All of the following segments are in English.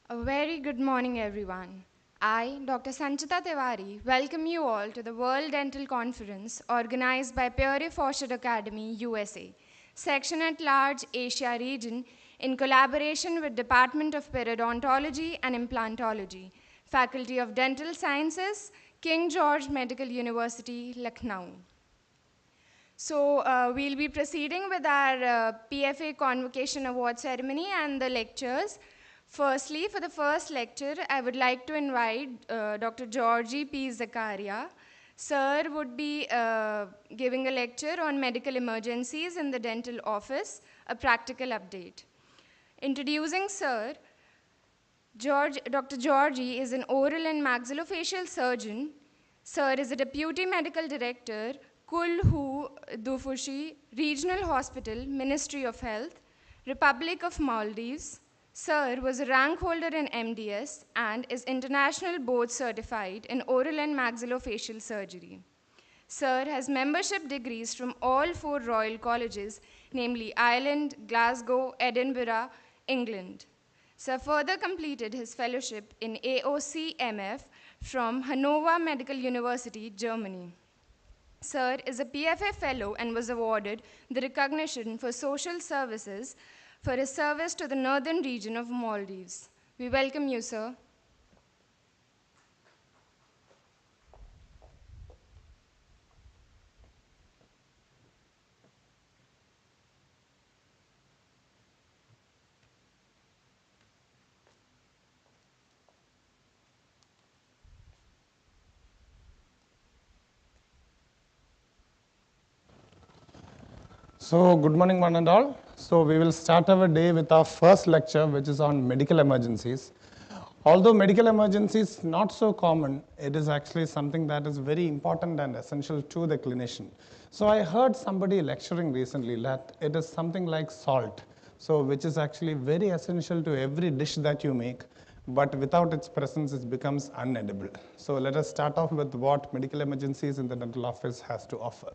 A very good morning, everyone. I, Dr. Sanchita Tiwari, welcome you all to the World Dental Conference organized by Pierre Fauchard Academy, USA, Section at Large Asia region in collaboration with Department of Periodontology and Implantology, Faculty of Dental Sciences, King George Medical University, Lucknow. So we'll be proceeding with our PFA Convocation Award ceremony and the lectures. Firstly, for the first lecture, I would like to invite Dr. Georgie P. Zakaria. Sir would be giving a lecture on medical emergencies in the dental office, a practical update. Introducing Sir, Dr. Georgie is an oral and maxillofacial surgeon. Sir is a Deputy Medical Director, Kulhu Dufushi Regional Hospital, Ministry of Health, Republic of Maldives. Sir was a rank holder in MDS and is International Board Certified in Oral and Maxillofacial Surgery. Sir has membership degrees from all 4 Royal Colleges, namely Ireland, Glasgow, Edinburgh, England. Sir further completed his fellowship in AOCMF from Hannover Medical University, Germany. Sir is a PFA Fellow and was awarded the recognition for social services for his service to the northern region of Maldives. We welcome you, sir. So good morning one and all. So we will start our day with our first lecture, which is on medical emergencies. Although medical emergencies not so common, it is actually something that is very important and essential to the clinician. So I heard somebody lecturing recently that it is something like salt, so which is actually very essential to every dish that you make, but without its presence it becomes unedible. So let us start off with what medical emergencies in the dental office has to offer.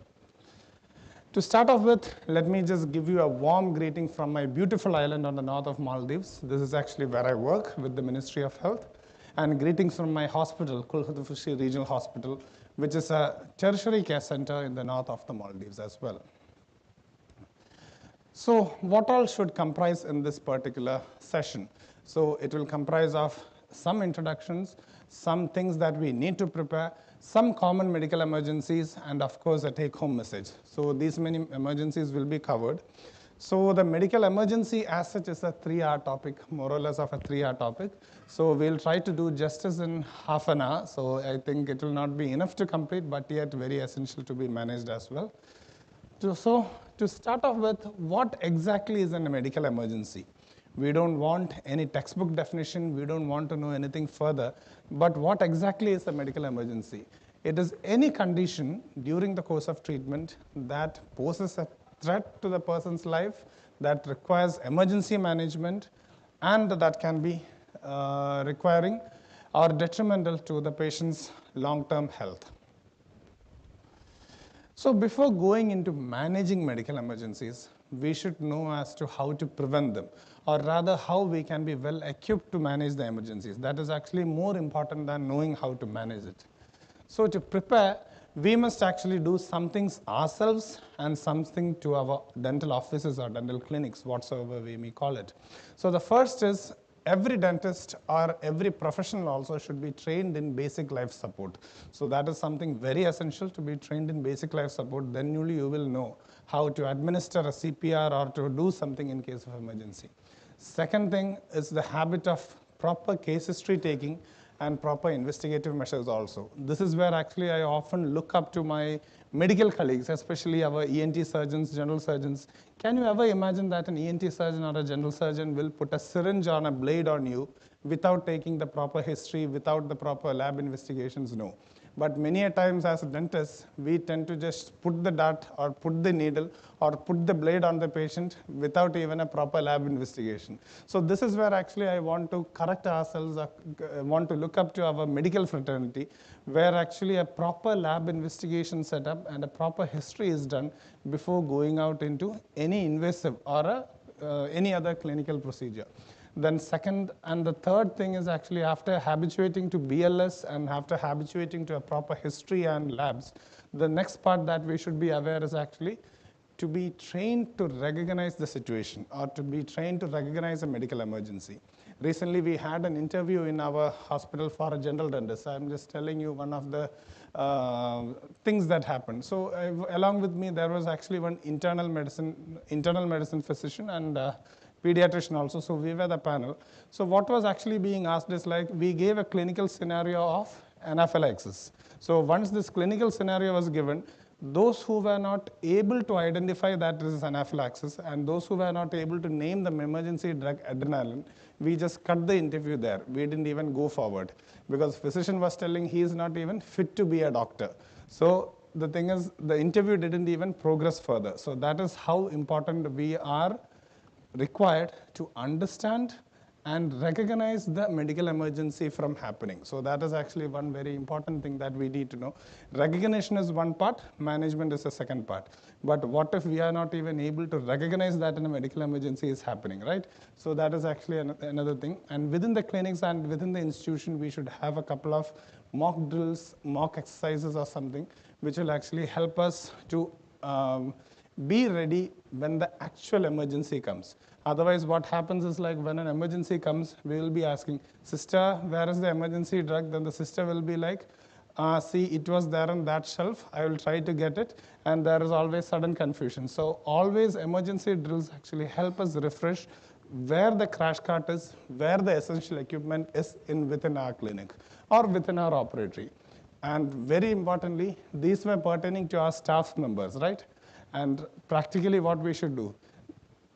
To start off with, let me just give you a warm greeting from my beautiful island on the north of Maldives. This is actually where I work with the Ministry of Health. And greetings from my hospital, Kulhudufushi Regional Hospital, which is a tertiary care center in the north of the Maldives as well. So what all should comprise in this particular session? So it will comprise of some introductions, some things that we need to prepare, some common medical emergencies, and of course a take-home message. So these many emergencies will be covered. So the medical emergency as such is a 3-hour topic, more or less of a 3-hour topic. So we'll try to do justice in half an hour. So I think it will not be enough to complete, but yet very essential to be managed as well. So to start off with, what exactly is a medical emergency? We don't want any textbook definition. We don't want to know anything further. But what exactly is a medical emergency? It is any condition during the course of treatment that poses a threat to the person's life, that requires emergency management, and that can be requiring or detrimental to the patient's long-term health. So before going into managing medical emergencies, we should know as to how to prevent them, or rather how we can be well equipped to manage the emergencies. That is actually more important than knowing how to manage it. So to prepare, we must actually do some things ourselves and something to our dental offices or dental clinics, whatsoever we may call it. So the first is every dentist or every professional also should be trained in basic life support. So that is something very essential, to be trained in basic life support. Then only you will know how to administer a CPR or to do something in case of emergency. Second thing is the habit of proper case history taking and proper investigative measures also. This is where actually I often look up to my medical colleagues, especially our ENT surgeons, general surgeons. Can you ever imagine that an ENT surgeon or a general surgeon will put a syringe on a blade on you without taking the proper history, without the proper lab investigations? No. But many a times as dentists, we tend to just put the dart or put the needle or put the blade on the patient without even a proper lab investigation. So this is where actually I want to correct ourselves, want to look up to our medical fraternity, where actually a proper lab investigation setup and a proper history is done before going out into any invasive or any other clinical procedure. Then second and the third thing is actually after habituating to BLS and after habituating to a proper history and labs, the next part that we should be aware is actually to be trained to recognize the situation or to be trained to recognize a medical emergency. Recently, we had an interview in our hospital for a general dentist. I'm just telling you one of the things that happened. So along with me, there was actually one internal medicine physician and pediatrician also. So we were the panel. So what was actually being asked is like, we gave a clinical scenario of anaphylaxis. So once this clinical scenario was given, those who were not able to identify that this is anaphylaxis and those who were not able to name the emergency drug adrenaline, we just cut the interview there. We didn't even go forward because physician was telling he is not even fit to be a doctor. So the thing is, the interview didn't even progress further. So that is how important we are required to understand and recognize the medical emergency from happening. So that is actually one very important thing that we need to know. Recognition is one part, management is the second part. But what if we are not even able to recognize that in a medical emergency is happening, right? So that is actually another thing. And within the clinics and within the institution, we should have a couple of mock drills, mock exercises or something, which will actually help us to be ready when the actual emergency comes. Otherwise, what happens is like when an emergency comes, we will be asking, sister, where is the emergency drug? Then the sister will be like, see, it was there on that shelf. I will try to get it. And there is always sudden confusion. So always emergency drills actually help us refresh where the crash cart is, where the essential equipment is within our clinic or within our operatory. And very importantly, these were pertaining to our staff members, right? And practically what we should do,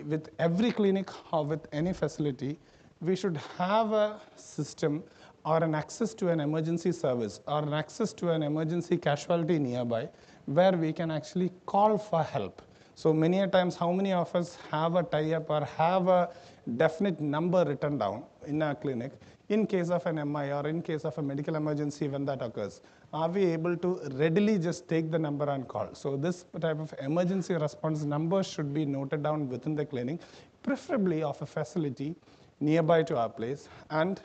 with every clinic or with any facility, we should have a system or an access to an emergency service or an access to an emergency casualty nearby where we can actually call for help. So many a times, how many of us have a tie-up or have a definite number written down in our clinic in case of an MI or in case of a medical emergency when that occurs? Are we able to readily just take the number and call? So this type of emergency response number should be noted down within the clinic, preferably of a facility nearby to our place. And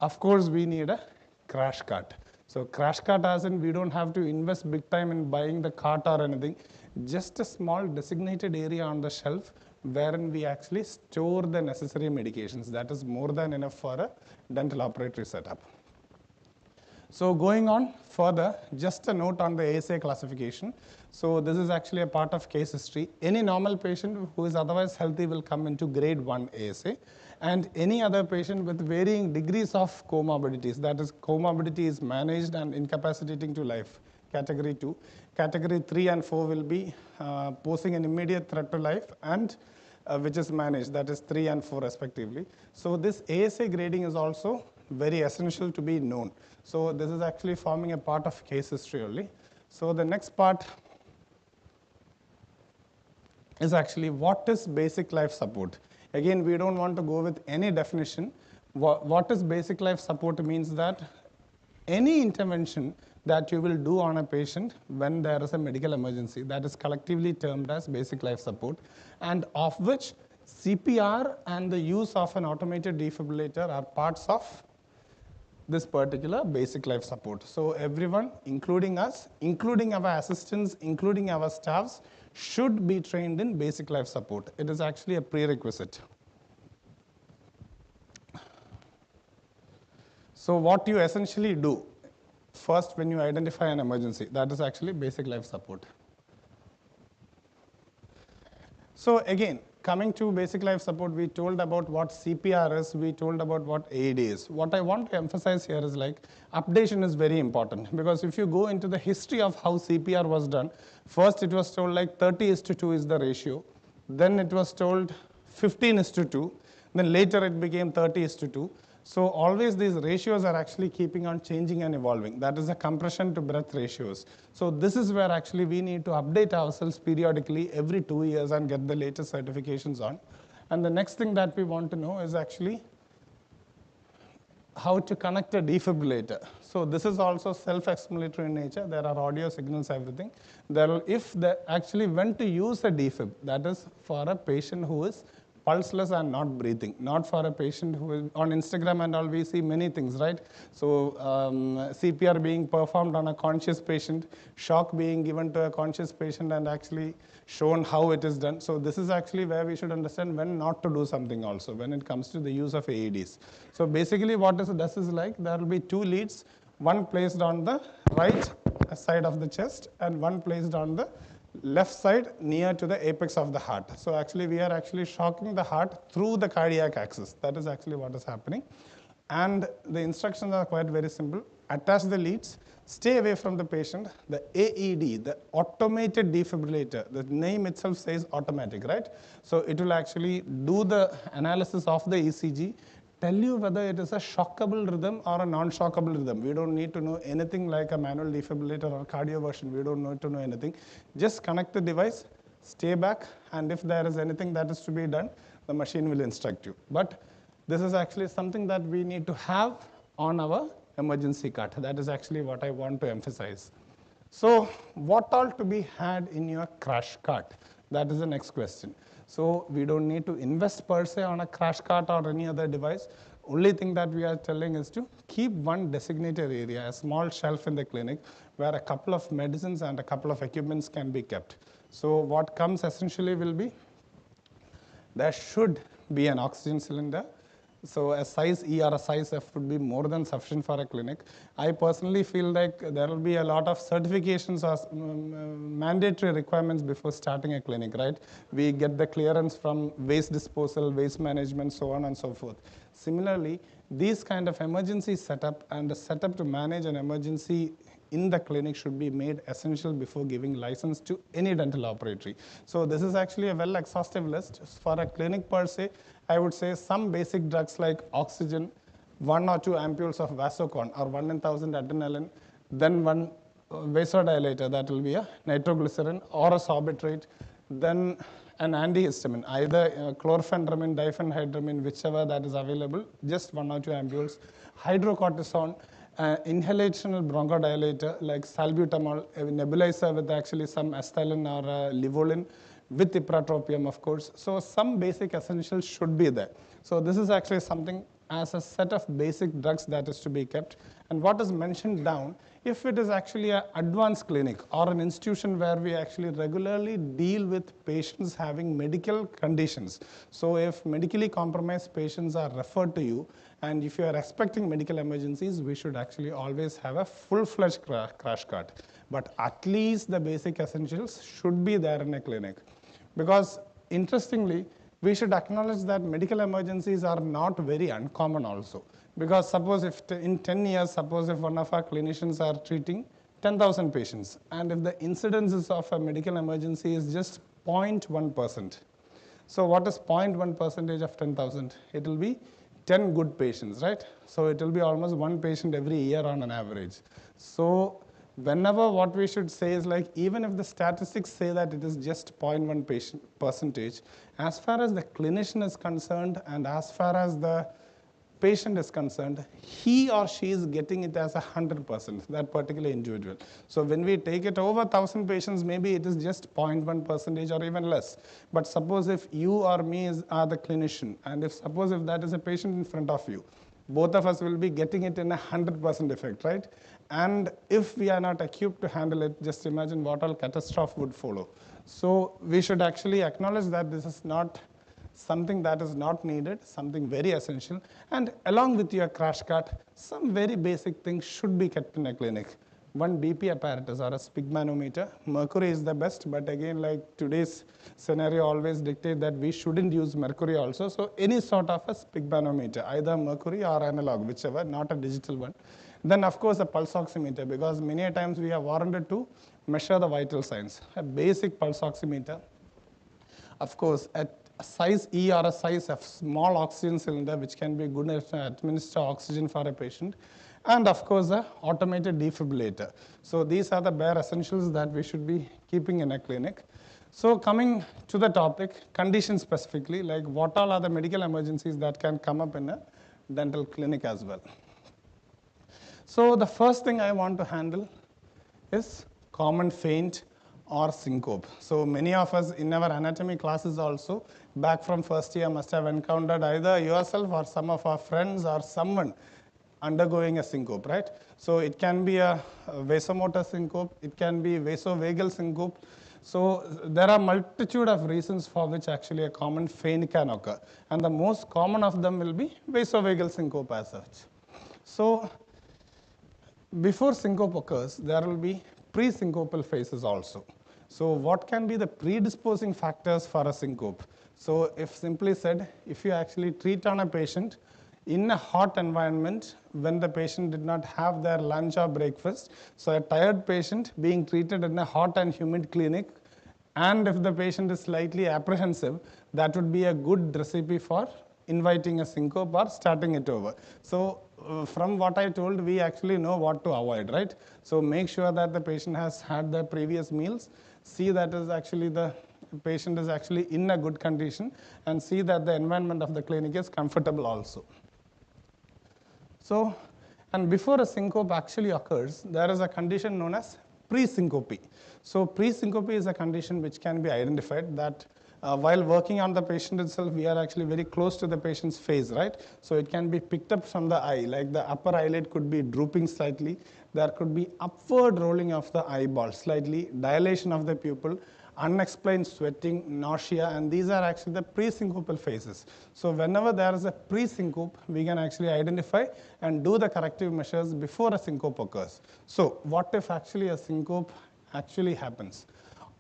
of course, we need a crash cart. So crash cart as in we don't have to invest big time in buying the cart or anything, just a small designated area on the shelf wherein we actually store the necessary medications. That is more than enough for a dental operatory setup. So going on further, just a note on the ASA classification. So this is actually a part of case history. Any normal patient who is otherwise healthy will come into grade 1 ASA. And any other patient with varying degrees of comorbidities, that is comorbidity is managed and incapacitating to life, category 2. Category 3 and 4 will be posing an immediate threat to life and which is managed, that is 3 and 4 respectively. So this ASA grading is also very essential to be known. So this is actually forming a part of case history only. So the next part is actually what is basic life support. Again, we don't want to go with any definition. What is basic life support means that any intervention that you will do on a patient when there is a medical emergency, that is collectively termed as basic life support, and of which CPR and the use of an automated defibrillator are parts of this particular basic life support. So everyone, including us, including our assistants, including our staffs, should be trained in basic life support. It is actually a prerequisite. So what you essentially do first when you identify an emergency, that is actually basic life support. So again, coming to basic life support, we told about what CPR is, we told about what AED is. What I want to emphasize here is like updation is very important, because if you go into the history of how CPR was done, first it was told like 30:2 is the ratio, then it was told 15:2, then later it became 30:2. So always these ratios are actually keeping on changing and evolving. That is the compression to breadth ratios. So this is where actually we need to update ourselves periodically every 2 years and get the latest certifications on. And the next thing that we want to know is actually how to connect a defibrillator. So this is also self-explanatory in nature. There are audio signals, everything. If they actually when to use a defib, that is for a patient who is pulseless and not breathing, not for a patient who is on Instagram and all, we see many things, right? So CPR being performed on a conscious patient, shock being given to a conscious patient and actually shown how it is done. So this is actually where we should understand when not to do something also when it comes to the use of AEDs. So basically what this does is like there will be two leads, one placed on the right side of the chest and one placed on the left side near to the apex of the heart. So actually we are actually shocking the heart through the cardiac axis. That is actually what is happening. And the instructions are quite very simple. Attach the leads, stay away from the patient. The AED, the automated defibrillator, the name itself says automatic, right? So it will actually do the analysis of the ECG, tell you whether it is a shockable rhythm or a non-shockable rhythm. We don't need to know anything like a manual defibrillator or cardioversion. We don't need to know anything. Just connect the device, stay back, and if there is anything that is to be done, the machine will instruct you. But this is actually something that we need to have on our emergency cart. That is actually what I want to emphasize. So what all to be had in your crash cart? That is the next question. So we don't need to invest per se on a crash cart or any other device. Only thing that we are telling is to keep one designated area, a small shelf in the clinic where a couple of medicines and a couple of equipments can be kept. So what comes essentially will be, there should be an oxygen cylinder. So a size E or a size F would be more than sufficient for a clinic. I personally feel like there will be a lot of certifications or mandatory requirements before starting a clinic, right? We get the clearance from waste disposal, waste management, so on and so forth. Similarly, these kind of emergency setup and the setup to manage an emergency in the clinic should be made essential before giving license to any dental operatory. So this is actually a well exhaustive list. For a clinic per se, I would say some basic drugs like oxygen, 1 or 2 ampules of Vasocon or 1 in 1000 adrenaline, then one vasodilator, that will be a nitroglycerin or a sorbitrate, then an antihistamine, either chlorpheniramine, diphenhydramine, whichever that is available, just 1 or 2 ampules, hydrocortisone, inhalational bronchodilator like salbutamol, a nebulizer with actually some acetylene or livolin, with ipratropium, of course. So some basic essentials should be there. So this is actually something as a set of basic drugs that is to be kept. And what is mentioned down, if it is actually an advanced clinic or an institution where we actually regularly deal with patients having medical conditions. So if medically compromised patients are referred to you, and if you are expecting medical emergencies, we should actually always have a full-fledged crash cart. But at least the basic essentials should be there in a clinic. Because interestingly, we should acknowledge that medical emergencies are not very uncommon also. Because suppose if in 10 years, suppose if one of our clinicians are treating 10,000 patients, and if the incidences of a medical emergency is just 0.1%. So what is 0.1% of 10,000? It will be 10 good patients, right? So it will be almost 1 patient every year on an average. So whenever what we should say is like, even if the statistics say that it is just 0.1 percentage, as far as the clinician is concerned and as far as the patient is concerned, he or she is getting it as 100%, that particular individual. So when we take it over 1,000 patients, maybe it is just 0.1% or even less. But suppose if you or me are the clinician, and if suppose if that is a patient in front of you, both of us will be getting it in 100% effect, right? And if we are not equipped to handle it, just imagine what all catastrophe would follow. So we should actually acknowledge that this is not something that is not needed, something very essential. And along with your crash cart, some very basic things should be kept in a clinic. One BP apparatus or a sphygmanometer. Mercury is the best, but again, like today's scenario always dictates that we shouldn't use mercury also. So any sort of a sphygmanometer, either mercury or analog, whichever, not a digital one. Then of course a pulse oximeter, because many a times we are warranted to measure the vital signs. A basic pulse oximeter. Of course, a size E or a size F, small oxygen cylinder, which can be good enough to administer oxygen for a patient. And of course, the automated defibrillator. So these are the bare essentials that we should be keeping in a clinic. So coming to the topic, conditions specifically, like what all are the medical emergencies that can come up in a dental clinic as well. So the first thing I want to handle is common faint or syncope. So many of us in our anatomy classes also, back from first year, must have encountered either yourself or some of our friends or someone undergoing a syncope, right? So it can be a vasomotor syncope, it can be vasovagal syncope. So there are multitude of reasons for which actually a common faint can occur. And the most common of them will be vasovagal syncope as such. So before syncope occurs, there will be pre-syncopal phases also. So what can be the predisposing factors for a syncope? So if simply said, if you actually treat on a patient in a hot environment when the patient did not have their lunch or breakfast, so a tired patient being treated in a hot and humid clinic, and if the patient is slightly apprehensive, that would be a good recipe for inviting a syncope or starting it over. So from what I told, we actually know what to avoid, right? So make sure that the patient has had their previous meals, see that is actually the patient is actually in a good condition, and see that the environment of the clinic is comfortable also. So, and before a syncope actually occurs, there is a condition known as pre-syncope. So pre-syncope is a condition which can be identified that while working on the patient itself, we are actually very close to the patient's face, right? So it can be picked up from the eye, like the upper eyelid could be drooping slightly. There could be upward rolling of the eyeball slightly, dilation of the pupil, unexplained sweating, nausea, and these are actually the pre-syncopal phases. So whenever there is a pre-syncope, we can actually identify and do the corrective measures before a syncope occurs. So what if actually a syncope actually happens?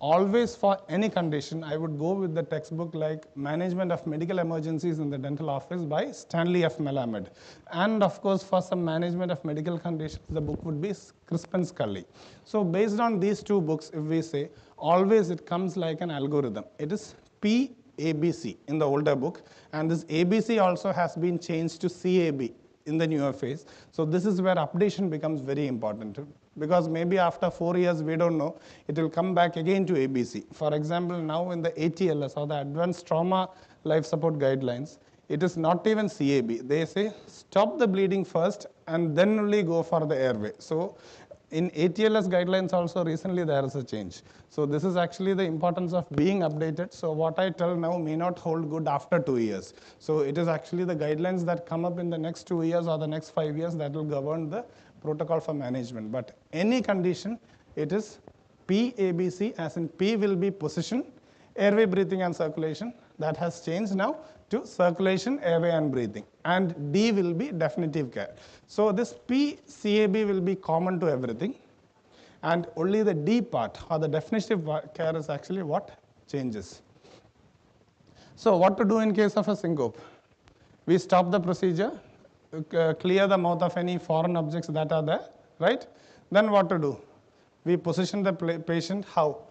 Always for any condition, I would go with the textbook like Management of Medical Emergencies in the Dental Office by Stanley F. Melamed. And of course, for some management of medical conditions, the book would be Crisp and Scully. So based on these two books, if we say, always it comes like an algorithm. It is PABC in the older book, and this ABC also has been changed to CAB in the newer phase. So this is where updation becomes very important, because maybe after 4 years, we don't know, it will come back again to ABC. For example, now in the ATLS or the Advanced Trauma Life Support Guidelines, it is not even CAB. They say stop the bleeding first and then only go for the airway. So in ATLS guidelines also recently there is a change. So this is actually the importance of being updated. So what I tell now may not hold good after 2 years. So it is actually the guidelines that come up in the next 2 years or the next 5 years that will govern the protocol for management. But any condition, it is PABC, as in P will be position, airway, breathing, and circulation. That has changed now to circulation, airway, and breathing. And D will be definitive care. So this PCAB will be common to everything. And only the D part, or the definitive care, is actually what changes. So what to do in case of a syncope? We stop the procedure, clear the mouth of any foreign objects that are there, right? Then what to do? We position the patient how?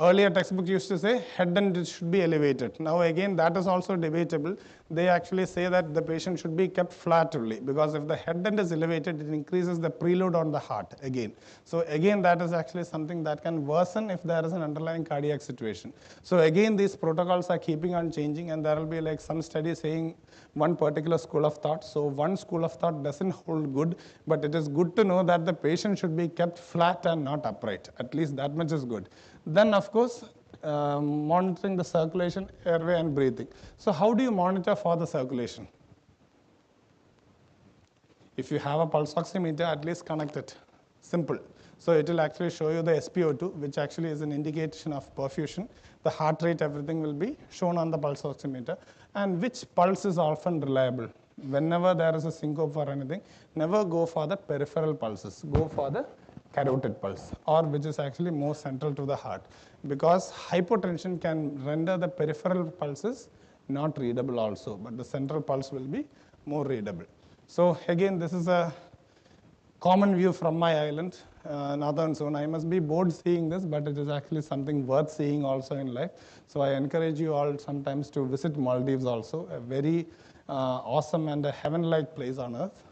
Earlier textbook used to say head and should be elevated. Now again, that is also debatable. They actually say that the patient should be kept flat only, because if the head end is elevated, it increases the preload on the heart again. So again, that is actually something that can worsen if there is an underlying cardiac situation. So again, these protocols are keeping on changing, and there will be like some studies saying one particular school of thought. So one school of thought doesn't hold good, but it is good to know that the patient should be kept flat and not upright. At least that much is good. Then of course, monitoring the circulation, airway, and breathing. So how do you monitor for the circulation? If you have a pulse oximeter, at least connect it. Simple. So it will actually show you the SpO2, which actually is an indication of perfusion. The heart rate, everything will be shown on the pulse oximeter. And which pulse is often reliable? Whenever there is a syncope or anything, never go for the peripheral pulses. Go for the carotid pulse, or which is actually more central to the heart, because hypotension can render the peripheral pulses not readable also, but the central pulse will be more readable. So again, this is a common view from my island, northern zone. I must be bored seeing this, but it is actually something worth seeing also in life. So I encourage you all sometimes to visit Maldives also, a very awesome and a heaven-like place on earth.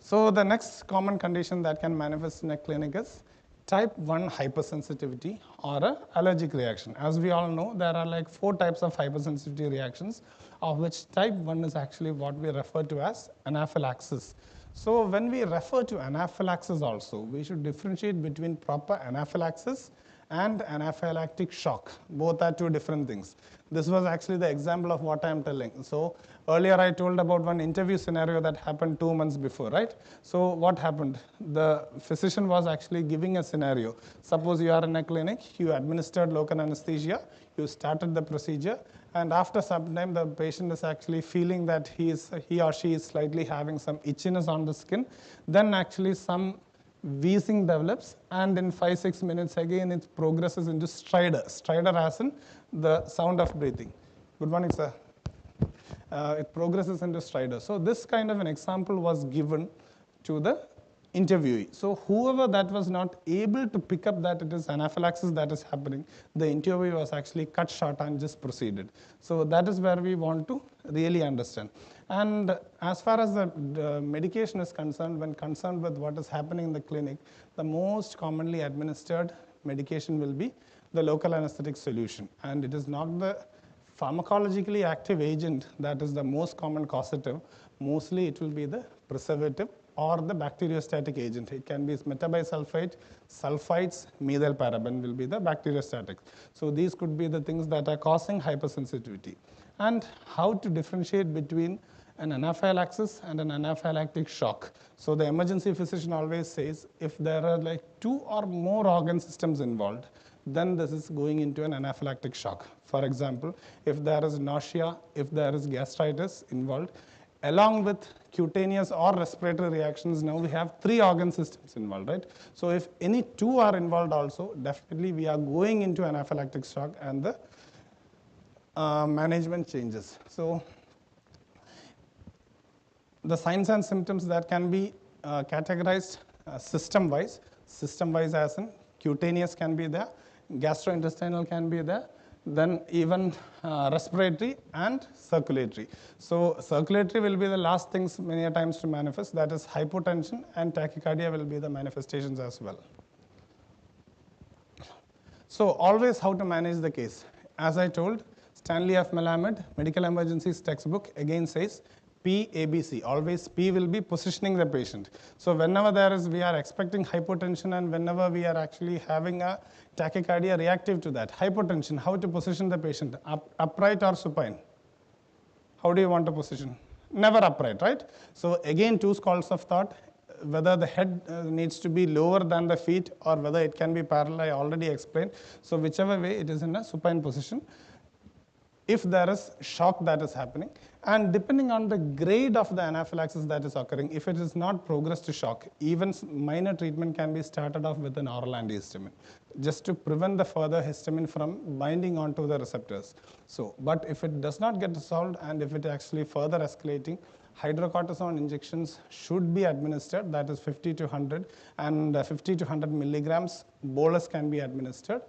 So the next common condition that can manifest in a clinic is type 1 hypersensitivity or an allergic reaction. As we all know, there are like 4 types of hypersensitivity reactions, of which type 1 is actually what we refer to as anaphylaxis. So when we refer to anaphylaxis also, we should differentiate between proper anaphylaxis and anaphylactic shock. Both are two different things. This was actually the example of what I am telling. So earlier I told about one interview scenario that happened 2 months before, right? So what happened? The physician was actually giving a scenario. Suppose you are in a clinic, you administered local anesthesia, you started the procedure, and after some time the patient is actually feeling that he or she is slightly having some itchiness on the skin. Then actually some wheezing develops, and in 5-6 minutes again it progresses into stridor. Stridor as in the sound of breathing. Good morning, sir. It progresses into stridor. So this kind of an example was given to the interviewee. So whoever that was not able to pick up that it is anaphylaxis that is happening, the interviewee was actually cut short and just proceeded. So that is where we want to really understand. And as far as the medication is concerned, when concerned with what is happening in the clinic, the most commonly administered medication will be the local anesthetic solution. And it is not the pharmacologically active agent that is the most common causative. Mostly it will be the preservative or the bacteriostatic agent. It can be metabisulfite, sulfites, methylparaben will be the bacteriostatic. So these could be the things that are causing hypersensitivity. And how to differentiate between an anaphylaxis and an anaphylactic shock. So the emergency physician always says if there are like 2 or more organ systems involved, then this is going into an anaphylactic shock. For example, if there is nausea, if there is gastritis involved, along with cutaneous or respiratory reactions, now we have 3 organ systems involved, right? So if any 2 are involved also, definitely we are going into anaphylactic shock and the management changes. So the signs and symptoms that can be categorized system-wise as in cutaneous can be there, gastrointestinal can be there, then even respiratory and circulatory. So circulatory will be the last things many times to manifest, that is hypotension, and tachycardia will be the manifestations as well. So always how to manage the case. As I told, Stanley F. Melamed, Medical Emergencies textbook again says PABC. Always P will be positioning the patient. So whenever we are expecting hypotension and whenever we are actually having a tachycardia reactive to that. Hypotension, how to position the patient? Upright or supine? How do you want to position? Never upright, right? So again, 2 schools of thought, whether the head needs to be lower than the feet or whether it can be parallel, I already explained. So whichever way, it is in a supine position if there is shock that is happening. And depending on the grade of the anaphylaxis that is occurring, if it is not progressed to shock, even minor treatment can be started off with an oral antihistamine, just to prevent the further histamine from binding onto the receptors. So, but if it does not get resolved and if it actually further escalating, hydrocortisone injections should be administered, that is 50 to 100, and 50 to 100 milligrams bolus can be administered.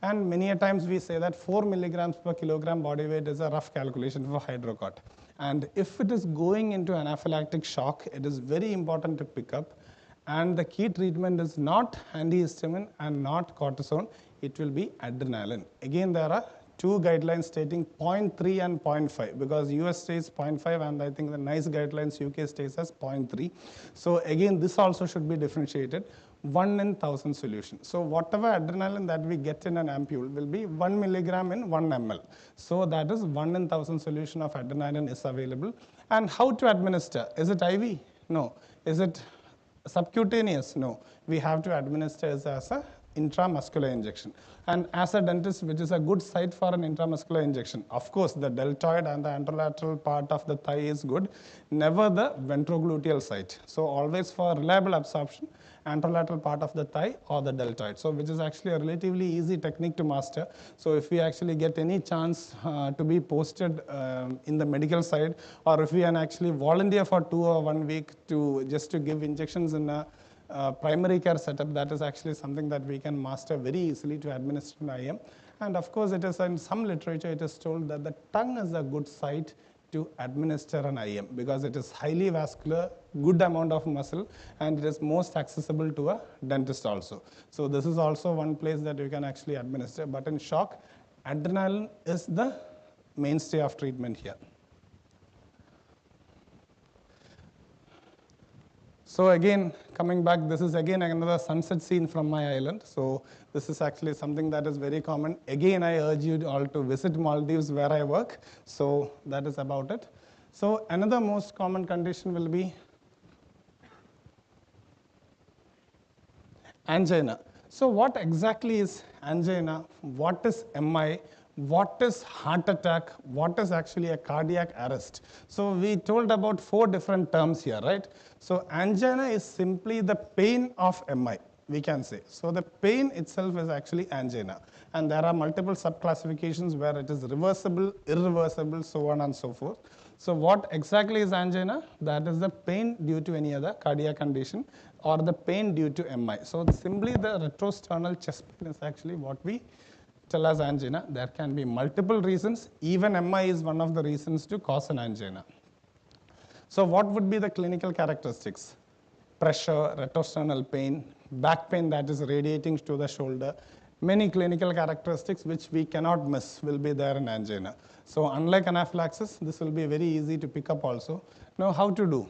And many a times we say that 4 milligrams per kilogram body weight is a rough calculation for hydrocort. And if it is going into anaphylactic shock, it is very important to pick up. And the key treatment is not antihistamine and not cortisone, it will be adrenaline. Again, there are 2 guidelines stating 0.3 and 0.5 because US states 0.5 and I think the NICE guidelines UK states as 0.3. So again, this also should be differentiated. 1 in 1000 solution. So whatever adrenaline that we get in an ampule will be 1 milligram in 1 ml. So that is 1 in 1000 solution of adrenaline is available. And how to administer? Is it IV? No. Is it subcutaneous? No. We have to administer as a intramuscular injection. And as a dentist, which is a good site for an intramuscular injection, of course, the deltoid and the anterolateral part of the thigh is good, never the ventrogluteal site. So always for reliable absorption, anterolateral part of the thigh or the deltoid. So which is actually a relatively easy technique to master. So if we actually get any chance to be posted in the medical side, or if we can actually volunteer for 2 or 1 week to just to give injections in a primary care setup, that is actually something that we can master very easily to administer an IM. And of course, it is in some literature, it is told that the tongue is a good site to administer an IM because it is highly vascular, good amount of muscle, and it is most accessible to a dentist also. So this is also one place that you can actually administer. But in shock, adrenaline is the mainstay of treatment here. So again, coming back, this is again another sunset scene from my island. So this is actually something that is very common. Again, I urge you all to visit Maldives where I work. So that is about it. So another most common condition will be angina. So what exactly is angina? What is MI? What is heart attack? What is actually a cardiac arrest? So we told about 4 different terms here, right? So angina is simply the pain of MI, we can say. So the pain itself is actually angina. And there are multiple subclassifications where it is reversible, irreversible, so on and so forth. So what exactly is angina? That is the pain due to any other cardiac condition or the pain due to MI. So simply the retrosternal chest pain is actually what we tell as angina. There can be multiple reasons. Even MI is one of the reasons to cause an angina. So what would be the clinical characteristics? Pressure, retrosternal pain, back pain that is radiating to the shoulder. Many clinical characteristics which we cannot miss will be there in angina. So unlike anaphylaxis, this will be very easy to pick up also. Now how to do?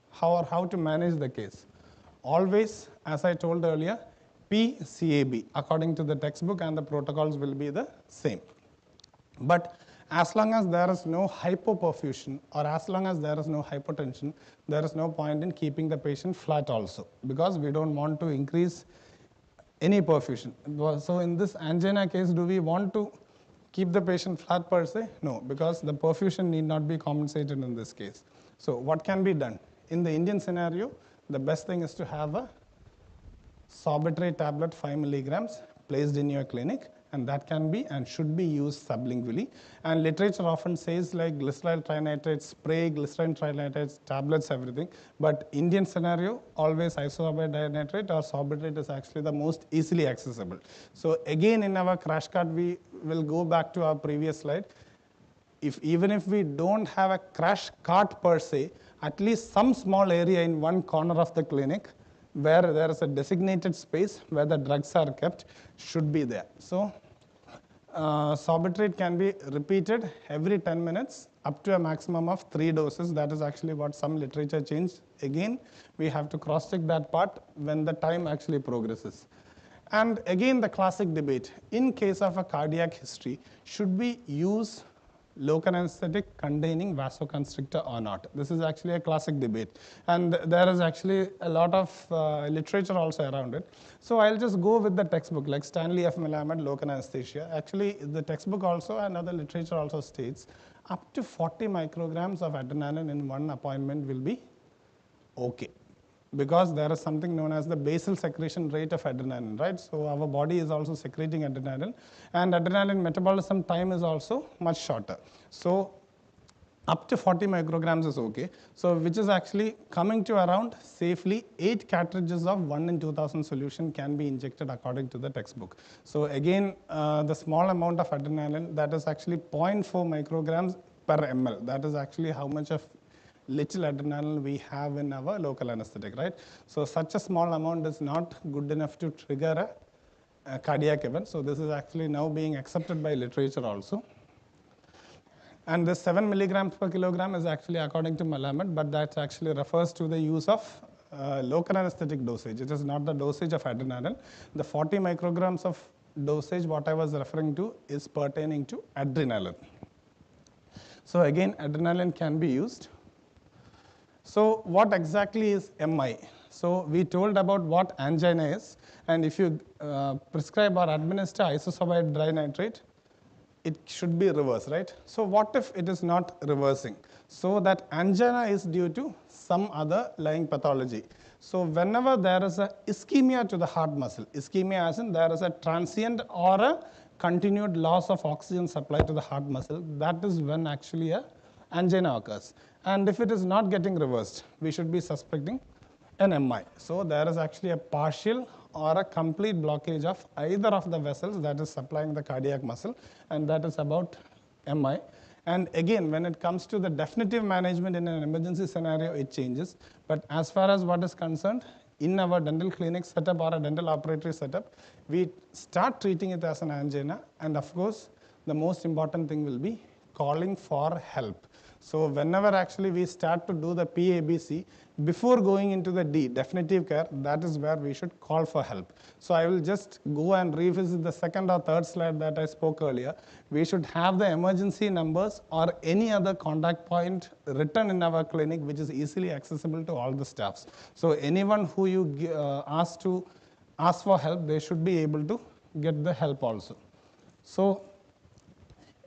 How to manage the case? Always, as I told earlier, PCAB according to the textbook, and the protocols will be the same. But as long as there is no hypoperfusion or as long as there is no hypotension, there is no point in keeping the patient flat also, because we don't want to increase any perfusion. So in this angina case, do we want to keep the patient flat per se? No, because the perfusion need not be compensated in this case. So what can be done? In the Indian scenario, the best thing is to have a sorbitol tablet 5 milligrams placed in your clinic, and that can be and should be used sublingually. And literature often says like glyceryl trinitrate spray, glycerin trinitrate tablets, everything. But Indian scenario, always isosorbate dinitrate or sorbitrate is actually the most easily accessible. So again, in our crash cart, we will go back to our previous slide. Even if we don't have a crash cart per se, at least some small area in one corner of the clinic where there is a designated space where the drugs are kept should be there. So sorbitrate can be repeated every 10 minutes up to a maximum of 3 doses. That is actually what some literature changed. Again, we have to cross-check that part when the time actually progresses. And again, the classic debate, in case of a cardiac history, should we use local anesthetic containing vasoconstrictor or not? This is actually a classic debate, and there is actually a lot of literature also around it. So I'll just go with the textbook, like Stanley F. Melamed, local anesthesia. Actually, the textbook also and other literature also states up to 40 micrograms of adrenaline in one appointment will be okay, because there is something known as the basal secretion rate of adrenaline, right? So our body is also secreting adrenaline, and adrenaline metabolism time is also much shorter. So up to 40 micrograms is okay. So which is actually coming to around safely 8 cartridges of 1 in 2000 solution can be injected according to the textbook. So again, the small amount of adrenaline, that is actually 0.4 micrograms per ml. That is actually how much of little adrenaline we have in our local anesthetic, right? So such a small amount is not good enough to trigger a cardiac event. So this is actually now being accepted by literature also. And this 7 milligrams per kilogram is actually according to Melamed, but that actually refers to the use of local anesthetic dosage. It is not the dosage of adrenaline. The 40 micrograms of dosage, what I was referring to, is pertaining to adrenaline. So again, adrenaline can be used. So what exactly is MI? So we told about what angina is, and if you prescribe or administer isosorbate dinitrate, it should be reversed, right? So what if it is not reversing? So that angina is due to some other lying pathology. So whenever there is a ischemia to the heart muscle, ischemia as in there is a transient or a continued loss of oxygen supply to the heart muscle, that is when actually a angina occurs. And if it is not getting reversed, we should be suspecting an MI. So there is actually a partial or a complete blockage of either of the vessels that is supplying the cardiac muscle, and that is about MI. And again, when it comes to the definitive management in an emergency scenario, it changes. But as far as what is concerned, in our dental clinic setup or a dental operatory setup, we start treating it as an angina, and of course, the most important thing will be calling for help. So whenever actually we start to do the PABC, before going into the D, definitive care, that is where we should call for help. So I will just go and revisit the second or third slide that I spoke earlier. We should have the emergency numbers or any other contact point written in our clinic which is easily accessible to all the staffs. So anyone who you ask for help, they should be able to get the help also. So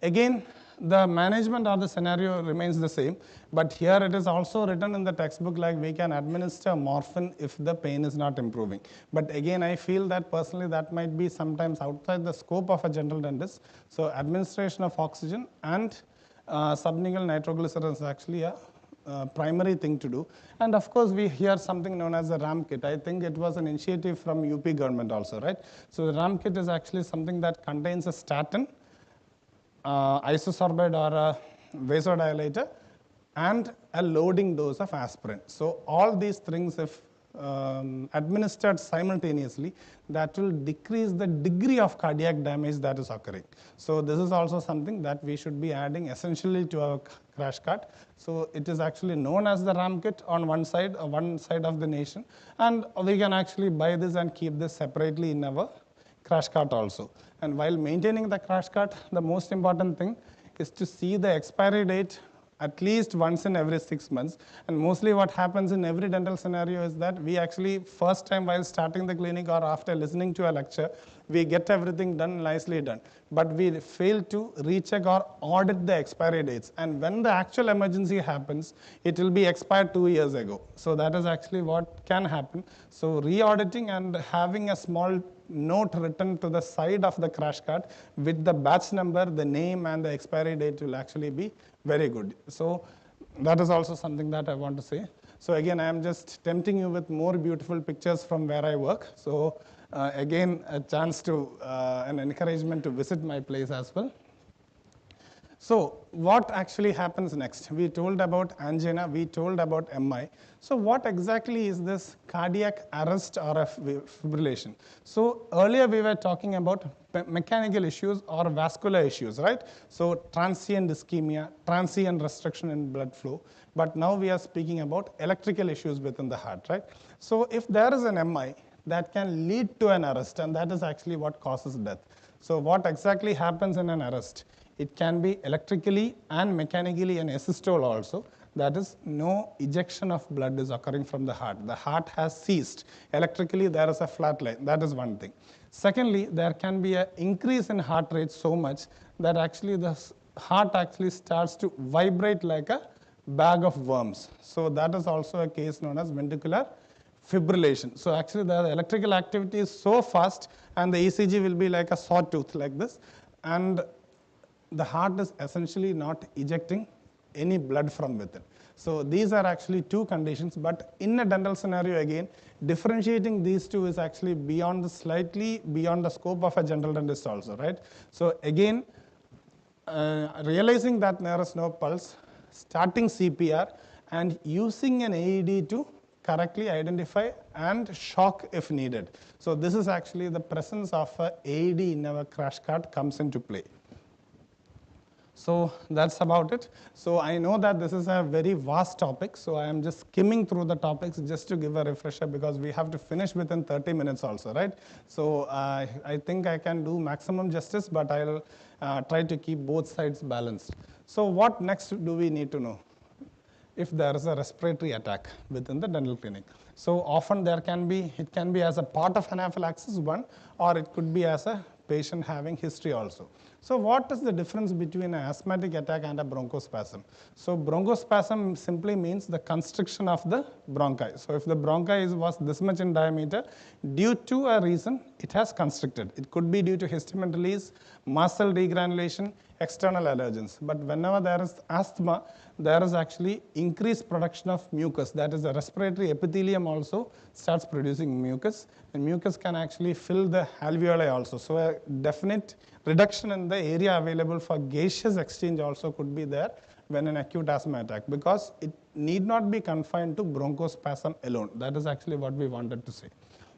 again, the management of the scenario remains the same, but here it is also written in the textbook like we can administer morphine if the pain is not improving. But again, I feel that personally that might be sometimes outside the scope of a general dentist. So administration of oxygen and sublingual nitroglycerin is actually a primary thing to do. And of course, we hear something known as the RAM kit. I think it was an initiative from UP government also, right? So the RAM kit is actually something that contains a statin, isosorbide or a vasodilator, and a loading dose of aspirin. So all these things, if administered simultaneously, that will decrease the degree of cardiac damage that is occurring. So this is also something that we should be adding essentially to our crash cart. So it is actually known as the RAM kit on one side of the nation, and we can actually buy this and keep this separately in our crash cart also. And while maintaining the crash cart, the most important thing is to see the expiry date at least once in every 6 months. And mostly what happens in every dental scenario is that we actually first time while starting the clinic or after listening to a lecture, we get everything done, nicely done. But we fail to recheck or audit the expiry dates. And when the actual emergency happens, it will be expired 2 years ago. So that is actually what can happen. So re-auditing and having a small note written to the side of the crash cart with the batch number, the name, and the expiry date will actually be very good. So that is also something that I want to say. So again, I am just tempting you with more beautiful pictures from where I work. So again, a chance to, an encouragement to visit my place as well. So what actually happens next? We told about angina, we told about MI. So what exactly is this cardiac arrest or a fibrillation? So earlier we were talking about mechanical issues or vascular issues, right? So transient ischemia, transient restriction in blood flow. But now we are speaking about electrical issues within the heart, right? So if there is an MI, that can lead to an arrest, and that is actually what causes death. So what exactly happens in an arrest? It can be electrically and mechanically an asystole also. That is, no ejection of blood is occurring from the heart. The heart has ceased. Electrically, there is a flat line. That is one thing. Secondly, there can be an increase in heart rate so much that actually the heart actually starts to vibrate like a bag of worms. So that is also a case known as ventricular fibrillation. So actually the electrical activity is so fast and the ECG will be like a sawtooth like this, and the heart is essentially not ejecting any blood from within. So these are actually two conditions, but in a dental scenario again, differentiating these two is actually slightly beyond the scope of a general dentist also, right? So again, realizing that there is no pulse, starting CPR, and using an AED to correctly identify and shock if needed. So this is actually the presence of a AED in our crash cart comes into play. So that's about it. So I know that this is a very vast topic, so I am just skimming through the topics just to give a refresher because we have to finish within 30 minutes also, right? So I think I can do maximum justice, but I'll try to keep both sides balanced. So what next do we need to know? If there is a respiratory attack within the dental clinic. So often it can be as a part of anaphylaxis one, or it could be as a patient having history also. So what is the difference between an asthmatic attack and a bronchospasm? So bronchospasm simply means the constriction of the bronchi. So if the bronchi was this much in diameter, due to a reason, it has constricted. It could be due to histamine release, muscle degranulation, external allergens. But whenever there is asthma, there is actually increased production of mucus. That is, the respiratory epithelium also starts producing mucus, and mucus can actually fill the alveoli also. So a definite reduction in the area available for gaseous exchange also could be there when an acute asthma attack, because it need not be confined to bronchospasm alone. That is actually what we wanted to say.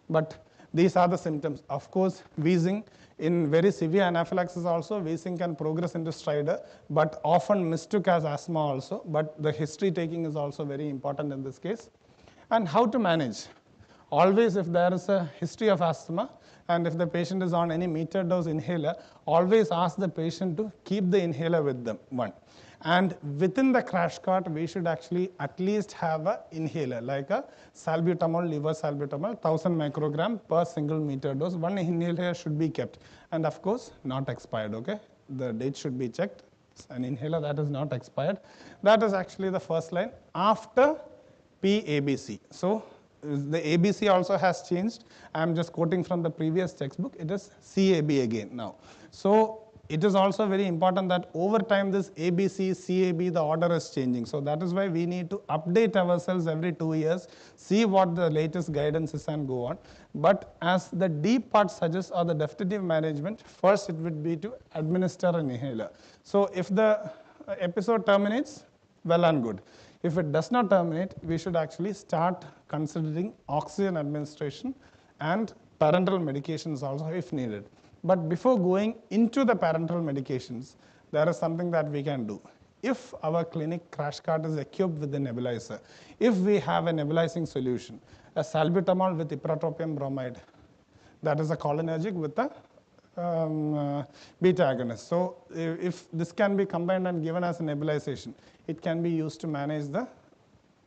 But these are the symptoms. Of course, wheezing, In very severe anaphylaxis also, wheezing can progress into stridor, but often mistook as asthma also. But the history taking is also very important in this case. And how to manage? Always, if there is a history of asthma, and if the patient is on any metered dose inhaler, always ask the patient to keep the inhaler with them, one. And within the crash cart, we should actually at least have an inhaler, like a salbutamol, levosalbutamol, 1000 microgram per single meter dose. One inhaler should be kept. And of course, not expired, okay? The date should be checked. An inhaler that is not expired. That is actually the first line. After PABC. So the ABC also has changed. I am just quoting from the previous textbook. It is CAB again now. So it is also very important that over time this ABC, CAB, the order is changing. So that is why we need to update ourselves every 2 years, see what the latest guidance is and go on. But as the D part suggests, or the definitive management, first it would be to administer an inhaler. So if the episode terminates, well and good. If it does not terminate, we should actually start considering oxygen administration and parenteral medications also if needed. But before going into the parenteral medications, there is something that we can do. If our clinic crash cart is equipped with a nebulizer, if we have a nebulizing solution, a salbutamol with ipratropium bromide, that is a cholinergic with a beta agonist. So if this can be combined and given as a nebulization, it can be used to manage the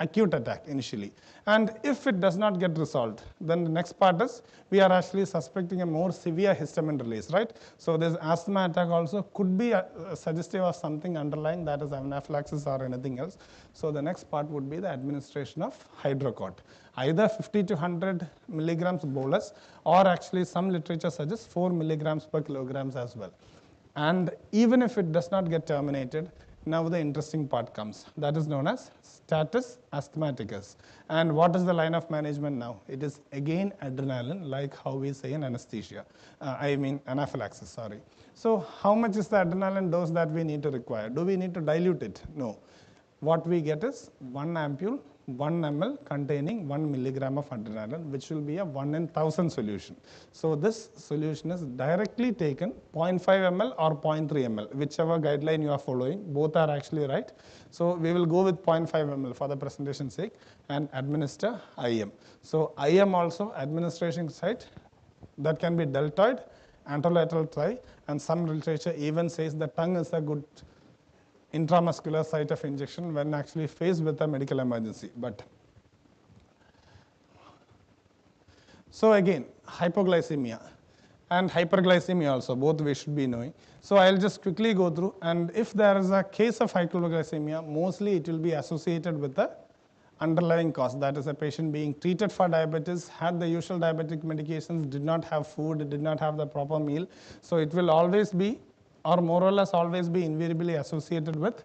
acute attack initially. And if it does not get resolved, then the next part is we are actually suspecting a more severe histamine release, right? So this asthma attack also could be suggestive of something underlying, that is anaphylaxis or anything else. So the next part would be the administration of hydrocort, either 50 to 100 milligrams bolus, or actually some literature suggests 4 milligrams per kilograms as well. And even if it does not get terminated, now the interesting part comes. That is known as status asthmaticus. And what is the line of management now? It is again adrenaline, like how we say in anesthesia. Anaphylaxis, sorry. So how much is the adrenaline dose that we need to require? Do we need to dilute it? No. What we get is 1 ampule, 1 ml containing 1 milligram of adrenaline, which will be a 1 in 1000 solution. So this solution is directly taken 0.5 ml or 0.3 ml, whichever guideline you are following. Both are actually right. So we will go with 0.5 ml for the presentation sake and administer IM. So IM also administration site that can be deltoid, anterolateral thigh, and some literature even says the tongue is a good intramuscular site of injection when actually faced with a medical emergency. But so again, hypoglycemia and hyperglycemia also, both we should be knowing. So I'll just quickly go through, and if there is a case of hypoglycemia, mostly it will be associated with the underlying cause, that is a patient being treated for diabetes, had the usual diabetic medications, did not have food, did not have the proper meal. So it will always be, or more or less always be, invariably associated with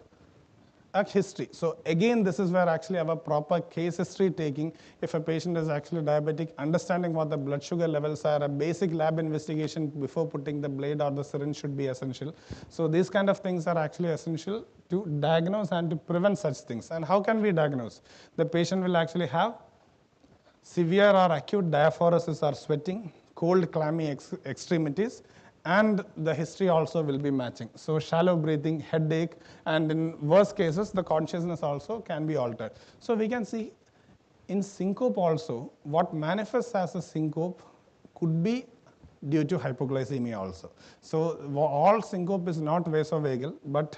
a history. So again, this is where actually our proper case history taking, if a patient is actually diabetic, understanding what the blood sugar levels are, a basic lab investigation before putting the blade or the syringe should be essential. So these kind of things are actually essential to diagnose and to prevent such things. And how can we diagnose? The patient will actually have severe or acute diaphoresis or sweating, cold, clammy extremities, and the history also will be matching. So shallow breathing, headache, and in worst cases, the consciousness also can be altered. So we can see in syncope also, what manifests as a syncope could be due to hypoglycemia also. So all syncope is not vasovagal, but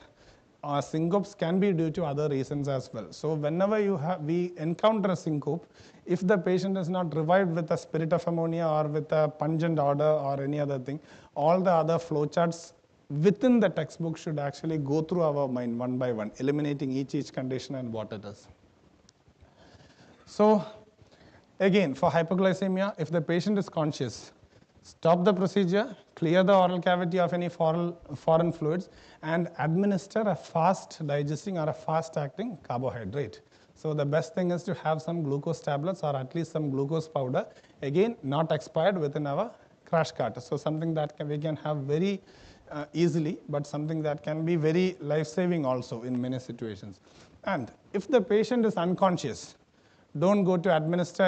syncopes can be due to other reasons as well. So whenever we encounter a syncope, if the patient is not revived with a spirit of ammonia or with a pungent odor or any other thing, all the other flowcharts within the textbook should actually go through our mind one by one, eliminating each condition and what it is. So again, for hypoglycemia, if the patient is conscious, stop the procedure, clear the oral cavity of any foreign fluids, and administer a fast digesting or a fast acting carbohydrate. So the best thing is to have some glucose tablets or at least some glucose powder, again not expired, within our crash cart. So something that we can have very easily, but something that can be very life-saving also in many situations. And if the patient is unconscious, don't go to administer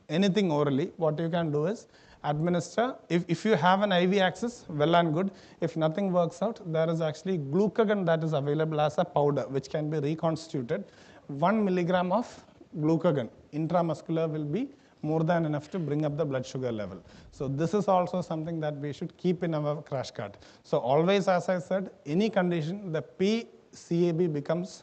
anything orally. What you can do is administer. If you have an IV access, well and good. If nothing works out, there is actually glucagon that is available as a powder, which can be reconstituted. 1 milligram of glucagon intramuscular will be more than enough to bring up the blood sugar level. So this is also something that we should keep in our crash cart. So always, as I said, any condition, the PCAB becomes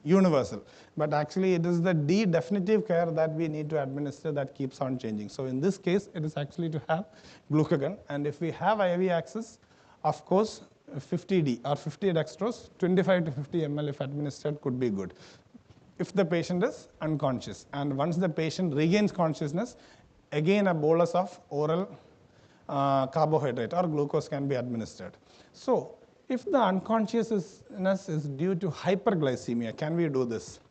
universal. But actually, it is the D definitive care that we need to administer that keeps on changing. So in this case, it is actually to have glucagon. And if we have IV access, of course, 50D or 50 dextrose, 25 to 50 ml if administered could be good, if the patient is unconscious. And once the patient regains consciousness, again a bolus of oral carbohydrate or glucose can be administered. So if the unconsciousness is due to hyperglycemia, can we do this?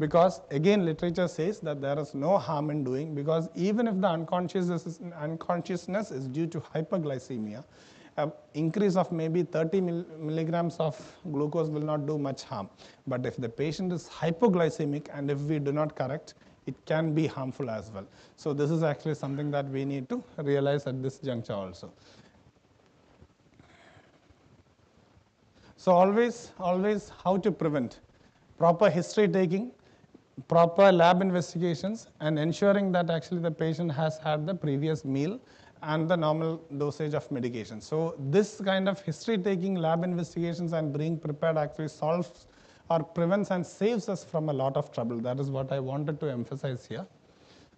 Because again, literature says that there is no harm in doing, because even if the unconsciousness is due to hyperglycemia, an increase of maybe 30 milligrams of glucose will not do much harm. But if the patient is hypoglycemic and if we do not correct, it can be harmful as well. So this is actually something that we need to realize at this juncture also. So always how to prevent? Proper history taking, proper lab investigations, and ensuring that actually the patient has had the previous meal and the normal dosage of medication. So this kind of history taking, lab investigations, and being prepared actually solves or prevents and saves us from a lot of trouble. That is what I wanted to emphasize here.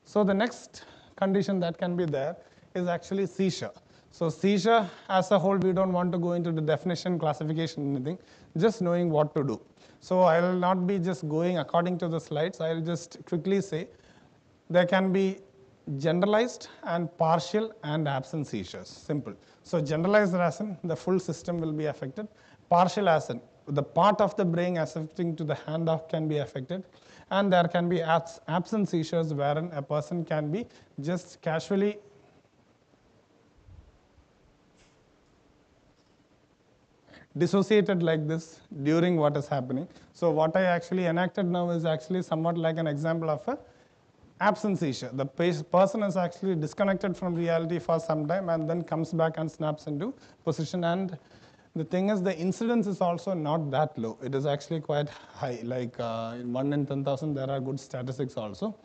So the next condition that can be there is actually seizure. So seizure as a whole, we don't want to go into the definition, classification, anything, just knowing what to do. So I will not be just going according to the slides. I will just quickly say there can be generalized and partial and absent seizures, simple. So generalized as in the full system will be affected. Partial as in the part of the brain affecting to the hand off can be affected. And there can be absent seizures wherein a person can be just casually dissociated like this during what is happening. So what I actually enacted now is actually somewhat like an example of a absent seizure. The person is actually disconnected from reality for some time and then comes back and snaps into position. And the thing is, the incidence is also not that low. It is actually quite high, like in 1 in 10,000, there are good statistics also.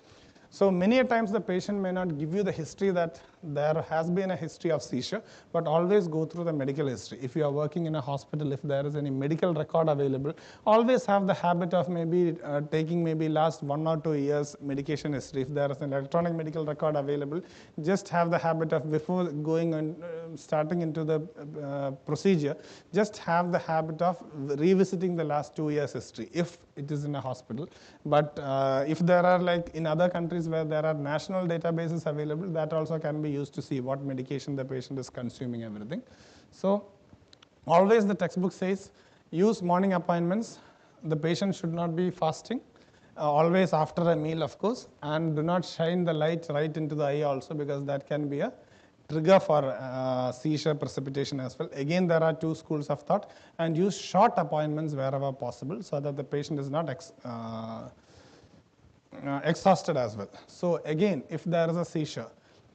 So many a times the patient may not give you the history that there has been a history of seizure, but always go through the medical history. If you are working in a hospital, if there is any medical record available, always have the habit of maybe taking maybe last 1 or 2 years medication history. If there is an electronic medical record available, just have the habit of before going and starting into the procedure, just have the habit of revisiting the last 2 years history if it is in a hospital. But if there are like in other countries where there are national databases available, that also can be used to see what medication the patient is consuming, everything. So always the textbook says use morning appointments. The patient should not be fasting, always after a meal, of course, and do not shine the light right into the eye also, because that can be a trigger for seizure precipitation as well. Again, there are 2 schools of thought, and use short appointments wherever possible so that the patient is not exhausted as well. So again, if there is a seizure,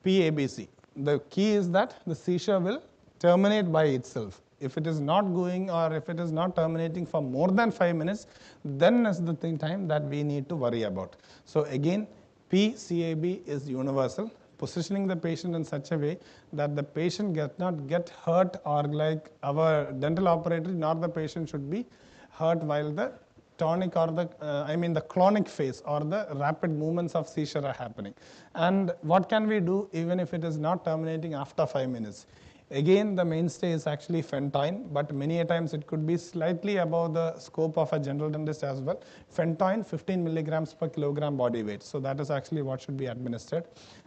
PABC, the key is that the seizure will terminate by itself. If it is not going or if it is not terminating for more than 5 minutes, then is the time that we need to worry about. So again, PCAB is universal. Positioning the patient in such a way that the patient does not get hurt, or like our dental operator nor the patient should be hurt while the tonic or the the clonic phase or the rapid movements of seizure are happening. And what can we do even if it is not terminating after 5 minutes? Again, the mainstay is actually phentoin, but many a times it could be slightly above the scope of a general dentist as well. Phentoin, 15 milligrams per kilogram body weight. So that is actually what should be administered.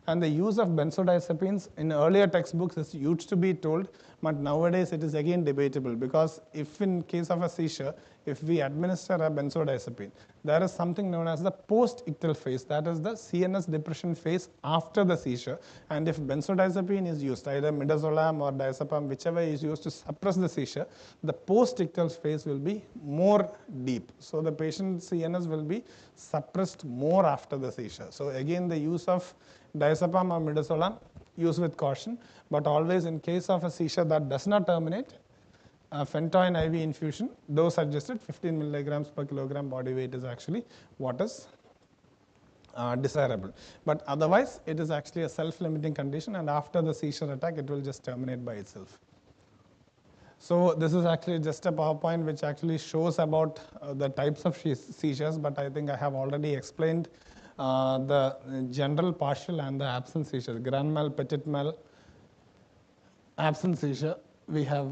And the use of benzodiazepines in earlier textbooks is used to be told, but nowadays it is again debatable, because if in case of a seizure, if we administer a benzodiazepine, there is something known as the post-ictal phase, that is the CNS depression phase after the seizure. And if benzodiazepine is used, either midazolam or diazepam, whichever is used to suppress the seizure, the post-ictal phase will be more deep. So the patient's CNS will be suppressed more after the seizure. So again, the use of diazepam or midazolam use with caution, but always in case of a seizure that does not terminate, phentoin IV infusion, dose adjusted 15 milligrams per kilogram body weight is actually what is desirable. But otherwise, it is actually a self-limiting condition, and after the seizure attack, it will just terminate by itself. So this is actually just a PowerPoint which actually shows about the types of seizures, but I think I have already explained the general partial and the absent seizures. Grand mal, petit mal, absent seizure, we have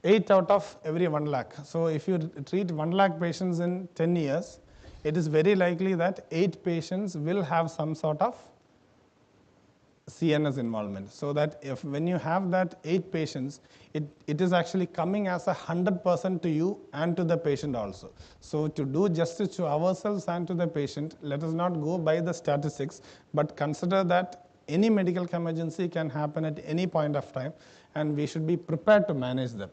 8 out of every 1 lakh. So if you treat 1 lakh patients in 10 years, it is very likely that 8 patients will have some sort of CNS involvement. So that if when you have that 8 patients, it is actually coming as 100% to you and to the patient also. So to do justice to ourselves and to the patient, let us not go by the statistics, but consider that any medical emergency can happen at any point of time, and we should be prepared to manage them.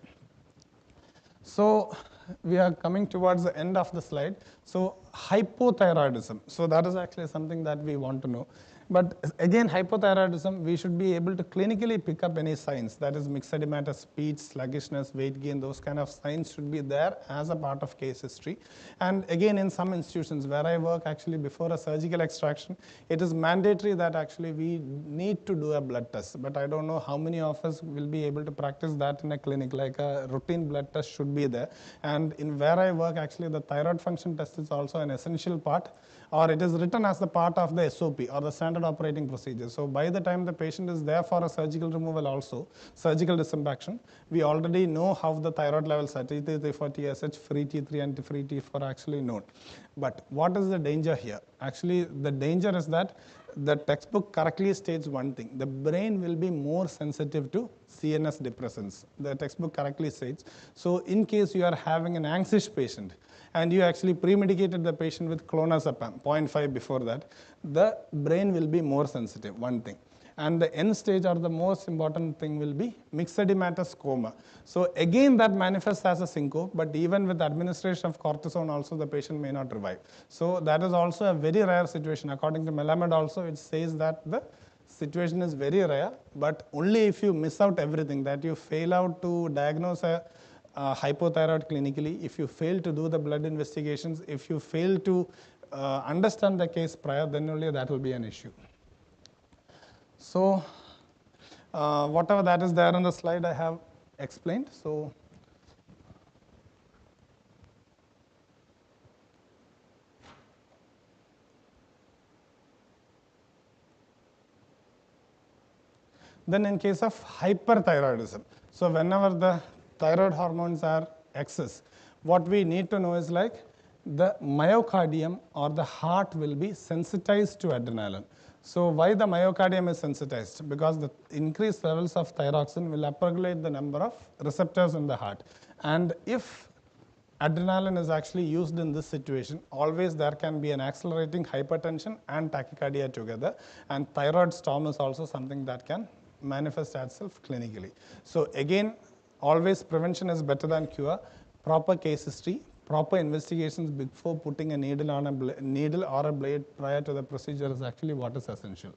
So we are coming towards the end of the slide. So hypothyroidism. So that is actually something that we want to know. But again, hypothyroidism, we should be able to clinically pick up any signs. That is mixed edema, speech, sluggishness, weight gain, those kind of signs should be there as a part of case history. And again, in some institutions where I work, actually before a surgical extraction, it is mandatory that actually we need to do a blood test. But I don't know how many of us will be able to practice that in a clinic, like a routine blood test should be there. And in where I work, actually the thyroid function test is also an essential part, or it is written as the part of the SOP or the standard operating procedure. So by the time the patient is there for a surgical removal also, surgical disimpaction, we already know how the thyroid levels are, T3, T4, TSH, free T3 and free T4 are actually known. But what is the danger here? Actually, the danger is that the textbook correctly states one thing: the brain will be more sensitive to CNS depressants. The textbook correctly states. So in case you are having an anxious patient, and you actually pre-medicated the patient with clonazepam, 0.5 before that, the brain will be more sensitive, one thing. And the end stage, or the most important thing, will be myxedematous coma. So again, that manifests as a syncope, but even with administration of cortisone also, the patient may not revive. So that is also a very rare situation. According to Melamed also, it says that the situation is very rare, but only if you miss out everything, that you fail out to diagnose a hypothyroid clinically, if you fail to do the blood investigations, if you fail to understand the case prior, then only that will be an issue. So whatever that is there on the slide, I have explained. So then in case of hyperthyroidism, so whenever the thyroid hormones are excess, what we need to know is like the myocardium or the heart will be sensitized to adrenaline. So why the myocardium is sensitized? Because the increased levels of thyroxine will upregulate the number of receptors in the heart. And if adrenaline is actually used in this situation, always there can be an accelerating hypertension and tachycardia together. And thyroid storm is also something that can manifest itself clinically. So again, always prevention is better than cure. Proper case history, proper investigations before putting a needle on a needle or a blade prior to the procedure is actually what is essential.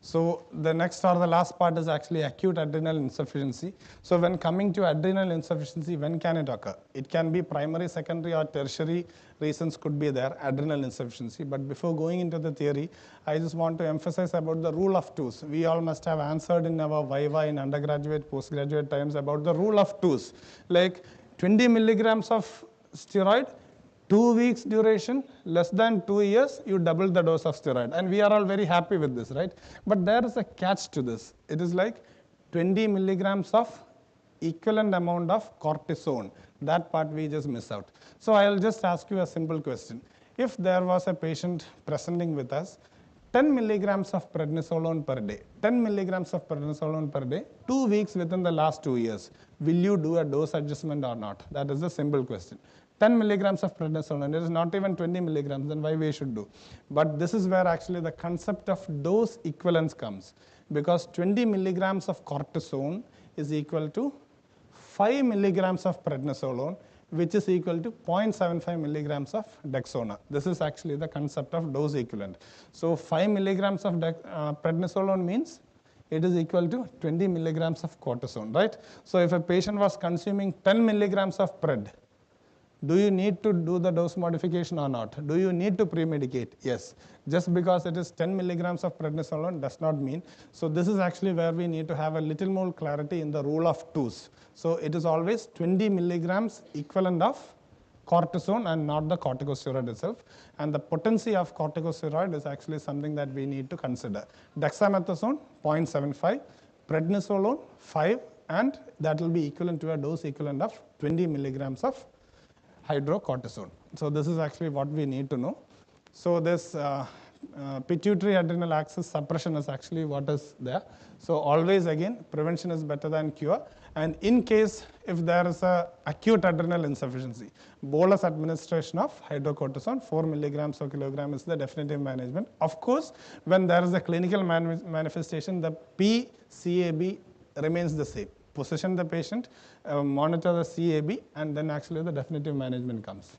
So the next or the last part is actually acute adrenal insufficiency. So when coming to adrenal insufficiency, when can it occur? It can be primary, secondary, or tertiary reasons could be there, adrenal insufficiency. But before going into the theory, I just want to emphasize about the rule of twos. We all must have answered in our Viva in undergraduate, postgraduate times about the rule of twos. Like 20 milligrams of steroid, 2 weeks duration, less than 2 years, you double the dose of steroid. And we are all very happy with this, right? But there is a catch to this. It is like 20 milligrams of equivalent amount of cortisone. That part we just miss out. So I'll just ask you a simple question. If there was a patient presenting with us, 10 milligrams of prednisolone per day, 10 milligrams of prednisolone per day, 2 weeks within the last 2 years, will you do a dose adjustment or not? That is a simple question. 10 milligrams of prednisolone, it is not even 20 milligrams, then why we should do? But this is where actually the concept of dose equivalence comes, because 20 milligrams of cortisone is equal to 5 milligrams of prednisolone, which is equal to 0.75 milligrams of Dexona. This is actually the concept of dose equivalent. So 5 milligrams of prednisolone means it is equal to 20 milligrams of cortisone, right? So if a patient was consuming 10 milligrams of pred, do you need to do the dose modification or not? Do you need to pre-medicate? Yes. Just because it is 10 milligrams of prednisolone does not mean. So this is actually where we need to have a little more clarity in the rule of twos. So it is always 20 milligrams equivalent of cortisone and not the corticosteroid itself. And the potency of corticosteroid is actually something that we need to consider. Dexamethasone 0.75, prednisolone 5, and that will be equivalent to a dose equivalent of 20 milligrams of hydrocortisone. So this is actually what we need to know. So this pituitary adrenal axis suppression is actually what is there. So always again, prevention is better than cure. And in case if there is a acute adrenal insufficiency, bolus administration of hydrocortisone 4 milligrams per kilogram is the definitive management. Of course, when there is a clinical manifestation, the PCAB remains the same. Position the patient, monitor the CAB, and then actually the definitive management comes.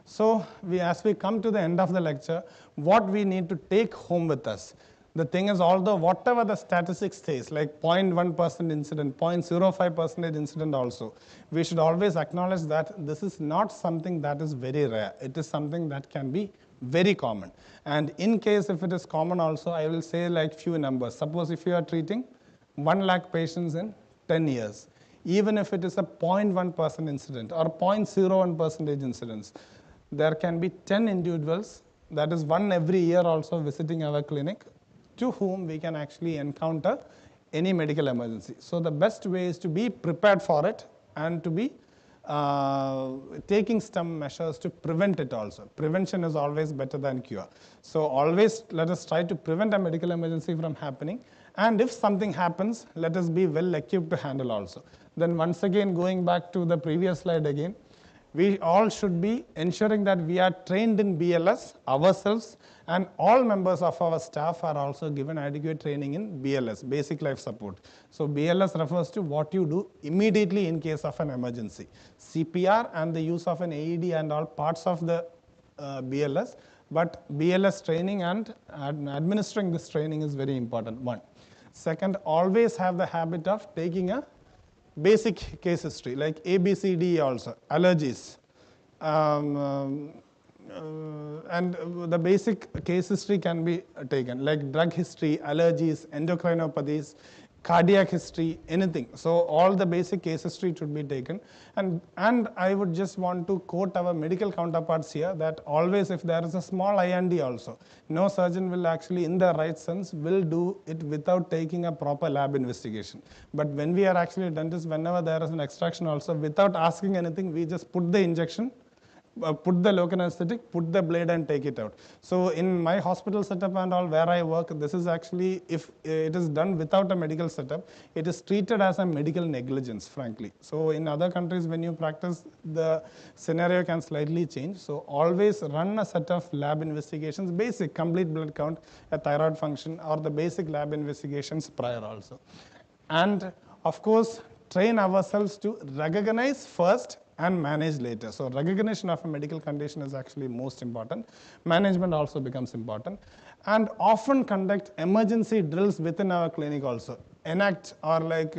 So as we come to the end of the lecture, what we need to take home with us. The thing is, although whatever the statistics says, like 0.1% incident, 0.05% incident also, we should always acknowledge that this is not something that is very rare. It is something that can be very common. And in case if it is common also, I will say like few numbers. Suppose if you are treating 1 lakh patients in 10 years, even if it is a 0.1% incident or 0.01% incidence, there can be 10 individuals, that is 1 every year also visiting our clinic, to whom we can actually encounter any medical emergency. So the best way is to be prepared for it and to be taking some measures to prevent it also. Prevention is always better than cure. So always let us try to prevent a medical emergency from happening. And if something happens, let us be well equipped to handle also. Then once again, going back to the previous slide again, we all should be ensuring that we are trained in BLS ourselves, and all members of our staff are also given adequate training in BLS, basic life support. So BLS refers to what you do immediately in case of an emergency. CPR and the use of an AED and all parts of the BLS, but BLS training and administering this training is very important, one. Second, always have the habit of taking a basic case history, like ABCD also, allergies. And the basic case history can be taken, like drug history, allergies, endocrinopathies, cardiac history, anything. So all the basic case history should be taken. And I would just want to quote our medical counterparts here that always if there is a small IND also, no surgeon will actually in the right sense will do it without taking a proper lab investigation. But when we are actually dentists, whenever there is an extraction also, without asking anything, we just put the injection, put the local anesthetic, put the blade and take it out. So in my hospital setup and all where I work, this is actually, if it is done without a medical setup, it is treated as a medical negligence, frankly. So in other countries, when you practice, the scenario can slightly change. So always run a set of lab investigations, basic complete blood count, a thyroid function, or the basic lab investigations prior also. And of course, train ourselves to recognize first and manage later. So recognition of a medical condition is actually most important. Management also becomes important. And often conduct emergency drills within our clinic also. Enact or like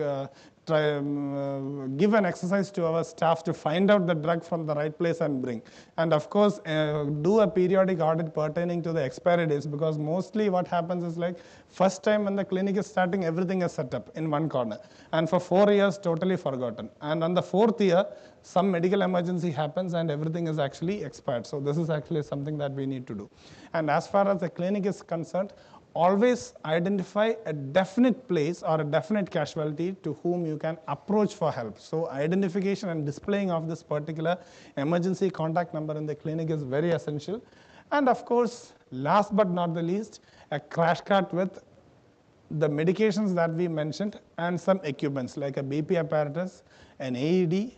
give an exercise to our staff to find out the drug from the right place and bring. And of course, do a periodic audit pertaining to the expiry dates, because mostly what happens is like first time when the clinic is starting, everything is set up in one corner. And for 4 years, totally forgotten. And on the 4th year, some medical emergency happens and everything is actually expired. So this is actually something that we need to do. And as far as the clinic is concerned, always identify a definite place or a definite casualty to whom you can approach for help. So identification and displaying of this particular emergency contact number in the clinic is very essential. And of course, last but not the least, a crash cart with the medications that we mentioned and some equipments like a BP apparatus, an AED,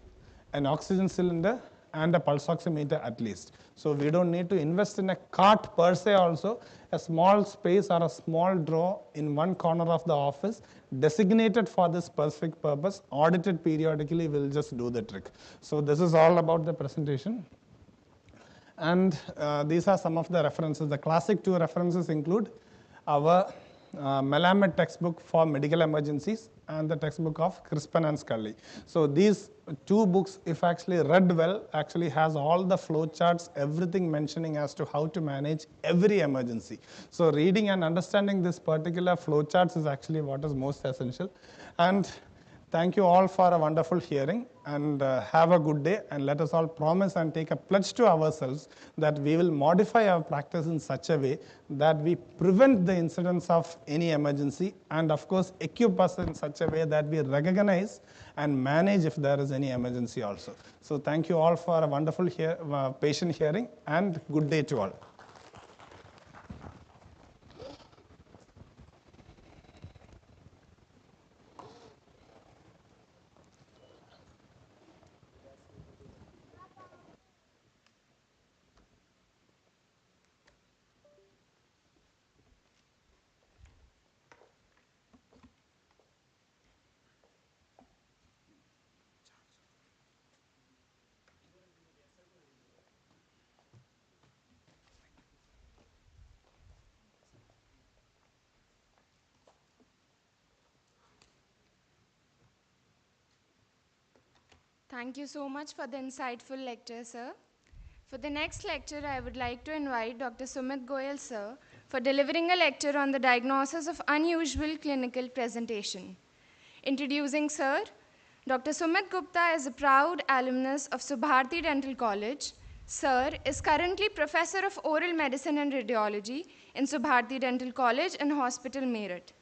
an oxygen cylinder, and a pulse oximeter at least. So we don't need to invest in a cart per se also. A small space or a small drawer in one corner of the office designated for this specific purpose, audited periodically, will just do the trick. So this is all about the presentation. And these are some of the references. The classic two references include our Melamed textbook for medical emergencies and the textbook of Crispin and Scully. So these two books, if actually read well, actually has all the flow charts, everything mentioning as to how to manage every emergency. So reading and understanding this particular flow charts is actually what is most essential. And thank you all for a wonderful hearing, and have a good day, and let us all promise and take a pledge to ourselves that we will modify our practice in such a way that we prevent the incidence of any emergency, and of course equip us in such a way that we recognize and manage if there is any emergency also. So thank you all for a wonderful patient hearing, and good day to all. Thank you so much for the insightful lecture, sir. For the next lecture, I would like to invite Dr. Sumit Goyal, sir, for delivering a lecture on the diagnosis of unusual clinical presentation. Introducing sir, Dr. Sumit Gupta is a proud alumnus of Subharti Dental College. Sir is currently Professor of Oral Medicine and Radiology in Subharti Dental College and Hospital, Meerut.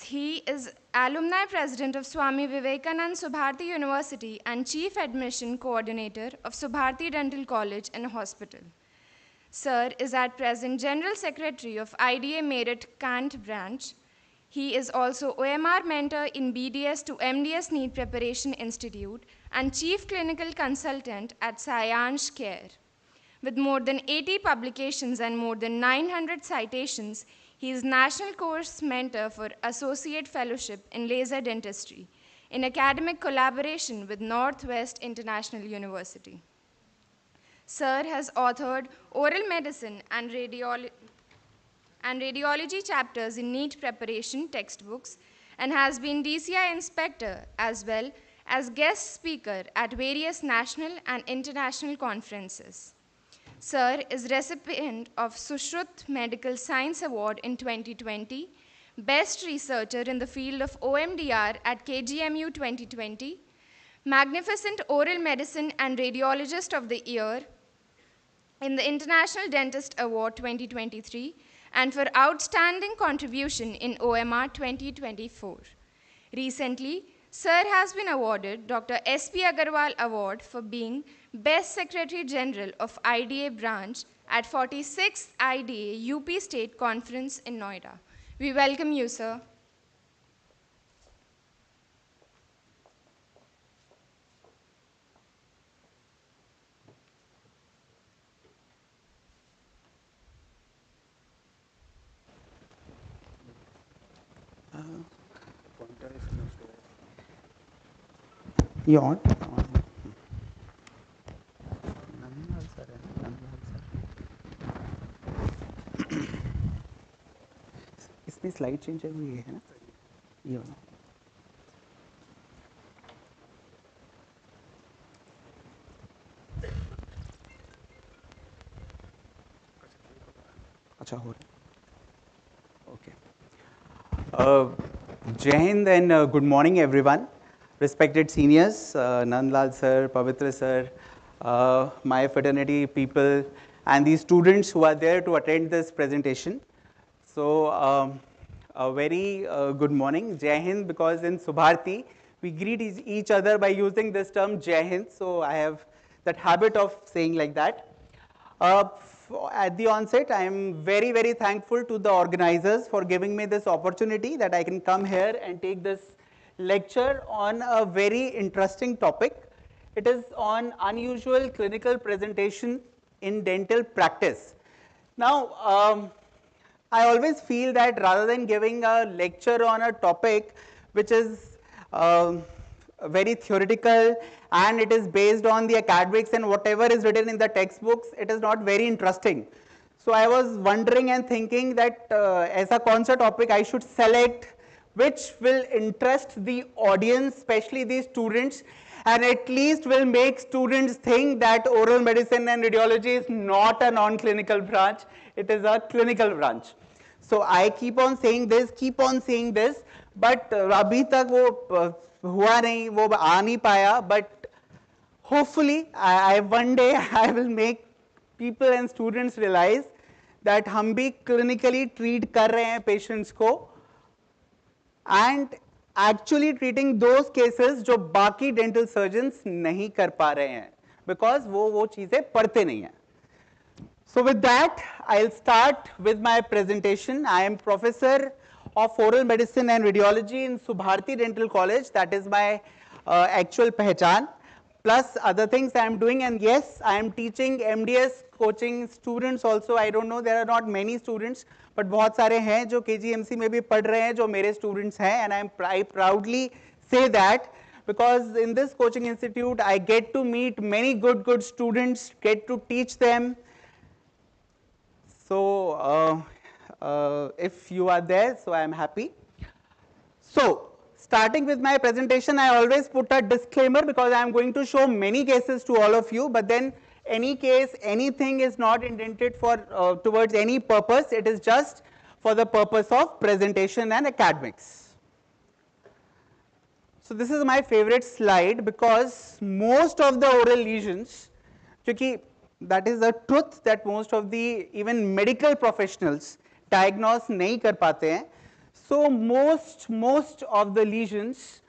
He is alumni president of Swami Vivekanand Subharti University and chief admission coordinator of Subharti Dental College and Hospital. Sir is at present general secretary of IDA Meerut Kant branch. He is also OMR mentor in BDS to MDS Need Preparation Institute and chief clinical consultant at Science Care. With more than 80 publications and more than 900 citations, he is National Course Mentor for Associate Fellowship in Laser Dentistry in academic collaboration with Northwest International University. Sir has authored oral medicine and radiology chapters in NEET preparation textbooks and has been DCI inspector as well as guest speaker at various national and international conferences. Sir is recipient of Sushrut Medical Science Award in 2020, Best Researcher in the field of OMDR at KGMU 2020, Magnificent Oral Medicine and Radiologist of the Year in the International Dentist Award 2023, and for outstanding contribution in OMR 2024. Recently, Sir has been awarded Dr. S.P. Agarwal Award for being Best Secretary General of IDA branch at 46th IDA UP State Conference in Noida. We welcome you, sir. You on? इसमें slide change हुई है ना ये वाला अच्छा हो रहा है okay Jai Hind and good morning everyone. Respected seniors, Nandlal sir, Pavitra sir, my fraternity people, and the students who are there to attend this presentation. So, a very good morning, Jai Hind, because in Subharti, we greet each other by using this term Jai Hind, so I have that habit of saying like that. At the onset, I am very, very thankful to the organizers for giving me this opportunity that I can come here and take this lecture on a very interesting topic. It is on unusual clinical presentation in dental practice. Now, I always feel that rather than giving a lecture on a topic which is very theoretical and it is based on the academics and whatever is written in the textbooks, it is not very interesting. So I was wondering and thinking that as a concept topic I should select which will interest the audience, especially the students, and at least will make students think that oral medicine and radiology is not a non-clinical branch, it is a clinical branch. So I keep on saying this, but अभी तक वो हुआ नहीं, वो आ नहीं पाया, but hopefully one day I will make people and students realize that हम भी clinically treat कर रहे हैं patients को and actually treating those cases जो बाकी dental surgeons नहीं कर पा रहे हैं because वो चीजें पढ़ते नहीं हैं. So with that, I'll start with my presentation. I am professor of oral medicine and radiology in Subharti Dental College. That is my actual pehchan. Plus other things I am doing, and yes, I am teaching MDS coaching students also. I don't know, there are not many students, but बहुत सारे हैं जो KGMC में भी पढ़ रहे हैं जो मेरे students हैं, and I proudly say that because in this coaching institute I get to meet many good students, get to teach them. So if you are there, so I am happy. So starting with my presentation, I always put a disclaimer because I am going to show many cases to all of you, but then any case, anything is not intended for towards any purpose, it is just for the purpose of presentation and academics. So this is my favorite slide because most of the oral lesions, क्योंकि that is the truth that most of the even medical professionals diagnose नहीं कर पाते हैं. So most of the lesions,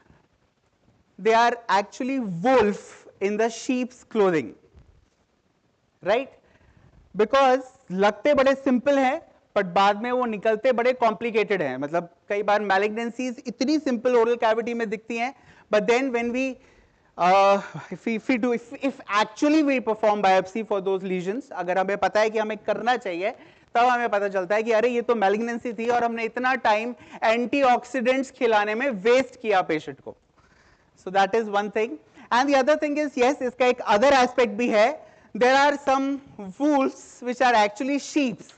they are actually wolf in the sheep's clothing, right? Because लगते बड़े simple हैं, but बाद में वो निकलते बड़े complicated हैं. मतलब कई बार malignancies इतनी simple oral cavity में दिखती हैं, but then when we if actually we perform biopsy for those lesions, अगर हमें पता है कि हमें करना चाहिए, तब हमें पता चलता है कि अरे ये तो malignancy थी और हमने इतना time antioxidants खिलाने में waste किया patient को. So that is one thing. And the other thing is, yes, इसका एक other aspect भी है. There are some wolves which are actually sheeps,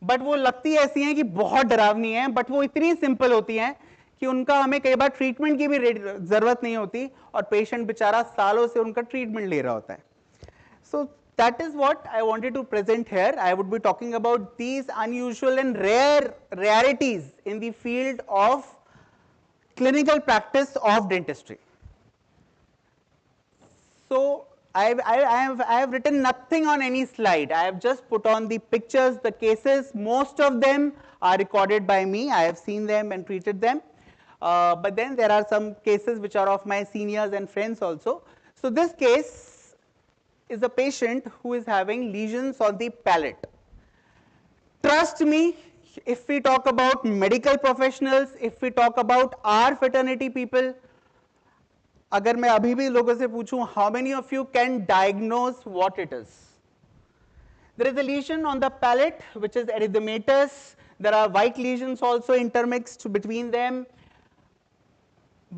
but वो लगती ऐसी हैं कि बहुत डरावनी हैं, but वो इतनी simple होती हैं कि उनका हमें कई बार ट्रीटमेंट की भी जरूरत नहीं होती और पेशेंट बेचारा सालों से उनका ट्रीटमेंट ले रहा होता है. So that is what I wanted to present here. I would be talking about these unusual and rarities in the field of clinical practice of dentistry. So I have written nothing on any slide. I have just put on the pictures, the cases. Most of them are recorded by me. I have seen them and treated them. But then there are some cases which are of my seniors and friends also. So this case is a patient who is having lesions on the palate. Trust me, if we talk about medical professionals, if we talk about our fraternity people, अगर मैं अभी भी लोगों से पूछूं, how many of you can diagnose what it is? There is a lesion on the palate which is erythematous. There are white lesions also intermixed between them.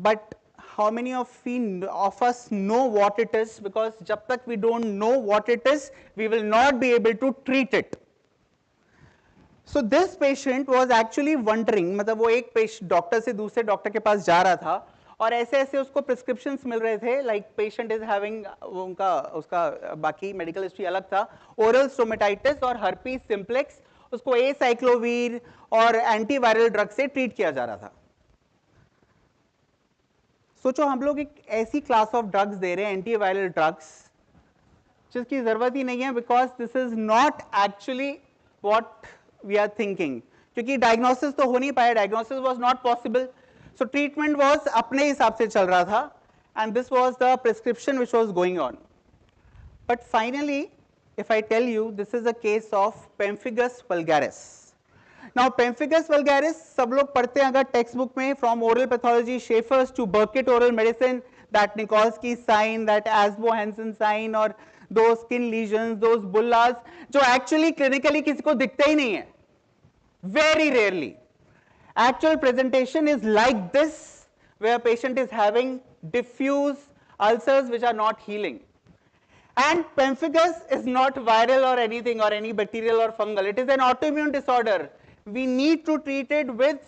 But how many of us know what it is? Because जब तक we don't know what it is, we will not be able to treat it. So this patient was actually wondering, मतलब वो एक doctor से दूसरे doctor के पास जा रहा था और ऐसे ऐसे उसको प्रिस्क्रिप्शंस मिल रहे थे, लाइक पेशेंट इज हैविंग, उसका बाकी मेडिकल हिस्ट्री अलग था, ओरल स्टोमेटाइटिस और हर्पीस सिम्प्लेक्स, उसको एसाइक्लोवीर और एंटीवायरल ड्रग से ट्रीट किया जा रहा था. सोचो हम लोग एक ऐसी क्लास ऑफ ड्रग्स दे रहे हैं, एंटीवायरल ड्रग्स, जिसकी जरूरत ही नहीं है, because this is not actually what we are thinking. क्योंकि डायग्नोसिस तो हो नहीं पाया, diagnosis was not possible. So treatment was अपने हिसाब से चल रहा था, and this was the prescription which was going on. But finally, if I tell you, this is a case of pemphigus vulgaris. Now pemphigus vulgaris सब लोग पढ़ते हैं अगर टेक्स्ट बुक में, from oral pathology Schaeffer's to Burkitt oral medicine, that Nikolsky sign, that Asbo-Hansen sign, or those skin lesions, those bullas, जो actually clinically किसी को दिखते ही नहीं है, very rarely. Actual presentation is like this, where patient is having diffuse ulcers which are not healing. And pemphigus is not viral or anything, or any bacterial or fungal. It is an autoimmune disorder. We need to treat it with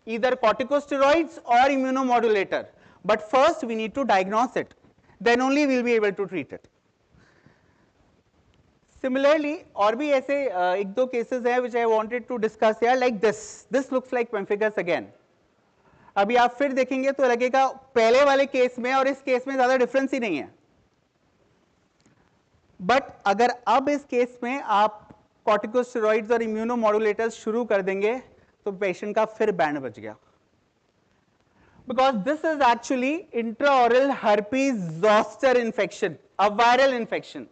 either corticosteroids or immunomodulator. But first we need to diagnose it. Then only we will be able to treat it. Similarly, और भी ऐसे एक दो cases हैं which I wanted to discuss here, like this. This looks like pemphigus again. अभी आप फिर देखेंगे तो लगेगा पहले वाले केस में और इस केस में ज़्यादा डिफरेंस ही नहीं है. बट अगर अब इस केस में आप कॉर्टिकोस्टेरॉइड्स और इम्यूनोमॉड्यूलेटर्स शुरू कर देंगे तो पेशेंट का फिर बैंड बच गया. Because this is actually intraoral herpes zoster infection, a viral infection.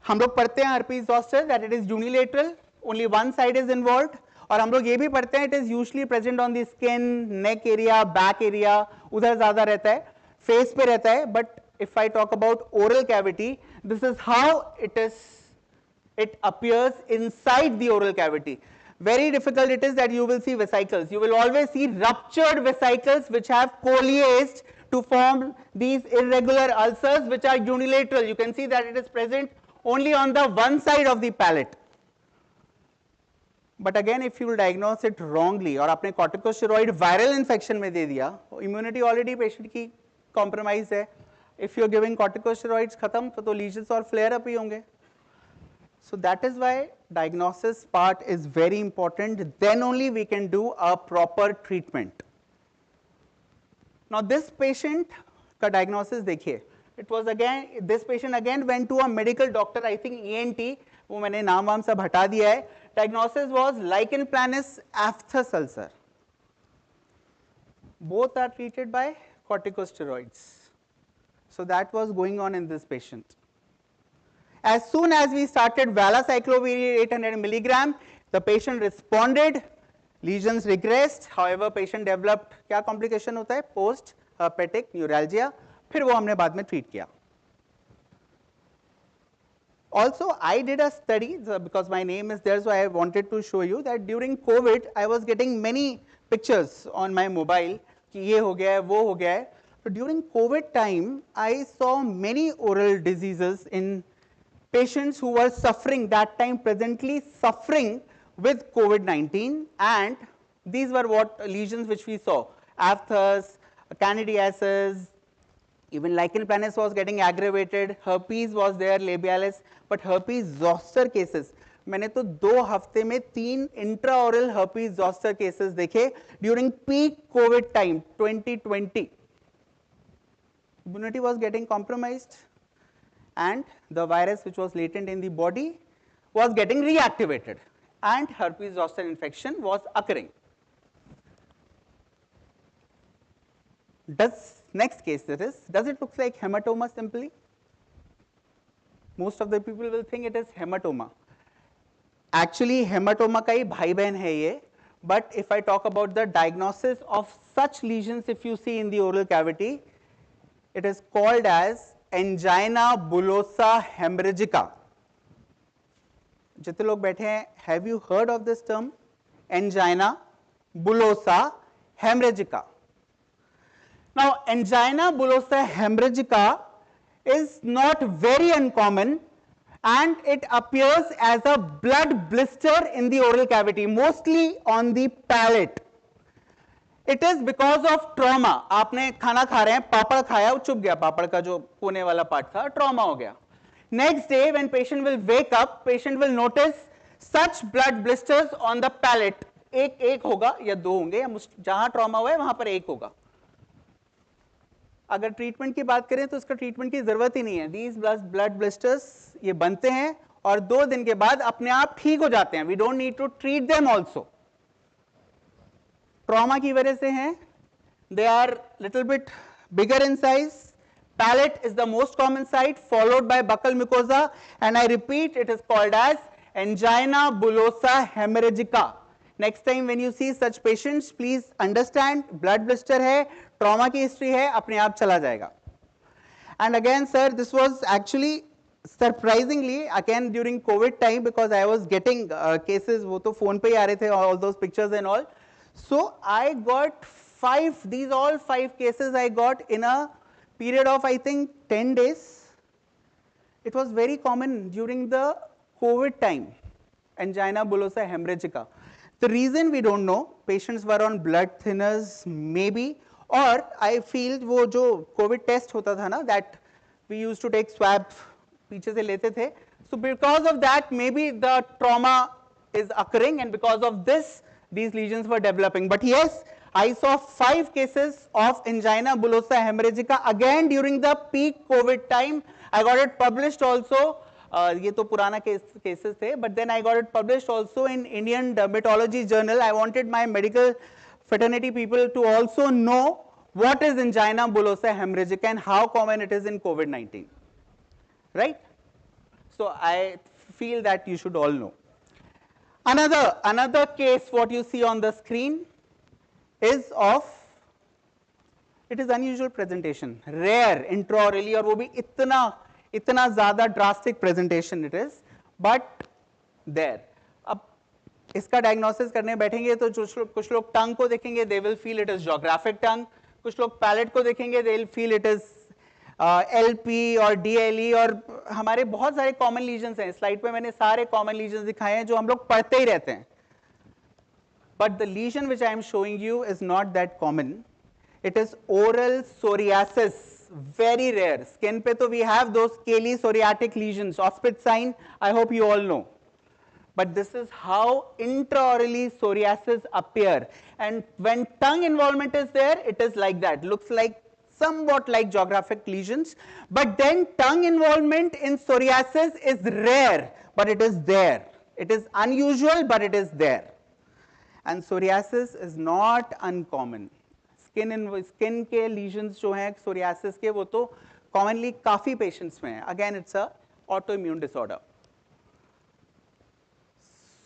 हम लोग पढ़ते हैं herpes zoster that it is unilateral, only one side is involved. और हम लोग ये भी पढ़ते हैं it is usually present on the skin, neck area, back area, उधर ज्यादा रहता है, फेस पे रहता है. But if I talk about oral cavity, this is how it appears inside the oral cavity. Very difficult it is that you will see vesicles. You will always see ruptured vesicles which have coalesced to form these irregular ulcers which are unilateral. You can see that it is present only on the one side of the palate. But again, if you will diagnose it wrongly और आपने corticosteroid viral infection में दे दिया, immunity already patient की compromise है. If you are giving corticosteroids खत्म तो lesions और flare up ही होंगे. So that is why diagnosis part is very important. Then only we can do a proper treatment. Now this patient का diagnosis देखिए. It was again, this patient again went to a medical doctor, I think ENT, वो मैंने नाम वाम सब हटा दिया है. Diagnosis was Lichen planus aphthous ulcer. Both are treated by corticosteroids. So that was going on in this patient. As soon as we started valacyclovir 800 milligram, the patient responded, lesions regressed. However, patient developed क्या complication होता है? Post herpetic neuralgia. फिर वो हमने बाद में treat किया. Also, I did a study because my name is there, so I wanted to show you that during COVID, I was getting many pictures on my mobile कि ये हो गया है, वो हो गया है. So during COVID time, I saw many oral diseases in patients who were suffering that time, presently suffering with COVID-19, and these were what lesions which we saw: aphthous, candidiasis, even lichen planus was getting aggravated, herpes was there, labialis, but herpes zoster cases. मैंने तो 2 हफ्ते में 3 intraoral herpes zoster cases देखे during peak COVID time 2020. Immunity was getting compromised and the virus which was latent in the body was getting reactivated and herpes zoster infection was occurring. Next case does it look like hematoma simply? Most of the people will think it is hematoma. Actually hematoma का ही भाई बहन है ये, but if I talk about the diagnosis of such lesions if you see in the oral cavity, it is called as angina bullosa hemorrhagica. जितने लोग बैठे हैं, have you heard of this term? Angina bullosa hemorrhagica. Now, angina bullosa hemorrhagica is not very uncommon and it appears as a blood blister in the oral cavity, mostly on the palate. It is because of trauma. आपने खाना खा रहे हैं, पापड़ खाया, वो चुप गया, पापड़ का जो कोने वाला पार्ट था, trauma हो गया. Next day, when patient will wake up, patient will notice such blood blisters on the palate. एक होगा या 2 होंगे, या जहां trauma हुआ है वहां पर 1 होगा. अगर ट्रीटमेंट की बात करें तो इसका ट्रीटमेंट की जरूरत ही नहीं है. These blood blisters ये बनते हैं और 2 दिन के बाद अपने आप ठीक हो जाते हैं. We don't need to treat them also. Trauma की वजह से हैं. They are little bit bigger in size. Palate is the most common site, followed by buccal mucosa, and I repeat, it is called as angina bullosa hemorrhagica. Next time when you see such patients, please understand blood blister है, trauma की history है, अपने आप चला जाएगा. And again, sir, this was actually surprisingly again during COVID time, because I was getting cases, वो तो phone पे ही आ रहे थे, all those pictures and all. So I got all five cases I got in a period of I think 10 days. It was very common during the COVID time, angina bullosa hemorrhagica. The reason we don't know, patients were on blood thinners maybe, or I feel वो जो COVID test होता था ना, that we used to take swab पीछे से लेते थे. So because of that, maybe the trauma is occurring, and because of this, these lesions were developing. But yes, I saw 5 cases of angina bullosa hemorrhagica again during the peak COVID time. I got it published also. ये तो पुराना cases थे, but then I got it published also in Indian Dermatology Journal. I wanted my medical fraternity people to also know what is angina bullosa hemorrhagica and how common it is in COVID-19, right? So I feel that you should all know. Another case what you see on the screen is of, it is unusual presentation, rare intraorally, और वो भी इतना ज़्यादा drastic presentation it is, but there. अब इसका diagnosis करने बैठेंगे तो कुछ लोग tongue को देखेंगे, they will feel it is geographic tongue. कुछ लोग palate को देखेंगे, they will feel it is LP और DLE, और हमारे बहुत सारे common lesions हैं. स्लाइड पे मैंने सारे common lesions दिखाए हैं जो हम लोग पढ़ते ही रहते हैं. But the lesion which I am showing you is not that common. It is oral psoriasis, very rare. Skin pe to we have those scaly psoriatic lesions, Auspitz sign, I hope you all know. But this is how intraorally psoriasis appear. And when tongue involvement is there, it is like that, looks like somewhat like geographic lesions. But then tongue involvement in psoriasis is rare, but it is there. It is unusual, but it is there. And psoriasis is not uncommon. Skin के lesions जो हैं psoriasis के, वो तो commonly काफी patients में हैं. Again, it's a autoimmune disorder.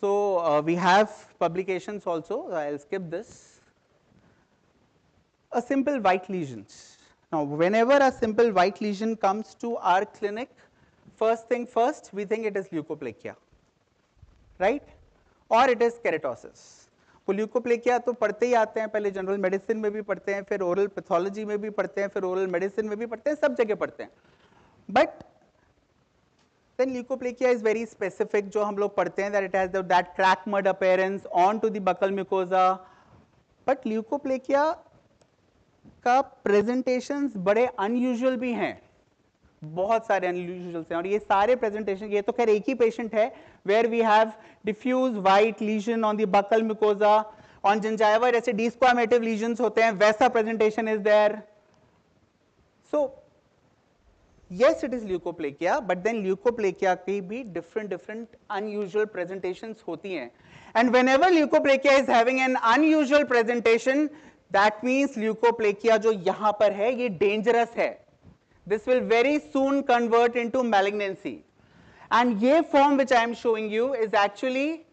So we have publications also. I'll skip this. A simple white lesions. Now, whenever a simple white lesion comes to our clinic, first thing first, we think it is leukoplakia, right? Or it is keratosis. वो leukoplakia तो पढ़ते ही आते हैं, पहले general medicine में भी पढ़ते हैं, फिर ओरल पैथोलॉजी में भी पढ़ते हैं, फिर ओरल मेडिसिन में भी पढ़ते हैं, सब जगह पढ़ते हैं. But then leukoplakia is very specific, जो हम लोग पढ़ते हैं, that it has that crack mud appearance on to the buccal mucosa. But leukoplakia का प्रेजेंटेशंस बड़े अनयूजुअल भी हैं, बहुत सारे अनयूजुअल्स हैं, और ये सारे प्रेजेंटेशन, ये तो खैर एक ही पेशेंट है, where we have diffuse white lesion on the buccal mucosa, on gingiva जैसे desquamative lesions होते हैं, वैसा presentation is there. So yes, it is leukoplakia, but then leukoplakia की भी different unusual presentations होती हैं. And whenever leukoplakia is having an unusual presentation, that means leukoplakia जो यहाँ पर है, ये dangerous है. This will very soon convert into malignancy. And ये form which I am showing you is actually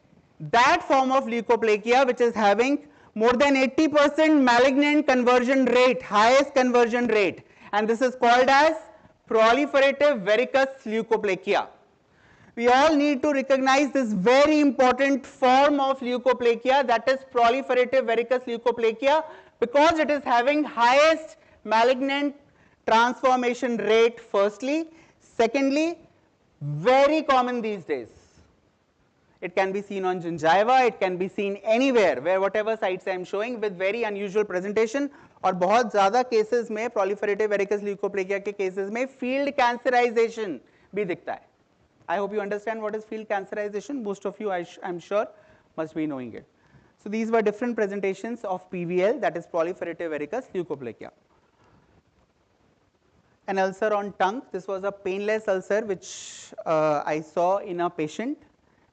that form of leukoplakia which is having more than 80% malignant conversion rate, highest conversion rate. And this is called as proliferative verrucous leukoplakia. We all need to recognize this very important form of leukoplakia, that is proliferative verrucous leukoplakia, because it is having highest malignant transformation rate firstly. Secondly, very common these days. It can be seen on gingiva, it can be seen anywhere, where whatever sites I am showing, with very unusual presentation. और बहुत ज़्यादा cases में proliferative verrucous leukoplakia के cases में field cancerization भी दिखता है. I hope you understand what is field cancerization. Most of you, I'm sure, must be knowing it. So these were different presentations of PVL, that is proliferative verrucous leukoplakia. An ulcer on tongue. This was a painless ulcer which I saw in a patient.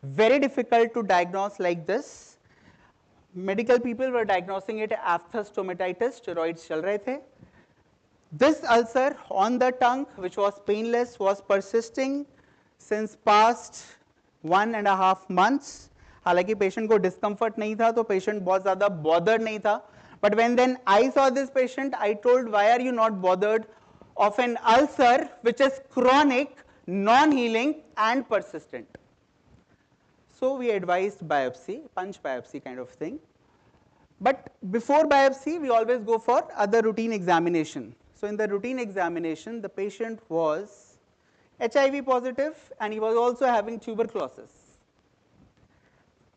Very difficult to diagnose like this. Medical people were diagnosing it aphthous stomatitis, steroids चल रहे थे. This ulcer on the tongue, which was painless, was persisting since past 1.5 months. हालांकि patient को discomfort नहीं था तो patient बहुत ज्यादा बॉदर्ड नहीं था. But when then I saw this patient, I told, why are you not bothered of an ulcer which is chronic, non-healing and persistent? So we advised biopsy, punch biopsy kind of thing. But before biopsy, we always go for other routine examination. So in the routine examination, the patient was HIV positive and he was also having tuberculosis.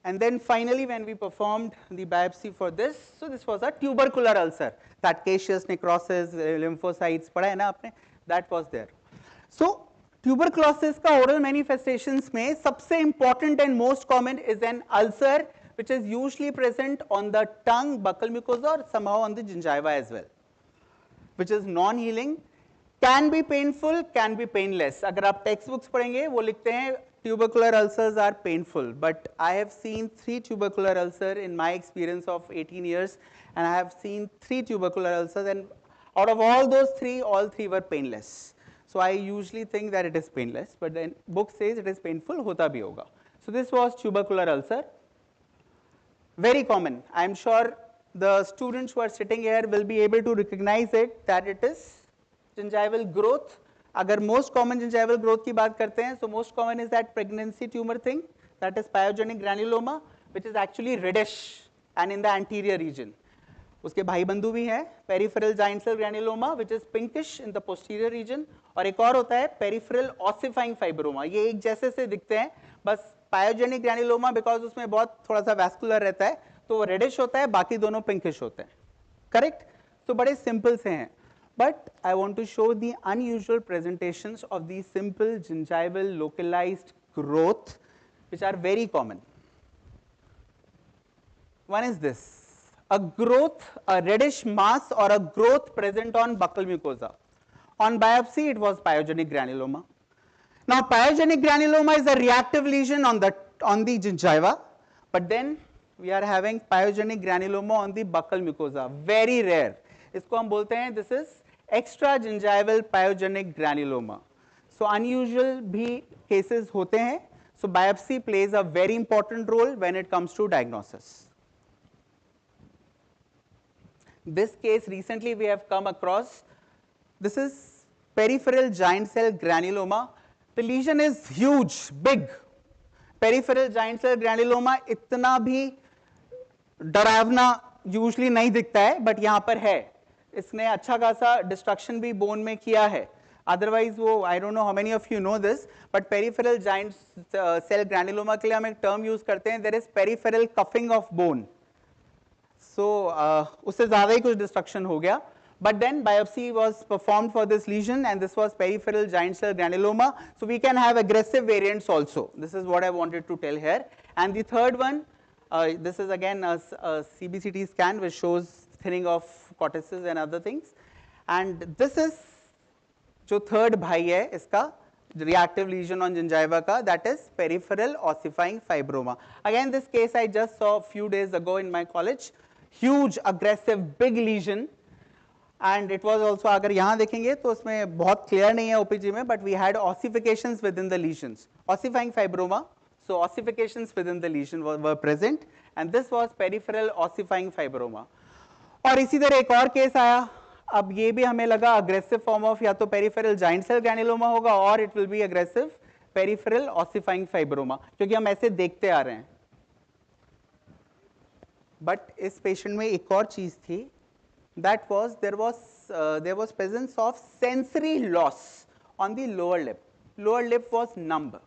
And then finally, when we performed the biopsy for this, so this was a tubercular ulcer, that caseous necrosis, lymphocytes, पढ़ा है ना आपने, that was there. So tuberculosis का oral manifestations में सबसे important and most common is an ulcer which is usually present on the tongue, buccal mucosa or somehow on the gingiva as well, which is non-healing, can be painful, can be painless. अगर आप textbooks पढ़ेंगे वो लिखते हैं tubercular ulcers are painful, but I have seen 3 tubercular ulcers in my experience of 18 years, and I have seen 3 tubercular ulcers, and out of all those 3, all 3 were painless. So I usually think that it is painless, but then book says it is painful, hota bhi hoga. So this was tubercular ulcer. Very common. I am sure the students who are sitting here will be able to recognize it, that it is gingival growth. अगर most common gingival growth की बात करते हैं, so most common is that pregnancy tumor thing, that is pyogenic granuloma, which is actually reddish and in the anterior region. उसके भाई बंधु भी हैं, peripheral giant cell granuloma, which is pinkish in the posterior region, और एक और होता है peripheral ossifying fibroma. ये एक जैसे से दिखते हैं, बस pyogenic granuloma because उसमें बहुत थोड़ा सा vascular रहता है, तो वो reddish होता है, बाकी दोनों pinkish होते हैं. Correct? तो बड़े simple से हैं. But I want to show the unusual presentations of these simple gingival localized growth, which are very common. One is this, a growth, a reddish mass or a growth present on buccal mucosa. On biopsy, it was pyogenic granuloma. Now, pyogenic granuloma is a reactive lesion on the gingiva, but then we are having pyogenic granuloma on the buccal mucosa, very rare. इसको हम बोलते हैं, this is extragingival pyogenic granuloma. So unusual भी cases होते हैं. So biopsy plays a very important role when it comes to diagnosis. This case recently we have come across. This is peripheral giant cell granuloma. The lesion is huge, big. Peripheral giant cell granuloma इतना भी डरावना usually नहीं दिखता है, but यहाँ पर है. इसने अच्छा खासा डिस्ट्रक्शन भी बोन में किया है. अदरवाइज वो I don't know how many of you know this, but peripheral giant cell granuloma के लिए हम एक टर्म यूज करते हैं, there is peripheral cuffing of bone. So उससे ज्यादा ही कुछ डिस्ट्रक्शन हो गया. But then biopsy was performed for this lesion, and this was peripheral giant cell granuloma. So we can have aggressive variants also. This is what I wanted to tell here. And the third one, this is again a CBCT scan which shows thinning of cortices and other things. And this is जो third भाई है इसका reactive lesion on gingiva का, that is peripheral ossifying fibroma. Again, this case I just saw a few days ago in my college. Huge, aggressive, big lesion. And it was also, अगर यहाँ देखेंगे तो उसमें बहुत clear नहीं है OPG में, but we had ossifications within the lesions. Ossifying fibroma, so ossifications within the lesion were present, and this was peripheral ossifying fibroma. और इसी तरह एक और केस आया. अब ये भी हमें लगा अग्रेसिव फॉर्म ऑफ या तो पेरिफेरल जाइंट सेल ग्रैन्युलोमा होगा और it will be aggressive peripheral ossifying fibroma, क्योंकि हम ऐसे देखते आ रहे हैं. बट इस पेशेंट में एक और चीज थी, that was there was presence of sensory loss on the lower lip. Lower lip was numb,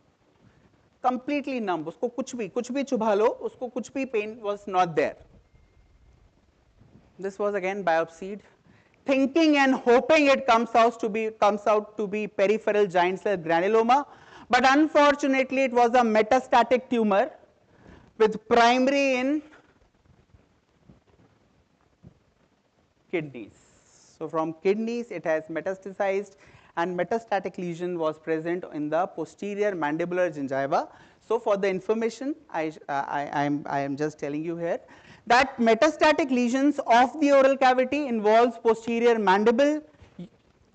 completely numb. उसको कुछ भी चुभा लो, उसको कुछ भी pain was not there. This was again biopsied, thinking and hoping it comes out to be peripheral giant cell granuloma, but unfortunately it was a metastatic tumor with primary in kidneys. So from kidneys it has metastasized, and metastatic lesion was present in the posterior mandibular gingiva. So for the information, I am just telling you here that metastatic lesions of the oral cavity involves posterior mandible,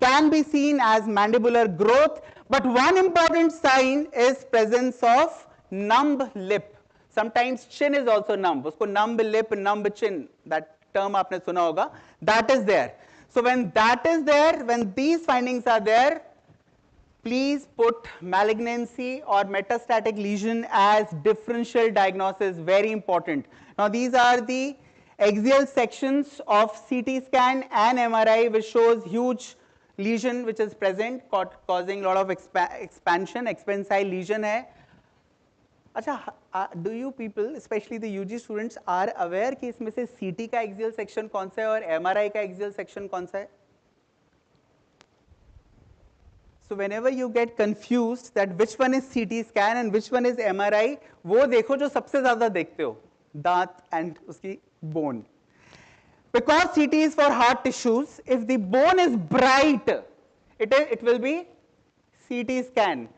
can be seen as mandibular growth, but one important sign is presence of numb lip. Sometimes chin is also numb. Usko numb lip, numb chin, that term aapne suna hoga. That is there. So when that is there, when these findings are there, please put malignancy or metastatic lesion as differential diagnosis, very important. Now these are the axial sections of CT scan and MRI, which shows huge lesion which is present, causing a lot of expansion, expansile lesion hai. Acha, do you people, especially the UG students, are aware कि इसमें से CT का axial section कौन सा है और MRI का axial section कौन सा है? So whenever you get confused that which one is CT scan and which one is MRI, वो देखो जो सबसे ज़्यादा देखते हो, दांत and उसकी bone. Because CT is for hard tissues, if the bone is bright, it will be CT scan.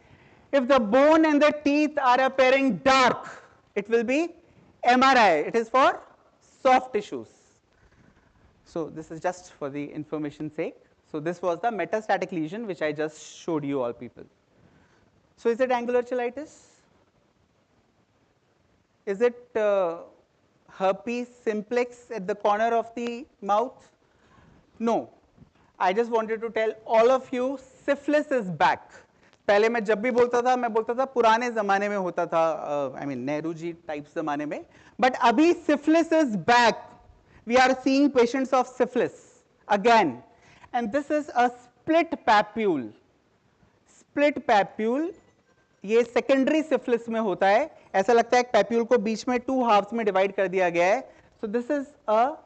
If the bone and the teeth are appearing dark, it will be MRI. It is for soft tissues. So this is just for the information sake. So this was the metastatic lesion which I just showed you all people. So is it angular cheilitis? Is it herpes simplex at the corner of the mouth? No. I just wanted to tell all of you, syphilis is back. पहले मैं जब भी बोलता था मैं बोलता था पुराने ज़माने में होता था, I mean Nehru ji types ज़माने में, but अभी syphilis is back. We are seeing patients of syphilis again. And this is a split papule. Split papule, ये secondary syphilis में होता है. ऐसा लगता है papule को बीच में 2 halves में divide कर दिया गया है. So this is a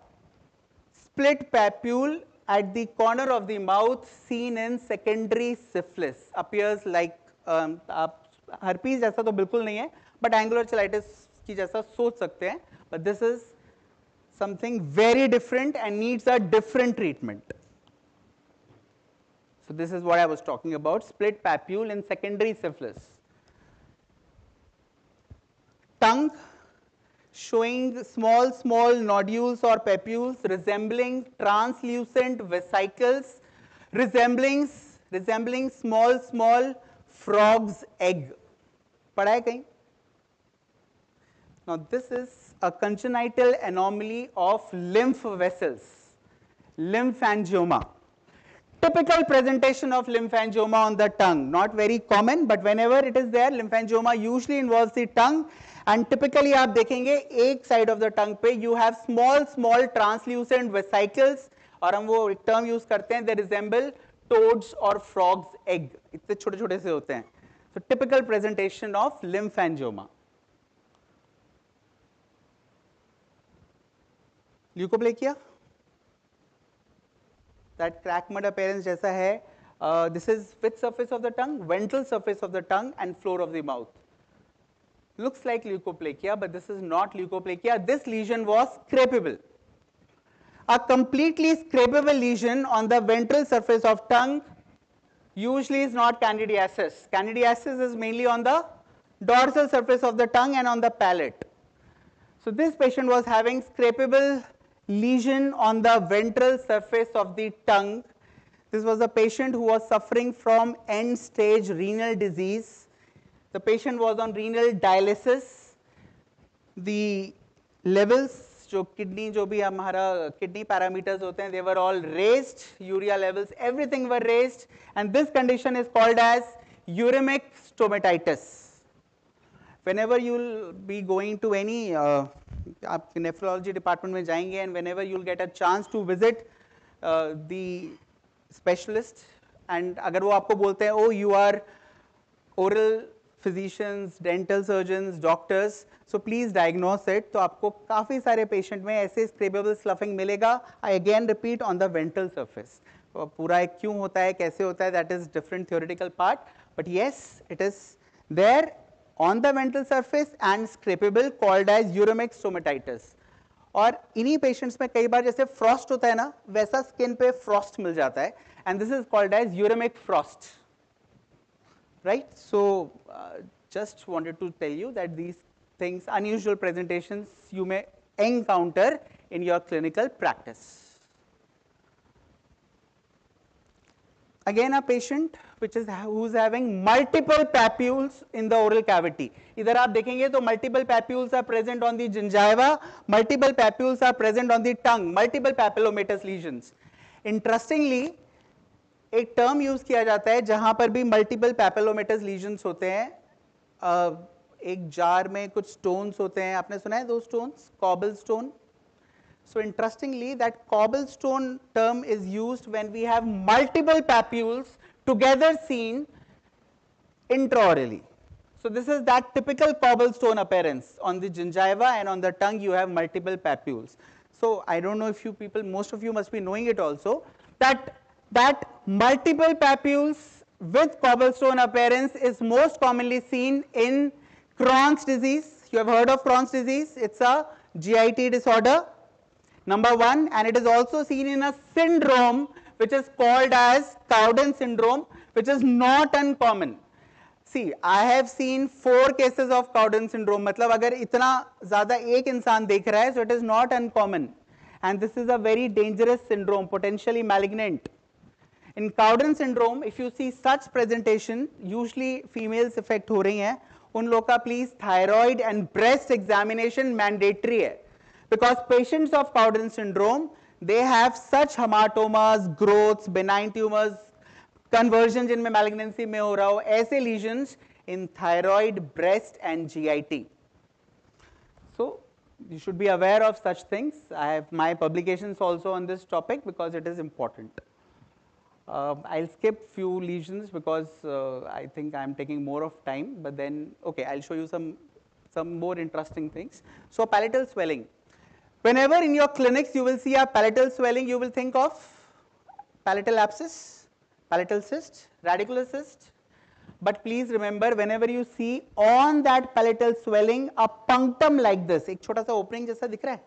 split papule at the corner of the mouth seen in secondary syphilis. Appears like herpes जैसा तो बिल्कुल नहीं है, but angular cheilitis की जैसा सोच सकते हैं. But this is something very different and needs a different treatment. So this is what I was talking about, split papule in secondary syphilis. Tongue showing small nodules or papules resembling translucent vesicles, resembling small frog's egg. पढ़ा है कहीं? Now this is a congenital anomaly of lymph vessels, lymphangioma. Typical presentation of lymphangioma on the tongue, not very common, but whenever it is there, lymphangioma usually involves the tongue, and typically आप देखेंगे एक side of the tongue पे you have small translucent vesicles, और हम वो term use करते हैं, they resemble toads or frog's egg, इतने छोटे छोटे से होते हैं. So typical presentation of lymphangioma. Leukoplakia, that crack mud appearance जैसा है. This is which surface of the tongue? Ventral surface of the tongue and floor of the mouth. Looks like leukoplakia, but this is not leukoplakia. This lesion was scrapable. A completely scrapable lesion on the ventral surface of tongue usually is not candidiasis. Candidiasis is mainly on the dorsal surface of the tongue and on the palate. So this patient was having scrapable lesion on the ventral surface of the tongue. This was a patient who was suffering from end-stage renal disease. The patient was on renal dialysis. The levels, जो kidney, जो भी हमारा kidney parameters होते हैं, they were all raised. Urea levels, everything were raised, and this condition is called as uremic stomatitis. Whenever you will be going to any आप nephrology department में जाएंगे, and whenever you will get a chance to visit the specialist, and अगर वो आपको बोलते हैं, oh you are oral physicians, dental surgeons, doctors, so please diagnose it. तो आपको काफी सारे patient में ऐसे scrapable sloughing मिलेगा. I again repeat, on the ventral surface. पूरा एक क्यों होता है, कैसे होता है, that is different theoretical part, but yes, it is there on the ventral surface and scrapable, called as uremic stomatitis. और इन्हीं patients में कई बार जैसे frost होता है ना, वैसा skin पे frost मिल जाता है, and this is called as uremic frost. Right? So just wanted to tell you that these things, unusual presentations, you may encounter in your clinical practice. Again a patient who's having multiple papules in the oral cavity. इधर आप देखेंगे तो multiple papules are present on the gingiva, multiple papules are present on the tongue, multiple papillomatous lesions. Interestingly, एक term use किया जाता है जहां पर भी multiple papillomatous lesions होते हैं. एक jar में कुछ stones होते हैं, आपने सुना है those stones, cobblestone. So interestingly, that cobblestone term is used when we have multiple papules together seen intraorally. So this is that typical cobblestone appearance. On the gingiva and on the tongue you have multiple papules. So I don't know if you people, most of you must be knowing it also, that multiple papules with cobblestone appearance is most commonly seen in Crohn's disease. You have heard of Crohn's disease? It's a GIT disorder. Number 1, and it is also seen in a syndrome which is called as Cowden syndrome, which is not uncommon. See, I have seen 4 cases of Cowden syndrome. मतलब अगर इतना ज़्यादा एक इंसान देख रहा है, so it is not uncommon, and this is a very dangerous syndrome, potentially malignant. In Cowden syndrome, if you see such presentation, usually females affect हो रही हैं, उन लोग का please thyroid and breast examination mandatory है. Because patients of Cowden syndrome, they have such hematomas, growths, benign tumors, conversion जिनमें malignancy में हो रहा हो, ऐसे lesions in thyroid, breast and GIT. So you should be aware of such things. I have my publications also on this topic because it is important. I'll skip few lesions because I think I'm taking more of time, but then okay, I'll show you some more interesting things. So palatal swelling. Whenever in your clinics you will see a palatal swelling, you will think of palatal abscess, palatal cyst, radicular cyst. But please remember, whenever you see on that palatal swelling a punctum like this, एक छोटा सा opening जैसा दिख रहा है.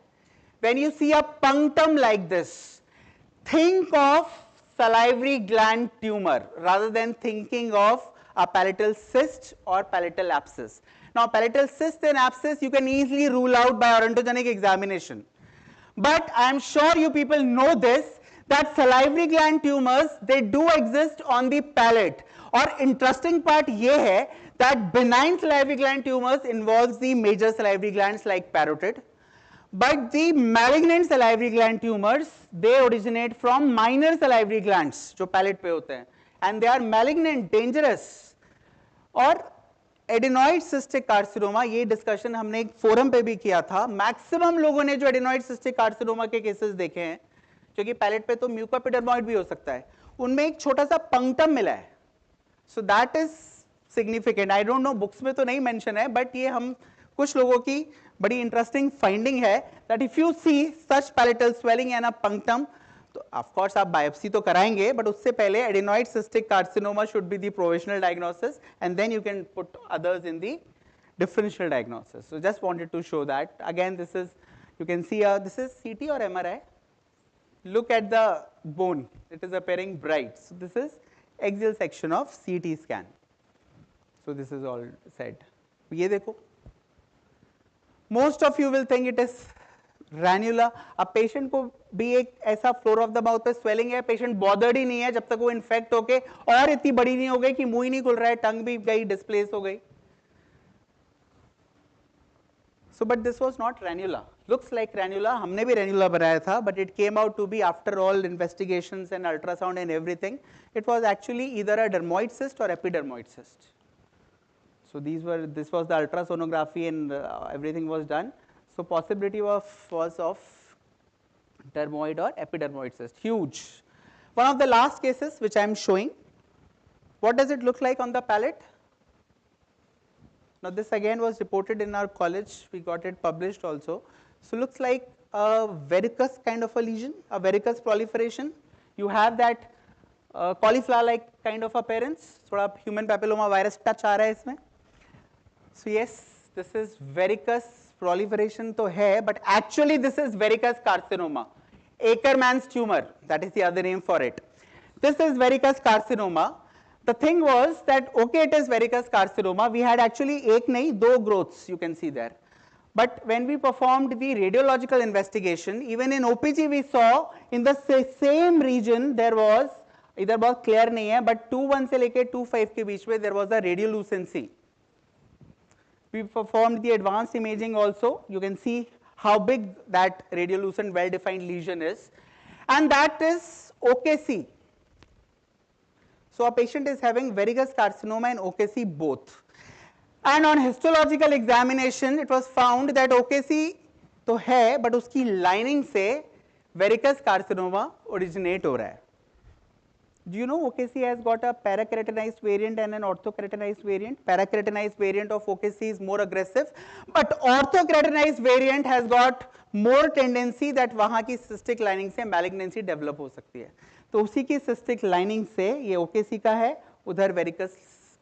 When you see a punctum like this, think of salivary gland tumor rather than thinking of a palatal cyst or palatal abscess. Now palatal cyst and abscess you can easily rule out by odontogenic examination. But I am sure you people know this, that salivary gland tumors, they do exist on the palate. और interesting part ये है that benign salivary gland tumors involves the major salivary glands like parotid. But the malignant salivary gland tumors, they originate from minor salivary glands जो palate पे होते हैं, and they are malignant, dangerous. और adenoid cystic carcinoma, ये discussion हमने एक forum पे भी किया था. मैक्सिमम लोगों ने जो एडिनॉइड सिस्टिक कार्सिनोमा के केसेस देखे हैं, क्योंकि पैलेट पे तो म्यूकोएपिडर्मॉइड भी हो सकता है, उनमें एक छोटा सा पंक्टम मिला है. So that is significant. I don't no, books में तो नहीं मेंशन है, बट ये हम कुछ लोगों की बड़ी इंटरेस्टिंग फाइंडिंग है that if you see such palatal swelling and a punctum, तो ऑफ कोर्स आप बायोप्सी तो कराएंगे, बट उससे पहले adenoid cystic carcinoma should be the provisional diagnosis and then you can put others in the differential diagnosis. So just wanted to show that. Again, this is, you can see this is CT or MRI. Look at the bone, it is appearing bright. So this is axial section of CT scan. So this is all said. ये देखो, most of you will think it is ranula. अब patient को भी एक ऐसा floor of the mouth पे swelling है, patient bothered ही नहीं है जब तक वो infect होके और इतनी बड़ी नहीं हो गई कि मुंह ही नहीं खुल रहा है, tongue भी गई, displace हो गई. So but this was not ranula. Looks like ranula. हमने भी ranula बनाया था, but it came out to be, after all investigations and ultrasound and everything, it was actually either a dermoid cyst or epidermoid cyst. So this was the ultrasonography and everything was done. So possibility was of dermoid or epidermoid cyst. Huge. One of the last cases which I am showing. What does it look like on the palate? Now this again was reported in our college, we got it published also. So looks like a verrucous kind of a lesion, a verrucous proliferation. You have that cauliflower like kind of appearance, थोड़ा human papilloma virus touch आ रहा है इसमें. So yes, this is verrucous proliferation तो है, but actually this is verrucous carcinoma, Ackermann's tumor, that is the other name for it. This is verrucous carcinoma. The thing was that, okay, it is verrucous carcinoma, we had actually एक नहीं, दो growths you can see there. But when we performed the radiological investigation, even in OPG we saw in the same region there was इधर बहुत clear नहीं है, but 2.1 से लेके 2.5 के बीच में there was a radiolucency. We performed the advanced imaging also. You can see how big that radiolucent well-defined lesion is, and that is OKC. So a patient is having verrucous carcinoma and OKC both. And on histological examination, it was found that OKC तो है, but उसकी lining से verrucous carcinoma originate हो रहा है. Do you know OKC has got a parakeratinized variant and an orthokeratinized variant? Parakeratinized variant of OKC is more aggressive, but orthokeratinized variant has got more tendency that वहाँ की cystic lining से malignancy develop हो सकती है. तो उसी की cystic lining से ये OKC का है, उधर verrucous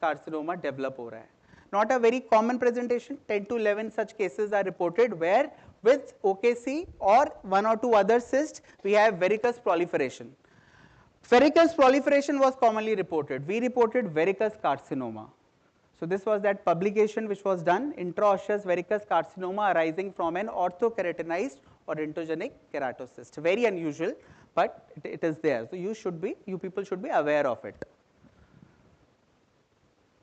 carcinoma develop हो रहा है. Not a very common presentation. 10 to 11 such cases are reported where with OKC or one or two other cysts we have verrucous proliferation. Verrucous proliferation was commonly reported. We reported verrucous carcinoma. So this was that publication which was done, intraosseous verrucous carcinoma arising from an orthokeratinized or entogenic keratocyst. Very unusual, but it is there. So you people should be aware of it.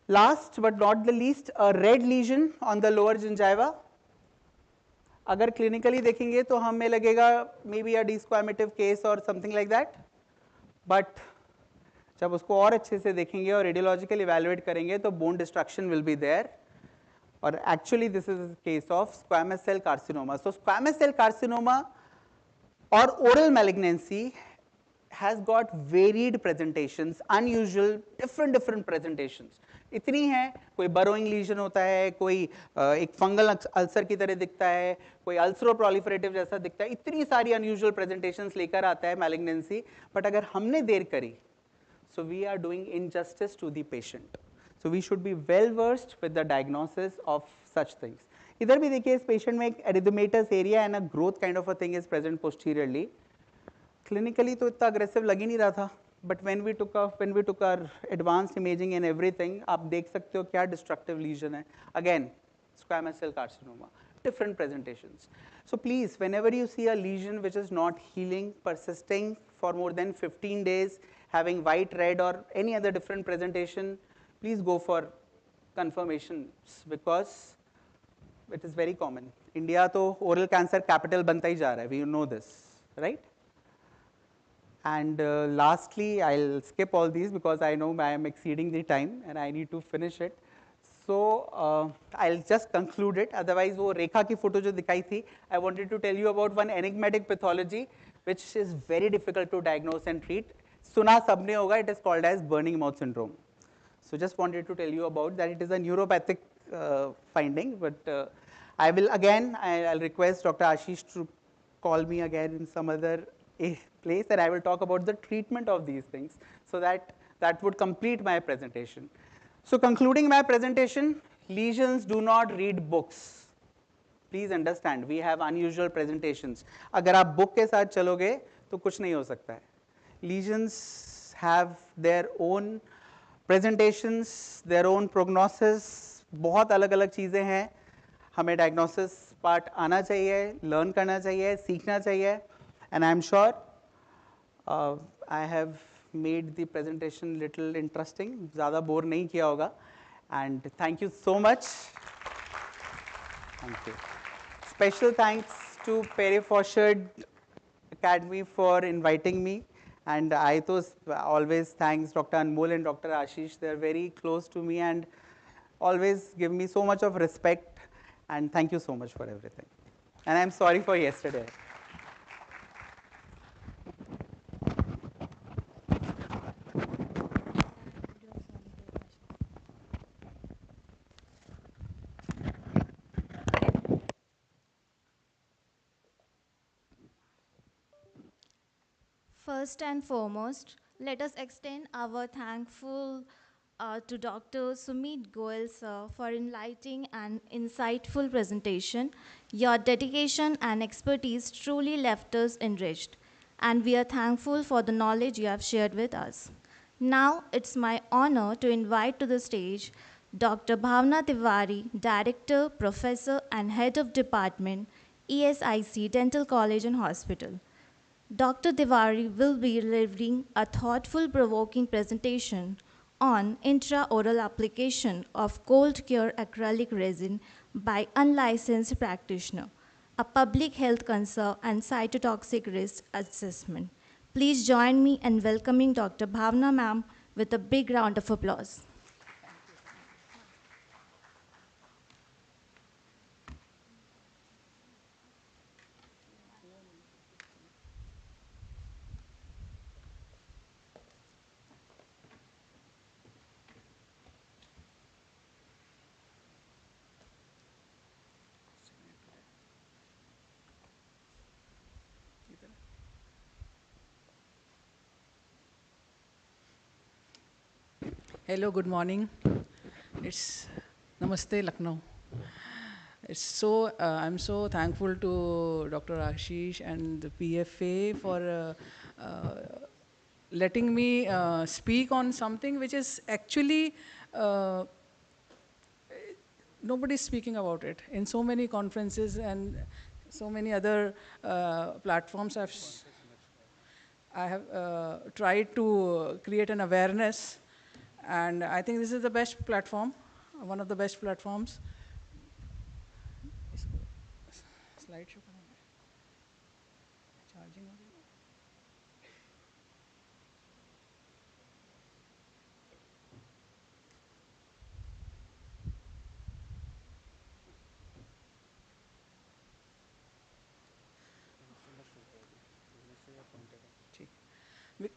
Last but not the least, a red lesion on the lower gingiva. अगर clinically देखेंगे तो हमें लगेगा maybe a desquamative case or something like that. But जब उसको और अच्छे से देखेंगे और radiological evaluate करेंगे तो bone destruction will be there. Or actually this is a case of squamous cell carcinoma. So squamous cell carcinoma or oral malignancy has got varied presentations, unusual, different presentations. इतनी है, कोई burrowing lesion होता है, कोई एक fungal ulcer की तरह दिखता है, कोई ulceroproliferative जैसा दिखता है, इतनी सारी unusual presentations लेकर आता है malignancy, but अगर हमने देर करी, so we are doing injustice to the patient. So we should be well versed with the diagnosis of such things. इधर भी देखिए इस patient में एक erythematous area and a growth kind of a thing is present posteriorly. Clinically तो इतना aggressive लग ही नहीं रहा था, but when we took our advanced imaging and everything, आप देख सकते हो क्या destructive lesion है. Again, squamous cell carcinoma, different presentations. So please, whenever you see a lesion which is not healing, persisting for more than 15 days, having white, red or any other different presentation, please go for confirmations because it is very common. India तो oral cancer capital बनता ही जा रहा है. We know this, right? And lastly, I'll skip all these because I know I am exceeding the time and I need to finish it. So I'll just conclude it. Otherwise, वो रेखा की photo जो दिखाई थी, I wanted to tell you about one enigmatic pathology which is very difficult to diagnose and treat. सुना सबने होगा, it is called as burning mouth syndrome. So just wanted to tell you about that. It is a neuropathic finding, but I will again, I'll request Dr. Ashish to call me again in some other place and I will talk about the treatment of these things so that would complete my presentation. So concluding my presentation, lesions do not read books. Please understand, we have unusual presentations. अगर आप book के साथ चलोगे तो कुछ नहीं हो सकता है. Lesions have their own presentations, their own prognosis, बहुत अलग अलग चीज़ें हैं. हमें diagnosis part आना चाहिए, learn करना चाहिए, सीखना चाहिए. And I am sure I have made the presentation little interesting, ज़्यादा bore नहीं किया होगा. And thank you so much. Thank you. Special thanks to Pierre Fauchard Academy for inviting me. And I always thanks Dr. Anmol and Dr. Ashish. They are very close to me and always give me so much of respect. And thank you so much for everything. And I'm sorry for yesterday. First and foremost, let us extend our thankful to Dr. Sumit Goel sir for enlightening and insightful presentation. Your dedication and expertise truly left us enriched, and we are thankful for the knowledge you have shared with us. Now it's my honor to invite to the stage Dr. Bhavna Tiwari, Director, Professor and Head of Department, ESIC Dental College and Hospital. Dr. Tiwari will be delivering a thoughtful, provoking presentation on intraoral application of cold cure acrylic resin by unlicensed practitioner, a public health concern and cytotoxic risk assessment. Please join me in welcoming Dr. Bhavna ma'am with a big round of applause. Hello, good morning. It's Namaste, Lucknow. I'm so thankful to Dr. Ashish and the PFA for letting me speak on something which is actually nobody's speaking about it. In so many conferences and so many other platforms, I have tried to create an awareness, and I think this is the best platform, one of the best platforms. Slideshow charging.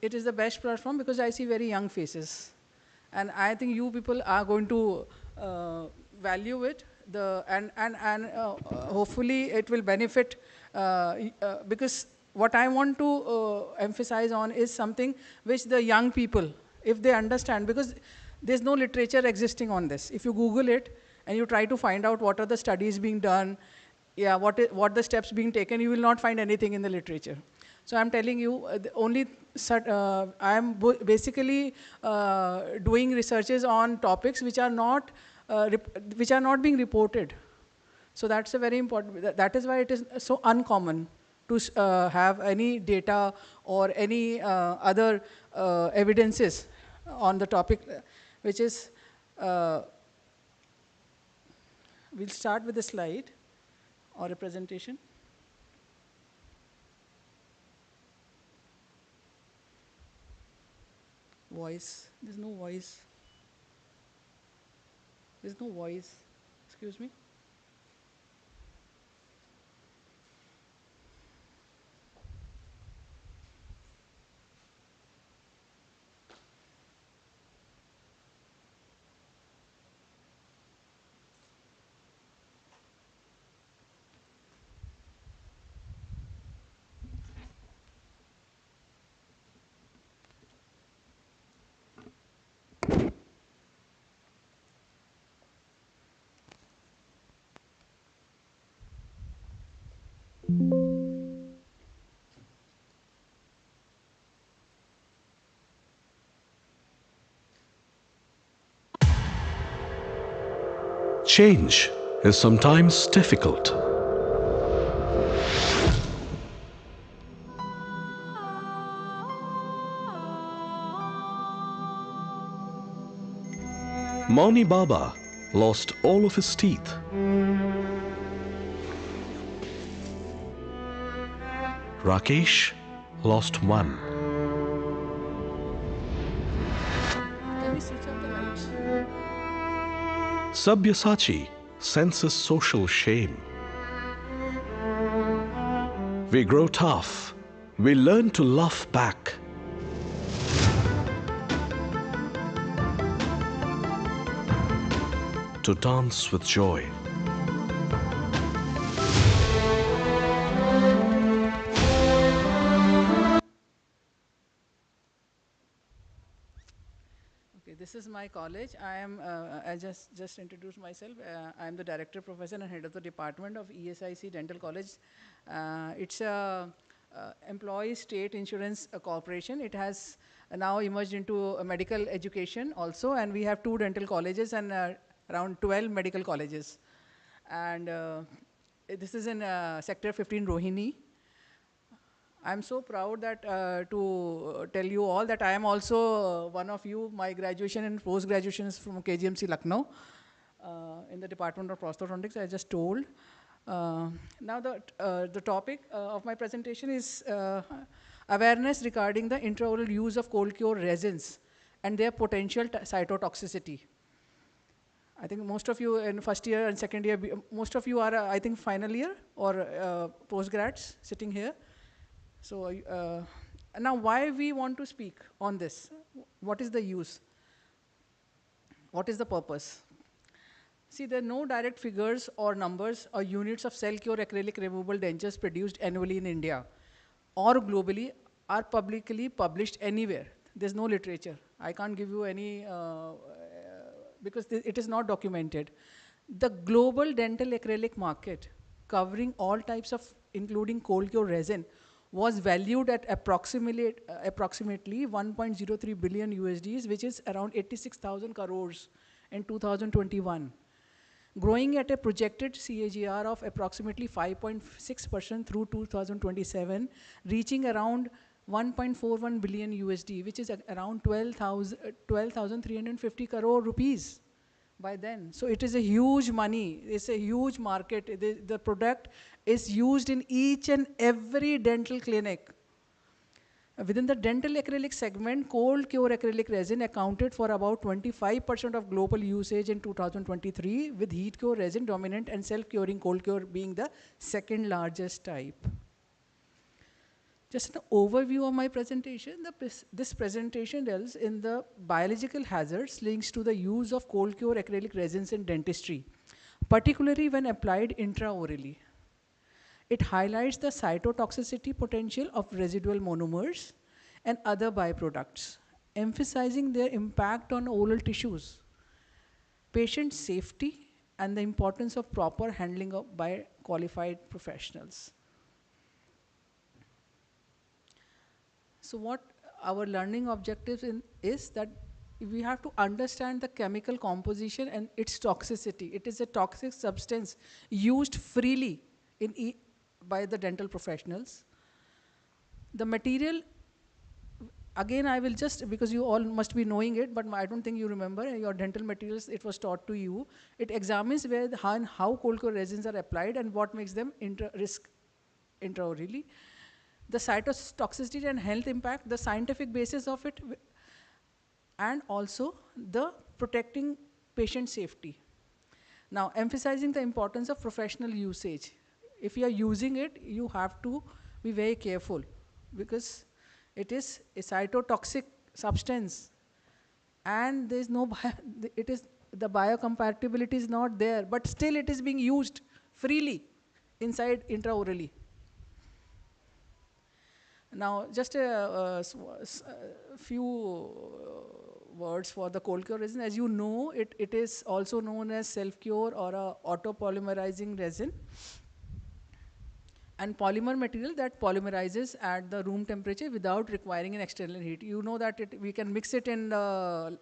It is the best platform because I see very young faces. And I think you people are going to value it. Hopefully it will benefit because what I want to emphasize on is something which the young people, if they understand, because there's no literature existing on this. If you Google it and you try to find out what are the studies being done, what the steps being taken, you will not find anything in the literature. So I'm telling you, I'm basically doing researches on topics which are not being reported. So that's a very important. That is why it is so uncommon to have any data or any other evidences on the topic, which is. We'll start with a slide or a presentation. Voice. There's no voice. There's no voice. Excuse me. Change is sometimes difficult. Mauni Baba lost all of his teeth. Rakesh lost one. Can we switch off the lights? Sabyasachi senses social shame. We grow tough. We learn to laugh back. To dance with joy. Okay, this is my college. I just introduced myself. I am the director, professor, and head of the department of ESIC Dental College. It's a employee state insurance corporation. It has now emerged into a medical education also, and we have 2 dental colleges and around 12 medical colleges. And this is in Sector 15 Rohini. I'm so proud that to tell you all that I am also one of you. My graduation and post-graduation is from KGMC Lucknow in the Department of Orthodontics, I just told. Now the topic of my presentation is awareness regarding the intraoral use of cold cure resins and their potential cytotoxicity. I think most of you in first year and second year, most of you are, I think, final year or post-grads sitting here. So now why we want to speak on this? What is the use? What is the purpose? See, there are no direct figures or numbers or units of cell cure acrylic removable dentures produced annually in India or globally are publicly published anywhere. There's no literature. I can't give you any, because it is not documented. The global dental acrylic market, covering all types of, including cold cure resin, was valued at approximately 1.03 billion USDs, which is around 86,000 crores in 2021. Growing at a projected CAGR of approximately 5.6% through 2027, reaching around 1.41 billion USD, which is around 12,350 crore rupees by then. So it is a huge money, it's a huge market. The product is used in each and every dental clinic. Within the dental acrylic segment, cold cure acrylic resin accounted for about 25% of global usage in 2023, with heat cure resin dominant and self-curing cold cure being the second largest type. Just an overview of my presentation. This presentation delves in the biological hazards links to the use of cold cure acrylic resins in dentistry, particularly when applied intraorally. It highlights the cytotoxicity potential of residual monomers and other byproducts, emphasizing their impact on oral tissues, patient safety, and the importance of proper handling by qualified professionals. So what our learning objectives is that we have to understand the chemical composition and its toxicity. It is a toxic substance used freely by the dental professionals. The material, again, I will just, because you all must be knowing it, but I don't think you remember your dental materials, it was taught to you. It examines where how cold cure resins are applied and what makes them risk intraorally. The cytotoxicity and health impact, the scientific basis of it, and also the protecting patient safety. Now, emphasizing the importance of professional usage. If you are using it, you have to be very careful because it is a cytotoxic substance and there is no, the biocompatibility is not there, but still it is being used freely inside intraorally. Now, just a few words for the cold cure resin. As you know, it is also known as self-cure or a auto-polymerizing resin, and polymer material that polymerizes at the room temperature without requiring an external heat. You know that we can mix it in a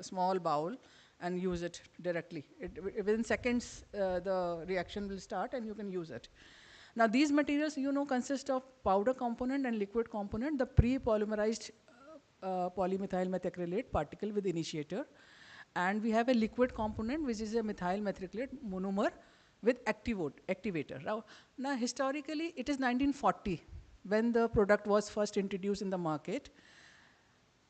small bowl and use it directly. Within seconds, the reaction will start and you can use it. Now, these materials, you know, consist of powder component and liquid component, the pre-polymerized polymethyl methacrylate particle with initiator. And we have a liquid component, which is a methyl methacrylate monomer with activator. Now, historically, it is 1940 when the product was first introduced in the market.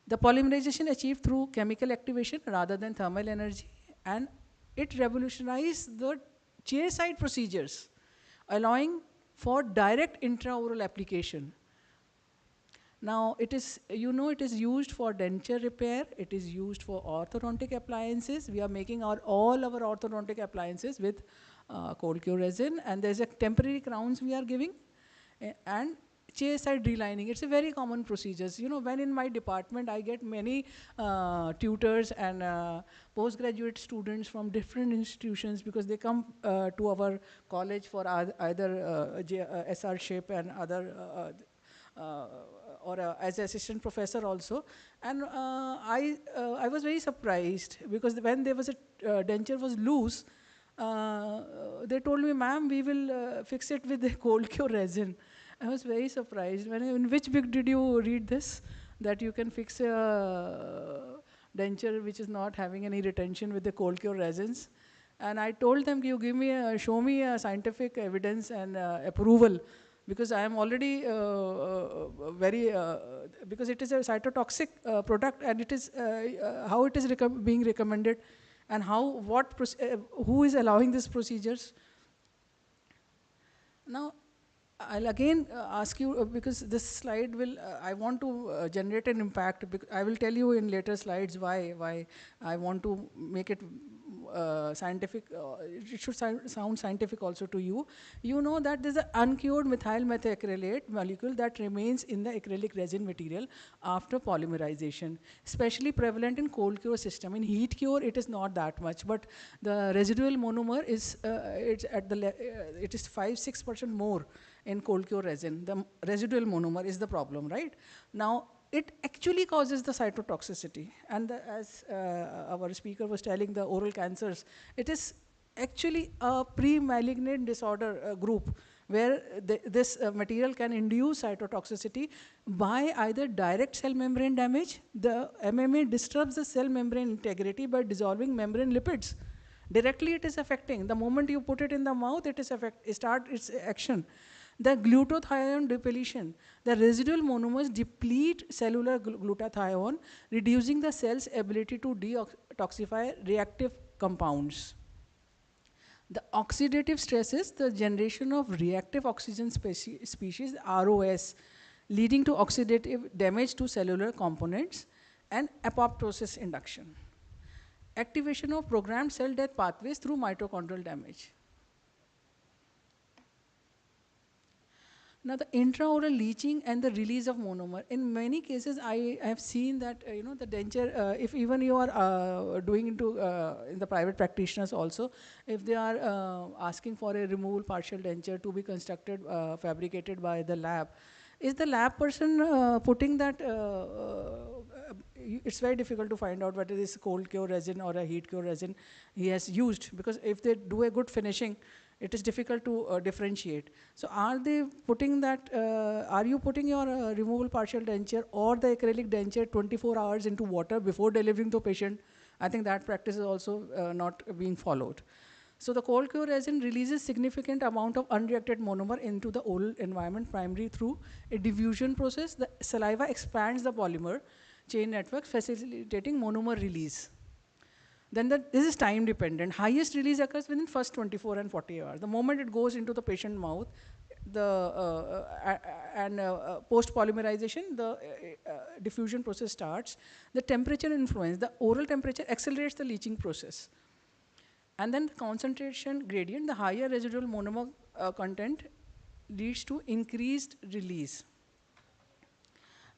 The polymerization achieved through chemical activation rather than thermal energy, and it revolutionized the chairside procedures, allowing for direct intraoral application. Now, it is, you know, it is used for denture repair, it is used for orthodontic appliances. We are making all our orthodontic appliances with cold cure resin, and there's a temporary crowns we are giving, and chairside relining. It's a very common procedures. You know, when in my department, I get many tutors and postgraduate students from different institutions because they come to our college for either SR-ship and other, or as an assistant professor also. And I was very surprised because when there was a denture was loose, they told me, ma'am, we will fix it with the cold cure resin. I was very surprised. In which book did you read this? That you can fix a denture which is not having any retention with the cold cure resins. And I told them, you give me show me a scientific evidence and approval, because I am already because it is a cytotoxic product, and it is how it is being recommended, and who is allowing these procedures. Now, I'll again ask you, because this slide will, I want to generate an impact. I will tell you in later slides why I want to make it scientific. It should sound scientific also to you. You know that there's an uncured methyl methacrylate molecule that remains in the acrylic resin material after polymerization, especially prevalent in cold cure system. In heat cure, it is not that much, but the residual monomer is it is 5-6% more in cold cure resin. The residual monomer is the problem, right? Now, it actually causes the cytotoxicity. And as our speaker was telling, the oral cancers, it is actually a pre-malignant disorder group where this material can induce cytotoxicity by either direct cell membrane damage. The MMA disturbs the cell membrane integrity by dissolving membrane lipids. Directly it is affecting. The moment you put it in the mouth, it start its action. The glutathione depletion. The residual monomers deplete cellular glutathione, reducing the cell's ability to detoxify reactive compounds. The oxidative stresses, the generation of reactive oxygen species, ROS, leading to oxidative damage to cellular components, and apoptosis induction. Activation of programmed cell death pathways through mitochondrial damage. Now, the intraoral leaching and the release of monomer. In many cases, I have seen that the denture, if even you are doing into in the private practitioners also, if they are asking for a removable partial denture to be constructed, fabricated by the lab, is the lab person putting that? It's very difficult to find out whether it is cold cure resin or a heat cure resin he has used, because if they do a good finishing, it is difficult to differentiate. So are they putting that, are you putting your removable partial denture or the acrylic denture 24 hours into water before delivering to patient? I think that practice is also not being followed. So the cold cure resin releases significant amount of unreacted monomer into the oral environment, primarily through a diffusion process. The saliva expands the polymer chain network, facilitating monomer release. Then this is time dependent. Highest release occurs within first 24 and 40 hours. The moment it goes into the patient mouth, post polymerization, the diffusion process starts. The temperature influence, the oral temperature accelerates the leaching process. And then the concentration gradient, the higher residual monomer content leads to increased release.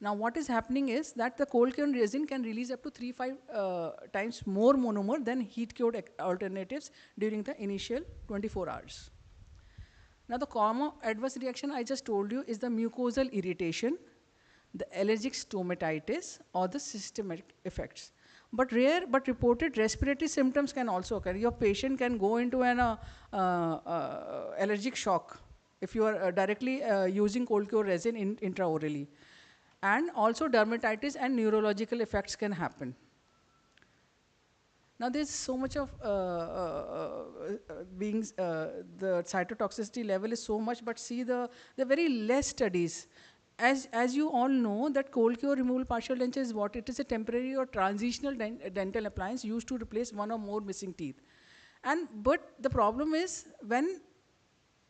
Now, what is happening is that the cold cured resin can release up to 3-5 times more monomer than heat cured alternatives during the initial 24 hours. Now, the common adverse reaction I just told you is the mucosal irritation, the allergic stomatitis, or the systemic effects. But rare but reported respiratory symptoms can also occur. Your patient can go into an allergic shock if you are directly using cold cure resin intraorally. And also dermatitis and neurological effects can happen. Now there's so much of the cytotoxicity level is so much, but see the very less studies. As you all know, that cold cure removable partial denture is what? It is a temporary or transitional dental appliance used to replace one or more missing teeth. But the problem is when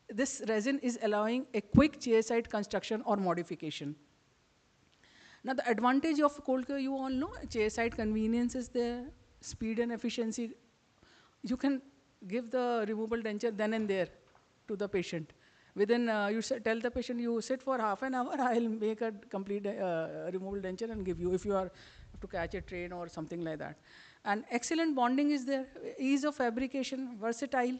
this resin is allowing a quick chairside construction or modification. Now the advantage of cold cure, you all know, chairside convenience is there, speed and efficiency. You can give the removable denture then and there to the patient. Within, you tell the patient, you sit for half an hour, I'll make a complete removable denture and give you, if you have to catch a train or something like that. And excellent bonding is there, ease of fabrication, versatile.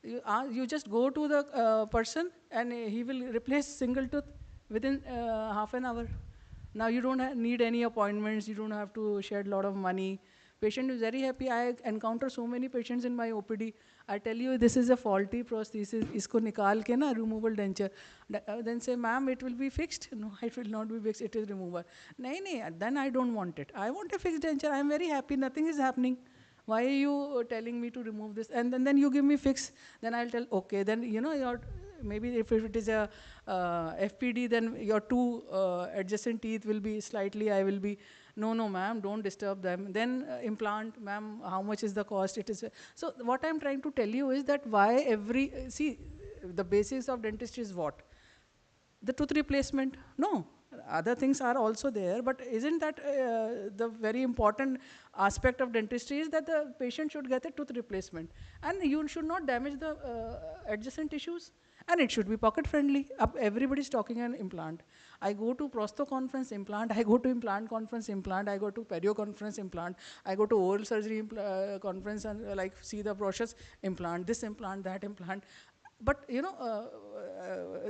You just go to the person and he will replace single tooth within half an hour. Now you don't need any appointments, you don't have to shed a lot of money Patient is very happy. I encounter so many patients in my OPD. I tell you, this is a faulty prosthesis. Isko nikal ke na, removable denture. Then say, ma'am, it will be fixed. No, it will not be fixed. It is removal. Nahi, then I don't want it. I want a fixed denture. I am very happy. Nothing is happening. Why are you telling me to remove this? And then you give me fix. Then I'll tell, okay. Then, you know, maybe if it is a FPD, then your two adjacent teeth will be slightly, I will be, no, ma'am, don't disturb them. Then implant, ma'am, how much is the cost? It is. So what I'm trying to tell you is that why see, the basics of dentistry is what? The tooth replacement? No. Other things are also there, but isn't that the very important aspect of dentistry is that the patient should get a tooth replacement. And you should not damage the adjacent tissues. And it should be pocket friendly. Everybody's talking an implant. I go to Prosto conference implant, I go to implant conference implant, I go to perio conference implant, I go to oral surgery conference and like see the brochures, implant, this implant, that implant. But you know,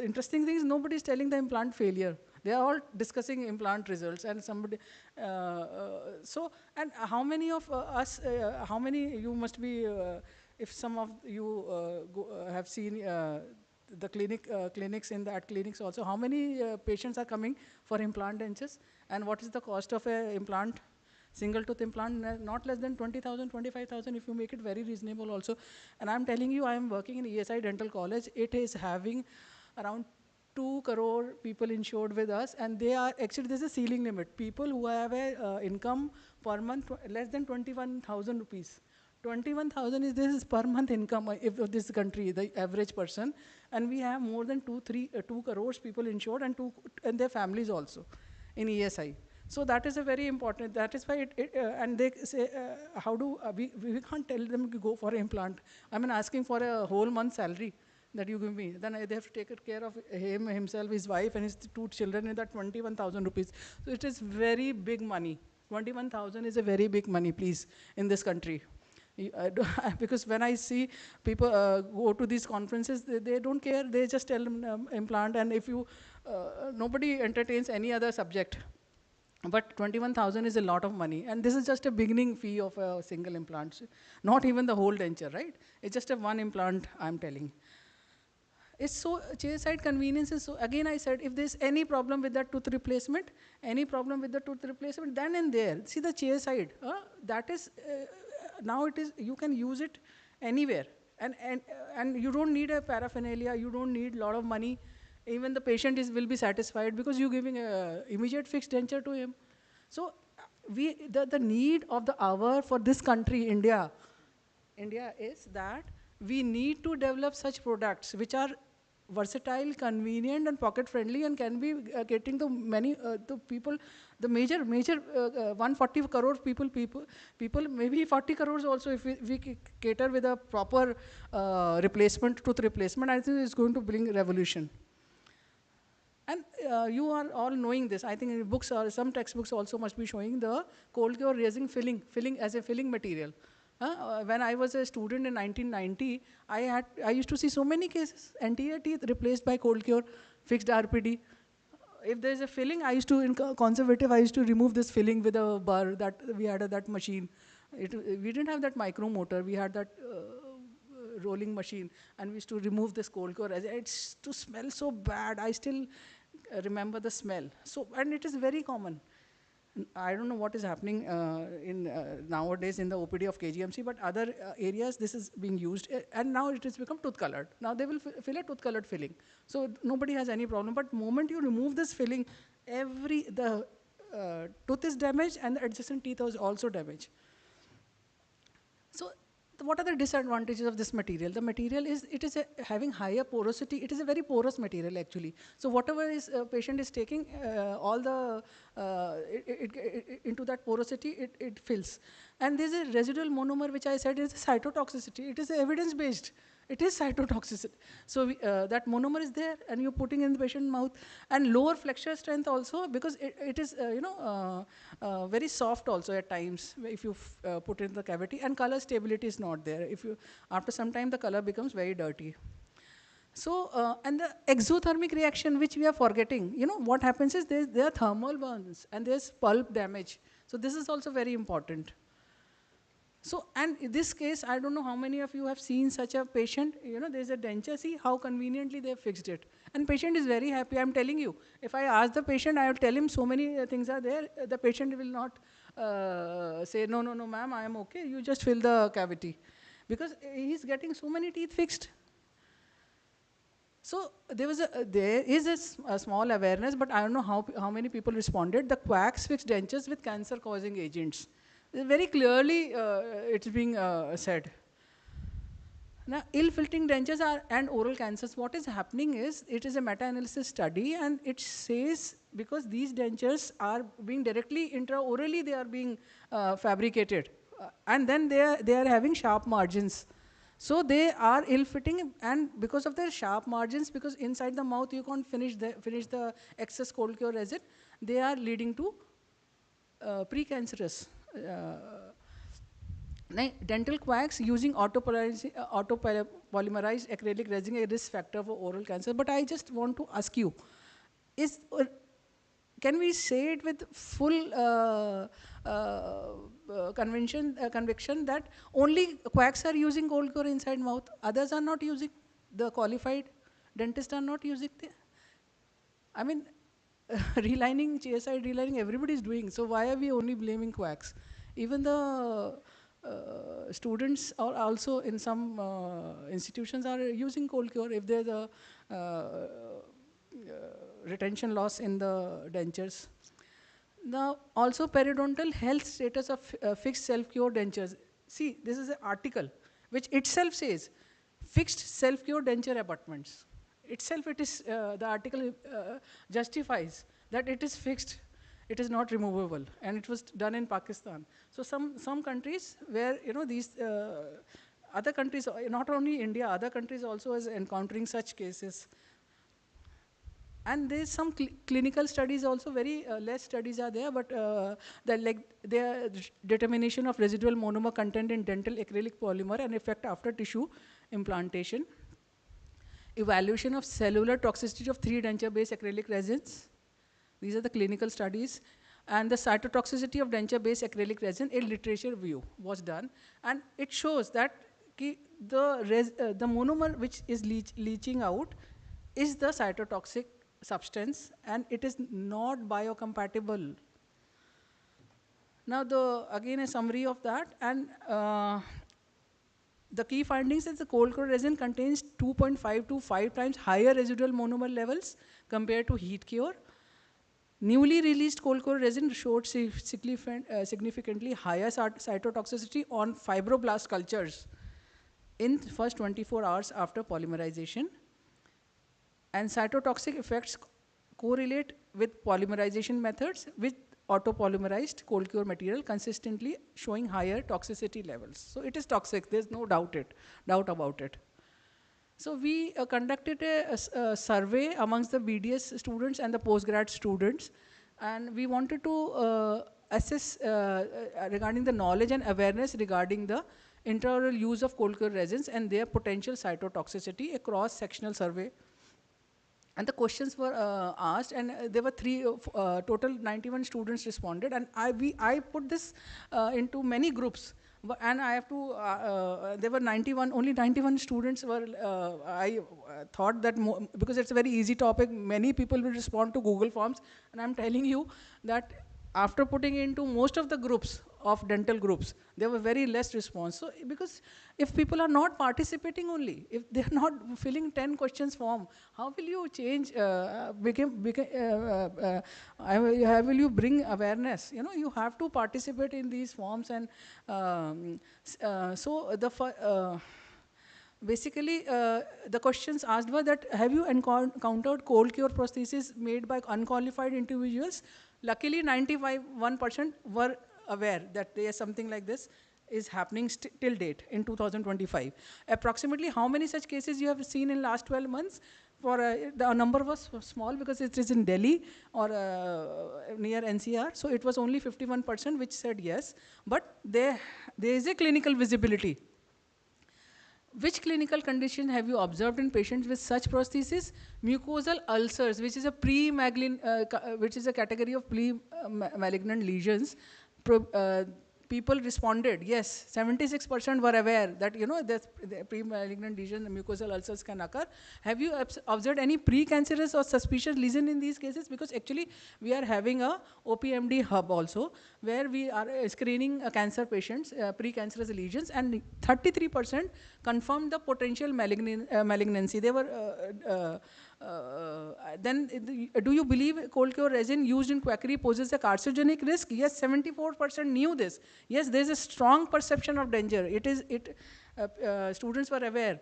interesting thing is nobody is telling the implant failure. They are all discussing implant results and somebody, so, and how many of us, how many you must be, if some of you have seen the clinics in that clinics also, how many patients are coming for implant dentures and what is the cost of an implant? Single tooth implant, not less than 20,000, 25,000 if you make it very reasonable also. And I'm telling you, I am working in ESI Dental College. It is having around 2 crore people insured with us, and they are, actually there's a ceiling limit. People who have a income per month less than 21,000 rupees. 21,000 is this per month income of this country, the average person. And we have more than 2 crores people insured and their families also in ESI. So that is a very important, that is why and they say, how do, we can't tell them to go for an implant. I mean, asking for a whole month's salary that you give me. Then they have to take care of him, himself, his wife, and his 2 children in that 21,000 rupees. So it is very big money. 21,000 is a very big money, please, in this country. Because when I see people go to these conferences, they don't care. They just tell them implant, and if you, nobody entertains any other subject. But 21,000 is a lot of money, and this is just a beginning fee of a single implant, not even the whole denture, right? It's just a one implant, I'm telling. It's so, chairside convenience is so, again I said, if there's any problem with that tooth replacement, then and there, see the chairside, that is, now it is, you can use it anywhere. And you don't need a paraphernalia, you don't need a lot of money. Even the patient will be satisfied because you're giving an immediate fixed denture to him. So the need of the hour for this country, India is that we need to develop such products which are versatile, convenient, and pocket friendly, and can be getting to many the people, the major 140 crore people, maybe 40 crores also, if we cater with a proper tooth replacement, I think it's going to bring revolution. And you are all knowing this. I think in books, or some textbooks also must be showing the cold cure raising filling as a filling material. When I was a student in 1990, I used to see so many cases, anterior teeth replaced by cold cure, fixed RPD. If there's a filling, I used to, in conservative, I used to remove this filling with a burr that we had that machine. We didn't have that micromotor, we had that rolling machine, and we used to remove this cold cure. It used to smell so bad. I still remember the smell. So, and it is very common. I don't know what is happening nowadays in the OPD of KGMC, but other areas this is being used, and now it has become tooth colored. Now they will fill a tooth colored filling. So nobody has any problem, but the moment you remove this filling, the tooth is damaged and the adjacent teeth is also damaged. So what are the disadvantages of this material? The material is, having higher porosity. It is a very porous material actually. So whatever patient is taking, all the into that porosity, it fills. And there's a residual monomer, which I said is cytotoxicity. It is evidence based. It is cytotoxicity. So that monomer is there, and you're putting in the patient mouth. And lower flexure strength also, because it is very soft also at times if you put it in the cavity. And color stability is not there. After some time, the color becomes very dirty. So, and the exothermic reaction, which we are forgetting, what happens is there are thermal burns and there's pulp damage. So this is also very important. So, and in this case, I don't know how many of you have seen such a patient, there's a denture, see how conveniently they fixed it. And patient is very happy, I'm telling you. If I ask the patient, I will tell him so many things are there, the patient will not say, no, ma'am, I am okay, you just fill the cavity. Because he's getting so many teeth fixed. So there is a small awareness, but I don't know how many people responded. The quacks fix dentures with cancer-causing agents. Very clearly, it's being said. Now, ill-fitting dentures and oral cancers, what is happening is, it is a meta-analysis study, and it says because these dentures are being directly intraorally, they are being fabricated. And then they are having sharp margins. So they are ill-fitting, and because of their sharp margins, because inside the mouth you can't finish the excess cold cure resin, they are leading to precancerous. Dental quacks using autopolymerized acrylic resin is a risk factor for oral cancer. But I just want to ask you, can we say it with full conviction that only quacks are using cold cure inside mouth, others are not using, the qualified dentists are not using I mean, relining, chairside relining, everybody is doing. So why are we only blaming quacks? Even the students are also in some institutions are using cold cure if there's a retention loss in the dentures. Now, also periodontal health status of fixed self-cure dentures. See, this is an article which itself says fixed self-cure denture abutments. Itself, it is the article justifies that it is fixed, it is not removable, and it was done in Pakistan. So some countries where these other countries, not only India, other countries also is encountering such cases. And there's some clinical studies also, very less studies are there, but their determination of residual monomer content in dental acrylic polymer and effect after tissue implantation. Evaluation of cellular toxicity of 3 denture-based acrylic resins. These are the clinical studies. And the cytotoxicity of denture-based acrylic resin, a literature review was done. And it shows that the monomer which is leaching out is the cytotoxic substance, and it is not biocompatible. Now, again a summary of that, and the key findings is the cold cure resin contains 2.5 to 5 times higher residual monomer levels compared to heat cure. Newly released cold cure resin showed significantly higher cytotoxicity on fibroblast cultures in first 24 hours after polymerization. And cytotoxic effects correlate with polymerization methods with autopolymerized cold cure material consistently showing higher toxicity levels. So it is toxic, there's no doubt about it. So we conducted a survey amongst the BDS students and the postgrad students, and we wanted to assess regarding the knowledge and awareness regarding the intraoral use of cold cure resins and their potential cytotoxicity, a cross-sectional survey. And the questions were asked, and there were total 91 students responded, and I put this into many groups. And I have to, there were only 91 students were, I thought that because it's a very easy topic, many people will respond to Google Forms, and I'm telling you that after putting into most of the groups of dental groups, there were very less response. So, because if people are not participating only, if they're not filling 10 questions form, how will you change, how will you bring awareness? You have to participate in these forms, and basically, the questions asked were that, have you encountered cold cure prosthesis made by unqualified individuals? Luckily, 91% were aware that there is something like this is happening till date in 2025. Approximately how many such cases you have seen in last 12 months? The number was small because it is in Delhi or near NCR, so it was only 51% which said yes, but there is a clinical visibility. Which clinical condition have you observed in patients with such prosthesis? Mucosal ulcers, which is a which is a category of pre-malignant lesions, people responded, yes, 76% were aware that, you know, the pre-malignant lesion, mucosal ulcers can occur. Have you observed any precancerous or suspicious lesion in these cases? Because actually, we are having a OPMD hub also, where we are screening cancer patients, precancerous lesions, and 33% confirmed the potential malignancy. They were, then do you believe cold cure resin used in quackery poses a carcinogenic risk? Yes, 74% knew this. Yes, there is a strong perception of danger. Students were aware.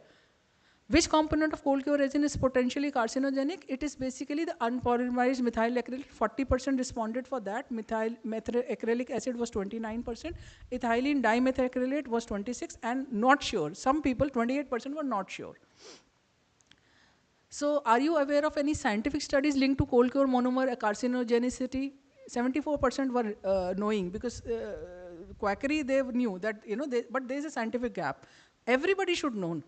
Which component of cold cure resin is potentially carcinogenic? It is basically the unpolymerized methyl acrylic. 40% responded for that. Methyl acrylic acid was 29%. Ethylene dimethacrylate was 26%, and not sure. Some people, 28%, were not sure. So are you aware of any scientific studies linked to cold cure monomer carcinogenicity? 74% were knowing, because quackery, they knew that, you know, but there is a scientific gap. Everybody should know.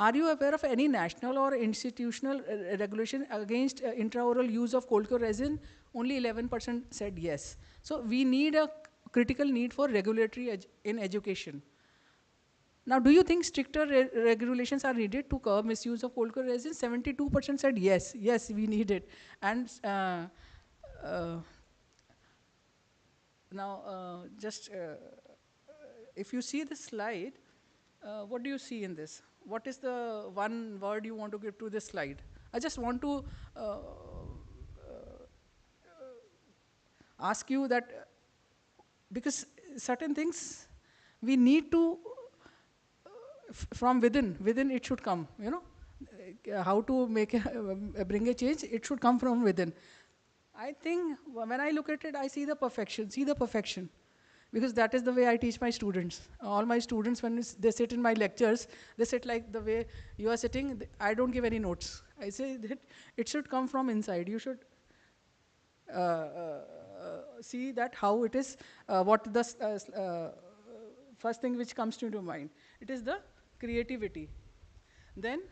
Are you aware of any national or institutional regulation against intraoral use of cold cure resin? Only 11% said yes. So we need a critical need for regulatory in education. Now, do you think stricter regulations are needed to curb misuse of cold cure resin? 72% said yes, yes, we need it. And now, if you see this slide, what do you see in this? What is the one word you want to give to this slide? I just want to ask you that, because certain things we need to, from within it should come, you know, how to make bring a change, it should come from within. I think when I look at it, I see the perfection, because that is the way I teach my students. All my students, when they sit in my lectures, they sit like the way you are sitting. I don't give any notes. I say that it should come from inside. You should see that how it is, what the first thing which comes to your mind. It is the creativity. Then,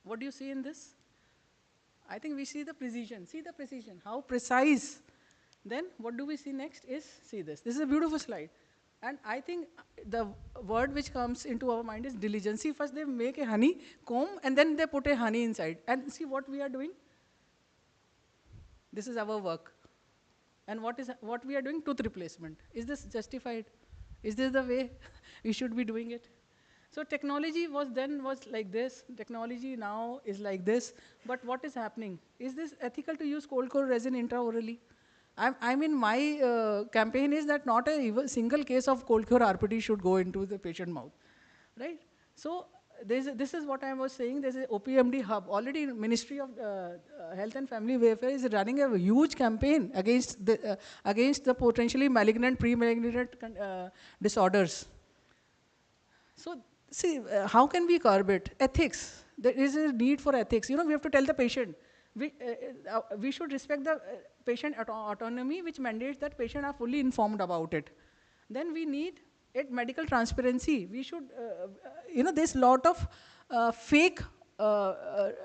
what do you see in this? I think we see the precision. See the precision, how precise. Then, what do we see next is, see this. This is a beautiful slide. And I think the word which comes into our mind is diligence. See, first they make a honey comb, and then they put a honey inside. And see what we are doing? This is our work. And what we are doing? Tooth replacement. Is this justified? Is this the way we should be doing it? So technology was like this. Technology now is like this. But what is happening? Is this ethical to use cold core resin intraorally? I mean, my campaign is that not a single case of cold cure RPT should go into the patient mouth, right? So this is what I was saying. There's an OPMD hub. Already Ministry of Health and Family Welfare is running a huge campaign against the potentially malignant, pre-malignant disorders. So see, how can we curb it? Ethics. There is a need for ethics. You know, we have to tell the patient. We should respect the patient autonomy, which mandates that patient are fully informed about it. Then we need medical transparency. We should, you know, there's a lot of fake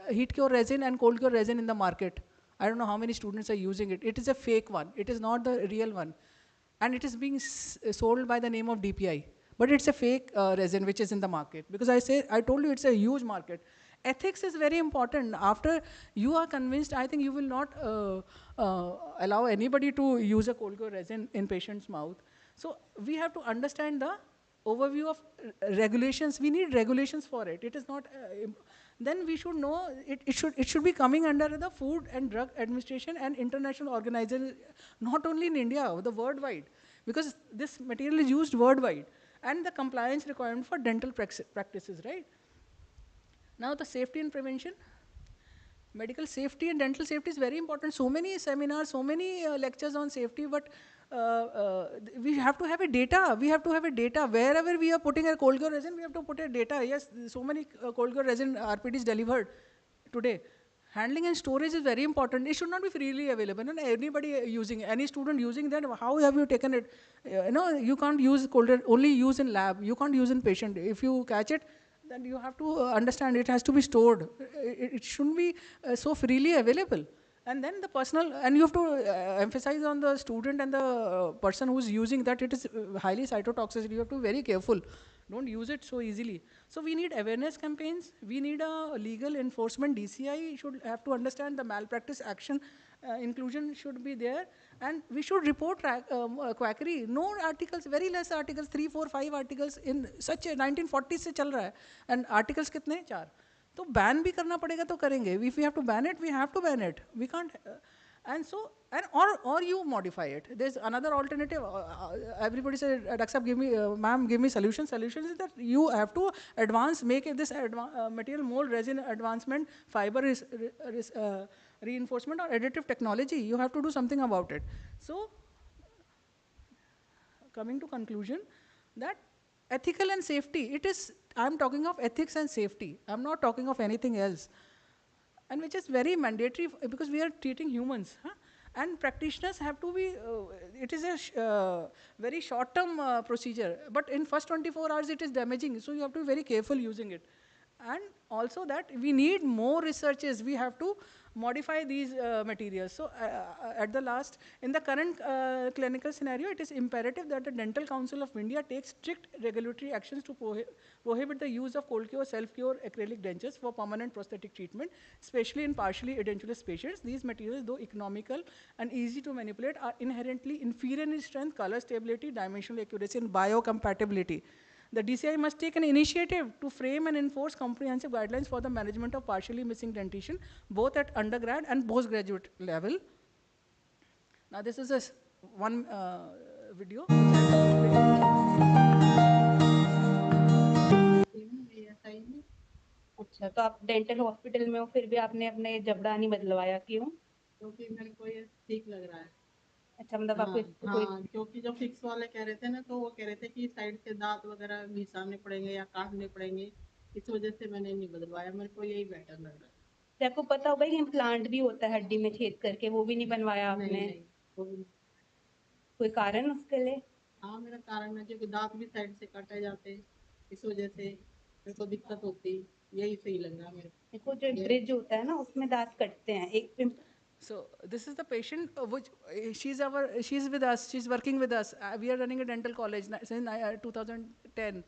heat cure resin and cold cure resin in the market. I don't know how many students are using it. It is a fake one. It is not the real one. And it is being sold by the name of DPI. But it's a fake resin which is in the market. Because I told you it's a huge market. Ethics is very important. After you are convinced, I think you will not allow anybody to use a cold cure resin in patient's mouth. So we have to understand the overview of regulations. We need regulations for it. It is not. Then we should know it should be coming under the Food and Drug Administration and international organizations, not only in India, the worldwide, because this material is used worldwide, and the compliance requirement for dental practices, right? Now the safety and prevention. Medical safety and dental safety is very important. So many seminars, so many lectures on safety, but we have to have a data. We have to have a data. Wherever we are putting a cold cure resin, we have to put a data. Yes, so many cold cure resin RPTs delivered today. Handling and storage is very important. It should not be freely available. And anybody using, any student using that, how have you taken it? You know, you can't use only use in lab. You can't use in patient. If you catch it, then you have to understand it has to be stored. It shouldn't be so freely available. And then the personal, and you have to emphasize on the student and the person who's using that it is highly cytotoxic. You have to be very careful. Don't use it so easily. So we need awareness campaigns. We need a legal enforcement. DCI should have to understand the malpractice action. Inclusion should be there. And we should report quackery. No articles, very less articles, 3, 4, 5 articles in such a 1940 se chal raha hai. And articles kitne? 4. तो ban भी करना पड़ेगा तो करेंगे. If we have to ban it, we have to ban it. We can't. And so, or you modify it. There's another alternative. Everybody said, Daksab, give me, ma'am, give me solutions. Solutions is that you have to advance, make this material more resin advancement, fiber reinforcement, or additive technology. You have to do something about it. So, coming to conclusion, that ethical and safety, it is, I'm talking of ethics and safety. I'm not talking of anything else. And which is very mandatory because we are treating humans. Huh? And practitioners have to be, it is a very short-term procedure. But in first 24 hours, it is damaging. So you have to be very careful using it. And also that we need more researches. We have to modify these materials. So at the last, in the current clinical scenario, it is imperative that the Dental Council of India takes strict regulatory actions to prohibit the use of cold cure, self-cure acrylic dentures for permanent prosthetic treatment, especially in partially edentulous patients. These materials, though economical and easy to manipulate, are inherently inferior in strength, color stability, dimensional accuracy, and biocompatibility. The DCI must take an initiative to frame and enforce comprehensive guidelines for the management of partially missing dentition, both at undergrad and postgraduate level. Now this is one video. अच्छा, तो आप dental hospital में हो फिर भी आपने अपने जबड़ा नहीं बदलवाया, क्यों? क्योंकि मेरे को ये ठीक लग रहा है. अच्छा, मतलब हाँ, आपको हाँ, क्योंकि जो फिक्स वाले कह रहे थे ना, तो वो कह रहे थे कि साइड से दांत वगैरह घिसाने पड़ेंगे या काटने पड़ेंगे. इस वजह से मैंने नहीं बदलवाया. मेरे को यही बेटर लग रहा है. तो आपको पता होगा कि इम्प्लांट भी होता है हड्डी में छेद करके, वो भी नहीं बनवाया आपने? नहीं. कोई कारण उसके लिए? हाँ, मेरा कारण है क्योंकि दांत भी साइड से काटे जाते, इस वजह से मेरे को दिक्कत होती. यही सही लग रहा है मेरे को. देखो, जो ब्रिज होता है ना, उसमें दांत कटते हैं. एक So this is the patient, which she's with us, she's working with us. We are running a dental college since 2010.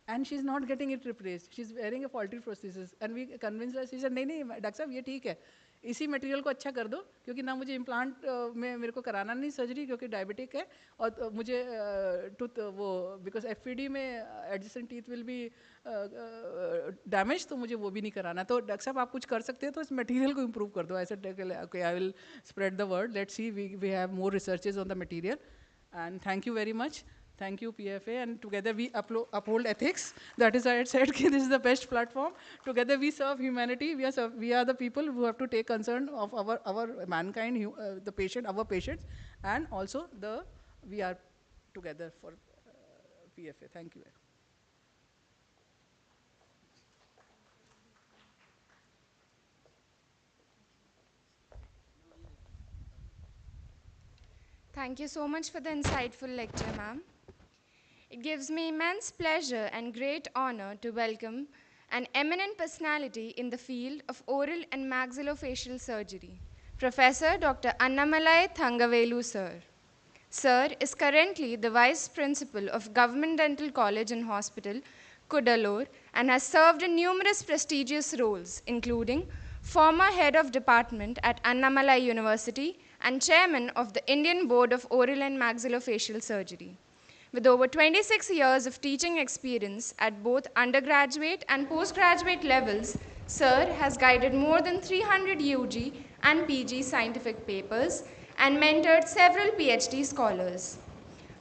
And she's not getting it replaced. She's wearing a faulty prosthesis. And we convinced her, she said, नहीं, doctor साहब ये ठीक है. इसी material को अच्छा कर दो, क्योंकि ना मुझे इम्प्लांट में मेरे को कराना नहीं सर्जरी, क्योंकि डायबिटिक है, और मुझे टूथ वो बिकॉज FPD में adjacent teeth will be damage, तो मुझे वो भी नहीं कराना. तो डॉक्टर साहब आप कुछ कर सकते हैं तो इस मटेरियल को इम्प्रूव कर दो. ऐसे okay, I will spread the word. Let's see, we have more researches on the material. And thank you very much. Thank you, PFA, and together we uphold ethics. That is why I said this is the best platform. Together we serve humanity. We are the people who have to take concern of our mankind, the patient, our patients, and also we are together for PFA. Thank you. Thank you so much for the insightful lecture, ma'am. It gives me immense pleasure and great honor to welcome an eminent personality in the field of oral and maxillofacial surgery, Professor Dr. Annamalai Thangavelu, sir. Sir is currently the Vice Principal of Government Dental College and Hospital, Cuddalore, and has served in numerous prestigious roles, including former Head of Department at Annamalai University and Chairman of the Indian Board of Oral and Maxillofacial Surgery. With over 26 years of teaching experience at both undergraduate and postgraduate levels, Sir has guided more than 300 UG and PG scientific papers and mentored several PhD scholars.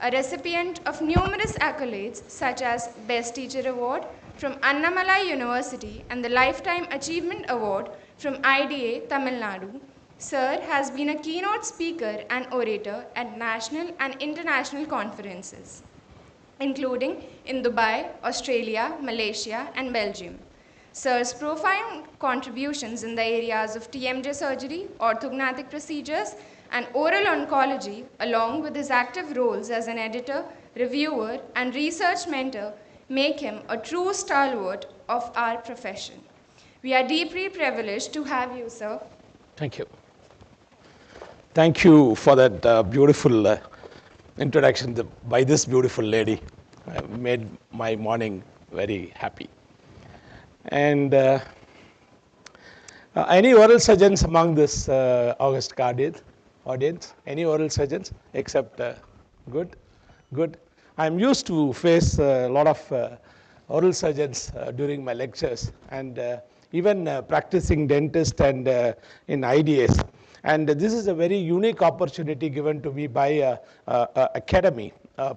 A recipient of numerous accolades such as Best Teacher Award from Annamalai University and the Lifetime Achievement Award from IDA, Tamil Nadu, Sir has been a keynote speaker and orator at national and international conferences, including in Dubai, Australia, Malaysia, and Belgium. Sir's profound contributions in the areas of TMJ surgery, orthodontic procedures, and oral oncology, along with his active roles as an editor, reviewer, and research mentor, make him a true stalwart of our profession. We are deeply privileged to have you, sir. Thank you. Thank you for that beautiful introduction by this beautiful lady. Made my morning very happy. And any oral surgeons among this august audience? Any oral surgeons except good? Good. I'm used to face a lot of oral surgeons during my lectures, and even practicing dentist and in IDS. And this is a very unique opportunity given to me by academy,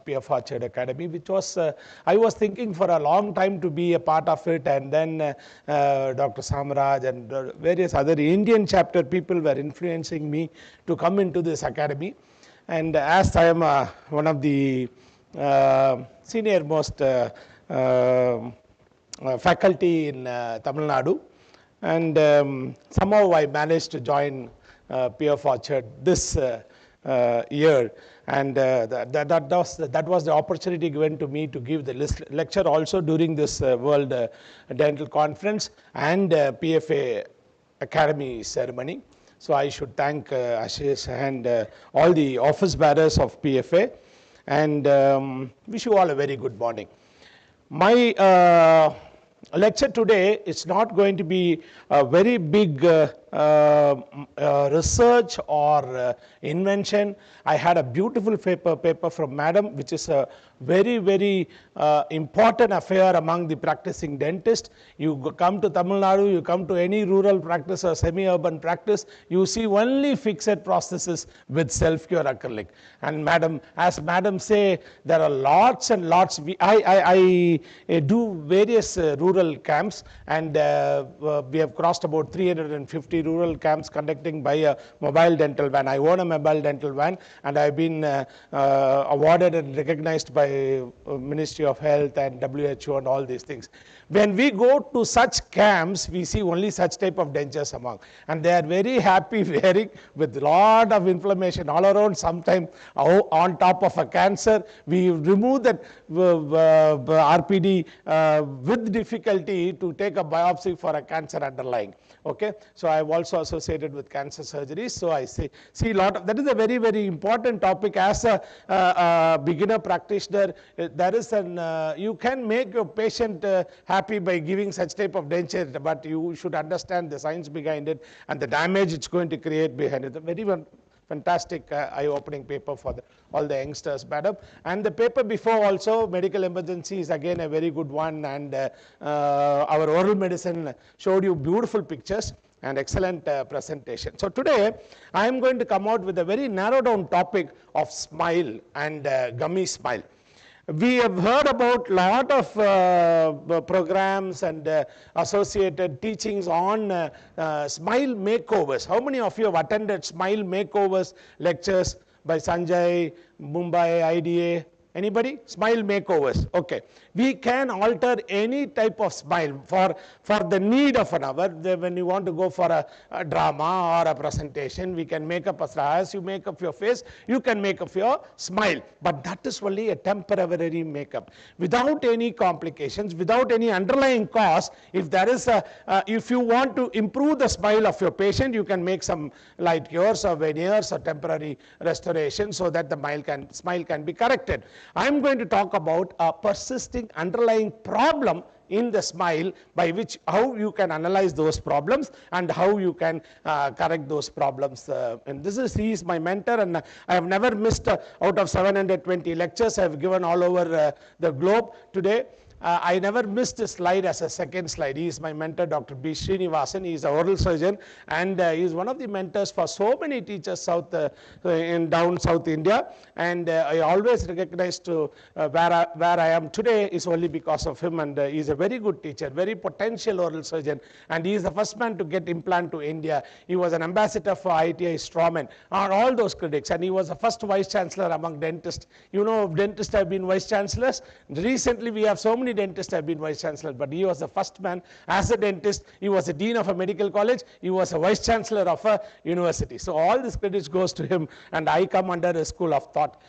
Pierre Fauchard Academy, which was, I was thinking for a long time to be a part of it, and then Dr. Samraj and various other Indian chapter people were influencing me to come into this academy. And as I am one of the senior most faculty in Tamil Nadu, and somehow I managed to join Pierre Fauchard this year, and that was the opportunity given to me to give the lecture also during this World Dental Conference and PFA Academy ceremony. So I should thank Ashish and all the office bearers of PFA, and wish you all a very good morning. My lecture today is not going to be a very big research or invention. I had a beautiful paper from madam, which is a very important affair among the practicing dentists. You come to Tamil Nadu, you come to any rural practice or semi-urban practice, you see only fixed processes with self-cure acrylic. And madam, as madam say, there are lots and lots. I do various rural camps, and we have crossed about 350 rural camps conducting by a mobile dental van. I own a mobile dental van, and I've been awarded and recognized by Ministry of Health and WHO and all these things. When we go to such camps, we see only such type of dentures among, and they are very happy wearing with lot of inflammation all around, sometimes on top of a cancer. We remove that RPD with difficulty to take a biopsy for a cancer underlying. Okay, so I have also associated with cancer surgeries, so I see a lot of, that is a very important topic. As a beginner practitioner, there is an you can make your patient happy by giving such type of denture, but you should understand the science behind it and the damage it's going to create behind it. A very fantastic eye-opening paper for all the youngsters, madam. And the paper before also, medical emergency, is again a very good one, and our oral medicine showed you beautiful pictures and excellent presentation. So today I am going to come out with a very narrow down topic of smile and gummy smile. We have heard about lot of programs and associated teachings on smile makeovers. How many of you have attended smile makeovers lectures by Sanjay, Mumbai, IDA? Anybody? Smile makeovers. Okay. We can alter any type of smile for the need of an hour. When you want to go for a drama or a presentation, we can make up as you make up your face, you can make up your smile. But that is only a temporary makeup. Without any complications, without any underlying cause, if there is if you want to improve the smile of your patient, you can make some light cures or veneers or temporary restoration so that the smile can be corrected. I am going to talk about a persisting underlying problem in the smile, by which how you can analyze those problems and how you can correct those problems. And he is my mentor, and I have never missed out of 720 lectures I have given all over the globe today. I never missed a slide as a second slide. He is my mentor, Dr. B. Srinivasan. He is an oral surgeon, and he is one of the mentors for so many teachers down South India. And I always recognize to where I am today is only because of him. And he is a very good teacher, very potential oral surgeon. And he is the first man to get implant to India. He was an ambassador for ITI Strawman, all those critics. And he was the first vice chancellor among dentists. You know, dentists have been vice chancellors. Recently, we have so many dentists have been vice chancellor, but he was the first man as a dentist. He was a dean of a medical college. He was a vice chancellor of a university. So all this credit goes to him, and I come under his school of thought.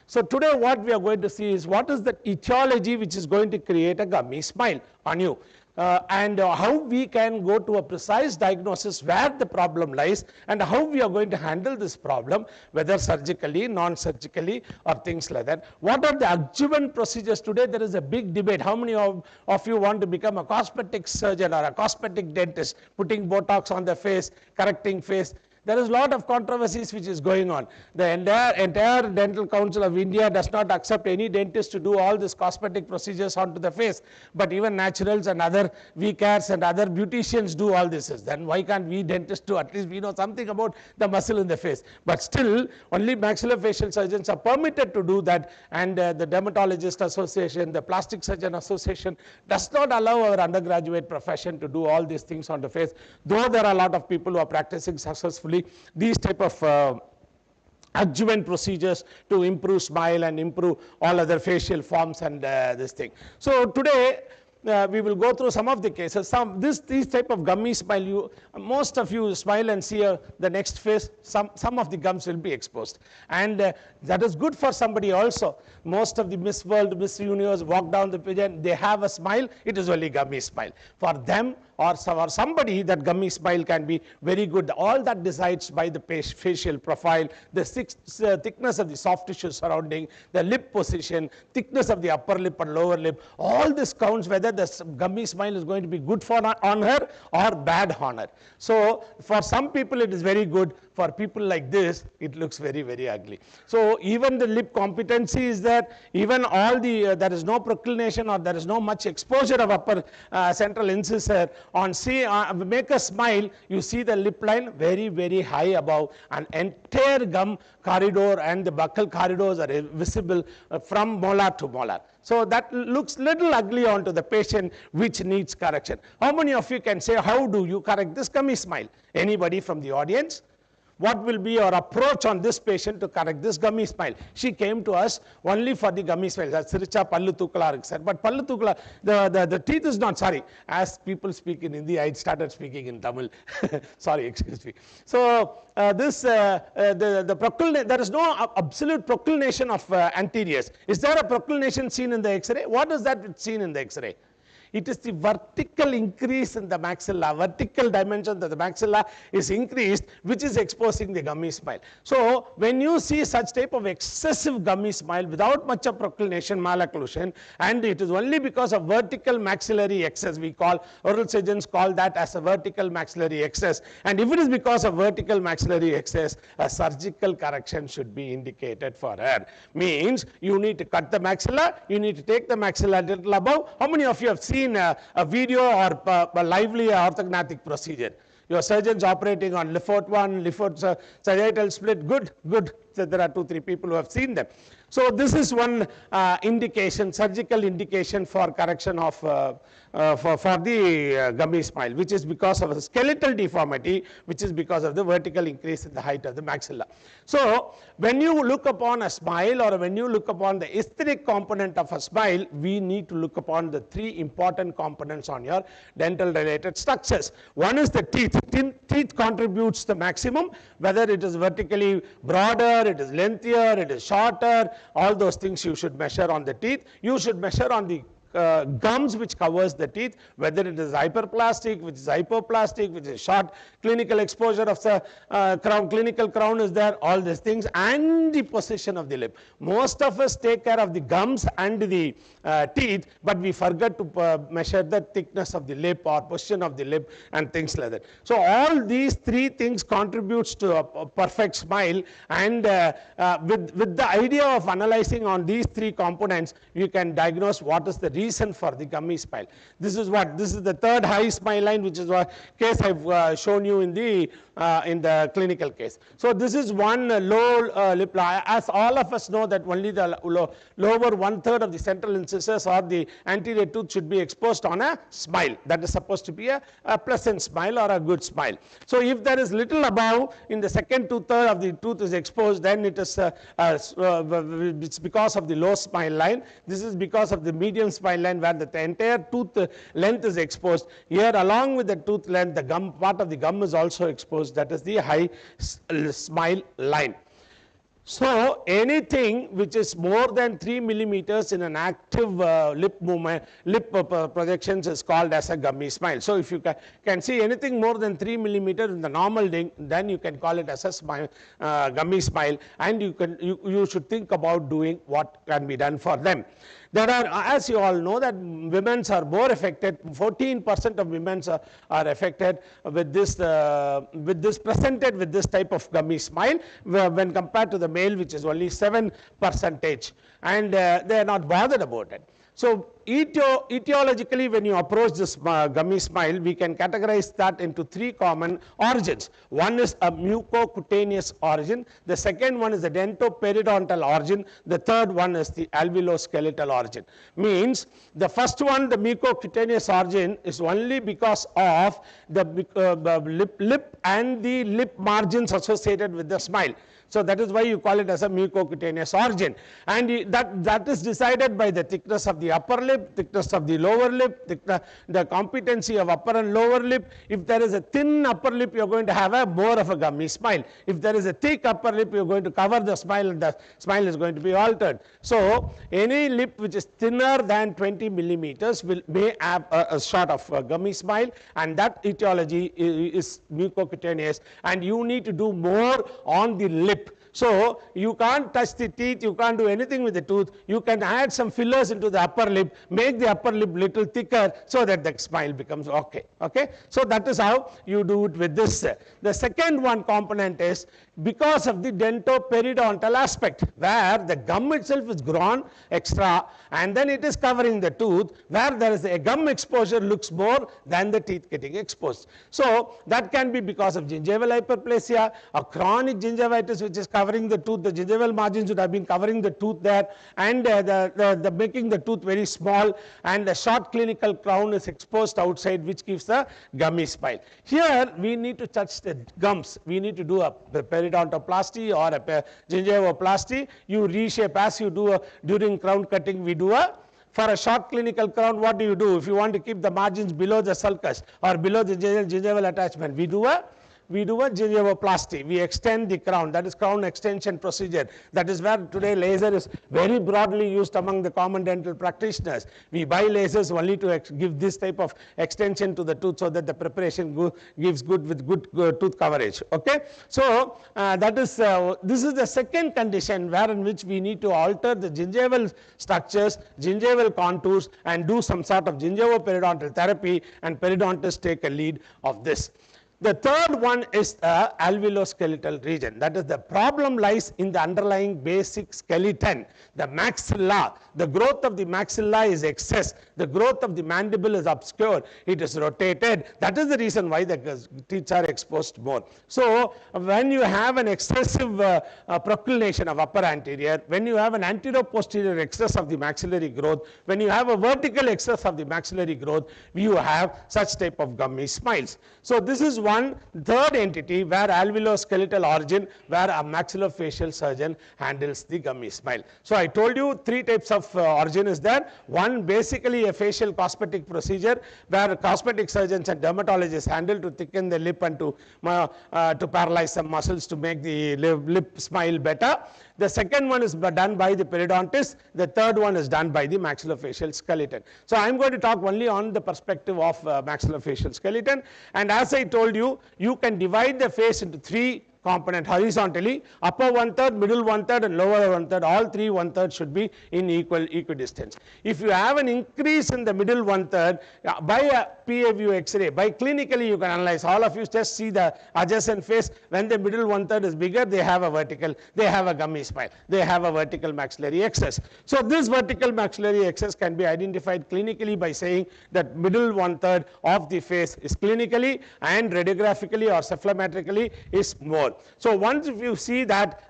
So today what we are going to see is what is the etiology which is going to create a gummy smile on you. and how we can go to a precise diagnosis where the problem lies and how we are going to handle this problem, whether surgically, non-surgically, or things like that. What are the adjuvant procedures today? There is a big debate. How many of you want to become a cosmetic surgeon or a cosmetic dentist, putting Botox on the face, correcting face? There is a lot of controversies which is going on. The entire Dental Council of India does not accept any dentist to do all these cosmetic procedures onto the face. But even naturals and other V-cares and other beauticians do all this. Then why can't we dentists do? At least we know something about the muscle in the face. But still, only maxillofacial surgeons are permitted to do that. And the Dermatologist Association, the Plastic Surgeon Association does not allow our undergraduate profession to do all these things on the face. Though there are a lot of people who are practicing successfully these type of adjuvant procedures to improve smile and improve all other facial forms and this thing. So today we will go through some of the cases. These type of gummy smile, most of you smile and see the next face, some of the gums will be exposed, and that is good for somebody also. Most of the Miss World, Miss Universe walk down the pigeon, they have a smile, it is only gummy smile. For them or somebody, that gummy smile can be very good. All that decides by the facial profile, the thickness of the soft tissue surrounding, the lip position, thickness of the upper lip and lower lip. All this counts whether the gummy smile is going to be good on her or bad on her. So for some people it is very good. For people like this, it looks very, very ugly. So even the lip competency is there. Even all the there is no proclination or there is no much exposure of upper central incisor. On make a smile, you see the lip line very, very high above, an entire gum corridor and the buccal corridors are visible from molar to molar. So that looks little ugly onto the patient, which needs correction. How many of you can say, how do you correct this gummy smile? Anybody from the audience? What will be your approach on this patient to correct this gummy smile? She came to us only for the gummy smile. That's Siricha Pallu Tukala, sir. But Pallu Tukala, the teeth is not, sorry. As people speak in Hindi, I started speaking in Tamil. Sorry, excuse me. So there is no absolute proclination of anteriors. Is there a proclination seen in the X-ray? What is that seen in the X-ray? It is the vertical increase in the maxilla, vertical dimension of the maxilla is increased, which is exposing the gummy smile. So when you see such type of excessive gummy smile without much of proclination, malocclusion, and it is only because of vertical maxillary excess, we call, oral surgeons call that as a vertical maxillary excess. And if it is because of vertical maxillary excess, a surgical correction should be indicated for her. Means you need to cut the maxilla, you need to take the maxilla a little above. How many of you have seen a video or a lively orthognathic procedure? Your surgeons operating on Lefort 1, Lefort sagittal split, good. So there are 2-3 people who have seen them. So this is one indication, surgical indication for correction of for the gummy smile, which is because of a skeletal deformity, which is because of the vertical increase in the height of the maxilla. So when you look upon a smile or when you look upon the aesthetic component of a smile, we need to look upon the 3 important components on your dental related structures. One is the teeth. Teeth contributes the maximum, whether it is vertically broader, it is lengthier, it is shorter, all those things you should measure on the teeth. You should measure on the gums which covers the teeth, whether it is hyperplastic, which is hypoplastic, which is short, clinical exposure of the crown, clinical crown is there, all these things, and the position of the lip. Most of us take care of the gums and the teeth, but we forget to measure the thickness of the lip or position of the lip and things like that. So all these 3 things contributes to a perfect smile, and with the idea of analyzing on these 3 components, you can diagnose what is the reason for the gummy smile. This is the 3rd high smile line, which is what case I've shown you in the clinical case. So this is one low lip line. As all of us know that only the lower 1/3 of the central incisors or the anterior tooth should be exposed on a smile. That is supposed to be a pleasant smile or a good smile. So if there is little above in the second 2/3 of the tooth is exposed, then it is it's because of the low smile line. This is because of the medium smile line where the entire tooth length is exposed. Here along with the tooth length, the part of the gum is also exposed. That is the high smile line. So anything which is more than 3 millimeters in an active lip movement, lip projections is called as a gummy smile. So if you can see anything more than 3 millimeters in the normal thing, then you can call it as a smile, gummy smile, and you should think about doing what can be done for them. There are, as you all know, that women are more affected. 14% of women are affected with this presented with this type of gummy smile when compared to the male, which is only 7%, and they are not bothered about it. So etiologically, when you approach this gummy smile, we can categorize that into 3 common origins. One is a mucocutaneous origin, the second one is the dentoperiodontal origin, the third one is the alveoloskeletal origin. Means the first one, the mucocutaneous origin, is only because of the lip and the lip margins associated with the smile. So that is why you call it as a mucocutaneous origin, and that is decided by the thickness of the upper lip, thickness of the lower lip, the competency of upper and lower lip. If there is a thin upper lip, you are going to have a more of a gummy smile. If there is a thick upper lip, you are going to cover the smile, and the smile is going to be altered. So any lip which is thinner than 20 millimeters may have a sort of a gummy smile, and that etiology is mucocutaneous, and you need to do more on the lip. So you can't touch the teeth, you can't do anything with the tooth. You can add some fillers into the upper lip, make the upper lip little thicker so that the smile becomes okay. So that is how you do it with this. The second one component is because of the dentoperiodontal aspect, where the gum itself is grown extra and then it is covering the tooth, where there is a gum exposure looks more than the teeth getting exposed. So that can be because of gingival hyperplasia, a chronic gingivitis which is covering the tooth. The gingival margins would have been covering the tooth there, and the making the tooth very small, and the short clinical crown is exposed outside, which gives the gummy smile. Here we need to touch the gums. We need to do a periodontoplasty or a gingivoplasty. You reshape as you do during crown cutting. We do for a short clinical crown. What do? If you want to keep the margins below the sulcus or below the gingival attachment, we do a gingivoplasty. We extend the crown. That is crown extension procedure. That is where today laser is very broadly used among the common dental practitioners. We buy lasers only to give this type of extension to the tooth so that the preparation gives good tooth coverage. Okay. So this is the second condition wherein which we need to alter the gingival structures, gingival contours, and do some sort of gingivoperiodontal therapy, and periodontists take a lead of this. The third one is the alveoloskeletal region. That is, the problem lies in the underlying basic skeleton, the maxilla. The growth of the maxilla is excess. The growth of the mandible is obscure. It is rotated. That is the reason why the teeth are exposed more. So when you have an excessive proclination of upper anterior, when you have an anterior-posterior excess of the maxillary growth, when you have a vertical excess of the maxillary growth, you have such type of gummy smiles. So this is one third entity where alveoloskeletal origin, where a maxillofacial surgeon handles the gummy smile. So I told you 3 types of origin is there. One, basically a facial cosmetic procedure where cosmetic surgeons and dermatologists handle to thicken the lip and to paralyze some muscles to make the lip smile better. The second one is done by the periodontist. The third one is done by the maxillofacial skeleton. So I am going to talk only on the perspective of maxillofacial skeleton. And as I told you, you can divide the face into 3 component horizontally, upper 1/3, middle 1/3, and lower 1/3. All 3 1/3 should be in equidistance. If you have an increase in the middle 1/3 by a PA view X-ray, by clinically you can analyze. All of you just see the adjacent face. When the middle 1/3 is bigger, they have a gummy smile. They have a vertical maxillary excess. So this vertical maxillary excess can be identified clinically by saying that middle 1/3 of the face is clinically, and radiographically or cephalometrically is more. So once if you see that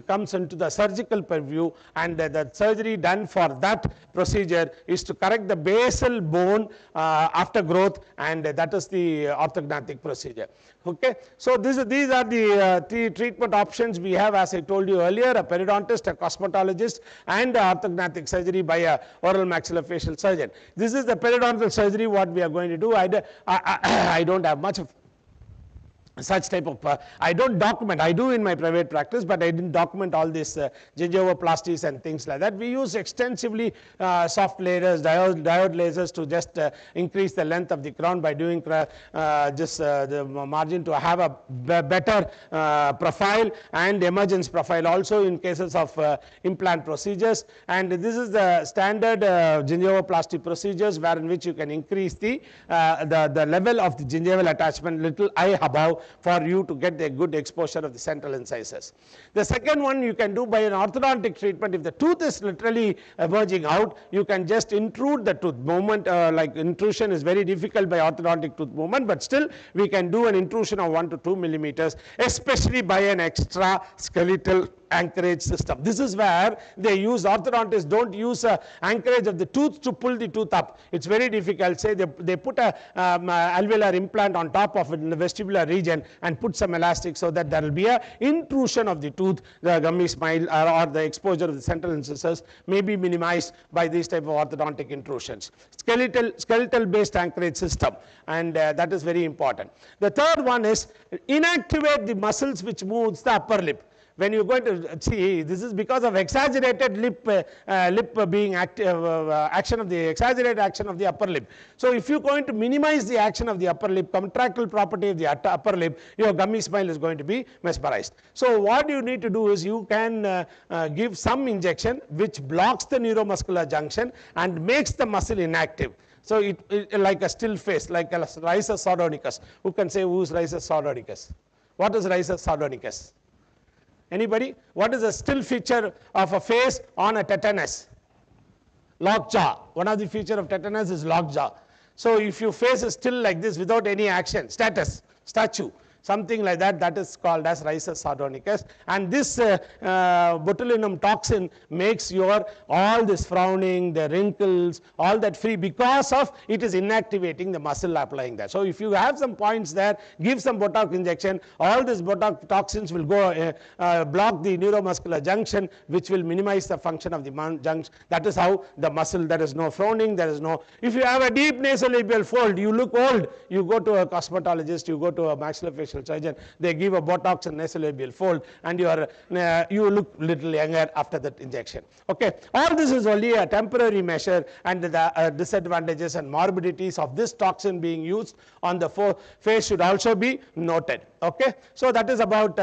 comes into the surgical purview, and the surgery done for that procedure is to correct the basal bone after growth, and that is the orthodontic procedure. Okay. So these are the 3 treatment options we have, as I told you earlier: a periodontist, a cosmetologist, and orthodontic surgery by a oral maxillofacial surgeon. This is the periodontal surgery what we are going to do. I don't have much of such type of, I don't document, I do in my private practice, but I didn't document all these gingivoplasties and things like that. We use extensively soft lasers, diode lasers to just increase the length of the crown by doing just the margin to have a better profile and emergence profile also in cases of implant procedures. And this is the standard gingivoplasty procedures wherein which you can increase the level of the gingival attachment little eye above for you to get a good exposure of the central incisors. The second one you can do by an orthodontic treatment. If the tooth is literally emerging out, you can just intrude the tooth. Movement like intrusion is very difficult by orthodontic tooth movement, but still we can do an intrusion of 1 to 2 millimeters, especially by an extra skeletal anchorage system. This is where they use, orthodontists don't use anchorage of the tooth to pull the tooth up. It's very difficult. Say they put a alveolar implant on top of it in the vestibular region and put some elastic so that there will be a intrusion of the tooth. The gummy smile or the exposure of the central incisors may be minimized by these type of orthodontic intrusions. Skeletal based anchorage system, and that is very important. The third one is inactivate the muscles which moves the upper lip. When you're going to see, this is because of exaggerated lip being action of the exaggerated action of the upper lip. So if you're going to minimize the action of the upper lip, contractile property of the upper lip, your gummy smile is going to be mesmerized. So what you need to do is you can give some injection which blocks the neuromuscular junction and makes the muscle inactive. So it like a still face, like a rhizus sardonicus. Who can say who is rhizus sardonicus? What is rhizus sardonicus? Anybody? What is a still feature of a face on a tetanus? Locked jaw. One of the features of tetanus is locked jaw. So if your face is still like this without any action, statue, something like that, that is called as rhizus sardonicus. And this botulinum toxin makes your all this frowning, the wrinkles, all that free because of it is inactivating the muscle applying that. So if you have some points there, give some Botox injection, all these Botox toxins will go block the neuromuscular junction, which will minimize the function of the junction. That is how the muscle, there is no frowning, there is no, if you have a deep nasolabial fold, you look old, you go to a cosmetologist, you go to a maxillofacial surgeon, they give a Botox and nasolabial fold, and you look little younger after that injection. Okay, all this is only a temporary measure, and the disadvantages and morbidities of this toxin being used on the face should also be noted. Okay, so that is about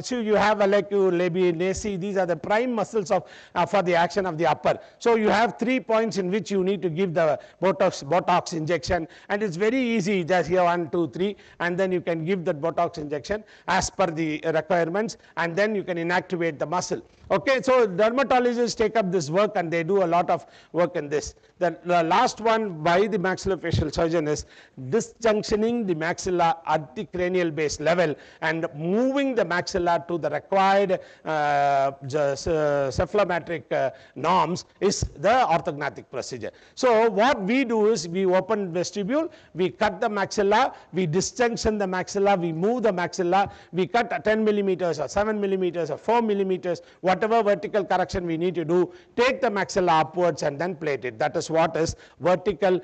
so you have alecule, labii, nasi. These are the prime muscles of for the action of the upper. So you have 3 points in which you need to give the Botox injection, and it's very easy. Just here 1, 2, 3, and then you can give that Botox injection as per the requirements, and then you can inactivate the muscle. Okay, so dermatologists take up this work and they do a lot of work in this. The last one by the maxillofacial surgeon is disjunctioning the maxilla at the cranial base level and moving the maxilla to the required cephalometric norms is the orthognathic procedure. So what we do is we open vestibule, we cut the maxilla, we disjunction the maxilla, we move the maxilla, we cut 10 millimeters or 7 millimeters or 4 millimeters, whatever vertical correction we need to do, take the maxilla upwards and then plate it. That is what is vertical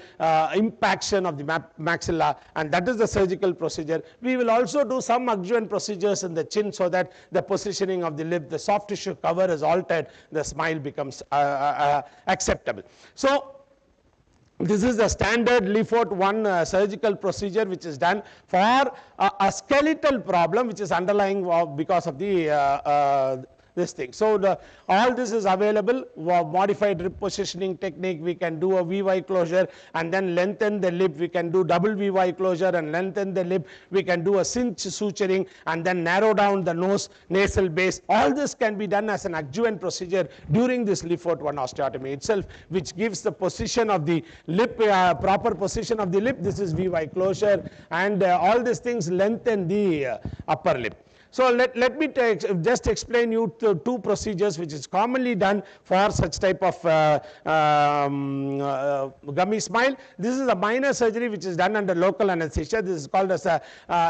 impaction of the maxilla, and that is the surgical procedure. We will also do some adjuvant procedures in the chin so that the positioning of the lip, the soft tissue cover is altered, the smile becomes acceptable. So this is the standard Lefort 1 surgical procedure which is done for a skeletal problem which is underlying because of the this thing. So all this is available. Modified lip positioning technique, we can do a VY closure and then lengthen the lip. We can do double VY closure and lengthen the lip. We can do a cinch suturing and then narrow down the nose, nasal base. All this can be done as an adjuvant procedure during this Lefort 1 osteotomy itself, which gives the position of the lip, proper position of the lip. This is VY closure, and all these things lengthen the upper lip. So let me just explain you two procedures which is commonly done for such type of gummy smile. This is a minor surgery which is done under local anesthesia. This is called as a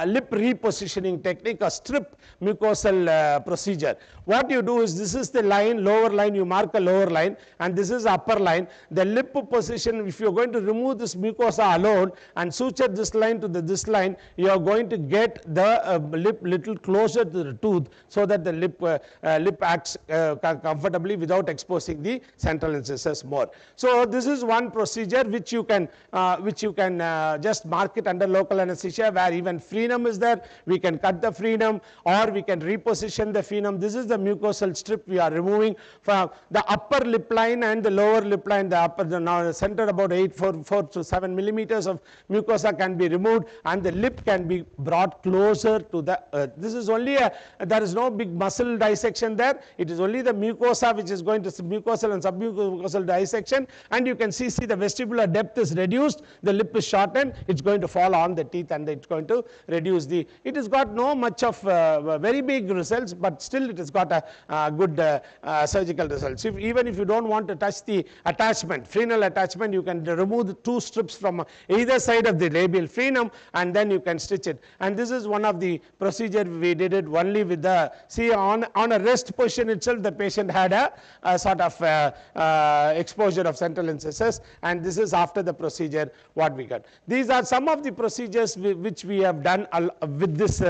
lip repositioning technique, a strip mucosal procedure. What you do is, this is the line, lower line, you mark a lower line, and this is upper line. The lip position, if you are going to remove this mucosa alone and suture this line to this line, you are going to get the lip little closer to the tooth, so that the lip acts comfortably without exposing the central incisors more. So this is one procedure which you can just mark it under local anesthesia, where even frenum is there. We can cut the frenum, or we can reposition the frenum. This is the mucosal strip we are removing from the upper lip line and the lower lip line. The upper, now centered about 4 to 7 millimeters of mucosa can be removed, and the lip can be brought closer to the this is only there is no big muscle dissection there. It is only the mucosa which is going to mucosal and submucosal dissection, and you can see the vestibular depth is reduced, the lip is shortened, it's going to fall on the teeth, and it's going to reduce the, it has got no much of very big results, but still it has got a good surgical results. Even if you don't want to touch the attachment, frenal attachment, you can remove the 2 strips from either side of the labial frenum, and then you can stitch it. And this is one of the procedure we did it only with the, see, on a rest position itself, the patient had a sort of exposure of central incisors, and this is after the procedure what we got. These are some of the procedures which we have done with this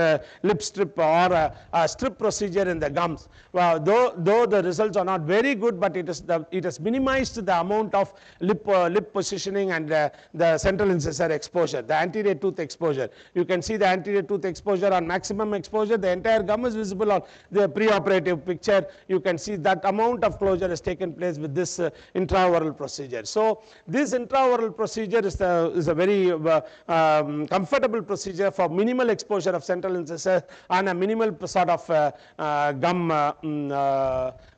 lip strip or strip procedure in the gums. Well, though the results are not very good, but it has minimized the amount of lip positioning and the central incisor exposure, the anterior tooth exposure. You can see the anterior tooth exposure on maximum exposure. The entire gum is visible on the preoperative picture. You can see that amount of closure has taken place with this intraoral procedure. So this intraoral procedure is a very comfortable procedure for minimal exposure of central incisor and a minimal sort of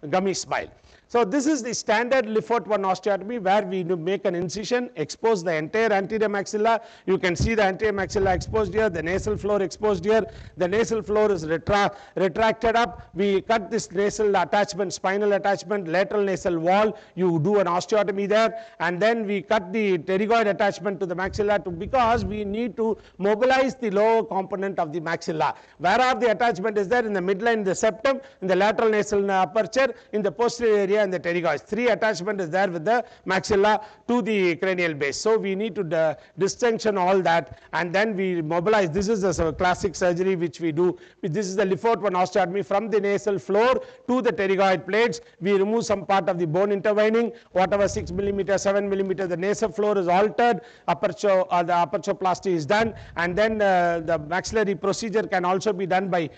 gummy smile. So this is the standard Lefort 1 osteotomy, where we make an incision, expose the entire anterior maxilla. You can see the anterior maxilla exposed here, the nasal floor exposed here. The nasal floor is retracted up. We cut this nasal attachment, spinal attachment, lateral nasal wall. You do an osteotomy there, and then we cut the pterygoid attachment to the maxilla because we need to mobilize the lower component of the maxilla. Where are the attachment is there? In the midline, the septum, in the lateral nasal aperture, in the posterior area, and the pterygoids. 3 attachment is there with the maxilla to the cranial base. So we need to distinction all that, and then we mobilize. This is a classic surgery which we do. This is the Lefort 1 osteotomy. From the nasal floor to the pterygoid plates, we remove some part of the bone intervening, whatever 6 millimeter, 7 millimeter. The nasal floor is altered, the aperturoplasty is done, and then the maxillary procedure can also be done by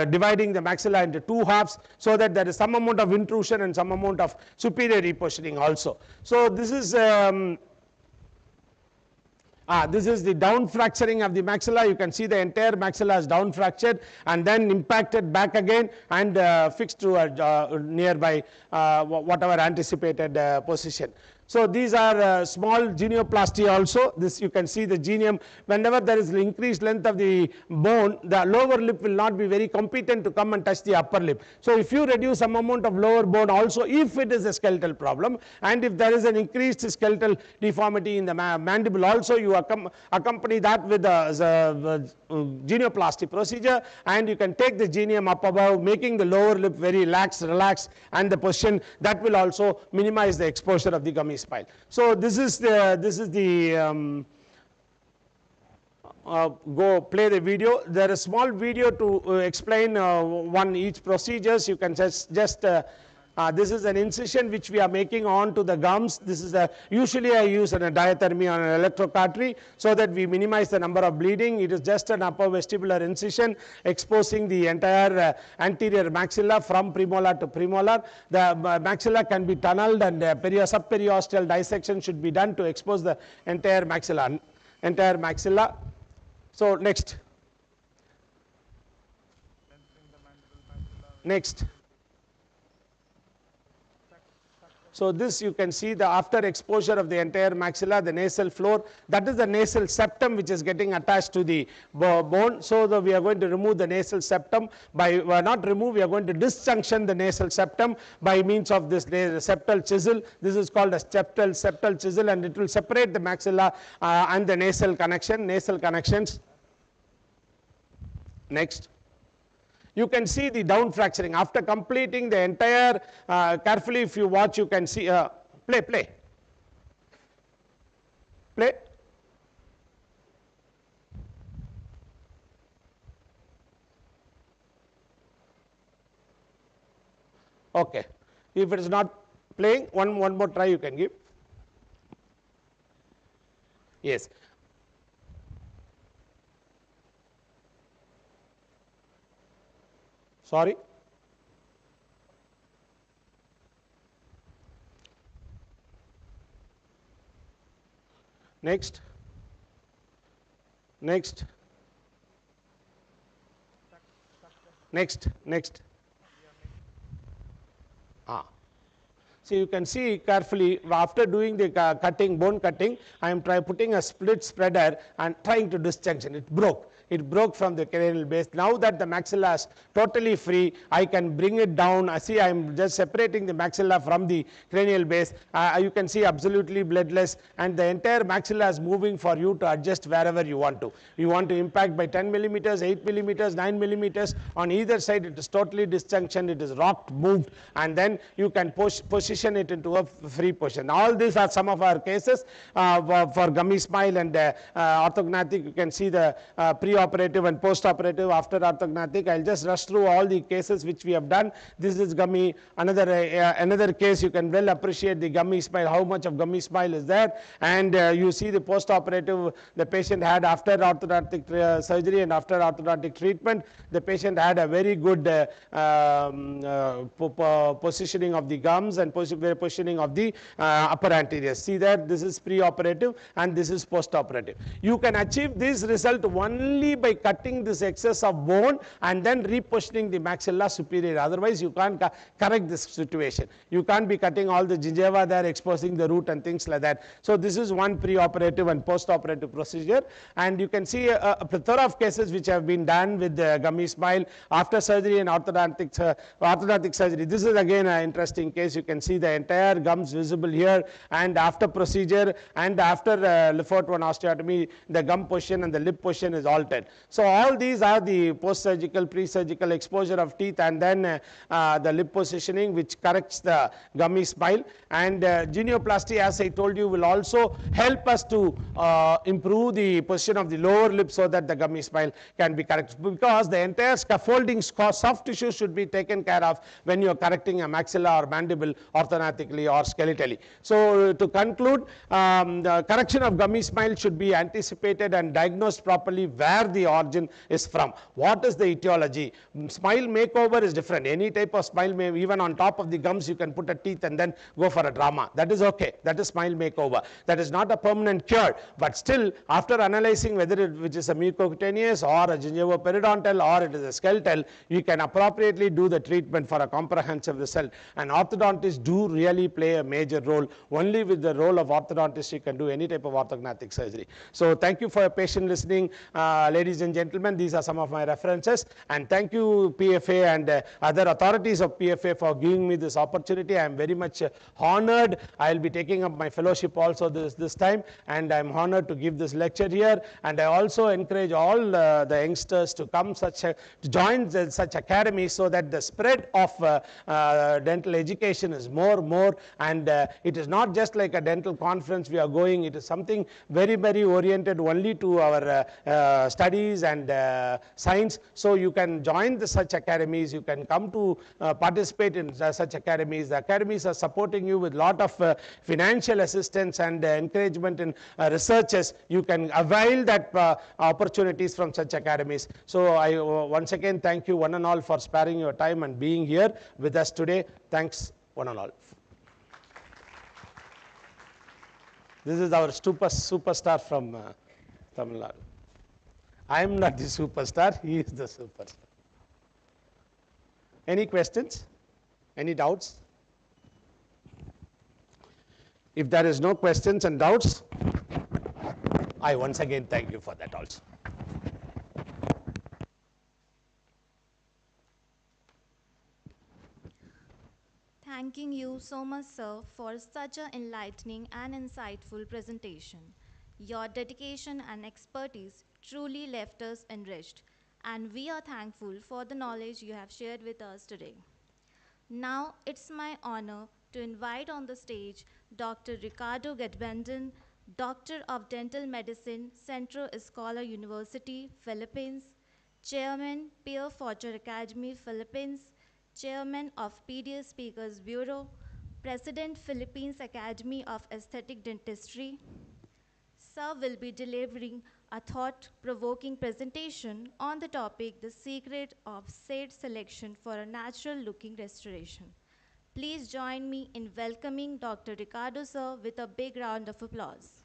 dividing the maxilla into 2 halves, so that there is some amount of intrusion and some amount of superior repositioning also. So this is the down fracturing of the maxilla. You can see the entire maxilla is down fractured and then impacted back again and fixed to a nearby whatever anticipated position. So these are small genioplasty also. This you can see the genium. Whenever there is increased length of the bone, the lower lip will not be very competent to come and touch the upper lip. So if you reduce some amount of lower bone also, if it is a skeletal problem, and if there is an increased skeletal deformity in the mandible also, you accompany that with the genioplasty procedure, and you can take the genium up above, making the lower lip very relaxed, and the position that will also minimize the exposure of the gummy smile. So this is the go play the video. There is small video to explain each procedures. You can just this is an incision which we are making onto the gums. This is usually I use a diathermy on an electrocautery so that we minimize the number of bleeding. It is just an upper vestibular incision exposing the entire anterior maxilla from premolar to premolar. The maxilla can be tunneled, and subperiosteal dissection should be done to expose the entire maxilla. So next. So this you can see the after exposure of the entire maxilla, the nasal floor, that is the nasal septum which is getting attached to the bone. So we are going to remove the nasal septum by, not remove, we are going to disjunction the nasal septum by means of this septal chisel. This is called a septal chisel, and it will separate the maxilla and the nasal connections. Next. You can see the down fracturing after completing the entire, carefully if you watch you can see, play. Okay, if it is not playing, one more try you can give. Yes. Sorry. Next. So you can see carefully after doing the bone cutting, I am putting a split spreader and trying to disjunction. It broke. It broke from the cranial base. Now that the maxilla is totally free, I can bring it down. See, I am just separating the maxilla from the cranial base. You can see absolutely bloodless, and the entire maxilla is moving for you to adjust wherever you want to. You want to impact by 10 millimeters, 8 millimeters, 9 millimeters. On either side, it is totally disjunctioned. It is rocked, moved, and then you can position it into a free position. All these are some of our cases for gummy smile and orthognathic. You can see the pre-operative and post-operative after orthognathic. I'll just rush through all the cases which we have done. This is gummy. Another case, you can well appreciate the gummy smile, how much of gummy smile is there, and you see the post-operative the patient had after orthodontic surgery and after orthodontic treatment. The patient had a very good positioning of the gums and positioning of the upper anterior. See that this is pre-operative and this is post-operative. You can achieve this result only by cutting this excess of bone and then repositioning the maxilla superior. Otherwise, you can't correct this situation. You can't be cutting all the gingiva there, exposing the root and things like that. So this is one pre-operative and post-operative procedure, and you can see a plethora of cases which have been done with the gummy smile after surgery and orthodontic surgery. This is again an interesting case. You can see the entire gums visible here, and after procedure and after Lefort 1 osteotomy, the gum position and the lip position is altered. So all these are the post-surgical, pre-surgical exposure of teeth, and then the lip positioning which corrects the gummy smile. And genioplasty, as I told you, will also help us to improve the position of the lower lip so that the gummy smile can be corrected, because the entire scaffolding soft tissue should be taken care of when you are correcting a maxilla or mandible orthognatically or skeletally. So to conclude, the correction of gummy smile should be anticipated and diagnosed properly where the origin is from. What is the etiology? Smile makeover is different. Any type of smile, even on top of the gums you can put a teeth and then go for a drama. That is okay. That is smile makeover. That is not a permanent cure, but still after analyzing whether which is a mucocutaneous or a gingivo-periodontal or it is a skeletal, you can appropriately do the treatment for a comprehensive result. And orthodontists do really play a major role. Only with the role of orthodontist you can do any type of orthognathic surgery. So thank you for your patient listening, ladies and gentlemen. These are some of my references, and thank you PFA and other authorities of PFA for giving me this opportunity. I am very much honored. I will be taking up my fellowship also this time, and I am honored to give this lecture here. And I also encourage all the youngsters to come to join such academies so that the spread of dental education is more, and it is not just like a dental conference we are going. It is something very oriented only to our studies and science. So you can join such academies. You can come to participate in such academies. The academies are supporting you with lot of financial assistance and encouragement in researches. You can avail that opportunities from such academies. So I once again thank you one and all for sparing your time and being here with us today. Thanks one and all. This is our superstar from Tamil Nadu. I am not the superstar, he is the superstar. Any questions? Any doubts? If there is no questions and doubts, I once again thank you for that also. Thanking you so much, sir, for such an enlightening and insightful presentation. Your dedication and expertise truly left us enriched, and we are thankful for the knowledge you have shared with us today. Now, it's my honor to invite on the stage Dr. Ricardo Gadbenden, Doctor of Dental Medicine, Central Escola University, Philippines, Chairman, Pierre Fauchard Academy, Philippines, Chairman of PDS Speakers Bureau, President, Philippines Academy of Aesthetic Dentistry. Sir will be delivering a thought-provoking presentation on the topic, The Secret of Shade Selection for a Natural-Looking Restoration. Please join me in welcoming Dr. Ricardo, sir, with a big round of applause.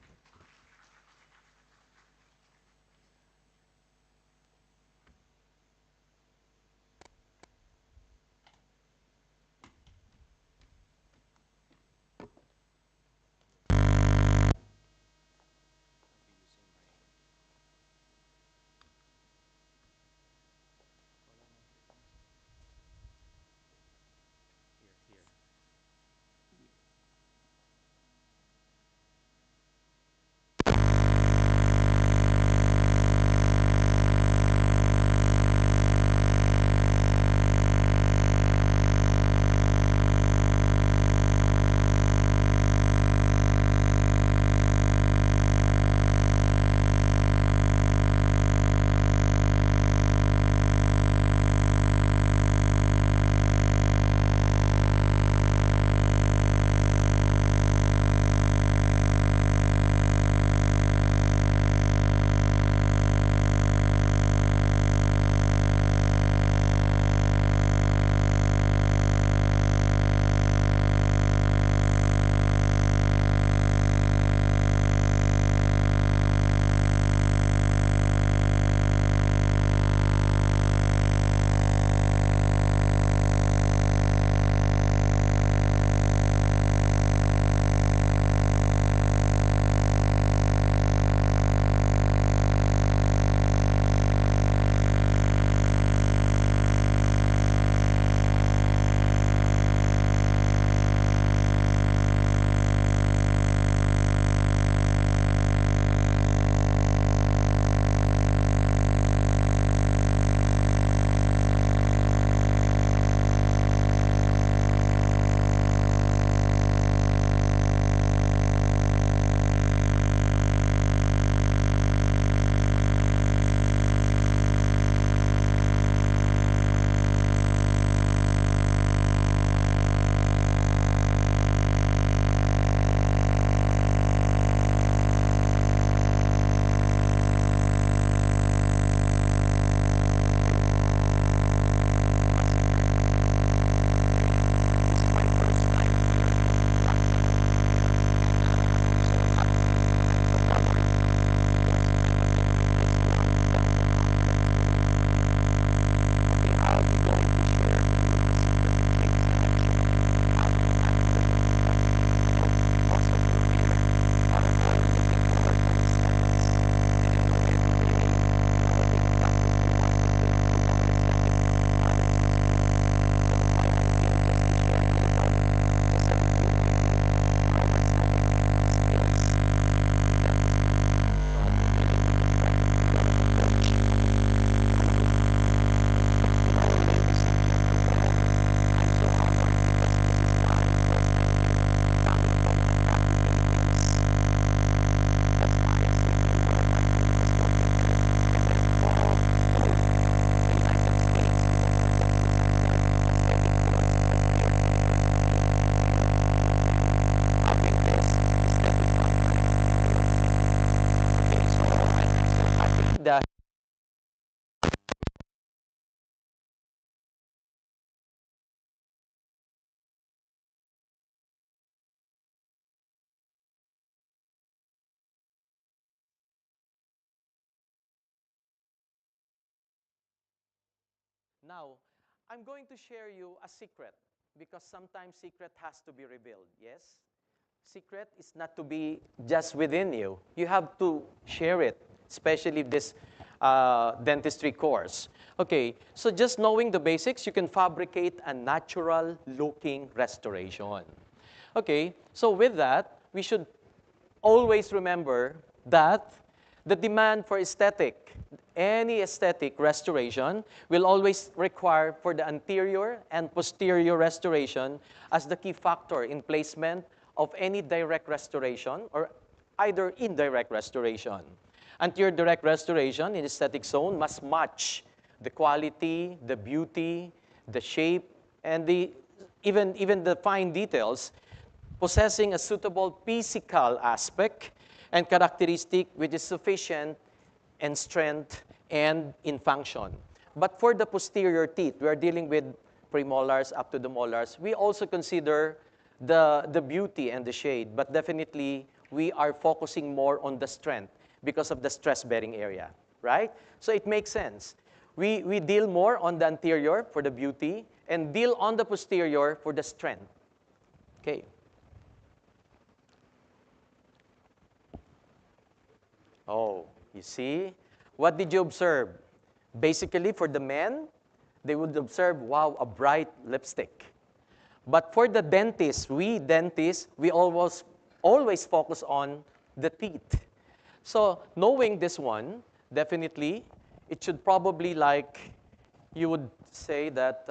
Now, I'm going to share you a secret because sometimes secret has to be revealed, yes? secret is not to be just within you. You have to share it, especially this dentistry course. Okay, so just knowing the basics, you can fabricate a natural looking restoration. Okay, so with that, we should always remember that the demand for any aesthetic restoration will always require for the anterior and posterior restoration as the key factor in placement of any direct restoration or either indirect restoration. Anterior direct restoration in aesthetic zone must match the quality, the beauty, the shape, and even the fine details, possessing a suitable physical aspect and characteristic which is sufficient in strength and in function. But for the posterior teeth, we are dealing with premolars up to the molars. We also consider the beauty and the shade, but definitely we are focusing more on the strength because of the stress-bearing area, right? So it makes sense. We deal more on the anterior for the beauty and deal on the posterior for the strength. Okay. Oh, you see? What did you observe? Basically, for the men, they would observe, wow, a bright lipstick. But for the dentists, we always focus on the teeth. So knowing this one, definitely, it should probably like, you would say that,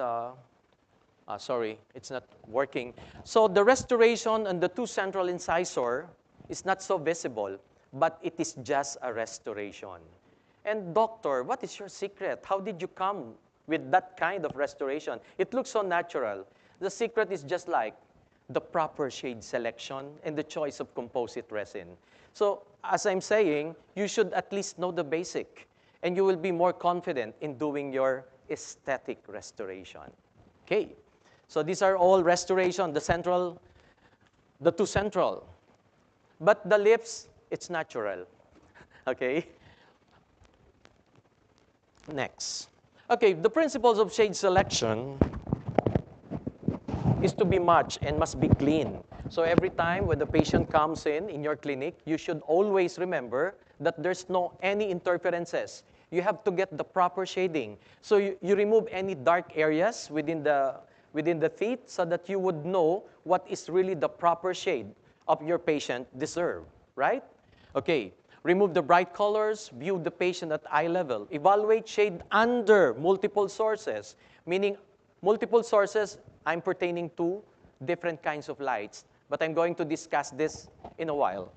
sorry, it's not working. So the restoration on the two central incisor is not so visible, but it is just a restoration. And doctor, what is your secret? How did you come with that kind of restoration? It looks so natural. The secret is just like the proper shade selection and the choice of composite resin. So as I'm saying, you should at least know the basic, and you will be more confident in doing your aesthetic restoration. Okay, so these are all restoration, the two central. But the lips, it's natural, okay? Next. Okay, the principles of shade selection is to be matched and must be clean. So every time when the patient comes in your clinic, you should always remember that there's no any interferences. You have to get the proper shading. So you remove any dark areas within the teeth so that you would know what is really the proper shade of your patient deserve, right? Okay, remove the bright colors, view the patient at eye level, evaluate shade under multiple sources, meaning multiple sources, I'm pertaining to different kinds of lights, but I'm going to discuss this in a while.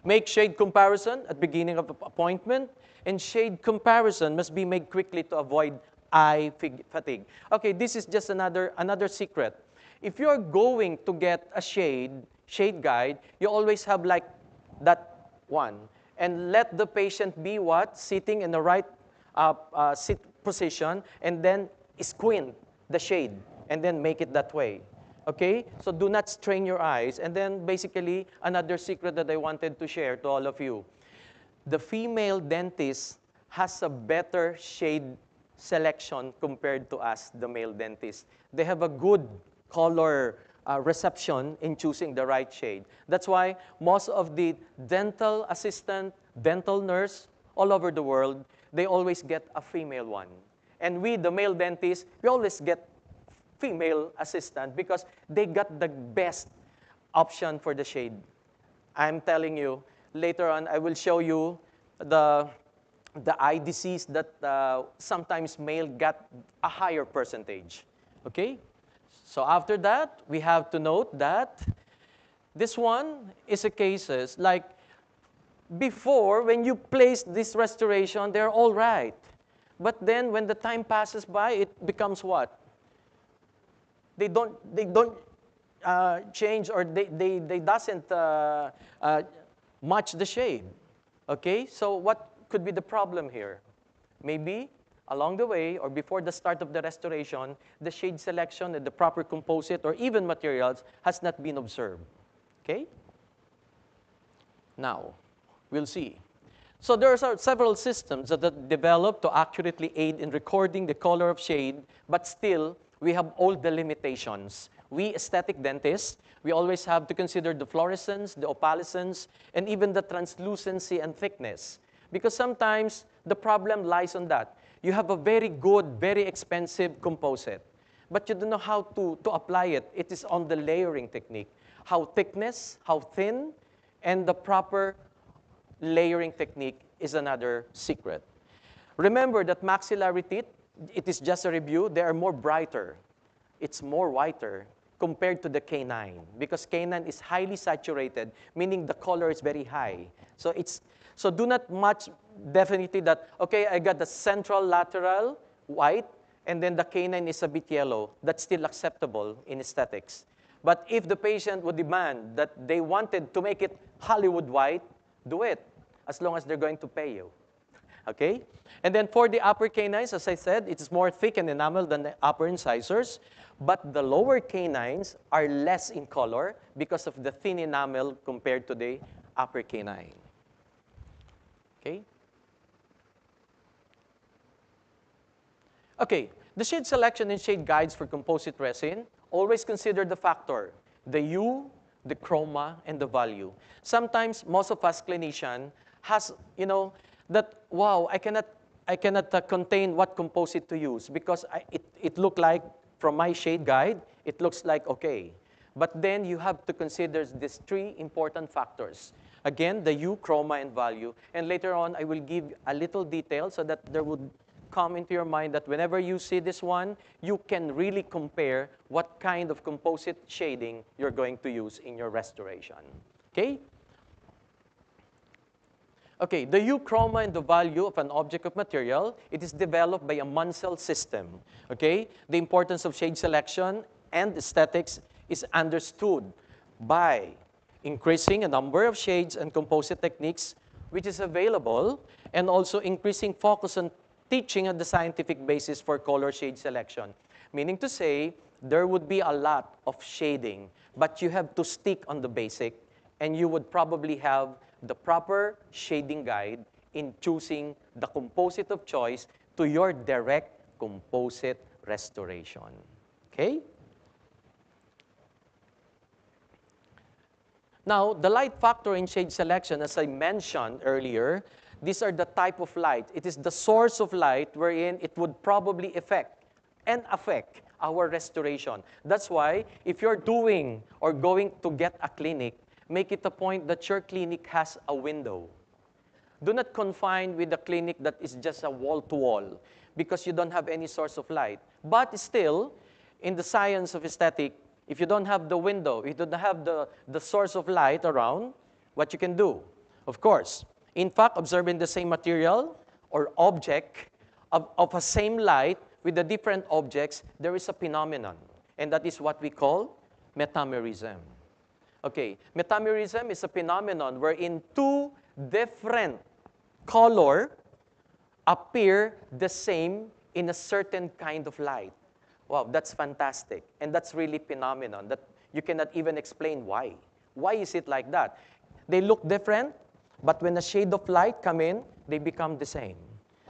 Make shade comparison at beginning of appointment, and shade comparison must be made quickly to avoid eye fatigue. Okay, this is just another secret. If you're going to get a shade guide, you always have like that one. And let the patient be what? Sitting in the right sit position, and then squint the shade, and then make it that way. Okay? So do not strain your eyes. And then basically, another secret that I wanted to share to all of you. The female dentist has a better shade selection compared to us, the male dentist. They have a good color reception in choosing the right shade. That's why most of the dental assistant, dental nurse all over the world, they always get a female one. And we, the male dentists, we always get female assistant because they got the best option for the shade. I'm telling you, later on I will show you the eye disease that sometimes male got a higher percentage. Okay? So after that, we have to note that this one is a cases like before, when you place this restoration, they're all right. But then when the time passes by, it becomes what? They don't change, or they doesn't match the shade. Okay, so what could be the problem here? Maybe along the way or before the start of the restoration, the shade selection and the proper composite or even materials has not been observed. Okay? Now, we'll see. So there are several systems that are developed to accurately aid in recording the color of shade, but still we have all the limitations we aesthetic dentists, we always have to consider the fluorescence, the opalescence, and even the translucency and thickness. Because sometimes the problem lies on that. You have a very good, very expensive composite, but you don't know how to apply it. It is on the layering technique. How thickness, how thin, and the proper layering technique is another secret. Remember that maxillary teeth, it is just a review, they are more brighter. It's more whiter compared to the canine, because canine is highly saturated, meaning the color is very high. So do not match definitely that, okay, I got the central lateral white, and then the canine is a bit yellow. That's still acceptable in aesthetics. But if the patient would demand that they wanted to make it Hollywood white, do it, as long as they're going to pay you. Okay? And then for the upper canines, as I said, it is more thick and enamel than the upper incisors. But the lower canines are less in color because of the thin enamel compared to the upper canine. Okay? Okay, the shade selection and shade guides for composite resin, always consider the factor, the hue, the chroma, and the value. Sometimes, most of us clinician has, that, wow, I cannot contain what composite to use because it looked like, from my shade guide, it looks like okay. But then you have to consider these three important factors. Again, the hue, chroma, and value. And later on, I will give a little detail so that there would come into your mind that whenever you see this one, you can really compare what kind of composite shading you're going to use in your restoration. Okay? Okay, the hue, chroma, and the value of an object of material, it is developed by a Munsell system. Okay? The importance of shade selection and aesthetics is understood by increasing a number of shades and composite techniques which is available, and also increasing focus on teaching on the scientific basis for color shade selection. Meaning to say, there would be a lot of shading, but you have to stick on the basic, and you would probably have the proper shading guide in choosing the composite of choice to your direct composite restoration. Okay? Now, the light factor in shade selection, as I mentioned earlier, these are the type of light. It is the source of light wherein it would probably affect our restoration. That's why if you're doing or going to get a clinic, make it a point that your clinic has a window. Do not confine with a clinic that is just a wall-to-wall because you don't have any source of light. But still, in the science of aesthetic, if you don't have the window, if you don't have the source of light around, what you can do? Of course, in fact, observing the same material or object of a same light with the different objects, there is a phenomenon. And that is what we call metamerism. Okay, metamerism is a phenomenon wherein two different color appear the same in a certain kind of light. Wow, that's fantastic. And that's really phenomenon that you cannot even explain why. Why is it like that? They look different, but when a shade of light come in, they become the same.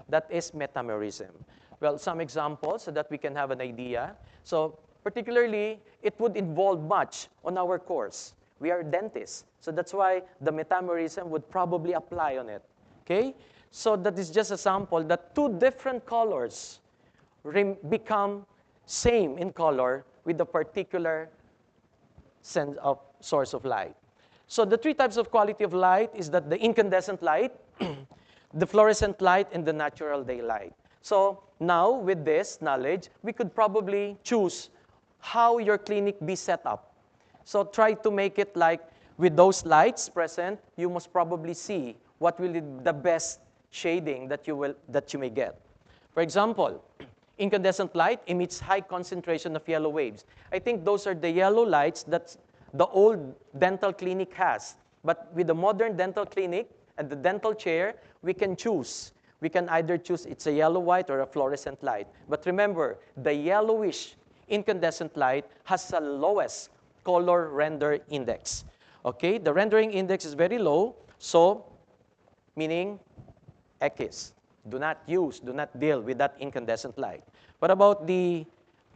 That is metamerism. Well, some examples so that we can have an idea. So particularly, it would involve much on our course. We are dentists, so that's why the metamerism would probably apply on it. Okay? So that is just a sample that two different colors become same in color with a particular sense of source of light. So the three types of quality of light is that the incandescent light, the fluorescent light, and the natural daylight. So now with this knowledge, we could probably choose how your clinic be set up. So try to make it like with those lights present, you must probably see what will be the best shading that you may get. For example, incandescent light emits high concentration of yellow waves. I think those are the yellow lights that the old dental clinic has. But with the modern dental clinic and the dental chair, we can choose. We can either choose it's a yellow white or a fluorescent light. But remember, the yellowish incandescent light has the lowest color render index. Okay, the rendering index is very low, so meaning X. Do not deal with that incandescent light. What about the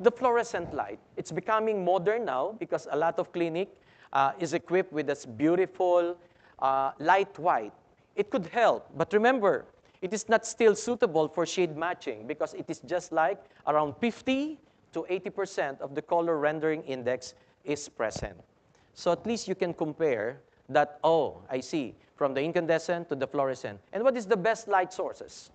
the fluorescent light. It's becoming modern now because a lot of clinic is equipped with this beautiful light white. It could help, but remember, it is not still suitable for shade matching because it is just like around 50 to 80% of the color rendering index is present. So at least you can compare that, oh, I see, from the incandescent to the fluorescent. And what is the best light sources?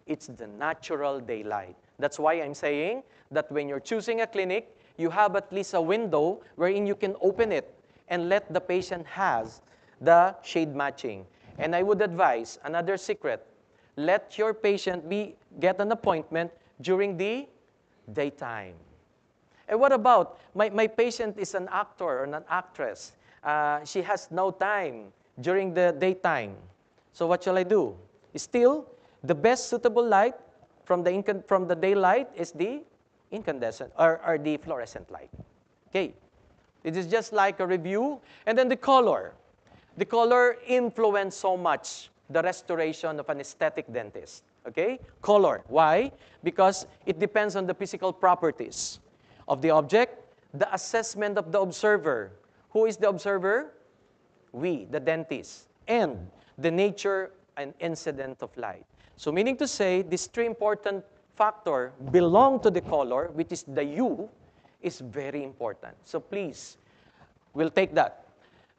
It's the natural daylight. That's why I'm saying that when you're choosing a clinic, you have at least a window wherein you can open it and let the patient has the shade matching. And I would advise, another secret, let your patient get an appointment during the daytime. And what about, my patient is an actor or an actress. She has no time during the daytime. So what shall I do? Still, the best suitable light from the daylight is the incandescent or the fluorescent light. Okay, it is just like a review. And then the color. The color influences so much the restoration of an aesthetic dentist. Okay, color. Why? Because it depends on the physical properties of the object, the assessment of the observer. Who is the observer? We, the dentist, and the nature and incident of light. So meaning to say, these three important factors belong to the color, which is the hue, is very important. So please, we'll take that.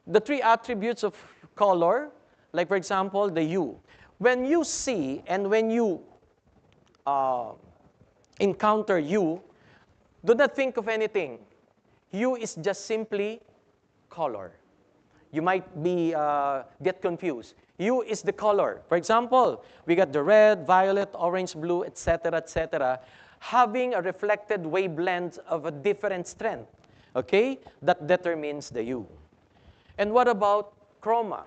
The three attributes of color, like for example, the hue. When you see and when you encounter hue, do not think of anything. Hue is just simply color. You might get confused. Hue is the color. For example, we got the red, violet, orange, blue, etc., having a reflected wavelength of a different strength. Okay? That determines the hue. And what about chroma?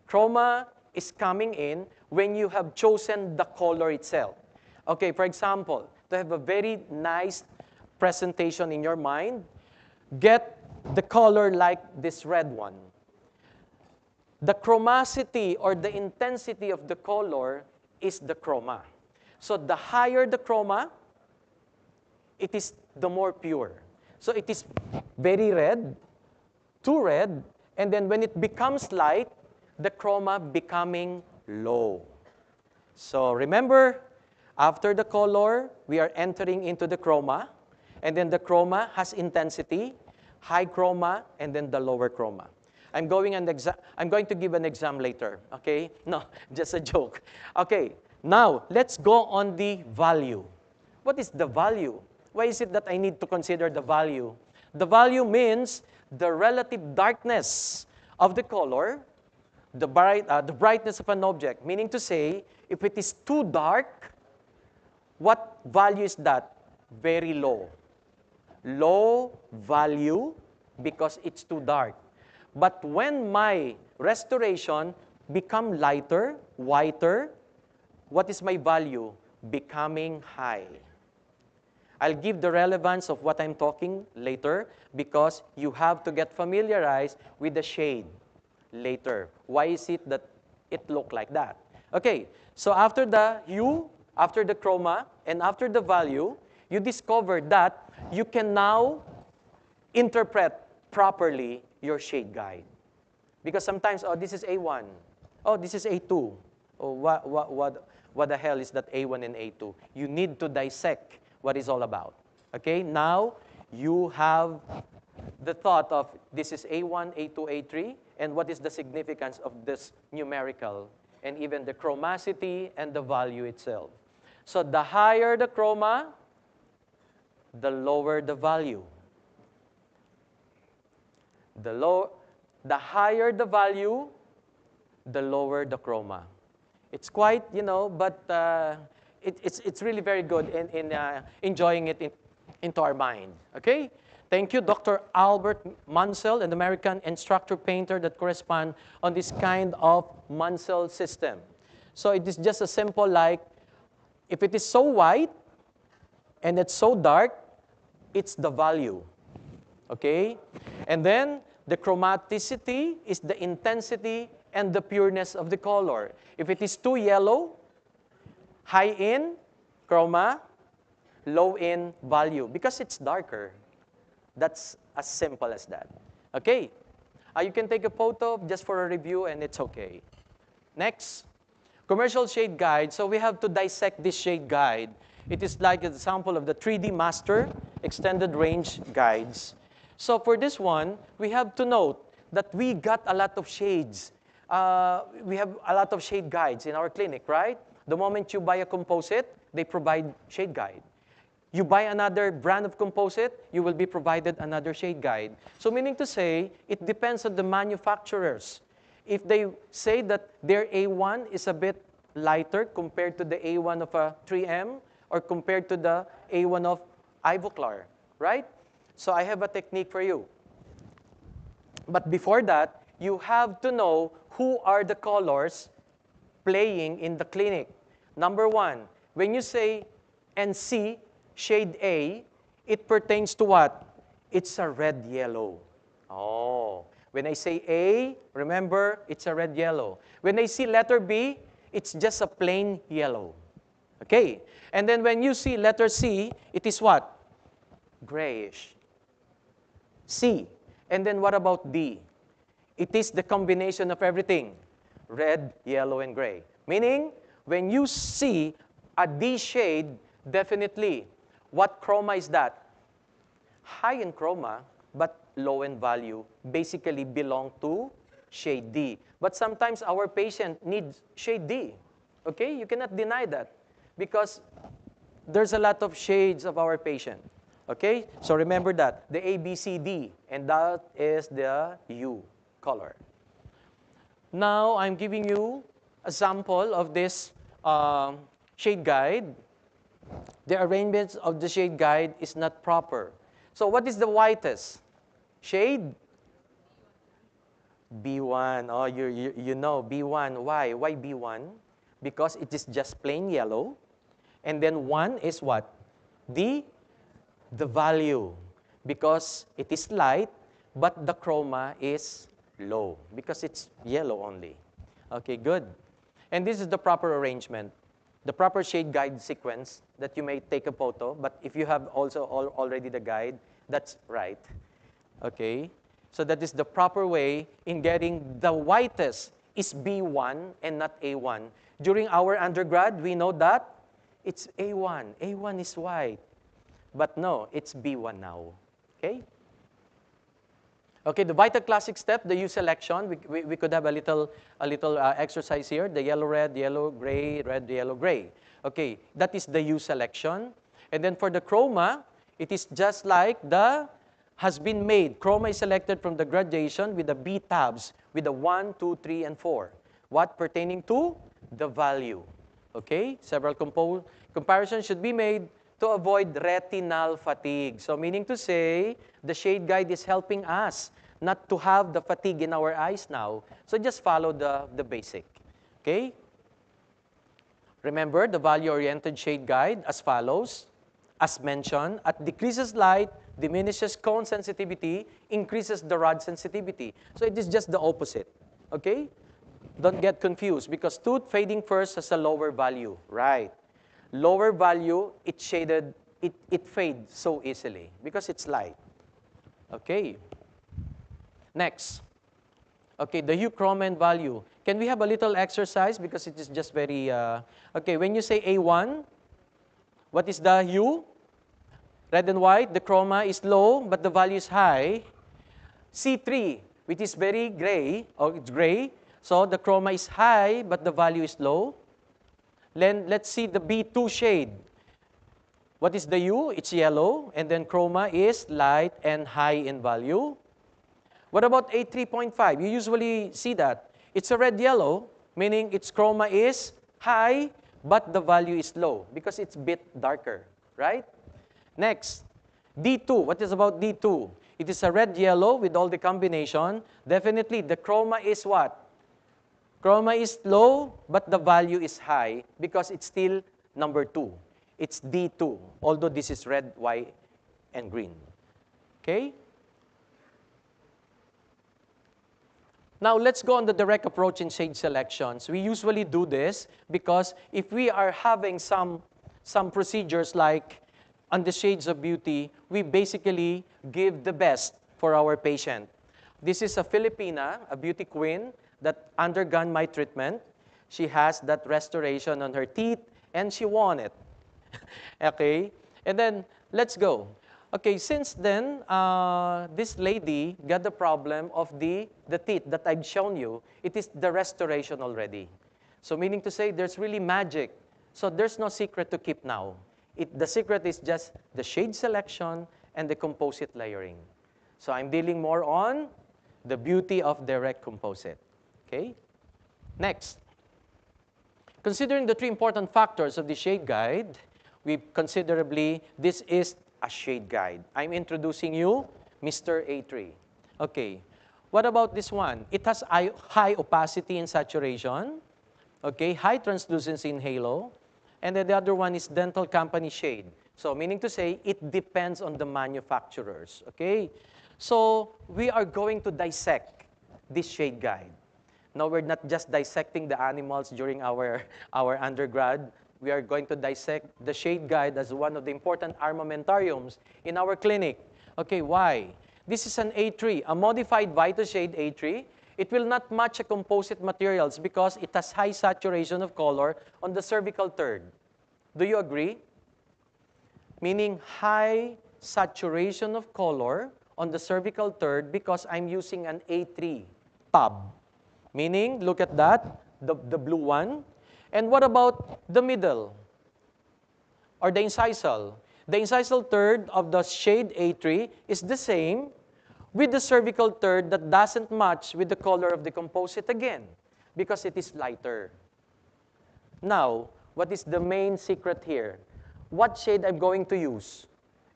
Chroma is coming in when you have chosen the color itself. Okay, for example, to have a very nice presentation in your mind, get the color like this red one. The chromacity or the intensity of the color is the chroma. So the higher the chroma, it is the more pure. So it is very red, too red, and then when it becomes light, the chroma becoming low. So remember, after the color, we are entering into the chroma, and then the chroma has intensity, high chroma, and then the lower chroma. I'm going to give an exam later, okay? No, just a joke. Okay, now let's go on the value. What is the value? Why is it that I need to consider the value? The value means the relative darkness of the color, the brightness of an object, meaning to say, if it is too dark, what value is that? Very low. Low value because it's too dark. But when my restoration become lighter, whiter, what is my value? Becoming high. I'll give the relevance of what I'm talking later because you have to get familiarized with the shade later. Why is it that it look like that? Okay, so after the hue, after the chroma, and after the value, you discover that you can now interpret properly your shade guide. Because sometimes, oh, this is A1. Oh, this is A2. Oh, what the hell is that A1 and A2? You need to dissect what it's all about. Okay, now you have the thought of this is A1, A2, A3, and what is the significance of this numerical, and even the chromacity and the value itself. So the higher the chroma, the lower the value. The higher the value, the lower the chroma. It's quite, but it's really very good in enjoying it into our mind. Okay? Thank you, Dr. Albert Munsell, an American instructor painter that correspond on this kind of Munsell system. So it is just a simple like, if it is so white and it's so dark, it's the value. Okay? And then the chromaticity is the intensity and the pureness of the color. If it is too yellow, high in chroma, low in value because it's darker. That's as simple as that. Okay? You can take a photo just for a review and it's okay. Next, commercial shade guide. So we have to dissect this shade guide. It is like an example of the 3D Master extended range guides. So for this one, we have to note that we got a lot of shades. We have a lot of shade guides in our clinic, right? The moment you buy a composite, they provide shade guide. You buy another brand of composite, you will be provided another shade guide. So meaning to say, it depends on the manufacturers. If they say that their A1 is a bit lighter compared to the A1 of a 3M or compared to the A1 of Ivoclar, right? So I have a technique for you. But before that, you have to know who are the colors playing in the clinic. Number one, when you say NC, shade A, it pertains to what? It's a red-yellow. Oh, when I say A, remember, it's a red-yellow. When I see letter B, it's just a plain yellow. Okay? And then when you see letter C, it is what? Grayish. C. And then what about D? It is the combination of everything. Red, yellow, and gray. Meaning, when you see a D shade, definitely, what chroma is that? High in chroma, but low in value, basically belong to shade D. But sometimes our patient needs shade D. Okay? You cannot deny that because there's a lot of shades of our patient. Okay? So remember that. The A, B, C, D, and that is the U color. Now, I'm giving you a sample of this shade guide. The arrangement of the shade guide is not proper. So what is the whitest? Shade? B1. Oh, you know, B1. Why? Why B1? Because it is just plain yellow. And then 1 is what? The value. Because it is light, but the chroma is low. Because it's yellow only. Okay, good. And this is the proper arrangement. The proper shade guide sequence that you may take a photo, but if you have also already the guide, that's right. Okay? So that is the proper way in getting the whitest is B1 and not A1. During our undergrad, we know that it's A1. A1 is white. But no, it's B1 now. Okay? Okay, the Vital Classic step, the U selection, we could have a little exercise here. The yellow, red, yellow, gray, red, yellow, gray. Okay, that is the U selection. And then for the chroma, it is just like the has been made. Chroma is selected from the gradation with the B tabs, with the 1, 2, 3, and 4. What? Pertaining to the value. Okay, several comparisons should be made to avoid retinal fatigue. So meaning to say, the shade guide is helping us not to have the fatigue in our eyes now. So just follow the basic. Okay? Remember the value-oriented shade guide as follows. As mentioned, at decreases light, diminishes cone sensitivity, increases the rod sensitivity. So it is just the opposite. Okay? Don't get confused because tooth fading first has a lower value. Right. Lower value, it fades so easily because it's light. Okay. Next. Okay, the hue, chroma, and value. Can we have a little exercise because it is just very, okay, when you say A1, what is the hue? Red and white, the chroma is low, but the value is high. C3, which is very gray, or it's gray, so the chroma is high, but the value is low. Then let's see the B2 shade. What is the U? It's yellow, and then chroma is light and high in value. What about A3.5? You usually see that. It's a red-yellow, meaning its chroma is high, but the value is low because it's a bit darker, right? Next, D2. What is about D2? It is a red-yellow with all the combination. Definitely, the chroma is what? Chroma is low, but the value is high because it's still number 2. It's D2, although this is red, white, and green. Okay? Now, let's go on the direct approach in shade selections. We usually do this because if we are having some procedures like on the shades of beauty, we basically give the best for our patient. This is a Filipina, a beauty queen that undergone my treatment. She has that restoration on her teeth, and she won it. Okay, and then let's go. Okay, since then, this lady got the problem of the teeth that I've shown you. It is the restoration already. So meaning to say, there's really magic. So there's no secret to keep now. The secret is just the shade selection and the composite layering. So I'm dealing more on the beauty of direct composite. Okay? Next. Considering the three important factors of the shade guide, this is a shade guide. I'm introducing you Mr. A3. Okay. What about this one? It has high opacity in saturation, okay, high translucency in halo, and then the other one is dental company shade. So meaning to say, it depends on the manufacturers, okay? So we are going to dissect this shade guide. Now we're not just dissecting the animals during our undergrad. We are going to dissect the shade guide as one of the important armamentariums in our clinic. Okay, why? This is an A3, a modified VitaShade A3. It will not match a composite materials because it has high saturation of color on the cervical third. Do you agree? Meaning high saturation of color on the cervical third because I'm using an A3 tub. Meaning, look at that, the blue one. And what about the middle or the incisal? The incisal third of the shade A3 is the same with the cervical third that doesn't match with the color of the composite again because it is lighter. Now, what is the main secret here? What shade I'm going to use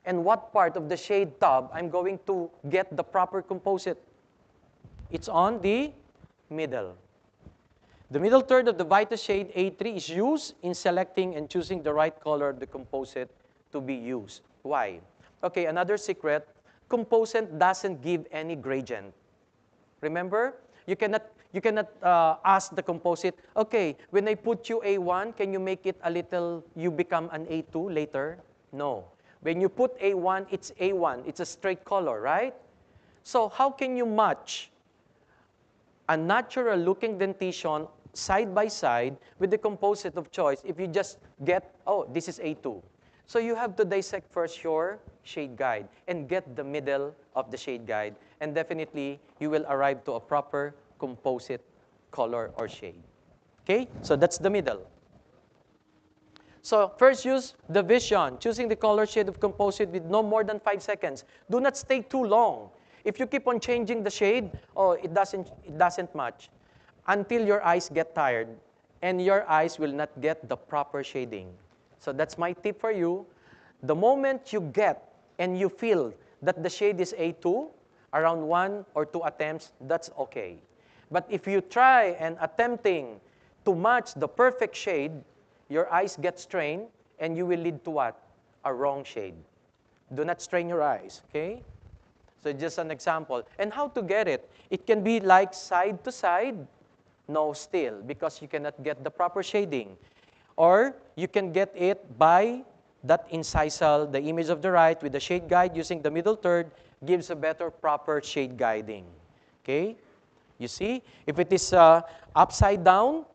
and what part of the shade tub I'm going to get the proper composite. It's on the middle. The middle third of the VitaShade A3 is used in selecting and choosing the right color of the composite to be used. Why? Okay, another secret, composite doesn't give any gradient. Remember, you cannot ask the composite, okay, when I put you A1, can you make it a little, you become an A2 later? No. When you put A1, it's A1. It's a straight color, right? So how can you match a natural looking dentition side by side with the composite of choice if you just get, oh, this is A2. So you have to dissect first your shade guide and get the middle of the shade guide. And definitely, you will arrive to a proper composite color or shade. Okay? So that's the middle. So first use the vision, choosing the color shade of composite with no more than 5 seconds. Do not stay too long. If you keep on changing the shade, oh, it doesn't match until your eyes get tired and your eyes will not get the proper shading. So that's my tip for you. The moment you get and you feel that the shade is A2, around 1 or 2 attempts, that's okay. But if you try and attempting to match the perfect shade, your eyes get strained and you will lead to what? A wrong shade. Do not strain your eyes, okay? So just an example. And how to get it? It can be like side to side, no still, because you cannot get the proper shading. Or you can get it by that incisal, the image of the right with the shade guide using the middle third gives a better proper shade guiding. Okay? You see? If it is upside down,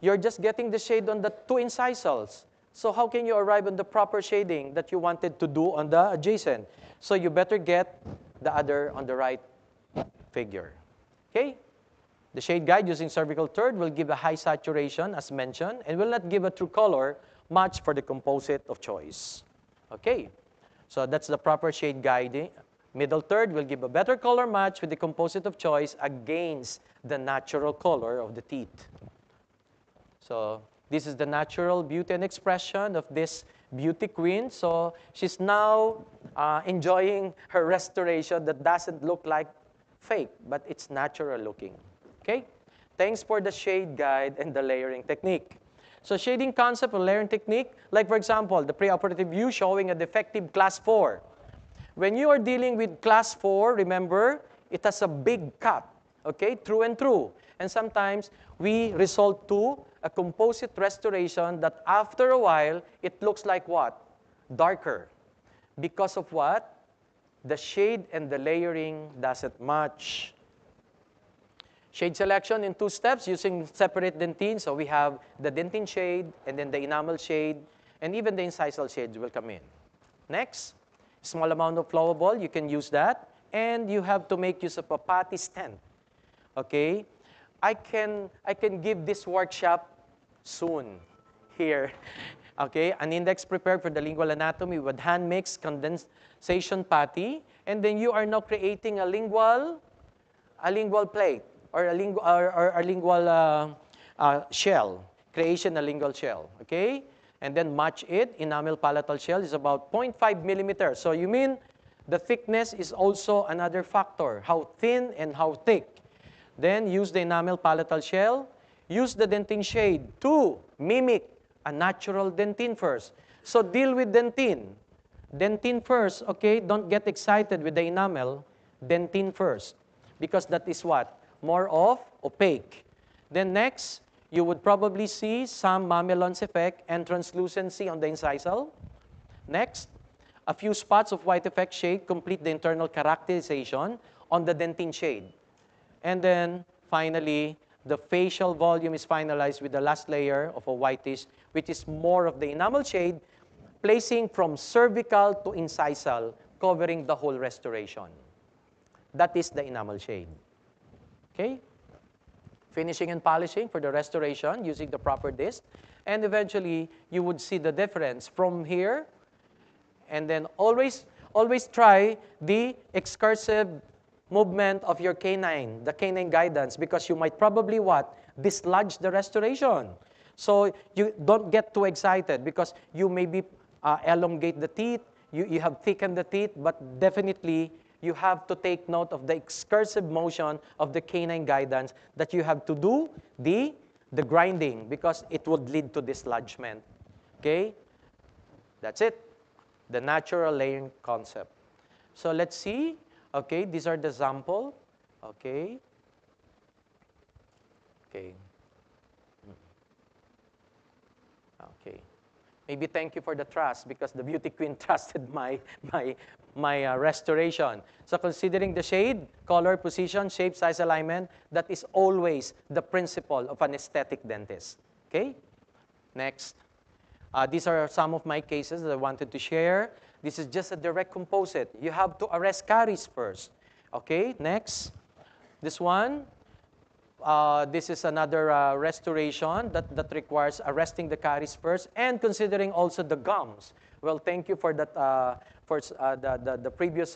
you're just getting the shade on the 2 incisals. So how can you arrive on the proper shading that you wanted to do on the adjacent? So you better get the other on the right figure. Okay? The shade guide using cervical third will give a high saturation, as mentioned, and will not give a true color match for the composite of choice. Okay? So that's the proper shade guiding. Middle third will give a better color match with the composite of choice against the natural color of the teeth. So this is the natural beauty and expression of this beauty queen. So she's now enjoying her restoration that doesn't look like fake, but it's natural looking. Okay? Thanks for the shade guide and the layering technique. So shading concept or layering technique, like for example, the preoperative view showing a defective class 4. When you are dealing with class 4, remember, it has a big cut, okay, through and through. And sometimes we resort to a composite restoration that after a while, it looks like what? Darker. Because of what? The shade and the layering doesn't match. Shade selection in 2 steps using separate dentine. So we have the dentine shade and then the enamel shade, and even the incisal shades will come in. Next, small amount of flowable, you can use that. And you have to make use of a patty stent. Okay? I can give this workshop soon here. Okay, an index prepared for the lingual anatomy with hand mixed condensation patty, and then you are now creating a lingual plate or a lingual shell. Creation a lingual shell. Okay, and then match it. Enamel palatal shell is about 0.5 millimeters. So you mean the thickness is also another factor. How thin and how thick. Then use the enamel palatal shell. Use the dentine shade to mimic a natural dentine first. So deal with dentine. Dentine first, okay? Don't get excited with the enamel. Dentine first. Because that is what? More of opaque. Then next, you would probably see some mamelons effect and translucency on the incisal. Next, a few spots of white effect shade complete the internal characterization on the dentine shade. And then, finally, the facial volume is finalized with the last layer of a whitish, which is more of the enamel shade, placing from cervical to incisal, covering the whole restoration. That is the enamel shade. Okay? Finishing and polishing for the restoration using the proper disc. And eventually, you would see the difference from here. And then always try the excursive movement of your canine, the canine guidance, because you might probably what? Dislodge the restoration. So you don't get too excited because you maybe elongate the teeth, you have thickened the teeth, but definitely you have to take note of the excursive motion of the canine guidance that you have to do the grinding because it would lead to dislodgement. Okay? That's it. The natural layering concept. So let's see. Okay, these are the sample. Okay. Okay. Okay. Maybe thank you for the trust because the beauty queen trusted my restoration. So considering the shade, color, position, shape, size, alignment, that is always the principle of an aesthetic dentist. Okay? Next. These are some of my cases that I wanted to share. This is just a direct composite. You have to arrest caries first. Okay, next. This one, this is another restoration that requires arresting the caries first and considering also the gums. Well, thank you for that, the previous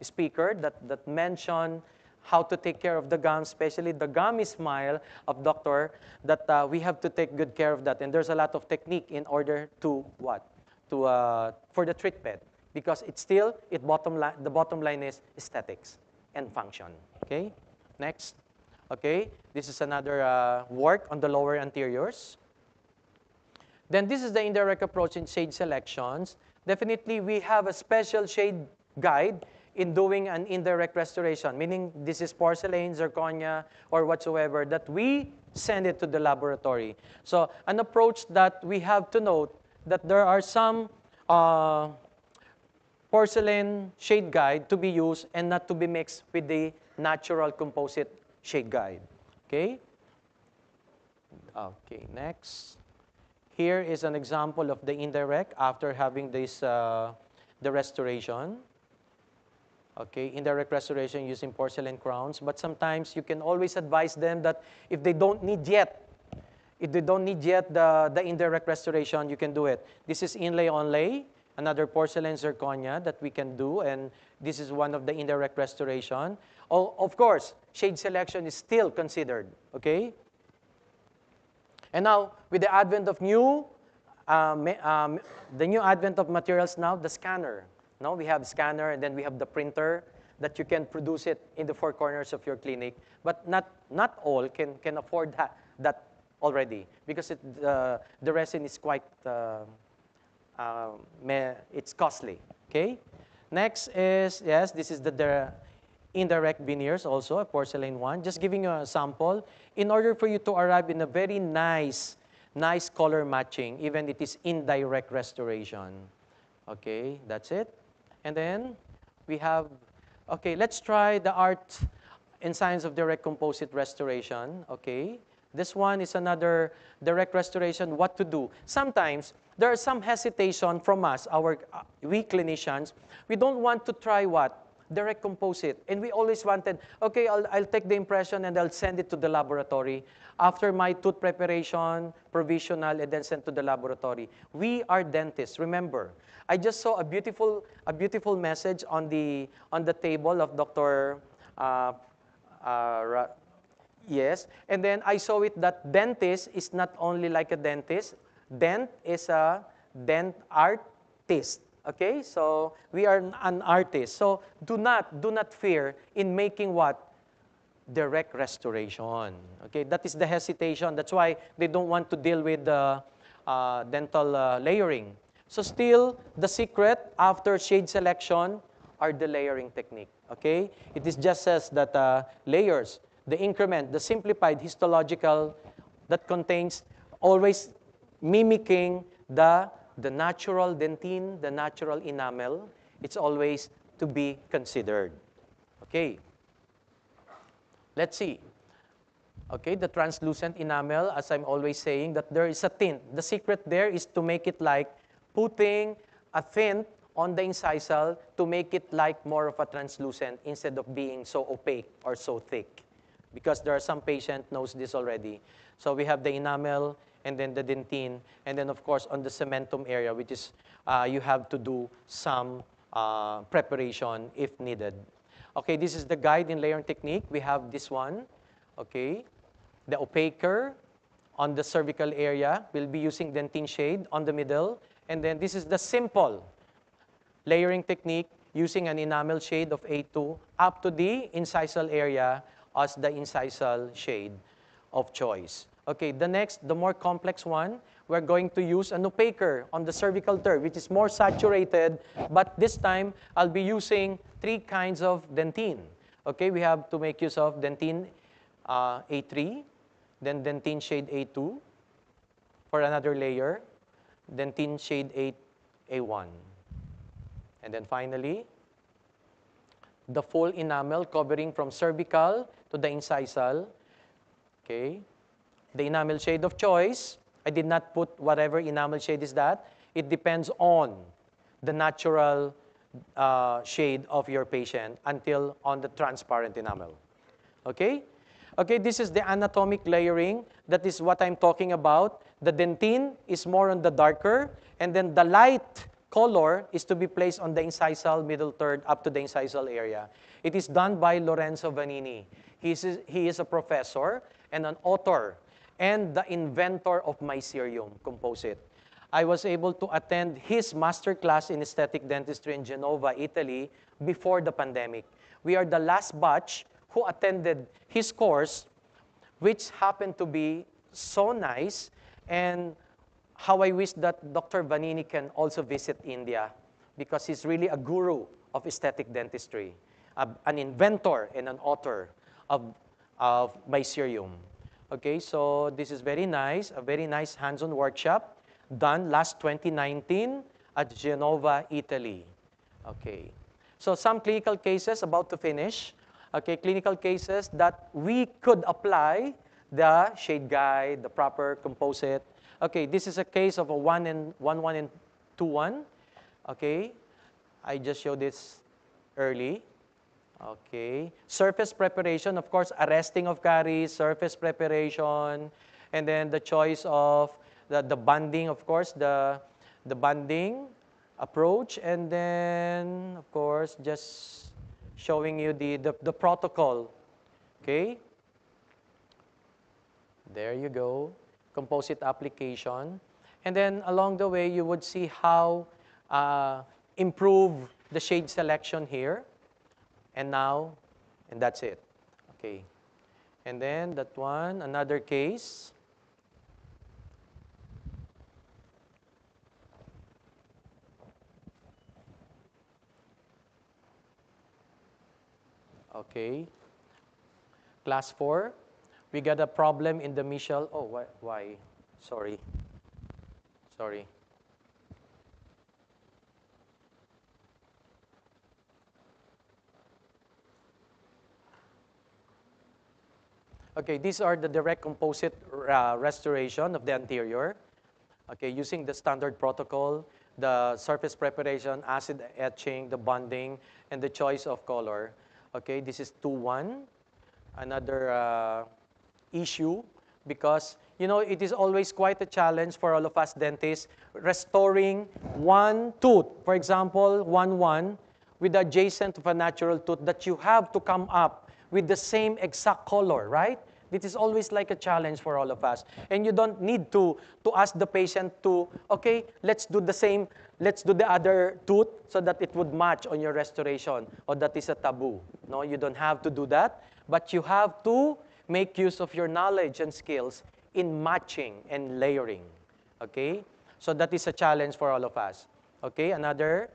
speaker that mentioned how to take care of the gums, especially the gummy smile of doctor, that we have to take good care of that. And there's a lot of technique in order to what? For the treatment, because it's still, the bottom line is aesthetics and function. Okay, next. Okay, this is another work on the lower anteriors. Then this is the indirect approach in shade selections. Definitely, we have a special shade guide in doing an indirect restoration, meaning this is porcelain, zirconia, or whatsoever, that we send it to the laboratory. So an approach that we have to note that there are some porcelain shade guide to be used and not to be mixed with the natural composite shade guide. Okay? Okay, next. Here is an example of the indirect after having this, the restoration. Okay, indirect restoration using porcelain crowns. But sometimes you can always advise them that if they don't need yet the indirect restoration, you can do it. This is inlay-onlay, another porcelain zirconia that we can do, and this is one of the indirect restoration. Oh, of course, shade selection is still considered, okay? And now, with the advent of new materials now, the scanner. Now we have scanner, and then we have the printer that you can produce it in the four corners of your clinic. But not all can afford that already, because the resin is quite, it's costly, okay? Next is, yes, this is the indirect veneers also, a porcelain one. Just giving you a sample. In order for you to arrive in a very nice color matching, even it is indirect restoration. Okay, that's it. And then we have, okay, let's try the art and science of direct composite restoration. Okay, this one is another direct restoration, what to do. Sometimes there is some hesitation from us, we clinicians. We don't want to try what? Direct composite. And we always wanted, okay, I'll take the impression and I'll send it to the laboratory. After my tooth preparation, provisional, and then sent to the laboratory. We are dentists, remember. I just saw a beautiful message on the table of Dr. Yes, and then I saw it that dentist is not only like a dentist. Dent is a dent artist. Okay, so we are an artist. So do not fear in making what? Direct restoration. Okay, that is the hesitation. That's why they don't want to deal with the dental layering. So still, the secret after shade selection are the layering technique. Okay, it is just as that layers, the increment, the simplified histological that contains always mimicking the natural dentine, the natural enamel. It's always to be considered. Okay. Let's see. Okay, the translucent enamel, as I'm always saying, that there is a tint. The secret there is to make it like putting a tint on the incisal to make it like more of a translucent instead of being so opaque or so thick. Because there are some patient knows this already. So we have the enamel and then the dentine, and then of course on the cementum area, which is you have to do some preparation if needed. Okay, this is the guide in layering technique. We have this one. Okay, the opaquer on the cervical area. We'll be using dentine shade on the middle. And then this is the simple layering technique using an enamel shade of A2 up to the incisal area as the incisal shade of choice. Okay, the next, the more complex one, we're going to use an opaquer on the cervical third, which is more saturated, but this time I'll be using 3 kinds of dentine. Okay, we have to make use of dentine A3, then dentine shade A2 for another layer, dentine shade A1. And then finally, the full enamel covering from cervical to the incisal. Okay, the enamel shade of choice, I did not put whatever enamel shade is that. It depends on the natural shade of your patient until on the transparent enamel. Okay? Okay, this is the anatomic layering. That is what I'm talking about. The dentine is more on the darker, and then the light color is to be placed on the incisal middle third up to the incisal area. It is done by Lorenzo Vanini. He is a professor and an author and the inventor of mycelium composite. I was able to attend his master class in aesthetic dentistry in Genova, Italy, before the pandemic. We are the last batch who attended his course, which happened to be so nice, and how I wish that Dr. Vanini can also visit India, because he's really a guru of aesthetic dentistry, an inventor and an author of mycelium. Okay, so this is very nice, a very nice hands-on workshop done last 2019 at Genova, Italy. Okay, so some clinical cases about to finish. Okay, clinical cases that we could apply the shade guide, the proper composite. Okay, this is a case of a 1 and 2 1. Okay, I just showed this early. Okay, surface preparation, of course, arresting of caries, surface preparation, and then the choice of the bonding, of course, the bonding approach, and then, of course, just showing you the protocol. Okay, there you go, composite application. And then along the way, you would see how improve the shade selection here. And now, and that's it. Okay. And then that one, another case. Okay. Class 4, we got a problem in the mesial. Oh, why? Sorry. Sorry. Okay, these are the direct composite restoration of the anterior. Okay, using the standard protocol, the surface preparation, acid etching, the bonding, and the choice of color. Okay, this is 2-1. Another issue, because it is always quite a challenge for all of us dentists restoring one tooth, for example 1-1, with adjacent of a natural tooth that you have to come up with the same exact color, right? This is always like a challenge for all of us. And you don't need to ask the patient to, okay, let's do the same, let's do the other tooth so that it would match on your restoration, or that is a taboo. No, you don't have to do that, but you have to make use of your knowledge and skills in matching and layering, okay? So that is a challenge for all of us. Okay, another,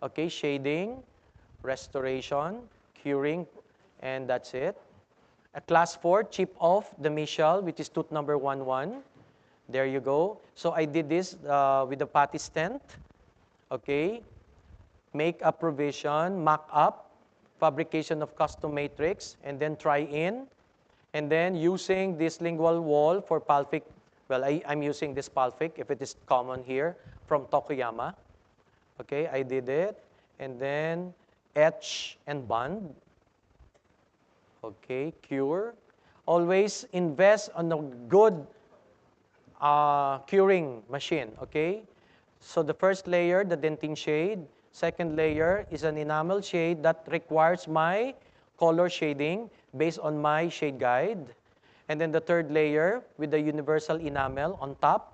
okay, shading, restoration, curing, and that's it. A class 4, chip off the mesial, which is tooth number 1-1. There you go. So I did this with the patty stent, okay? Make a provision, mock up, fabrication of custom matrix, and then try in. And then using this lingual wall for Palfic, well, I'm using this Palfic, if it is common here, from Tokuyama. Okay, I did it. And then etch and bond. Okay, cure. Always invest on a good curing machine, okay? So the first layer, the dentine shade. Second layer is an enamel shade that requires my color shading based on my shade guide. And then the third layer with the universal enamel on top.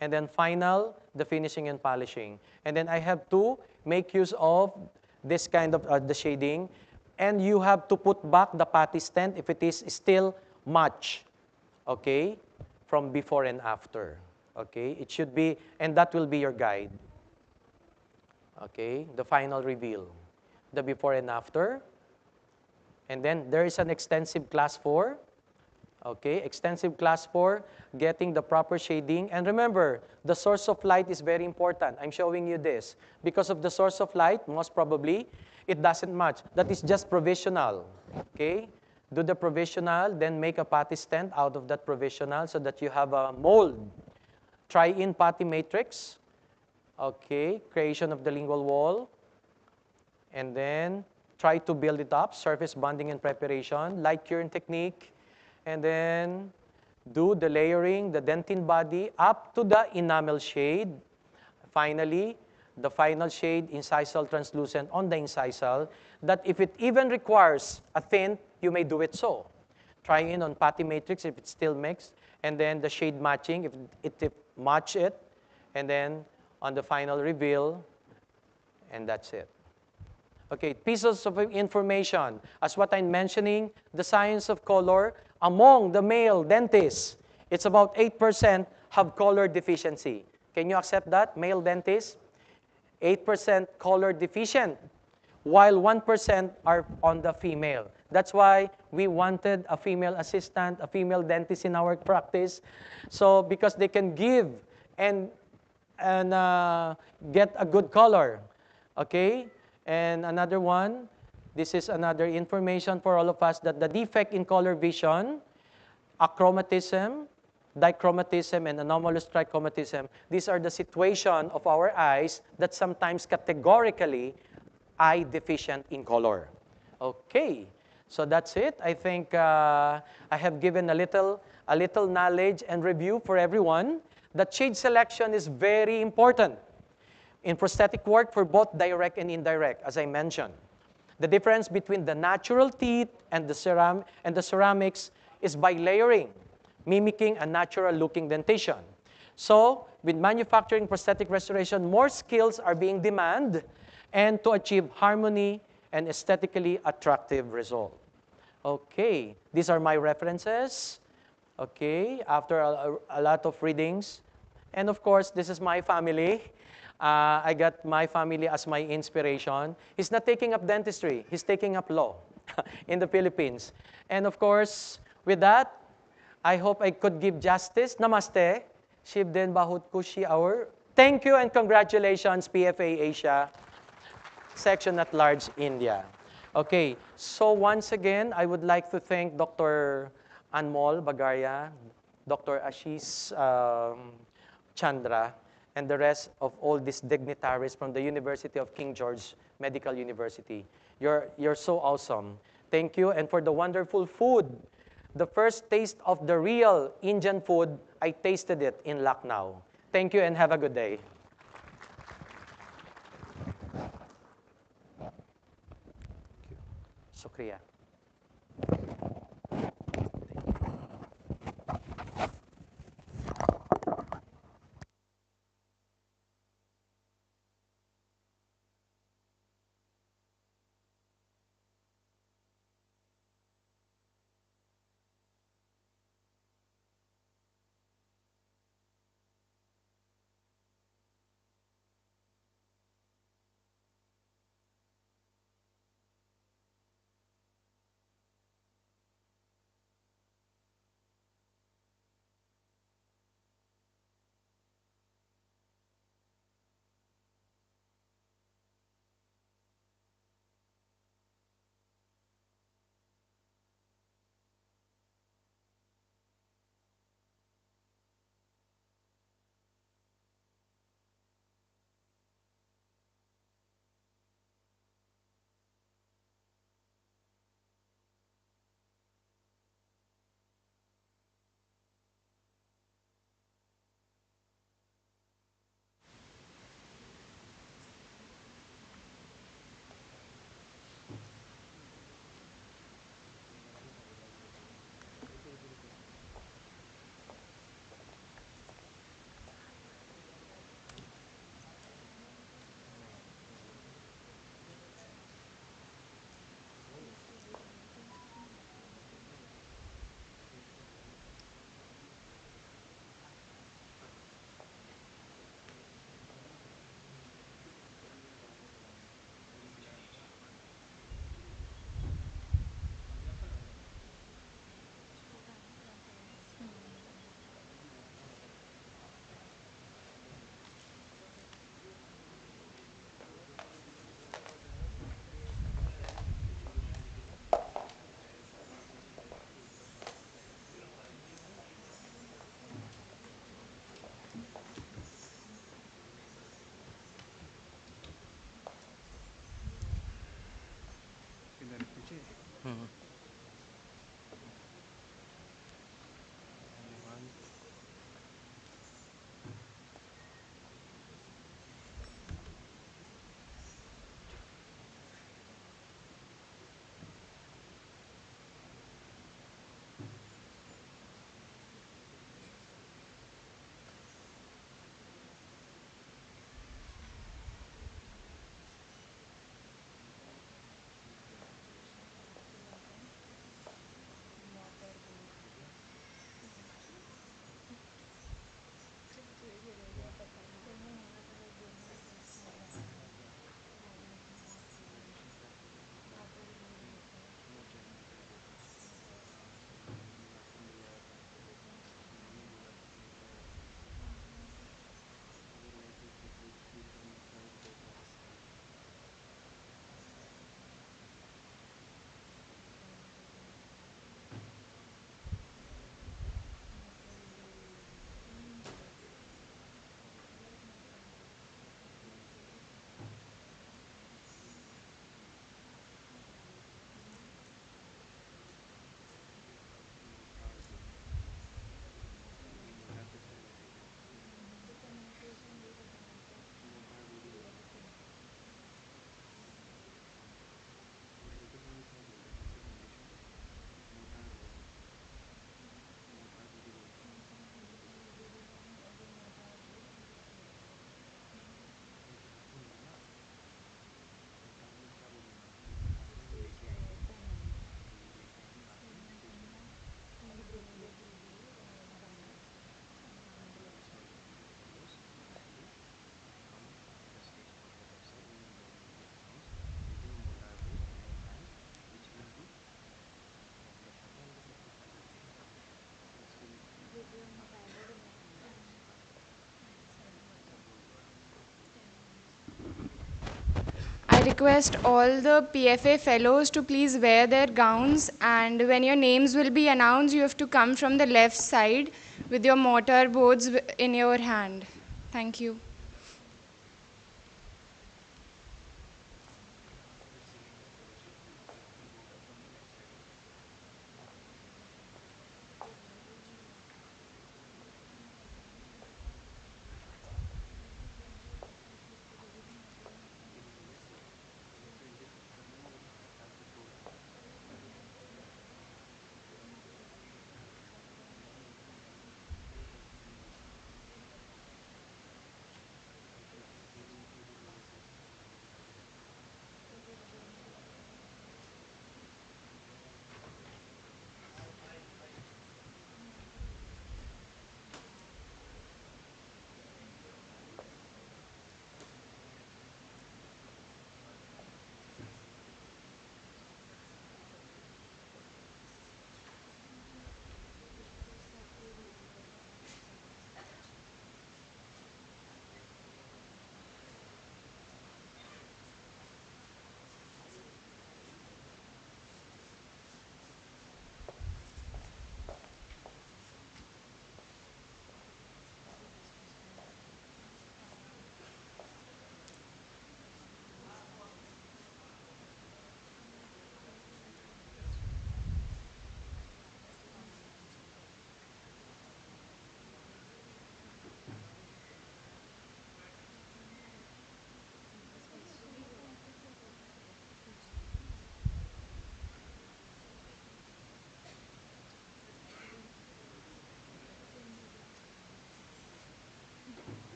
And then final, the finishing and polishing. And then I have to make use of this kind of the shading. And you have to put back the patty stent if it is still much, okay, from before and after. Okay, it should be, and that will be your guide. Okay, the final reveal, the before and after. And then there is an extensive class 4. Okay, extensive class 4, getting the proper shading. And remember, the source of light is very important. I'm showing you this. Because of the source of light, most probably, it doesn't match. That is just provisional. Okay, do the provisional, then make a patty stent out of that provisional so that you have a mold. Try in patty matrix. Okay, creation of the lingual wall. And then try to build it up, surface bonding and preparation, light curing technique. And then do the layering, the dentine body up to the enamel shade. Finally, the final shade, incisal translucent on the incisal, that if it even requires a tint, you may do it so. Try in on patty matrix if it's still mixed, and then the shade matching, if it match it, and then on the final reveal, and that's it. Okay, pieces of information. As what I'm mentioning, the science of color, among the male dentists, it's about 8% have color deficiency. Can you accept that, male dentists? 8% color deficient, while 1% are on the female. That's why we wanted a female assistant, a female dentist in our practice. So because they can give and get a good color, okay? And another one, this is another information for all of us, that the defect in color vision, achromatism, dichromatism, and anomalous trichromatism, these are the situation of our eyes that sometimes categorically eye deficient in color. Okay, so that's it. I think I have given a little knowledge and review for everyone. That shade selection is very important in prosthetic work for both direct and indirect, as I mentioned. The difference between the natural teeth and the ceramics is by layering, mimicking a natural-looking dentition. So, with manufacturing prosthetic restoration, more skills are being demanded and to achieve harmony and aesthetically attractive result. Okay, these are my references. Okay, after a lot of readings. And of course, this is my family. I got my family as my inspiration. He's not taking up dentistry. He's taking up law in the Philippines. And of course, with that, I hope I could give justice. Namaste. Shiv Den Bahut Kushi Hour. Thank you and congratulations, PFA Asia, Section at Large, India. Okay, so once again, I would like to thank Dr. Anmol Bagaria, Dr. Ashish Chandra, and the rest of all these dignitaries from the University of King George Medical University. You're so awesome. Thank you. And for the wonderful food, the first taste of the real Indian food, I tasted it in Lucknow. Thank you and have a good day. Shukriya. I request all the PFA fellows to please wear their gowns, and when your names will be announced, you have to come from the left side with your mortar boards in your hand. Thank you.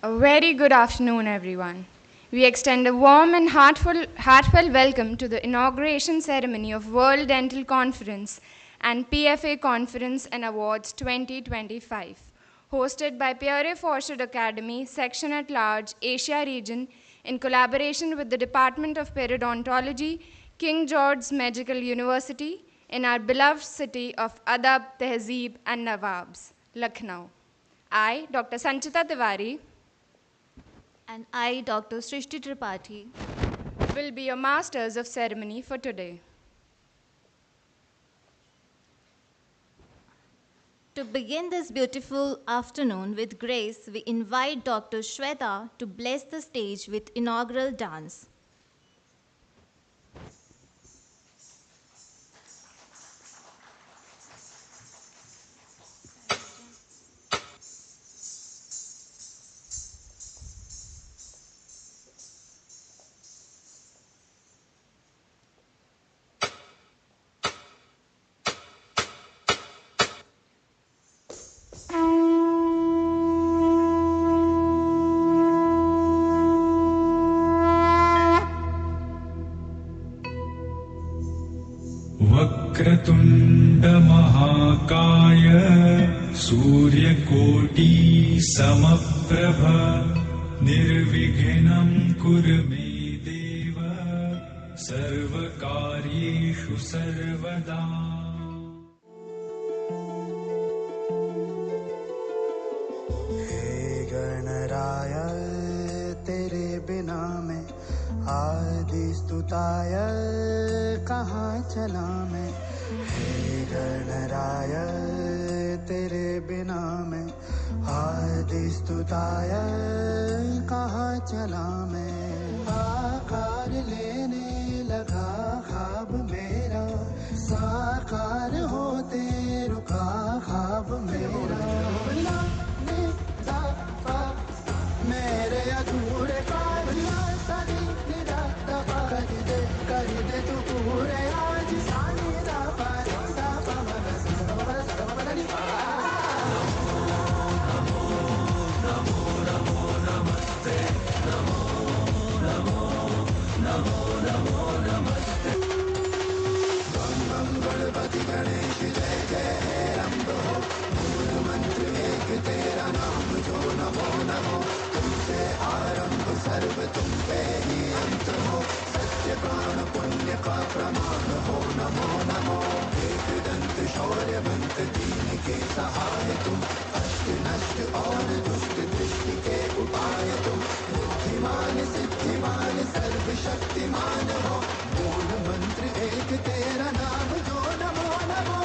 A very good afternoon, everyone. We extend a warm and heartfelt welcome to the inauguration ceremony of World Dental Conference and PFA Conference and Awards 2025, hosted by Pierre Fauchard Academy, Section at Large, Asia Region, in collaboration with the Department of Periodontology, King George's Medical University, in our beloved city of Adab, Tehzeeb, and Nawabs, Lucknow. I, Dr. Sanchita Tiwari, And I, Dr. Srishti Tripathi, will be your masters of ceremony for today. To begin this beautiful afternoon with grace, we invite Dr. Shweta to bless the stage with inaugural dance. वक्रतुण्ड महाकाय सूर्यकोटि समप्रभ निर्विघ्नं कुरु मे देव सर्वकार्येषु सर्वदा। हे गणराय तेरे बिना मैं आदि स्तुताय कहाँ चला मैं। हे गणराय तेरे बिना मैं आदि स्तुताय कहाँ चला मैं। आकार लेने लगा ख्वाब मेरा साकार होते रुका ख्वाब मेरा। मेरे अधूरे ख्वाब सारी निरा दफा कर दे तू पूरे आज सानी दफा दफा नमो नमो नमस्ते नमो नमो नमो नमो नमस्ते। गम गम गणपति गणेश जय जय हे अम्ब हो मूल मंत्र एक तेरा नाम जो नमो नमो। तुमसे आरंभ सर्व तुम पे ही अंत हो सत्य प्राण पुण्य का प्रमाण हो नमो नमो। एक दंत शौर्यवंत दीन के सहाय तुम अष्ट नष्ट और दुष्ट दृष्टि के उपाय तुम बुद्धिमान सिद्धिमान सर्वशक्तिमान हो मूल मंत्र एक तेरा नाम जो Namo Namo.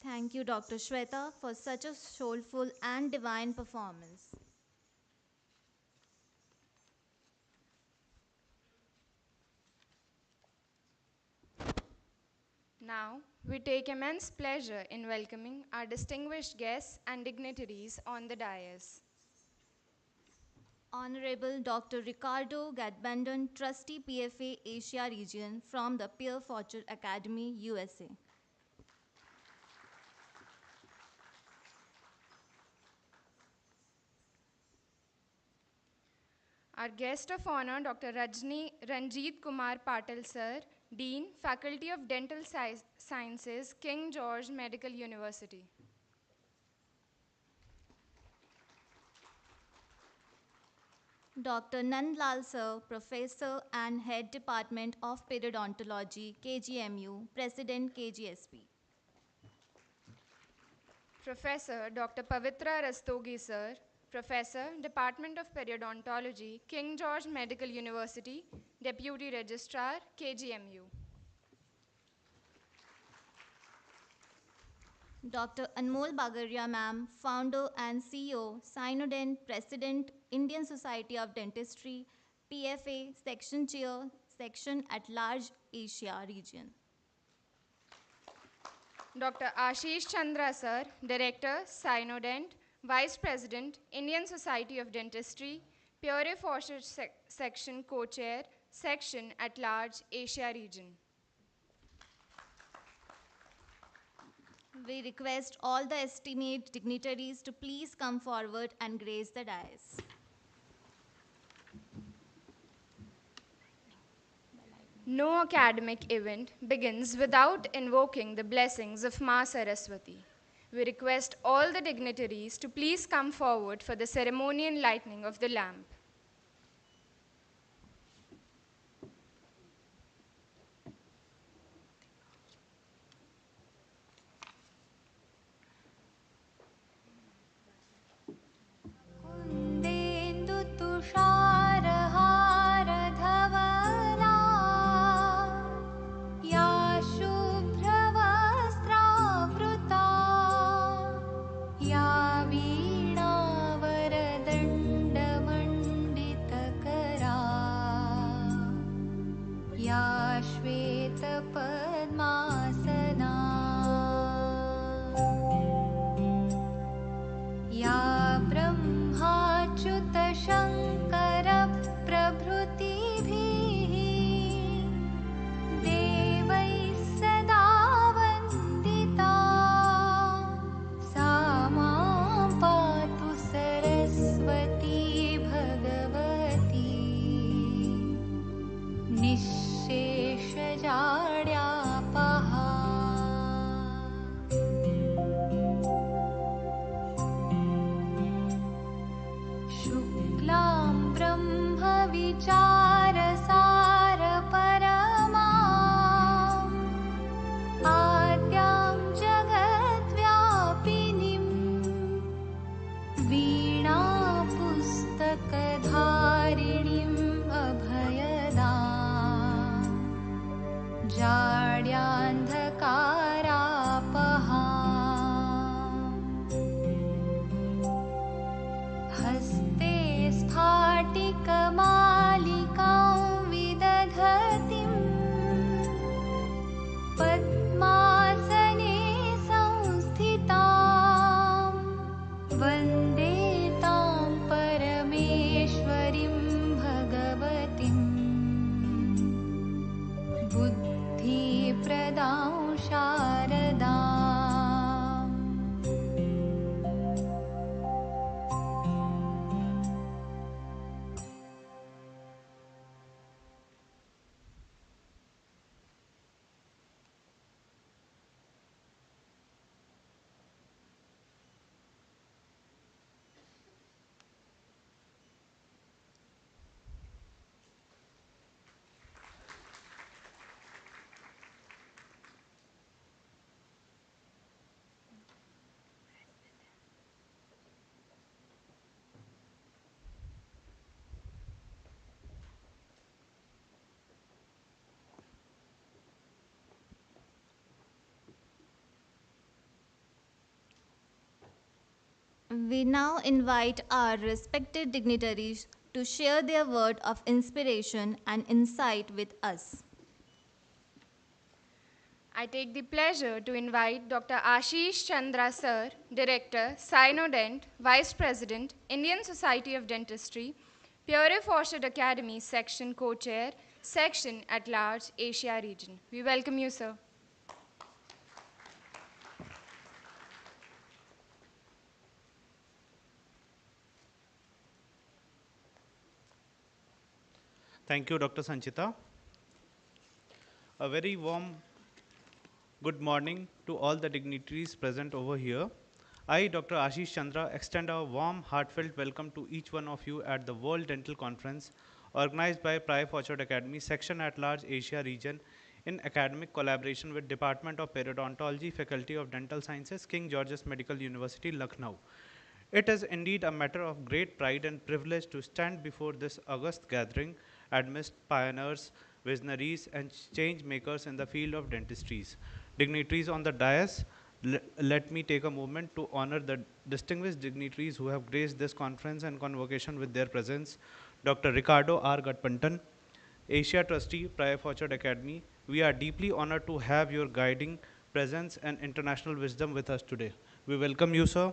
Thank you, Dr. Shweta, for such a soulful and divine performance. Now, we take immense pleasure in welcoming our distinguished guests and dignitaries on the dais. Honorable Dr. Ricardo Gadbandon, Trustee PFA Asia Region from the Pierre Fauchard Academy, USA. Our guest of honor, Dr. Ranjit Kumar Patil, Sir, Dean, Faculty of Dental Sciences, King George Medical University. Dr. Nandlal Sir, Professor and Head Department of Periodontology, KGMU, President KGSP. Professor Dr. Pavitra Rastogi, Sir, Professor, Department of Periodontology, King George Medical University, Deputy Registrar, KGMU. Dr. Anmol Bagaria ma'am, founder and CEO, CynoDent, President, Indian Society of Dentistry, PFA, Section Chair, Section at Large Asia region. Dr. Ashish Chandra sir, Director, CynoDent, Vice President, Indian Society of Dentistry, Pierre Fauchard Section Co-Chair, Section at Large Asia region. We request all the esteemed dignitaries to please come forward and grace the dais. No academic event begins without invoking the blessings of Ma Saraswati. We request all the dignitaries to please come forward for the ceremonial lighting of the lamp. We now invite our respected dignitaries to share their word of inspiration and insight with us. I take the pleasure to invite Dr. Ashish Chandra sir, Director, CynoDent, Vice President, Indian Society of Dentistry, Pierre Fauchard Academy Section Co-Chair, Section at Large Asia region. We welcome you, sir. Thank you, Dr. Sanchita. A very warm good morning to all the dignitaries present over here. I, Dr. Ashish Chandra, extend a warm, heartfelt welcome to each one of you at the World Dental Conference organized by Pierre Fauchard Academy Section at Large Asia region in academic collaboration with Department of Periodontology, Faculty of Dental Sciences, King George's Medical University, Lucknow. It is indeed a matter of great pride and privilege to stand before this august gathering amidst pioneers, visionaries, and change makers in the field of dentistry. Dignitaries on the dais, let me take a moment to honor the distinguished dignitaries who have graced this conference and convocation with their presence. Dr. Ricardo R. Gatpantan, Asia Trustee, Fauchard Academy. We are deeply honored to have your guiding presence and international wisdom with us today. We welcome you, sir.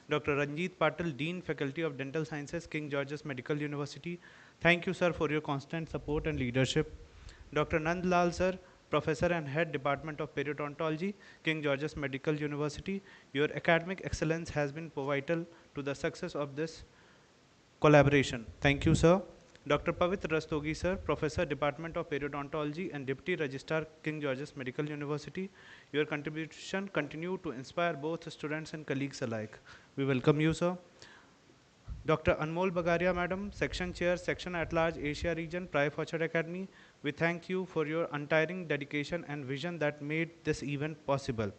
Dr. Ranjit Patil, Dean, Faculty of Dental Sciences, King George's Medical University. Thank you, sir, for your constant support and leadership. Dr. Nandlal, sir, Professor and Head Department of Periodontology, King George's Medical University. Your academic excellence has been vital to the success of this collaboration. Thank you, sir. Dr. Pavitra Rastogi, sir, Professor, Department of Periodontology and Deputy Registrar, King George's Medical University. Your contribution continue to inspire both students and colleagues alike. We welcome you, sir. Dr. Anmol Bagaria, Madam, Section Chair, Section at Large, Asia Region, Fauchard Academy. We thank you for your untiring dedication and vision that made this event possible.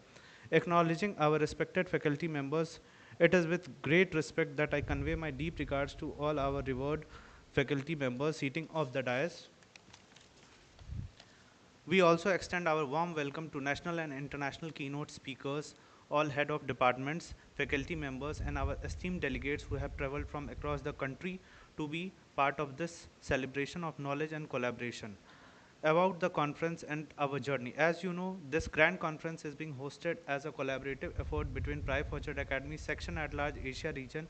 Acknowledging our respected faculty members, it is with great respect that I convey my deep regards to all our revered faculty members seating off the dais. We also extend our warm welcome to national and international keynote speakers, all head of departments, faculty members, and our esteemed delegates who have traveled from across the country to be part of this celebration of knowledge and collaboration. About the conference and our journey. As you know, this grand conference is being hosted as a collaborative effort between Fauchard Academy Section at Large Asia Region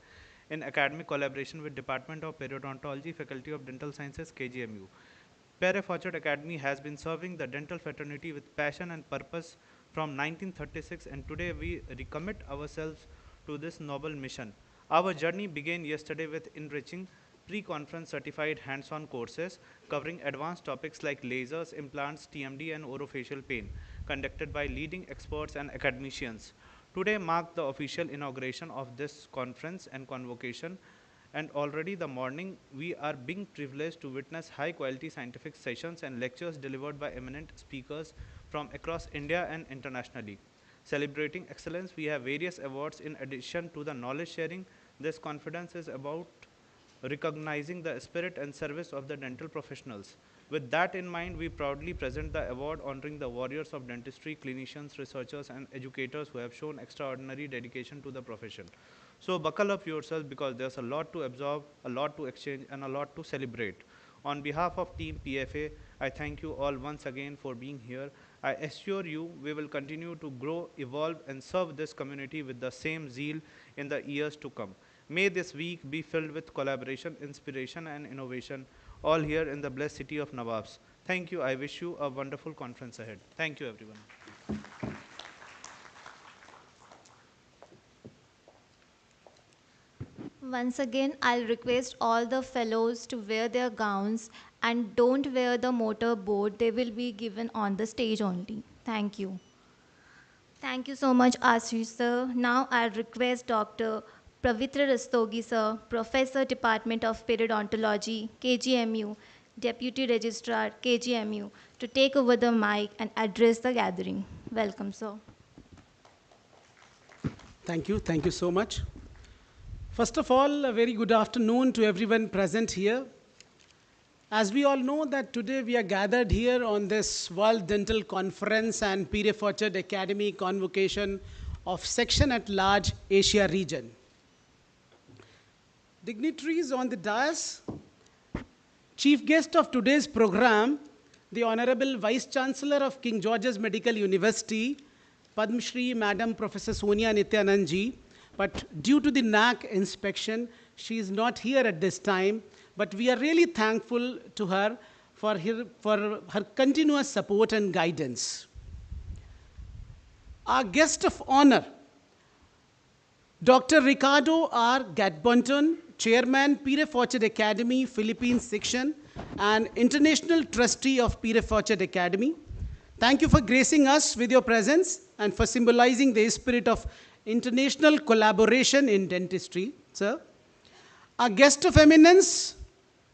in academic collaboration with Department of Periodontology, Faculty of Dental Sciences, KGMU. Fauchard Academy has been serving the dental fraternity with passion and purpose from 1936, and today we recommit ourselves to this noble mission. Our journey began yesterday with enriching pre-conference certified hands-on courses covering advanced topics like lasers, implants, TMD, and orofacial pain, conducted by leading experts and academicians. Today marks the official inauguration of this conference and convocation, and already the morning we are being privileged to witness high-quality scientific sessions and lectures delivered by eminent speakers from across India and internationally. Celebrating excellence, we have various awards in addition to the knowledge sharing. This conference is about recognizing the spirit and service of the dental professionals. With that in mind, we proudly present the award honoring the warriors of dentistry, clinicians, researchers, and educators who have shown extraordinary dedication to the profession. So buckle up yourself because there's a lot to absorb, a lot to exchange, and a lot to celebrate. On behalf of Team PFA, I thank you all once again for being here. I assure you we will continue to grow, evolve, and serve this community with the same zeal in the years to come. May this week be filled with collaboration, inspiration, and innovation, all here in the blessed city of Nawabs. Thank you. I wish you a wonderful conference ahead. Thank you, everyone. Once again, I'll request all the fellows to wear their gowns and don't wear the motor board. They will be given on the stage only. Thank you. Thank you so much, Ashish sir. Now I'll request Dr. Pavitra Rastogi sir, Professor, Department of Periodontology, KGMU, Deputy Registrar, KGMU, to take over the mic and address the gathering. Welcome, sir. Thank you so much. First of all, a very good afternoon to everyone present here. As we all know that today we are gathered here on this World Dental Conference and Fauchard Academy convocation of Section at Large Asia Region. Dignitaries on the dais, chief guest of today's program, the Honorable Vice Chancellor of King George's Medical University, Padma Shri Madam Professor Sonia Nityanand, but due to the NAC inspection, she is not here at this time, but we are really thankful to her for her continuous support and guidance. Our guest of honor, Dr. Ricardo R. Gatpantan, Chairman, Fauchard Academy, Philippines Section, and International Trustee of Fauchard Academy. Thank you for gracing us with your presence and for symbolizing the spirit of international collaboration in dentistry, sir. Our guest of eminence,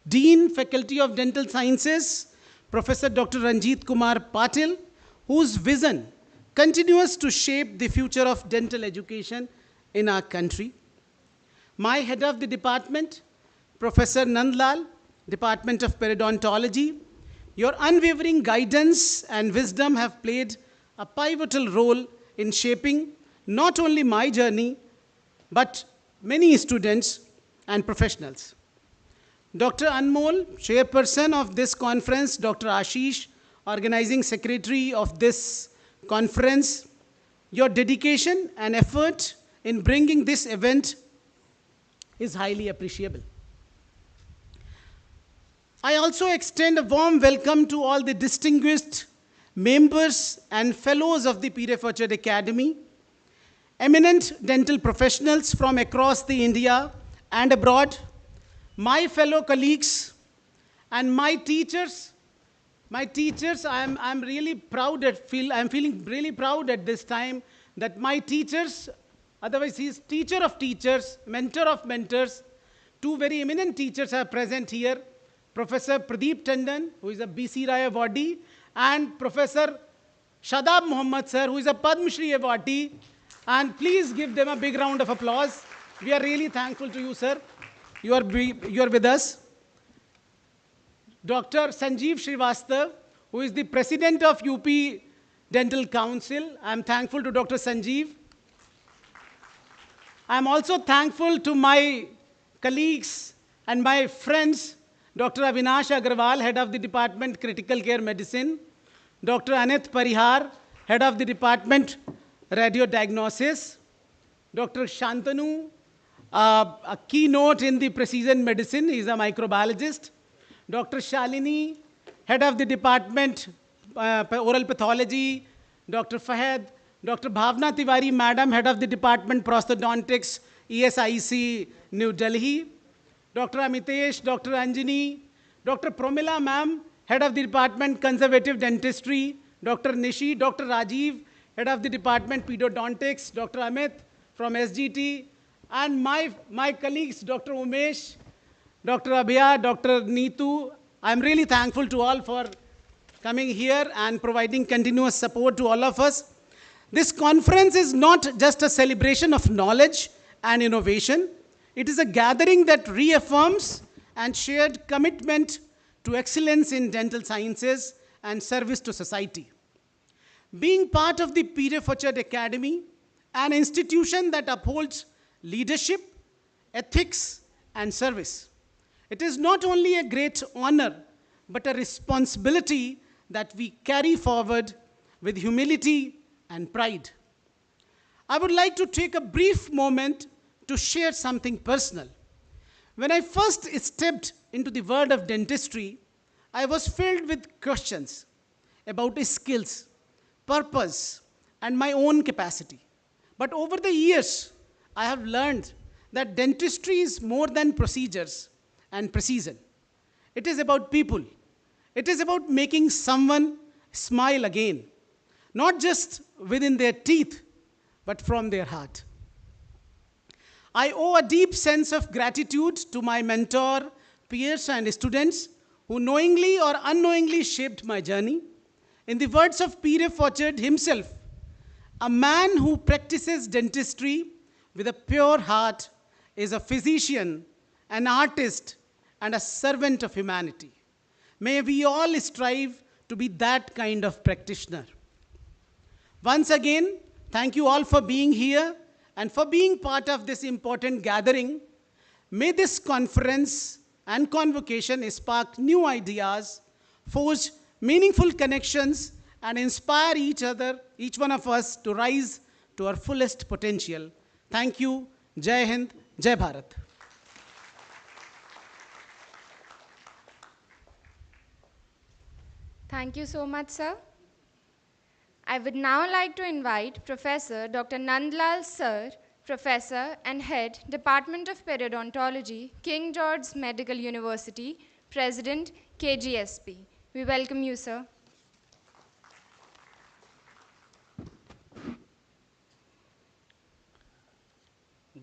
Dean, Faculty of Dental Sciences, Professor Dr. Ranjit Kumar Patil, whose vision continues to shape the future of dental education in our country. My head of the department, Professor Nandlal, Department of Periodontology. Your unwavering guidance and wisdom have played a pivotal role in shaping not only my journey, but many students and professionals. Dr. Anmol, chairperson of this conference, Dr. Ashish, organizing secretary of this conference, your dedication and effort in bringing this event is highly appreciable. I also extend a warm welcome to all the distinguished members and fellows of the Pierre Fauchard Academy, eminent dental professionals from across the India and abroad, my fellow colleagues, and my teachers. My teachers, I'm really proud I'm feeling really proud at this time that my teachers, otherwise he's teacher of teachers, mentor of mentors, two very eminent teachers are present here. Professor Pradeep Tandon, who is a BC Rai awardee, and Professor Shadab Muhammad sir, who is a Padma Shri awardee. And please give them a big round of applause. We are really thankful to you, sir. You are with us. Dr. Sanjeev Srivastav, who is the president of UP Dental Council. I'm thankful to Dr. Sanjeev. I'm also thankful to my colleagues and my friends, Dr. Avinash Agarwal, head of the Department Critical Care Medicine, Dr. Anit Parihar, head of the Department Radio Diagnosis, Dr. Shantanu, a keynote in the precision medicine, he's a microbiologist, Dr. Shalini, head of the Department Oral Pathology, Dr. Fahad, Dr. Bhavna Tiwari, madam, head of the Department Prosthodontics, ESIC, New Delhi, Dr. Amitesh, Dr. Anjani, Dr. Promila, ma'am, head of the Department Conservative Dentistry, Dr. Nishi, Dr. Rajiv, head of the Department Periodontics, Dr. Amit from SGT, and my colleagues, Dr. Umesh, Dr. Abhya, Dr. Neetu. I'm really thankful to all for coming here and providing continuous support to all of us. This conference is not just a celebration of knowledge and innovation. It is a gathering that reaffirms and shared commitment to excellence in dental sciences and service to society. Being part of the Pierre Fauchard Academy, an institution that upholds leadership, ethics, and service, it is not only a great honor, but a responsibility that we carry forward with humility and pride. I would like to take a brief moment to share something personal. When I first stepped into the world of dentistry, I was filled with questions about skills, purpose, and my own capacity. But over the years, I have learned that dentistry is more than procedures and precision. It is about people. It is about making someone smile again, not just within their teeth, but from their heart. I owe a deep sense of gratitude to my mentor, peers, and students who knowingly or unknowingly shaped my journey. In the words of Pierre Fauchard himself, a man who practices dentistry with a pure heart is a physician, an artist, and a servant of humanity. May we all strive to be that kind of practitioner. Once again, thank you all for being here and for being part of this important gathering. May this conference and convocation spark new ideas, forge meaningful connections, and inspire each one of us to rise to our fullest potential. Thank you. Jai Hind, Jai Bharat. Thank you so much, sir. I would now like to invite Professor Dr. Nandlal Sir, Professor and Head, Department of Periodontology, King George's Medical University, President, KGSP. We welcome you, sir.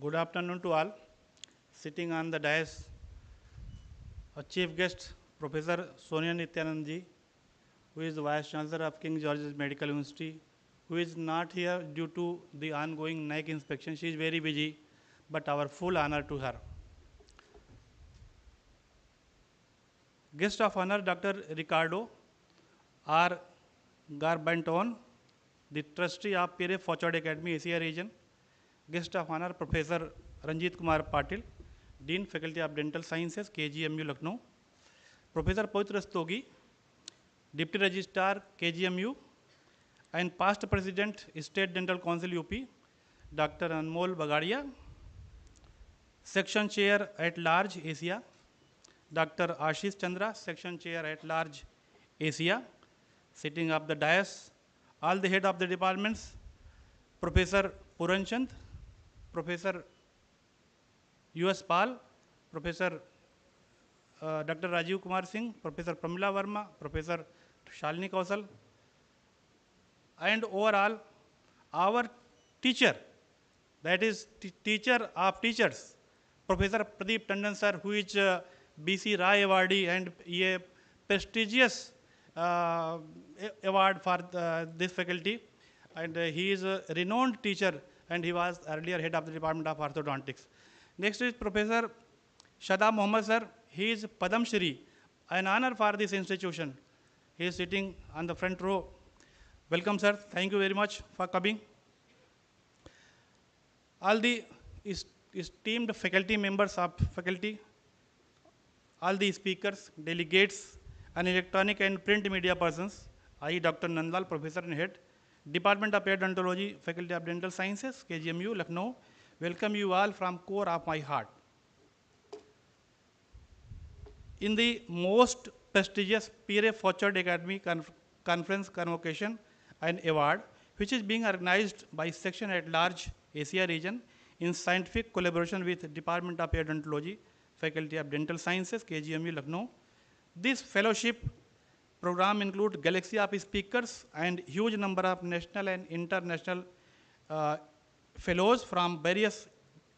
Good afternoon to all. Sitting on the dais, our chief guest, Professor Sonia Nityanand, who is the Vice Chancellor of King George's Medical University, who is not here due to the ongoing NIC inspection. She is very busy, but our full honor to her. Guest of honor, Dr. Ricardo R. Garbanton, the trustee of Pierre Fauchard Academy, Asia region. Guest of honor, Professor Ranjit Kumar Patil, Dean, Faculty of Dental Sciences, KGMU, Lucknow. Professor Pavitra Stogi, Deputy Registrar, KGMU, and past President, State Dental Council, UP, Dr. Anmol Bagadia. Section Chair at Large, Asia, Dr. Ashish Chandra, Section Chair at Large, Asia. Sitting up the dais, all the head of the departments, Professor Puranchand, Professor U.S. Pal, Professor Dr. Rajiv Kumar Singh, Professor Pramila Verma, Professor Shalini Kausal, and overall our teacher, that is teacher of teachers, Professor Pradeep Tandon sir, who is BC Rai awardee and a prestigious award for this faculty, and he is a renowned teacher, and he was earlier head of the Department of Orthodontics. Next is Professor Shada Mohammed sir. He is Padam Shri, an honor for this institution. He is sitting on the front row. Welcome sir, thank you very much for coming. All the esteemed faculty members of faculty, all the speakers, delegates, and electronic and print media persons, I, Dr. Nandlal, Professor and Head, Department of Periodontology, Faculty of Dental Sciences, KGMU, Lucknow, welcome you all from core of my heart. In the most prestigious Pierre Fauchard Academy Conference Convocation and Award, which is being organized by Section at Large Asia region in scientific collaboration with Department of Periodontology, Faculty of Dental Sciences, KGMU, Lucknow. This fellowship program includes galaxy of speakers and huge number of national and international fellows from various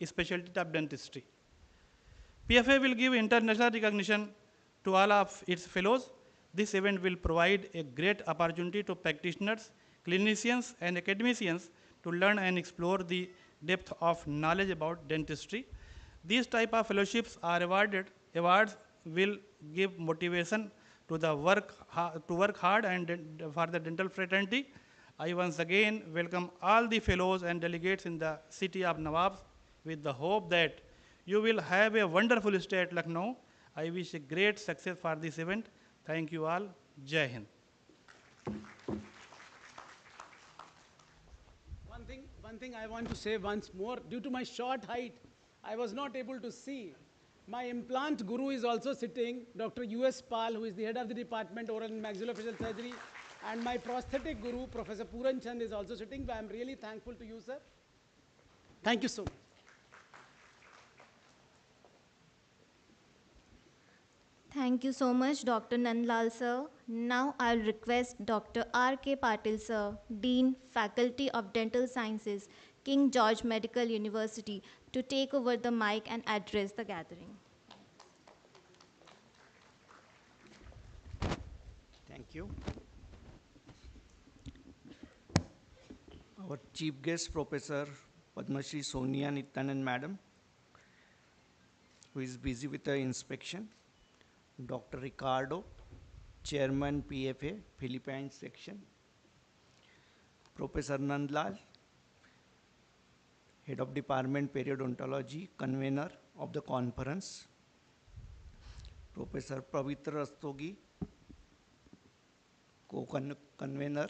specialties of dentistry. PFA will give international recognition to all of its fellows. This event will provide a great opportunity to practitioners, clinicians, and academicians to learn and explore the depth of knowledge about dentistry. These type of fellowships are awards will give motivation to the work hard and for the dental fraternity. I once again welcome all the fellows and delegates in the city of Nawabs with the hope that you will have a wonderful stay at Lucknow. I wish a great success for this event. Thank you all. Jai Hind. One thing I want to say once more, due to my short height, I was not able to see. My implant guru is also sitting, Dr. U.S. Pal, who is the head of the department, oral and maxillofacial surgery, and my prosthetic guru, Professor Puran Chand, is also sitting. I am really thankful to you, sir. Thank you so much. Thank you so much, Dr. Nandlal sir. Now I'll request Dr. R.K. Patil sir, Dean, Faculty of Dental Sciences, King George Medical University, to take over the mic and address the gathering. Thank you. Our chief guest, Professor Padma Shri Sonia Nityanan Madam, who is busy with the inspection. Dr. Ricardo, Chairman PFA, Philippines Section. Professor Nandlal, Head of Department Periodontology, Convener of the conference. Professor Pavitra Rastogi, Co-Convener,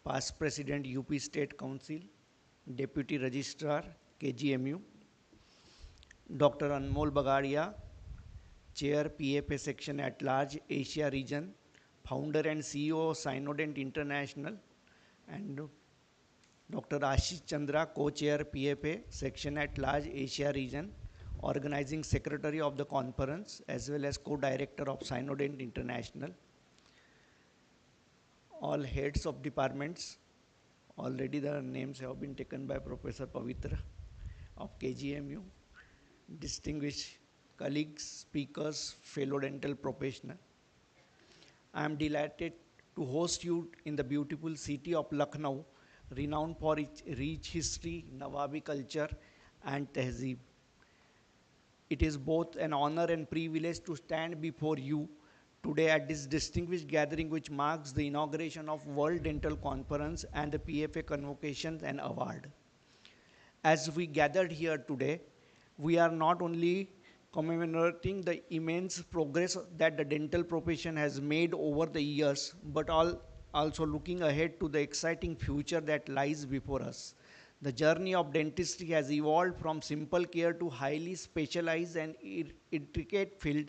Past President UP State Council, Deputy Registrar, KGMU. Dr. Anmol Bagadia, Chair PFA Section at Large Asia Region, Founder and CEO of CynoDent International, and Dr. Ashish Chandra, Co-Chair PFA Section at Large Asia Region, Organizing Secretary of the conference, as well as Co-Director of CynoDent International. All heads of departments, already the names have been taken by Professor Pavitra of KGMU, distinguished colleagues, speakers, fellow dental professionals. I am delighted to host you in the beautiful city of Lucknow, renowned for its rich history, Nawabi culture, and tehzeeb. It is both an honor and privilege to stand before you today at this distinguished gathering which marks the inauguration of World Dental Conference and the PFA Convocation and Award. As we gathered here today, we are not only commemorating the immense progress that the dental profession has made over the years, but also looking ahead to the exciting future that lies before us. The journey of dentistry has evolved from simple care to highly specialized and intricate field,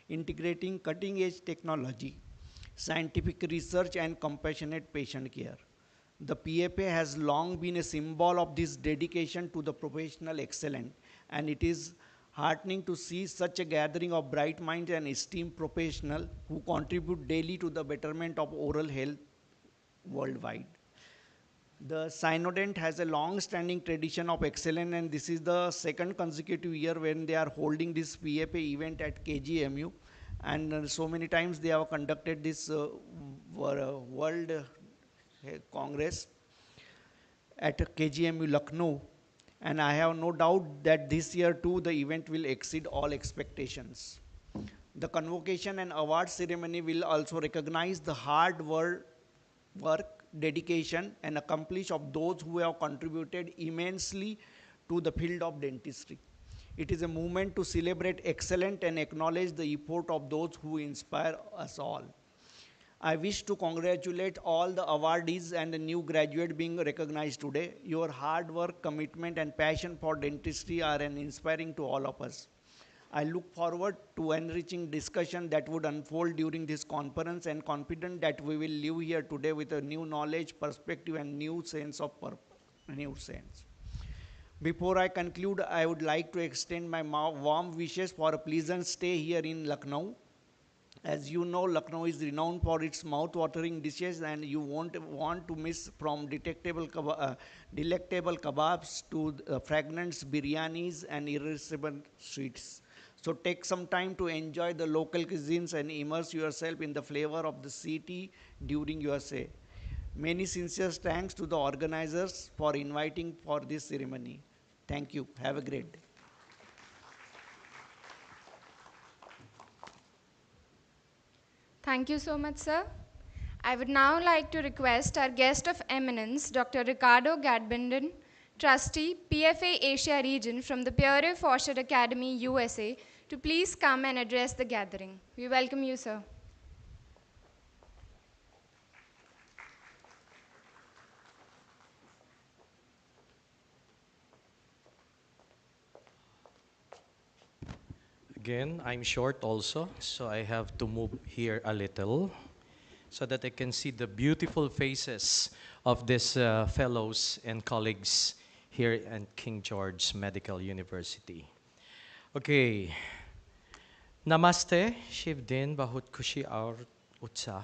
integrating cutting-edge technology, scientific research, and compassionate patient care. The PFA has long been a symbol of this dedication to the professional excellence, and it is heartening to see such a gathering of bright minds and esteemed professionals who contribute daily to the betterment of oral health worldwide. The CynoDent has a long-standing tradition of excellence, and this is the second consecutive year when they are holding this PFA event at KGMU. And so many times they have conducted this World Congress at KGMU Lucknow. And I have no doubt that this year too the event will exceed all expectations. The convocation and award ceremony will also recognize the hard work, dedication, and accomplishment of those who have contributed immensely to the field of dentistry. It is a moment to celebrate excellence and acknowledge the effort of those who inspire us all. I wish to congratulate all the awardees and the new graduate being recognized today. Your hard work, commitment, and passion for dentistry are an inspiring to all of us. I look forward to enriching discussion that would unfold during this conference, and confident that we will leave here today with a new knowledge, perspective, and new sense of purpose. Before I conclude, I would like to extend my warm wishes for a pleasant stay here in Lucknow. As you know, Lucknow is renowned for its mouth-watering dishes, and you won't want to miss from delectable kebabs to fragrant biryanis and irresistible sweets. So take some time to enjoy the local cuisines and immerse yourself in the flavor of the city during your stay. Many sincere thanks to the organizers for inviting for this ceremony. Thank you. Have a great day. Thank you so much, sir. I would now like to request our guest of eminence, Dr. Ricardo Gadbinden, Trustee, PFA Asia Region from the Pierre Fauchard Academy, USA, to please come and address the gathering. We welcome you, sir. Again, I'm short also, so I have to move here a little so that I can see the beautiful faces of these fellows and colleagues here at King George Medical University. Okay. Namaste, Shivdin Bahut Kushi Aur Utsa.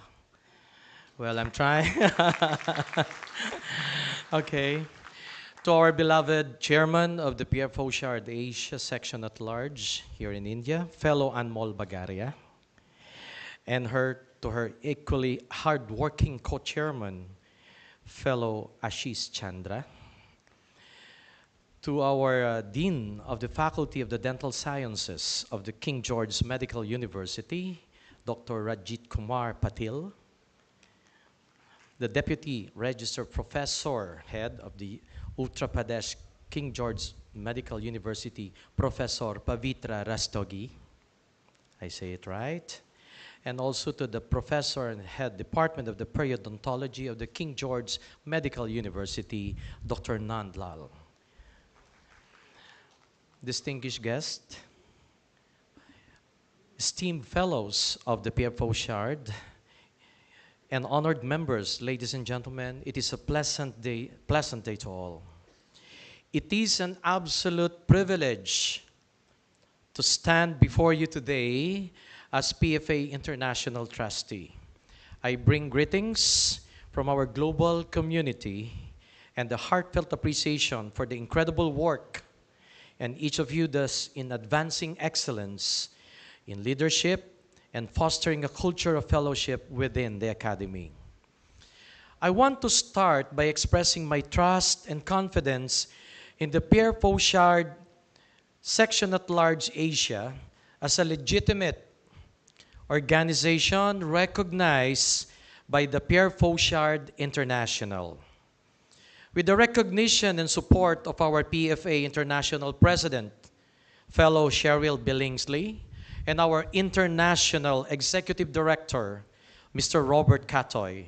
Well, I'm trying. Okay. To our beloved chairman of the Pierre Fauchard Asia section at large here in India, fellow Anmol Bagaria, and to her equally hardworking co-chairman, fellow Ashish Chandra, to our Dean of the Faculty of the Dental Sciences of the King George Medical University, Dr. Rajit Kumar Patil, the Deputy Registered Professor, Head of the Uttar Pradesh King George Medical University, Professor Pavitra Rastogi, I say it right, and also to the Professor and Head Department of the Periodontology of the King George Medical University, Dr. Nandlal. Distinguished guests, esteemed fellows of the Pierre Fauchard, and honored members, ladies and gentlemen, it is a pleasant day to all. It is an absolute privilege to stand before you today as PFA International Trustee. I bring greetings from our global community and the heartfelt appreciation for the incredible work and each of you does in advancing excellence in leadership and fostering a culture of fellowship within the Academy. I want to start by expressing my trust and confidence in the Pierre Fauchard Section at Large Asia as a legitimate organization recognized by the Pierre Fauchard International. With the recognition and support of our PFA International President, fellow Cheryl Billingsley, and our International Executive Director, Mr. Robert Catoy,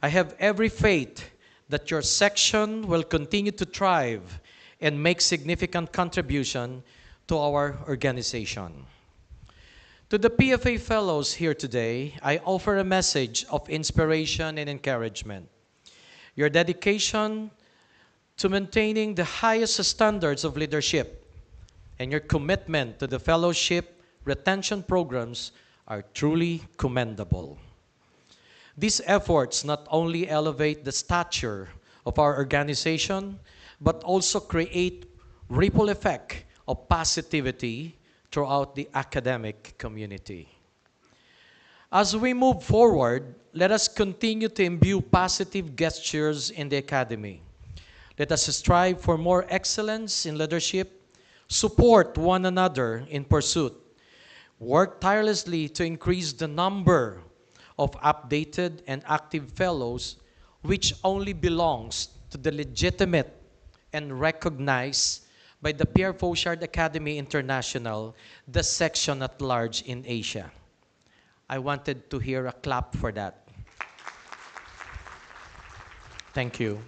I have every faith that your section will continue to thrive and make significant contribution to our organization. To the PFA Fellows here today, I offer a message of inspiration and encouragement. Your dedication to maintaining the highest standards of leadership and your commitment to the fellowship retention programs are truly commendable. These efforts not only elevate the stature of our organization, but also create ripple effect of positivity throughout the academic community. As we move forward, let us continue to imbue positive gestures in the academy. Let us strive for more excellence in leadership, support one another in pursuit, work tirelessly to increase the number of updated and active fellows, which only belongs to the legitimate and recognized by the Pierre Fauchard Academy International, the section at large in Asia. I wanted to hear a clap for that. Thank you.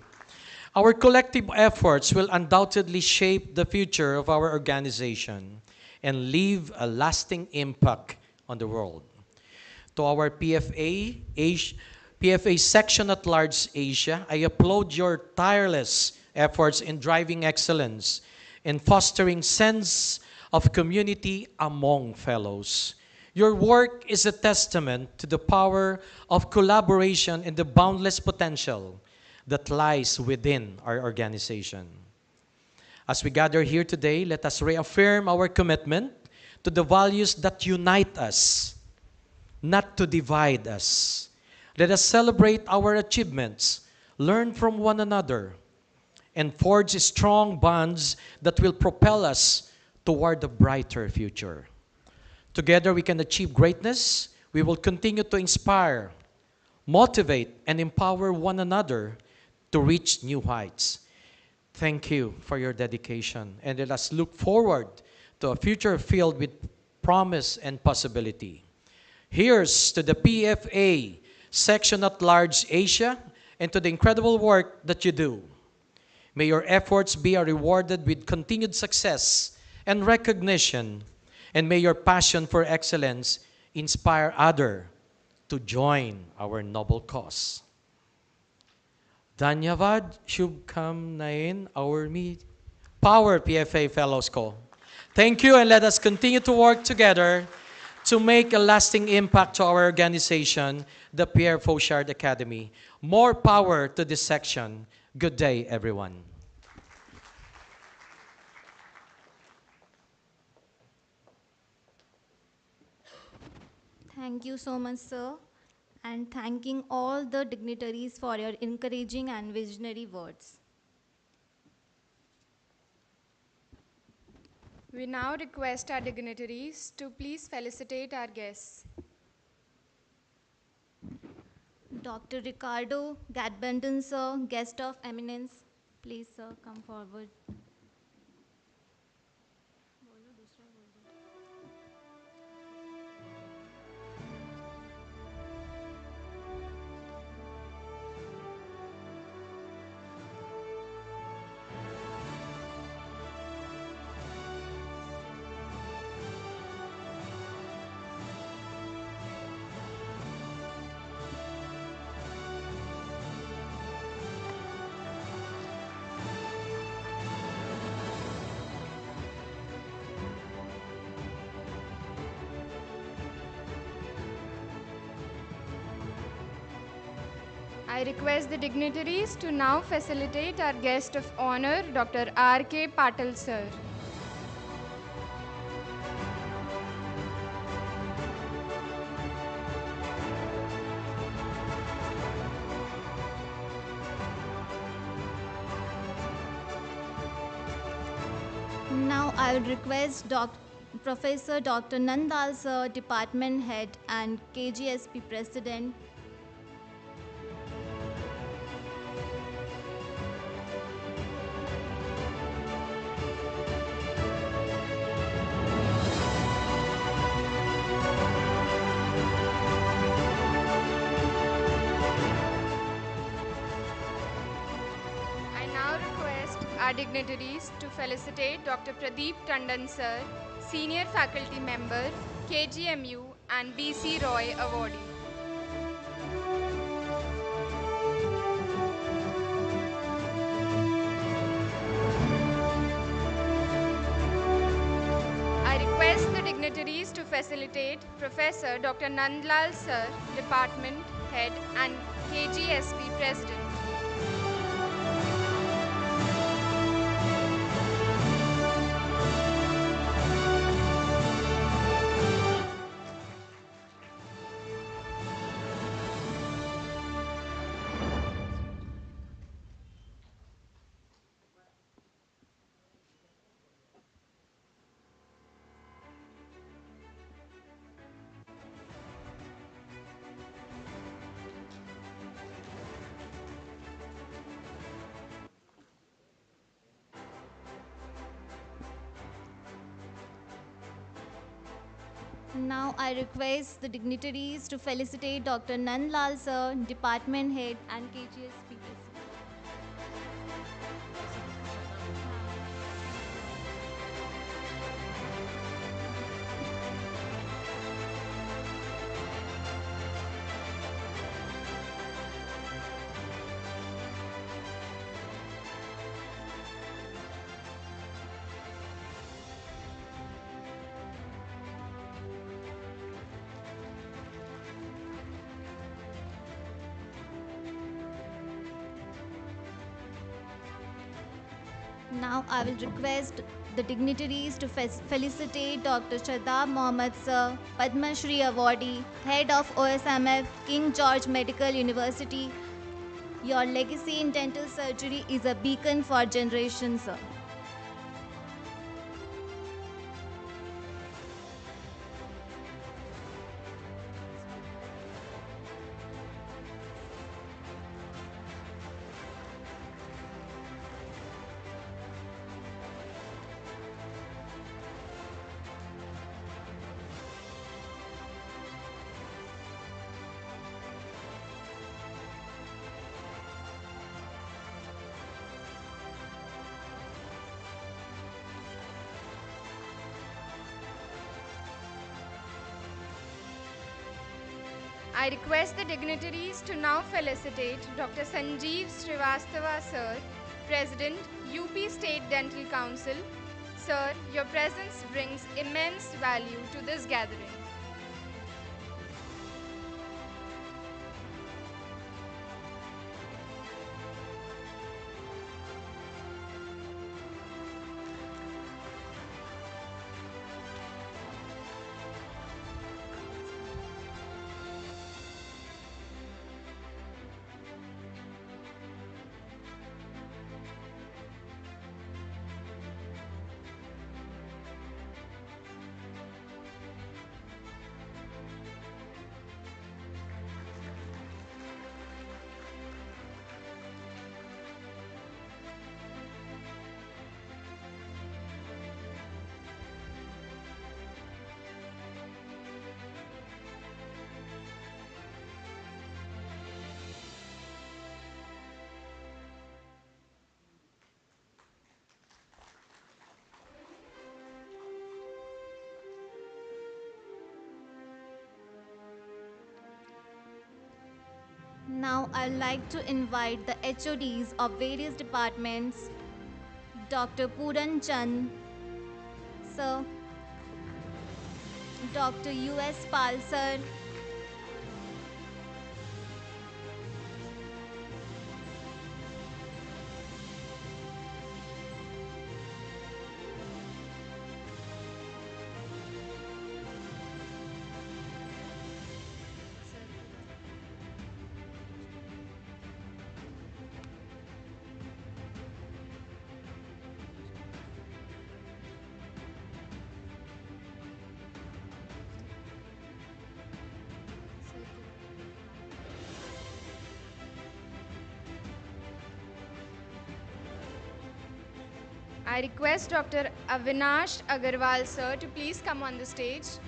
Our collective efforts will undoubtedly shape the future of our organization and leave a lasting impact on the world. To our PFA section at large Asia, I applaud your tireless efforts in driving excellence and fostering sense of community among fellows. Your work is a testament to the power of collaboration and the boundless potential that lies within our organization. As we gather here today, let us reaffirm our commitment to the values that unite us, not to divide us. Let us celebrate our achievements, learn from one another, and forge strong bonds that will propel us toward a brighter future. Together we can achieve greatness. We will continue to inspire, motivate, and empower one another to reach new heights. Thank you for your dedication, and let us look forward to a future filled with promise and possibility. Here's to the PFA section at large Asia and to the incredible work that you do. May your efforts be rewarded with continued success and recognition, and may your passion for excellence inspire others to join our noble cause. Dhanyavad Shubhkam Nain, our Power PFA Fellows ko. Thank you, and let us continue to work together to make a lasting impact to our organization, the Pierre Fauchard Academy. More power to this section. Good day, everyone. Thank you so much, sir, and thanking all the dignitaries for your encouraging and visionary words. We now request our dignitaries to please felicitate our guests. Dr. Ricardo Gadbenton, sir, guest of eminence. Please, sir, come forward. I request the dignitaries to now facilitate our guest of honor, Dr. R.K. Patil, sir. Now I would request Professor Dr. Nandal Sir, Department Head and KGSP President. I now request our dignitaries to felicitate Dr. Pradeep Tandon Sir, Senior Faculty Member, KGMU and BC Roy Awardee. I request the dignitaries to facilitate Professor Dr. Nandlal Sir, Department Head and KGSP President. Now I request the dignitaries to felicitate Dr. Nandlal Sir, Department Head and KGSP President. Now I will request the dignitaries to felicitate Dr. Shadab Mohammed Sir, Padma Shri Awardee, Head of OSMF, King George Medical University. Your legacy in dental surgery is a beacon for generations, sir. I request the dignitaries to now felicitate Dr. Sanjeev Srivastava Sir, President, UP State Dental Council. Sir, your presence brings immense value to this gathering. Now I'd like to invite the HODs of various departments, Dr. Puran Chand, Sir, Dr. U.S. Pal, Sir, I request Dr. Avinash Agarwal sir to please come on the stage.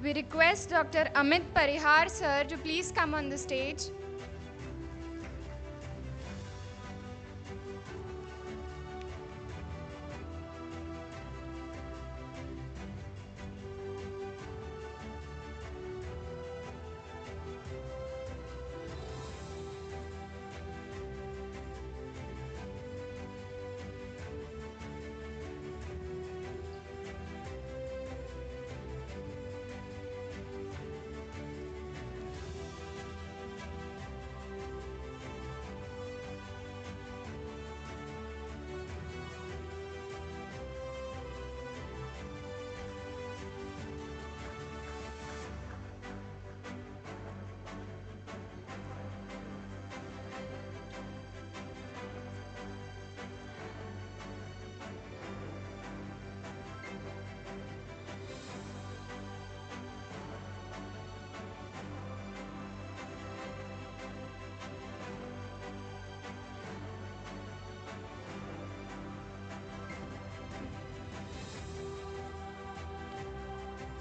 We request Dr. Amit Parihar sir to please come on the stage.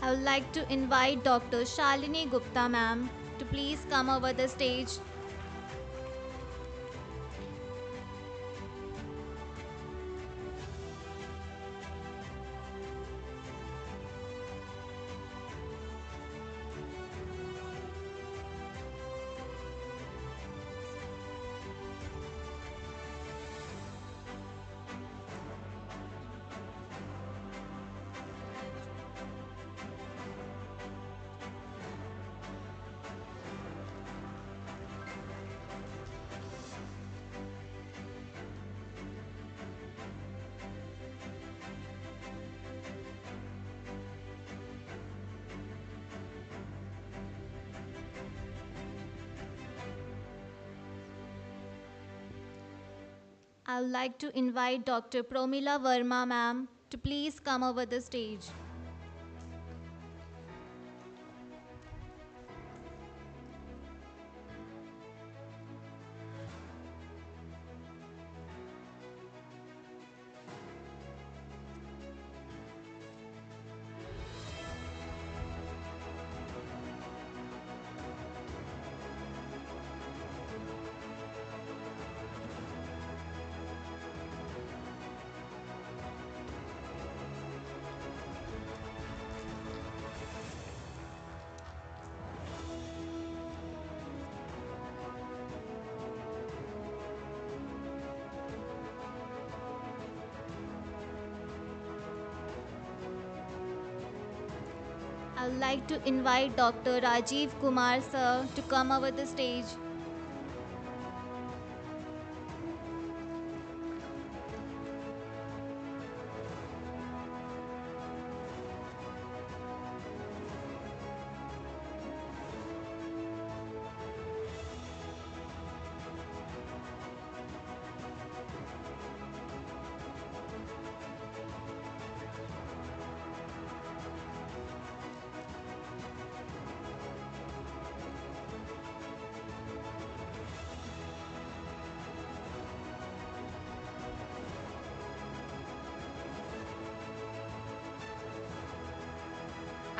I would like to invite Dr. Shalini Gupta ma'am to please come over the stage. I would like to invite Dr. Promila Verma ma'am to please come over the stage. I would like to invite Dr. Rajiv Kumar sir to come over the stage.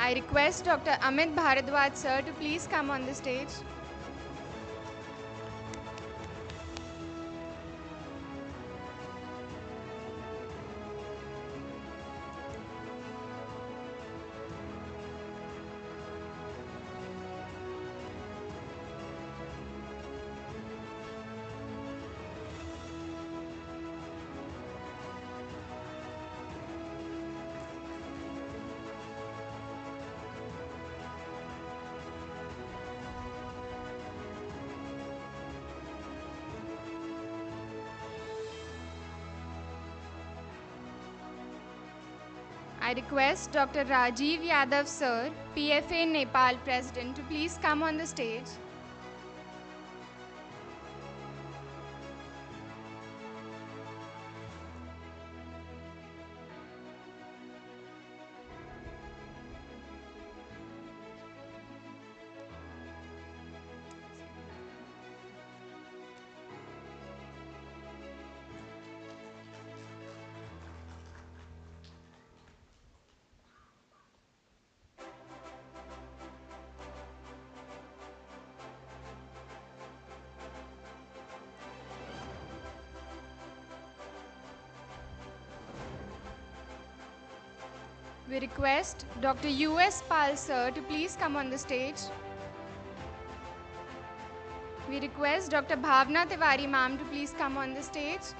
I request Dr. Amit Bharadwaj sir to please come on the stage. I request Dr. Rajiv Yadav sir, PFA Nepal President, to please come on the stage. We request Dr. U.S. Pal sir to please come on the stage. We request Dr. Bhavna Tiwari ma'am to please come on the stage.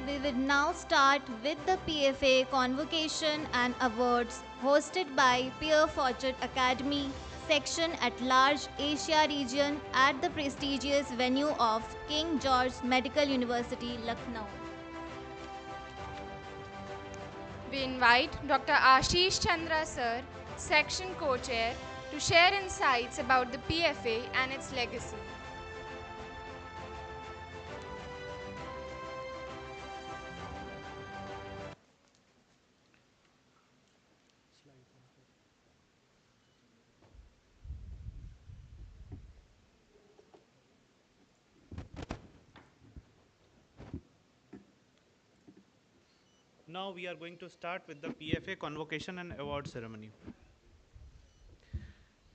We will now start with the PFA Convocation and Awards hosted by Pierre Fauchard Academy section at large Asia region at the prestigious venue of King George Medical University, Lucknow. We invite Dr. Ashish Chandra sir, section co-chair, to share insights about the PFA and its legacy. Now we are going to start with the PFA Convocation and Award Ceremony.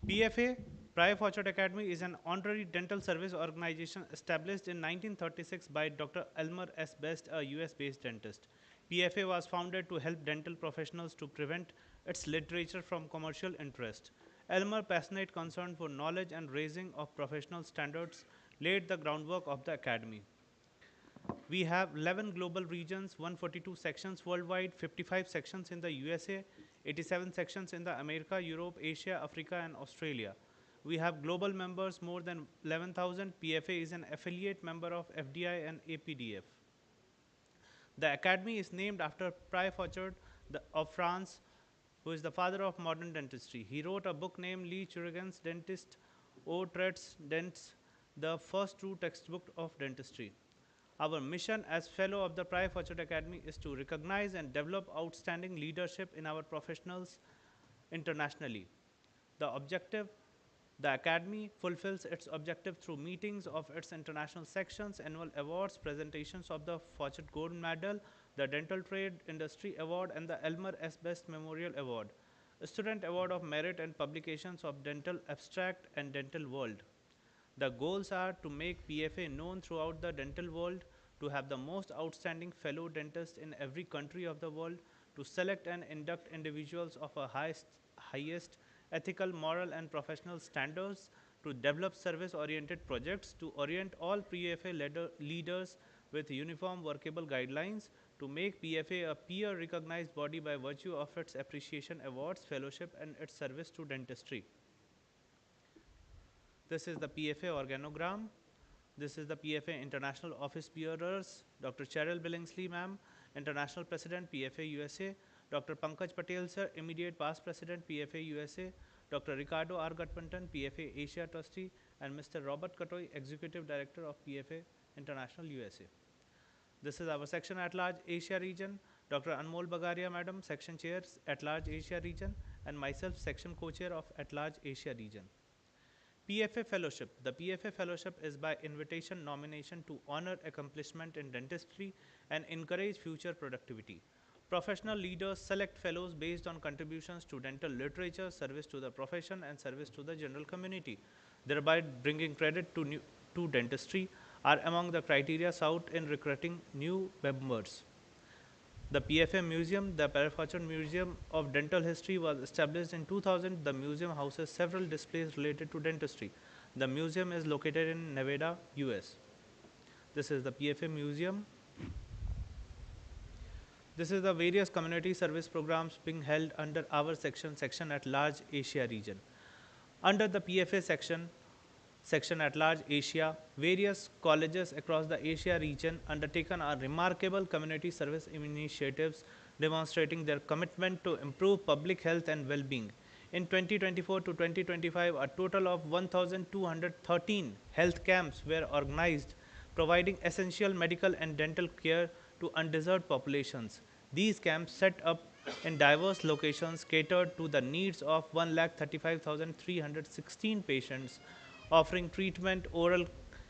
PFA, Pierre Fauchard Academy, is an honorary dental service organization established in 1936 by Dr. Elmer S. Best, a US-based dentist. PFA was founded to help dental professionals to prevent its literature from commercial interest. Elmer's passionate concern for knowledge and raising of professional standards laid the groundwork of the academy. We have 11 global regions, 142 sections worldwide, 55 sections in the USA, 87 sections in the America, Europe, Asia, Africa, and Australia. We have global members more than 11,000. PFA is an affiliate member of FDI and APDF. The academy is named after Pierre Fauchard of France, who is the father of modern dentistry. He wrote a book named Le Chirurgien's Dentist aux Traits Dents, the first true textbook of dentistry. Our mission as fellow of the Pierre Fauchard Academy is to recognize and develop outstanding leadership in our professionals internationally. The Academy fulfills its objective through meetings of its international sections, annual awards, presentations of the Fauchard Gold Medal, the Dental Trade Industry Award, and the Elmer S. Best Memorial Award, a Student Award of Merit, and publications of Dental Abstract and Dental World. The goals are to make PFA known throughout the dental world, to have the most outstanding fellow dentists in every country of the world, to select and induct individuals of a highest ethical, moral, and professional standards, to develop service-oriented projects, to orient all PFA leaders with uniform workable guidelines, to make PFA a peer-recognized body by virtue of its appreciation awards, fellowship, and its service to dentistry. This is the PFA organogram. This is the PFA International Office Bearers, Dr. Cheryl Billingsley, ma'am, International President, PFA USA, Dr. Pankaj Patel, sir, Immediate Past President, PFA USA, Dr. Ricardo R. Gutmanton, PFA Asia Trustee, and Mr. Robert Katoy, Executive Director of PFA International USA. This is our section at large Asia region, Dr. Anmol Bagaria, madam, section chair at large Asia region, and myself, section co-chair of at large Asia region. PFA Fellowship. The PFA Fellowship is by invitation nomination to honor accomplishment in dentistry and encourage future productivity. Professional leaders select fellows based on contributions to dental literature, service to the profession, and service to the general community, thereby bringing credit to dentistry, are among the criteria sought in recruiting new members. The PFA Museum, the Fauchard Museum of Dental History, was established in 2000. The museum houses several displays related to dentistry. The museum is located in Nevada, US. This is the PFA Museum. This is the various community service programs being held under our section at large Asia region. Under the PFA section at large Asia, various colleges across the Asia region undertaken are remarkable community service initiatives demonstrating their commitment to improve public health and well-being. In 2024 to 2025, a total of 1,213 health camps were organized, providing essential medical and dental care to undeserved populations. These camps, set up in diverse locations, catered to the needs of 1,35,316 patients, offering treatment, oral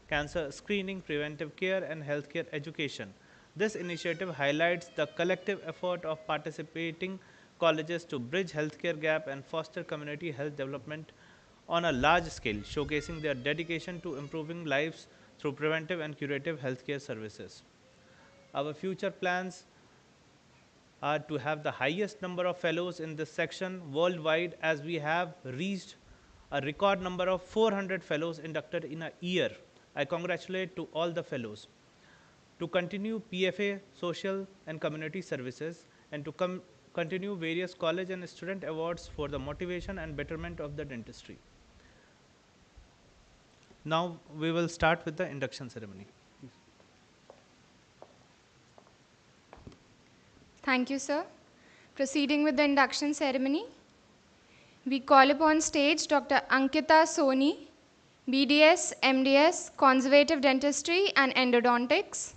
cancer screening, preventive care, and healthcare education. This initiative highlights the collective effort of participating colleges to bridge healthcare gap and foster community health development on a large scale, showcasing their dedication to improving lives through preventive and curative healthcare services. Our future plans are to have the highest number of fellows in this section worldwide, as we have reached a record number of 400 fellows inducted in a year. I congratulate to all the fellows. To continue PFA social and community services, and to continue various college and student awards for the motivation and betterment of the dentistry. Now we will start with the induction ceremony. Thank you, sir. Proceeding with the induction ceremony, we call upon stage Dr. Ankita Soni, BDS, MDS, Conservative Dentistry and Endodontics.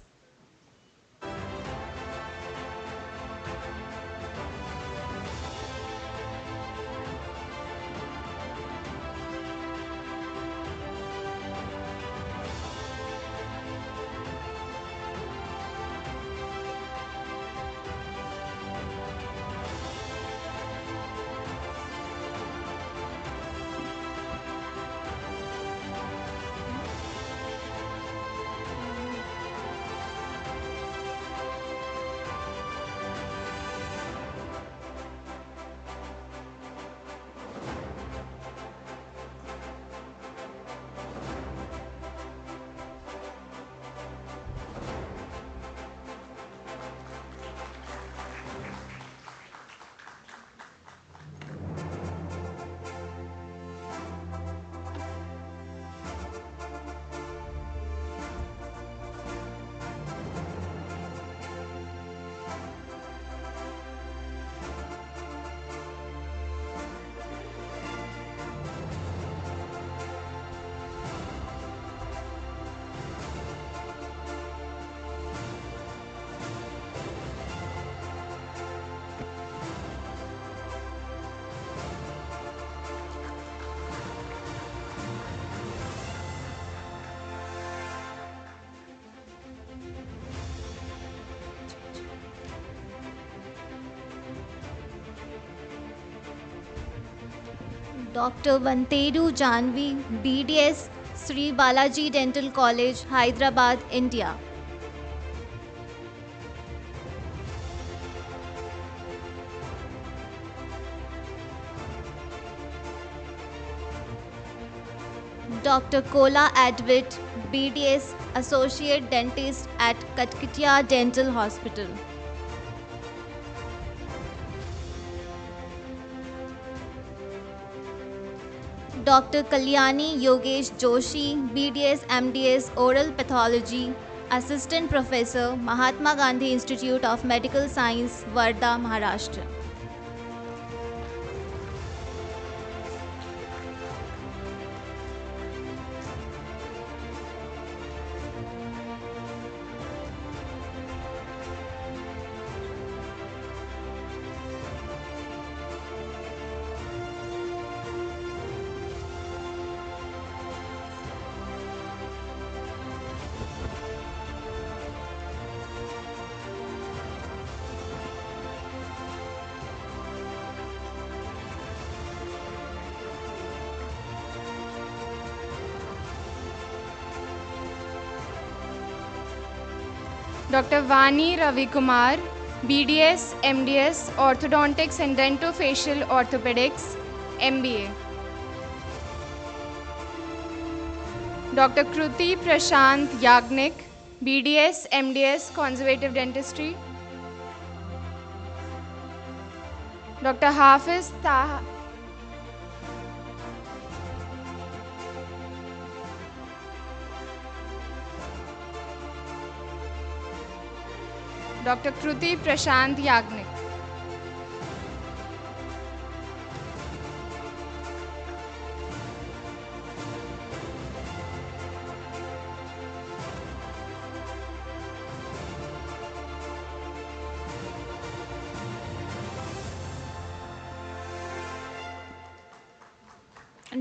Dr. Vantedu Janvi, BDS, Sri Balaji Dental College, Hyderabad, India. Dr. Kola Advit, BDS Associate Dentist at Katkitia Dental Hospital. Dr. Kalyani Yogesh Joshi, BDS MDS Oral Pathology, Assistant Professor, Mahatma Gandhi Institute of Medical Science, Wardha, Maharashtra. Dr. Vani Ravi Kumar, BDS, MDS, Orthodontics and Dentofacial Orthopedics, MBA. Dr. Kruti Prashant Yagnik, BDS, MDS, Conservative Dentistry. Dr. Hafiz Taha. Dr. Kruti Prashant Yagnik.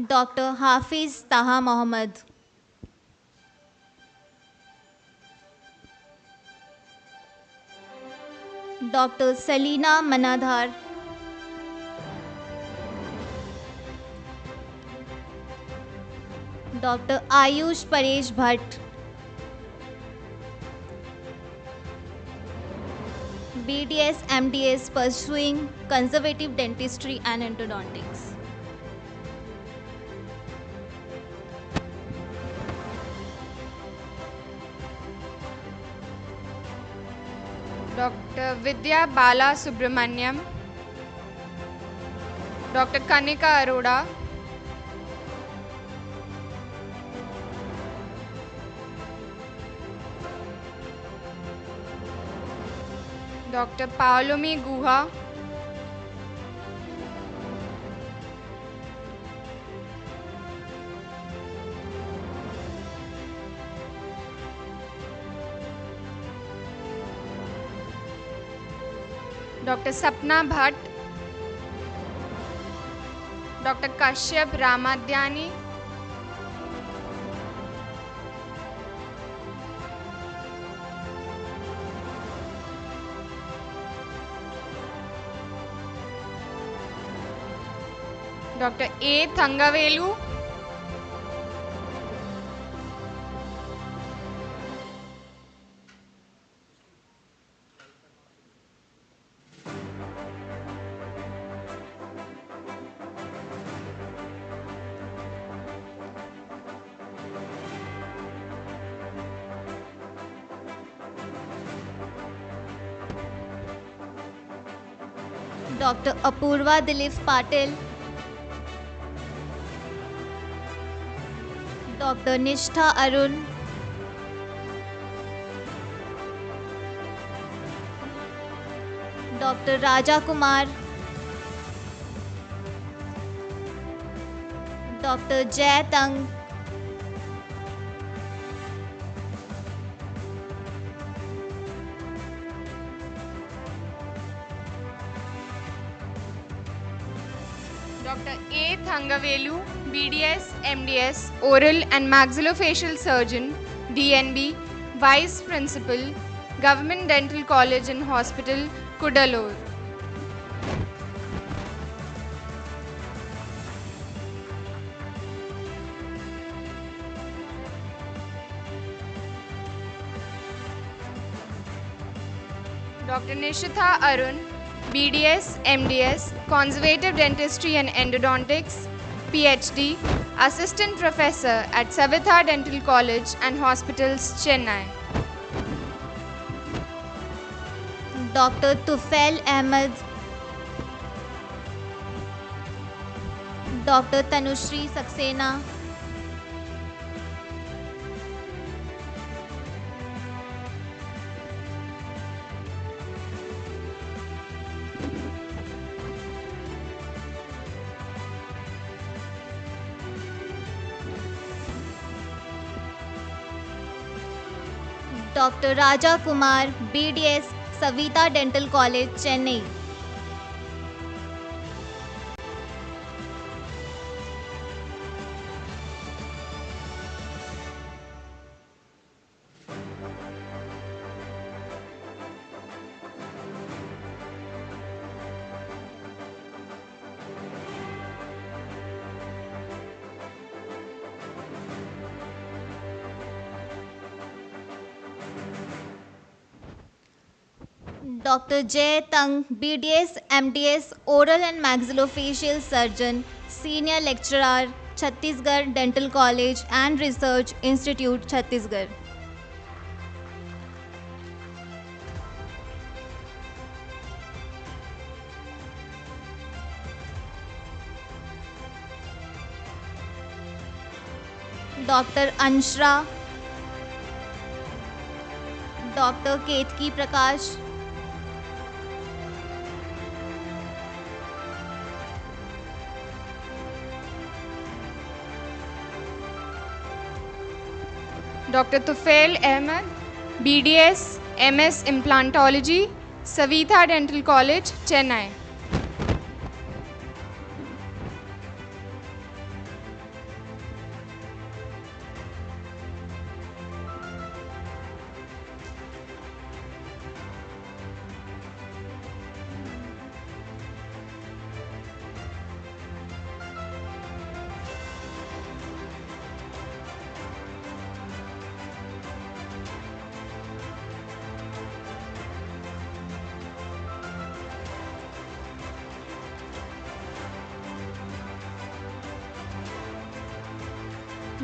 Dr. Hafiz Taha Mohammed. Dr. Salina Manadhar. Dr. Ayush Paresh Bhatt. BDS MDS pursuing conservative dentistry and endodontics. Dr. Vidya Bala Subramaniam, Dr. Kanika Arora, Dr. Paolomi Guha, Dr. Sapna Bhatt, Dr. Kashyap Ramadhyani, Dr. A. Thangavelu, Dr. Apurva Dilip Patil, Dr. Nishtha Arun, Dr. Raja Kumar, Dr. Jay Tang, Dr. A. Thangavelu, BDS, MDS, Oral and Maxillofacial Surgeon, DNB, Vice Principal, Government Dental College and Hospital, Cuddalore. Dr. Nishitha Arun, BDS, MDS, Conservative Dentistry and Endodontics, PhD, Assistant Professor at Savitha Dental College and Hospitals, Chennai. Dr. Tufail Ahmed, Dr. Tanushri Saxena, Dr. Raja Kumar, BDS, Savitha Dental College, Chennai. Dr. Jay Tang, BDS, MDS, Oral and Maxillofacial Surgeon, Senior Lecturer, Chhattisgarh Dental College and Research Institute, Chhattisgarh. Dr. Anshra, Dr. Ketki Prakash, Dr. Tufail Ahmed, BDS, MS Implantology, Savitha Dental College, Chennai.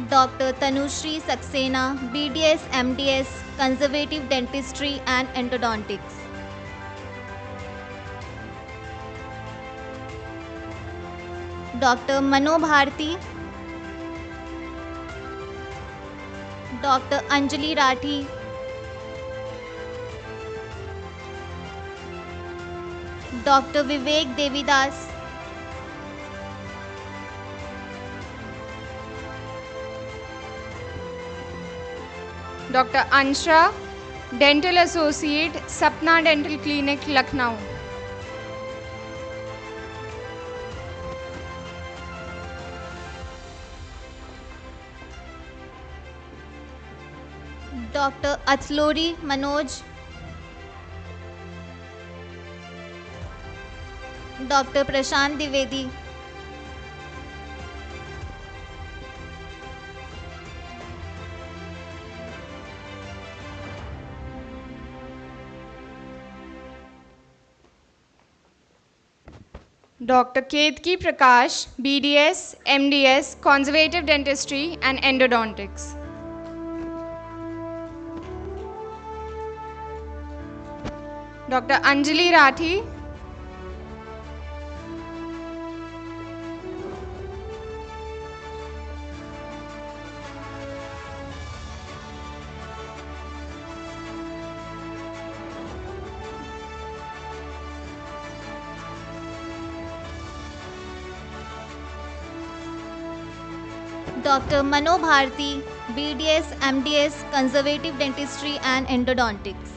Dr. Tanushri Saxena, BDS, MDS, Conservative Dentistry and Endodontics. Dr. Mano Bharti, Dr. Anjali Rathi, Dr. Vivek Devidas, Dr. Anshra, Dental Associate, Sapna Dental Clinic, Lucknow. Dr. Athlori Manoj, Dr. Prashant Divedi, Dr. Ketki Prakash, BDS, MDS, Conservative Dentistry and Endodontics. Dr. Anjali Rathi, Dr. Mano Bharti, BDS, MDS, Conservative Dentistry and Endodontics.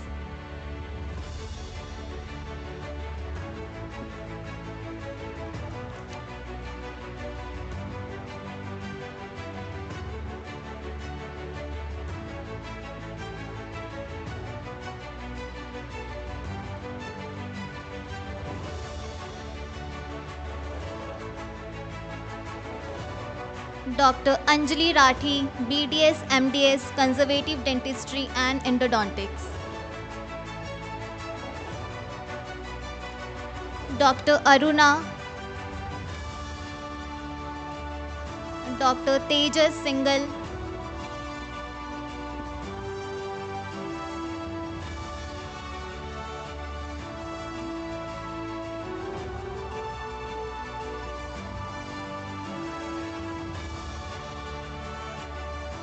Dr. Anjali Rathi, BDS, MDS, Conservative Dentistry and Endodontics. Dr. Aruna, Dr. Tejas Singhal,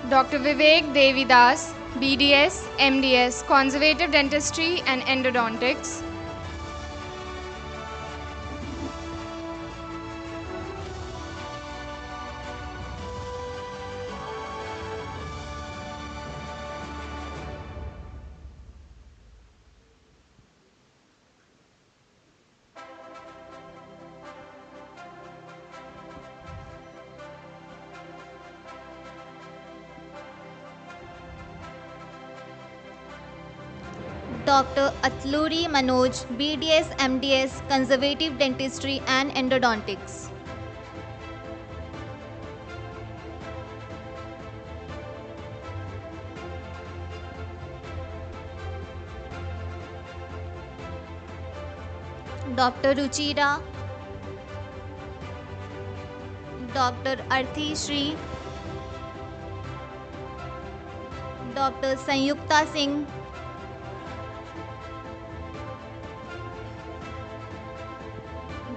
Dr. Vivek Devidas, BDS, MDS, Conservative Dentistry and Endodontics. Dr. Atluri Manoj, BDS, MDS, Conservative Dentistry and Endodontics. Dr. Ruchira, Dr. Arthi Shri, Dr. Sanyukta Singh,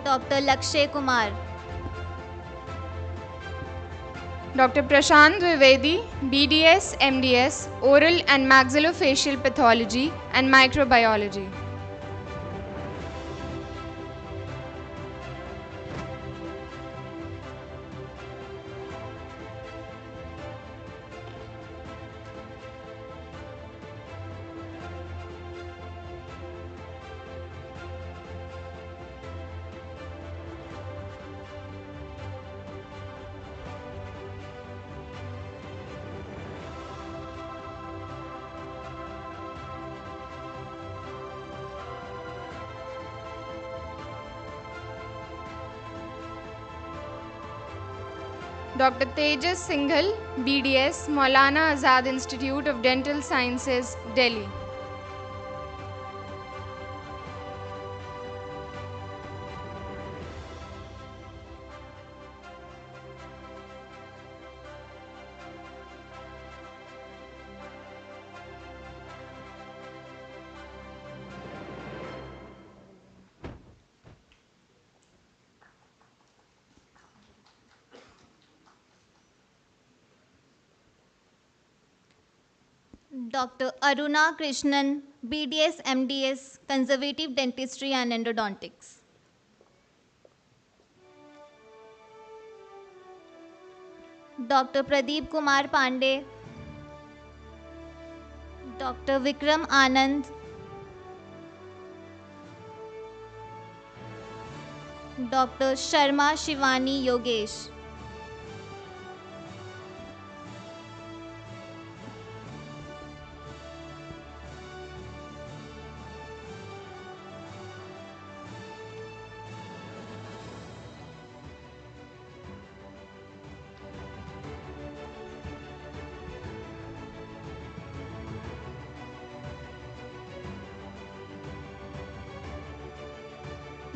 Dr. Lakshay Kumar, Dr. Prashant Dwivedi, BDS, MDS, Oral and Maxillofacial Pathology and Microbiology. Dr. Tejas Singhal, BDS, Maulana Azad Institute of Dental Sciences, Delhi. Dr. Aruna Krishnan, BDS, MDS, Conservative Dentistry and Endodontics. Dr. Pradeep Kumar Pandey, Dr. Vikram Anand, Dr. Sharma Shivani Yogesh,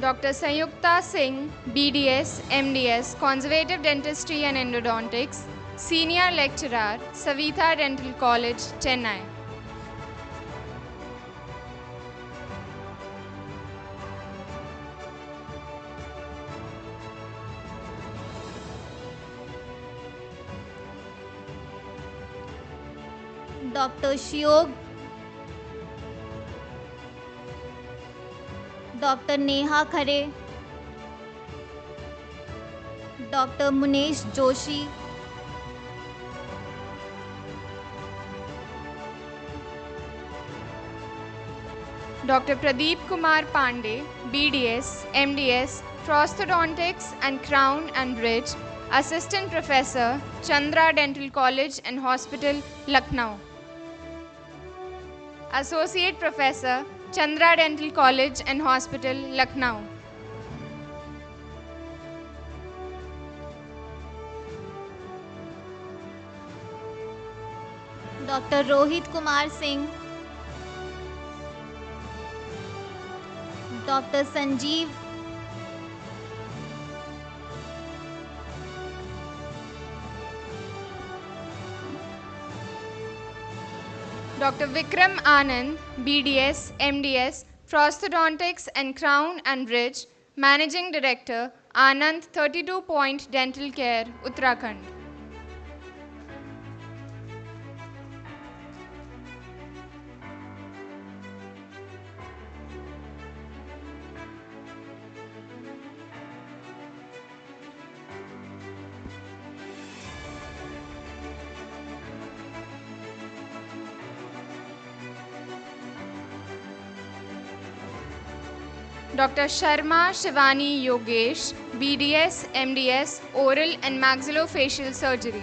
Dr. Sanyukta Singh, BDS, MDS, Conservative Dentistry and Endodontics, Senior Lecturer, Savitha Dental College, Chennai. Dr. Shiog, Dr. Neha Khare, Dr. Munesh Joshi, Dr. Pradeep Kumar Pandey, BDS, MDS, Orthodontics and Crown and Bridge, Assistant Professor, Chandra Dental College and Hospital, Lucknow. Associate Professor, Chandra Dental College and Hospital, Lucknow. Dr. Rohit Kumar Singh, Dr. Sanjeev, Dr. Vikram Anand, BDS, MDS, Prosthodontics and Crown and Bridge, Managing Director, Anand 32 Point Dental Care, Uttarakhand. Dr. Sharma Shivani Yogesh, BDS, MDS, Oral and Maxillofacial Surgery.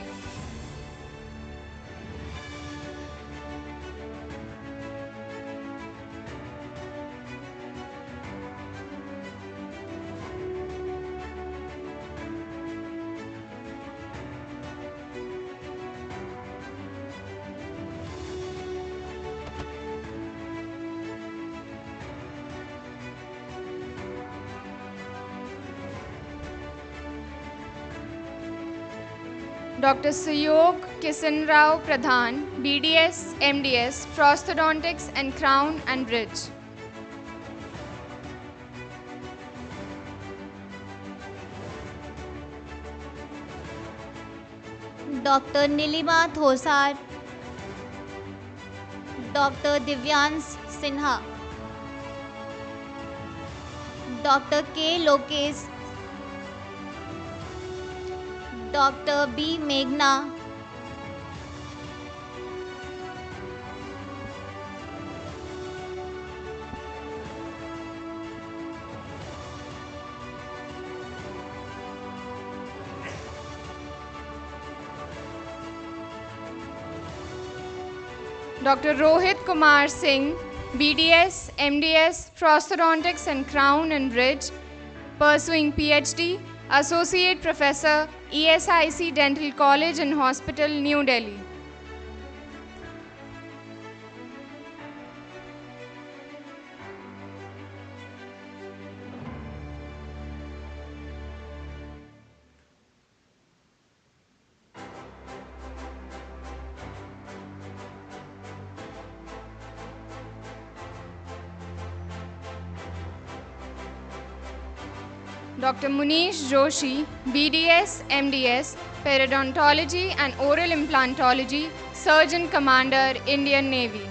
Dr. Suyog Kisan Rao Pradhan, BDS, MDS, Prosthodontics and Crown and Bridge. Dr. Nilima Thosar, Dr. Divyans Sinha, Dr. K. Lokesh, Dr. B. Meghna, Dr. Rohit Kumar Singh, BDS, MDS, Prosthodontics and Crown and Bridge, pursuing PhD, Associate Professor, ESIC Dental College and Hospital, New Delhi. Dr. Munish Joshi, BDS, MDS, Periodontology and Oral Implantology, Surgeon Commander, Indian Navy.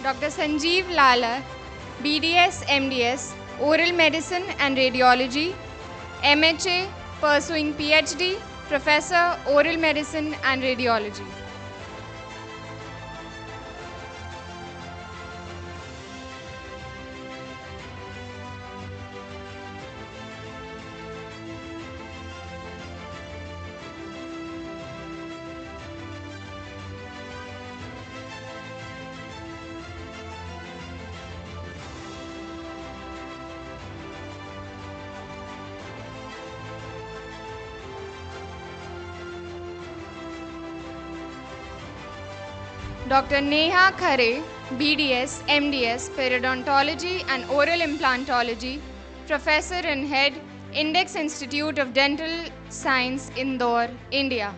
Dr. Sanjeev Lala, BDS, MDS, Oral Medicine and Radiology, MHA, pursuing PhD, Professor, Oral Medicine and Radiology. Dr. Neha Khare, BDS, MDS, Periodontology and Oral Implantology, Professor and Head, Index Institute of Dental Science, Indore, India.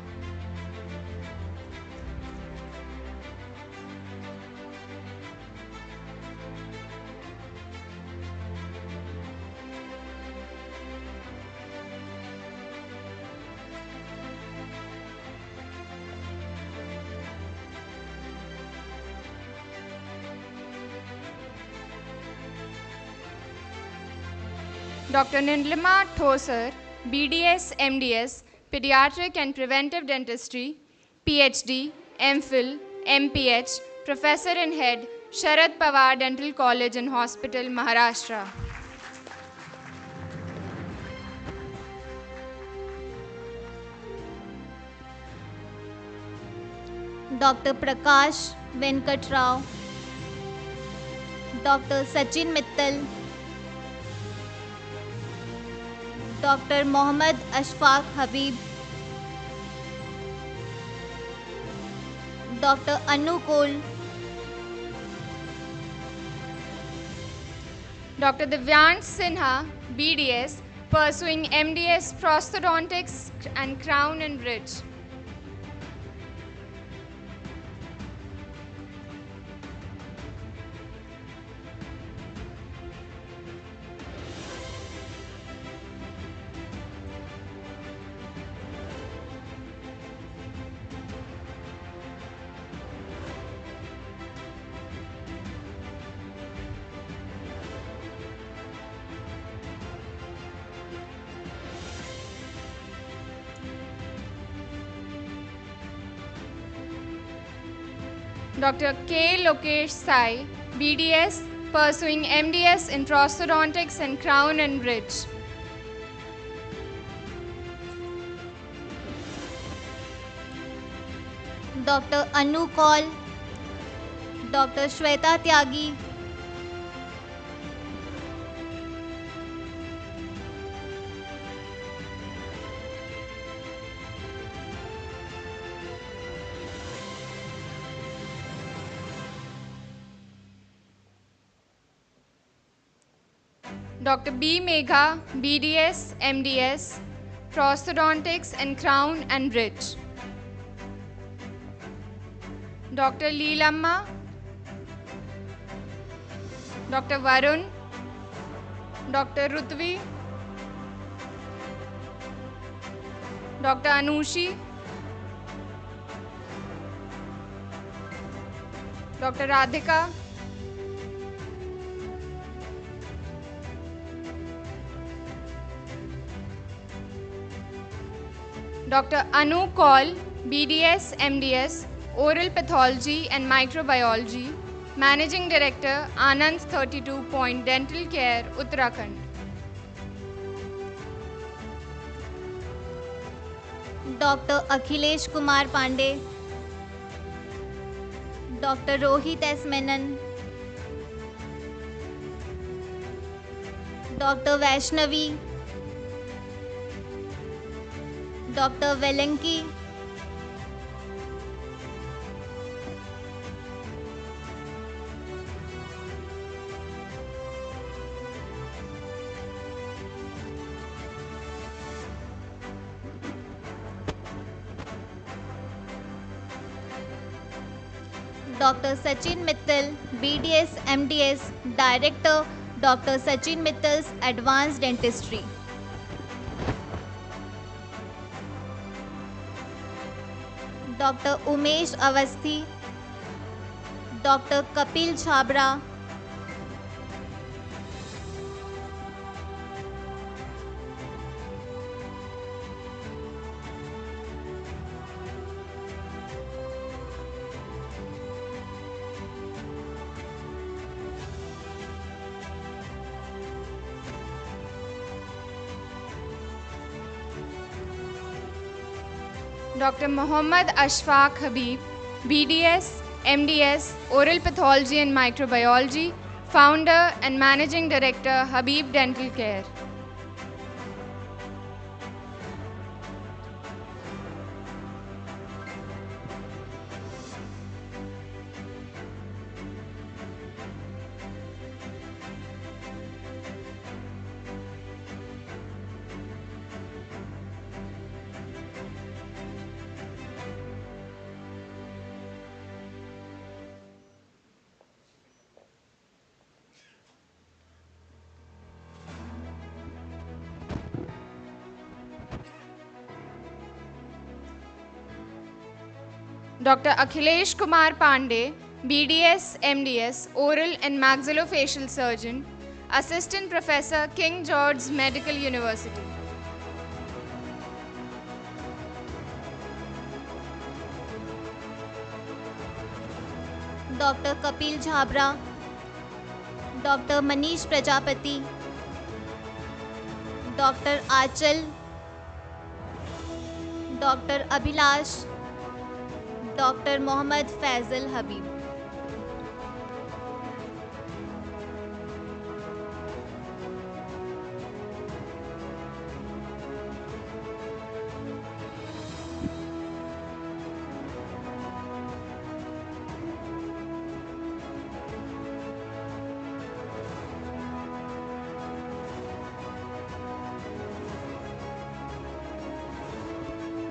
Dr. Nilima Thosar, BDS, MDS, Pediatric and Preventive Dentistry, PhD, MPhil, MPH, Professor and Head, Sharad Pawar Dental College and Hospital, Maharashtra. Dr. Prakash Venkat Rao, Dr. Sachin Mittal, Dr. Mohammad Ashfaq Habib, Dr. Anu Kol, Dr. Divyansh Sinha, BDS, pursuing MDS Prosthodontics and Crown and Bridge. Dr. K. Lokesh Sai, BDS, pursuing MDS in Prosthodontics and Crown and Bridge. Dr. Anu Kol, Dr. Shweta Tyagi, Dr. B. Megha, BDS, MDS, Prosthodontics and Crown and Bridge. Dr. Leelamma, Dr. Varun, Dr. Rutvi, Dr. Anushi, Dr. Radhika, Dr. Anu Kaul, BDS, MDS, Oral Pathology and Microbiology, Managing Director, Anand 32 Point Dental Care, Uttarakhand. Dr. Akhilesh Kumar Pandey, Dr. Rohit S. Menon, Dr. Vaishnavi, Dr. Velenki, Dr. Sachin Mittal, BDS, MDS, Director, Dr. Sachin Mittal's Advanced Dentistry. Dr. Umesh Avasthi, Dr. Kapil Chhabra, Dr. Mohammad Ashfaq Habib, BDS, MDS, Oral Pathology and Microbiology, Founder and Managing Director, Habib Dental Care. Dr. Akhilesh Kumar Pandey, BDS, MDS, Oral and Maxillofacial Surgeon, Assistant Professor, King George's Medical University. Dr. Kapil Jhabra, Dr. Manish Prajapati, Dr. Achal, Dr. Abhilash, Dr. Mohammad Faisal Habib.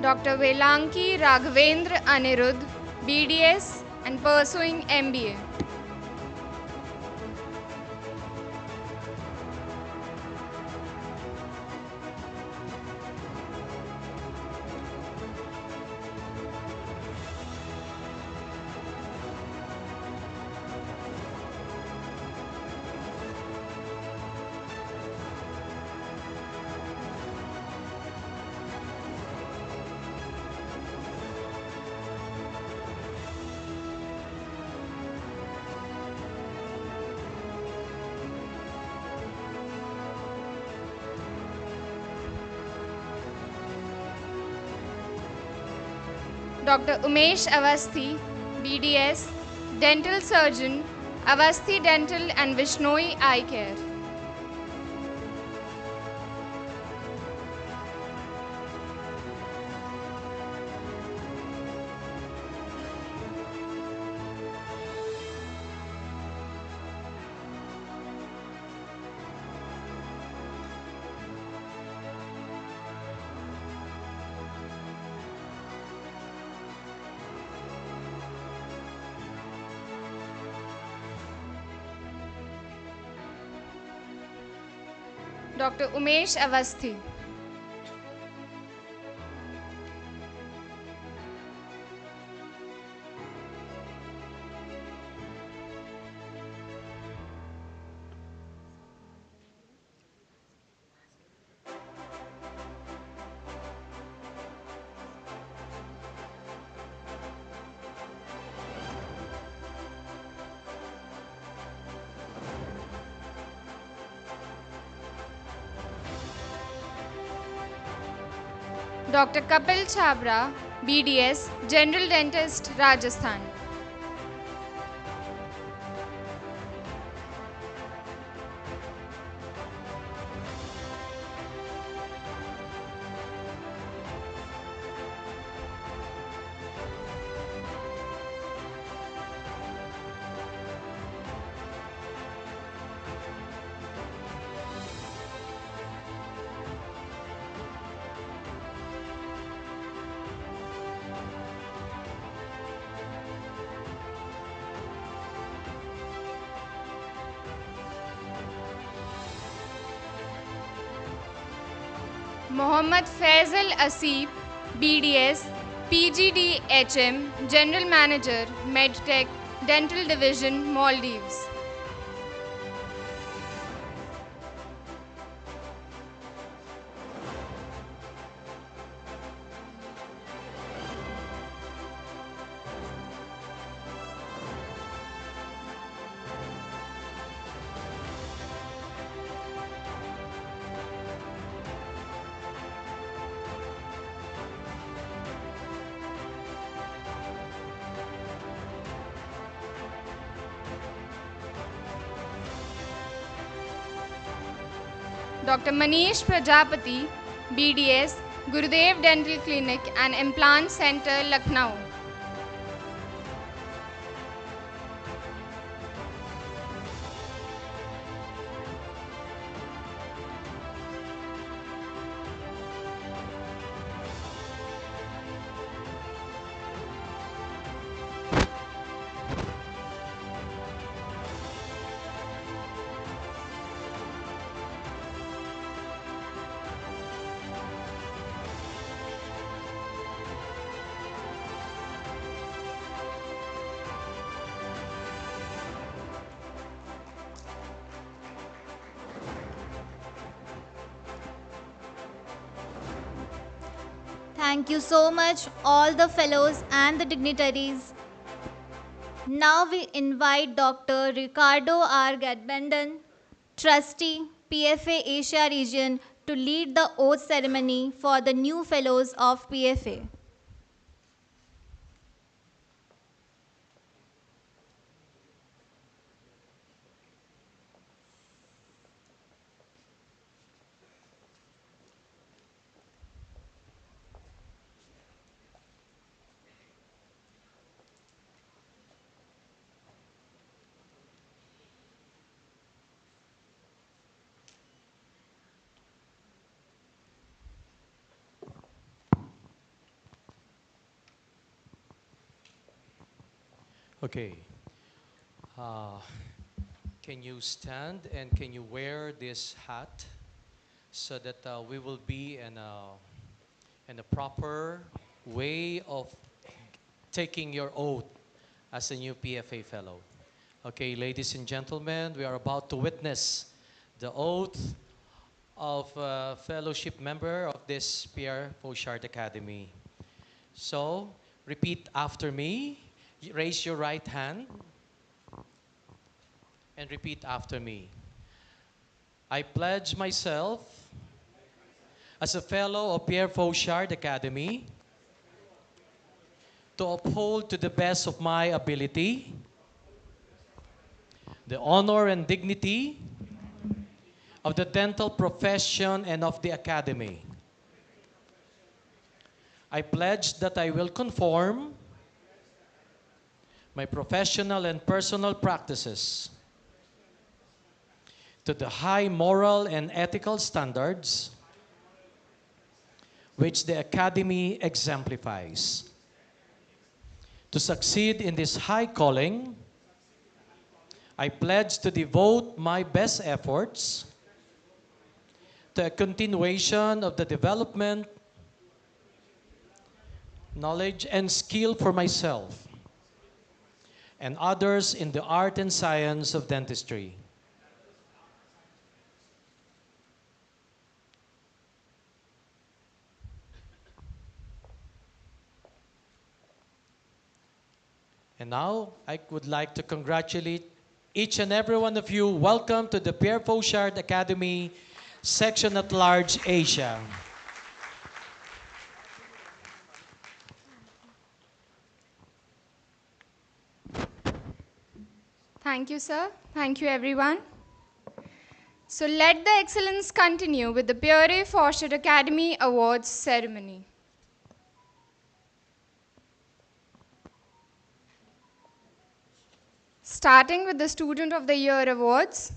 Dr. Velanki Raghavendra Anirudh, BDS and pursuing MBA. Dr. Umesh Avasthi, BDS, Dental Surgeon, Avasthi Dental and Vishnoi Eye Care. Dr. Umesh Avasthi. Dr. Kapil Chhabra, BDS, General Dentist, Rajasthan. Mohammad Faisal Asif, BDS, PGD HM, General Manager, MedTech, Dental Division, Maldives. Dr. Manish Prajapati, BDS, Gurudev Dental Clinic and Implant Center, Lucknow. Thank you so much, all the fellows and the dignitaries. Now we invite Dr. Ricardo R. Gadbandan, Trustee, PFA Asia Region, to lead the oath ceremony for the new fellows of PFA. Okay. Can you stand and can you wear this hat so that we will be in a proper way of taking your oath as a new PFA fellow? Okay, ladies and gentlemen, we are about to witness the oath of a fellowship member of this Pierre Fauchard Academy. So, repeat after me. Raise your right hand and repeat after me. I pledge myself as a fellow of Pierre Fauchard Academy to uphold to the best of my ability the honor and dignity of the dental profession and of the academy. I pledge that I will conform my professional and personal practices to the high moral and ethical standards which the Academy exemplifies. To succeed in this high calling, I pledge to devote my best efforts to a continuation of the development, knowledge, and skill for myself and others in the art and science of dentistry. And now, I would like to congratulate each and every one of you. Welcome to the Pierre Fauchard Academy Section at Large Asia. Thank you, sir. Thank you, everyone. So let the excellence continue with the Pierre Fauchard Academy Awards ceremony. Starting with the Student of the Year Awards.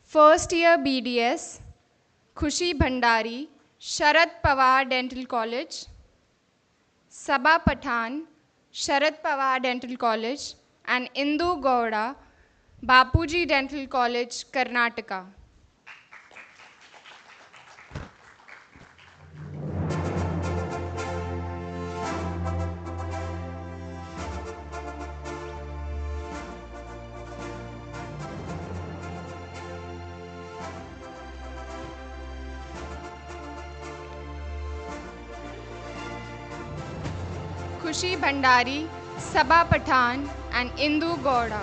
First Year BDS, Khushi Bhandari, Sharad Pawar Dental College. Sabha Pathan, Sharad Pawar Dental College, and Indu Gowda, Bapuji Dental College, Karnataka. Khushi Bhandari, Sabha Pathan, and Indu Gowda.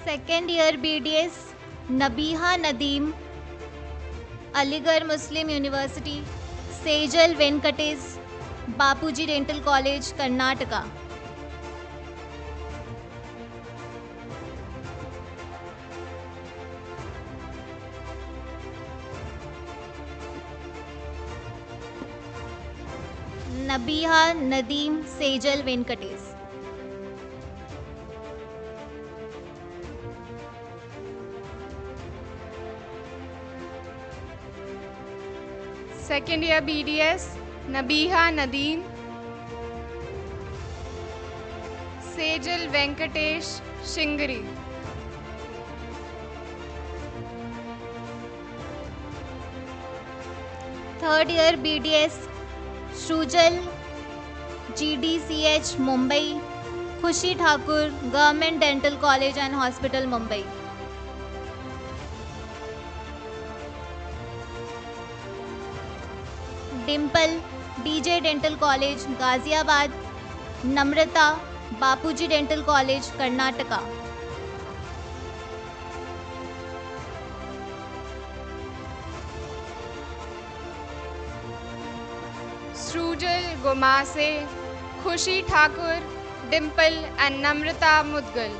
Second year BDS, Nabiha Nadeem, Aligarh Muslim University, Sejal Venkatesh, Bapuji Dental College, Karnataka. Nabiha Nadeem, Sejal Venkatesh. Second year BDS, Nabiha Nadeem, Tejal Venkatesh Shingari. Third year BDS Shrujal GDCH Mumbai, Khushi Thakur Government Dental College and Hospital Mumbai. Dimple DJ Dental College Ghaziabad, Namrata Bapuji Dental College Karnataka. Shrujal Gomase, Khushi Thakur, Dimple and Namrata Mudgal.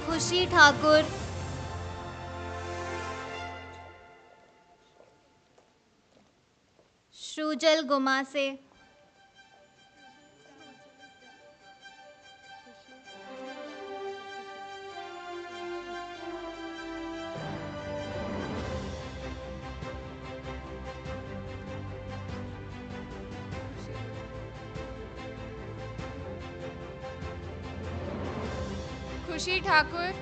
Khushi Thakur, Shrujal Gomase, Khushi Thakur,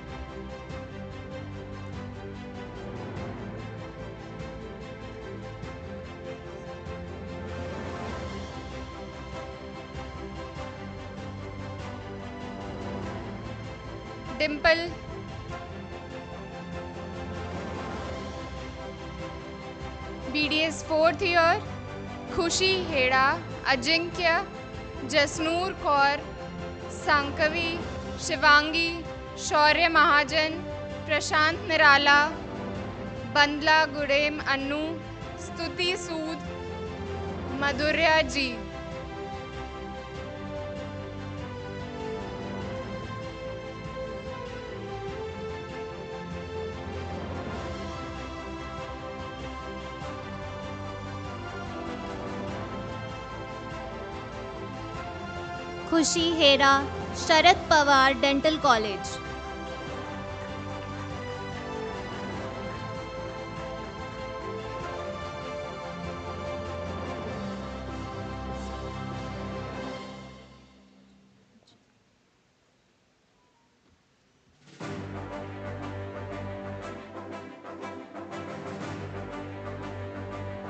Dimple, BDS 4th year, Khushi Heda, Ajinkya, Jasnoor Kaur, Sankavi, Shivangi, Shaurya Mahajan, Prashant Nirala, Bandla Gudem Annu, Stuti Sood, Madhurya Ji. Khushi Hera, Sharad Pawar Dental College.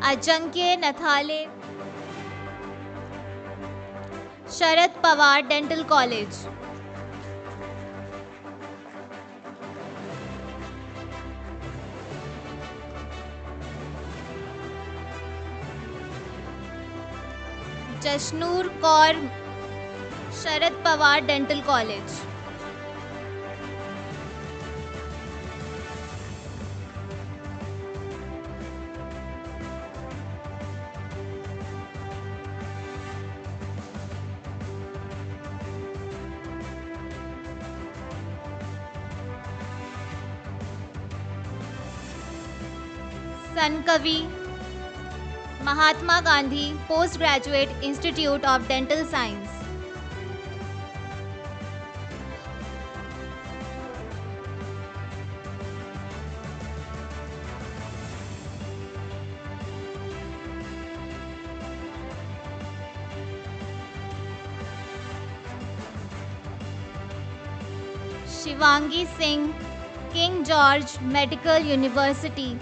Ajankya Nathale, Sharad Pawar Dental College. Jasnoor Kaur, Sharad Pawar Dental College. Sankavi, Mahatma Gandhi Postgraduate Institute of Dental Science. Shivangi Singh, King George Medical University.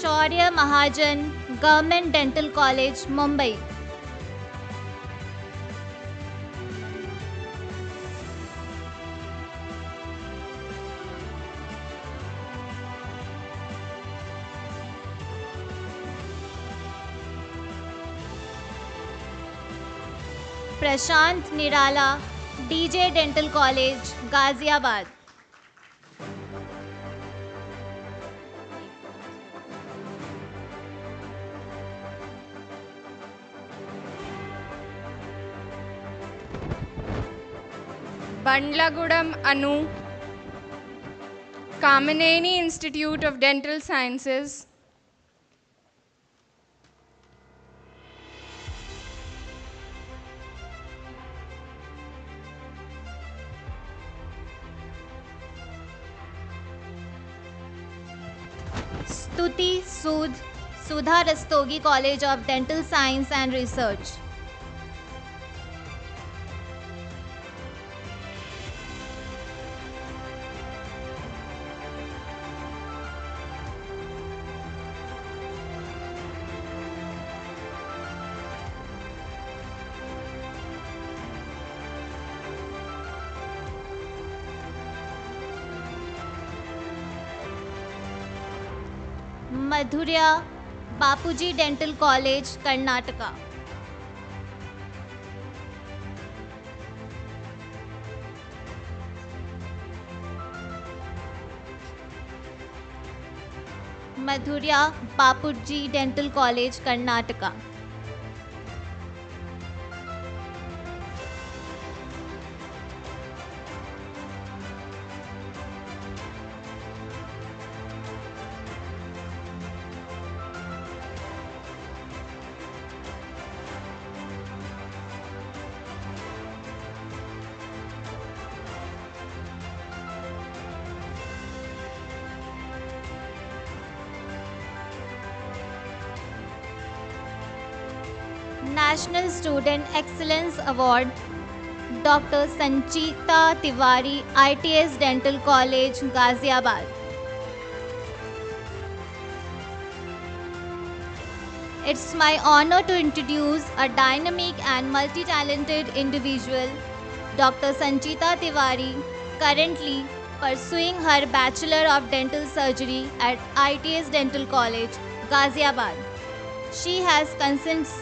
Shaurya Mahajan, Government Dental College, Mumbai. Prashant Nirala, DJ Dental College, Ghaziabad. Bandlagudam Anu, Kamaneni Institute of Dental Sciences, Stuti Sood, Sudha Rastogi College of Dental Science and Research. Madhurya, Bapuji Dental College, Karnataka. Madhurya, Bapuji Dental College, Karnataka. National Student Excellence Award, Dr. Sanchita Tiwari, ITS Dental College, Ghaziabad. It's my honor to introduce a dynamic and multi-talented individual, Dr. Sanchita Tiwari, currently pursuing her Bachelor of Dental Surgery at ITS Dental College, Ghaziabad. She has consistently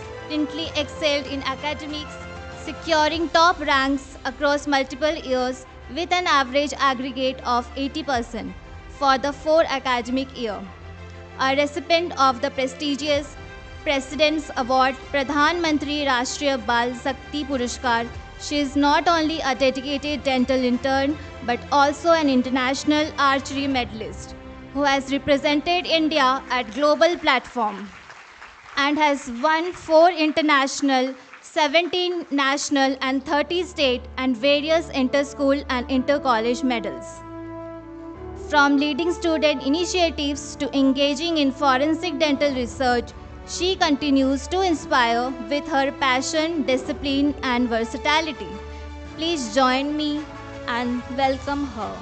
excelled in academics, securing top ranks across multiple years with an average aggregate of 80% for the 4 academic year. A recipient of the prestigious President's Award, Pradhan Mantri Rashtriya Bal Shakti Purushkar, she is not only a dedicated dental intern but also an international archery medalist who has represented India at global platform and has won 4 international, 17 national and 30 state and various inter-school and inter-college medals. From leading student initiatives to engaging in forensic dental research, she continues to inspire with her passion, discipline and versatility. Please join me and welcome her.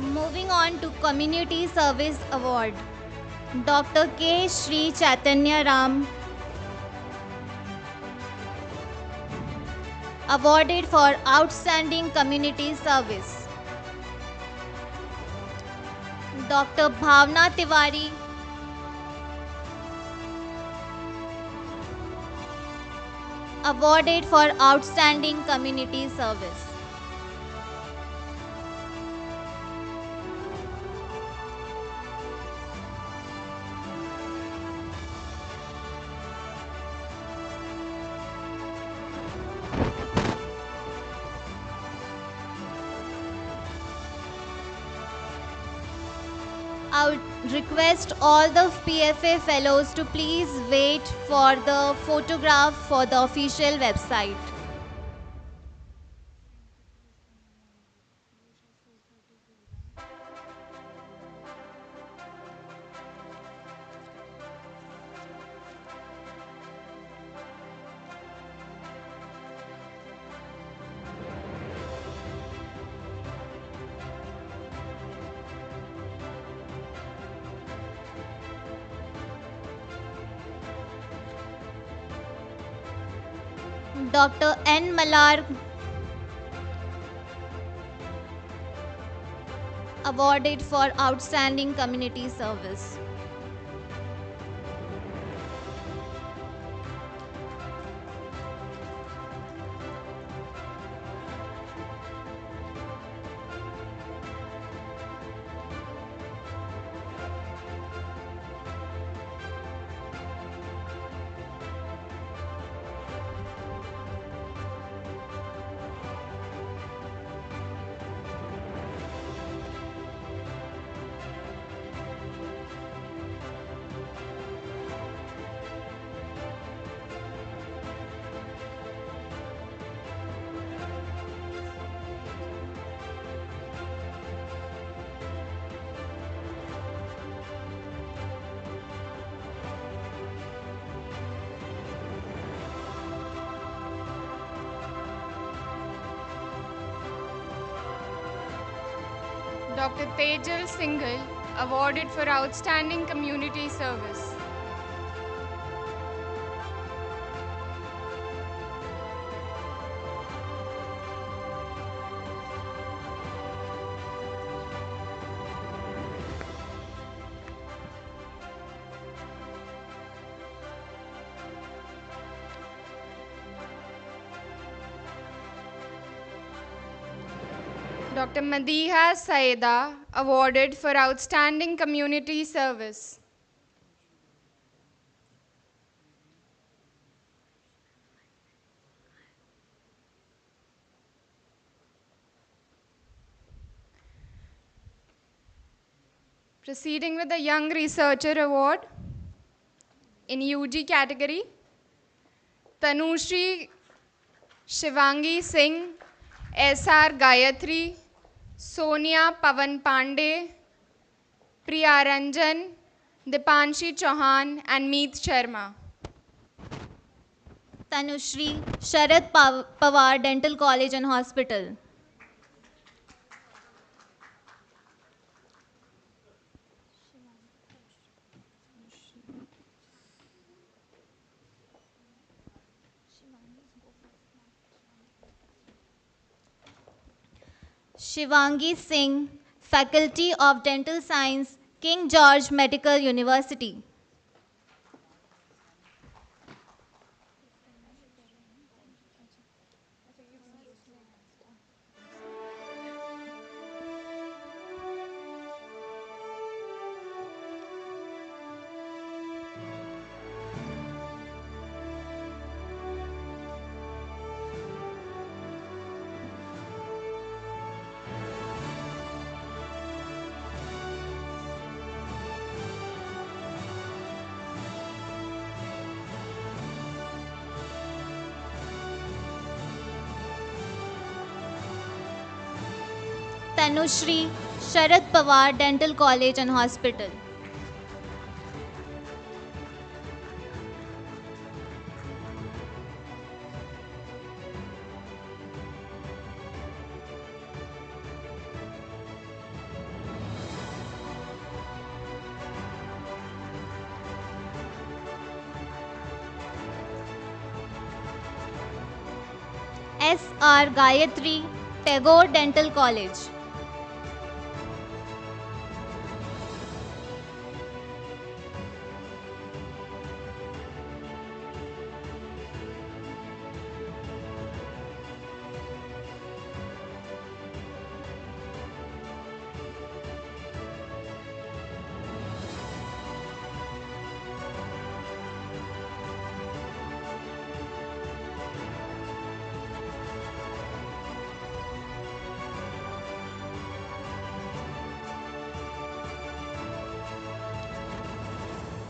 Moving on to Community Service Award, Dr. K. Sri Chaitanya Ram, awarded for outstanding community service. Dr. Bhavna Tiwari, awarded for outstanding community service. I would request all the PFA fellows to please wait for the photograph for the official website. Dr. N. Malar, awarded for outstanding community service. Dr. Tejal Singhal, awarded for outstanding community service. Dr. Madiha Saeda, awarded for outstanding community service. Proceeding with the Young Researcher Award in UG category, Tanushri Shivangi Singh, S.R. Gayatri, Sonia Pavan Pandey, Priya Ranjan, Dipanshi Chauhan, and Meet Sharma. Tanushri Sharad Pawar, Dental College and Hospital. Shivangi Singh, Faculty of Dental Science, King George Medical University. Tanushri Sharad Pawar, Dental College and Hospital. S.R. Gayatri, Tagore Dental College.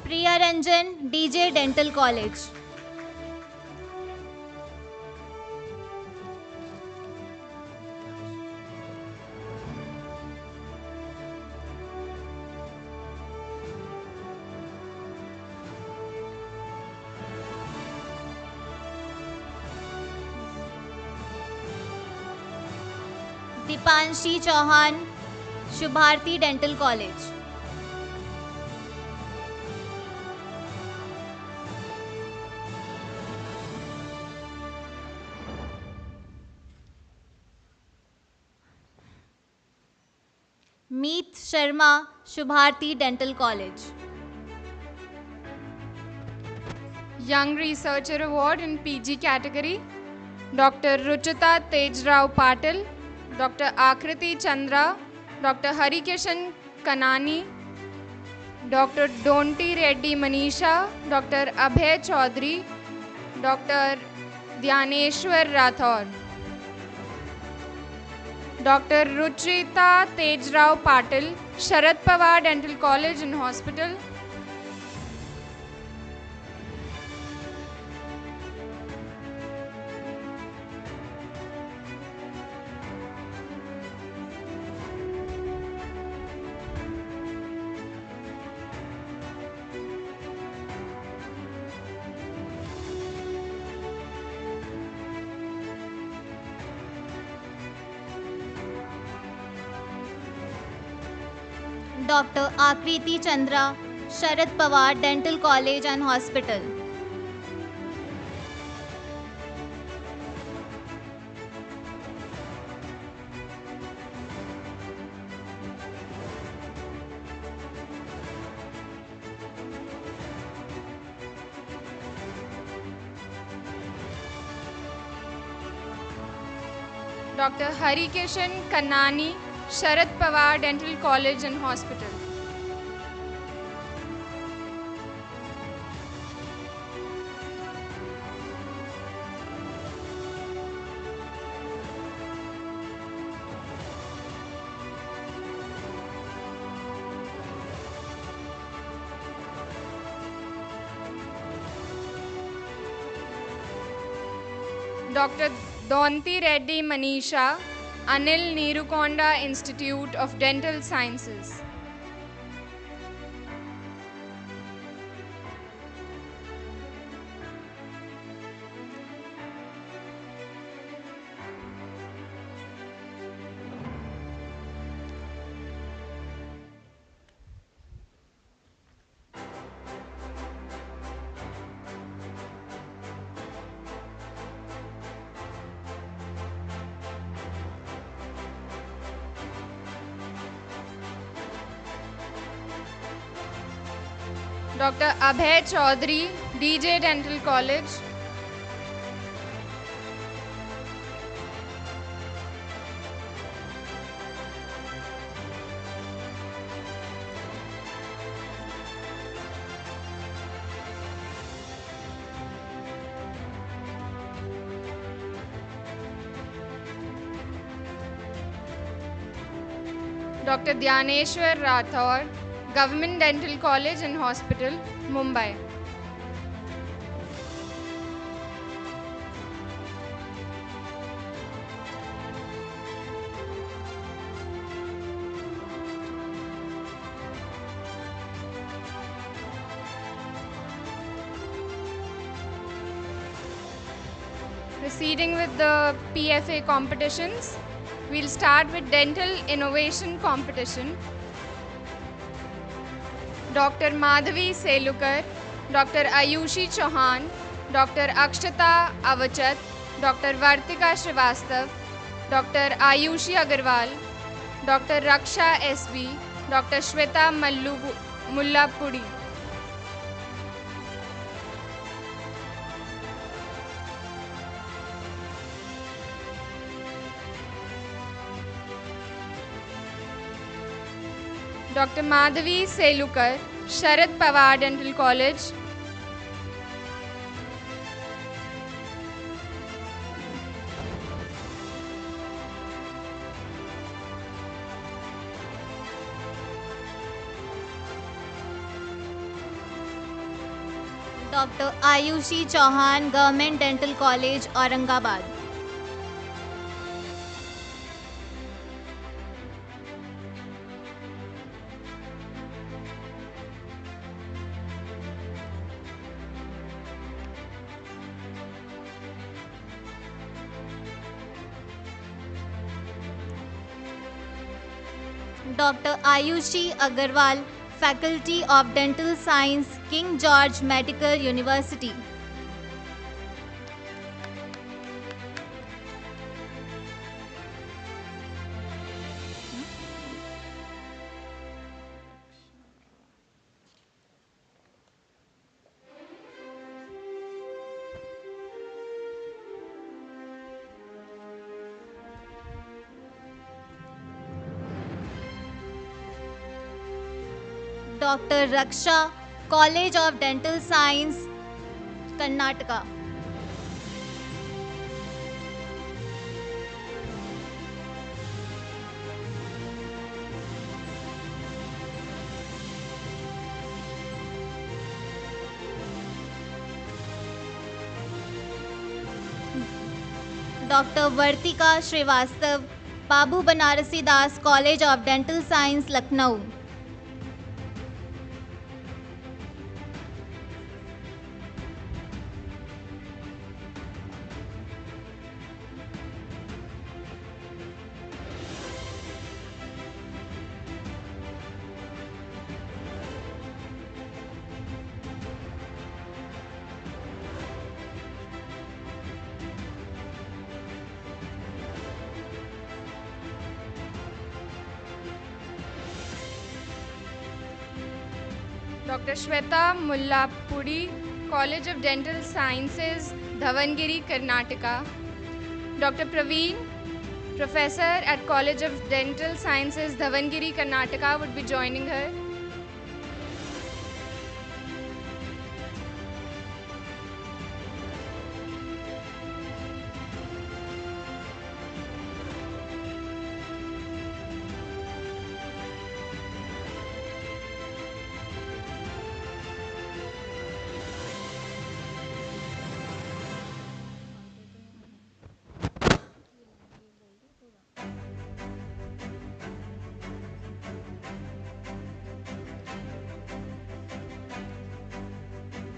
Priya Ranjan, DJ Dental College. Dipanshi Chauhan, Shubharti Dental College. Meet Sharma, Shubharti Dental College. Young Researcher Award in PG category, Dr. Ruchita Tejrao Patil, Dr. Akriti Chandra, Dr. Harikishan Kanani, Dr. Donti Reddy Manisha, Dr. Abhay Chaudhary, Dr. Dhyaneshwar Rathore. Dr. Ruchita Tejrao Patil, Sharad Pawar Dental College and Hospital. Dr. Akriti Chandra, Sharad Pawar Dental College and Hospital. Dr. Harikishan Kanani, Sharad Pawar Dental College and Hospital. Dr. Donti Reddy Manisha, Anil Neerukonda Institute of Dental Sciences. Dr. Abhay Chaudhary, DJ Dental College. Dr. Dhyaneshwar Rathore, Government Dental College and Hospital, Mumbai. Proceeding with the PFA competitions, we'll start with Dental Innovation Competition. Dr. Madhavi Selukar, Dr. Ayushi Chauhan, Dr. Akshata Avachat, Dr. Vartika Srivastav, Dr. Ayushi Agarwal, Dr. Raksha SB, Dr. Shweta Mullapudi. Dr. Madhavi Selukar, Sharad Pawar Dental College. Dr. Ayushi Chauhan, Government Dental College, Aurangabad. Dr. Ayushi Agarwal, Faculty of Dental Science, King George Medical University. Dr. Raksha, College of Dental Science, Karnataka. Dr. Vartika Srivastav, Babu Banarasi Das, College of Dental Science, Lucknow. Dr. Shweta Mullapudi, College of Dental Sciences, Davangere, Karnataka. Dr. Praveen, Professor at College of Dental Sciences, Davangere, Karnataka, would be joining her.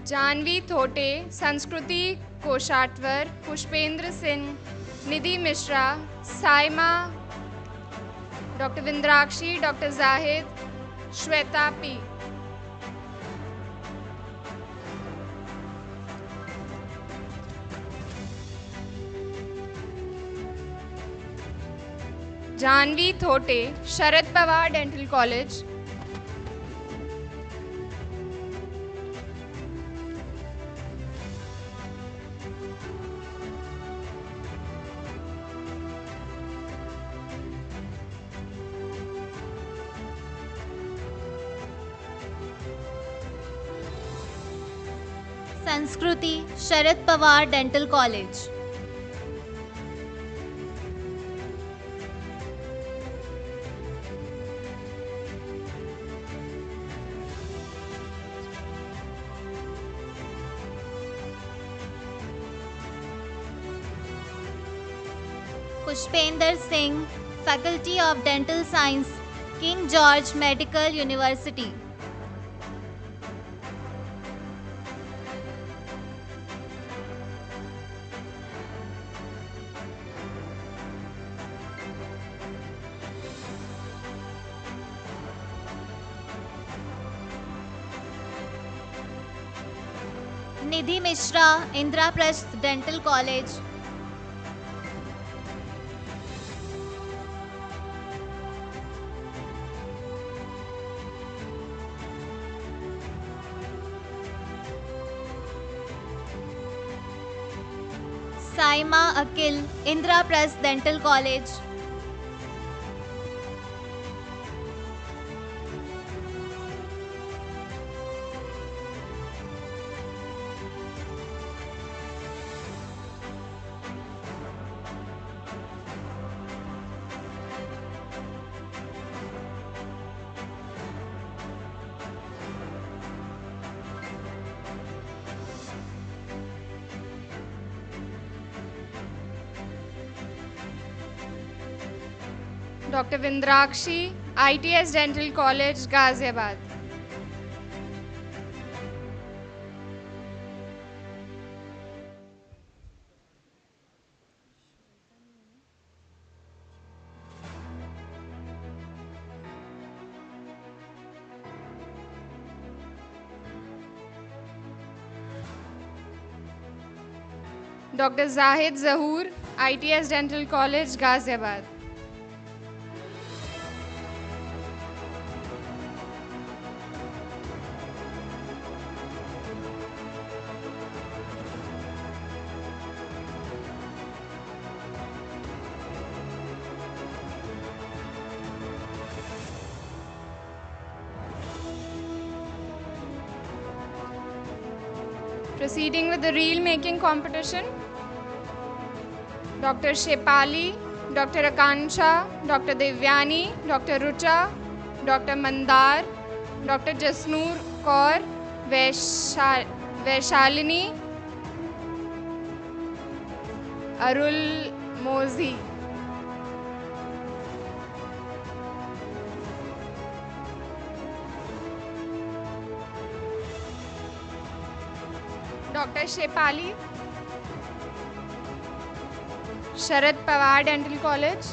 Janvi Thote, Sanskriti Koshatwar, Pushpendra Singh, Nidhi Mishra, Saima, doctor Vindrakshi, doctor Zahid, Shweta P. Janvi Thote, Sharad Pawar Dental College. Sanskriti Sharad Pawar Dental College. Pushpendra Singh, Faculty of Dental Science, King George Medical University. Nidhi Mishra, Indraprastha Dental College. Saima Akil, Indraprastha Dental College. Doctor Vindrakshi, ITS Dental College, Ghaziabad. Doctor Zahid Zahoor, ITS Dental College, Ghaziabad. Proceeding with the reel making competition, Dr. Shepali, Dr. Akansha, Dr. Devyani, Dr. Rucha, Dr. Mandar, Dr. Jasnoor Kaur, Vaishalini, Arul Mozi. Dr. Shepali, Sharad Pawar Dental College,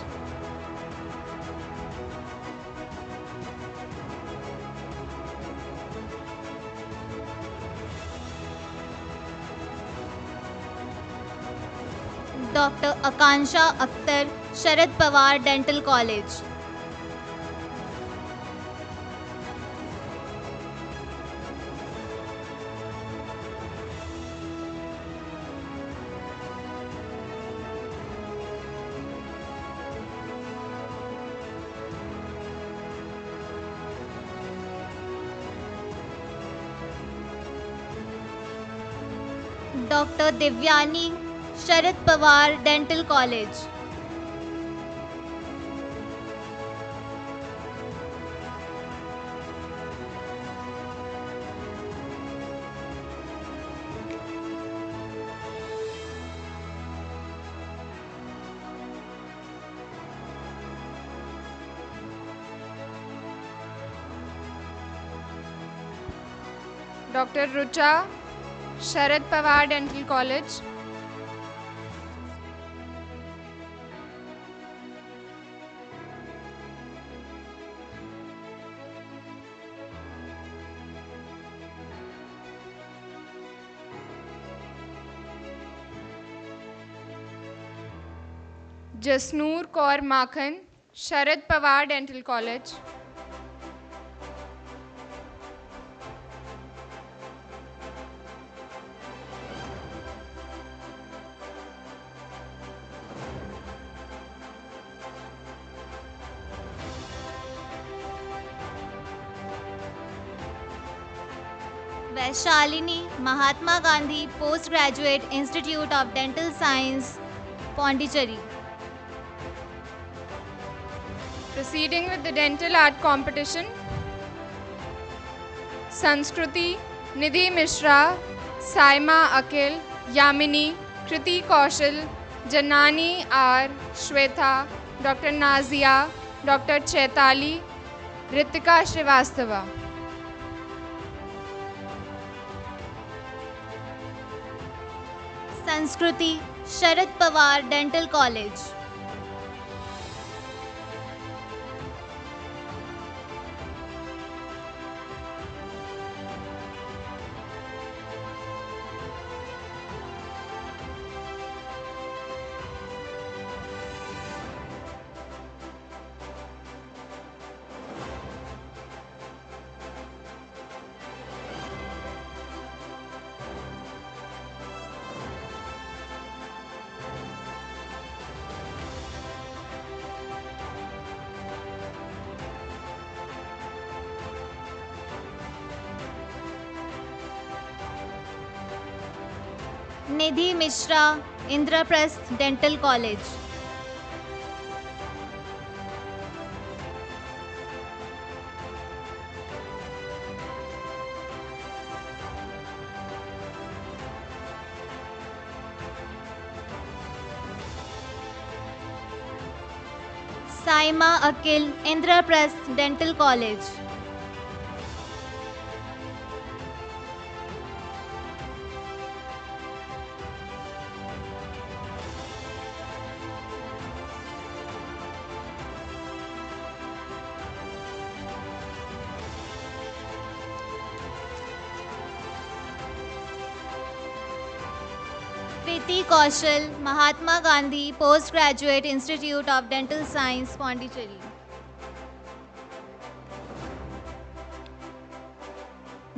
Dr. Akansha Akhtar, Sharad Pawar Dental College. Dr. Devyani, Sharad Pawar Dental College. Dr. Rucha, Sharad Pawar Dental College, Jasnoor Kaur Makhan, Sharad Pawar Dental College, Vaishalini, Mahatma Gandhi Postgraduate Institute of Dental Science, Pondicherry. Proceeding with the dental art competition, Sanskruti, Nidhi Mishra, Saima Akil, Yamini, Kriti Kaushal, Janani R, Shweta, Dr. Nazia, Dr. Chaitali, Ritika Srivastava. Sanskruti, Sharad Pawar Dental College. Nidhi Mishra, Indraprasth Dental College. Saima Akil, Indraprasth Dental College. Kriti Kaushal, Mahatma Gandhi Postgraduate Institute of Dental Science, Pondicherry.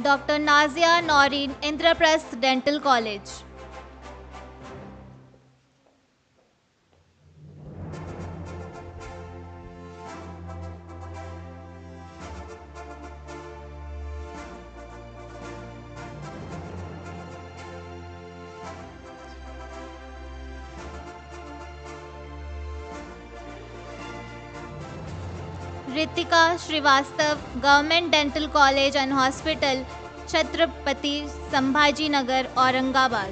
Dr. Nazia Noreen, Indraprasth Dental College. Ritika Srivastav, Government Dental College and Hospital, Chhatrapati Sambhaji Nagar, Aurangabad.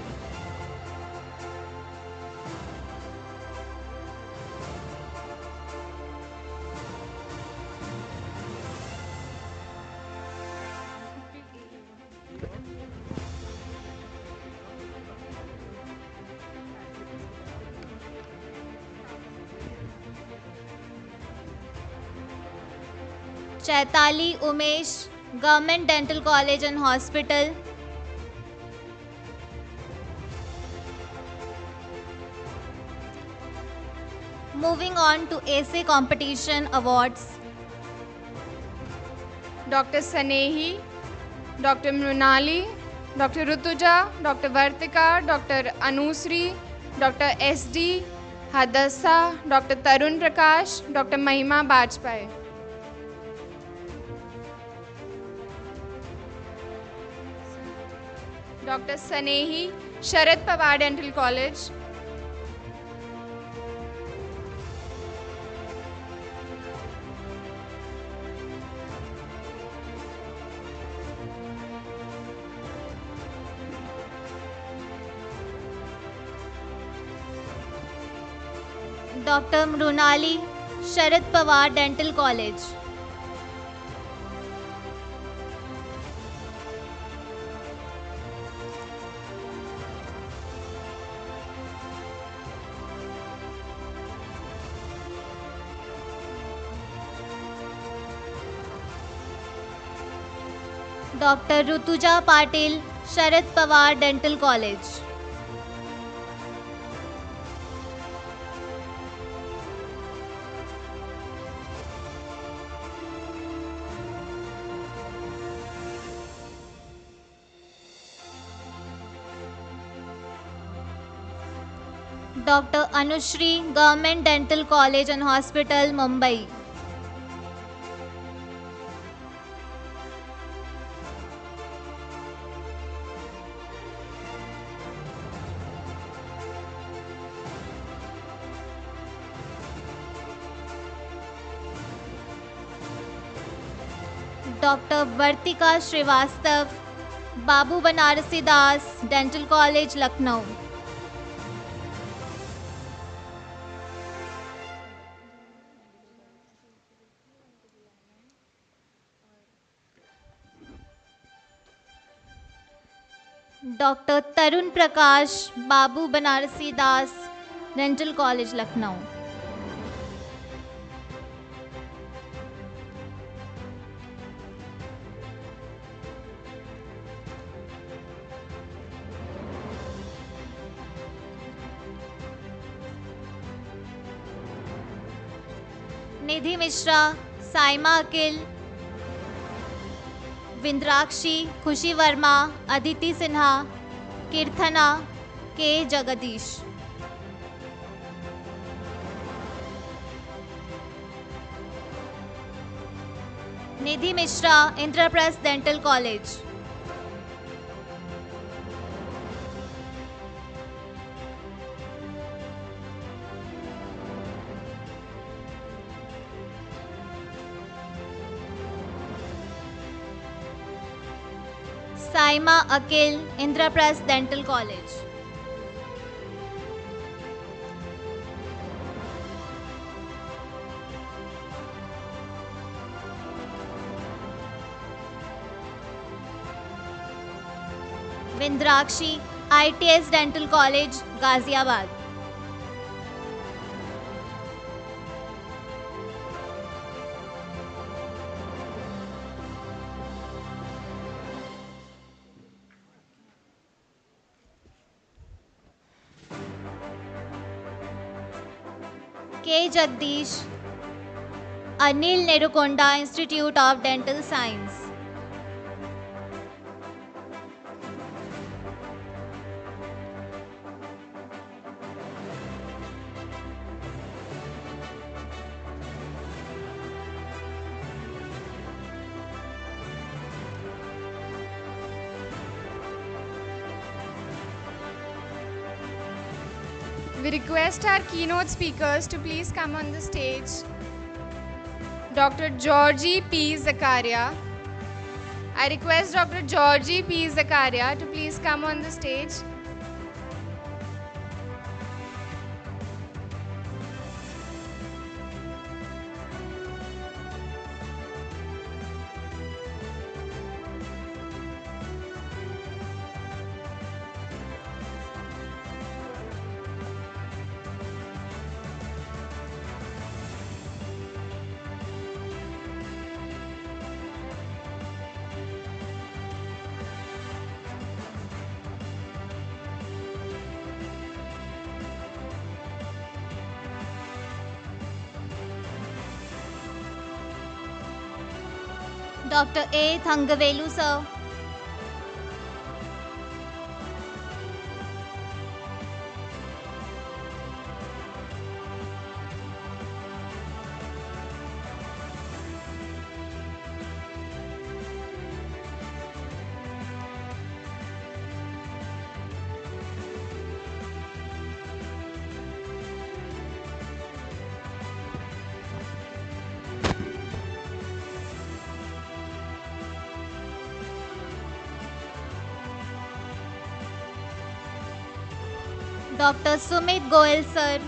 Chaitali Umesh, Government Dental College and Hospital. Moving on to essay competition awards. Dr. Sanehi, Dr. Mrunali, Dr. Rutuja, Dr. Vartika, Dr. Anusri, Dr. SD, Hadassa, Dr. Tarun Prakash, Dr. Mahima Bajpai. Dr. Sanehi, Sharad Pawar Dental College. Dr. Mrunali, Sharad Pawar Dental College. Dr. Rutuja Patil, Sharad Pawar Dental College. Dr. Anushri, Government Dental College and Hospital, Mumbai. Dr. Vartika Srivastav, Babu Banarasi Das, Dental College, Lucknow. Dr. Tarun Prakash, Babu Banarasi Das, Dental College, Lucknow. Nidhi Mishra, Saima Akil, Vindrakshi, Khushi Verma, Aditi Sinha, Kirthana, K. Jagadish. Nidhi Mishra, Indraprasth Dental College. Saima Akil, Indraprasth Dental College. Vindrakshi, ITS Dental College, Ghaziabad. K. Jagdish, Anil Nerukonda Institute of Dental Science. We request our keynote speakers to please come on the stage. Dr. Georgie P. Zakaria. I request Dr. Georgie P. Zakaria to please come on the stage. Dr. A. Thangavelu, sir. Dr. Sumit Goel, sir.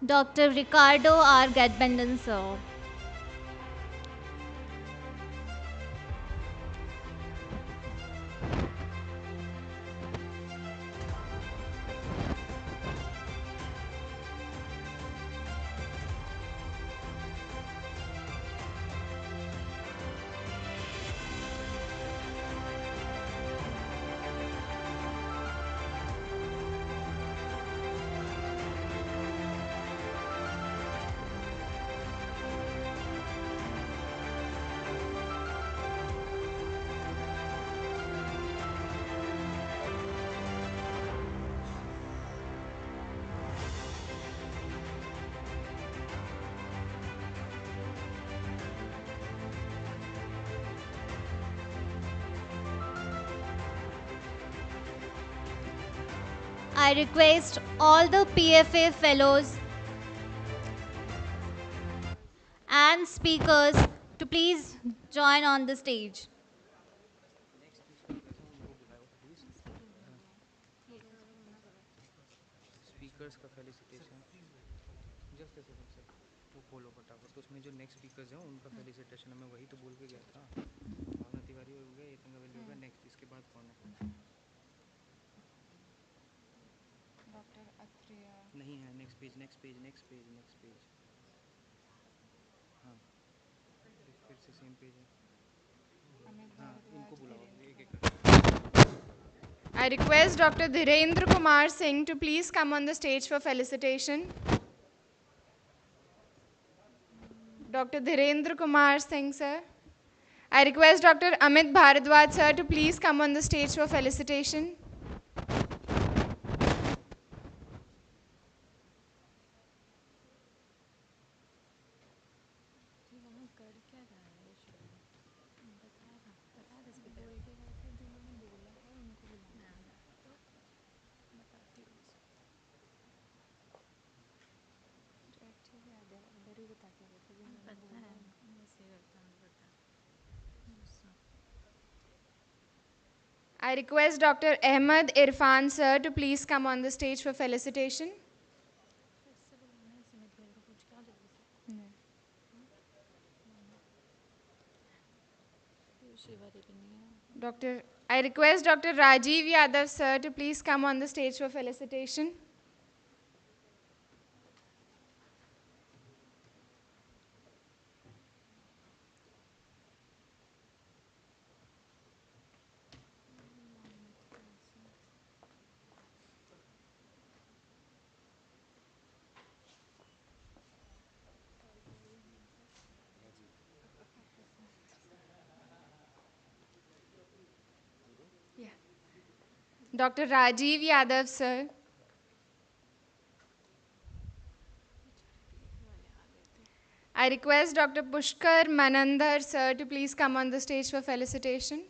Dr. Ricardo R. Gadbenden, sir. I request all the PFA fellows and speakers to please join on the stage. Speakers का felicitation just a second sir वो खोलो फटाफट तो उसमें जो next speakers हैं उनका felicitation मैं वही तो बोल के गया था भावना तिवारी हो गया ये तंगा वैली हो गया नेक्स्ट इसके बाद कौन है डॉक्टर अत्रेया नहीं है next page next page next page next page हाँ फिर से सेम पेज है हाँ इनको बुलाओ एक एक I request Dr. Dhirendra Kumar Singh to please come on the stage for felicitation. Dr. Dhirendra Kumar Singh, sir. I request Dr. Amit Bharadwaj, sir, to please come on the stage for felicitation. I request Dr. Ahmed Irfan, sir, to please come on the stage for felicitation. I request Dr. Rajiv Yadav, sir, to please come on the stage for felicitation. Dr. Rajiv Yadav, sir. I request Dr. Pushkar Manandhar, sir, to please come on the stage for felicitation.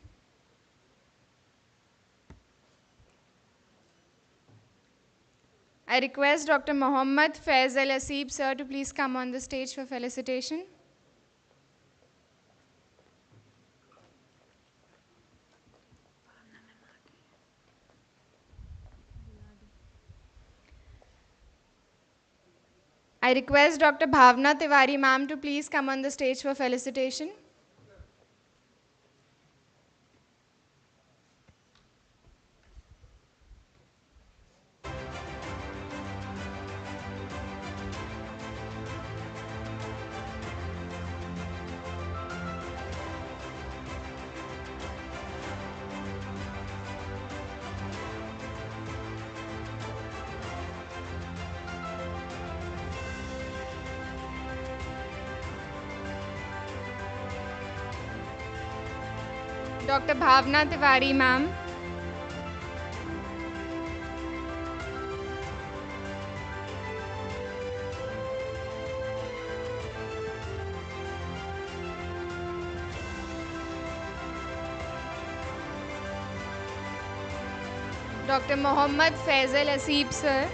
I request Dr. Mohammad Faisal Asib, sir, to please come on the stage for felicitation. I request Dr. Bhavna Tiwari, ma'am, to please come on the stage for felicitation. Dr. Bhavna Tiwari, ma'am. Dr. Mohammad Faisal Asib, sir.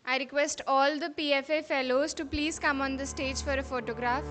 I request all the PFA fellows to please come on the stage for a photograph.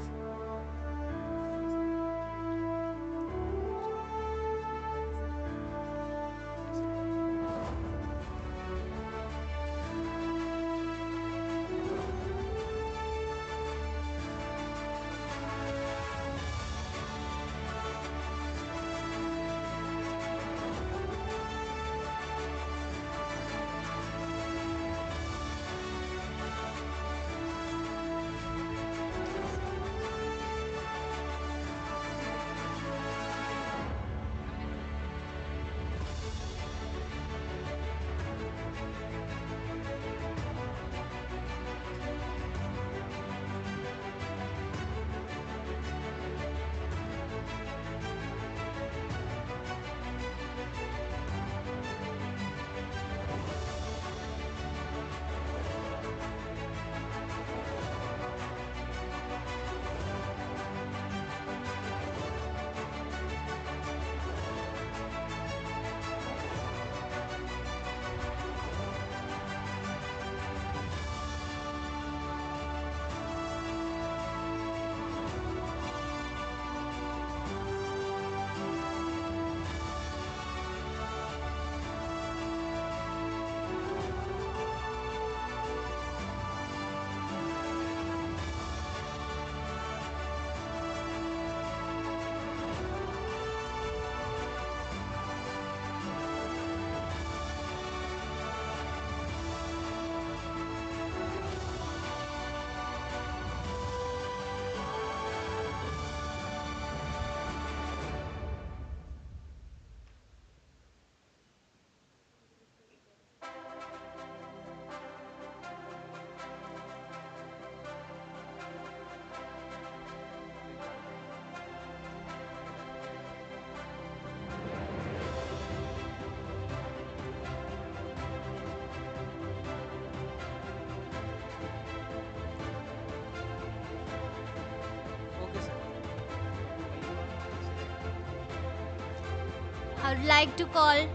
I would like to call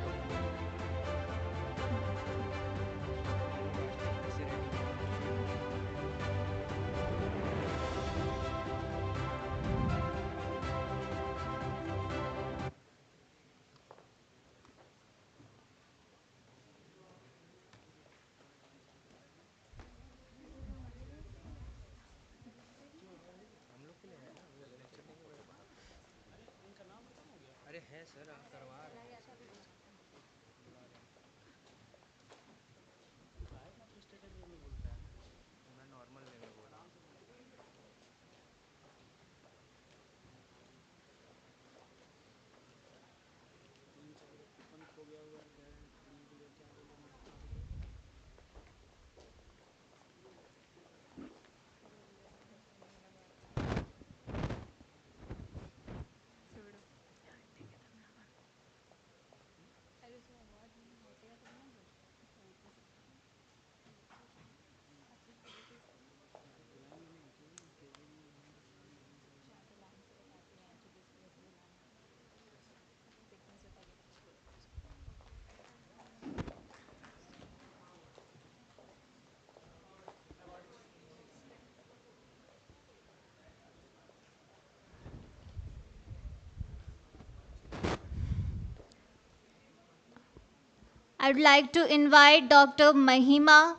I'd like to invite Dr. Mahima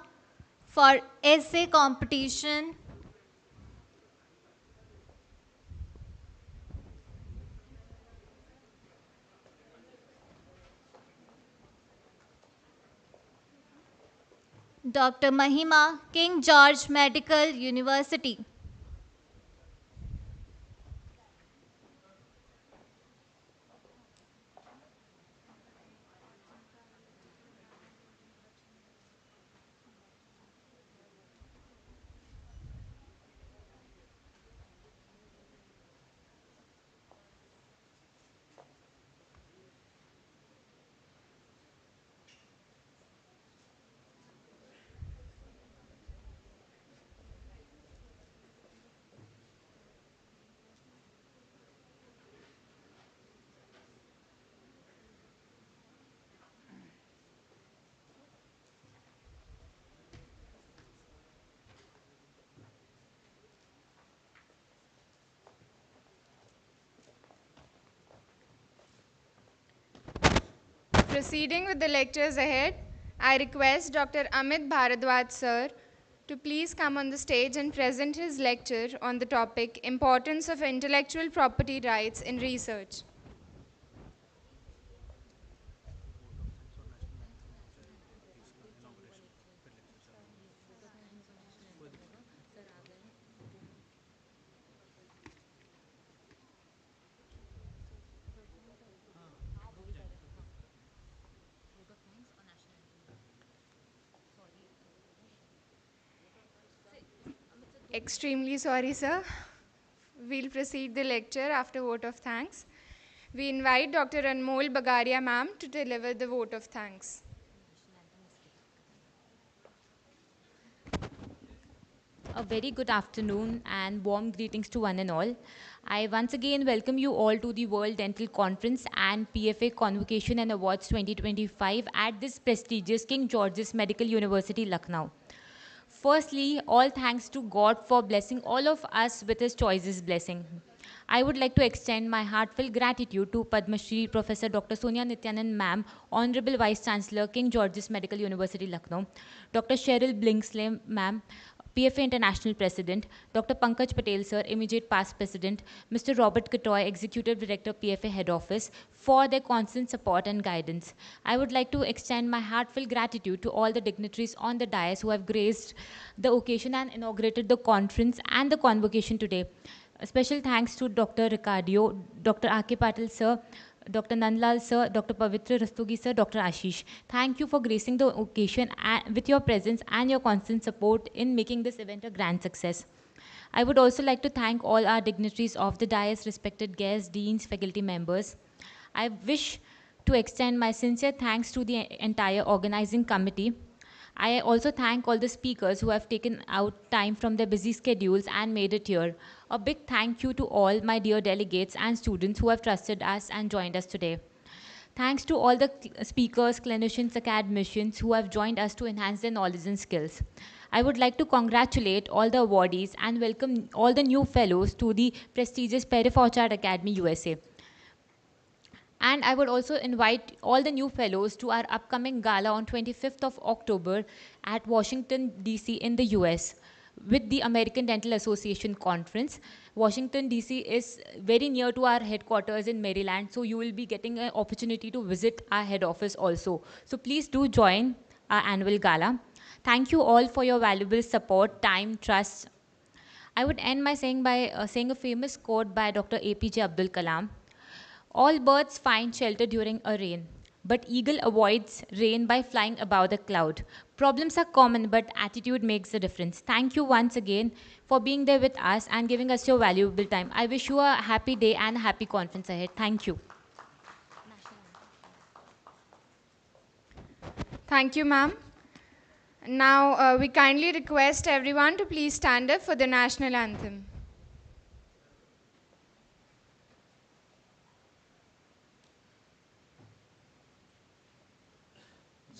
for essay competition. Dr. Mahima, King George Medical University. Proceeding with the lectures ahead, I request Dr. Amit Bharadwaj sir to please come on the stage and present his lecture on the topic Importance of Intellectual Property Rights in Research. Extremely sorry, sir. We'll proceed the lecture after vote of thanks. We invite Dr. Anmol Bagaria ma'am to deliver the vote of thanks. A very good afternoon and warm greetings to one and all. I once again welcome you all to the World Dental Conference and PFA Convocation and Awards 2025 at this prestigious King George's Medical University, Lucknow. Firstly, all thanks to God for blessing all of us with His choicest blessing. I would like to extend my heartfelt gratitude to Padma Shri Professor Dr. Sonia Nityanand Ma'am, Honorable Vice Chancellor, King George's Medical University, Lucknow, Dr. Cheryl Blinksley Ma'am, PFA International President, Dr. Pankaj Patel Sir, Immediate Past President, Mr. Robert Katoy, Executive Director, PFA Head Office, for their constant support and guidance. I would like to extend my heartfelt gratitude to all the dignitaries on the dais who have graced the occasion and inaugurated the conference and the convocation today. A special thanks to Dr. Ricardio, Dr. A.K. Patil Sir, Dr. Nandlal Sir, Dr. Pavitra Rastogi Sir, Dr. Ashish. Thank you for gracing the occasion with your presence and your constant support in making this event a grand success. I would also like to thank all our dignitaries of the dais, respected guests, deans, faculty members. I wish to extend my sincere thanks to the entire organizing committee. I also thank all the speakers who have taken out time from their busy schedules and made it here. A big thank you to all my dear delegates and students who have trusted us and joined us today. Thanks to all the speakers, clinicians, academicians who have joined us to enhance their knowledge and skills. I would like to congratulate all the awardees and welcome all the new fellows to the prestigious Fauchard Academy, USA. And I would also invite all the new fellows to our upcoming gala on 25th of October at Washington, D.C. in the US. with the American Dental Association conference. Washington, D.C. is very near to our headquarters in Maryland, so you will be getting an opportunity to visit our head office also. So please do join our annual gala. Thank you all for your valuable support, time, trust. I would end my saying by saying a famous quote by Dr. APJ Abdul Kalam. All birds find shelter during a rain, but eagle avoids rain by flying above the cloud. Problems are common, but attitude makes the difference. Thank you once again for being there with us and giving us your valuable time. I wish you a happy day and a happy conference ahead. Thank you. Thank you, ma'am. Now, we kindly request everyone to please stand up for the national anthem.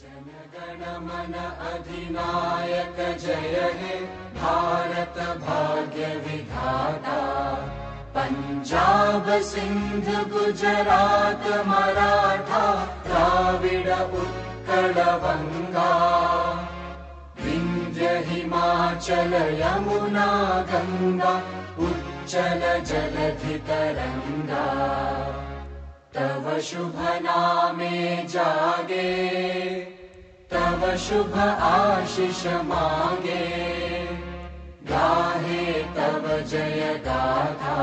जनगण मन अधिनायक जय हे भारत भाग्य विधाता पंजाब सिंध गुजरात मराठा द्राविड उत्कल बंगा विंध्य हिमाचल यमुना गंगा उच्चल जलधि तरंगा तव शुभ नामे जागे तव शुभ आशीष मांगे गाहे तव जय गाथा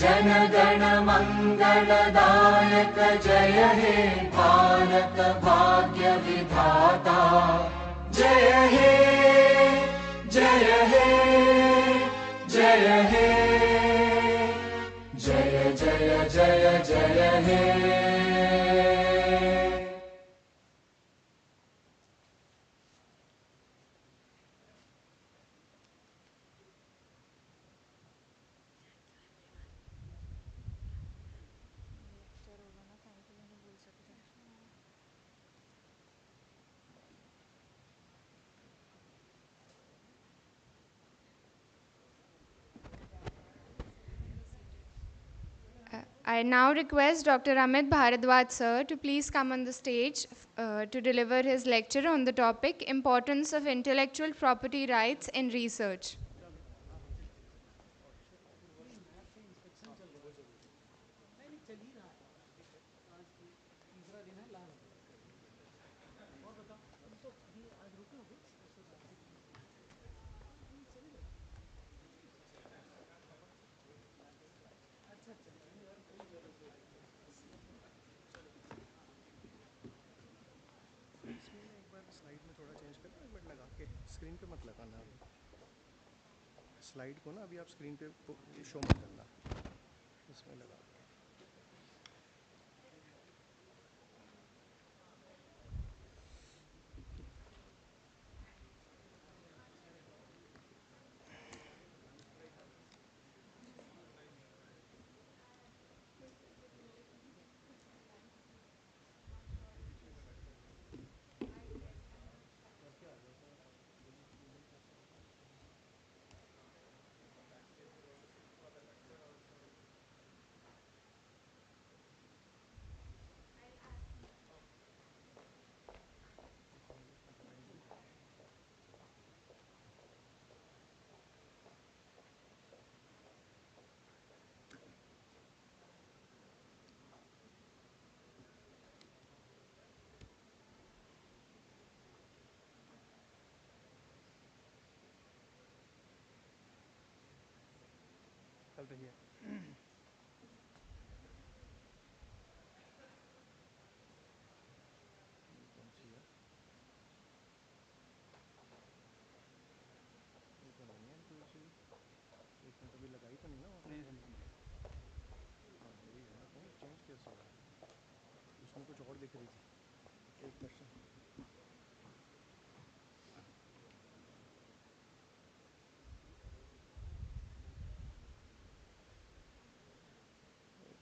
जन गण मंगलदायक जय हे भारत भाग्य विधाता जय हे जय हे जय हे जय जय जय जय हे I now request Dr. Amit Bharadwaj sir to please come on the stage to deliver his lecture on the topic Importance of Intellectual Property Rights in Research. Screen पे मत लगाना अभी स्लाइड को ना अभी आप स्क्रीन पे शो मत करना इसमें लगा चल रही है कौन सी है ये तो नहीं है दूसरी एक में कभी लगाई तो नहीं ना नहीं हाँ वही है ना कहीं चेंज कैसे हो रहा है उसमें कुछ और दिख रही थी एक क्वेश्चन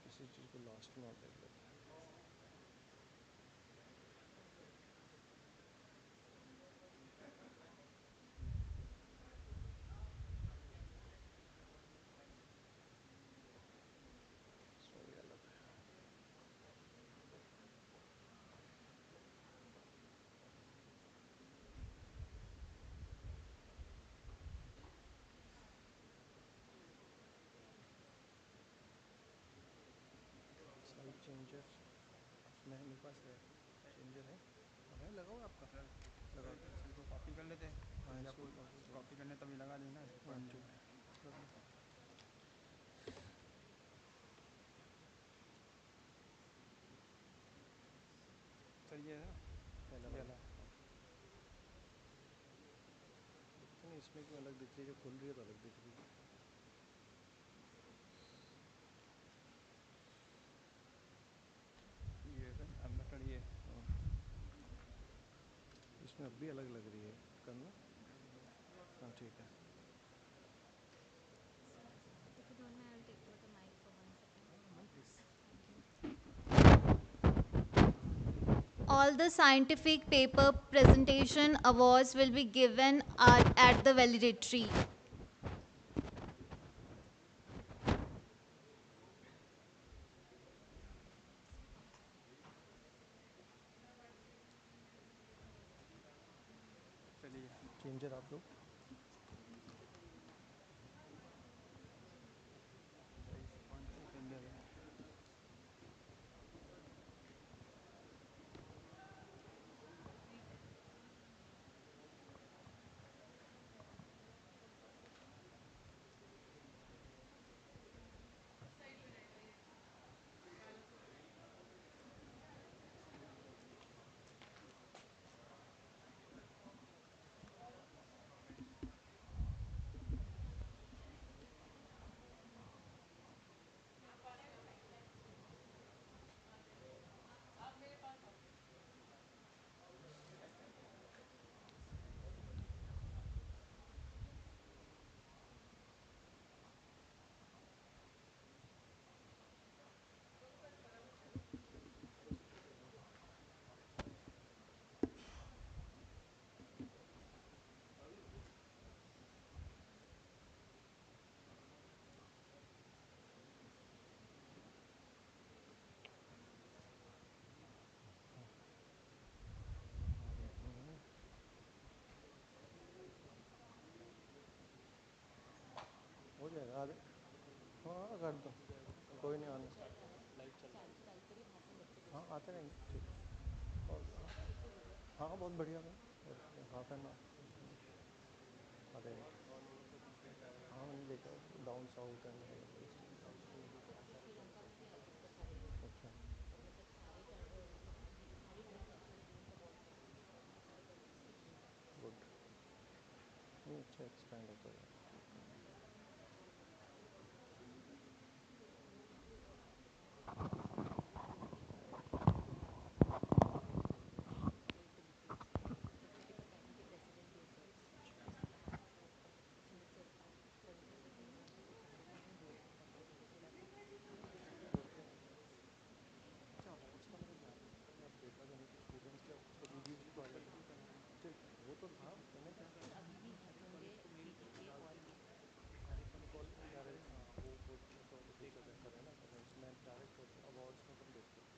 किसी चीज़ को लास्ट में और देख लेते हैं पास है चेंजर है लगाओ आपका लगाओ इसको कॉपी कर लेते हैं हाँ इसको कॉपी करने तभी लगा देना इसको वन टू सर ये है ना पहला वाला नहीं इसमें क्यों अलग दिख रही है जो खुल रही है तो अलग दिख रही है ये है मेथड ये इसमें अब भी अलग लग रही है करना हाँ ठीक है If you don't mind, I'll take over the mic for 1 second. All the scientific paper presentation awards will be given at the valedictory. चलिए चेंजर आप लोग चेंजर है हो जाएगा आधे हाँ कर दो कोई नहीं आने हाँ आते रहेंगे ठीक और हाँ बहुत बढ़िया है हाफ एन आते हाँ मैंने देखा डाउन साउथ एंड अच्छा गुड नहीं अच्छा एक्सपेंड होता है देखा था नहीं कि स्टूडेंट्स क्या उसका वीडियोस भी तो आ जाता है वो तो था मैंने क्या कॉल क्या रहे हाँ वो तो दूसरा सेंटर है ना तो इसमें डायरेक्ट अवार्ड्स में अपन देखते हैं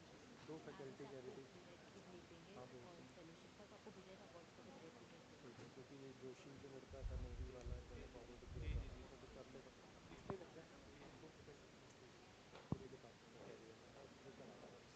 दो फैकल्टी कह रही थी हाँ ठीक है क्योंकि ये जोशी जो लड़का था नेवी वाला मैंने फॉरवर्ड किया था वो तो कर लेगा इसलिए लग जाए दो फैकल्टी पूरे डिपार्टमेंट में कह रही है और वो कराना है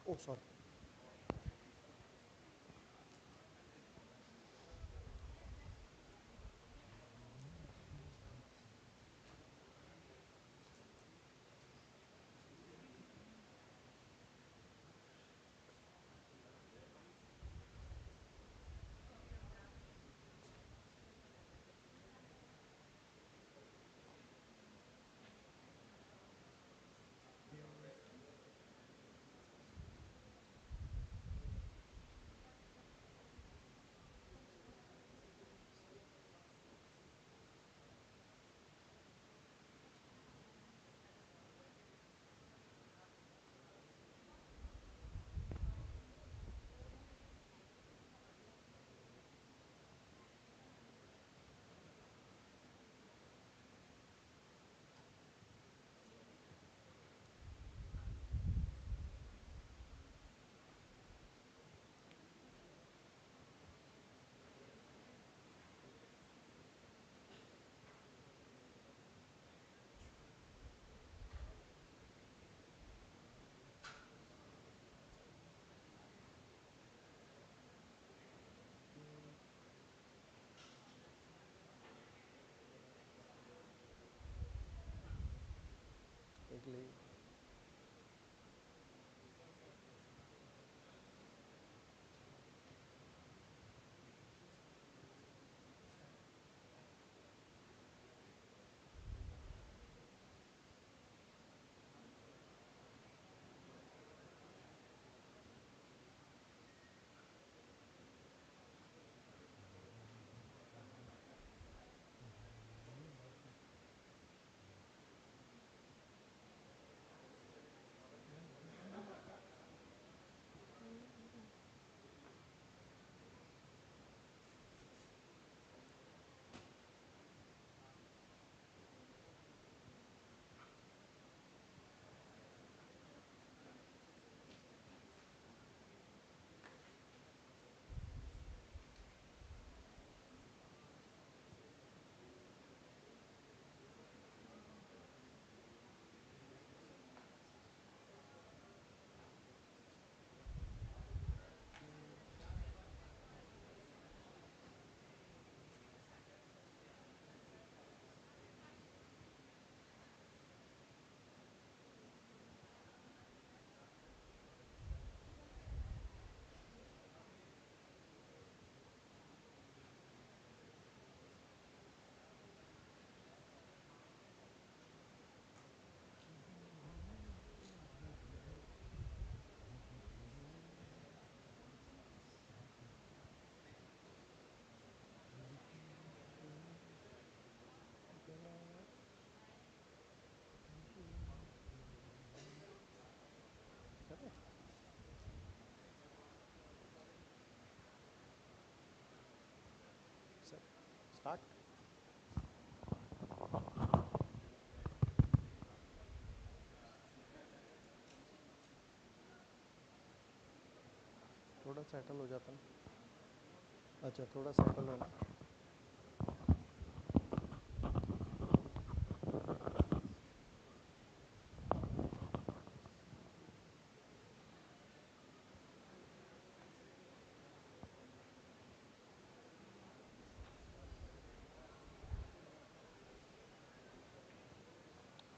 Oh, sorry. automatically. Start. थोड़ा सेटल हो जाता ना. अच्छा थोड़ा सेटल होना.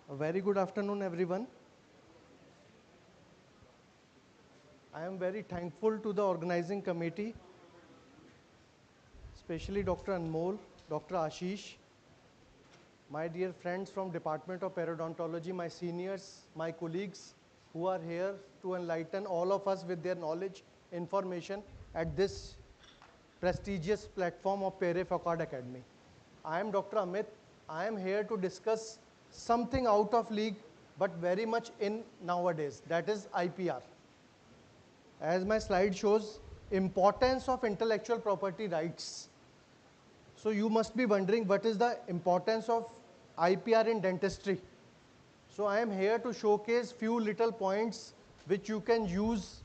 A very good afternoon, everyone. I am very thankful to the organizing committee, especially Dr. Anmol, Dr. Ashish, my dear friends from Department of Periodontology, my seniors, my colleagues who are here to enlighten all of us with their knowledge, information at this prestigious platform of Fauchard Academy. I am Dr. Amit. I am here to discuss something out of league, but very much in nowadays, that is IPR. As my slide shows, importance of intellectual property rights. So you must be wondering what is the importance of IPR in dentistry. So I am here to showcase few little points which you can use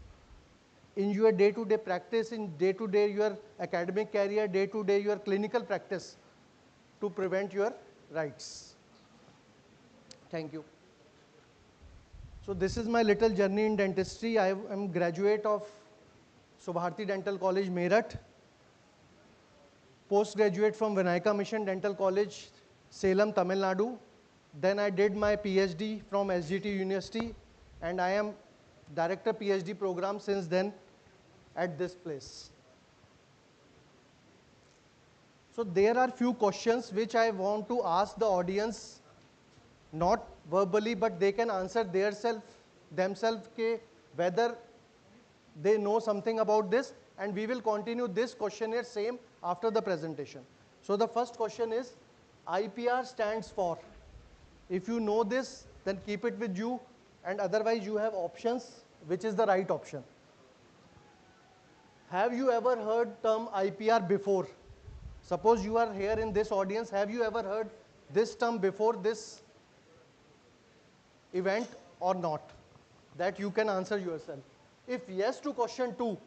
in your day-to-day practice, in day-to-day your academic career, day-to-day your clinical practice to prevent your rights. Thank you. So this is my little journey in dentistry. I am graduate of Subharti Dental College, Meerut. Postgraduate from Vinayaka Mission Dental College, Salem, Tamil Nadu. Then I did my PhD from SGT University, and I am Director PhD program since then at this place. So there are few questions which I want to ask the audience, not verbally, but they can answer themselves whether they know something about this, and we will continue this questionnaire same after the presentation. So the first question is, IPR stands for. If you know this, then keep it with you, and otherwise you have options, which is the right option. Have you ever heard term IPR before? Suppose you are here in this audience, have you ever heard this term before this event or not? That you can answer yourself. If yes to question 2,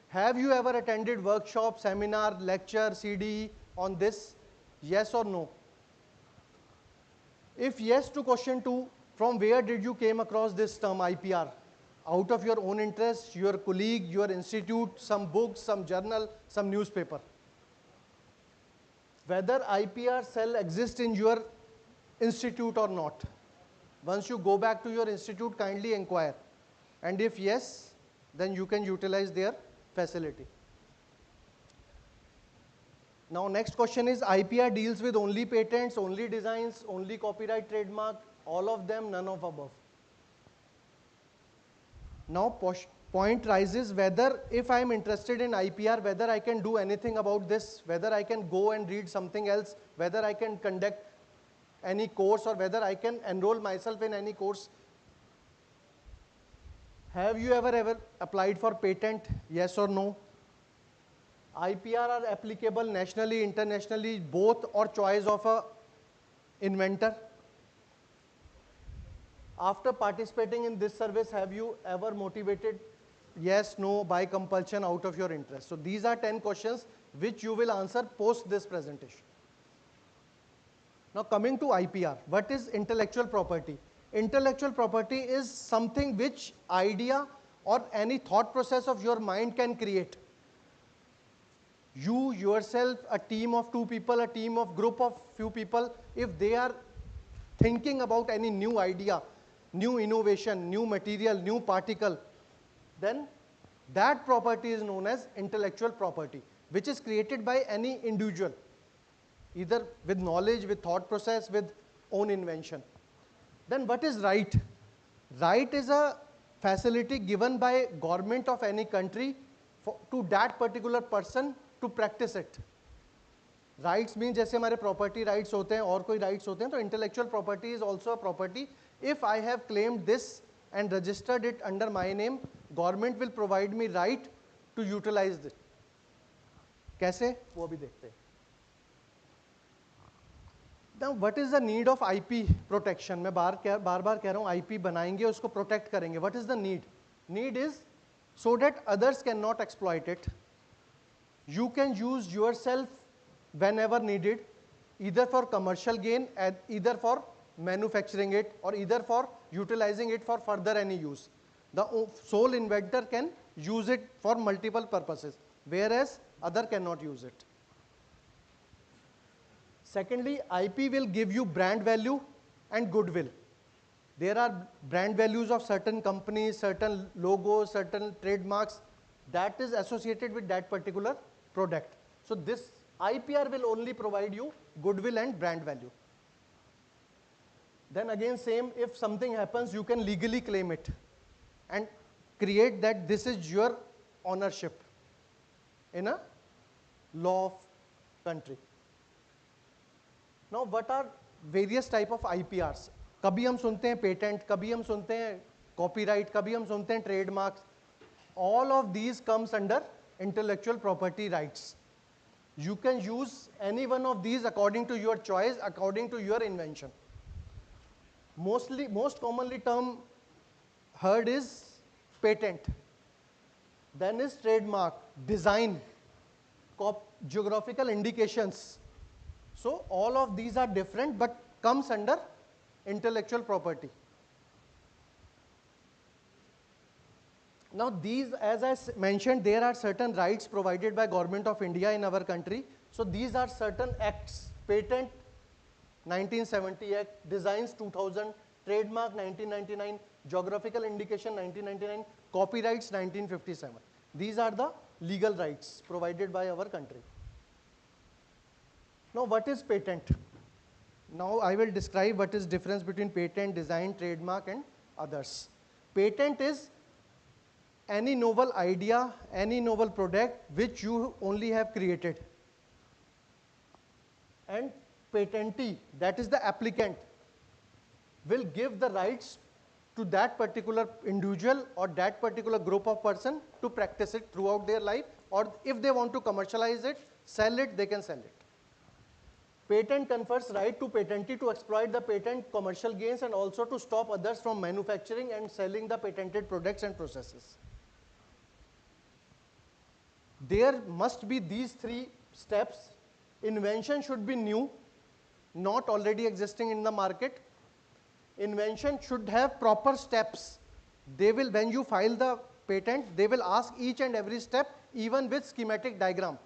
have you ever attended workshop, seminar, lecture, CDE on this? Yes or no? If yes to question 2, from where did you came across this term IPR? Out of your own interest, your colleague, your institute, some books, some journal, some newspaper. Whether IPR cell exists in your institute or not. Once you go back to your institute, kindly inquire. And if yes, then you can utilize their facility. Now next question is, IPR deals with only patents, only designs, only copyright, trademark, all of them, none of above. Now point rises whether if I am interested in IPR, whether I can do anything about this, whether I can go and read something else, whether I can conduct any course, or whether I can enroll myself in any course. Have you ever applied for patent? Yes or no? IPR are applicable nationally, internationally, both, or choice of a inventor? After participating in this service, have you ever motivated? Yes, no, by compulsion, out of your interest. So these are 10 questions which you will answer post this presentation. Now coming to IPR, what is intellectual property? Intellectual property is something which idea or any thought process of your mind can create. You yourself, a team of 2 people, a team of group of few people, if they are thinking about any new idea, new innovation, new material, new particle, then that property is known as intellectual property, which is created by any individual, either with knowledge, with thought process, with own invention. Then what is right? Right is a facility given by government of any country to that particular person to practice it. Rights means जैसे हमारे property rights होते हैं और कोई rights होते हैं, तो intellectual property is also a property. If I have claimed this and registered it under my name, government will provide me right to utilize it. कैसे? वो भी देखते हैं. Now, what is the need of IP protection? मैं बार बार कह रहा हूँ IP बनाएंगे, उसको protect करेंगे. What is the need? Need is so that others cannot exploit it. You can use yourself whenever needed, either for commercial gain, either for manufacturing it, or either for utilizing it for further any use. The sole inventor can use it for multiple purposes, whereas other cannot use it. Secondly, IP will give you brand value and goodwill. There are brand values of certain companies, certain logos, certain trademarks that is associated with that particular product. So this IPR will only provide you goodwill and brand value. Then again same, if something happens, you can legally claim it and create that this is your ownership in a law of country. Now what are various type of IPRs? कभी हम सुनते हैं patent, कभी हम सुनते हैं copyright, कभी हम सुनते हैं trademarks. All of these comes under intellectual property rights. You can use any one of these according to your choice, according to your invention. Most commonly term heard is patent. Then is trademark, design, geographical indications. So all of these are different but comes under intellectual property. Now these, as I mentioned, there are certain rights provided by Government of India in our country. So these are certain acts: patent 1970 Act, designs 2000, trademark 1999, geographical indication 1999, copyrights 1957. These are the legal rights provided by our country. Now what is patent? Now I will describe what is difference between patent, design, trademark and others. Patent is any novel idea, any novel product which you only have created. And patentee, that is the applicant, will give the rights to that particular individual or that particular group of person to practice it throughout their life, or if they want to commercialize it, sell it, they can sell it. Patent confers right to patentee to exploit the patent commercial gains and also to stop others from manufacturing and selling the patented products and processes. There must be these 3 steps. Invention should be new, not already existing in the market. Invention should have proper steps. They will, when you file the patent, they will ask each and every step, even with schematic diagram.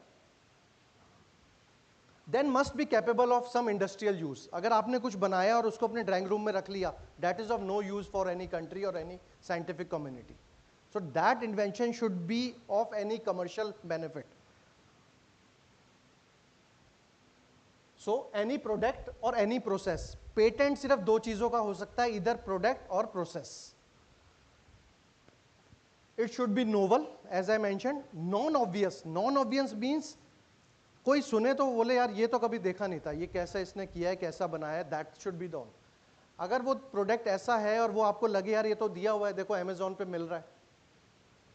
then must be capable of some industrial use. अगर आपने कुछ बनाया और उसको अपने drawing room में रख लिया, that is of no use for any country or any scientific community. So that invention should be of any commercial benefit. So any product or any process. Patent सिर्फ दो चीज़ों का हो सकता है, either product or process. It should be novel, as I mentioned, non-obvious. Non-obvious means कोई सुने तो बोले यार ये तो कभी देखा नहीं था, ये कैसा इसने किया है, कैसा बनाया है, that should be done. अगर वो प्रोडक्ट ऐसा है और वो आपको लगे यार ये तो दिया हुआ है, देखो अमेज़ॉन पे मिल रहा है,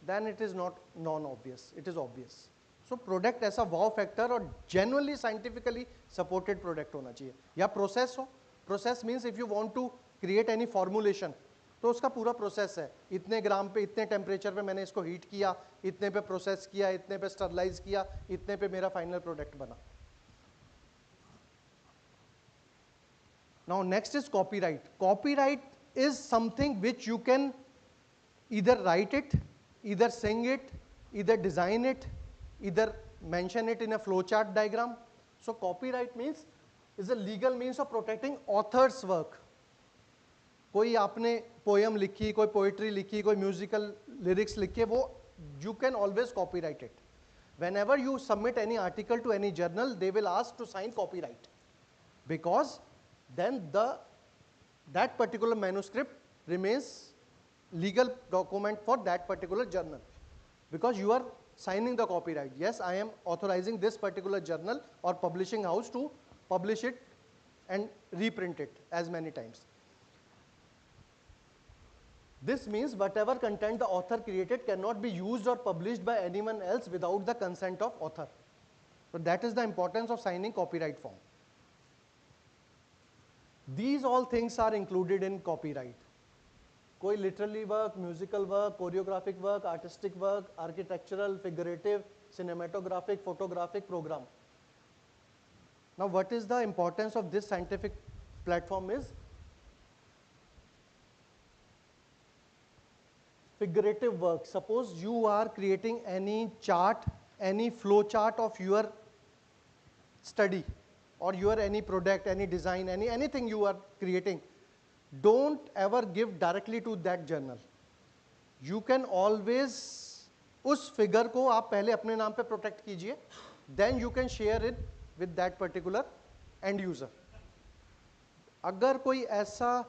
then it is not non-obvious, it is obvious. So product ऐसा वाव फैक्टर और genuinely scientifically supported प्रोडक्ट होना चाहिए. या प्रोसेस हो, process means if you want to create any formulation, तो उसका पूरा प्रोसेस है, इतने ग्राम पे इतने टेम्परेचर पे मैंने इसको हीट किया, इतने पे प्रोसेस किया, इतने पे स्टरलाइज किया, इतने पे मेरा फाइनल प्रोडक्ट बना. Now next is copyright. Copyright is something which you can either write it, either sing it, either design it, either mention it in a flowchart diagram. So copyright means is a legal means of protecting author's work. कोई आपने poem लिखी, कोई poetry लिखी, कोई musical lyrics लिखे, वो you can always copyright it. Whenever you submit any article to any journal, they will ask to sign copyright, because then that particular manuscript remains legal document for that particular journal, because you are signing the copyright. Yes, I am authorizing this particular journal or publishing house to publish it and reprint it as many times. This means whatever content the author created cannot be used or published by anyone else without the consent of author. So that is the importance of signing copyright form. These all things are included in copyright. कोई literary work, musical work, choreographic work, artistic work, architectural, figurative, cinematographic, photographic program. Now what is the importance of this scientific platform is figurative work. Suppose you are creating any chart, any flow chart of your study or your any product, any design, anything you are creating. Don't ever give directly to that journal. You can always उस figure को आप पहले अपने नाम पे protect कीजिए, then you can share it with that particular end user. अगर कोई ऐसा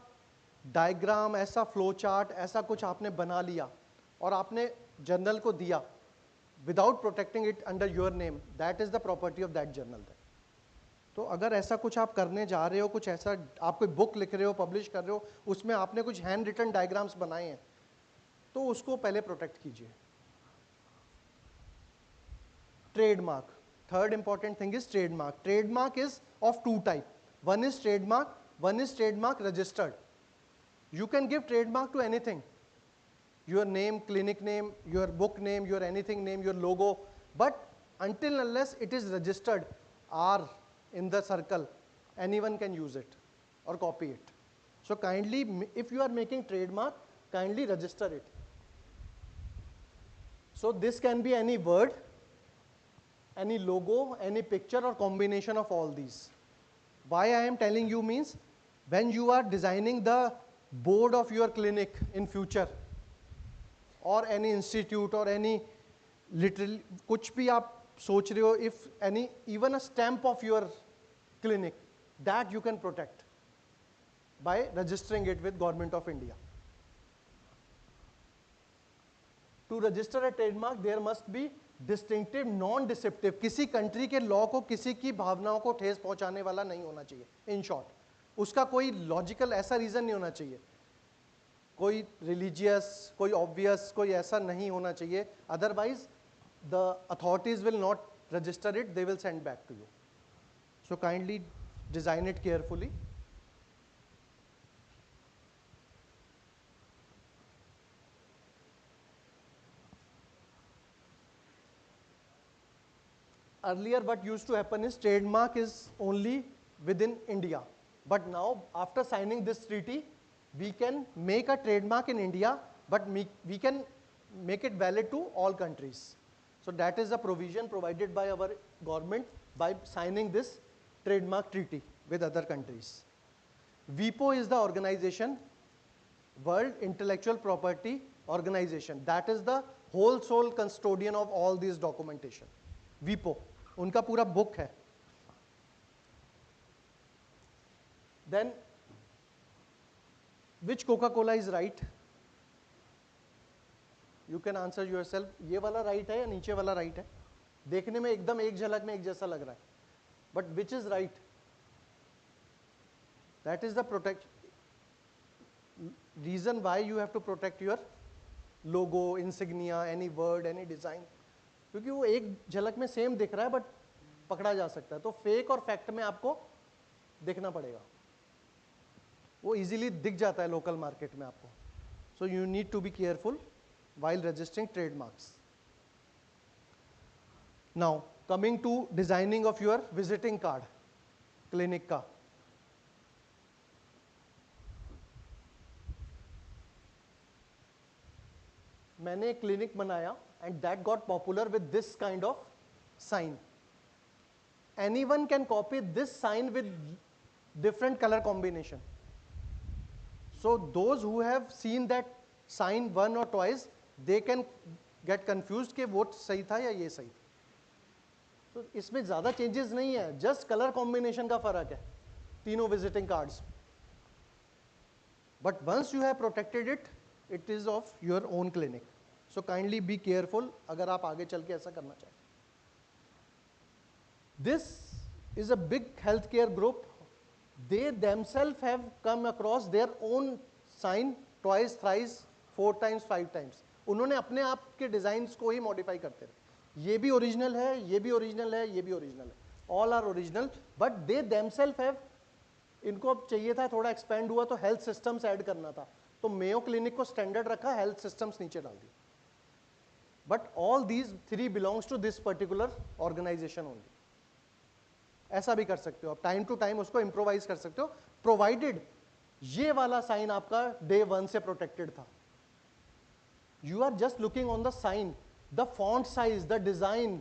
डायग्राम, ऐसा फ्लो चार्ट, ऐसा कुछ आपने बना लिया और आपने जर्नल को दिया without protecting it under your name, that is the property of that journal. तो अगर ऐसा कुछ आप करने जा रहे हो, कुछ ऐसा आप कोई बुक लिख रहे हो, पब्लिश कर रहे हो, उसमें आपने कुछ हैंड रिटन डायग्राम्स बनाए हैं, तो उसको पहले प्रोटेक्ट कीजिए. Trademark, third important thing is trademark. Trademark is of two type. One is trademark registered. You can give trademark to anything, your name, clinic name, your book name, your anything name, your logo, but until unless it is registered R in the circle, anyone can use it or copy it. So kindly, if you are making trademark, kindly register it. So this can be any word, any logo, any picture, or combination of all these. Why I am telling you means, when you are designing the board of your clinic in future or any institute or any literal कुछ भी आप सोच रहे हो, if any even a stamp of your clinic, that you can protect by registering it with Government of India. To register a trademark there must be distinctive, non-deceptive. किसी country के law को किसी की भावनाओं को ठेस पहुंचाने वाला नहीं होना चाहिए. In short, उसका कोई लॉजिकल ऐसा रीज़न नहीं होना चाहिए, कोई रिलीजियस, कोई ऑब्वियस, कोई ऐसा नहीं होना चाहिए. Otherwise the authorities will not register it, they will send back to you. So kindly design it carefully. Earlier what used to happen is trademark is only within India. But now, after signing this treaty, we can make a trademark in India, but we can make it valid to all countries. So that is a provision provided by our government by signing this trademark treaty with other countries. WIPO is the organization, World Intellectual Property Organization. That is the whole sole custodian of all these documentation. WIPO, उनका पूरा book है. Then, which Coca-Cola is right? You can answer yourself. ये वाला right है या नीचे वाला right है? देखने में एकदम एक झलक में एक जैसा लग रहा है. But which is right? That is the reason why you have to protect your logo, insignia, any word, any design. क्योंकि वो एक झलक में सेम दिख रहा है बट पकड़ा जा सकता है. तो फेक और फैक्ट में आपको देखना पड़ेगा. वो इजीली दिख जाता है लोकल मार्केट में आपको. So you need to be careful while registering trademarks. Now, coming to designing of your visiting card, clinic का. मैंने एक clinic बनाया and that got popular with this kind of sign. Anyone can copy this sign with different color combination. So those who have seen that sign one or twice, they can get confused कि वो सही था या ये सही था. तो इसमें ज़्यादा चेंजेस नहीं है, जस्ट कलर कॉम्बिनेशन का फर्क है तीनों visiting cards. But once you have protected it, it is of your own clinic. So kindly be careful अगर आप आगे चल के ऐसा करना चाहें. This is a big health care group. They themselves have come across their own sign twice, thrice, 4 times, 5 times. उन्होंने अपने आप के डिजाइन्स को ही मॉडिफाई करते रहे. ये भी ओरिजिनल है, ये भी ओरिजिनल है, ये भी ओरिजिनल है. All are original, but they themselves have, इनको अब चाहिए था थोड़ा एक्सपेंड हुआ तो हेल्थ सिस्टम्स ऐड करना था, तो मेयो क्लिनिक को स्टैंडर्ड रखा, हेल्थ सिस्टम्स नीचे डाल दी. But all these 3 belongs to this particular organisation only. ऐसा भी कर सकते हो आप, टाइम टू टाइम उसको इम्प्रोवाइज कर सकते हो, प्रोवाइडेड ये वाला साइन आपका डे 1 से प्रोटेक्टेड था. You are just looking on the sign. The font size, the design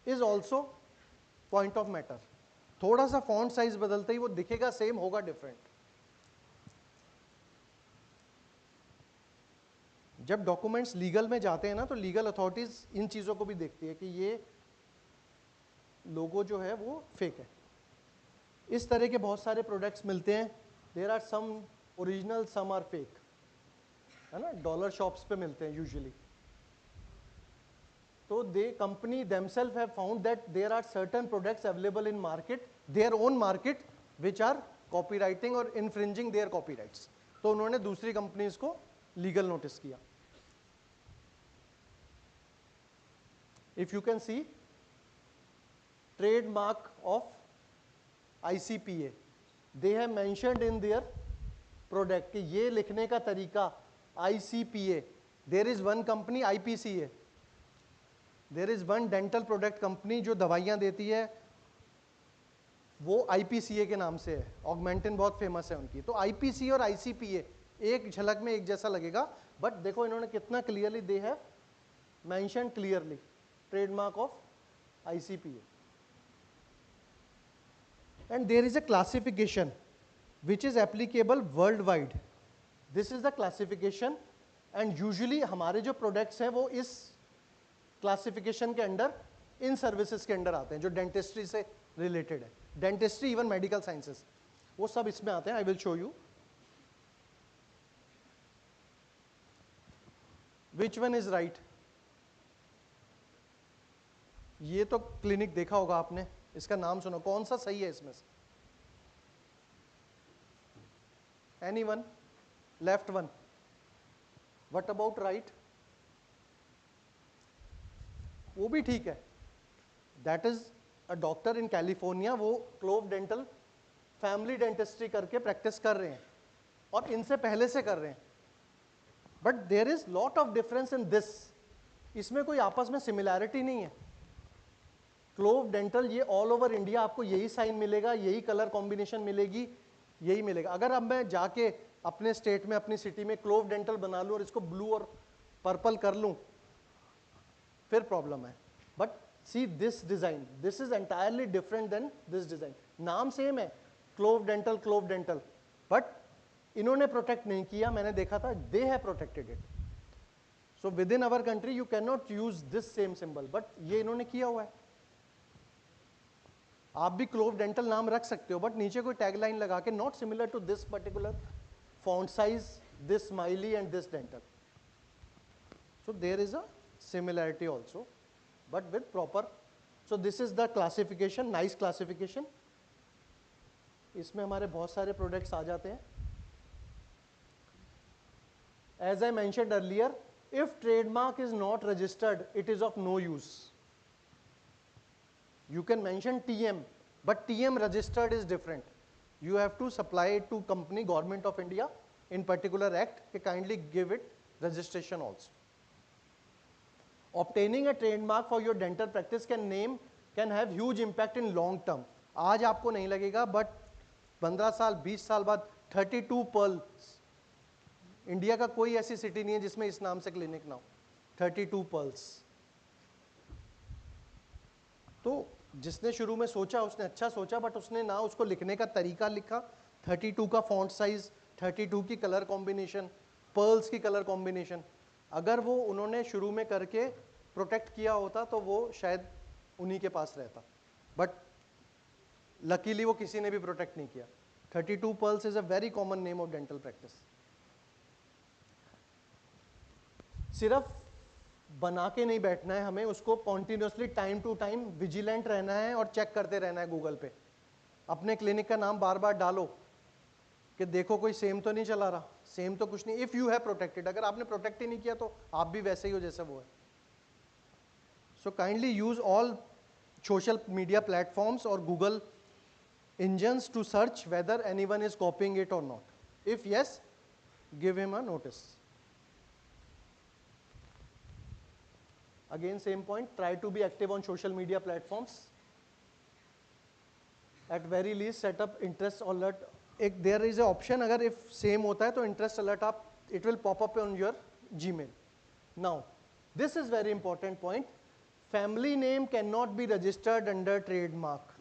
is also point of matter. थोड़ा सा font size बदलते ही वो दिखेगा सेम, होगा डिफरेंट. जब डॉक्यूमेंट्स लीगल में जाते हैं ना, तो लीगल अथॉरिटीज इन चीज़ों को भी देखती है कि ये लोगो जो है वो फेक है. इस तरह के बहुत सारे प्रोडक्ट्स मिलते हैं. There are some original, some are fake, है ना. डॉलर शॉप्स पे मिलते हैं यूजुअली. तो the company themselves have found that there are certain products available in market, their own market, which are copywriting और infringing their copyrights. तो उन्होंने दूसरी कंपनीज को लीगल नोटिस किया. If you can see, trademark of ICPA, they have mentioned in their product कि ये लिखने का तरीका ICPA. There is one company IPCA. There is one dental product company जो दवाइयाँ देती है, वो IPCA के नाम से है. ऑगमेंटिन बहुत फेमस है उनकी. तो IPCA और ICPA एक झलक में एक जैसा लगेगा, बट देखो इन्होंने कितना clearly they have mention clearly trademark of ICPA. And there is a classification which is applicable worldwide. This is the classification, and usually हमारे जो products हैं वो इस क्लासिफिकेशन के अंडर, इन सर्विसेज के अंडर आते हैं जो डेंटिस्ट्री से रिलेटेड है. डेंटिस्ट्री, इवन मेडिकल साइंसेस, वो सब इसमें आते हैं. I will show you which one is right. ये तो क्लिनिक देखा होगा आपने, इसका नाम सुनो, कौन सा सही है इसमें से? Anyone? Left one. What about right? वो भी ठीक है. That is a doctor in California, वो क्लोव डेंटल फैमिली डेंटिस्ट्री करके प्रैक्टिस कर रहे हैं और इनसे पहले से कर रहे हैं. But there is lot of difference in this. इसमें कोई आपस में सिमिलैरिटी नहीं है. क्लोव डेंटल ये ऑल ओवर इंडिया आपको यही साइन मिलेगा, यही कलर कॉम्बिनेशन मिलेगी, यही मिलेगा. अगर अब मैं जाके अपने स्टेट में, अपनी सिटी में क्लोव डेंटल बना लूँ और इसको ब्लू और पर्पल कर लूँ, फिर प्रॉब्लम है. But see this design, this is entirely different than this design. नाम सेम है, क्लोव डेंटल, बट इन्होंने प्रोटेक्ट नहीं किया, मैंने देखा था, they have protected it. So within our country you can not use this same symbol, but ये इन्होंने किया हुआ है. आप भी क्लोव डेंटल नाम रख सकते हो, बट नीचे कोई टैगलाइन लगा के not similar to this particular font size, this smiley and this dental. So there is a similarity also, but with proper. So this is the classification, nice classification. इसमें हमारे बहुत सारे प्रोडक्ट्स आ जाते हैं. As I mentioned earlier, if trademark is not registered, it is of no use. You can mention TM, but TM registered is different. You have to supply it to company, Government of India, in particular act, they kindly give it registration also. Obtaining a trademark for your dental practice can have huge impact in long term. आज आपको नहीं लगेगा, but 15 साल 20 साल बाद 32 pearls. India का कोई ऐसी सिटी नहीं है जिसमें इस नाम से क्लिनिक ना हो. 32 pearls. तो जिसने शुरू में सोचा उसने अच्छा सोचा, बट उसने ना उसको लिखने का तरीका लिखा, 32 का फॉन्ट साइज, 32 की कलर कॉम्बिनेशन, पर्ल्स की कलर कॉम्बिनेशन. अगर वो उन्होंने शुरू में करके प्रोटेक्ट किया होता तो वो शायद उन्हीं के पास रहता, बट लकीली वो किसी ने भी प्रोटेक्ट नहीं किया. 32 pearls is a very common name of dental practice. सिर्फ बना के नहीं बैठना है हमें, उसको continuously time to time vigilant रहना है और चेक करते रहना है. गूगल पे अपने क्लिनिक का नाम बार बार डालो कि देखो कोई सेम तो नहीं चला रहा. सेम तो कुछ नहीं. इफ यू हैव प्रोटेक्टेड, अगर आपने प्रोटेक्ट ही नहीं किया तो आप भी वैसे ही हो जैसे वो है. So kindly use all social media platforms और Google engines to search whether anyone is copying it or not. If yes, give him a notice. Again same point, try to be active on social media platforms. At very least set up interest alert. एक there is a option, अगर if same होता है तो interest alert आप, it will pop up on your Gmail. Now this is very important point. Family name cannot be registered under trademark.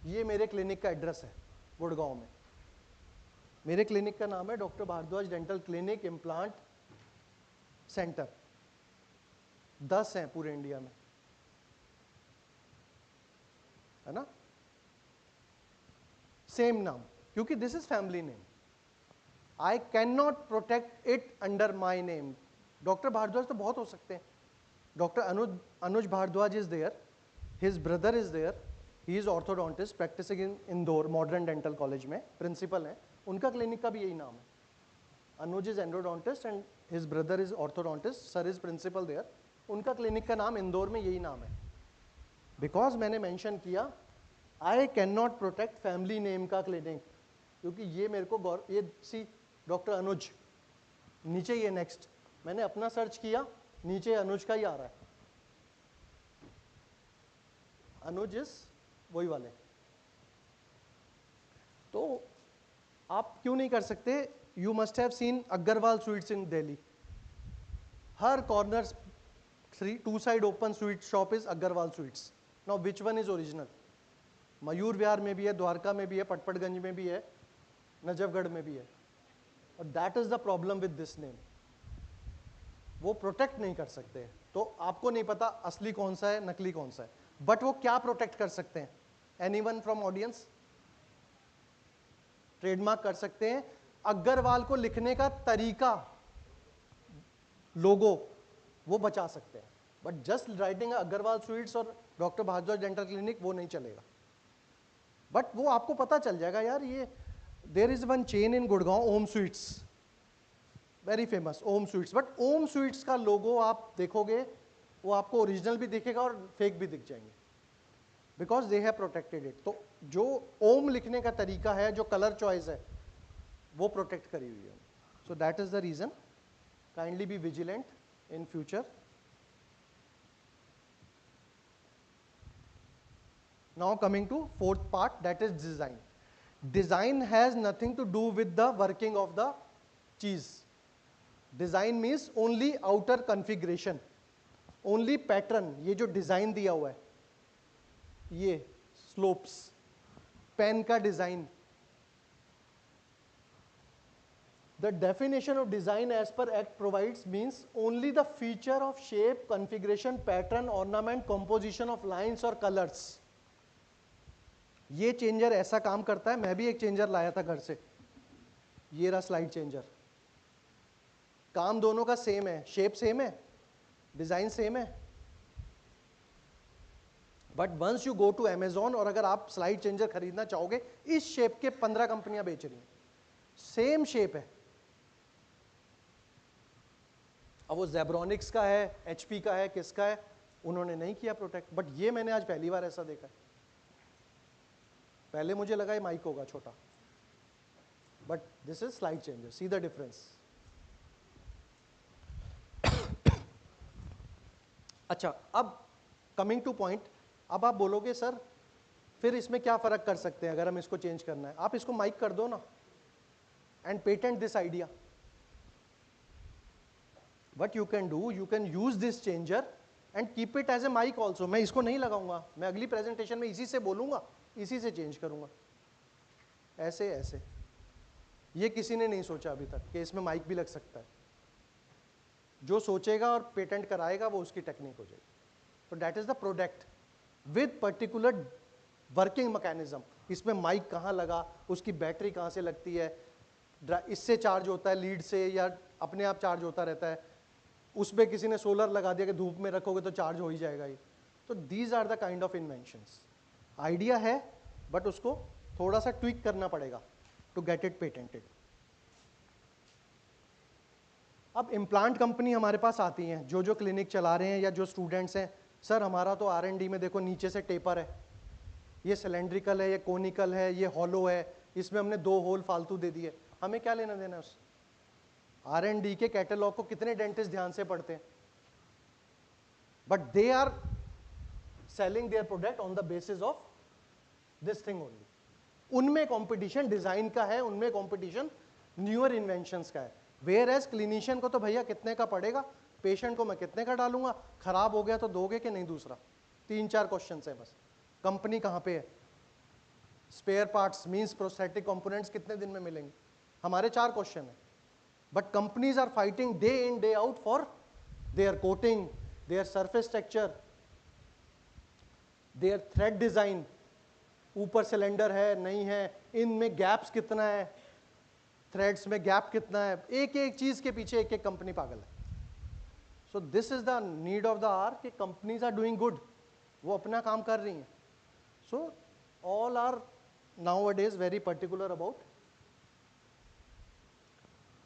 ये मेरे clinic का address है गुड़गांव में. मेरे क्लिनिक का नाम है doctor Bhardwaj dental clinic implant centre. 10 हैं पूरे इंडिया में, है ना. सेम नाम, क्योंकि this is family name. I can not protect it under my name. Doctor Bhardwaj तो बहुत हो सकते हैं. Doctor Anuj Bhardwaj is there, his brother is there, he is orthodontist practising in Indore Modern Dental College में, प्रिंसिपल हैं. उनका क्लिनिक का भी यही नाम है. Anuj is endodontist and his brother is orthodontist, sir is principal there. उनका क्लिनिक का नाम इंदौर में यही नाम है. बिकॉज मैंने मेंशन किया आई can not protect family name का क्लिनिक, क्योंकि ये मेरे को ये सी डॉक्टर अनुज, नीचे ये नेक्स्ट, मैंने अपना सर्च किया, नीचे अनुज का ही आ रहा है. अनुज इज वही वाले. तो आप क्यों नहीं कर सकते? You must have seen Agarwal Sweets in Delhi. हर corner 2 side open sweet shop is Agarwal Sweets. Now which one is original? Mayur Vihar में भी है, द्वारका में भी है, पटपड़गंज में भी है, नजफगढ़ में भी है. और that is the problem with this name. वो प्रोटेक्ट नहीं कर सकते. तो आपको नहीं पता असली कौन सा है, नकली कौन सा है, बट वो क्या प्रोटेक्ट कर सकते हैं? Anyone from audience? ट्रेडमार्क कर सकते हैं. अग्रवाल को लिखने का तरीका, लोगो, वो बचा सकते हैं, but just writing Agarwal sweets और डॉक्टर भारद्वाज डेंटल क्लिनिक वो नहीं चलेगा. बट वो आपको पता चल जाएगा यार, ये there is one chain in Gurgaon, Om sweets, very famous Om sweets. But Om sweets का लोगो आप देखोगे वो आपको ओरिजिनल भी दिखेगा और फेक भी दिख जाएंगे, because they have protected it. तो जो ओम लिखने का तरीका है, जो कलर चॉइस है, वो प्रोटेक्ट करी हुई है. So that is the reason. Kindly be vigilant in future. Now coming to fourth part, that is design. Design has nothing to do with the working of the चीज. Design means only outer configuration, only pattern. ये जो design दिया हुआ है, ये slopes, pen का design. The definition of design as per Act provides means only the feature of shape, configuration, pattern, ornament, composition of lines or colors. ये changer ऐसा काम करता है. मैं भी एक चेंजर लाया था घर से, ये रहा स्लाइड चेंजर. काम दोनों का सेम है, शेप सेम है, डिजाइन सेम है. But once you go to Amazon और अगर आप स्लाइड चेंजर खरीदना चाहोगे, इस शेप के 15 कंपनियां बेच रही हैं, सेम शेप है. अब वो जेब्रॉनिक्स का है, HP का है, किसका है, उन्होंने नहीं किया प्रोटेक्ट. बट ये मैंने आज पहली बार ऐसा देखा है. पहले मुझे लगा ये माइक होगा छोटा, but this is slide changer. See the difference. अच्छा, अब कमिंग टू पॉइंट. अब आप बोलोगे सर फिर इसमें क्या फर्क कर सकते हैं अगर हम इसको चेंज करना है. आप इसको माइक कर दो ना and patent this idea. What you can do, you can use this changer and keep it as a mic also. मैं इसको नहीं लगाऊंगा, मैं अगली प्रेजेंटेशन में इसी से बोलूंगा, इसी से चेंज करूंगा. ऐसे ऐसे ये किसी ने नहीं सोचा अभी तक कि इसमें माइक भी लग सकता है. जो सोचेगा और पेटेंट कराएगा वो उसकी टेक्निक हो जाएगी. तो that is the product with particular working mechanism. इसमें माइक कहाँ लगा, उसकी बैटरी कहाँ से लगती है, इससे चार्ज होता है लीड से या अपने आप चार्ज होता रहता है, उसमें किसी ने सोलर लगा दिया कि धूप में रखोगे तो चार्ज हो ही जाएगा ये. तो these are the kind of inventions. Idea है बट उसको थोड़ा सा ट्विक करना पड़ेगा टू गेट इट पेटेंटेड. अब इम्प्लांट कंपनी हमारे पास आती हैं, जो क्लिनिक चला रहे हैं या जो स्टूडेंट्स हैं. सर हमारा तो R&D में देखो नीचे से टेपर है, ये सिलेंड्रिकल है, ये कोनिकल है, ये हॉलो है, इसमें हमने 2 होल फालतू दे दिए. हमें क्या लेना देना है उससे. R&D के कैटलॉग को कितने डेंटिस्ट ध्यान से पढ़ते हैं, but they are selling their product on the basis of this thing only. उनमें कंपटीशन डिजाइन का है, उनमें कंपटीशन न्यूअर इन्वेंशंस का है. वेयर एज क्लिनिशियन को तो भैया कितने का पड़ेगा, पेशेंट को मैं कितने का डालूंगा, खराब हो गया तो दोगे कि नहीं दूसरा. 3-4 क्वेश्चन है बस. कंपनी कहाँ पे है, spare parts means prosthetic components कितने दिन में मिलेंगे, हमारे 4 क्वेश्चन है. But companies are fighting day in day out for their coating, their surface texture, their thread design. ऊपर सिलेंडर है नहीं है, इनमें गैप्स कितना है, थ्रेड्स में गैप कितना है, एक एक चीज के पीछे एक एक कंपनी पागल है. So this is the need of the hour कि कंपनीज आर डूइंग गुड, वो अपना काम कर रही हैं. So all are nowadays very particular about.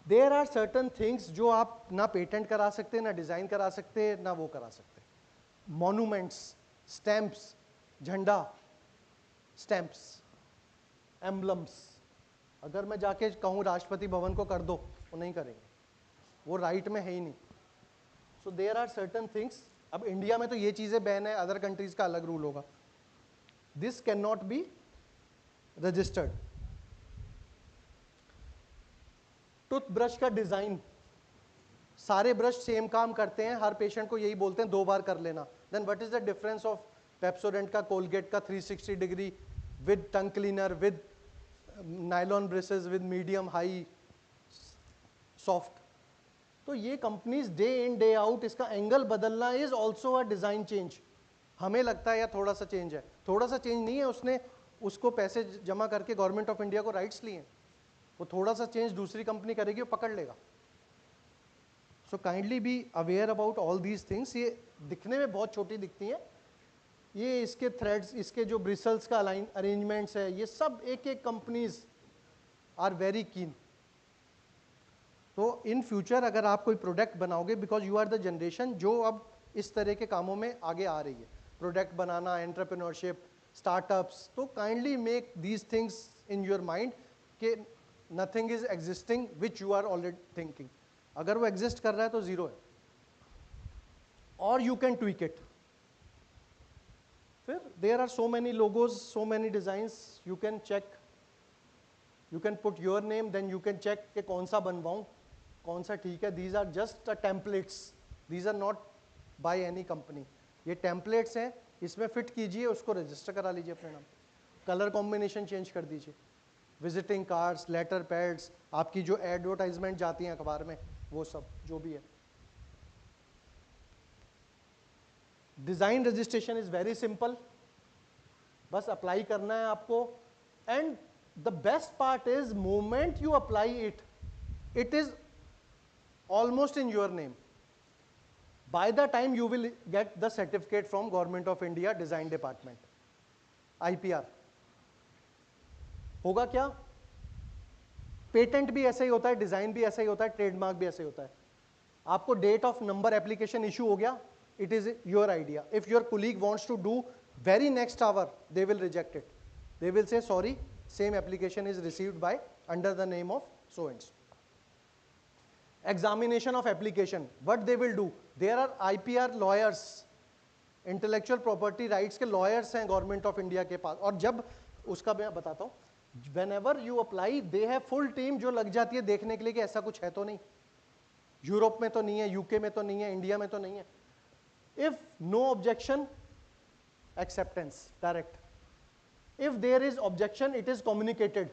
There are certain things जो आप ना पेटेंट करा सकते, ना डिजाइन करा सकते, ना वो करा सकते. मॉन्यूमेंट्स, स्टैंप्स, झंडा, स्टैंप्स, एम्बलम्स. अगर मैं जाके कहूँ राष्ट्रपति भवन को कर दो, वो नहीं करेंगे, वो राइट में है ही नहीं. So there are certain things. अब इंडिया में तो ये चीज़ें बैन है, अदर कंट्रीज का अलग रूल होगा. This can not be registered. Toothbrush का डिजाइन, सारे ब्रश सेम काम करते हैं, हर पेशेंट को यही बोलते हैं 2 बार कर लेना. Then what is the difference of Pepsodent का, कोलगेट का 360 degree with tongue cleaner, with nylon braces, with medium, high, soft. तो ये companies day in day out इसका एंगल बदलना is also a design change. हमें लगता है या थोड़ा सा चेंज है, थोड़ा सा चेंज नहीं है, उसने उसको पैसे जमा करके गवर्नमेंट ऑफ इंडिया को राइट्स लिए. वो थोड़ा सा चेंज दूसरी कंपनी करेगी, वो पकड़ लेगा. सो kindly be aware about all these things. ये दिखने में बहुत छोटी दिखती हैं, ये इसके थ्रेड्स, इसके जो ब्रिसल्स का अरेंजमेंट्स है, ये सब एक एक कंपनीज आर वेरी कीन. तो इन फ्यूचर अगर आप कोई प्रोडक्ट बनाओगे, because you are the generation जो अब इस तरह के कामों में आगे आ रही है, प्रोडक्ट बनाना, एंटरप्रेन्योरशिप, स्टार्टअप्स, तो kindly make these things in your mind कि nothing is existing which you are already thinking. अगर वो एग्जिस्ट कर रहा है तो जीरो है, और यू कैन ट्वीक इट. फिर there are so many logos, so many designs, you can check, you can put your name, then you can check कि कौन सा बनवाऊं, कौन सा ठीक है. These are just templates, these are not by any company. ये टेम्पलेट्स हैं, इसमें फिट कीजिए, उसको रजिस्टर करा लीजिए अपने नाम. कलर कॉम्बिनेशन चेंज कर दीजिए, विजिटिंग कार्ड्स, लेटर पैड्स, आपकी जो एडवर्टाइजमेंट जाती हैं अखबार में, वो सब जो भी है। Design registration is very simple, बस अप्लाई करना है आपको। And the best part is moment you apply it, it is almost in your name. By the time you will get the certificate from government of India design department, IPR। होगा क्या, patent भी ऐसा ही होता है, design भी ऐसा ही होता है, ट्रेडमार्क भी ऐसा ही होता है। आपको date of number application issue हो गया, it is your idea. If your colleague wants to do very next hour, they will reject it. They will say, sorry, same application is received by under the name of so and so. Examination of application, what they will do, there are IPR lawyers, intellectual property rights के lawyers हैं government of India के पास, और जब उसका मैं बताता हूँ, whenever you apply, they have full team जो लग जाती है देखने के लिए कि ऐसा कुछ है तो नहीं, यूरोप में तो नहीं है, यूके में तो नहीं है, इंडिया में तो नहीं है। If no objection, acceptance direct. If there is objection, it is communicated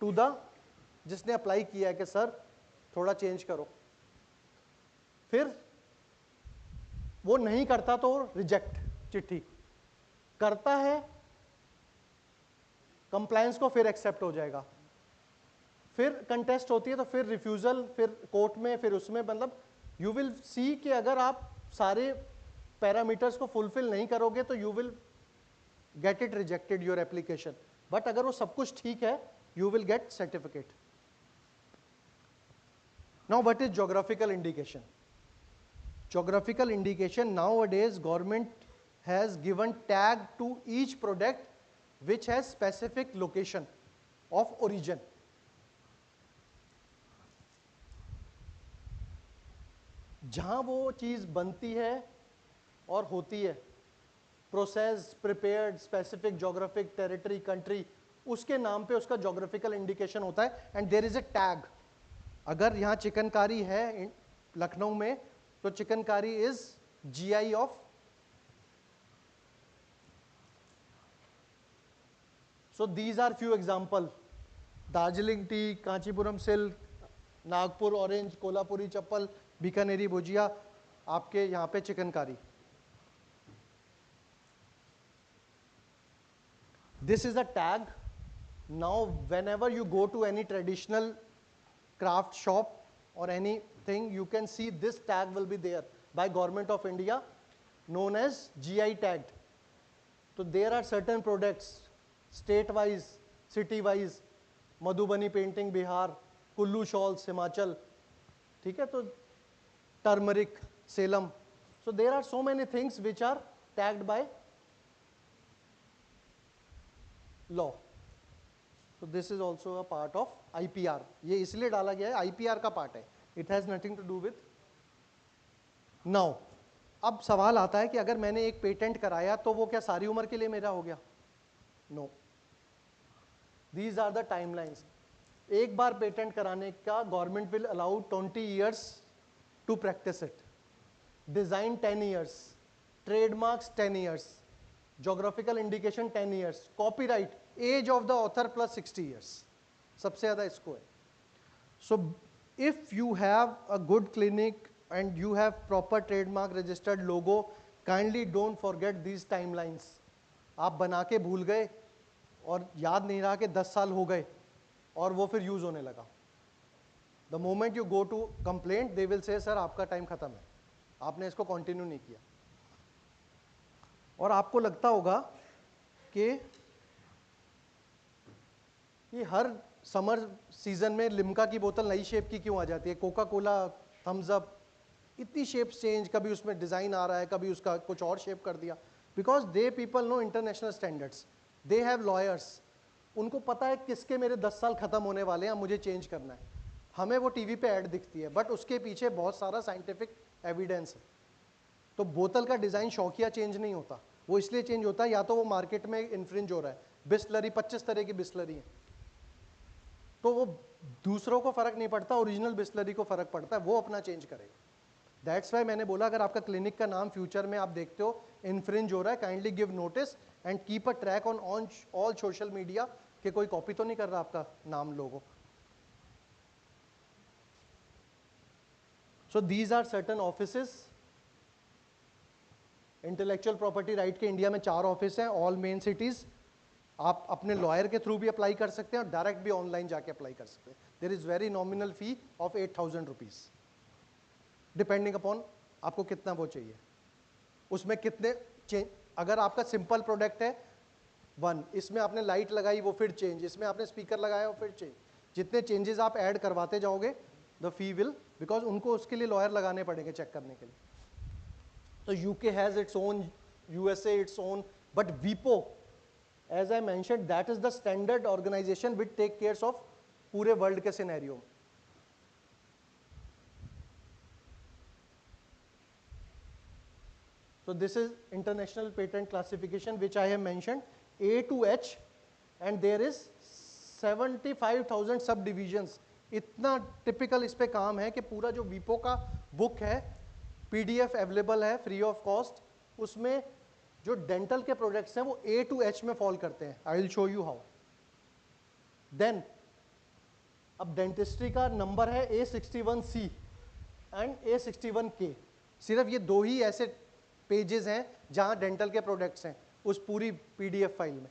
to the जिसने अप्लाई किया है कि सर थोड़ा चेंज करो। फिर वो नहीं करता तो रिजेक्ट चिट्ठी, करता है कंप्लायंस को फिर एक्सेप्ट हो जाएगा, फिर कंटेस्ट होती है तो फिर रिफ्यूजल, फिर कोर्ट में, फिर उसमें, मतलब यू विल सी कि अगर आप सारे पैरामीटर्स को फुलफिल नहीं करोगे तो you will get it rejected your application, but अगर वो सब कुछ ठीक है you will get certificate. Now what is geographical indication? Geographical indication, nowadays government has given tag to each product which has specific location of origin. जहां वो चीज बनती है और होती है, process, prepared, specific geographic territory, country, उसके नाम पे उसका जोग्राफिकल इंडिकेशन होता है। And there is a tag, अगर यहाँ चिकनकारी है लखनऊ में तो chikankari is GI of, so these are few example, Darjeeling tea, Kanchipuram silk, Nagpur orange, Kolhapuri chappal, Bikaneri bhujia, आपके यहाँ पे chikankari. This is a tag. Now whenever you go to any traditional craft shop or anything, you can see this tag will be there by Government of India, known as GI tagged. So there are certain products state wise, city wise, Madhubani painting Bihar, Kullu shawls Himachal, ठीक है, तो turmeric Salem. So there are so many things which are tagged by law. So this is also a part of IPR. ये इसलिए डाला गया है, IPR का part है, it has nothing to do with. Now, अब सवाल आता है कि अगर मैंने एक पेटेंट कराया तो वो क्या सारी उम्र के लिए मेरा हो गया? No. These are the timelines. एक बार पेटेंट कराने का government will allow 20 years to practice it. Design 10 years, trademarks 10 years, geographical indication 10 years, copyright, age of the author plus 60 years, सबसे ज़्यादा इसको है. So if you have a good clinic and you have proper trademark registered logo, kindly don't forget these timelines. आप बना के भूल गए और याद नहीं रहा कि 10 साल हो गए और वो फिर यूज़ होने लगा. The moment you go to complaint, they will say sir आपका टाइम ख़त्म है, आपने इसको कंटिन्यू नहीं किया. और आपको लगता होगा कि ये हर समर सीजन में लिम्का की बोतल नई शेप की क्यों आ जाती है, कोका कोला, थम्स अप, इतनी शेप चेंज, कभी उसमें डिज़ाइन आ रहा है, कभी उसका कुछ और शेप कर दिया. Because they people know international standards, they have lawyers, उनको पता है किसके मेरे 10 साल ख़त्म होने वाले हैं, मुझे चेंज करना है. हमें वो टीवी पे ऐड दिखती है बट उसके पीछे बहुत सारा साइंटिफिक एविडेंस है. तो बोतल का डिज़ाइन शौकिया चेंज नहीं होता, वो इसलिए चेंज होता है या तो वो मार्केट में इन्फ्रिंज हो रहा है. बिस्लरी 25 तरह की बिस्लरी है, तो वो दूसरों को फ़र्क नहीं पड़ता, ओरिजिनल बिस्लरी को फ़र्क पड़ता है, वो अपना चेंज करेगा. दैट्स वाई मैंने बोला अगर आपका क्लिनिक का नाम फ्यूचर में आप देखते हो इन्फ्रिंज हो रहा है, kindly give notice and keep a track on all social media कि कोई कॉपी तो नहीं कर रहा आपका नाम लोगो. So these are certain offices. Intellectual property right के इंडिया में 4 ऑफिस हैं, ऑल मेन सिटीज. आप अपने लॉयर के थ्रू भी अप्लाई कर सकते हैं और डायरेक्ट भी ऑनलाइन जाके अप्लाई कर सकते हैं. There is very nominal fee of 8,000 rupees, depending upon आपको कितना वो चाहिए. उसमें कितने अगर आपका सिंपल प्रोडक्ट है 1, इसमें आपने लाइट लगाई वो फिर चेंज, इसमें आपने स्पीकर लगाया वो फिर चेंज, जितने चेंजेस आप ऐड करवाते जाओगे द फी विल, बिकॉज उनको उसके लिए लॉयर लगाने पड़ेंगे चेक करने के लिए. तो UK has its own, USA its own, but वीपो as I mentioned that is the standard organization which take cares of पूरे वर्ल्ड के सिनेरियो में. So this is international patent classification which I have mentioned, A to H, and there is 75,000 subdivisions. इतना typical इस पे काम है कि पूरा जो वीपो का बुक है PDF अवेलेबल है फ्री ऑफ कॉस्ट, उसमें जो डेंटल के प्रोडक्ट्स हैं वो A to H में फॉल करते हैं. I will show you how. Then अब डेंटिस्ट्री का नंबर है A61C एंड A61K. सिर्फ ये 2 ही ऐसे पेजेस हैं जहां डेंटल के प्रोडक्ट्स हैं उस पूरी PDF फाइल में.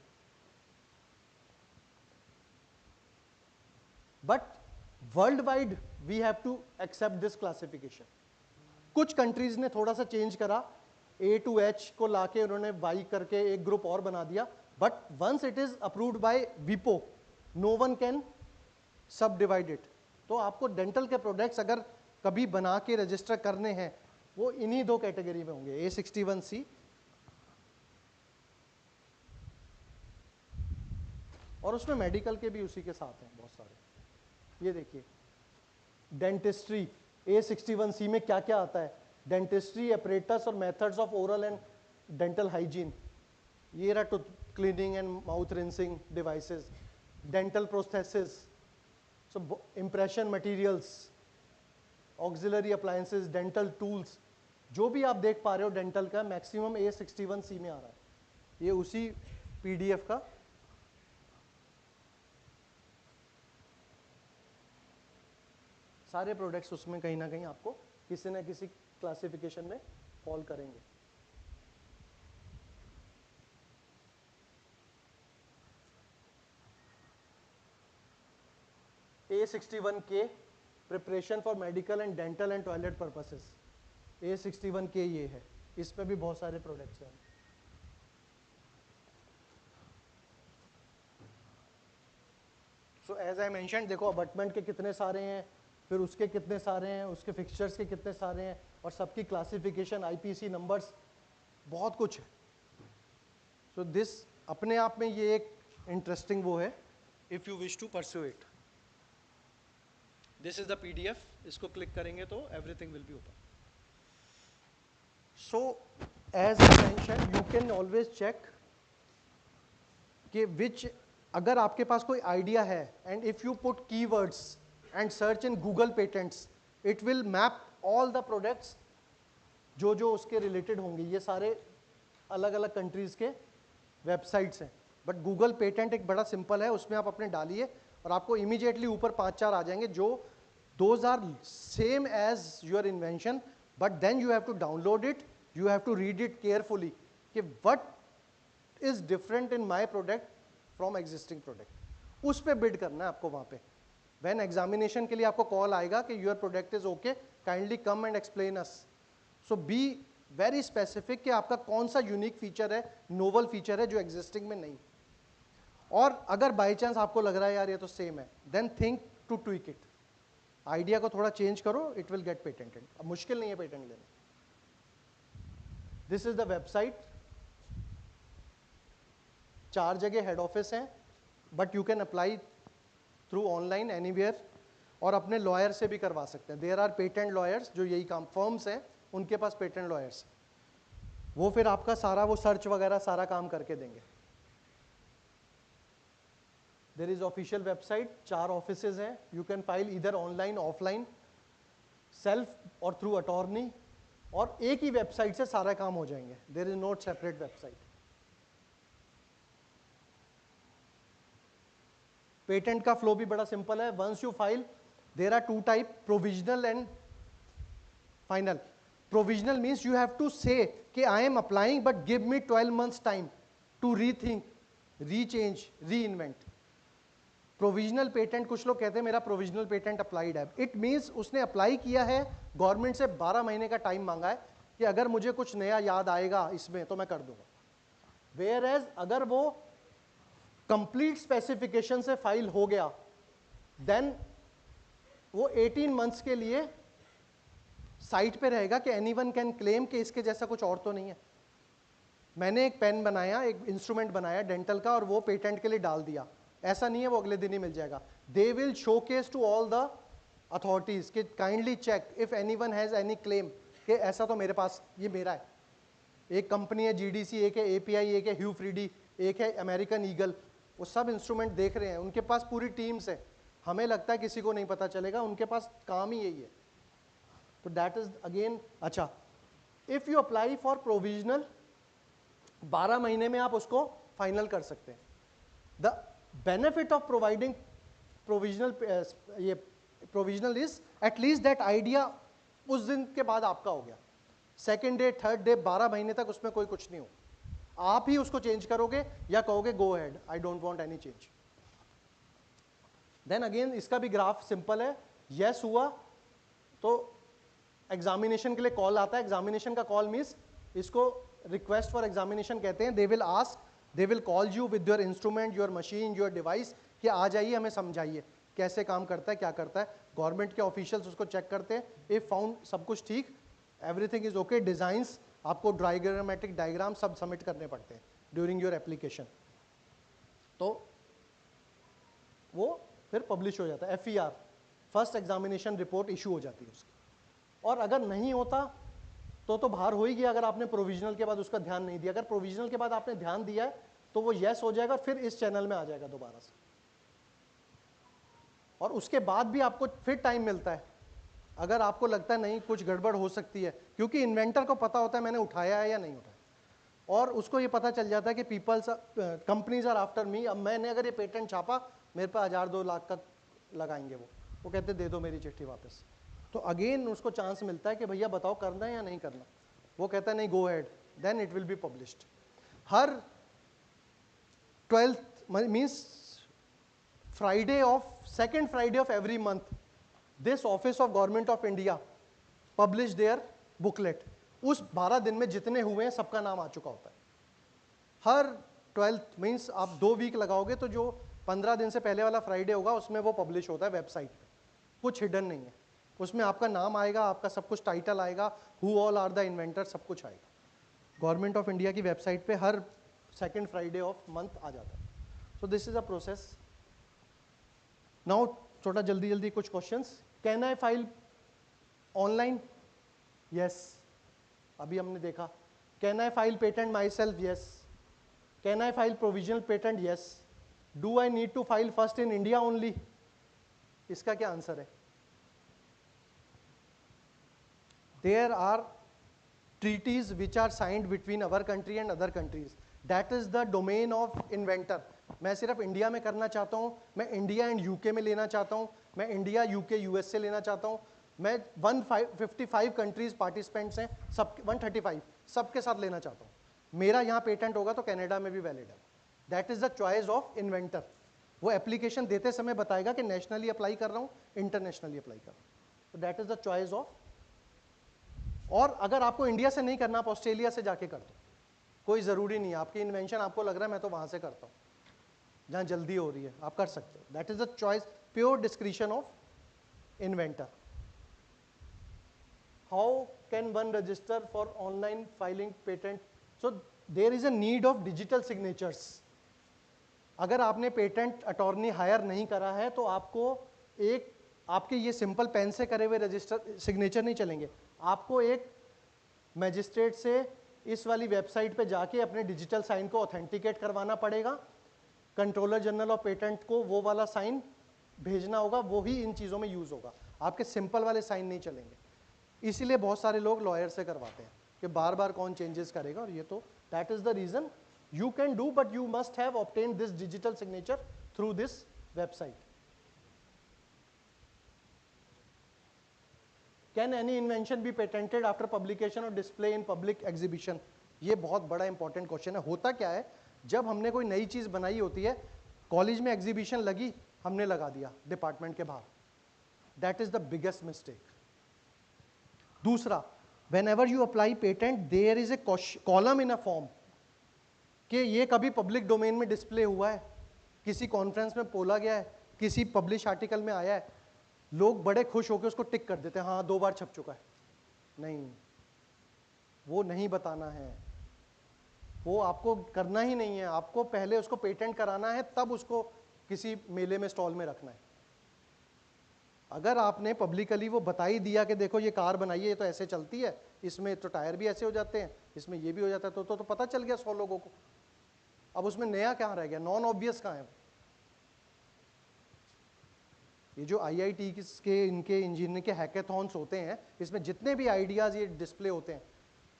But world wide we have to accept this classification. कुछ कंट्रीज ने थोड़ा सा चेंज करा, A to H को लाके उन्होंने Y करके एक ग्रुप और बना दिया, but once it is approved by वीपो no one can subdivide it. तो आपको डेंटल के प्रोडक्ट्स अगर कभी बना के रजिस्टर करने हैं वो इन्हीं 2 कैटेगरी में होंगे, A61C और उसमें मेडिकल के भी उसी के साथ हैं बहुत सारे. ये देखिए डेंटिस्ट्री A61C में क्या क्या आता है, डेंटिस्ट्री अपरेटस और methods of oral and dental hygiene, ये रहा tooth cleaning and mouth rinsing devices, dental prosthesis, so impression materials, auxiliary appliances, dental tools, जो भी आप देख पा रहे हो डेंटल का मैक्सिमम A61C में आ रहा है. ये उसी PDF का सारे प्रोडक्ट्स उसमें कहीं ना कहीं आपको किसी न किसी क्लासिफिकेशन में फॉल करेंगे. A61K preparation for medical and dental and toilet purposes. A61K ये है, इसमें भी बहुत सारे प्रोडक्ट्स हैं. सो एज आई मेंशन, देखो अबटमेंट के कितने सारे हैं, फिर उसके कितने सारे हैं, उसके फिक्सचर्स के कितने सारे हैं, और सबकी क्लासिफिकेशन, IPC नंबर्स, बहुत कुछ है. सो दिस अपने आप में ये एक इंटरेस्टिंग वो है if you wish to pursue it. This is the PDF, इसको क्लिक करेंगे तो everything will be open. So as I mention you can always check कि विच, अगर आपके पास कोई आइडिया है and if you put keywords and search in Google patents, it will map all the products जो जो उसके related होंगे. ये सारे अलग अलग countries के websites हैं, but Google patent एक बड़ा simple है, उसमें आप अपने डालिए और आपको immediately ऊपर 5-4 आ जाएंगे जो those are same as your invention, but then you have to download it, you have to read it carefully कि what is different in my product from existing product. उस पे bid करना है आपको वहाँ पे. When examination के लिए आपको कॉल आएगा कि your product is okay, kindly come and explain us. So be very specific कि आपका कौन सा यूनिक फीचर है, नोवल फीचर है जो एग्जिस्टिंग में नहीं. और अगर बाई चांस आपको लग रहा है यार ये तो सेम है, then think to tweak it. Idea को थोड़ा चेंज करो, इट विल गेट पेटेंटेड. अब मुश्किल नहीं है पेटेंट लेना. This is the website. 4 जगह हेड ऑफिस हैं, but you can apply through online anywhere, और अपने लॉयर से भी करवा सकते हैं. देयर आर पेटेंट लॉयर्स जो यही काम, फर्म्स हैं उनके पास पेटेंट लॉयर्स, वो फिर आपका सारा वो सर्च वगैरह सारा काम करके देंगे. There is official website, 4 offices हैं. यू कैन फाइल इधर ऑनलाइन, ऑफलाइन, सेल्फ और थ्रू अटॉर्नी. और एक ही वेबसाइट से सारा काम हो जाएंगे. There is not separate website. Patent का फ्लो भी बड़ा सिंपल है. Once you file, there are two type, provisional and final. Provisional means you have to say कि I am applying but give me 12 months time to rethink, रीचेंज, री invent. Provisional patent, कुछ लोग कहते हैं मेरा प्रोविजनल पेटेंट अप्लाइड है. It means उसने apply किया है, गवर्नमेंट से 12 महीने का टाइम मांगा है कि अगर मुझे कुछ नया याद आएगा इसमें तो मैं कर दूंगा. वेयर एज अगर वो कंप्लीट स्पेसिफिकेशन से फाइल हो गया, देन वो 18 months के लिए साइट पे रहेगा कि एनीवन कैन क्लेम कि इसके जैसा कुछ और तो नहीं है. मैंने एक पेन बनाया, एक इंस्ट्रूमेंट बनाया डेंटल का, और वो पेटेंट के लिए डाल दिया. ऐसा नहीं है वो अगले दिन ही मिल जाएगा. They will showcase to all the authorities कि kindly check if anyone has any claim कि ऐसा तो मेरे पास, ये मेरा है. एक कंपनी है जीडीसी, एक है एपीआई, एक है ह्यू फ्रीडी, एक है अमेरिकन ईगल. वो सब इंस्ट्रूमेंट देख रहे हैं, उनके पास पूरी टीम्स है. हमें लगता है किसी को नहीं पता चलेगा, उनके पास काम ही यही है. तो दैट इज अगेन अच्छा. If you apply for provisional, 12 महीने में आप उसको फाइनल कर सकते हैं. The benefit of providing provisional, ये provisional is at least that idea उस दिन के बाद आपका हो गया. सेकेंड डे, थर्ड डे, 12 महीने तक उसमें कोई कुछ नहीं हो. आप ही उसको चेंज करोगे या कहोगे go ahead, I don't want any change. Then again इसका भी ग्राफ सिंपल है. यस हुआ तो एग्जामिनेशन के लिए कॉल आता है. एग्जामिनेशन का कॉल मीन्स इसको रिक्वेस्ट फॉर एग्जामिनेशन कहते हैं. They will ask, they will call you with your instrument, your machine, your device कि आ जाइए हमें समझाइए कैसे काम करता है, क्या करता है. गवर्नमेंट के ऑफिशियल्स उसको चेक करते हैं. इफ फाउंड सब कुछ ठीक, एवरीथिंग इज ओके, डिजाइंस आपको डायग्रामेटिक डायग्राम सब सबमिट करने पड़ते हैं ड्यूरिंग योर एप्लीकेशन. तो वो फिर पब्लिश हो जाता है. FER, first examination report issue हो जाती है उसकी. और अगर नहीं होता तो बाहर हो ही गया अगर आपने प्रोविजनल के बाद उसका ध्यान नहीं दिया. अगर प्रोविजनल के बाद आपने ध्यान दिया है तो वो यस हो जाएगा, फिर इस चैनल में आ जाएगा दोबारा से. और उसके बाद भी आपको फिर टाइम मिलता है अगर आपको लगता है नहीं कुछ गड़बड़ हो सकती है, क्योंकि इन्वेंटर को पता होता है मैंने उठाया है या नहीं उठाया. और उसको ये पता चल जाता है कि peoples, companies are after me. अब मैंने अगर ये पेटेंट छापा, मेरे पे 1000-2 लाख का लगाएंगे. वो कहते दे दो मेरी चिट्ठी वापस. तो अगेन उसको चांस मिलता है कि भैया बताओ करना है या नहीं करना. वो कहता है नहीं, go ahead, then it will be published. हर 12th means Friday of, second Friday of every month, this office of government of India publish their booklet. उस 12 दिन में जितने हुए हैं सबका नाम आ चुका होता है. हर 12th मीन्स आप 2 वीक लगाओगे तो जो 15 दिन से पहले वाला फ्राइडे होगा उसमें वो पब्लिश होता है वेबसाइट पे. कुछ हिडन नहीं है उसमें. आपका नाम आएगा, आपका सब कुछ टाइटल आएगा, who all are the inventor, सब कुछ आएगा. गवर्नमेंट ऑफ इंडिया की वेबसाइट पे हर सेकेंड फ्राइडे ऑफ मंथ आ जाता है. So this is a process. Now छोटा जल्दी जल्दी कुछ questions. Can I file online? Yes, अभी हमने देखा. Can I file patent myself? Yes. Can I file provisional patent? Yes. Do I need to file first in India only? इसका क्या answer है? There are treaties which are signed between our country and other countries. That is the domain of inventor. मैं सिर्फ India में करना चाहता हूँ, मैं इंडिया एंड यूके में लेना चाहता हूँ, मैं इंडिया यूके यूएस से लेना चाहता हूँ, मैं 155 कंट्रीज पार्टिसिपेंट्स हैं, सब 135 सबके साथ लेना चाहता हूँ. मेरा यहाँ पेटेंट होगा तो कनाडा में भी वैलिड है. That is the choice of inventor. वो एप्लीकेशन देते समय बताएगा कि नेशनली अप्लाई कर रहा हूँ, इंटरनेशनली अप्लाई कर रहा हूँ. तो that is the choice of. और अगर आपको इंडिया से नहीं करना, आप ऑस्ट्रेलिया से जाके कर दो, कोई ज़रूरी नहीं है. आपकी इन्वेंशन आपको लग रहा है मैं तो वहाँ से करता हूँ, जहाँ जल्दी हो रही है, आप कर सकते हो. That is the choice, pure discretion of inventor. How can one register for online filing patent? So there is a need of digital signatures. अगर आपने पेटेंट अटॉर्नी हायर नहीं करा है तो आपको एक, आपके ये सिंपल पेन से करे हुए रजिस्टर सिग्नेचर नहीं चलेंगे. आपको एक मैजिस्ट्रेट से इस वाली वेबसाइट पे जाके अपने डिजिटल साइन को ऑथेंटिकेट करवाना पड़ेगा. कंट्रोलर जनरल ऑफ पेटेंट को वो वाला साइन भेजना होगा, वो ही इन चीज़ों में यूज़ होगा. आपके सिंपल वाले साइन नहीं चलेंगे. इसीलिए बहुत सारे लोग लॉयर से करवाते हैं कि बार बार कौन चेंजेस करेगा, और ये तो that is the reason you can do, but you must have obtained this digital signature through this website. Can any invention be patented after publication और डिस्प्ले इन पब्लिक एग्जीबिशन? ये बहुत बड़ा इंपॉर्टेंट क्वेश्चन है. होता क्या है, जब हमने कोई नई चीज बनाई होती है, कॉलेज में एग्जीबिशन लगी, हमने लगा दिया डिपार्टमेंट के बाहर. That is the biggest mistake. दूसरा, whenever you apply patent, there is a column in a form कि ये कभी पब्लिक डोमेन में डिस्प्ले हुआ है, किसी कॉन्फ्रेंस में बोला गया है, किसी पब्लिश आर्टिकल में आया है, लोग बड़े खुश होकर उसको टिक कर देते हैं, हाँ 2 बार छप चुका है. नहीं, वो नहीं बताना है, वो आपको करना ही नहीं है. आपको पहले उसको पेटेंट कराना है, तब उसको किसी मेले में स्टॉल में रखना है. अगर आपने पब्लिकली वो बता ही दिया कि देखो ये कार बनाई है, ये तो ऐसे चलती है, इसमें तो टायर भी ऐसे हो जाते हैं, इसमें ये भी हो जाता है, तो पता चल गया 100 लोगों को. अब उसमें नया क्या रह गया, नॉन ऑब्वियस कहाँ है? ये जो IIT के इनके इंजीनियरिंग के हैकेथॉन्स होते हैं, इसमें जितने भी आइडियाज ये डिस्प्ले होते हैं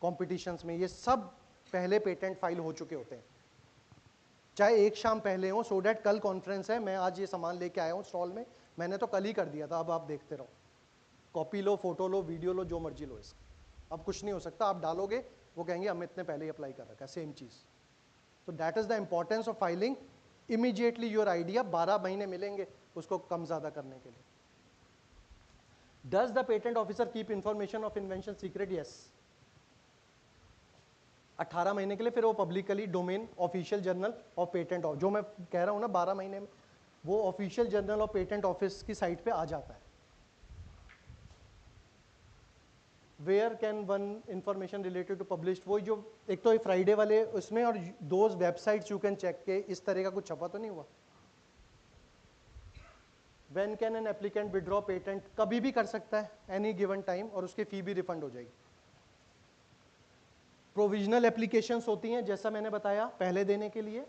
कॉम्पिटिशन्स में, ये सब पहले पेटेंट फाइल हो चुके होते हैं, चाहे एक शाम पहले हो, सो डैट कल कॉन्फ्रेंस है, मैं आज ये सामान लेके आया हूँ स्टॉल में, मैंने तो कल ही कर दिया था, अब आप देखते रहो, कॉपी लो, फोटो लो, वीडियो लो, जो मर्जी लो इसका. अब कुछ नहीं हो सकता, आप डालोगे वो कहेंगे हम इतने पहले ही अप्लाई कर रखा है, सेम चीज़. तो that is the importance of filing immediately your idea. 12 महीने मिलेंगे उसको कम ज़्यादा करने के लिए. Does the patent officer keep information of invention secret? Yes. 18 महीने के लिए, फिर वो publicly domain official journal of patent, जो मैं कह रहा हूँ ना 12 महीने में, वो official journal of patent office की साइट पे आ जाता है. Where can one information related to published? वो जो एक तो फ्राइडे वाले उसमें, और those websites you can check के इस तरह का कुछ छपा तो नहीं हुआ. When can an applicant withdraw patent? कभी भी कर सकता है, एनी गिवन टाइम, और उसकी फी भी रिफंड हो जाएगी. प्रोविजनल एप्लीकेशंस होती हैं, जैसा मैंने बताया, पहले देने के लिए.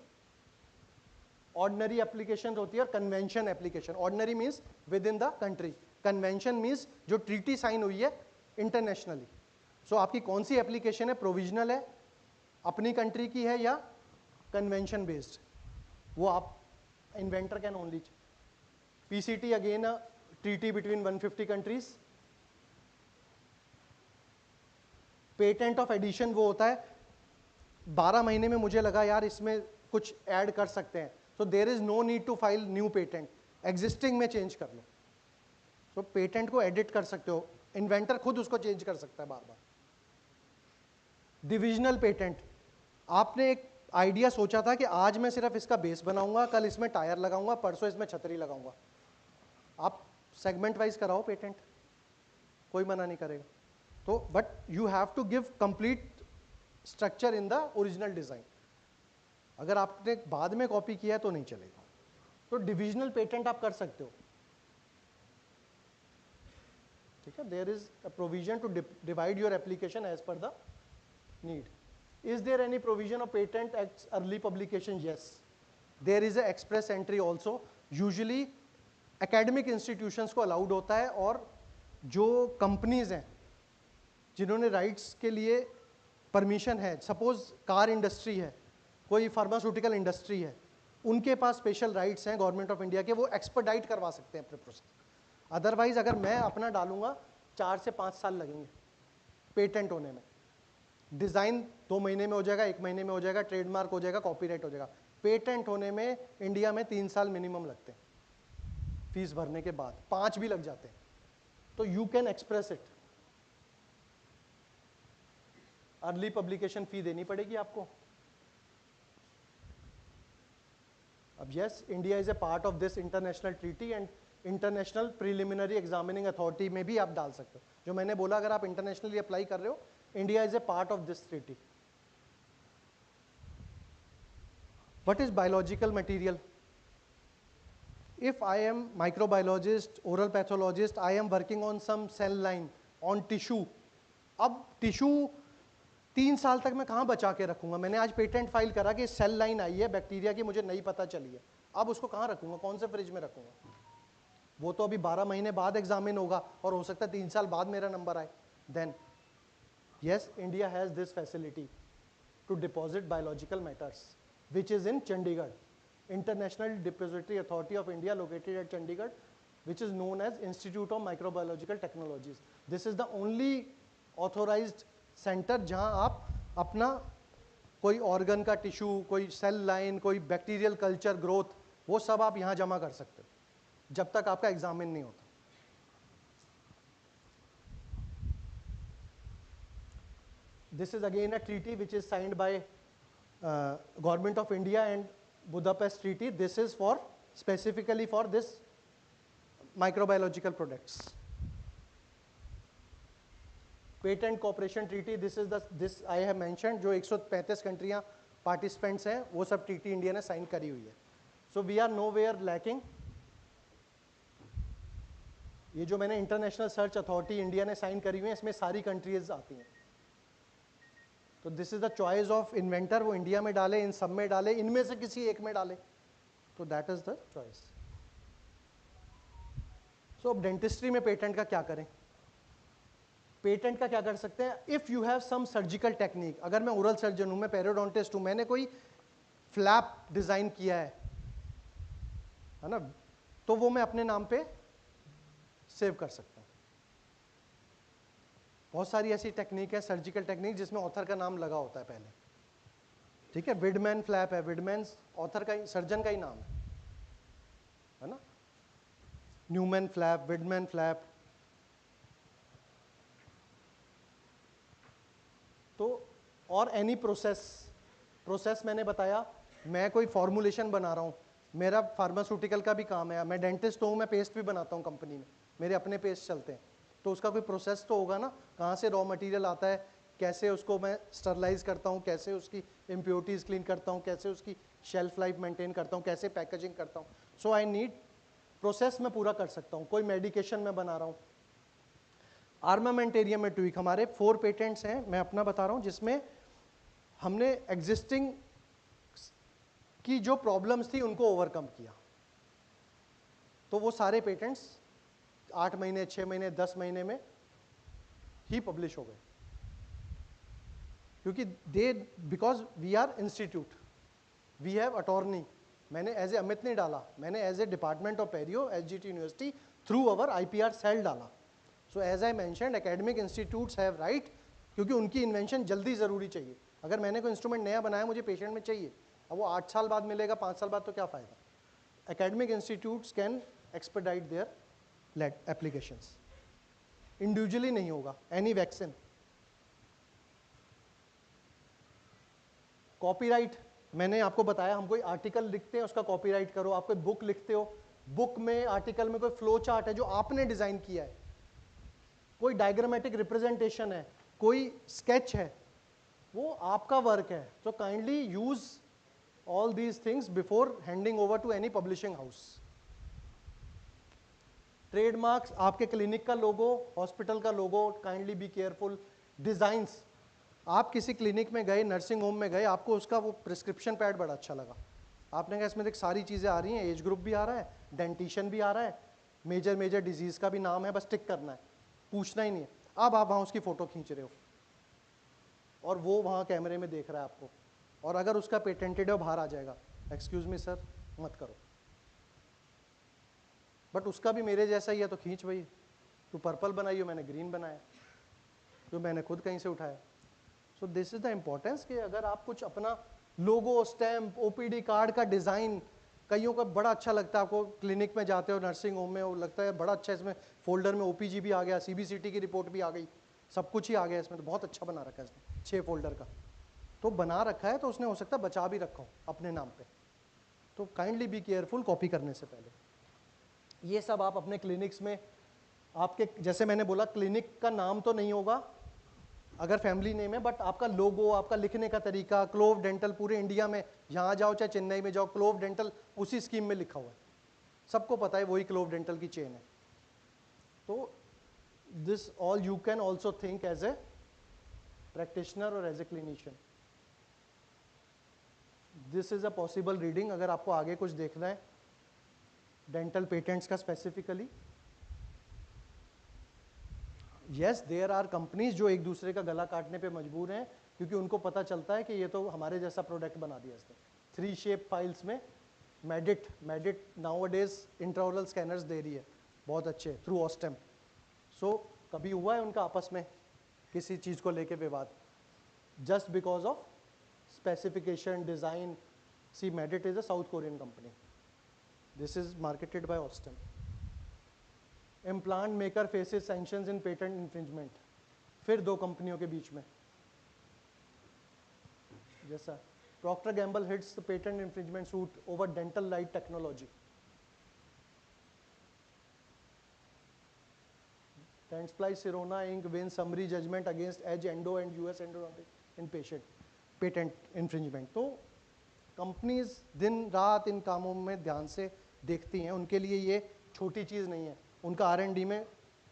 ऑर्डिनरी एप्लीकेशन होती है और convention application. Ordinary means with in the country, convention means जो ट्रीटी साइन हुई है इंटरनेशनली. सो आपकी कौन सी एप्लीकेशन है, प्रोविजनल है, अपनी कंट्री की है, या कन्वेंशन बेस्ड, वो आप inventor can only. PCT again a treaty between 150 countries. Patent of addition वो होता है 12 महीने में मुझे लगा यार इसमें कुछ ऐड कर सकते हैं, so there is no need to file new patent, existing में चेंज कर लो. so पेटेंट को एडिट कर सकते हो, इन्वेंटर खुद उसको चेंज कर सकता है बार बार. डिविजनल पेटेंट, आपने एक आइडिया सोचा था कि आज मैं सिर्फ इसका बेस बनाऊंगा, कल इसमें टायर लगाऊंगा, परसों इसमें छतरी लगाऊंगा. आप सेगमेंट वाइज कराओ पेटेंट, कोई मना नहीं करेगा. तो but you have to give complete structure in the original design. अगर आपने बाद में कॉपी किया है तो नहीं चलेगा. तो डिविजनल पेटेंट आप कर सकते हो, ठीक है. There is a provision to divide your application as per the need. Is there any provision of patent act early publication? Yes, there is a express entry also. Usually academic institutions को allowed होता है, और जो companies हैं जिन्होंने rights के लिए permission है, सपोज कार इंडस्ट्री है, कोई फार्मास्यूटिकल इंडस्ट्री है, उनके पास स्पेशल राइट्स हैं गवर्नमेंट ऑफ इंडिया के, वो एक्सपर्टाइट करवा सकते हैं अपने प्रोसेस. अदरवाइज अगर मैं अपना डालूंगा 4 से 5 साल लगेंगे पेटेंट होने में. डिज़ाइन 2 महीने में हो जाएगा, 1 महीने में हो जाएगा, ट्रेडमार्क हो जाएगा, कॉपीराइट हो जाएगा. पेटेंट होने में इंडिया में 3 साल मिनिमम लगते हैं, फीस भरने के बाद 5 भी लग जाते हैं. तो you can express it. Early publication fee देनी पड़ेगी आपको. अब yes, India is a part of this international treaty, and international preliminary examining authority में भी आप डाल सकते हो. जो मैंने बोला, अगर आप इंटरनेशनली अप्लाई कर रहे हो, India is a part of this treaty. What is biological material? If I am microbiologist, oral pathologist, I am working on some cell line, on tissue. अब टिश्यू 3 साल तक मैं कहाँ बचा के रखूँगा? मैंने आज पेटेंट फाइल करा कि सेल लाइन आई है बैक्टीरिया की, मुझे नहीं पता चली है. अब उसको कहाँ रखूँगा, कौन से फ्रिज में रखूँगा? वो तो अभी 12 महीने बाद एग्जामिन होगा, और हो सकता है 3 साल बाद मेरा नंबर आए. then yes, India has this facility to deposit biological matters, which is in Chandigarh. International Depository Authority of India located at Chandigarh, which is known as Institute of Microbiological Technologies. This is the only authorized center जहां आप अपना कोई organ का tissue, कोई cell line, कोई bacterial culture growth, वो सब आप यहाँ जमा कर सकते हो जब तक आपका एग्जामिन नहीं होता. This is again a treaty which is signed by Government of India and Budapest Treaty. This is for specifically for this microbiological products. Patent Cooperation Treaty, this is this I have mentioned, जो 135 कंट्रियां participants हैं, वो सब treaty India ने sign करी हुई है. So we are nowhere lacking. ये जो मैंने इंटरनेशनल सर्च अथॉरिटी इंडिया ने साइन करी हुई है, इसमें सारी कंट्रीज आती हैं. तो this is the choice of inventor, वो इंडिया में डाले, इन सब में डाले, इनमें से किसी एक में डाले, तो दैट इज द चॉइस. सो अब डेंटिस्ट्री में पेटेंट का क्या करें? पेटेंट का क्या कर सकते हैं? If you have some surgical technique, अगर मैं ओरल सर्जन हूं, मैं पेरियोडोंटिस्ट हूं, मैंने कोई फ्लैप डिजाइन किया है ना, तो वो मैं अपने नाम पे सेव कर सकता हूं. बहुत सारी ऐसी टेक्निक है, सर्जिकल टेक्निक, जिसमें ऑथर का नाम लगा होता है पहले. ठीक है, विडमैन फ्लैप है, विडमैन ऑथर का, सर्जन का ही नाम है ना. Neumann flap, Widman flap. तो और एनी प्रोसेस मैंने बताया, मैं कोई फॉर्मुलेशन बना रहा हूं, मेरा फार्मास्यूटिकल का भी काम है, मैं डेंटिस्ट हूं, मैं पेस्ट भी बनाता हूं कंपनी में, मेरे अपने पेस्ट चलते हैं, तो उसका कोई प्रोसेस तो होगा ना, कहाँ से रॉ मटेरियल आता है, कैसे उसको मैं स्टरलाइज करता हूँ, कैसे उसकी इम्प्योरिटीज़ क्लीन करता हूँ, कैसे उसकी शेल्फ लाइफ मेंटेन करता हूँ, कैसे पैकेजिंग करता हूँ. सो आई नीड प्रोसेस मैं पूरा कर सकता हूँ. कोई मेडिकेशन मैं बना रहा हूँ. आर्मामेंटेरियम में ट्वीक, हमारे 4 पेटेंट्स हैं, मैं अपना बता रहा हूँ, जिसमें हमने एग्जिस्टिंग की जो प्रॉब्लम्स थी उनको ओवरकम किया. तो वो सारे पेटेंट्स 8 महीने, 6 महीने, 10 महीने में ही पब्लिश हो गए, क्योंकि because we are institute, we have attorney. मैंने एज ए अमित नहीं डाला, मैंने as a department of perio SGT university through our IPR cell डाला. So as I mentioned, academic institutes have right, क्योंकि उनकी इन्वेंशन जल्दी ज़रूरी चाहिए. अगर मैंने कोई इंस्ट्रूमेंट नया बनाया, मुझे पेशेंट में चाहिए, अब वो 8 साल बाद मिलेगा, 5 साल बाद, तो क्या फ़ायदा. Academic institutes can expedite their applications. Individually नहीं होगा. एनी वैक्सीन, कॉपीराइट, मैंने आपको बताया, हम कोई आर्टिकल लिखते हैं, उसका कॉपीराइट करो. आप कोई बुक लिखते हो, बुक में, आर्टिकल में कोई फ्लो चार्ट है जो आपने डिजाइन किया है, कोई डायग्रामेटिक रिप्रेजेंटेशन है, कोई स्केच है, वो आपका वर्क है. So kindly use all these things before handing over to any publishing house. Trademarks, आपके क्लिनिक का लोगो, हॉस्पिटल का logo, kindly be careful. Designs, आप किसी क्लिनिक में गए, नर्सिंग होम में गए, आपको उसका वो प्रिस्क्रिप्शन पैड बड़ा अच्छा लगा, आपने कहा इसमें देख सारी चीज़ें आ रही हैं, एज ग्रुप भी आ रहा है, डेंटिशन भी आ रहा है, मेजर डिजीज़ का भी नाम है, बस टिक करना है, पूछना ही नहीं है. अब आप वहाँ उसकी फ़ोटो खींच रहे हो और वो वहाँ कैमरे में देख रहा है आपको, और अगर उसका पेटेंटेड है बाहर आ जाएगा, एक्सक्यूज़ मी सर, मत करो. बट उसका भी मेरे जैसा ही है, तो खींच भाई, तू पर्पल बनाई हो, मैंने ग्रीन बनाया, जो मैंने खुद कहीं से उठाया. सो दिस इज द इम्पोर्टेंस कि अगर आप कुछ अपना लोगो, स्टैम्प, ओपीडी कार्ड का डिज़ाइन, कईयों का बड़ा अच्छा लगता है, आपको क्लिनिक में जाते हो, नर्सिंग होम में, वो लगता है बड़ा अच्छा, इसमें फोल्डर में ओपीजी भी आ गया, सीबीसीटी की रिपोर्ट भी आ गई, सब कुछ ही आ गया इसमें, तो बहुत अच्छा बना रखा है इसने, 6 फोल्डर का. तो बना रखा है, तो उसने हो सकता है बचा भी रखा हो अपने नाम पे. तो काइंडली बी केयरफुल कॉपी करने से पहले. ये सब आप अपने क्लिनिक्स में, आपके जैसे मैंने बोला, क्लिनिक का नाम तो नहीं होगा अगर फैमिली नेम है, बट आपका लोगो, आपका लिखने का तरीका, क्लोव डेंटल, पूरे इंडिया में जहाँ जाओ, चाहे चेन्नई में जाओ, क्लोव डेंटल उसी स्कीम में लिखा हुआ है, सबको पता है वही क्लोव डेंटल की चेन है. तो this all you can also think as a practitioner और as a clinician. This is a possible reading, अगर आपको आगे कुछ देखना है डेंटल पेटेंट्स का specifically. Yes there are companies जो एक दूसरे का गला काटने पे मजबूर हैं, क्योंकि उनको पता चलता है कि ये तो हमारे जैसा प्रोडक्ट बना दिया इसने। 3 शेप फाइल्स में मेडिट नाउअडेज इंट्राओरल स्कैनर्स दे रही है बहुत अच्छे थ्रू ऑस्टेम। सो कभी हुआ है उनका आपस में किसी चीज़ को लेके विवाद? Just because of specification design. See Medit is a South Korean company, this is marketed by Osstem. Implant maker faces sanctions in patent infringement, फिर 2 कंपनियों के बीच में। जैसा Procter Gamble hits the patent infringement suit over dental light technology. Dentsply Sirona Inc. wins summary judgment against Edge Endo and US Endodontic in patent infringement. तो companies दिन रात इन कामों में ध्यान से देखती हैं, उनके लिए ये छोटी चीज़ नहीं है, उनका R&D में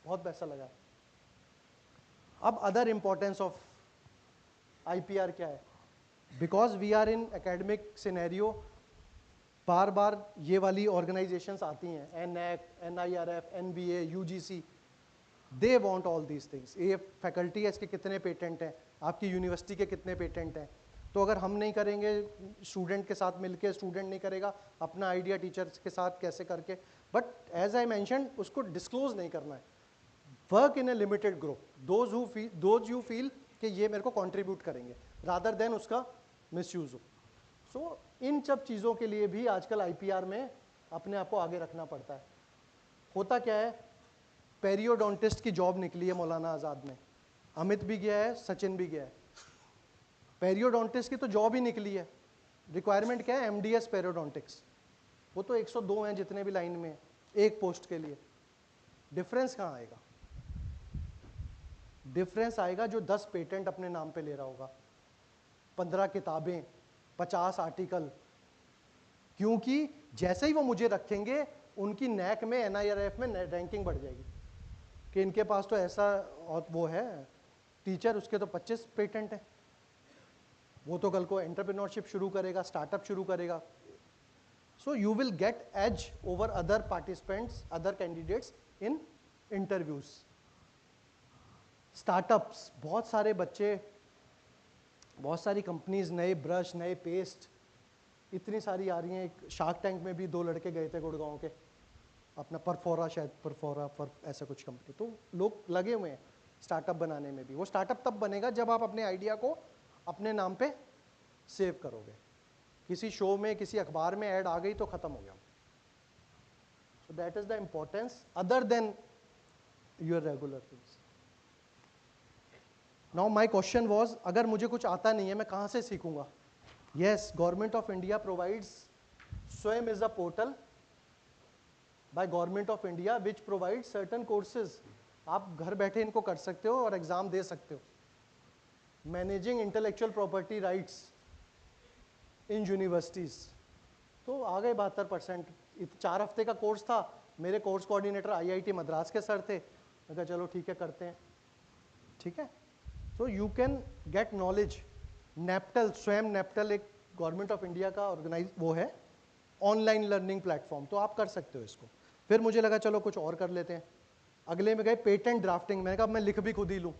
बहुत पैसा लगा है। अब अदर इम्पोर्टेंस ऑफ IPR क्या है? Because we are in academic scenario, बार बार ये वाली ऑर्गेनाइजेशंस आती हैं, NAC, NIRF, NBA, UGC, they want all these things. ये फैकल्टी है, इसके कितने पेटेंट हैं, आपकी यूनिवर्सिटी के कितने पेटेंट हैं। तो अगर हम नहीं करेंगे स्टूडेंट के साथ मिलके, स्टूडेंट नहीं करेगा अपना आइडिया टीचर्स के साथ कैसे करके, बट एज आई मैंशन उसको डिस्क्लोज नहीं करना है। Work in A limited group, those you feel कि ये मेरे को कॉन्ट्रीब्यूट करेंगे, रादर देन उसका मिसयूज हो। सो इन सब चीज़ों के लिए भी आजकल IPR में अपने आप को आगे रखना पड़ता है। होता क्या है, पेरियोडोंटिस्ट की जॉब निकली है मौलाना आज़ाद में, अमित भी गया है, सचिन भी गया है। पेरियोडोंटिस्ट की तो जॉब ही निकली है, रिक्वायरमेंट क्या है? MDS पेरियोडोंटिक्स। वो तो 102 हैं जितने भी लाइन में, एक पोस्ट के लिए। डिफरेंस कहाँ आएगा? डिफरेंस आएगा जो 10 पेटेंट अपने नाम पे ले रहा होगा, 15 किताबें, 50 आर्टिकल। क्योंकि जैसे ही वो मुझे रखेंगे, उनकी NAC में, NIRF में रैंकिंग बढ़ जाएगी कि इनके पास तो ऐसा और वो है टीचर, उसके तो 25 पेटेंट हैं, वो तो कल को एंटरप्रेन्योरशिप शुरू करेगा, स्टार्टअप शुरू करेगा। So you will get edge over other participants, other candidates in interviews. Startups, बहुत सारे बच्चे, बहुत सारी कंपनीज, नए ब्रश, नए पेस्ट, इतनी सारी आ रही हैं। एक शार्क टैंक में भी 2 लड़के गए थे गुड़गांव के, अपना परफोरा, शायद परफोरा ऐसा कुछ कंपनी, तो लोग लगे हुए हैं स्टार्टअप बनाने में भी। वो स्टार्टअप तब बनेगा जब आप अपने आइडिया को अपने नाम पे सेव करोगे। किसी शो में, किसी अखबार में ऐड आ गई तो खत्म हो गया। So that is the importance other than your regular things. Now my question was, अगर मुझे कुछ आता नहीं है मैं कहाँ से सीखूंगा? Yes, government of India provides, स्वयं is a portal by government of India which provide certain courses. आप घर बैठे इनको कर सकते हो और एग्जाम दे सकते हो। मैनेजिंग इंटेलेक्चुअल प्रॉपर्टी राइट्स इन यूनिवर्सिटीज, तो आ गए 72%। 4 हफ्ते का कोर्स था, मेरे कोर्स कोऑर्डिनेटर IIT मद्रास के सर थे, मैं कहा चलो ठीक है करते हैं, ठीक है। So you can get knowledge. NPTEL, स्वयं नेप्टल एक गवर्नमेंट ऑफ इंडिया का ऑर्गेनाइज वो है ऑनलाइन लर्निंग प्लेटफॉर्म, तो आप कर सकते हो इसको। फिर मुझे लगा चलो कुछ और कर लेते हैं। अगले में गए पेटेंट ड्राफ्टिंग, मैंने कहा मैं लिख भी खुद ही लूँ।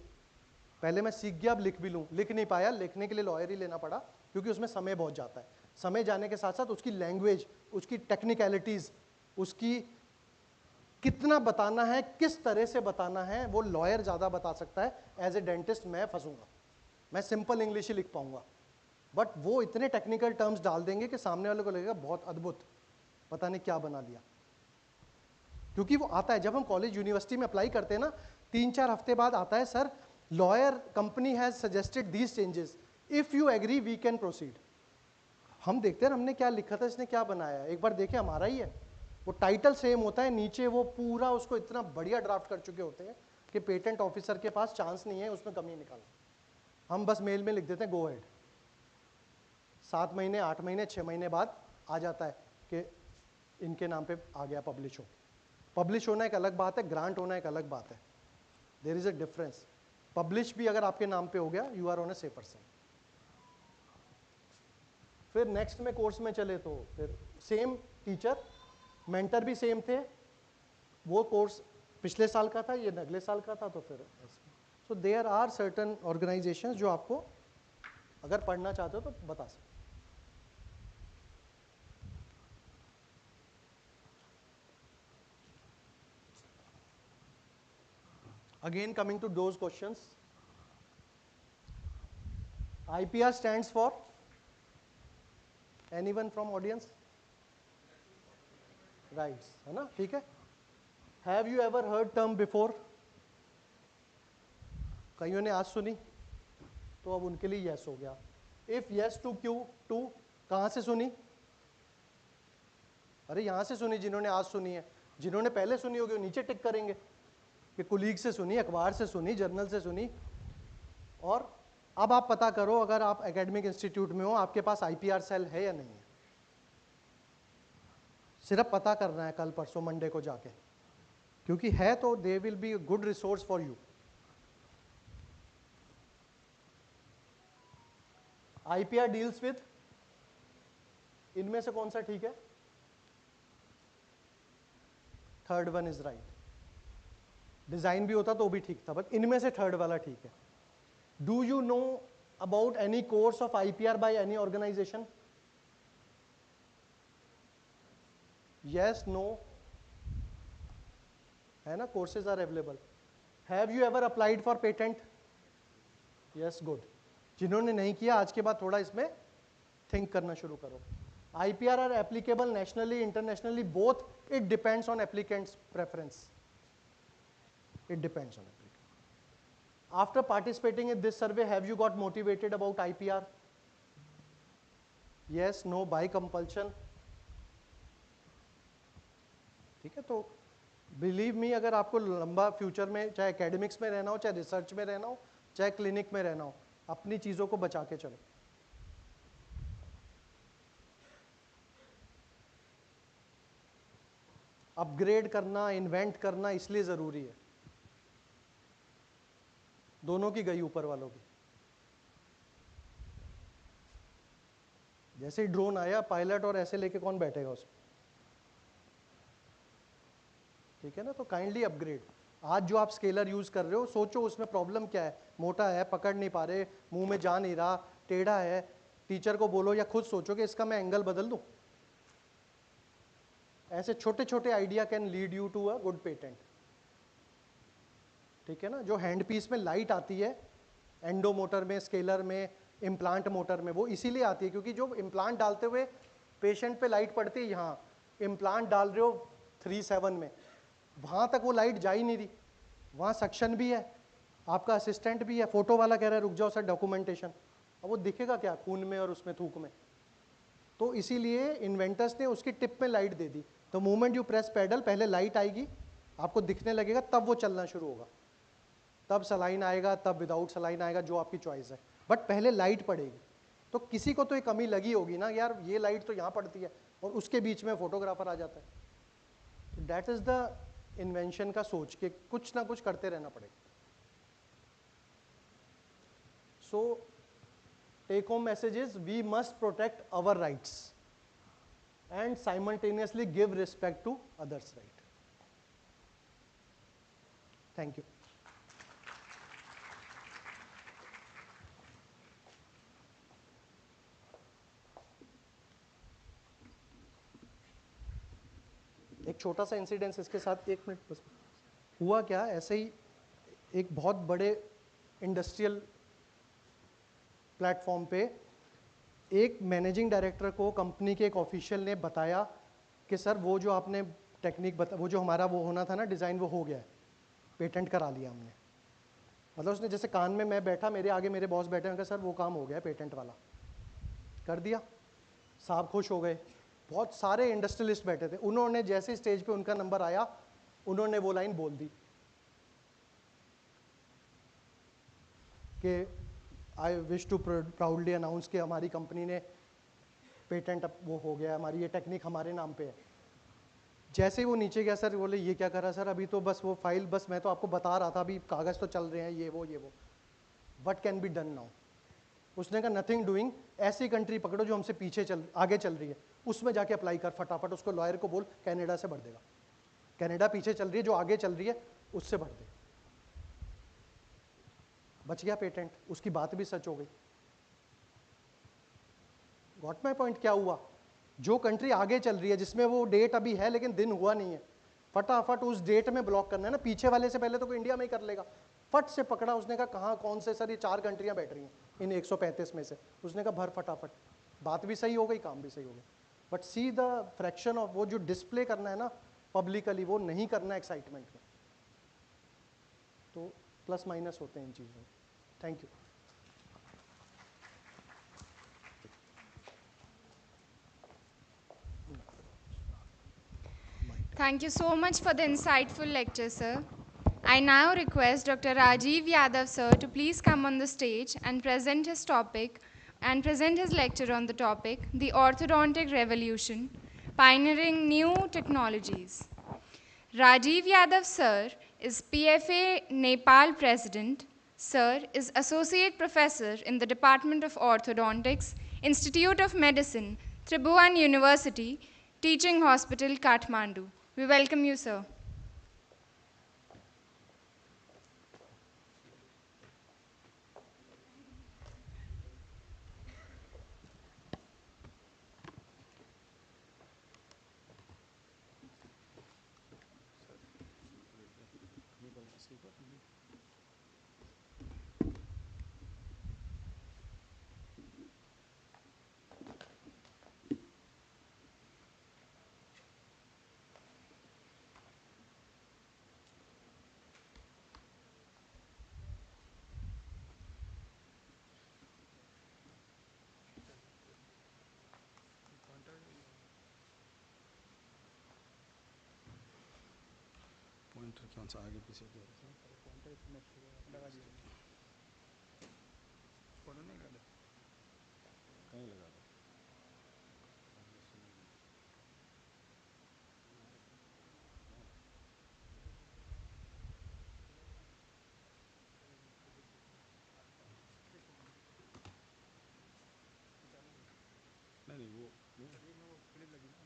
पहले मैं सीख गया, अब लिख भी लूँ। लिख नहीं पाया, लिखने के लिए लॉयर ही लेना पड़ा, क्योंकि उसमें समय बहुत जाता है। समय जाने के साथ साथ उसकी लैंग्वेज, उसकी टेक्निकलिटीज़, उसकी कितना बताना है, किस तरह से बताना है, वो लॉयर ज़्यादा बता सकता है। एज ए डेंटिस्ट मैं फंसूंगा, मैं सिंपल इंग्लिश ही लिख पाऊंगा, बट वो इतने टेक्निकल टर्म्स डाल देंगे कि सामने वाले को लगेगा बहुत अद्भुत, पता नहीं क्या बना दिया। क्योंकि वो आता है, जब हम कॉलेज यूनिवर्सिटी में अप्लाई करते हैं ना, 3-4 हफ्ते बाद आता है, sir lawyer company has suggested these changes, if you agree we can proceed. हम देखते हैं हमने क्या लिखा था, इसने क्या बनाया, एक बार देखे हमारा ही है। वो टाइटल सेम होता है, नीचे वो पूरा उसको इतना बढ़िया ड्राफ्ट कर चुके होते हैं कि पेटेंट ऑफिसर के पास चांस नहीं है उसमें कमी निकालना। हम बस मेल में लिख देते हैं गो हेड। 7 महीने, 8 महीने, 6 महीने बाद आ जाता है कि इनके नाम पे आ गया पब्लिश हो। पब्लिश होना एक अलग बात है, ग्रांट होना एक अलग बात है। There is a difference. Publish भी अगर आपके नाम पे हो गया, you are on a safer side. फिर नेक्स्ट में कोर्स में चले तो फिर सेम टीचर, मेंटर भी सेम थे। वो कोर्स पिछले साल का था, ये अगले साल का था, तो फिर so there are certain organizations जो आपको अगर पढ़ना चाहते हो तो बता सकते। Again, coming to those questions, IPR stands for, anyone from audience? Rights, है ना, ठीक है। Have you ever heard term before? कईयों ने आज सुनी, तो अब उनके लिए yes हो गया। If yes to Q2, कहाँ से सुनी? अरे यहाँ से सुनी जिन्होंने आज सुनी है, जिन्होंने पहले सुनी होगी वो नीचे टिक करेंगे कि कुलीग से सुनी, अखबार से सुनी, जर्नल से सुनी। और अब आप पता करो, अगर आप एकेडमिक इंस्टीट्यूट में हो, आपके पास IPR सेल है या नहीं है, सिर्फ पता करना है कल परसों मंडे को जाके, क्योंकि है तो they will be good resource for you. IPR deals with, इनमें से कौन सा ठीक है? Third one is right. Design भी होता तो भी ठीक था, बट इनमें से थर्ड वाला ठीक है। Do you know about any course of IPR by any organization? Yes, no, है ना, courses are available. Have you ever applied for patent? Yes, good. जिन्होंने नहीं किया, आज के बाद थोड़ा इसमें थिंक करना शुरू करो। IPR are applicable nationally, internationally, both. It depends on applicant's preference. It depends on applicant. After participating in this survey, have you got motivated about IPR? Yes, no, by compulsion? ठीक है, तो believe me, अगर आपको लंबा future में चाहे academics में रहना हो, चाहे रिसर्च में रहना हो, चाहे क्लिनिक में रहना हो, अपनी चीज़ों को बचा के चलो। अपग्रेड करना, इन्वेंट करना इसलिए ज़रूरी है, दोनों की गई ऊपर वालों की। जैसे ही ड्रोन आया, पायलट और ऐसे लेके कौन बैठेगा उसमें? ठीक है ना, तो काइंडली अपग्रेड। आज जो आप स्केलर यूज कर रहे हो, सोचो उसमें प्रॉब्लम क्या है। मोटा है, पकड़ नहीं पा रहे, मुंह में जा नहीं रहा, टेढ़ा है, टीचर को बोलो या खुद सोचो कि इसका मैं एंगल बदल दूं। ऐसे छोटे छोटे idea can lead you to a good patent. ठीक है ना, जो हैंड पीस में लाइट आती है एंडो मोटर में, स्केलर में, इम्प्लांट मोटर में, वो इसीलिए आती है क्योंकि जो इम्प्लांट डालते हुए पेशेंट पे लाइट पड़ती है, यहाँ इम्प्लांट डाल रहे हो 3/7 में, वहाँ तक वो लाइट जा ही नहीं रही, वहाँ सक्शन भी है, आपका असिस्टेंट भी है, फोटो वाला कह रहा है रुक जाओ सर डॉक्यूमेंटेशन, अब वो दिखेगा क्या खून में और उसमें थूक में। तो इसीलिए इन्वेंटर्स ने उसकी टिप में लाइट दे दी। तो मूवमेंट यू प्रेस पेडल, पहले लाइट आएगी, आपको दिखने लगेगा, तब वो चलना शुरू होगा, तब सलाइन आएगा, तब विदाउट सलाइन आएगा, जो आपकी चॉइस है, बट पहले लाइट पड़ेगी। तो किसी को तो एक कमी लगी होगी ना यार, ये लाइट तो यहाँ पड़ती है और उसके बीच में फोटोग्राफर आ जाता है। तो दैट इज द इन्वेंशन का सोच के कुछ ना कुछ करते रहना पड़ेगा। So take home message is we must protect our rights and simultaneously give respect to others right. Thank you. एक छोटा सा इंसिडेंस इसके साथ, 1 मिनट बस। हुआ क्या, ऐसे ही एक बहुत बड़े इंडस्ट्रियल प्लेटफॉर्म पे एक मैनेजिंग डायरेक्टर को कंपनी के एक ऑफिशियल ने बताया कि सर वो जो आपने टेक्निक वो जो हमारा वो होना था ना डिज़ाइन, वो हो गया है, पेटेंट करा लिया हमने। मतलब उसने जैसे कान में मैं बैठा, मेरे आगे मेरे बॉस बैठे, उनका सर वो काम हो गया है पेटेंट वाला, कर दिया। साहब खुश हो गए, बहुत सारे इंडस्ट्रियलिस्ट बैठे थे, उन्होंने जैसे स्टेज पे उनका नंबर आया, उन्होंने वो लाइन बोल दी कि I wish to proudly announce कि हमारी कंपनी ने पेटेंट अब वो हो गया, हमारी ये टेक्निक हमारे नाम पे है। जैसे ही वो नीचे गया, सर बोले ये क्या करा सर, अभी तो बस वो फाइल, बस मैं तो आपको बता रहा था, अभी कागज़ तो चल रहे हैं, ये वो what can be done now. उसने कहा नथिंग डूइंग, ऐसी कंट्री पकड़ो जो हमसे आगे चल रही है, उसमें जाके अप्लाई कर फटाफट, उसको लॉयर को बोल कनाडा से भर देगा। कनाडा पीछे चल रही है, जो आगे चल रही है उससे भर दे। बच गया पेटेंट, उसकी बात भी सच हो गई। Got my point? क्या हुआ? जो कंट्री आगे चल रही है, जिसमें वो डेट अभी है लेकिन दिन हुआ नहीं है, फटाफट उस डेट में ब्लॉक करना है ना। पीछे वाले से पहले तो कोई इंडिया में ही कर लेगा। फट से पकड़ा, उसने कहा कहाँ कौन से सर, ये 4 कंट्रियां बैठ रही हैं इन 135 में से। उसने कहा भर फटाफट, बात भी सही हो गई, काम भी सही हो गया। But see the fraction of वो जो डिस्प्ले करना है ना पब्लिकली, वो नहीं करना एक्साइटमेंट में। तो प्लस माइनस होते हैं इन चीज़ों में। Thank you. Thank you so much for the insightful lecture, sir. I now request Dr. Rajiv Yadav, sir, to please come on the stage and present his topic and present his lecture on the topic, The Orthodontic Revolution, Pioneering New Technologies. Rajiv Yadav, sir, is PFA Nepal President. Sir is Associate Professor in the Department of Orthodontics, Institute of Medicine, Tribhuvan University, Teaching Hospital, Kathmandu. We welcome you, sir. Pointer कौन सा आगे पीछे किया pointer लगा दिया photo नहीं लगा कहीं लगा दो नहीं वो क्लिप लगी ना।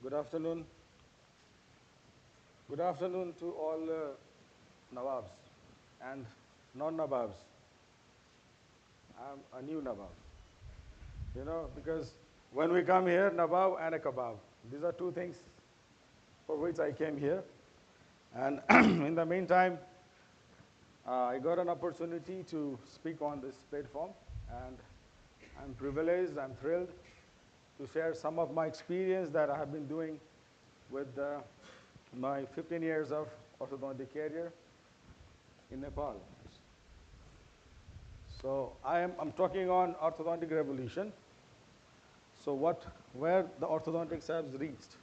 Good afternoon. Good afternoon to all Nawabs and non-Nawabs. I'm a new Nawab. You know, because when we come here, Nawab and a kebab. These are two things for which I came here. And in the meantime, I got an opportunity to speak on this platform, and I'm privileged, I'm thrilled to share some of my experience that I have been doing with my 15 years of orthodontic career in Nepal. So I'm talking on orthodontic revolution. So where the orthodontics has reached.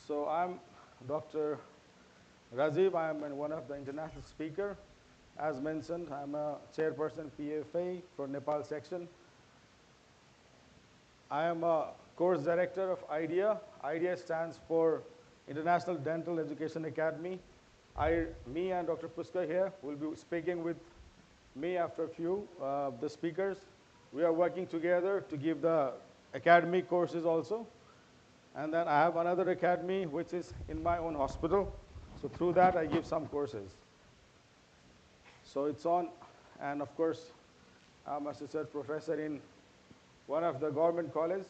So I'm Dr. Rajiv. I am one of the international speaker, As mentioned, I'm a chairperson PFA for Nepal section. I am a course director of IDEA. IDEA stands for International Dental Education Academy. Me and Dr. Puskar here will be speaking with me after a few of the speakers. We are working together to give the academic courses also. And then I have another academy which is in my own hospital. So through that I give some courses. So it's on, and of course I'm associate professor in one of the government colleges.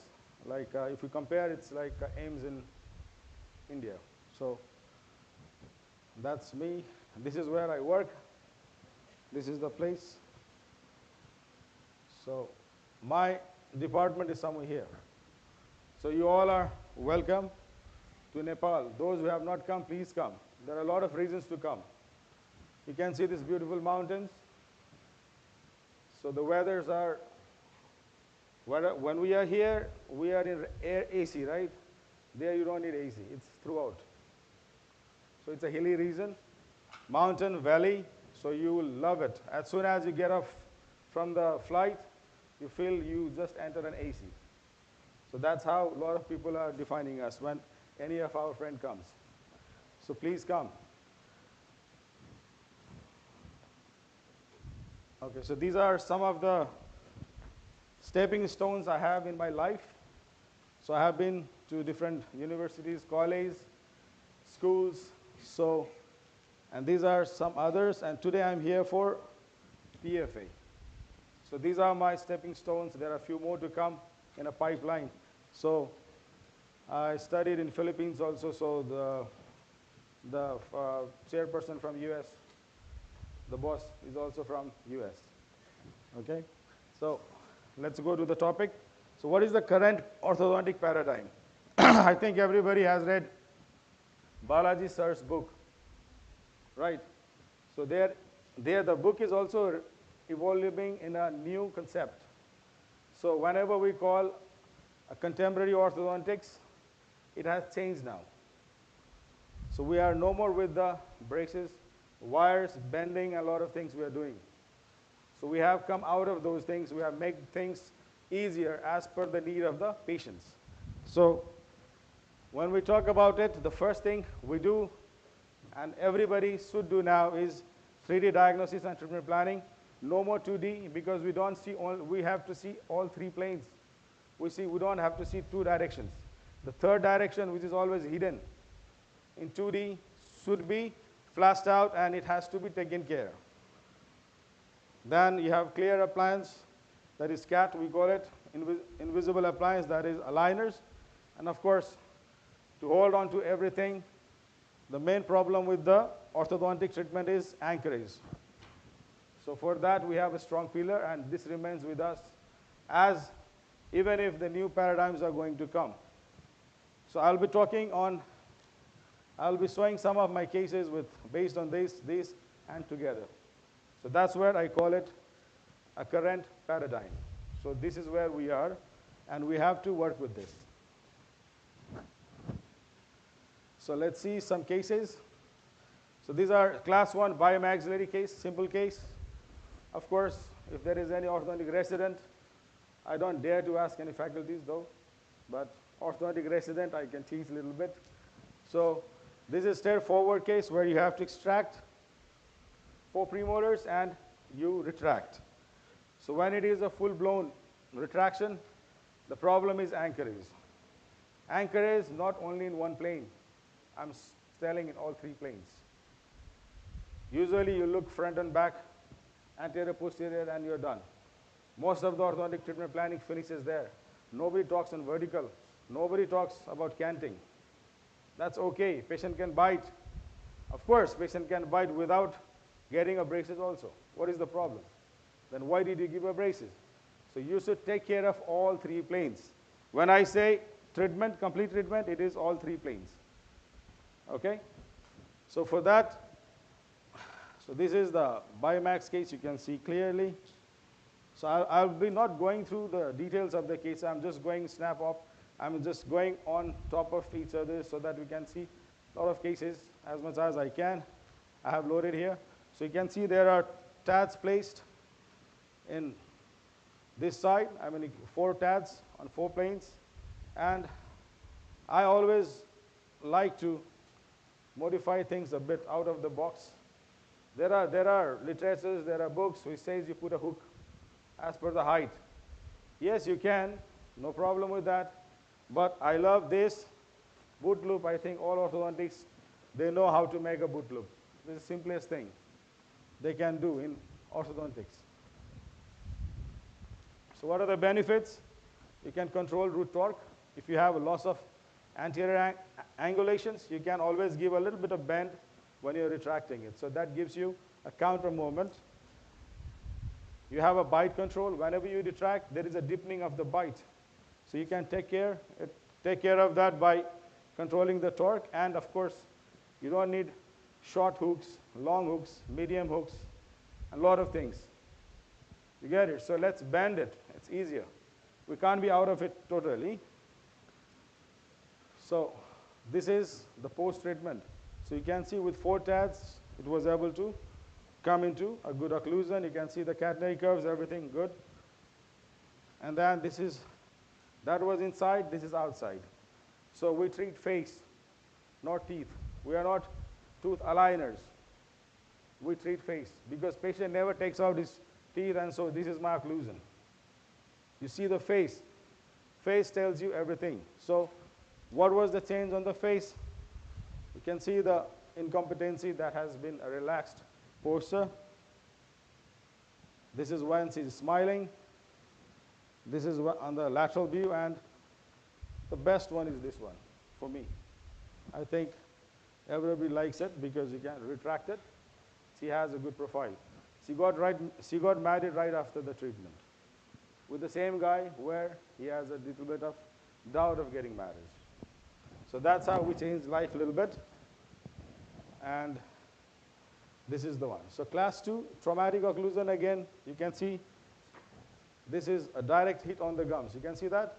Like if you compare, it's like AIMS in India. So that's me. This is where I work. This is the place. So my department is somewhere here. So you all are welcome to Nepal. Those who have not come, please come. There are a lot of reasons to come. You can see these beautiful mountains. So the weathers are, when we are here, we are in air AC, right? There you don't need AC, it's throughout. So it's a hilly region, mountain, valley, so you will love it. As soon as you get off from the flight, you feel you just enter an AC. So that's how a lot of people are defining us when any of our friend comes. So please come. Okay, so these are some of the stepping stones I have in my life. So I have been to different universities, colleges, schools, and these are some others, and today I'm here for PFA. So these are my stepping stones. There are a few more to come in a pipeline. So I studied in Philippines also, so the chairperson from US, the boss is also from US. Okay, so let's go to the topic. So what is the current orthodontic paradigm? I think everybody has read Balaji Sir's book, right? So there the book is also evolving in a new concept. So whenever we call a contemporary orthodontics, it has changed now. So we are no more with the braces, wires, bending, a lot of things we are doing. So we have come out of those things. We have made things easier as per the need of the patients. So when we talk about it, the first thing we do, and everybody should do now, is 3D diagnosis and treatment planning. No more 2D, because we don't see all, we have to see all three planes. We don't have to see two directions. The third direction, which is always hidden in 2D, should be flashed out, and it has to be taken care. Then you have clear appliance, that is CAT, we call it, invisible appliance, that is aligners. And of course, to hold on to everything, the main problem with the orthodontic treatment is anchorage. So for that, we have a strong pillar, and this remains with us as even if the new paradigms are going to come. So I'll be showing some of my cases based on this, and together. So that's where I call it a current paradigm. So this is where we are, and we have to work with this. So let's see some cases. So these are class 1 biomaxillary case, simple case. Of course, if there is any orthodontic resident, I don't dare to ask any faculties though, but orthodontic resident, I can teach a little bit. So this is straightforward case where you have to extract 4 premolars and you retract. So when it is a full-blown retraction, the problem is anchorage. Anchorage not only in one plane. I'm telling in all 3 planes. Usually you look front and back, anterior, posterior, and you're done. Most of the orthodontic treatment planning finishes there. Nobody talks on vertical. Nobody talks about canting. That's okay. Patient can bite. Of course, patient can bite without getting a braces also. What is the problem? Then why did you give a braces? So you should take care of all 3 planes. When I say treatment, complete treatment, it is all 3 planes. Okay? So for that, so this is the Biomax case, you can see clearly. So I'll be not going through the details of the case. I'm just going snap up. I'm just going on top of each other so that we can see a lot of cases as much as I can. I have loaded here. So you can see there are tads placed in this side, I mean 4 tads on 4 planes, and I always like to modify things a bit out of the box. There are literatures, there are books which says you put a hook as per the height. Yes, you can, no problem with that, but I love this boot loop. I think all orthodontics, they know how to make a boot loop. This is the simplest thing they can do in orthodontics. So what are the benefits? You can control root torque. If you have a loss of anterior angulations, you can always give a little bit of bend when you're retracting it. So that gives you a counter movement. You have a bite control. Whenever you retract, there is a deepening of the bite. So you can take care of that by controlling the torque. And of course, you don't need short hooks, long hooks, medium hooks, a lot of things. You get it? So let's bend it. It's easier. We can't be out of it totally. So this is the post-treatment. So you can see with 4 tads, it was able to come into a good occlusion. You can see the catenary curves, everything good. And then that was inside, this is outside. So we treat face, not teeth. We are not tooth aligners. We treat face because patient never takes out his teeth, and so this is my occlusion. You see the face. Face tells you everything. So what was the change on the face? You can see the incompetency that has been a relaxed posture. This is when she's smiling. This is on the lateral view, and the best one is this one for me. I think everybody likes it because you can retract it. She has a good profile. She got married right after the treatment with the same guy where he has a little bit of doubt of getting married. So that's how we changed life a little bit. And this is the one. So class 2, traumatic occlusion, again, you can see this is a direct hit on the gums. You can see that?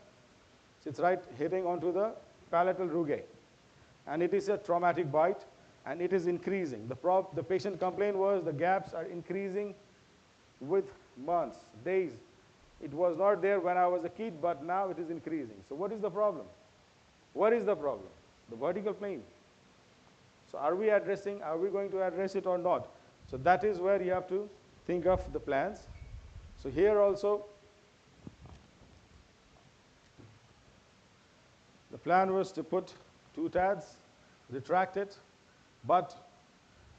So it's right hitting onto the palatal rugae. And it is a traumatic bite, and it is increasing. The patient complaint was the gaps are increasing with months, days. It was not there when I was a kid, but now it is increasing. So what is the problem? What is the problem? The vertical plane. So are we going to address it or not? So that is where you have to think of the plans. So here also, the plan was to put 2 tads, retract it, but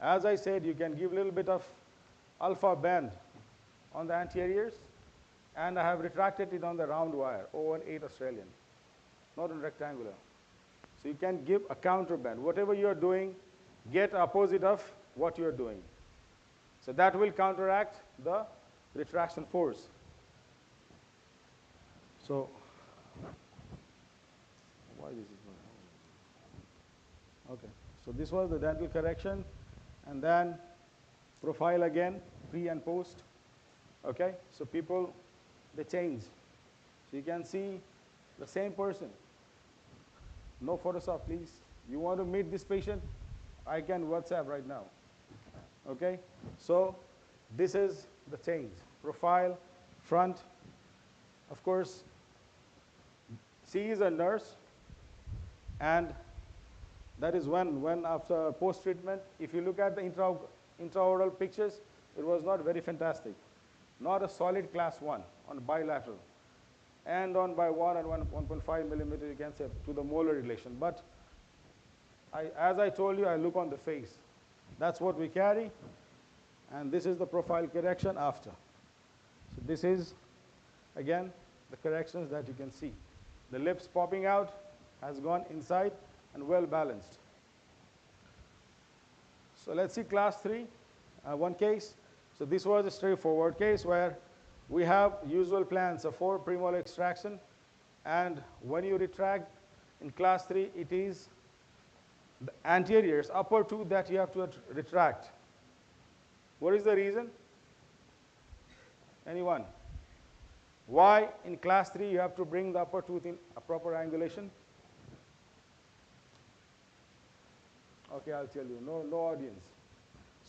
as I said, you can give a little bit of alpha bend on the anteriors, and I have retracted it on the round wire, 018 Australian, not on rectangular. So you can give a counter bend. Whatever you're doing, get opposite of what you're doing. So that will counteract the retraction force. So why this is not? Okay. So this was the dental correction, and then profile again, pre and post. Okay. So people, they change. So you can see the same person. No Photoshop, please. You want to meet this patient? I can WhatsApp right now. Okay? So this is the change. Profile, front. Of course, she is a nurse, and that is when after post-treatment, if you look at the intraoral pictures, it was not very fantastic. Not a solid class 1 on bilateral. And on by 1 and 1.5 millimeter, you can say, to the molar relation. But as I told you, I look on the face. That's what we carry. And this is the profile correction after. So this is, again, the corrections that you can see. The lips popping out has gone inside and well balanced. So let's see class 3, one case. So this was a straightforward case where we have usual plans of 4 premolar extraction, and when you retract in class 3, it is the anteriors, upper tooth, that you have to retract. What is the reason? Anyone? Why in class 3 you have to bring the upper tooth in a proper angulation? Okay, I'll tell you. No audience.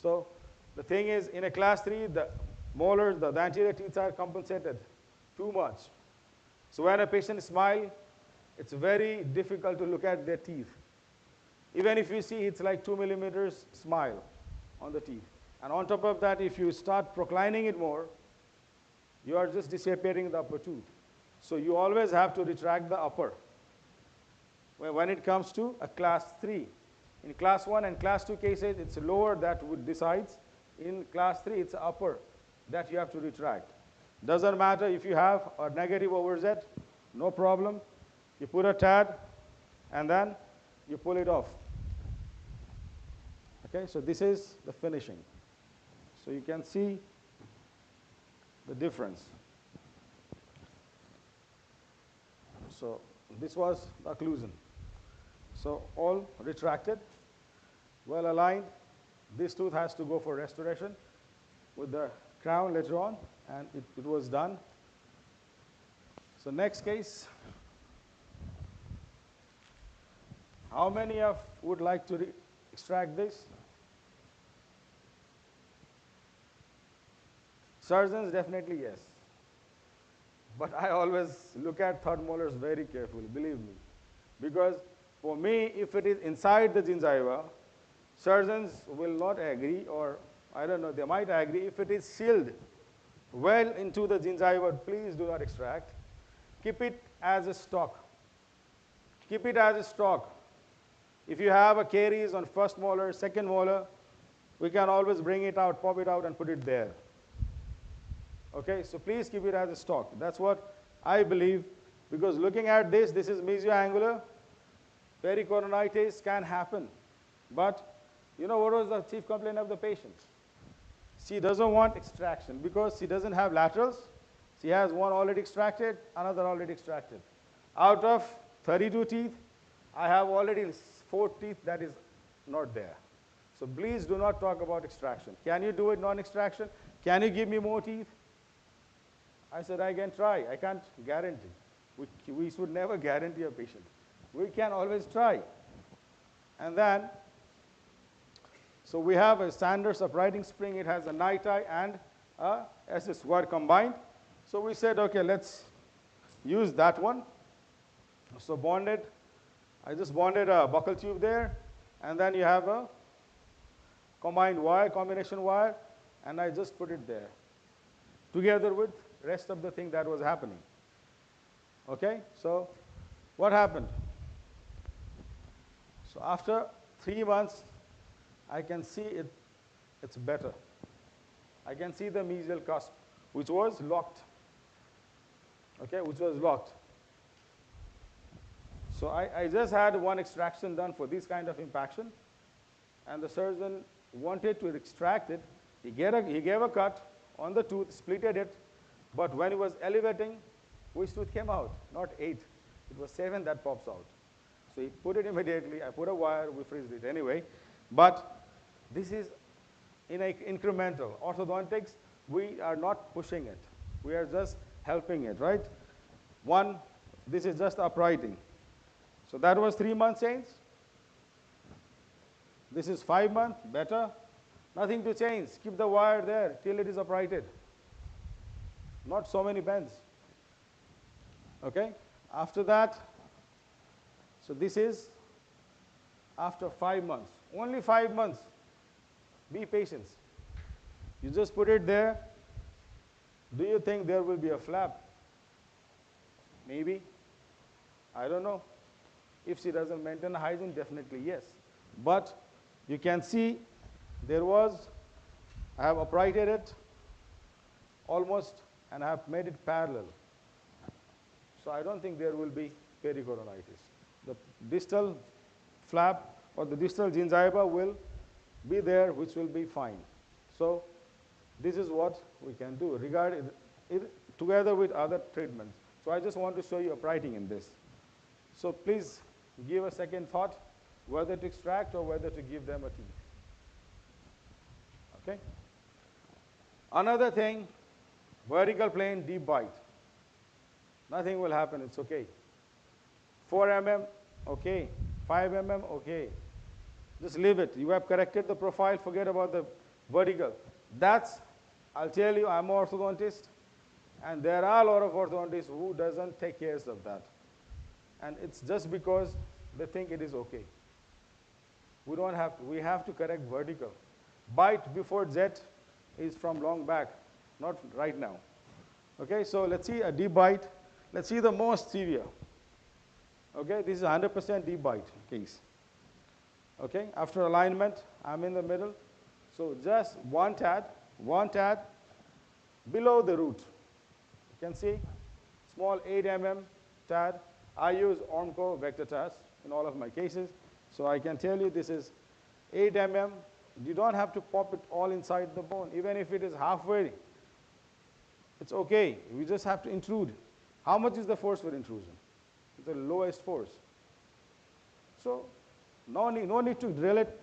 So The thing is, in a class 3, the molars, the anterior teeth are compensated too much. So when a patient smiles, it's very difficult to look at their teeth. Even if you see, it's like 2 millimeters smile on the teeth. And on top of that, if you start proclining it more, you are just disappearing the upper tooth. So you always have to retract the upper when it comes to a class 3. In class 1 and class 2 cases, it's lower that would decides. In class 3, it's upper that you have to retract. Doesn't matter if you have a negative over Z, no problem. You put a tad, and then you pull it off. Okay, so this is the finishing. So you can see the difference. So this was the occlusion. So all retracted, well aligned. This tooth has to go for restoration with the crown later on, and it was done. So next case. How many of would like to extract this? Surgeons, definitely yes. But I always look at third molars very carefully, believe me. Because for me, if it is inside the gingiva, surgeons will not agree, or I don't know, they might agree. If it is sealed well into the gingiva, please do not extract. Keep it as a stock. Keep it as a stock. If you have a caries on first molar, second molar, we can always bring it out, pop it out, and put it there. Okay, so please keep it as a stock. That's what I believe, because looking at this is mesioangular. Pericoronitis can happen. But you know what was the chief complaint of the patient? She doesn't want extraction because she doesn't have laterals. She has one already extracted, another already extracted. Out of 32 teeth, I have already 4 teeth that is not there. So please do not talk about extraction. Can you do it non-extraction? Can you give me more teeth? I said, I can try. I can't guarantee. We should never guarantee a patient. We can always try. And then, so we have a Sanders uprighting spring. It has a night eye and a SS wire combined. So we said, okay, let's use that one. So bonded. I just bonded a buccal tube there. And then you have a combined wire, combination wire. And I just put it there together with rest of the thing that was happening. Okay, so what happened? So after 3 months, I can see it's better. I can see the mesial cusp, which was locked. Okay, which was locked. So I just had one extraction done for this kind of impaction, and the surgeon wanted to extract it. He gave a cut on the tooth, splitted it, but when he was elevating, which tooth came out? Not 8. It was 7 that pops out. So he put it immediately. I put a wire. We freezed it anyway. But this is incremental. Orthodontics, we are not pushing it. We are just helping it, right? One, this is just uprighting. So that was 3 months change. This is 5 months, better. Nothing to change. Keep the wire there till it is uprighted. Not so many bends. Okay? After that, so this is after 5 months. Only 5 months. Be patient. You just put it there. Do you think there will be a flap? Maybe. I don't know. If she doesn't maintain hygiene, definitely yes. But you can see there was, I have uprighted it almost, and I have made it parallel. So I don't think there will be pericoronitis. The distal flap or the distal gingiva will be there, which will be fine. So this is what we can do regarding it together with other treatments. So I just want to show you uprighting in this. So please give a second thought whether to extract or whether to give them a teeth. Okay? Another thing, vertical plane deep bite. Nothing will happen, it's okay. 4 mm, okay. 5 mm, okay. Just leave it. You have corrected the profile, forget about the vertical. That's, I'll tell you, I'm an orthodontist, and there are a lot of orthodontists who doesn't take care of that. And it's just because they think it is okay. We don't have to, we have to correct vertical. Bite before jet is from long back, not right now. Okay, so let's see a deep bite. Let's see the most severe. Okay, this is 100% deep bite case. Okay, after alignment, I'm in the middle. So just one tad below the root. You can see small 8 mm tad. I use Ormco vector tads in all of my cases. So I can tell you this is 8 mm. You don't have to pop it all inside the bone. Even if it is halfway, it's okay. We just have to intrude. How much is the force for intrusion? It's the lowest force. So no need to drill it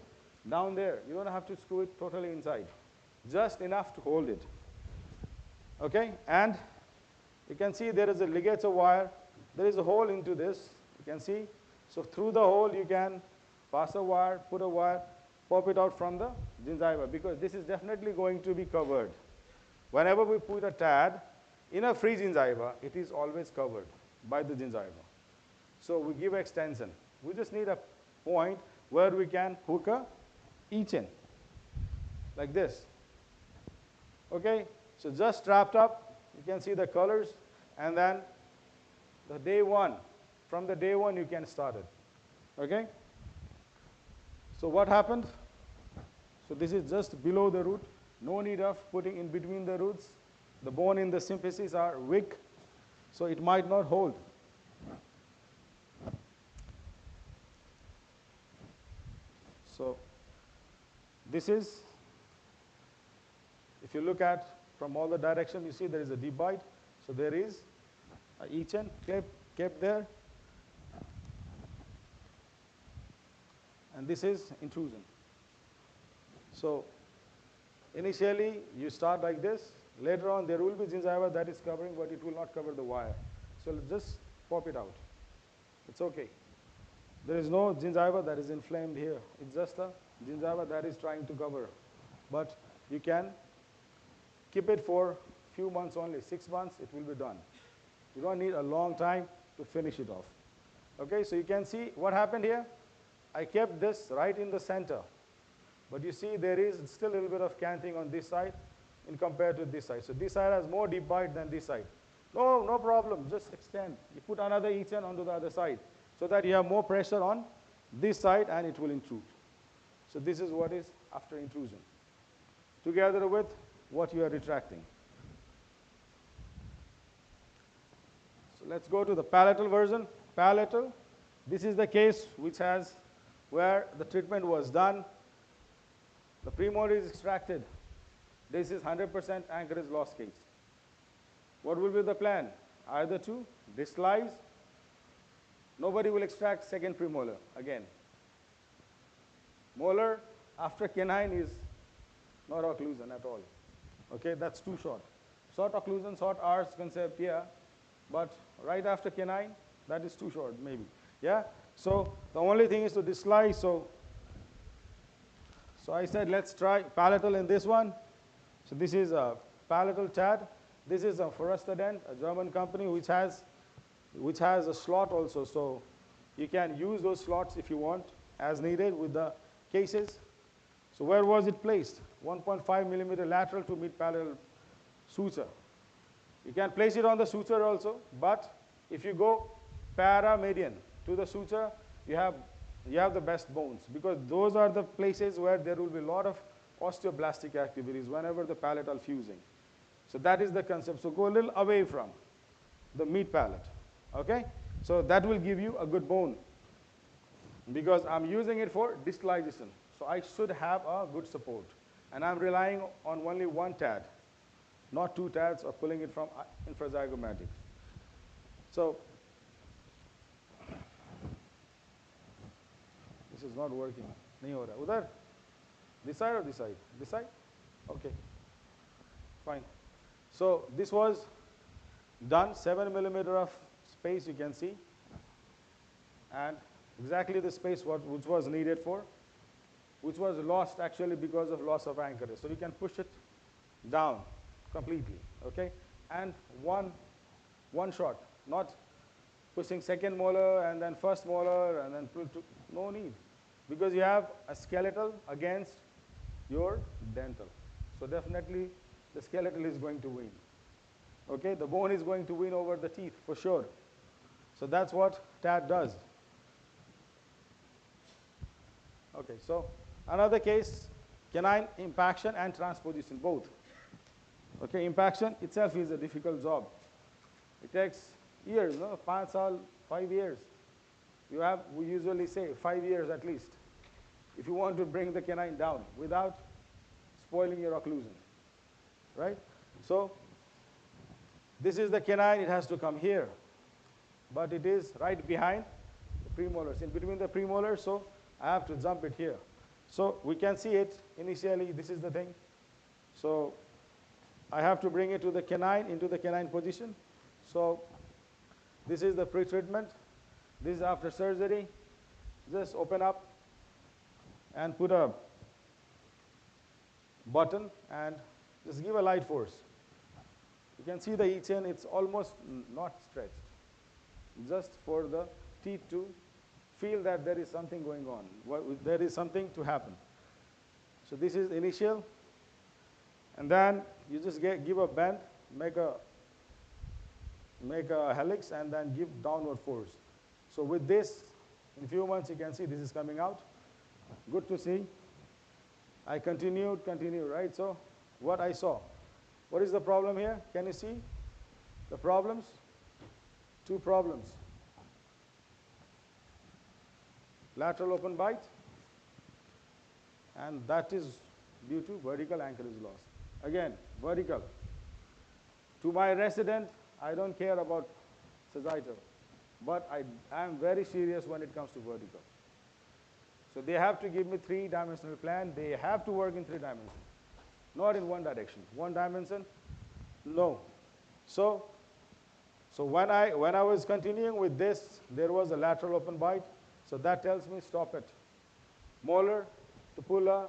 down there. You don't have to screw it totally inside. Just enough to hold it. Okay, and you can see there is a ligature wire. There is a hole into this. You can see. So through the hole you can pass a wire, put a wire, pop it out from the gingiva, because this is definitely going to be covered. Whenever we put a tad in a free gingiva, it is always covered by the gingiva. So we give extension. We just need a point where we can hook a each in, like this. Okay, so just wrapped up, you can see the colors, and then the day one, from the day one you can start it. Okay, so what happened? So this is just below the root, no need of putting in between the roots. The bone in the symphysis are weak, so it might not hold. So this is, if you look at from all the direction, you see there is a deep bite. So there is a each end kept there. And this is intrusion. So initially you start like this. Later on there will be gingiva that is covering, but it will not cover the wire. So let's just pop it out. It's okay. There is no gingiva that is inflamed here. It's just a gingiva that is trying to cover. But you can keep it for a few months only. 6 months, it will be done. You don't need a long time to finish it off. Okay, so you can see what happened here. I kept this right in the center. But you see there is still a little bit of canting on this side in compared to this side. So this side has more deep bite than this side. No problem, just extend. You put another each end onto the other side so that you have more pressure on this side and it will intrude. So this is what is after intrusion, together with what you are retracting. So let's go to the palatal version. Palatal, this is the case which has where the treatment was done. The premolar is extracted. This is 100% anchorage loss case. What will be the plan? Either to distalize. Nobody will extract second premolar again. Molar after canine is not occlusion at all. Okay, that's too short. Short occlusion, short R's can say Pierre, but right after canine, that is too short maybe. Yeah, so the only thing is to distalize. So I said let's try palatal in this one. So this is a palatal tad. This is a Orthodontic, a German company which has a slot also. So you can use those slots if you want as needed with the cases. So where was it placed? 1.5 millimeter lateral to mid-palatal suture. You can place it on the suture also, but if you go para-median to the suture, you have the best bones, because those are the places where there will be a lot of osteoblastic activities whenever the palatal fusing. So that is the concept. So go a little away from the mid palate. Okay? So that will give you a good bone, because I'm using it for distalization. So I should have a good support. And I'm relying on only one tad, not two tads or pulling it from infrazygomatics. So this is not working. Nahi ho raha. Udhar? This side or this side? This side? Okay. Fine. So this was done, 7 millimeter of space you can see, and exactly the space which was needed for which was lost actually because of loss of anchorage. So you can push it down completely, okay? And one shot, not pushing second molar and then first molar and then pull to, no need, because you have a skeletal against your dental. So definitely the skeletal is going to win. Okay, the bone is going to win over the teeth for sure. So that's what TAT does. Okay, so another case, canine impaction and transposition, both. Okay, impaction itself is a difficult job. It takes years, no? 5 years. We usually say 5 years at least, if you want to bring the canine down without spoiling your occlusion, right? So this is the canine, it has to come here, but it is right behind the premolars, in between the premolars, so I have to jump it here. So we can see it initially, this is the thing. So I have to bring it to the canine, into the canine position. So this is the pre-treatment. This is after surgery. Just open up and put a button and just give a light force. You can see the E-chain, it's almost not stretched, just for the teeth to feel that there is something going on, there is something to happen. So this is initial, and then you just give a bend, make a helix, and then give downward force. So with this, in a few months you can see this is coming out. Good to see. I continue, right? So what I saw. What is the problem here? Can you see the problems? 2 problems. Lateral open bite, and that is due to vertical anchorage loss. Again, vertical. To my resident, I don't care about sagittal, but I am very serious when it comes to vertical. So they have to give me 3-dimensional plan. They have to work in 3 dimensions, not in 1 direction. 1 dimension, no. So when I was continuing with this, there was a lateral open bite. So that tells me stop it. Molar to pull a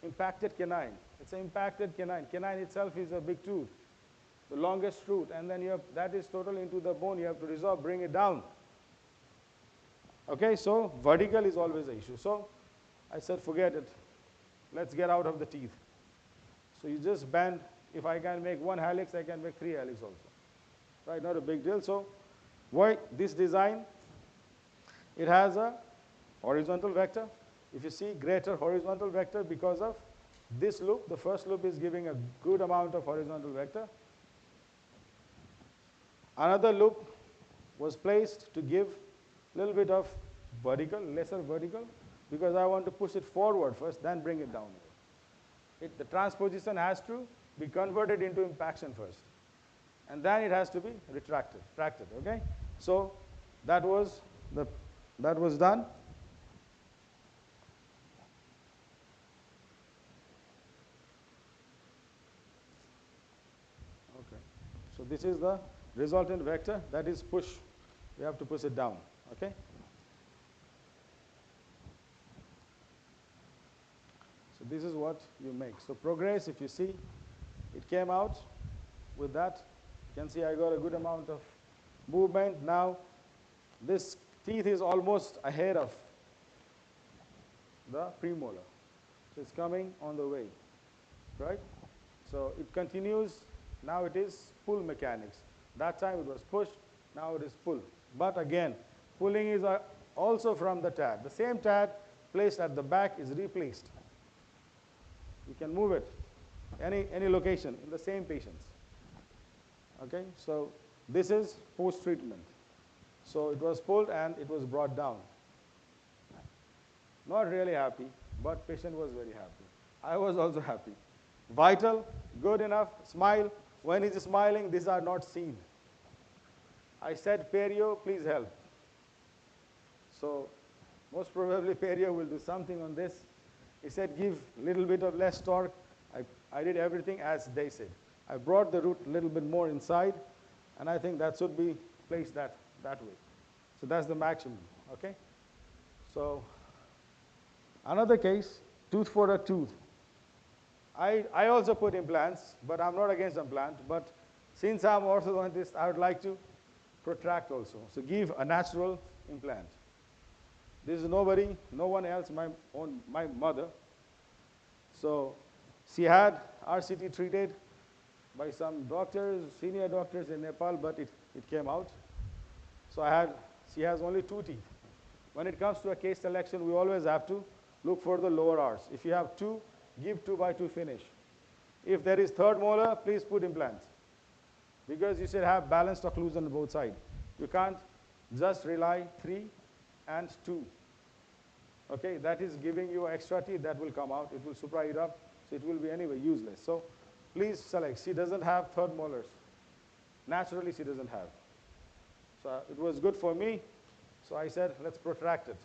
impacted canine. It's an impacted canine. Canine itself is a big tooth, the longest root, and then that is totally into the bone. You have to resolve, bring it down. Okay, so vertical is always an issue. So I said, forget it. Let's get out of the teeth. So you just bend. If I can make 1 helix, I can make 3 helix also. Right, not a big deal. So why this design? It has a horizontal vector. If you see, greater horizontal vector because of this loop. The first loop is giving a good amount of horizontal vector. Another loop was placed to give a little bit of vertical, lesser vertical, because I want to push it forward first, then bring it down. The transposition has to be converted into impaction first, and then it has to be retracted, okay? So that was done. Okay. So this is the resultant vector, that is push. We have to push it down, okay? So this is what you make. So progress, if you see, it came out with that. You can see I got a good amount of movement. Now this teeth is almost ahead of the premolar. So it's coming on the way, right? So it continues. Now it is pull mechanics. That time it was push, now it is pull. But again, pulling is also from the tab. The same tab placed at the back is replaced. You can move it any location in the same patients. Okay, so this is post-treatment. So it was pulled and it was brought down. Not really happy, but patient was very happy. I was also happy. Vital, good enough, smile. When he's smiling, these are not seen. I said, Perio, please help. So most probably Perio will do something on this. He said, give a little bit of less torque. I did everything as they said. I brought the root a little bit more inside, and I think that should be placed that way. So that's the maximum, okay? So another case, tooth for a tooth. I also put implants, but I'm not against implant. But since I'm orthodontist, I would like to protract also. So give a natural implant. This is nobody, no one else, my mother. So she had RCT treated by some doctors, senior doctors in Nepal, but it came out. So she has only 2 teeth. When it comes to a case selection, we always have to look for the lower R's. If you have 2, give 2 by 2 finish. If there is 3rd molar, please put implants, because you should have balanced occlusion on both sides. You can't just rely 3 and 2. Okay, that is giving you extra teeth that will come out. It will supra it up, so it will be anyway useless. So please select. She doesn't have 3rd molars. Naturally, she doesn't have. So it was good for me. So I said, let's protract it.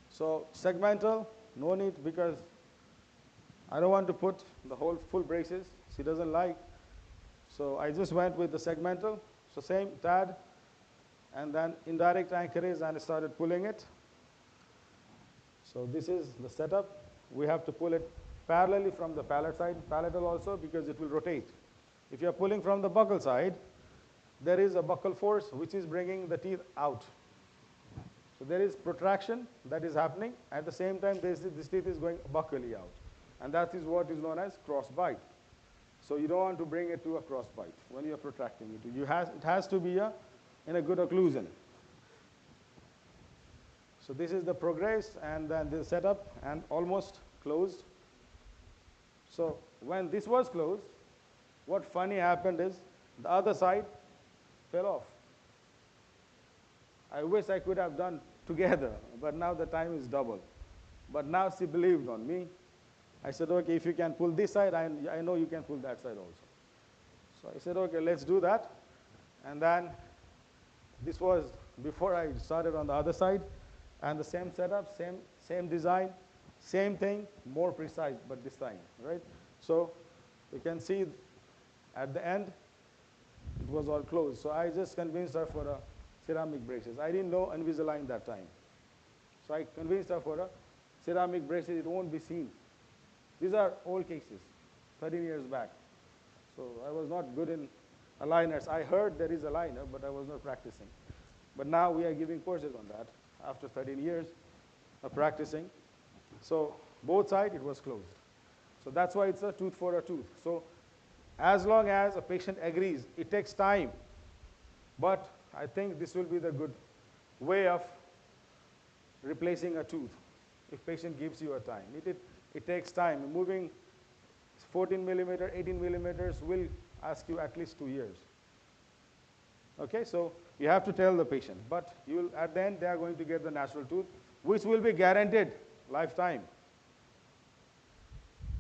So segmental, no need, because I don't want to put the whole full braces. She doesn't like. So I just went with the segmental. So same TAD, and then indirect anchorage, and I started pulling it. So this is the setup. We have to pull it parallelly from the palate side, palatal also, because it will rotate. If you are pulling from the buccal side, there is a buccal force which is bringing the teeth out. So there is protraction that is happening. At the same time, this teeth is going buccally out. And that is what is known as cross bite. So you don't want to bring it to a cross bite when you are protracting it. It has to be in a good occlusion. So this is the progress, and then the setup, and almost closed. So when this was closed, what funny happened is the other side fell off. I wish I could have done together, but now the time is double. But now she believed on me. I said, okay, if you can pull this side, I know you can pull that side also. So I said, okay, let's do that. And then this was before I started on the other side. And the same setup, same design, same thing, more precise, but this time, right? So you can see at the end, it was all closed. So I just convinced her for a ceramic braces. I didn't know Invisalign that time. So I convinced her for a ceramic braces. It won't be seen. These are old cases, 13 years back. So I was not good in aligners. I heard there is a aligner, but I was not practicing. But now we are giving courses on that after 13 years of practicing. So both sides, it was closed. So that's why it's a tooth for a tooth. So as long as a patient agrees, it takes time. But I think this will be the good way of replacing a tooth if patient gives you a time. It takes time. Moving 14 millimeter, 18 millimeters will ask you at least 2 years. Okay, so you have to tell the patient, but at the end they are going to get the natural tooth, which will be guaranteed lifetime.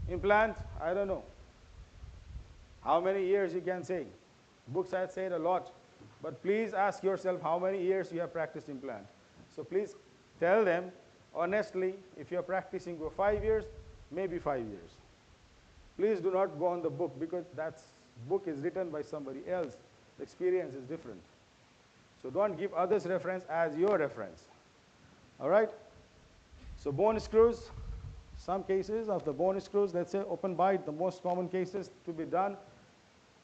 Implant, I don't know how many years you can say. Books have said a lot, but please ask yourself how many years you have practiced implant. So please tell them honestly, if you are practicing for 5 years, maybe 5 years. Please do not go on the book, because that book is written by somebody else. The experience is different. So don't give others' reference as your reference. All right? So bone screws, some cases of the bone screws, let's say open bite, the most common cases to be done,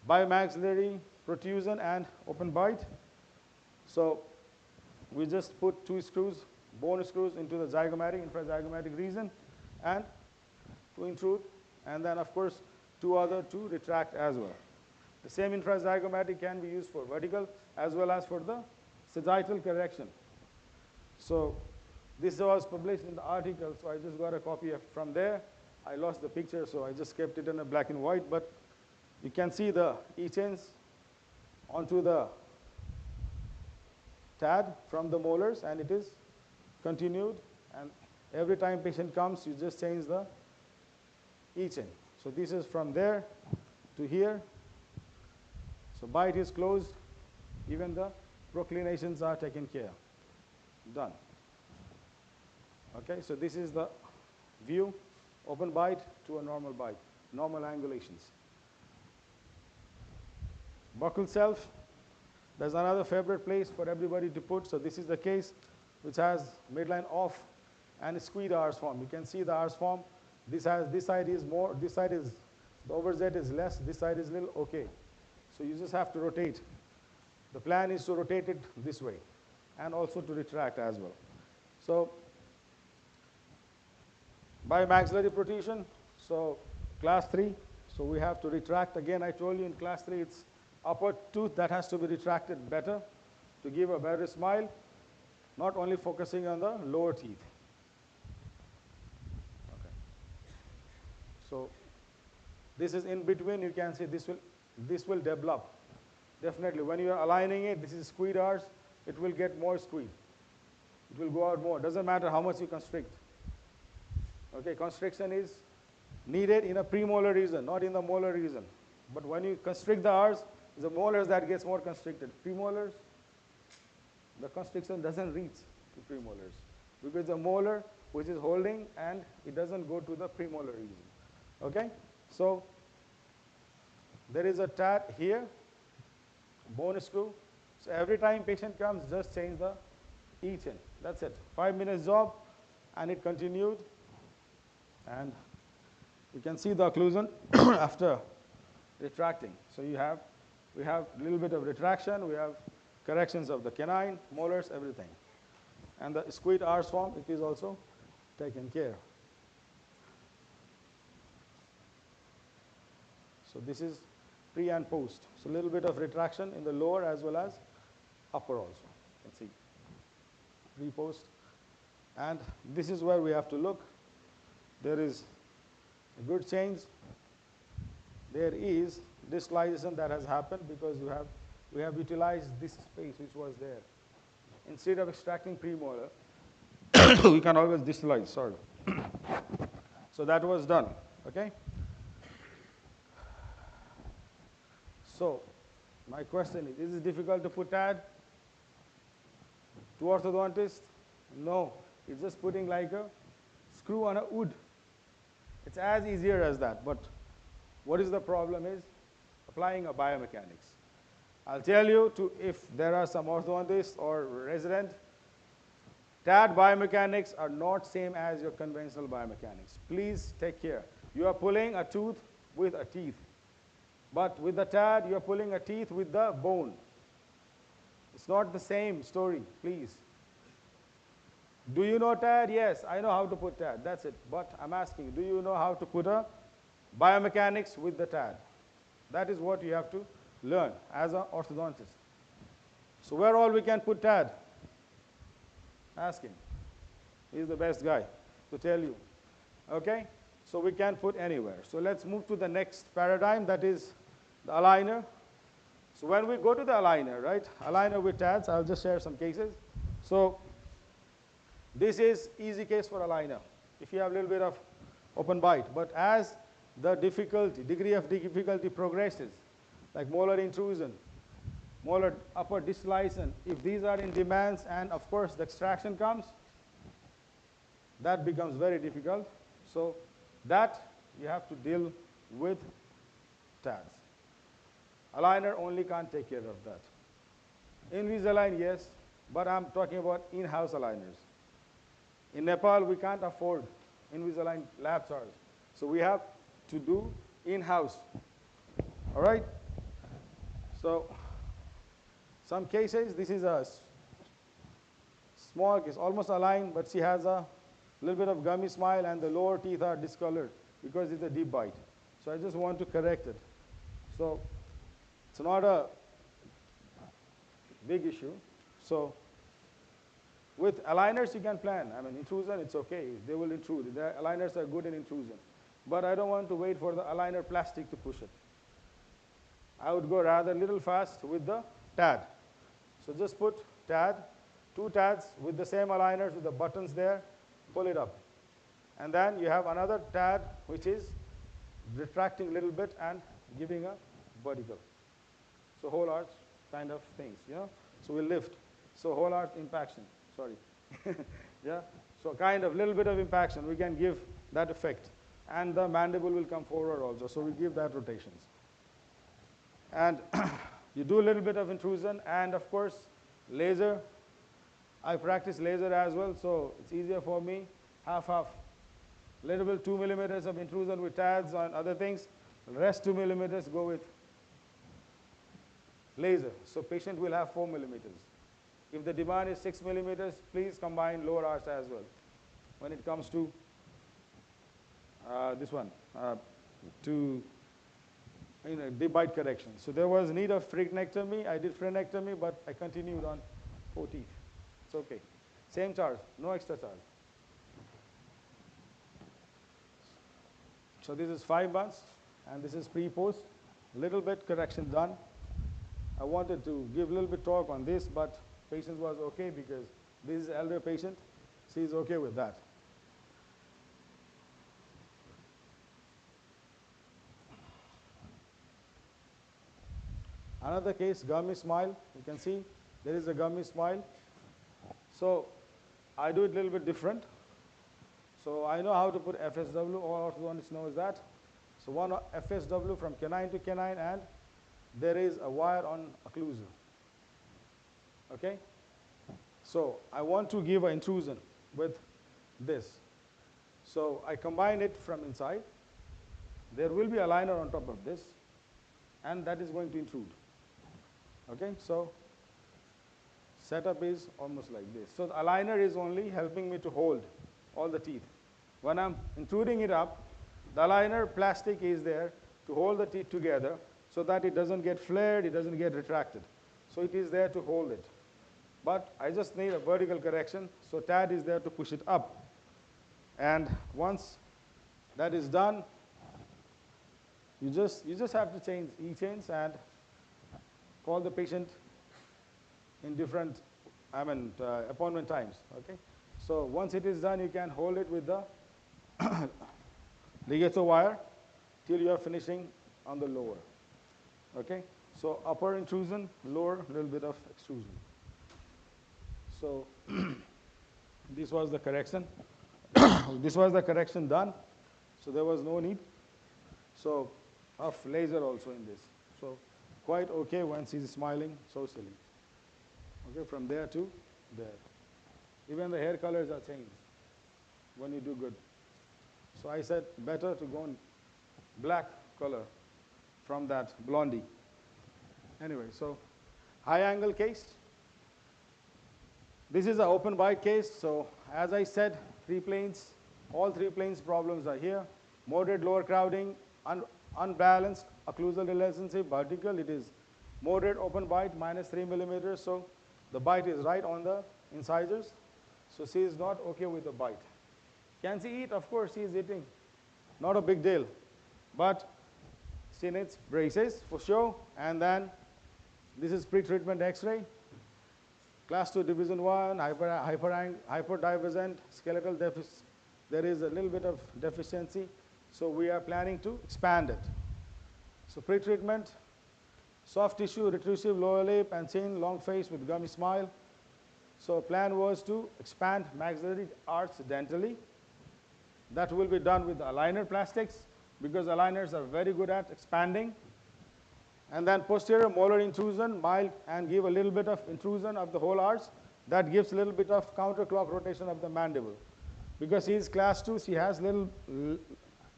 biomaxillary protrusion and open bite. So we just put 2 screws, bone screws, into the zygomatic, infrazygomatic region, and to intrude, and then of course 2 other to retract as well. The same infrazygomatic can be used for vertical as well as for the sagittal correction. So this was published in the article, so I just got a copy from there. I lost the picture, so I just kept it in a black and white, but you can see the E-chains onto the TAD from the molars, and it is continued, and every time patient comes, you just change the E-chain. So this is from there to here. So bite is closed, even the proclinations are taken care. Done. Okay, so this is the view, open bite to a normal bite, normal angulations. Buccal self, there's another favorite place for everybody to put. So this is the case which has midline off and squeeze the arch form. You can see the arch form. This side is more, this side is, the overjet is less, this side is little, okay. So you just have to rotate. The plan is to rotate it this way and also to retract as well. So biomaxillary protrusion, so class 3, so we have to retract. Again, I told you in class 3, it's upper tooth that has to be retracted better to give a better smile, not only focusing on the lower teeth. Okay. So this is in between. You can see this will develop. Definitely, when you are aligning it, this is squeeze arch, it will get more squeeze. It will go out more. Doesn't matter how much you constrict. Okay, constriction is needed in a premolar region, not in the molar region. But when you constrict the arch, it's the molars that gets more constricted. Premolars, the constriction doesn't reach to premolars because the molar which is holding and it doesn't go to the premolar region. Okay, so there is a tat here, bone screw. So every time patient comes, just change the each end. That's it. 5 minutes job, and it continued. And you can see the occlusion after retracting. So we have a little bit of retraction. We have corrections of the canine, molars, everything. And the squeeze arch form, it is also taken care. So this is pre and post. So a little bit of retraction in the lower as well as upper also. You can see pre-post. And this is where we have to look. There is a good change. There is distalization that has happened because we have utilized this space which was there. Instead of extracting premolar, we can always distalize, sorry. So that was done, okay? So my question is it difficult to put TAD to orthodontist? No, it's just putting like a screw on a wood. It's as easier as that, but what is the problem is applying a biomechanics. I'll tell you if there are some orthodontists or resident, TAD biomechanics are not same as your conventional biomechanics. Please take care. You are pulling a tooth with a teeth. But with the TAD, you are pulling a teeth with the bone. It's not the same story, please. Do you know TAD? Yes, I know how to put TAD. That's it. But I'm asking, do you know how to put a biomechanics with the TAD? That is what you have to learn as an orthodontist. So where all we can put TAD? Ask him. He's the best guy to tell you. Okay? So we can put anywhere. So let's move to the next paradigm, that is the aligner. So when we go to the aligner, right? Aligner with TADs, I'll just share some cases. So this is easy case for aligner if you have a little bit of open bite. But as the degree of difficulty progresses, like molar intrusion, molar upper distalization, if these are in demands and of course the extraction comes, that becomes very difficult. So that you have to deal with TADs. Aligner only can't take care of that. Invisalign, yes, but I'm talking about in-house aligners. In Nepal, we can't afford Invisalign lab charge. So we have to do in-house. All right? So some cases, this is a small case, almost aligned, but she has a little bit of gummy smile and the lower teeth are discolored because it's a deep bite. So I just want to correct it. So it's not a big issue. So with aligners, you can plan. I mean, intrusion, it's okay. They will intrude. The aligners are good in intrusion. But I don't want to wait for the aligner plastic to push it. I would go rather a little fast with the TAD. So just put TAD, 2 TADs with the same aligners with the buttons there, pull it up. And then you have another TAD which is retracting a little bit and giving a vertical. So whole arch kind of things, you know. So we lift. So whole arch impaction, sorry. Yeah, so kind of little bit of impaction, we can give that effect. And the mandible will come forward also, so we give that rotations. And you do a little bit of intrusion, and of course, laser. I practice laser as well, so it's easier for me. half. Little bit 2 millimeters of intrusion with TADs and other things. The rest 2 millimeters go with laser. So patient will have 4 millimeters. If the demand is 6 millimeters, please combine lower arch as well. When it comes to this one, to deep bite correction. So there was need of frenectomy. I did frenectomy, but I continued on 4 teeth. It's okay. Same charge, no extra charge. So this is 5 months, and this is pre-post. Little bit correction done. I wanted to give a little bit talk on this, but patient was okay because this is elder patient. She's okay with that. Another case, gummy smile. You can see there is a gummy smile. So I do it a little bit different. So I know how to put FSW. All orthodontists knows that. So one FSW from canine to canine, and there is a wire on occlusal. Okay? So I want to give an intrusion with this. So I combine it from inside. There will be a liner on top of this, and that is going to intrude. Okay? So setup is almost like this. So the aligner is only helping me to hold all the teeth. When I'm intruding it up, the aligner plastic is there to hold the teeth together so that it doesn't get flared, it doesn't get retracted. So it is there to hold it. But I just need a vertical correction, so TAD is there to push it up. And once that is done, you just have to change E-chains and call the patient in different appointment times. Okay? So once it is done, you can hold it with the ligato wire till you are finishing on the lower. Okay? So upper intrusion, lower little bit of extrusion. So this was the correction. This was the correction done. So there was no need. So of laser also in this. So quite okay once he's smiling socially. Okay, from there to there. Even the hair colors are changed when you do good. So I said better to go on black color from that blondie. Anyway, so high angle case. This is an open bite case. So as I said, 3 planes, all 3 planes problems are here. Moderate lower crowding, unbalanced occlusal relationship, vertical. It is moderate open bite, -3 millimeters. So the bite is right on the incisors. So she is not okay with the bite. Can she eat? Of course, she is eating. Not a big deal. But she needs braces for sure. And then this is pre-treatment X-ray. Class 2 Division 1, hyperdivergent skeletal deficit. There is a little bit of deficiency. So we are planning to expand it. So pre-treatment, soft tissue, retrusive lower lip and chin, long face with gummy smile. So plan was to expand maxillary arch dentally. That will be done with aligner plastics because aligners are very good at expanding. And then posterior molar intrusion, mild, and give a little bit of intrusion of the whole arch. That gives a little bit of counterclock rotation of the mandible. Because she is class 2, she has little,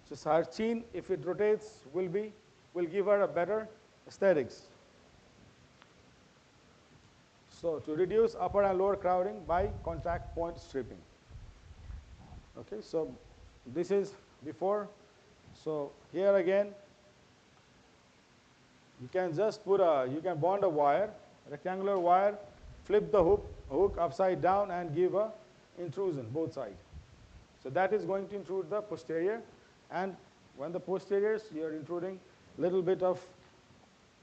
just her chin, if it rotates, will give her a better aesthetics. So to reduce upper and lower crowding by contact point stripping. Okay, so this is before. So here again, you can just put you can bond a wire, rectangular wire, flip the hook upside down and give a intrusion both sides. So that is going to intrude the posterior, and when the posteriors, you are intruding little bit of,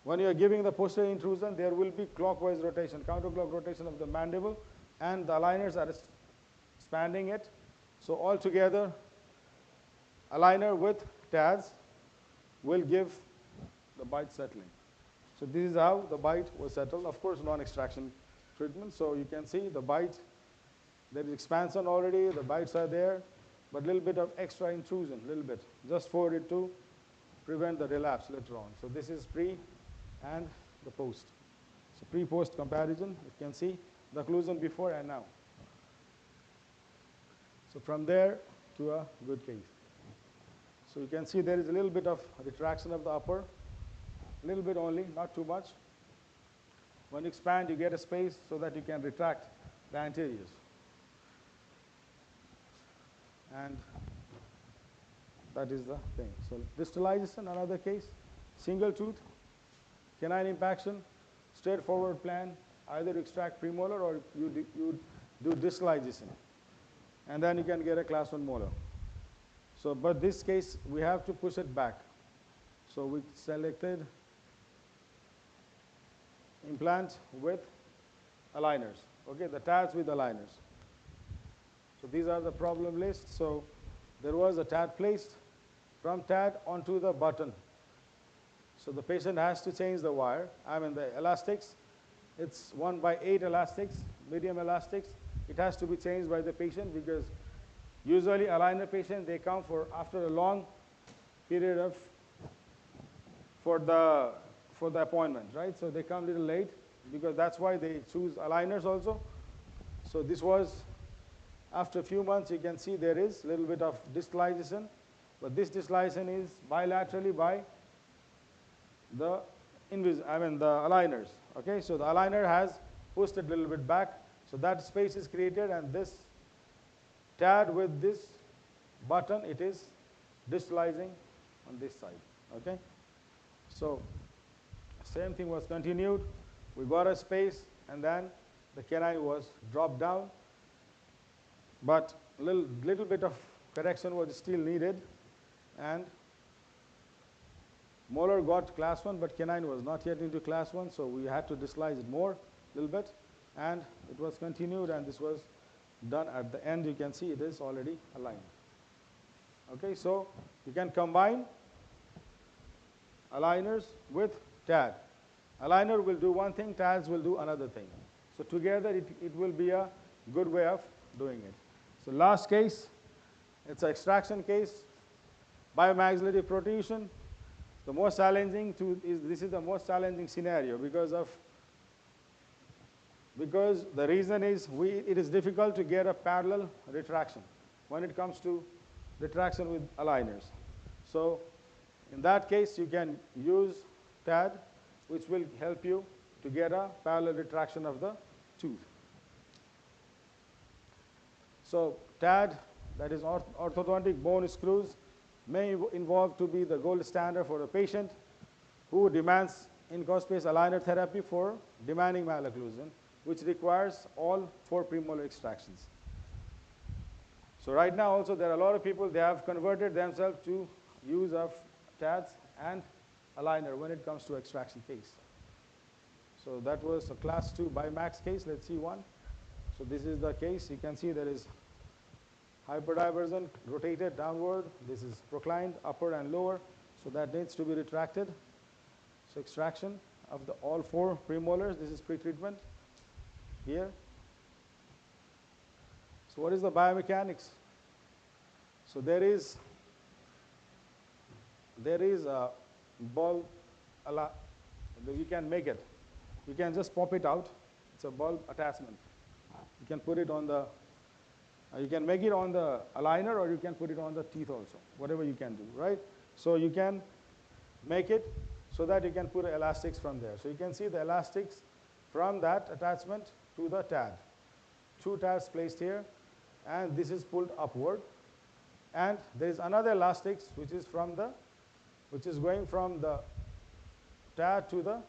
when you are giving the posterior intrusion, there will be clockwise rotation, counterclock rotation of the mandible, and the aligners are expanding it. So altogether, aligner with TADs will give the bite settling. So this is how the bite was settled. Of course, non-extraction treatment. So you can see the bite, there is expansion already, the bites are there, but a little bit of extra intrusion, little bit, just for it to prevent the relapse later on. So this is pre and the post. So pre-post comparison, you can see the occlusion before and now. So from there to a good case. So you can see there is a little bit of retraction of the upper, a little bit only, not too much. When you expand, you get a space so that you can retract the anteriors. And that is the thing. So distalization, another case, single tooth, canine impaction, straightforward plan, either extract premolar or you do distalization. And then you can get a class 1 molar. So, but this case, we have to push it back. So we selected implant with aligners, okay, the TADs with aligners. So these are the problem list. So there was a TAD placed from TAD onto the button. So the patient has to change the wire, the elastics. It's 1/8 elastics, medium elastics. It has to be changed by the patient because usually aligner patients, they come for after a long period of, for the appointment, right? So they come a little late because that's why they choose aligners also. So this was, after a few months, you can see there is a little bit of distalization, but this distalization is bilaterally by the aligners, okay? So the aligner has pushed it a little bit back, so that space is created, and this TAD with this button, it is distalizing on this side, okay? So same thing was continued. We got a space, and then the canine was dropped down, but a little bit of correction was still needed, and molar got class 1, but canine was not yet into class 1, so we had to distalize it more a little bit, and it was continued, and this was done at the end. You can see it is already aligned. Okay, so you can combine aligners with TAD. Aligner will do one thing, TADs will do another thing. So together it will be a good way of doing it. So last case, it's an extraction case, biomaxillary protrusion. The most challenging this is the most challenging scenario because the reason is it is difficult to get a parallel retraction when it comes to retraction with aligners. So in that case, you can use TAD, which will help you to get a parallel retraction of the tooth. So TAD, that is orthodontic bone screws, may involve to be the gold standard for a patient who demands in-cospace aligner therapy for demanding malocclusion, which requires all 4 premolar extractions. So right now also there are a lot of people, they have converted themselves to use of TADs and aligner when it comes to extraction case. So that was a class 2 Bimax case. Let's see one. So this is the case. You can see there is hyperdiversion, rotated downward. This is proclined, upper and lower. So that needs to be retracted. So extraction of all 4 premolars. This is pre-treatment here. So what is the biomechanics? So there is a bulb, you can make it. You can just pop it out. It's a bulb attachment. You can put it on the, you can make it on the aligner, or you can put it on the teeth also, whatever you can do, right? So you can make it so that you can put elastics from there. So you can see the elastics from that attachment to the TAD. 2 TADs placed here, and this is pulled upward. And there is another elastics which is going from the TAD to the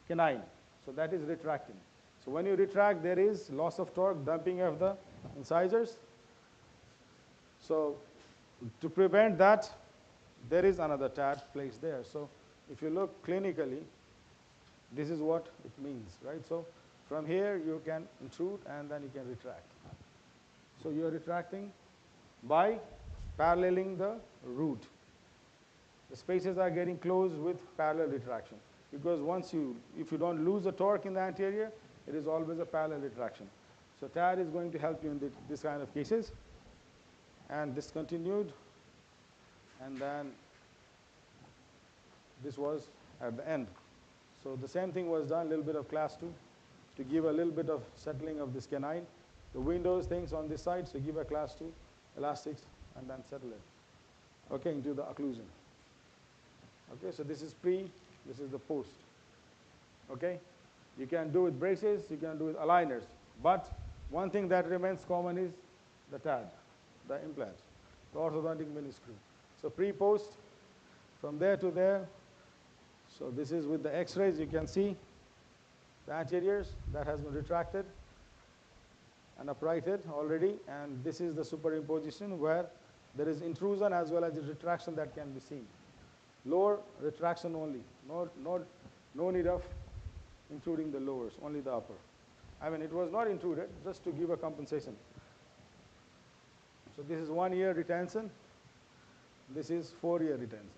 canine. So that is retracting. So when you retract, there is loss of torque, dumping of the incisors. So to prevent that, there is another TAD placed there. So if you look clinically, this is what it means, right? So from here you can intrude and then you can retract. So you are retracting by paralleling the root. The spaces are getting closed with parallel retraction, because if you don't lose the torque in the anterior, it is always a parallel retraction. So TAD is going to help you in this kind of cases. And discontinued, and then this was at the end. So the same thing was done, a little bit of class 2 to give a little bit of settling of this canine. the windows, things on this side. So give a class 2 elastics and then settle it, okay, into the occlusion. Okay, so this is pre, this is the post. Okay, you can do with braces, you can do with aligners, but one thing that remains common is the TAD, the implant, the orthodontic mini screw. So pre-post, from there to there. So this is with the X-rays, you can see the anteriors that has been retracted and uprighted already, and this is the superimposition where there is intrusion as well as the retraction that can be seen. Lower retraction only, no need of intruding the lowers, only the upper. I mean, it was not intruded, just to give a compensation. So this is 1 year retention, this is 4 year retention,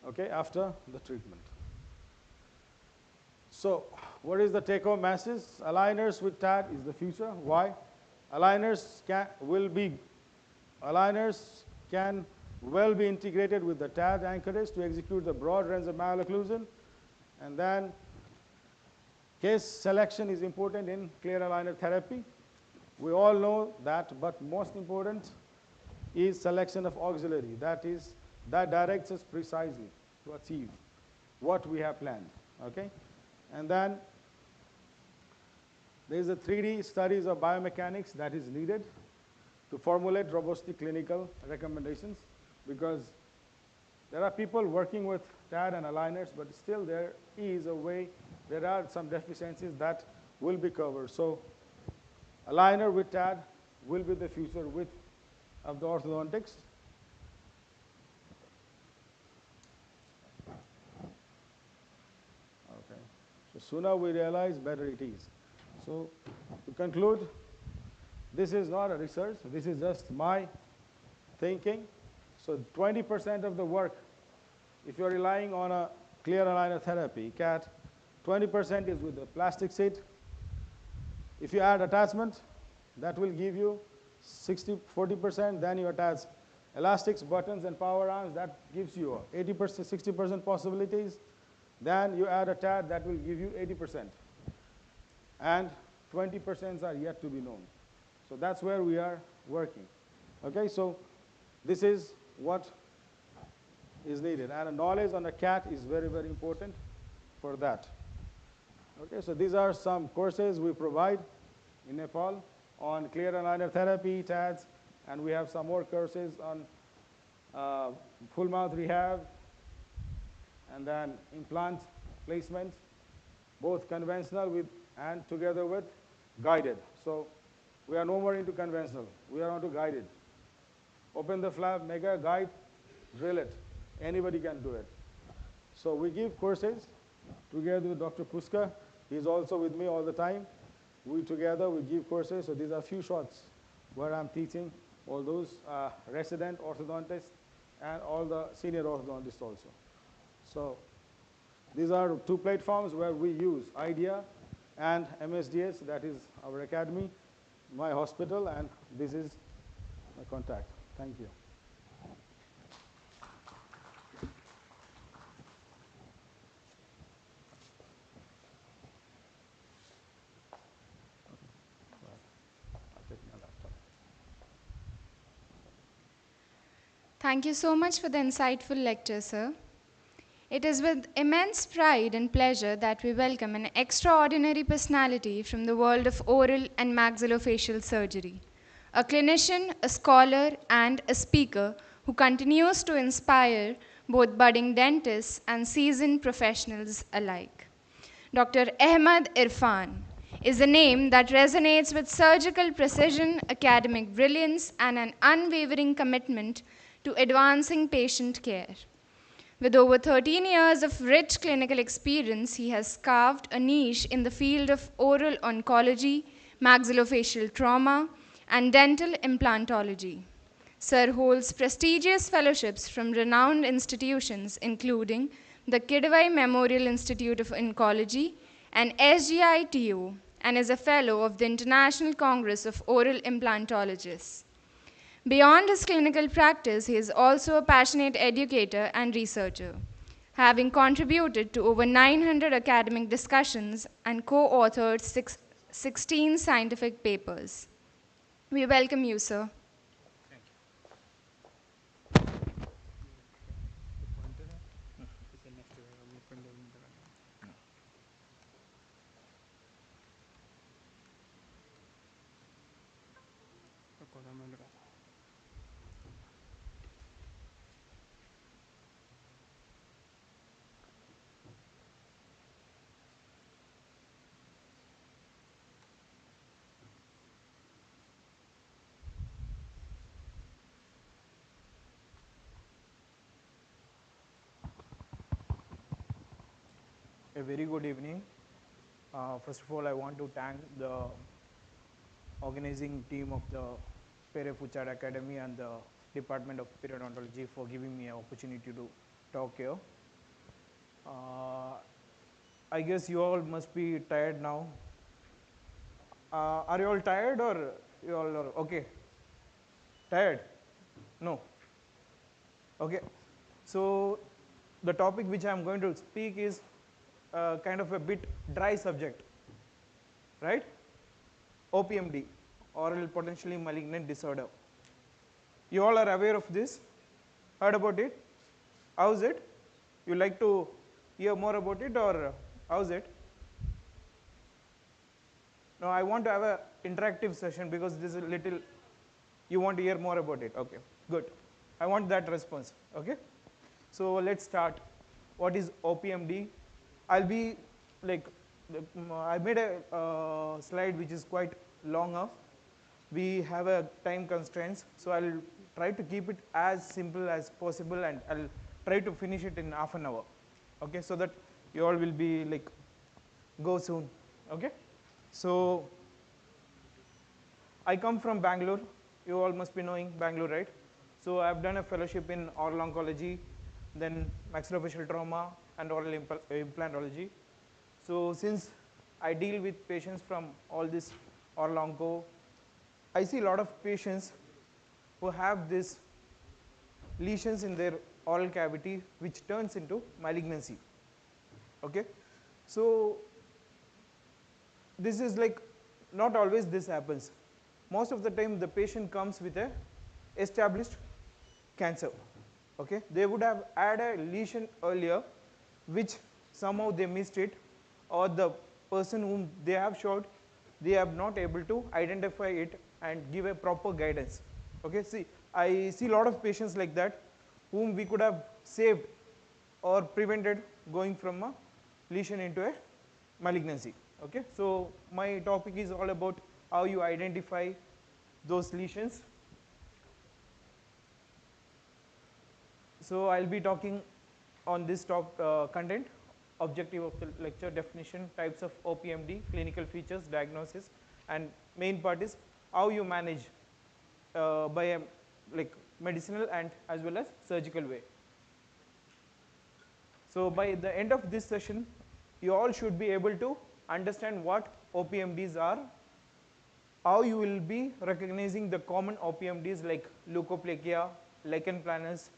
okay, after the treatment. So what is the take-home message? Aligners with TAD is the future. Why? Aligners can well be integrated with the TAD anchorage to execute the broad range of malocclusion. And then case selection is important in clear aligner therapy. We all know that, but most important is selection of auxiliary. That directs us precisely to achieve what we have planned, okay? And then there is a 3D studies of biomechanics that is needed to formulate robust clinical recommendations, because there are people working with TAD and aligners, but still there is a way, there are some deficiencies that will be covered. So aligner with TAD will be the future of the orthodontics. Okay. So sooner we realize, better it is. So to conclude, this is not a research, this is just my thinking. So 20% of the work, if you're relying on a clear aligner therapy, CAT, 20% is with the plastic seat. If you add attachment, that will give you 40%, then you attach elastics, buttons, and power arms, that gives you 80%, 60% possibilities. Then you add a TAD, that will give you 80%. And 20% are yet to be known. So that's where we are working. Okay, so this is what is needed. And a knowledge on a CAT is very, very important for that. Okay, so these are some courses we provide in Nepal on clear aligner therapy, TADs, and we have some more courses on full mouth rehab, and then implant placement, both conventional and together with guided. So we are no more into conventional, we are onto guided. Open the flap, make a guide, drill it. Anybody can do it. So we give courses together with Dr. Puska. He's also with me all the time. We give courses. So these are a few shots where I'm teaching all those resident orthodontists and all the senior orthodontists also. So these are 2 platforms where we use IDEA and MSDS, that is our academy, my hospital, and this is my contact. Thank you. Thank you so much for the insightful lecture, sir. It is with immense pride and pleasure that we welcome an extraordinary personality from the world of oral and maxillofacial surgery, a clinician, a scholar, and a speaker who continues to inspire both budding dentists and seasoned professionals alike. Dr. Ahmad Irfan is a name that resonates with surgical precision, academic brilliance, and an unwavering commitment to advancing patient care. With over 13 years of rich clinical experience, he has carved a niche in the field of oral oncology, maxillofacial trauma, and dental implantology. Sir holds prestigious fellowships from renowned institutions, including the Kidwai Memorial Institute of Oncology and SGITO, and is a fellow of the International Congress of Oral Implantologists. Beyond his clinical practice, he is also a passionate educator and researcher, having contributed to over 900 academic discussions and co-authored 16 scientific papers. We welcome you, sir. A very good evening. First of all, I want to thank the organizing team of the Pierre Fauchard Academy and the Department of Periodontology for giving me an opportunity to talk here. I guess you all must be tired now. Are you all tired or you all are okay? Tired? No. Okay. So the topic which I am going to speak is kind of a bit dry subject, right? OPMD, oral potentially malignant disorder. You all are aware of this? Heard about it? How's it? You like to hear more about it or how's it? No, I want to have an interactive session because this is a little, you want to hear more about it. Okay, good. I want that response, okay? So let's start. What is OPMD? I'll be like, I made a slide which is quite longer. We have a time constraints, so I'll try to keep it as simple as possible and I'll try to finish it in half an hour, okay? So that you all will be like, go soon, okay? So I come from Bangalore. You all must be knowing Bangalore, right? So I've done a fellowship in oral oncology, then maxillofacial trauma and oral implantology. So since I deal with patients from all this oral onco, I see a lot of patients who have these lesions in their oral cavity which turns into malignancy, okay? So this is like, not always this happens. Most of the time the patient comes with a established cancer, okay? They would have had a lesion earlier which somehow they missed it, or the person whom they have showed, they are not able to identify it and give a proper guidance, okay? See, I see a lot of patients like that whom we could have saved or prevented going from a lesion into a malignancy, okay? So my topic is all about how you identify those lesions. So I'll be talking on this content, objective of the lecture, definition, types of OPMD, clinical features, diagnosis, and main part is how you manage by a like medicinal and as well as surgical way. So by the end of this session, you all should be able to understand what OPMDs are, how you will be recognizing the common OPMDs like Leukoplakia, Lichen planus,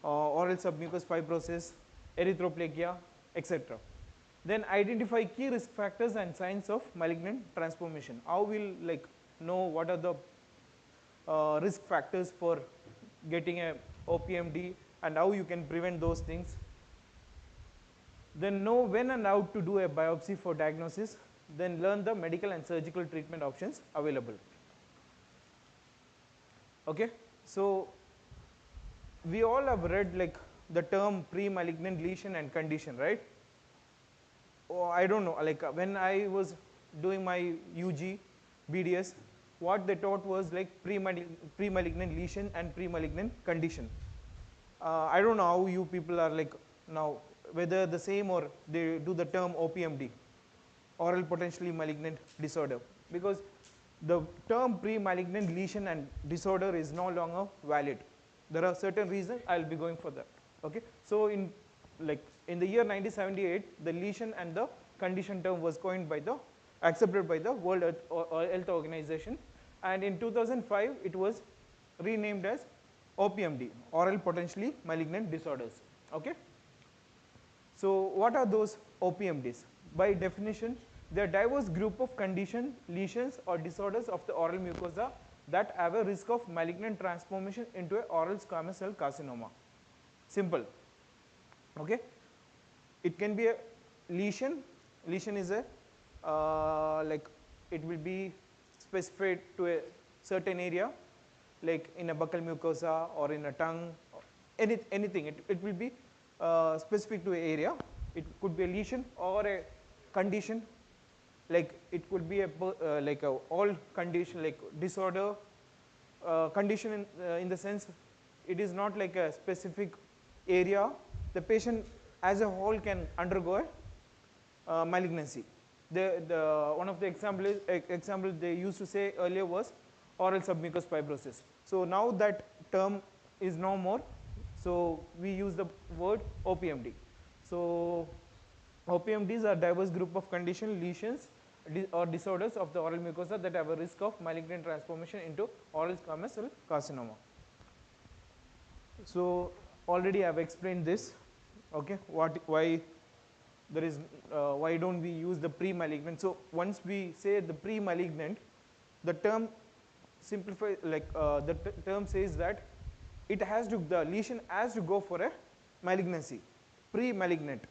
oral submucous fibrosis, Erythroplakia, etc. Then identify key risk factors and signs of malignant transformation. How we'll like know what are the risk factors for getting a OPMD and how you can prevent those things. Then know when and how to do a biopsy for diagnosis. Then learn the medical and surgical treatment options available. Okay, so we all have read like the term pre-malignant lesion and condition, right? Oh, I don't know, like when I was doing my UG, BDS, what they taught was like pre-malignant lesion and pre-malignant condition. I don't know how you people are like now, whether the same or they do the term OPMD, oral potentially malignant disorder, because the term pre-malignant lesion and disorder is no longer valid. There are certain reasons, I'll be going for that, okay? So in the year 1978, the lesion and the condition term was coined by accepted by the World Health Organization, and in 2005, it was renamed as OPMD, oral potentially malignant disorders, okay? So what are those OPMDs? By definition, There are diverse group of condition, lesions or disorders of the oral mucosa that have a risk of malignant transformation into a oral squamous cell carcinoma. Simple. Okay. It can be a lesion. Lesion is a like it will be specified to a certain area, like in a buccal mucosa or in a tongue, anything. It will be specific to an area. It could be a lesion or a condition, like it could be a like a all condition, like disorder condition in the sense it is not like a specific area. The patient as a whole can undergo a malignancy. One of the example they used to say earlier was oral submucous fibrosis. So now that term is no more. So we use the word OPMD. So OPMDs are diverse group of condition, lesions or disorders of the oral mucosa that have a risk of malignant transformation into oral squamous cell carcinoma. So already I have explained this. Okay, why there is why don't we use the pre-malignant? So once we say the pre-malignant, the term simplify like the term says that it has to, the lesion has to go for a malignancy, pre-malignant.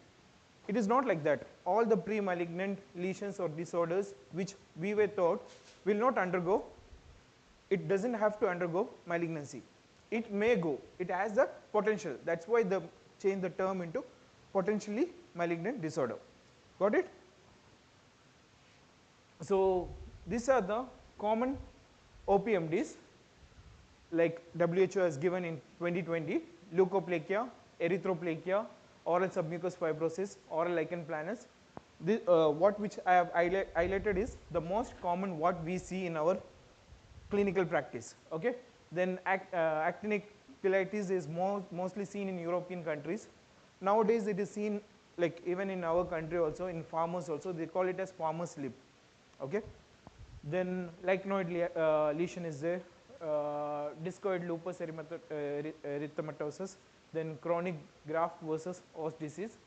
It is not like that. All the pre-malignant lesions or disorders which we were taught will not undergo, it doesn't have to undergo malignancy. It may go, it has the potential. That's why they change the term into potentially malignant disorder. Got it? So these are the common OPMDs like WHO has given in 2020: Leukoplakia, Erythroplakia, oral submucous fibrosis, oral lichen planus. Which I have highlighted is the most common what we see in our clinical practice. Okay. Then actinic cheilitis is mostly seen in European countries. Nowadays it is seen like even in our country also, in farmers also, they call it as farmer's lip. Okay. Then lichenoid lesion is there, discoid lupus erythematosus, then chronic graft versus host disease.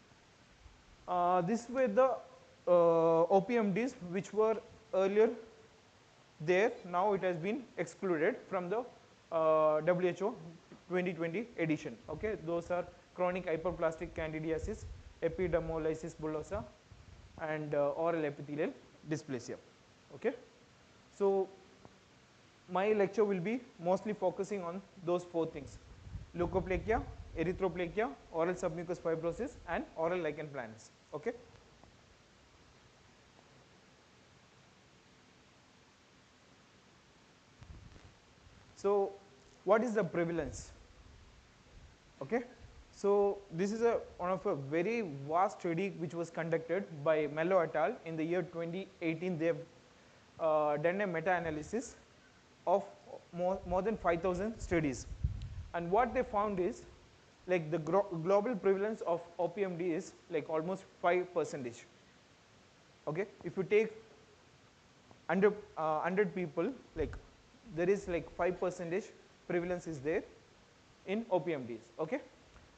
These were the OPMDs which were earlier there. Now it has been excluded from the WHO 2020 edition. Okay, those are chronic hyperplastic candidiasis, epidermolysis bullosa, and oral epithelial dysplasia. Okay, so my lecture will be mostly focusing on those four things: leukoplakia, erythroplakia, oral submucous fibrosis, and oral lichen planus. Okay. So what is the prevalence? Okay. So this is one of a very vast study which was conducted by Mello et al. In the year 2018. They have done a meta-analysis of more than 5,000 studies, and what they found is like the global prevalence of OPMD is like almost 5%. Okay, if you take 100 people, like there is like 5% prevalence is there in OPMDs. Okay,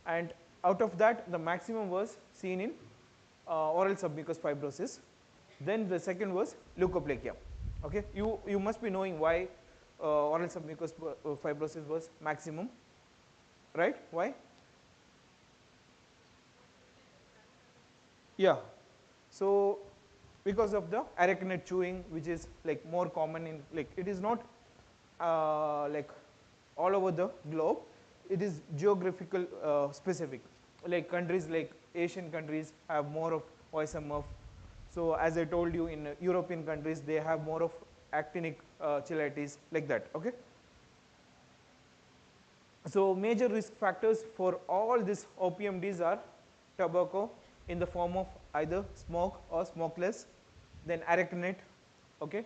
and out of that the maximum was seen in oral submucous fibrosis. Then the second was leukoplakia. Okay, you must be knowing why oral submucous fibrosis was maximum, right? Why? Yeah, so because of the arachnid chewing, which is like more common in, like it is not like all over the globe, it is geographical specific. Like countries like Asian countries have more of OSMF. So as I told you, in European countries they have more of actinic cheilitis, like that. Okay. So major risk factors for all these OPMDs are tobacco in the form of either smoke or smokeless, then arachnid, okay,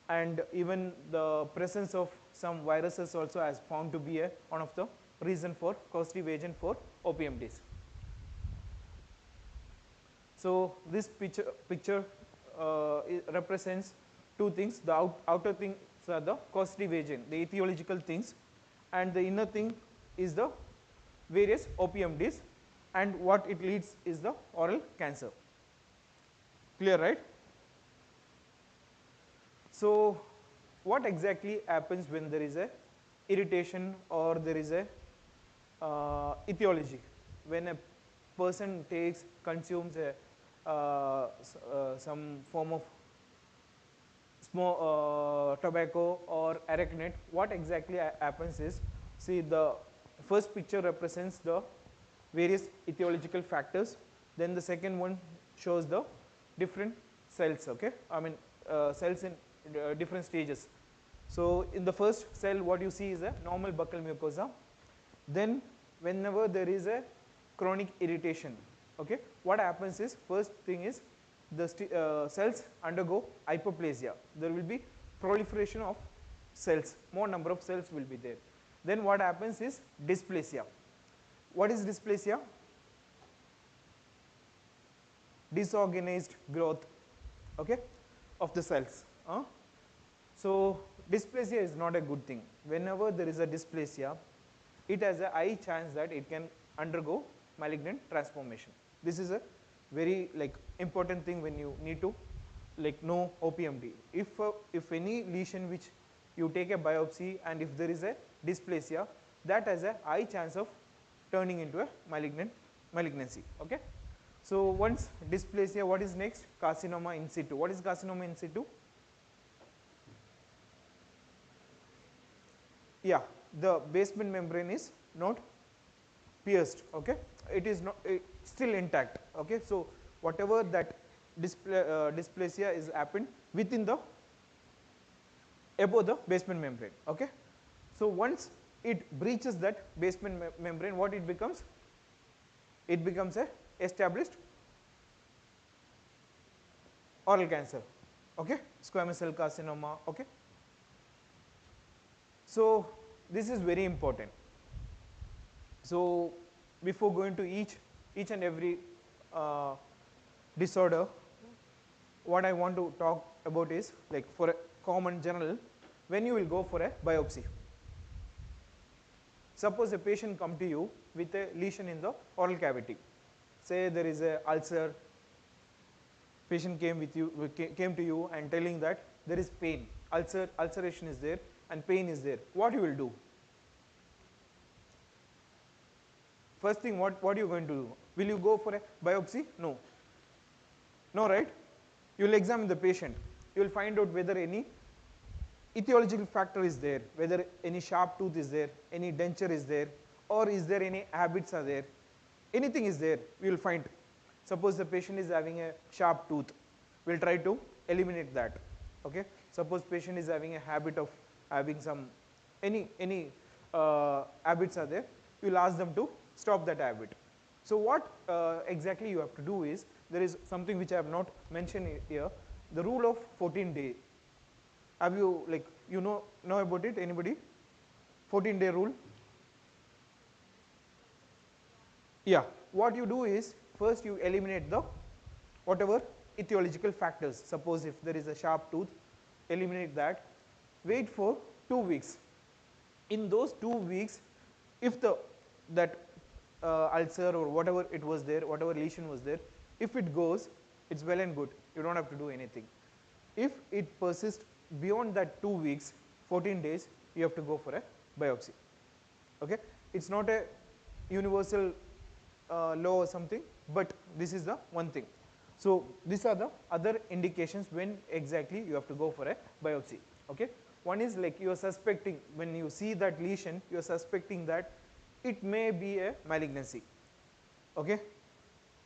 and even the presence of some viruses also has found to be one of the reason for causative agent for OPMDs. So this picture represents two things. The outer things are the causative agent, the etiological things, and the inner thing is the various OPMDs, and what it leads is the oral cancer. Clear, right? So what exactly happens when there is a irritation or there is a etiology? When a person consumes some form of tobacco or arachnate, what exactly happens is, see, the first picture represents the various etiological factors, then the second one shows the different cells, okay? I mean cells in different stages. So in the first cell what you see is a normal buccal mucosa. Then whenever there is a chronic irritation, okay, what happens is, first thing is the cells undergo hyperplasia. There will be proliferation of cells, more number of cells will be there. Then what happens is dysplasia. What is dysplasia? Disorganized growth, okay, of the cells. So dysplasia is not a good thing. Whenever there is a dysplasia, it has a high chance that it can undergo malignant transformation. This is a very important thing when you need to know OPMD. If any lesion which you take a biopsy and if there is a dysplasia, that has a high chance of turning into a malignancy. Okay. So once dysplasia, what is next? Carcinoma in situ. What is carcinoma in situ? Yeah, the basement membrane is not pierced. Okay, it is not still intact. Okay, so whatever that dysplasia is happened within the above the basement membrane. Okay, so once it breaches that basement membrane, what it becomes? It becomes a established oral cancer. Okay, squamous cell carcinoma. Okay, so this is very important. So before going to each and every disorder, what I want to talk about is for a common general, when you will go for a biopsy. Suppose a patient come to you with a lesion in the oral cavity. Say there is a ulcer. Patient came to you and telling that there is pain, ulceration is there and pain is there. What you will do? First thing, what are you going to do? Will you go for a biopsy? No. No, right? You will examine the patient. You will find out whether any etiological factor is there, whether any sharp tooth is there, any denture is there, or is there any habits are there. Anything is there, we will find. Suppose the patient is having a sharp tooth, we will try to eliminate that. Okay. Suppose patient is having a habit of having some any habits are there, you will ask them to stop that habit. So what exactly you have to do is, there is something which I have not mentioned here, the rule of 14 days. Have you know about it? Anybody? 14-day rule? Yeah. What you do is, first you eliminate the whatever etiological factors. Suppose if there is a sharp tooth, eliminate that. Wait for 2 weeks. In those 2 weeks, if that ulcer or whatever it was there, whatever lesion was there, if it goes, it's well and good. You don't have to do anything. If it persists beyond that 2 weeks, 14 days, you have to go for a biopsy. Okay. It's not a universal law or something, but this is the one thing. So these are the other indications when exactly you have to go for a biopsy. Okay. One is you are suspecting, when you see that lesion, you are suspecting that it may be a malignancy. Okay.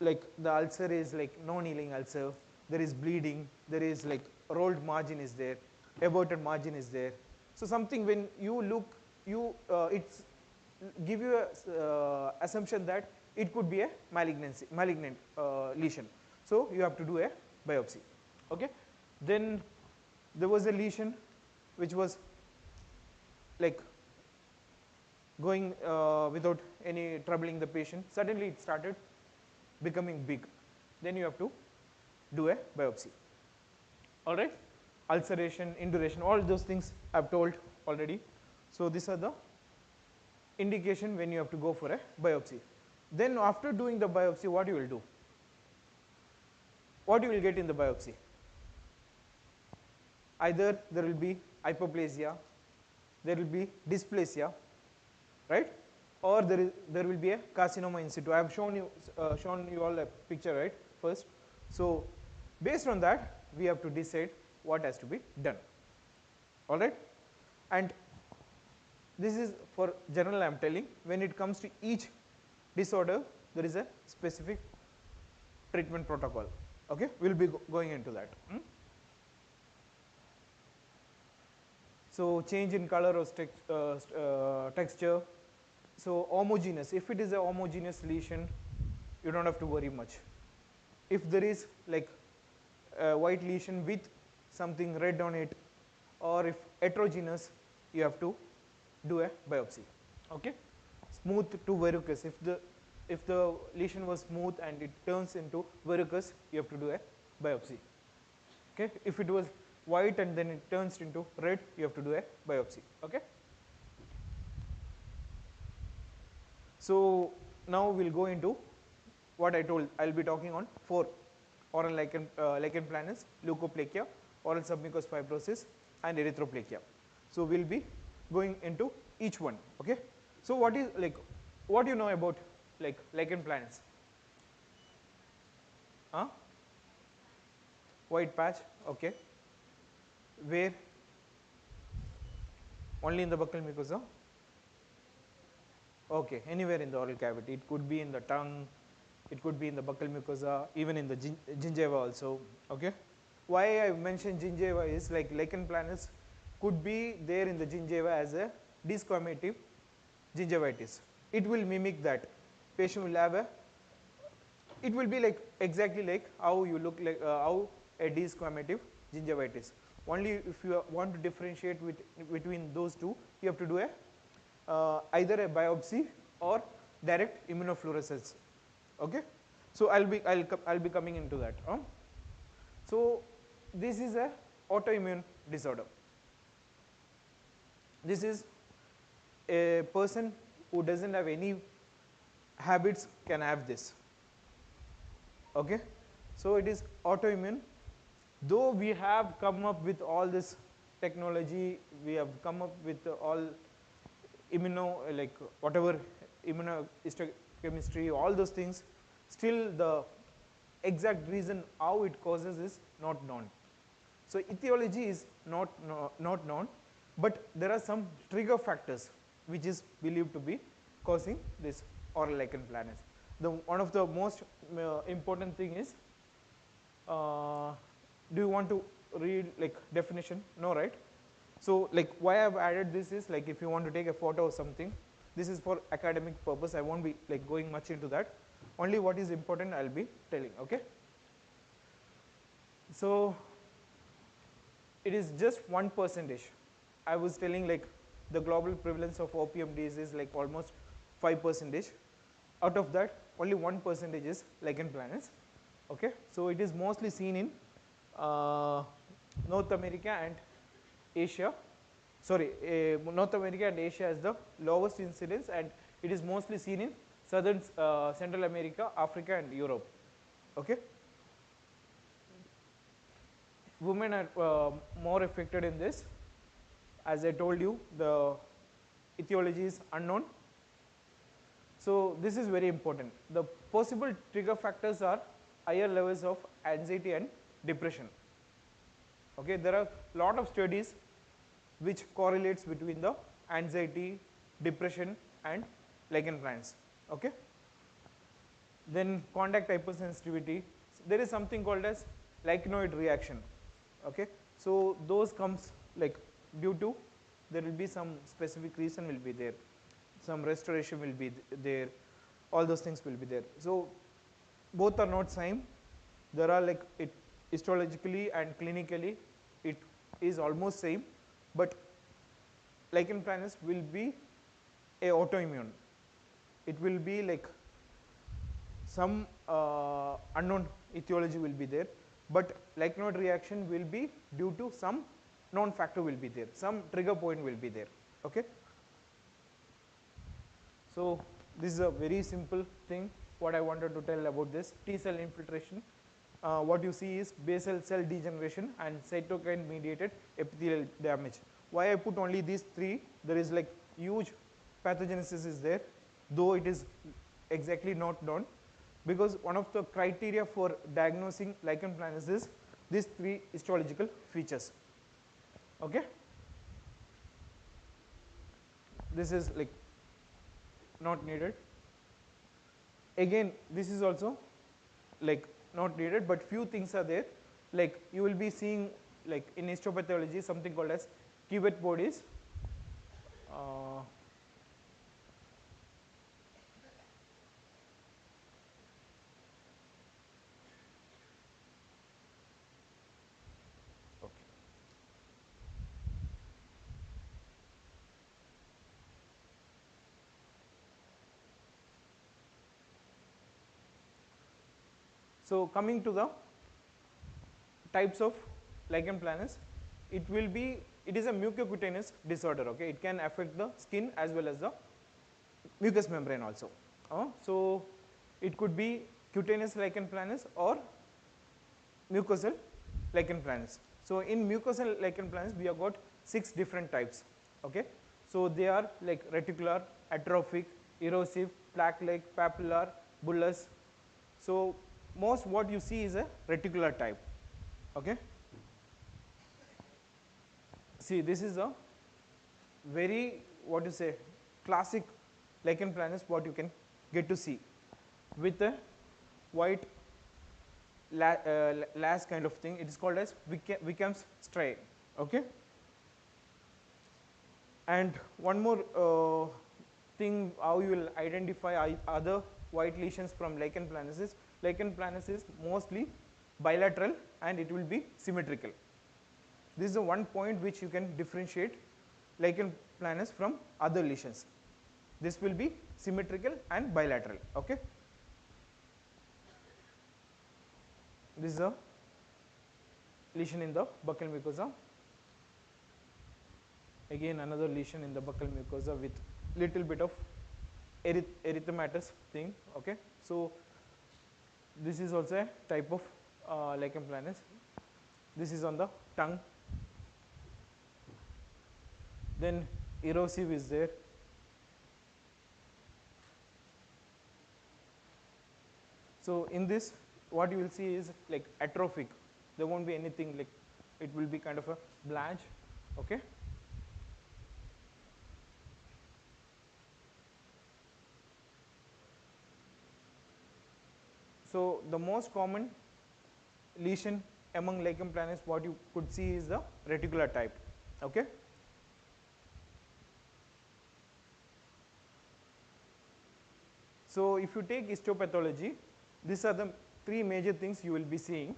The ulcer is non-healing ulcer, there is bleeding, there is rolled margin is there, aborted margin is there. So something, when you look, it's give you a assumption that it could be a malignant lesion. So you have to do a biopsy. Okay. Then there was a lesion which was going without any troubling the patient. Suddenly it started becoming big. Then you have to do a biopsy. All right. Ulceration, induration, all those things I have told already. So these are the indication when you have to go for a biopsy. Then after doing the biopsy, what you will do? What you will get in the biopsy? either there will be hypoplasia, there will be dysplasia, right? Or there will be a carcinoma in situ. I have shown you all a picture, right? First, so based on that, we have to decide what has to be done. All right, and this is for general. I am telling. When it comes to each disorder, there is a specific treatment protocol. Okay, we'll be going into that. So change in color or texture. So homogeneous. If it is a homogeneous lesion, you don't have to worry much. If there is like a white lesion with something red on it, or if heterogeneous, you have to do a biopsy. Okay, smooth to verrucous. If the lesion was smooth and it turns into verrucous, you have to do a biopsy. Okay, if it was white and then it turns into red, you have to do a biopsy. Okay. So now we'll go into what I told. I'll be talking on 4: oral lichen planus, leukoplakia, oral submucous fibrosis, and erythroplakia. So we'll be going into each one. Okay. So what do you know about lichen planus? Huh? White patch. Okay. Where? Only in the buccal mucosa? Okay, anywhere in the oral cavity. It could be in the tongue, it could be in the buccal mucosa, even in the gingiva also. Okay. Why I mentioned gingiva is lichen planus could be there in the gingiva as a desquamative gingivitis. It will mimic that. Patient will have it will be exactly like how you look like how a desquamative gingivitis. Only if you want to differentiate between those two, you have to do either a biopsy or direct immunofluorescence. Okay. So I'll be coming into that. So this is a autoimmune disorder. This is a person who doesn't have any habits can have this. Okay. So it is autoimmune. Though we have come up with all this technology, we have come up with all whatever immunohistochemistry, all those things, still the exact reason how it causes is not known. So etiology is not known, but there are some trigger factors which is believed to be causing this oral lichen planus. One of the most important thing is, do you want to read definition? No, right? So why I have added this is if you want to take a photo or something, this is for academic purpose. I won't be going much into that. Only what is important I'll be telling. Okay. So it is just 1%. I was telling the global prevalence of OPMD is almost 5%. Out of that, only 1% is lichen planus. Okay. So it is mostly seen in North America and Asia. Sorry, North America and Asia has the lowest incidence, and it is mostly seen in Central America, Africa, and Europe. Okay. Women are more affected in this. As I told you, the etiology is unknown. So this is very important. The possible trigger factors are higher levels of anxiety and depression. Okay, there are a lot of studies which correlates between the anxiety, depression, and lichen planus. Okay. Then contact hypersensitivity. There is something called as lichenoid reaction. Okay. So those comes due to there will be some specific reason will be there, some restoration will be there, all those things will be there. So both are not same. There are histologically and clinically it is almost same, but lichen planus will be a autoimmune. It will be some unknown etiology will be there, but lichenoid reaction will be due to some known factor will be there, some trigger point will be there. Okay. So this is a very simple thing what I wanted to tell about this T cell infiltration. what you see is basal cell degeneration and cytokine mediated epithelial damage. Why I put only these three? There is like huge pathogenesis is there, though it is exactly not known, because one of the criteria for diagnosing lichen planus is these three histological features. Okay, this is like not needed. Again, this is also like not needed, but few things are there. Like you will be seeing like in histopathology something called as cuvette bodies. So coming to the types of lichen planus, it is a mucocutaneous disorder. Okay, it can affect the skin as well as the mucous membrane also. So it could be cutaneous lichen planus or mucosal lichen planus. So in mucosal lichen planus, we have got 6 different types. Okay, so they are like reticular, atrophic, erosive, plaque-like, papillar, bullous. So most what you see is a reticular type. Okay, see this is a very what you say classic lichen planus what you can get to see with a white lash kind of thing. It is called as Wickham's striae. Okay, and one more thing how you will identify other white lesions from lichen planus is lichen planus is mostly bilateral and it will be symmetrical. This is the one point which you can differentiate lichen planus from other lesions. This will be symmetrical and bilateral. Okay, this is a lesion in the buccal mucosa. Again another lesion in the buccal mucosa with little bit of erythematous thing. Okay, so this is also a type of lichen planus. This is on the tongue. Then erosive is there. So in this what you will see is like atrophic. There won't be anything, like it will be kind of a blanch. Okay, so the most common lesion among lichen planus what you could see is the reticular type. Okay, so if you take histopathology, these are the 3 major things you will be seeing: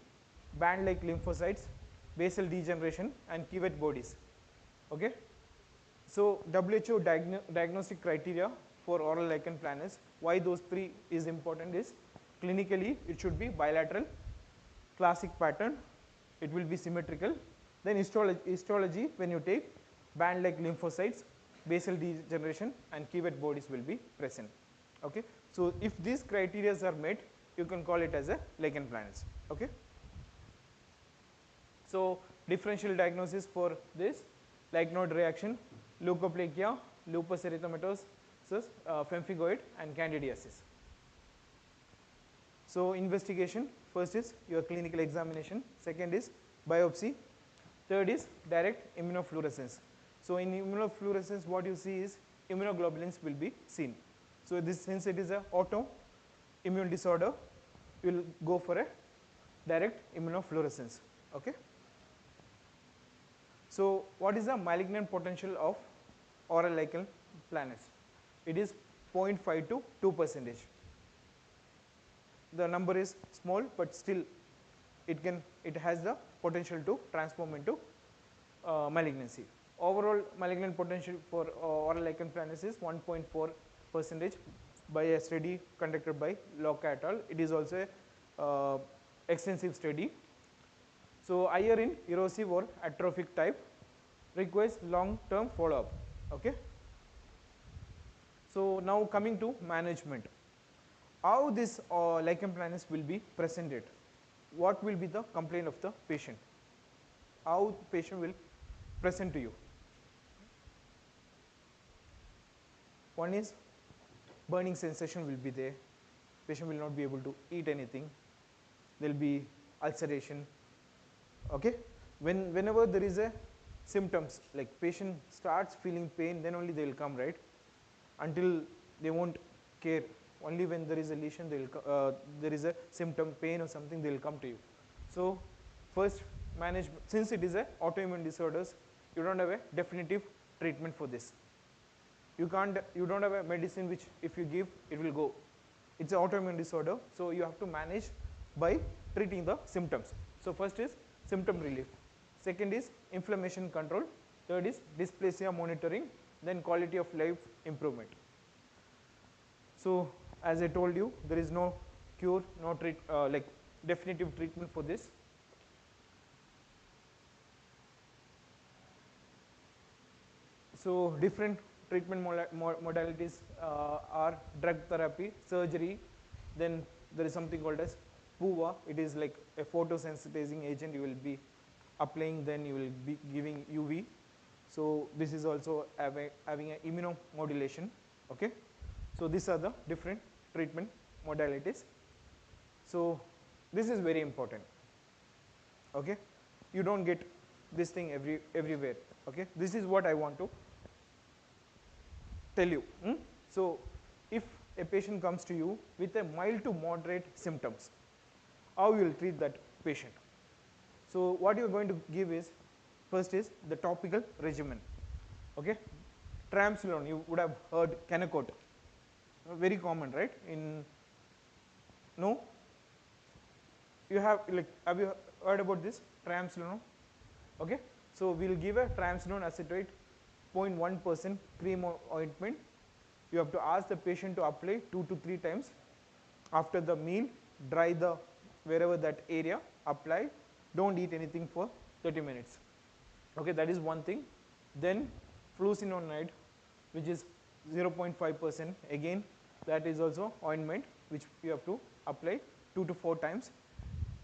band-like lymphocytes, basal degeneration, and cuvette bodies. Okay, so WHO diagnostic criteria for oral lichen planus, why those 3 is important is clinically it should be bilateral, classic pattern, it will be symmetrical. Then histology when you take band-like lymphocytes, basal degeneration, and cuvette bodies will be present. Okay, so if these criteria are met, you can call it as a lichen planus. Okay, so differential diagnosis for this: like node reaction, leukoplakia, lupus erythematosus, pemphigoid, and candidiasis. So investigation, first is your clinical examination, second is biopsy, third is direct immunofluorescence. So in immunofluorescence what you see is immunoglobulins will be seen. So this, since it is a autoimmune disorder, you will go for a direct immunofluorescence. Okay, so what is the malignant potential of oral lichen planus? It is 0.5 to 2%. The number is small, but still it has the potential to transform into malignancy. Overall malignant potential for oral lichen planus is 1.4% by a study conducted by Leukoplakia et al. It is also a extensive study. So higher in erosive or atrophic type, requires long-term follow-up. Okay. So now coming to management, how this lichen planus will be presented. what will be the complaint of the patient, how the patient will present to you. One is burning sensation will be there, patient will not be able to eat anything, there will be ulceration. Okay? Whenever there is a symptoms, like patient starts feeling pain, then only they will come, right? Until they won't care. Only when there is a lesion, there is a symptom, pain or something, they will come to you. So first manage, since it is a autoimmune disorders, you don't have a definitive treatment for this. You don't have a medicine which if you give, it will go. It's an autoimmune disorder, so you have to manage by treating the symptoms. So first is symptom relief. Second is inflammation control. Third is dysplasia monitoring. Then quality of life improvement. So as I told you, there is no cure, no like definitive treatment for this. So different treatment modalities are drug therapy, surgery, then there is something called as PUVA. It is like a photosensitizing agent you will be applying, then you will be giving UV. So this is also having an immunomodulation. Okay? So these are the different treatment modalities. So this is very important. Okay? You don't get this thing everywhere. Okay? This is what I want to tell you. So if a patient comes to you with a mild to moderate symptoms, how you will treat that patient? So what you are going to give is, first is the topical regimen. Okay? Triamcinolone, you would have heard Kenacort. Very common, right? No? You have you heard about this triamcinolone? Okay? So we will give a triamcinolone acetate 0.1% cream ointment. You have to ask the patient to apply 2 to 3 times. After the meal, dry the wherever that area, apply. Don't eat anything for 30 minutes. Okay, that is one thing. Then fluocinolone, which is 0.5%. Again, that is also ointment which you have to apply 2 to 4 times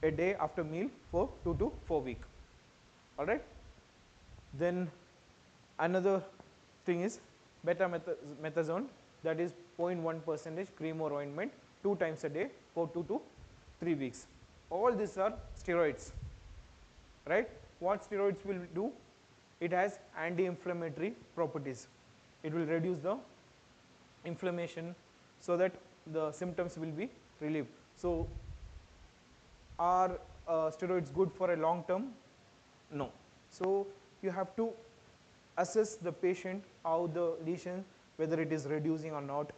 a day after meal for 2 to 4 weeks. All right. Then another thing is betamethasone, that is 0.1% cream or ointment 2 times a day for 2 to 3 weeks. All these are steroids, right? What steroids will do? It has anti-inflammatory properties. It will reduce the inflammation so that the symptoms will be relieved. So are steroids good for a long term? No. So you have to assess the patient, how the lesion, whether it is reducing or not.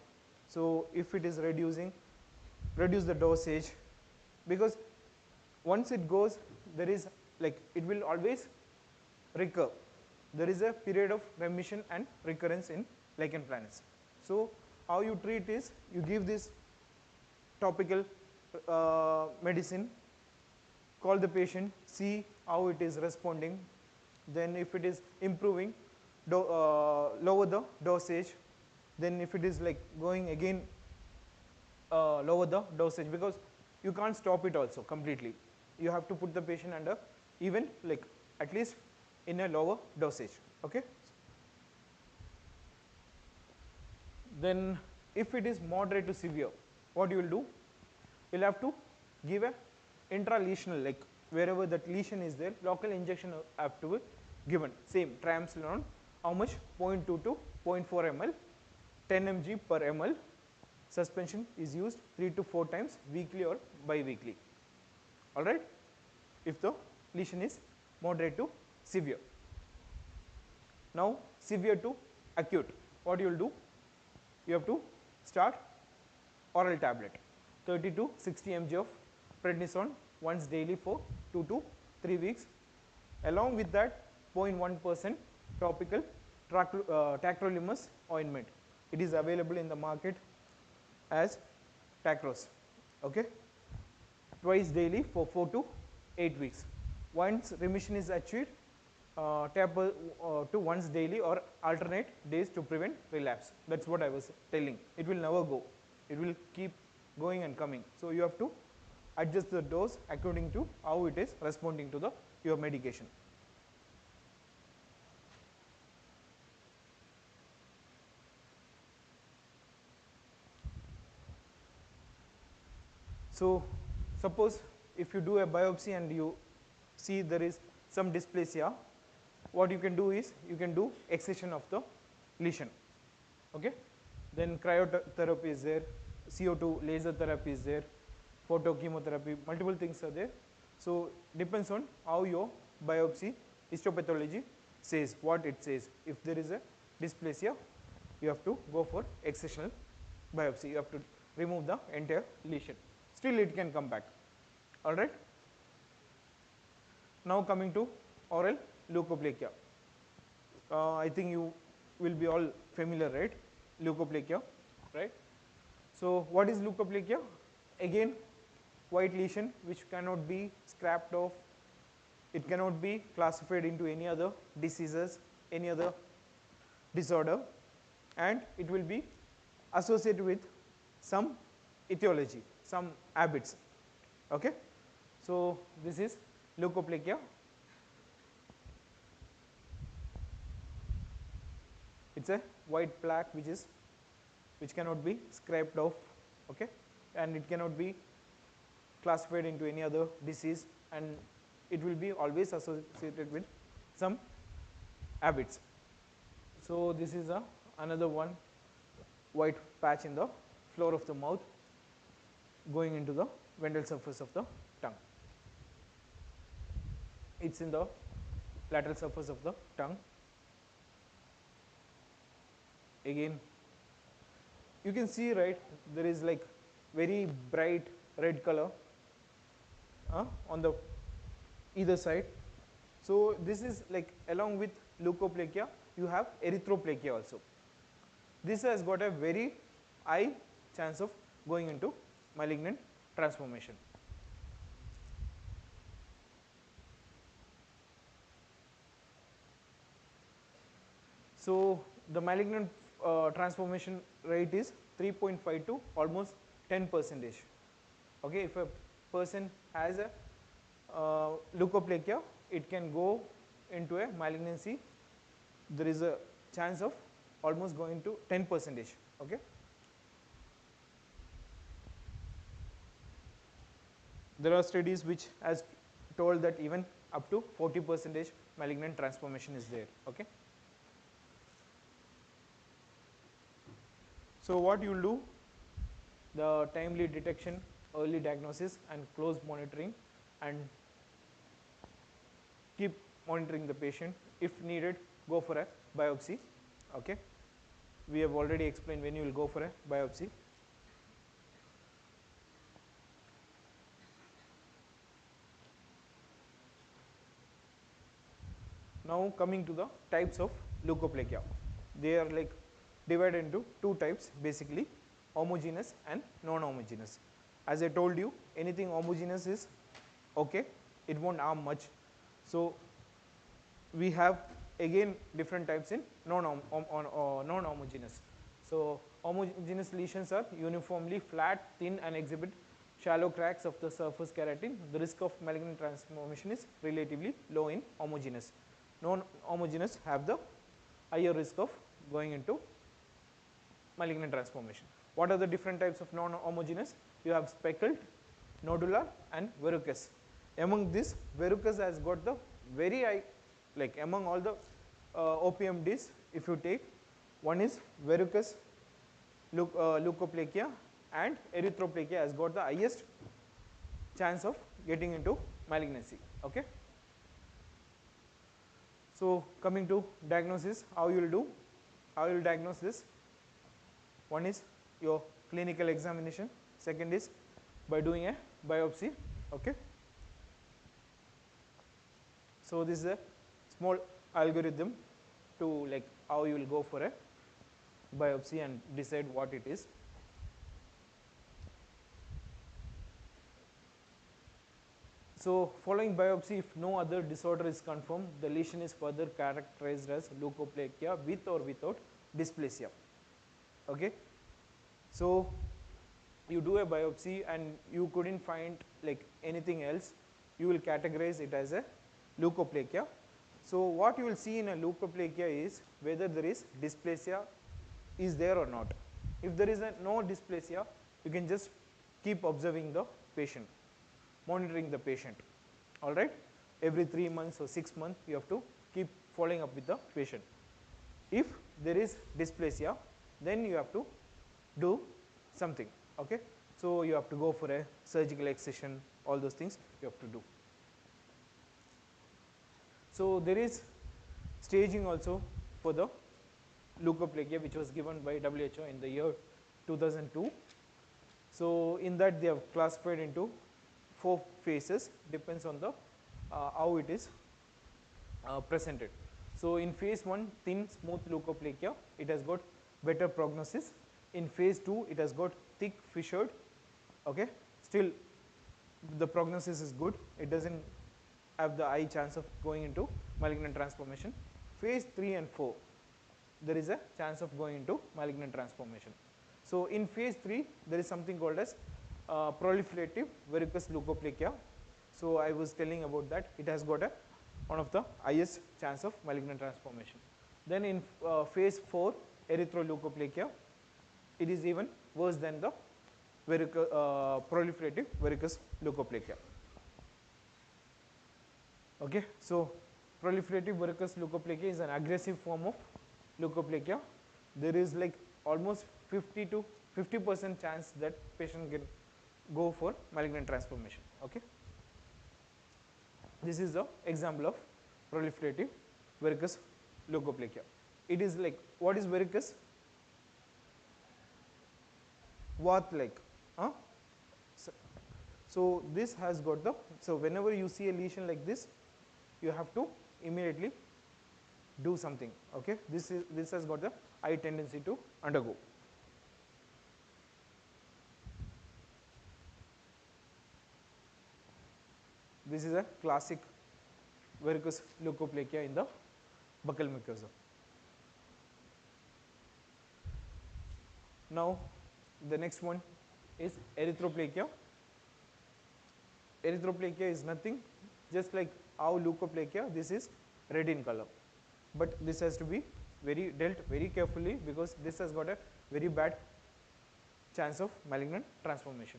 So if it is reducing, reduce the dosage, because once it goes, there is it will always recur. There is a period of remission and recurrence in lichen planus. So how you treat is, you give this topical medicine, call the patient, see how it is responding. Then if it is improving, lower the dosage. Then if it is going again, lower the dosage, because you can't stop it also completely. You have to put the patient under even at least in a lower dosage. Okay. Then if it is moderate to severe, what you will do? You'll have to give a intralesional, wherever that lesion is there, local injection have to be given. Same triamcinolone, how much? 0.2 to 0.4 ml, 10 mg per ml. Suspension is used 3 to 4 times weekly or bi-weekly. All right, if the lesion is moderate to severe. Now severe to acute, what you will do? You have to start oral tablet, 30 to 60 mg of prednisone once daily for 2 to 3 weeks. Along with that, 0.1% topical tacrolimus ointment. It is available in the market as Tacros. Okay, twice daily for 4 to 8 weeks. Once remission is achieved, taper to once daily or alternate days to prevent relapse. That's what I was telling. It will never go. It will keep going and coming. So you have to adjust the dose according to how it is responding to your medication. So suppose if you do a biopsy and you see there is some dysplasia, what you can do is you can do excision of the lesion. Okay? Then cryotherapy is there, CO2 laser therapy is there, photochemotherapy, multiple things are there. So depends on how your biopsy histopathology says, what it says. If there is a dysplasia, you have to go for excisional biopsy. You have to remove the entire lesion. Still it can come back. All right. Now coming to oral leukoplakia. I think you will be all familiar, right? Leukoplakia, right? So what is leukoplakia? Again, white lesion which cannot be scraped off. It cannot be classified into any other diseases, any other disorder, and it will be associated with some etiology, some habits. Okay? So this is leukoplakia. It's a white plaque which cannot be scraped off, okay, and it cannot be classified into any other disease, and it will be always associated with some habits. So this is another one white patch in the floor of the mouth going into the ventral surface of the tongue. It's in the lateral surface of the tongue. Again, you can see, right, there is like very bright red color on the either side. So this is like, along with leukoplakia, you have erythroplakia also. This has got a very high chance of going into malignant transformation. So the malignant transformation rate is 3.5 to almost 10%. Okay, if a person has a leukoplakia, it can go into a malignancy. There is a chance of almost going to 10%. Okay. There are studies which has told that even up to 40% malignant transformation is there. Okay. So what you will do, the timely detection, early diagnosis and close monitoring, and keep monitoring the patient. If needed, go for a biopsy. Okay. We have already explained when you will go for a biopsy. Now coming to the types of leukoplakia. They are like divided into two types basically, homogeneous and non-homogeneous. As I told you, anything homogeneous is okay, it won't harm much. So we have again different types in non-homogeneous. So homogeneous lesions are uniformly flat, thin and exhibit shallow cracks of the surface keratin. The risk of malignant transformation is relatively low in homogeneous. Non-homogeneous have the higher risk of going into malignant transformation. What are the different types of non-homogeneous? You have speckled, nodular and verrucous. Among this, verrucous has got the very high, like among all the OPMDs, if you take, one is verrucous leukoplakia, and erythroplakia has got the highest chance of getting into malignancy. Okay. So coming to diagnosis, how you will do? How you will diagnose this? One is your clinical examination. Second is by doing a biopsy. Okay. So this is a small algorithm to like how you will go for a biopsy and decide what it is. So following biopsy, if no other disorder is confirmed, the lesion is further characterized as leukoplakia with or without dysplasia. Okay. So you do a biopsy and you couldn't find like anything else, you will categorize it as a leukoplakia. So what you will see in a leukoplakia is whether there is dysplasia is there or not. If there is no dysplasia, you can just keep observing the patient, monitoring the patient. All right, every 3 months or 6 months you have to keep following up with the patient. If there is dysplasia, then you have to do something. Okay, so you have to go for a surgical excision, all those things you have to do. So there is staging also for the leukoplakia, which was given by WHO in the year 2002. So in that they have classified into 4 phases, depends on the how it is presented. So in phase 1, thin smooth leukoplakia, it has got better prognosis. In phase 2, it has got thick fissured. Okay, still the prognosis is good. It doesn't have the high chance of going into malignant transformation. Phase 3 and 4, there is a chance of going into malignant transformation. So in phase 3, there is something called as proliferative verrucous leukoplakia. So I was telling about that. It has got one of the highest chance of malignant transformation. Then in phase 4, erythroleukoplakia, it is even worse than the proliferative verrucous leukoplakia. Okay, so proliferative verrucous leukoplakia is an aggressive form of leukoplakia. There is like almost 50 to 50% chance that patient can go for malignant transformation. Okay, this is the example of proliferative verrucous leukoplakia. It is like, what is verrucous? What like? So this has got the, so whenever you see a lesion like this, you have to immediately do something. Okay, this has got the high tendency to undergo. This is a classic verrucous leukoplakia in the buccal mucosa. Now the next one is erythroplakia. Erythroplakia is nothing, just like our leukoplakia, this is red in color. But this has to be dealt very carefully, because this has got a very bad chance of malignant transformation.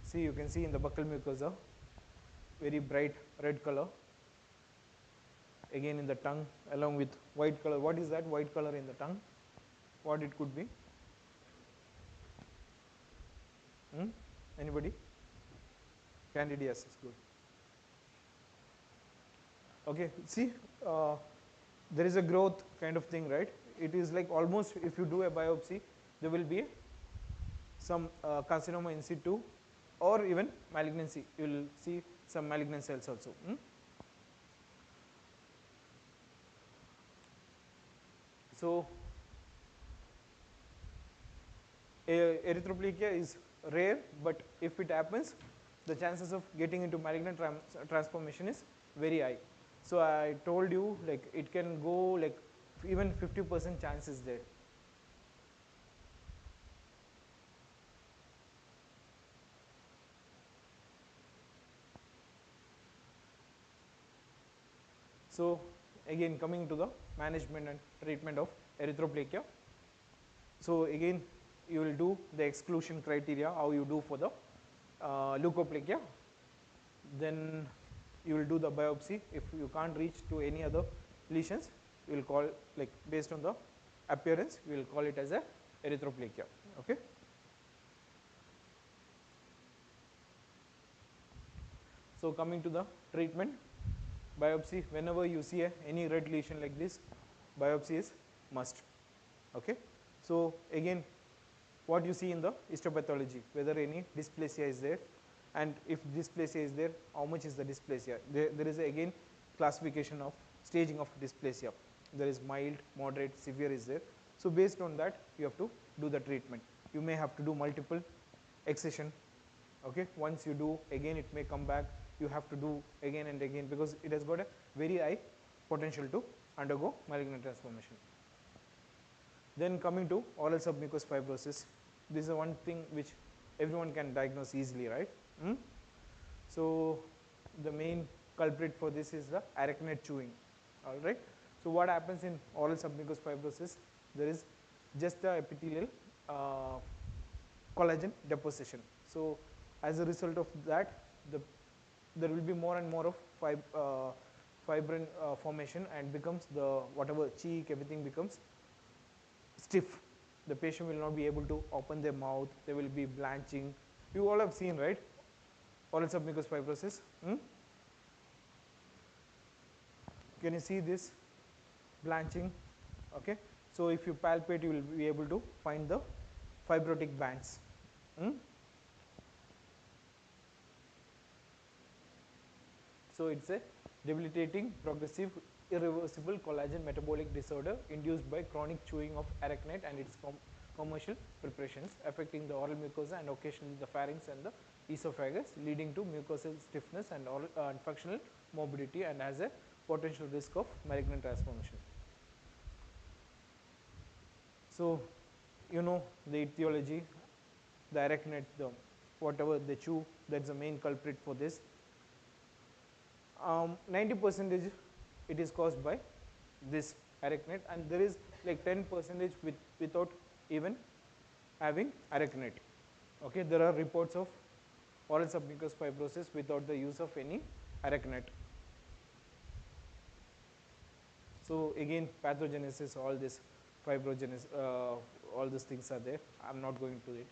See, you can see in the buccal mucosa, very bright red color. Again in the tongue, along with white color. What is that white color in the tongue? What it could be? Anybody? Candidiasis, good. Okay, see, there is a growth kind of thing, right? It is like almost, if you do a biopsy, there will be some carcinoma in situ, or even malignancy. You will see some malignant cells also. So erythroplakia is rare, but if it happens, the chances of getting into malignant transformation is very high. So I told you, like, it can go like even 50% chance is there. So again, coming to the management and treatment of erythroplakia. So again, you will do the exclusion criteria, how you do for the leukoplakia. Then you will do the biopsy. If you can't reach to any other lesions, you will call, like, based on the appearance, we will call it as a erythroplakia. Okay. So coming to the treatment, biopsy. Whenever you see any red lesion like this, biopsy is must. Okay. So again, what you see in the histopathology, whether any dysplasia is there, and if dysplasia is there, how much is the dysplasia? There is again classification of staging of dysplasia. There is mild, moderate, severe is there. So based on that, you have to do the treatment. You may have to do multiple excision. Okay. Once you do, again it may come back. You have to do again and again, because it has got a very high potential to undergo malignant transformation. Then coming to oral submucous fibrosis, this is one thing which everyone can diagnose easily, right? So the main culprit for this is the arachnid chewing, all right? So what happens in oral submucous fibrosis? There is just the epithelial collagen deposition. So as a result of that, there will be more and more of fibrin formation, and becomes the whatever cheek, everything becomes stiff. The patient will not be able to open their mouth. They will be blanching. You all have seen, right? Oral submucous fibrosis. Can you see this blanching? Okay. So if you palpate, you will be able to find the fibrotic bands. So it's a debilitating, progressive, irreversible collagen metabolic disorder induced by chronic chewing of arachnid and its commercial preparations, affecting the oral mucosa and occasionally the pharynx and the esophagus, leading to mucosal stiffness and functional morbidity, and has a potential risk of malignant transformation. So, you know the etiology, the arachnid, whatever they chew, that's the main culprit for this. 90% it is caused by this arachnid, and there is like 10% without even having arachnid. Okay, there are reports of oral submucous fibrosis without the use of any arachnid. So again, pathogenesis, all this fibrogenesis, all these things are there. I'm not going to it.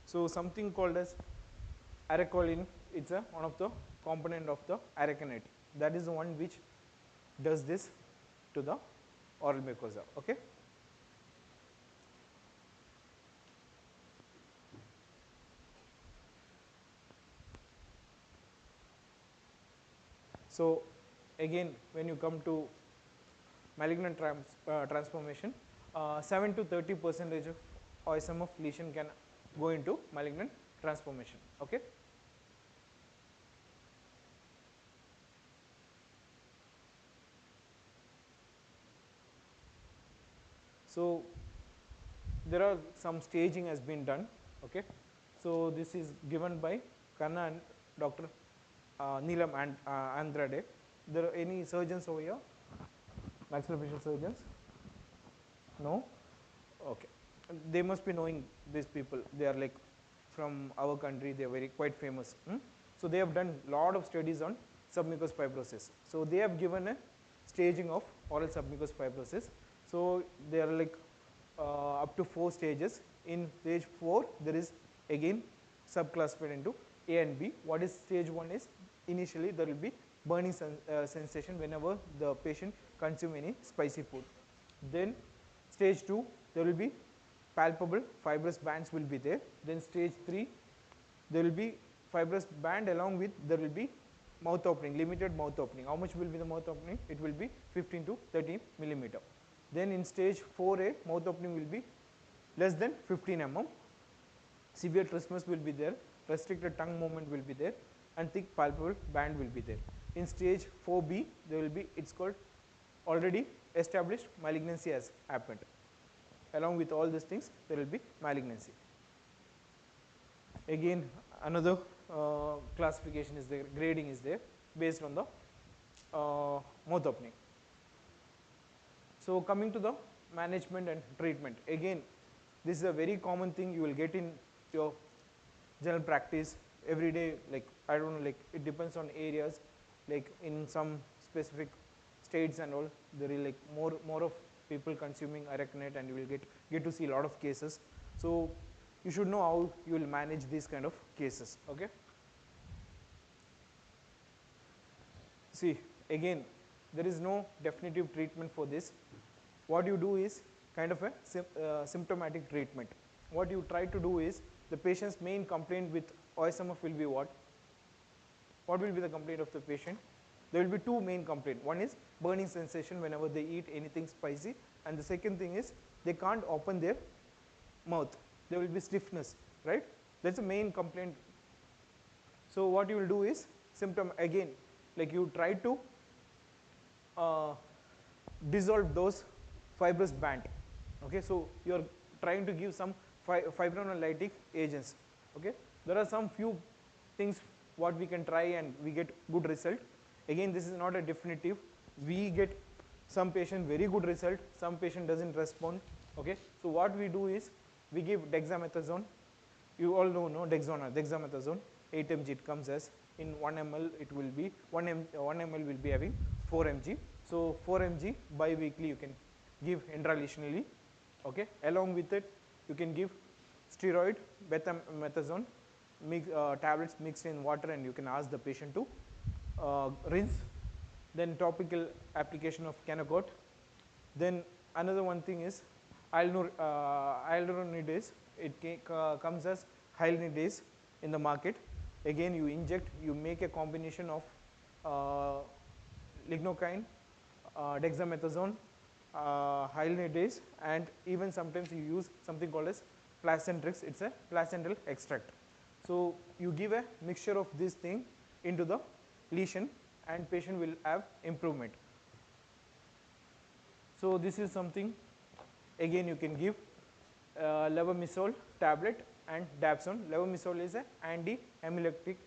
So something called as aracholine, it's one of the component of the arachnid. That is the one which does this to the oral mucosa. Okay. So again, when you come to malignant transformation, 7 to 30% of OSM of lesion can go into malignant transformation. Okay. So there are some staging has been done. Okay. So this is given by Kanna and Dr. Neelam and Andrade. There are any surgeons over here? Maxillofacial surgeons? No? Okay. They must be knowing these people. They are like from our country. They are very quite famous. So they have done lot of studies on submucous fibrosis. So they have given a staging of oral submucous fibrosis. So they are like up to 4 stages. In stage 4, there is again subclassified into A and B. What is stage 1 is, initially there will be burning sensation whenever the patient consume any spicy food. Then stage 2, there will be palpable fibrous bands will be there. Then stage 3, there will be fibrous band along with there will be mouth opening, limited mouth opening. How much will be the mouth opening? It will be 15 to 30 millimeter. Then in stage 4A, mouth opening will be less than 15 mm. Severe trismus will be there, restricted tongue movement will be there, and thick palpable band will be there. In stage 4B, there will be, it's called already established malignancy has happened. Along with all these things, there will be malignancy. Again, another classification is there, grading is there based on the mouth opening. So coming to the management and treatment, again, this is a very common thing you will get in your general practice every day. Like, I don't know, like it depends on areas. Like in some specific states and all, there is like more of people consuming arachnid, and you will get to see a lot of cases. So you should know how you will manage these kind of cases. Okay. See, again, there is no definitive treatment for this. What you do is kind of a symptomatic treatment. What you try to do is, the patient's main complaint with OSMF will be what? What will be the complaint of the patient? There will be 2 main complaints. One is burning sensation whenever they eat anything spicy, and the second thing is they can't open their mouth. There will be stiffness, right? That's the main complaint. So what you will do is, symptom again, like you try to dissolve those fibrous band. Okay, so you are trying to give some fibrinolytic agents. Okay, there are some few things what we can try and we get good result. Again, this is not a definitive. We get some patient very good result, some patient doesn't respond. Okay, so what we do is we give dexamethasone. You all know, no, dexamethasone 8 mg it comes as. In 1 ml it will be 1 ml will be having 4 mg. So 4 mg bi-weekly you can give intralesionally. Okay, along with it you can give steroid betamethasone tablets mixed in water, and you can ask the patient to rinse. Then topical application of Canacort. Then another one thing is hyaluronidase. It comes as hyaluronidase in the market. Again, you inject, you make a combination of lignocaine, dexamethasone, hyaluronidase, and even sometimes you use something called as placentrix. It's a placental extract. So you give a mixture of this thing into the lesion, and patient will have improvement. So this is something, again you can give levamisole tablet and dapsone. Levamisole is an anti-hemolytic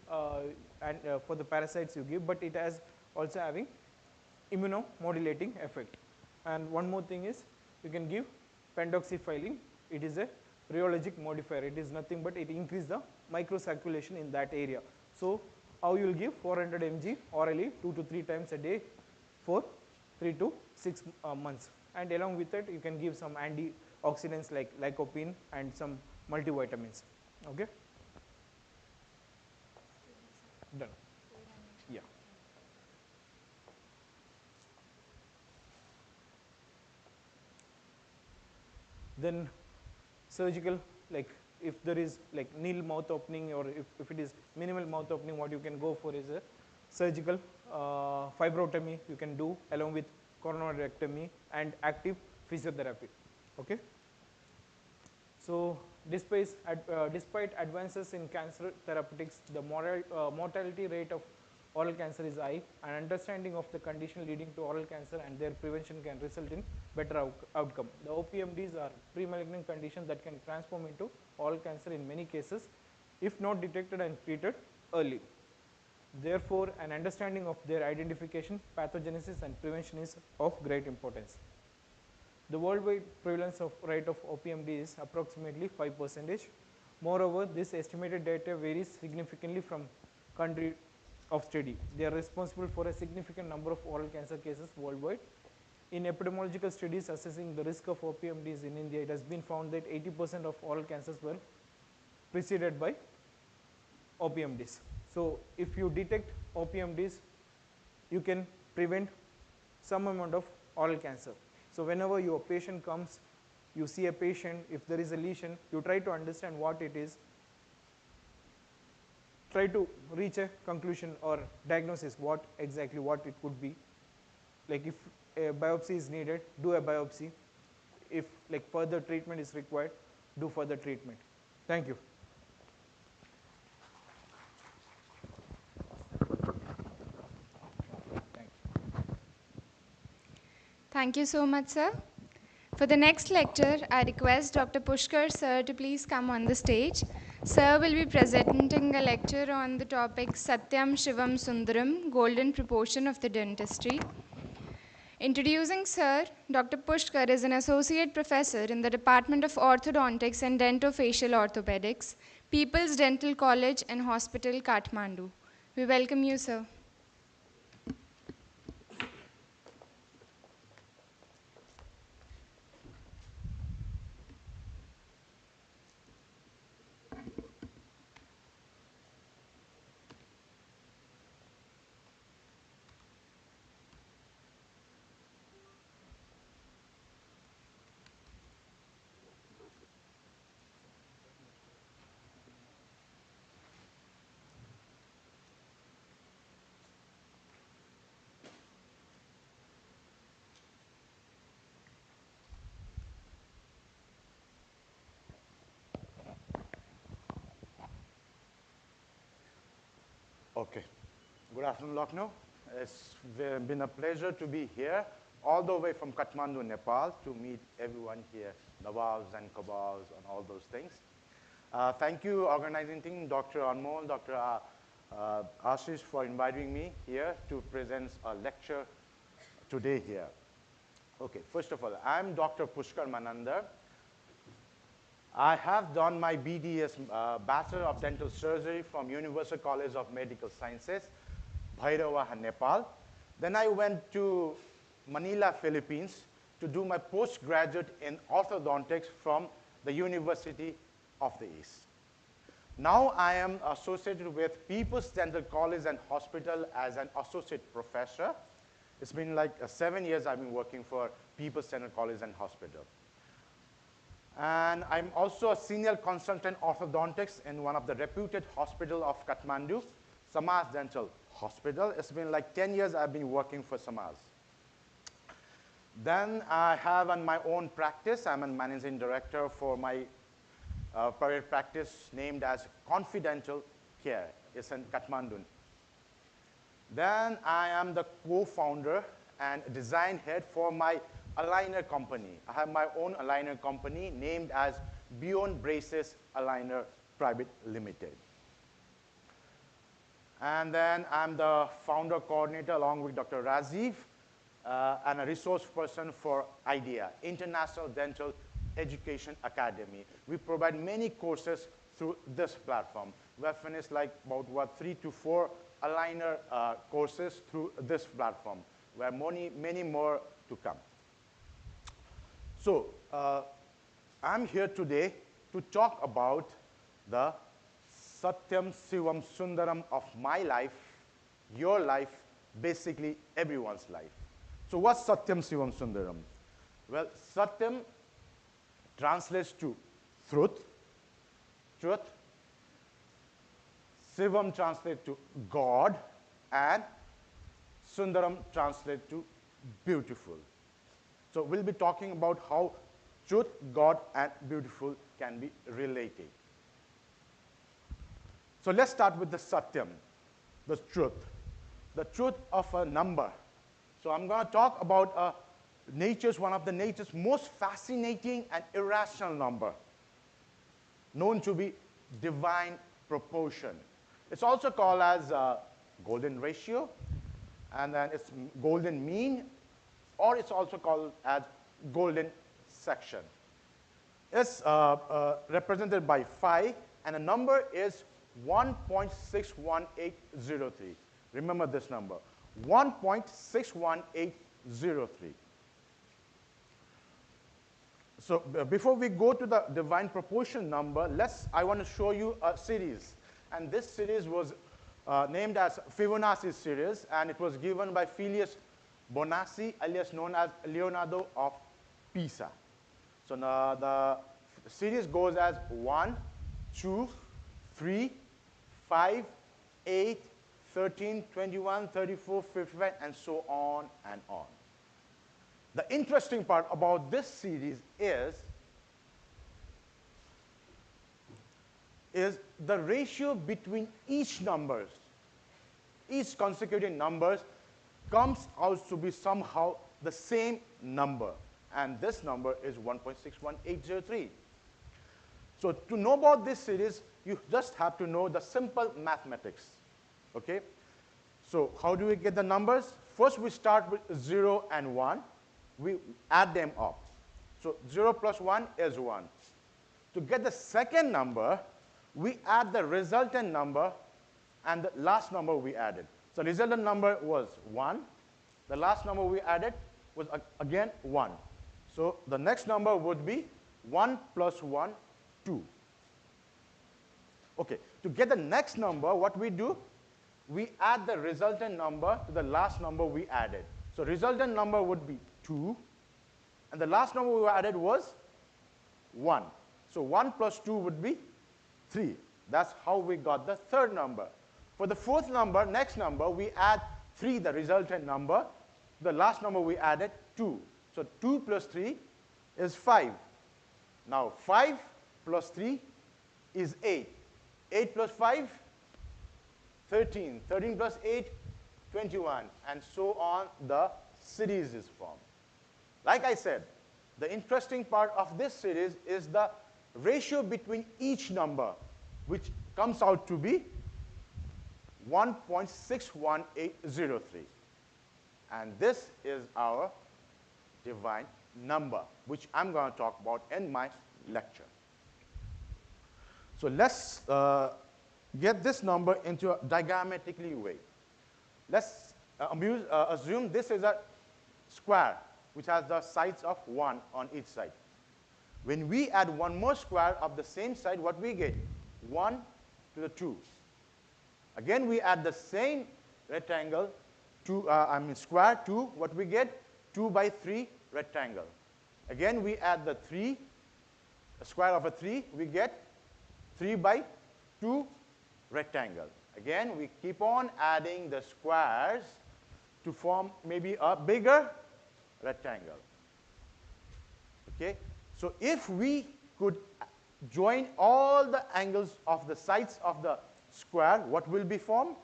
and for the parasites you give, but it has also having immunomodulating effect. And one more thing is you can give pentoxifylline. It is a rheologic modifier. It is nothing but it increases the microcirculation in that area. So how you will give 400 mg orally 2 to 3 times a day for 3 to 6 months. And along with it you can give some antioxidants like lycopene and some multivitamins. Okay, done. Yeah. Then surgical, like if there is like nil mouth opening, or if it is minimal mouth opening, what you can go for is a surgical fibrotomy you can do along with coronarectomy and active physiotherapy. Okay. So despite advances in cancer therapeutics, the mortality rate of oral cancer is high, and understanding of the condition leading to oral cancer and their prevention can result in better outcome. The OPMDs are pre-malignant conditions that can transform into oral cancer in many cases if not detected and treated early. Therefore, an understanding of their identification, pathogenesis and prevention is of great importance. The worldwide prevalence of rate of OPMD is approximately 5%. Moreover, this estimated data varies significantly from country of study. They are responsible for a significant number of oral cancer cases worldwide. In epidemiological studies assessing the risk of OPMDs in India, it has been found that 80% of oral cancers were preceded by OPMDs. So if you detect OPMDs, you can prevent some amount of oral cancer. So whenever your patient comes, you see a patient, if there is a lesion, you try to understand what it is, try to reach a conclusion or diagnosis what it could be. Like if a biopsy is needed, do a biopsy. If like further treatment is required, do further treatment. Thank you. Thank you so much, sir. For the next lecture, I request Dr. Pushkar sir to please come on the stage. Sir will be presenting a lecture on the topic Satyam Shivam Sundaram, Golden Proportion of the Dentistry. Introducing sir, Dr. Pushkar is an associate professor in the Department of Orthodontics and Dentofacial Orthopedics, People's Dental College and Hospital, Kathmandu. We welcome you, sir. Okay. Good afternoon, Lucknow. It's been a pleasure to be here, all the way from Kathmandu, Nepal, to meet everyone here, Nawabs and Kabals and all those things. Thank you, organizing team, Dr. Anmol, Dr. Ashish, for inviting me here to present a lecture today here. Okay, first of all, I'm Dr. Pushkar Manandar. I have done my BDS, Bachelor of Dental Surgery from Universal College of Medical Sciences, Bhairava, Nepal. Then I went to Manila, Philippines to do my postgraduate in orthodontics from the University of the East. Now I am associated with People's Dental College and Hospital as an associate professor. It's been like 7 years I've been working for People's Dental College and Hospital. And I'm also a senior consultant orthodontics in one of the reputed hospital of Kathmandu, Samaj Dental Hospital. It's been like 10 years I've been working for Samaj. Then I have on my own practice. I'm a managing director for my private practice named as Confidential Care. It's in Kathmandu. Then I am the co-founder and design head for my aligner company. I have my own aligner company named as Beyond Braces Aligner Private Limited. And then I'm the founder coordinator along with Dr. Rajiv and a resource person for IDEA, International Dental Education Academy. We provide many courses through this platform. We have finished like about 3 to 4 aligner courses through this platform. We have many more to come. So I'm here today to talk about the Satyam Sivam Sundaram of my life, your life, basically everyone's life. So what's Satyam Sivam Sundaram? Well, Satyam translates to truth. Sivam translates to God, and Sundaram translates to beautiful. So we'll be talking about how truth, God, and beautiful can be related. So let's start with the Satyam, the truth of a number. So I'm going to talk about one of the nature's most fascinating and irrational number, known to be divine proportion. It's also called as golden ratio, and then it's golden mean, or it's also called as golden section. It's represented by phi, and the number is 1.61803. Remember this number, 1.61803. So before we go to the divine proportion number, I want to show you a series. And this series was named as Fibonacci series, and it was given by Filius Bonacci, alias known as Leonardo of Pisa. So now the series goes as 1, 2, 3, 5, 8, 13, 21, 34, 55, and so on and on. The interesting part about this series is the ratio between each consecutive numbers comes out to be somehow the same number. And this number is 1.61803. So to know about this series, you just have to know the simple mathematics. Okay? So how do we get the numbers? First, we start with 0 and 1. We add them up. So 0 plus 1 is 1. To get the second number, we add the resultant number and the last number we added. So resultant number was 1. The last number we added was again 1. So the next number would be 1 plus 1, 2. Okay, to get the next number, what we do? We add the resultant number to the last number we added. So resultant number would be 2, and the last number we added was 1. So 1 plus 2 would be 3. That's how we got the third number. For the fourth number, next number, we add 3, the resultant number. The last number we added, 2. So 2 plus 3 is 5. Now 5 plus 3 is 8. 8 plus 5, 13. 13 plus 8, 21, and so on, the series is formed. Like I said, the interesting part of this series is the ratio between each number, which comes out to be 1.61803. And this is our divine number, which I'm going to talk about in my lecture. So let's get this number into a diagrammatically way. Let's assume this is a square, which has the sides of 1 on each side. When we add one more square of the same side, what we get? 1 to the 2. Again, we add the same rectangle, square to what we get? 2 by 3 rectangle. Again, we add the 3, a square of a 3, we get 3 by 2 rectangle. Again, we keep on adding the squares to form maybe a bigger rectangle. Okay? So if we could join all the angles of the sides of the square, what will be formed?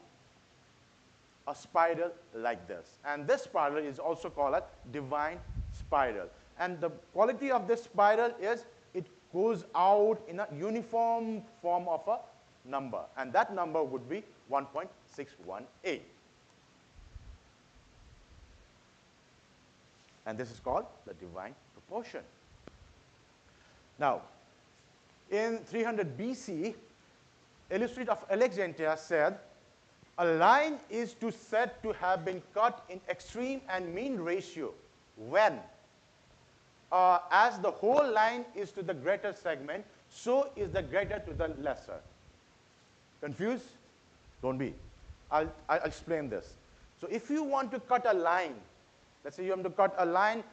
A spiral like this. And this spiral is also called a divine spiral. And the quality of this spiral is it goes out in a uniform form of a number. And that number would be 1.618. And this is called the divine proportion. Now, in 300 BC, illustrator of Alexandria said, a line is said to have been cut in extreme and mean ratio when, as the whole line is to the greater segment, so is the greater to the lesser. Confused? Don't be. I'll explain this. So if you want to cut a line, let's say you want to cut a line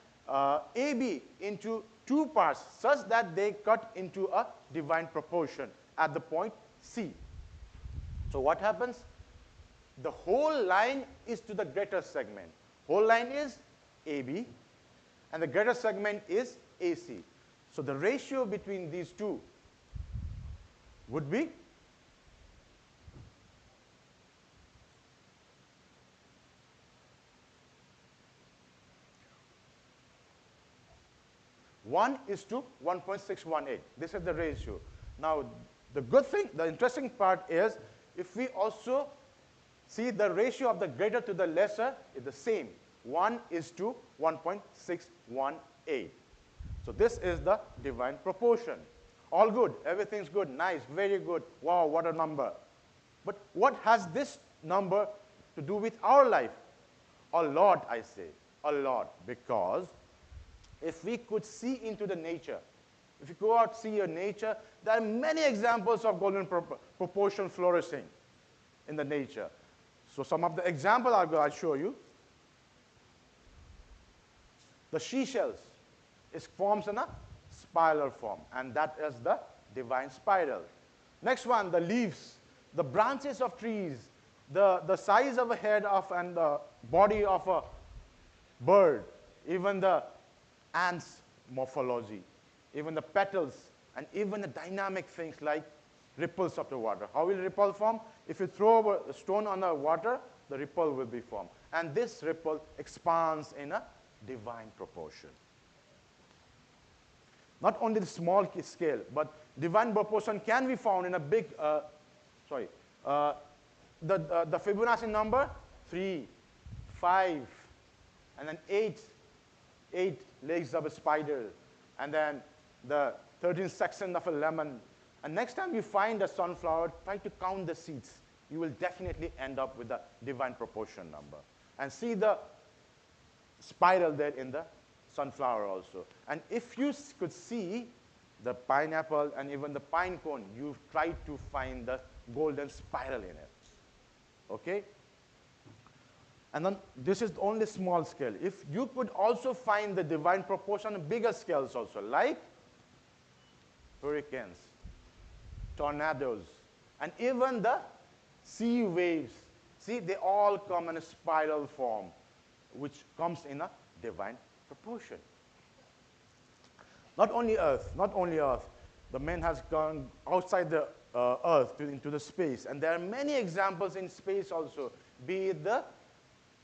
AB into 2 parts such that they cut into a divine proportion at the point C. So what happens? The whole line is to the greater segment. Whole line is AB, and the greater segment is AC. So the ratio between these two would be 1:1.618. This is the ratio. Now, the good thing, the interesting part is, if we also see the ratio of the greater to the lesser is the same, 1:1.618. So this is the divine proportion. All good, everything's good, nice, very good, wow, what a number. But what has this number to do with our life? A lot, I say, a lot, because if we could see into the nature, if you go out see your nature, there are many examples of golden proportion flourishing in the nature. So some of the examples I'll show you. The seashells, it forms in a spiral form, and that is the divine spiral. Next one, the leaves, the branches of trees, the size of a head of and the body of a bird, even the ants' morphology, even the petals, and even the dynamic things like ripples of the water. How will ripple form? If you throw a stone on the water, the ripple will be formed. And this ripple expands in a divine proportion. Not only the small scale, but divine proportion can be found in a big, the Fibonacci number, 3, 5, and then 8 legs of a spider, and then the 13 sections of a lemon. And next time you find a sunflower, try to count the seeds. You will definitely end up with the divine proportion number. And see the spiral there in the sunflower also. And if you could see the pineapple and even the pine cone, you try to find the golden spiral in it. Okay? And then this is only small scale. If you could also find the divine proportion on bigger scales also, like hurricanes, tornadoes, and even the sea waves. See, they all come in a spiral form, which comes in a divine proportion. Not only Earth, the man has gone outside the Earth into the space. And there are many examples in space also, be it the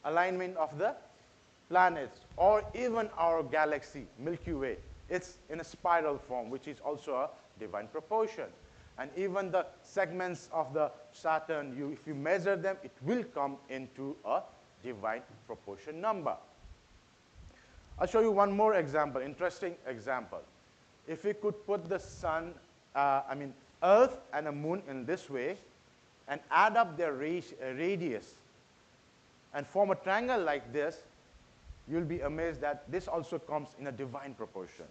alignment of the planets, or even our galaxy, Milky Way. It's in a spiral form, which is also a divine proportion. And even the segments of the Saturn, if you measure them, it will come into a divine proportion number. I'll show you one more example, interesting example. If we could put the sun, Earth and the moon in this way, and add up their radius, and form a triangle like this, you'll be amazed that this also comes in a divine proportion.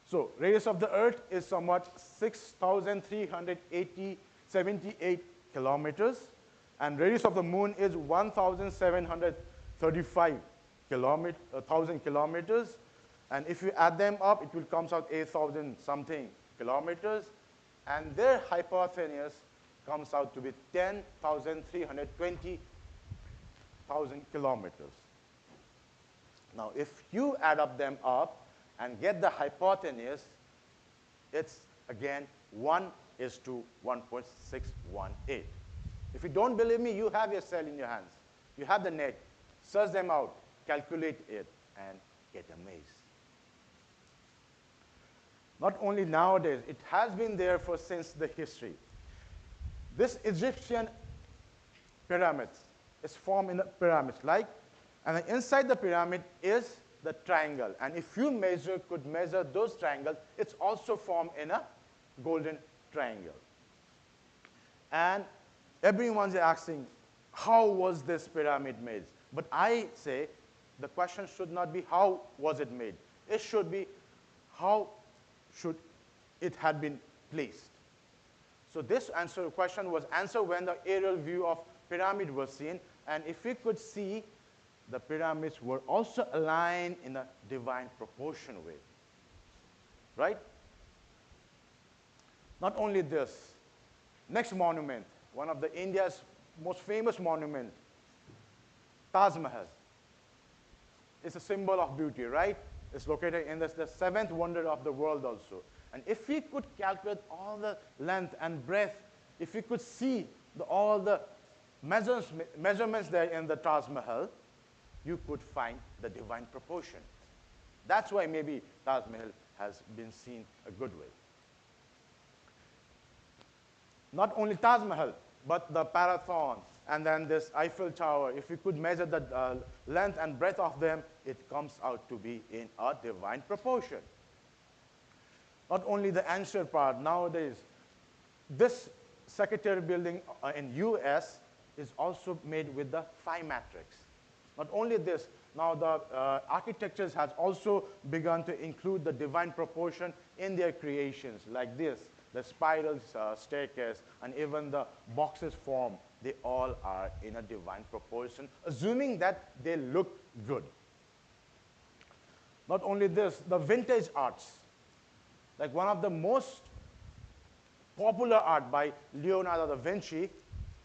So radius of the Earth is somewhat 6,378 kilometers, and radius of the moon is 1,735 thousand kilometers. And if you add them up, it will come out 8,000 something kilometers, and their hypotenuse comes out to be 10,320,000 kilometers. Now, if you add up them up and get the hypotenuse, it's again 1:1.618. If you don't believe me, you have your cell in your hands. You have the net. Search them out, calculate it, and get amazed. Not only nowadays, it has been there since the history. This Egyptian pyramid is formed in the pyramids, and inside the pyramid is the triangle. And if you could measure those triangles, it's also formed in a golden triangle. And everyone's asking, how was this pyramid made? But I say the question should not be how was it made. It should be how should it had been placed. So this question was answered when the aerial view of pyramid was seen, and if we could see, the pyramids were also aligned in a divine proportion way, right? Not only this, next monument, one of India's most famous monument, Taj Mahal. It's a symbol of beauty, right? It's located in the seventh wonder of the world also. And if we could calculate all the length and breadth, if we could see all the measurements there in the Taj Mahal, you could find the divine proportion. That's why maybe Taj Mahal has been seen a good way. Not only Taj Mahal, but the Parathon, and then this Eiffel Tower, if we could measure the length and breadth of them, it comes out to be in a divine proportion. Not only the ancient part, nowadays, this Secretary building in US is also made with the phi matrix. Not only this, now the architectures has also begun to include the divine proportion in their creations, like this, the spiral staircase, and even the boxes form, they all are in a divine proportion, assuming that they look good. Not only this, the vintage arts, like one of the most popular art by Leonardo da Vinci,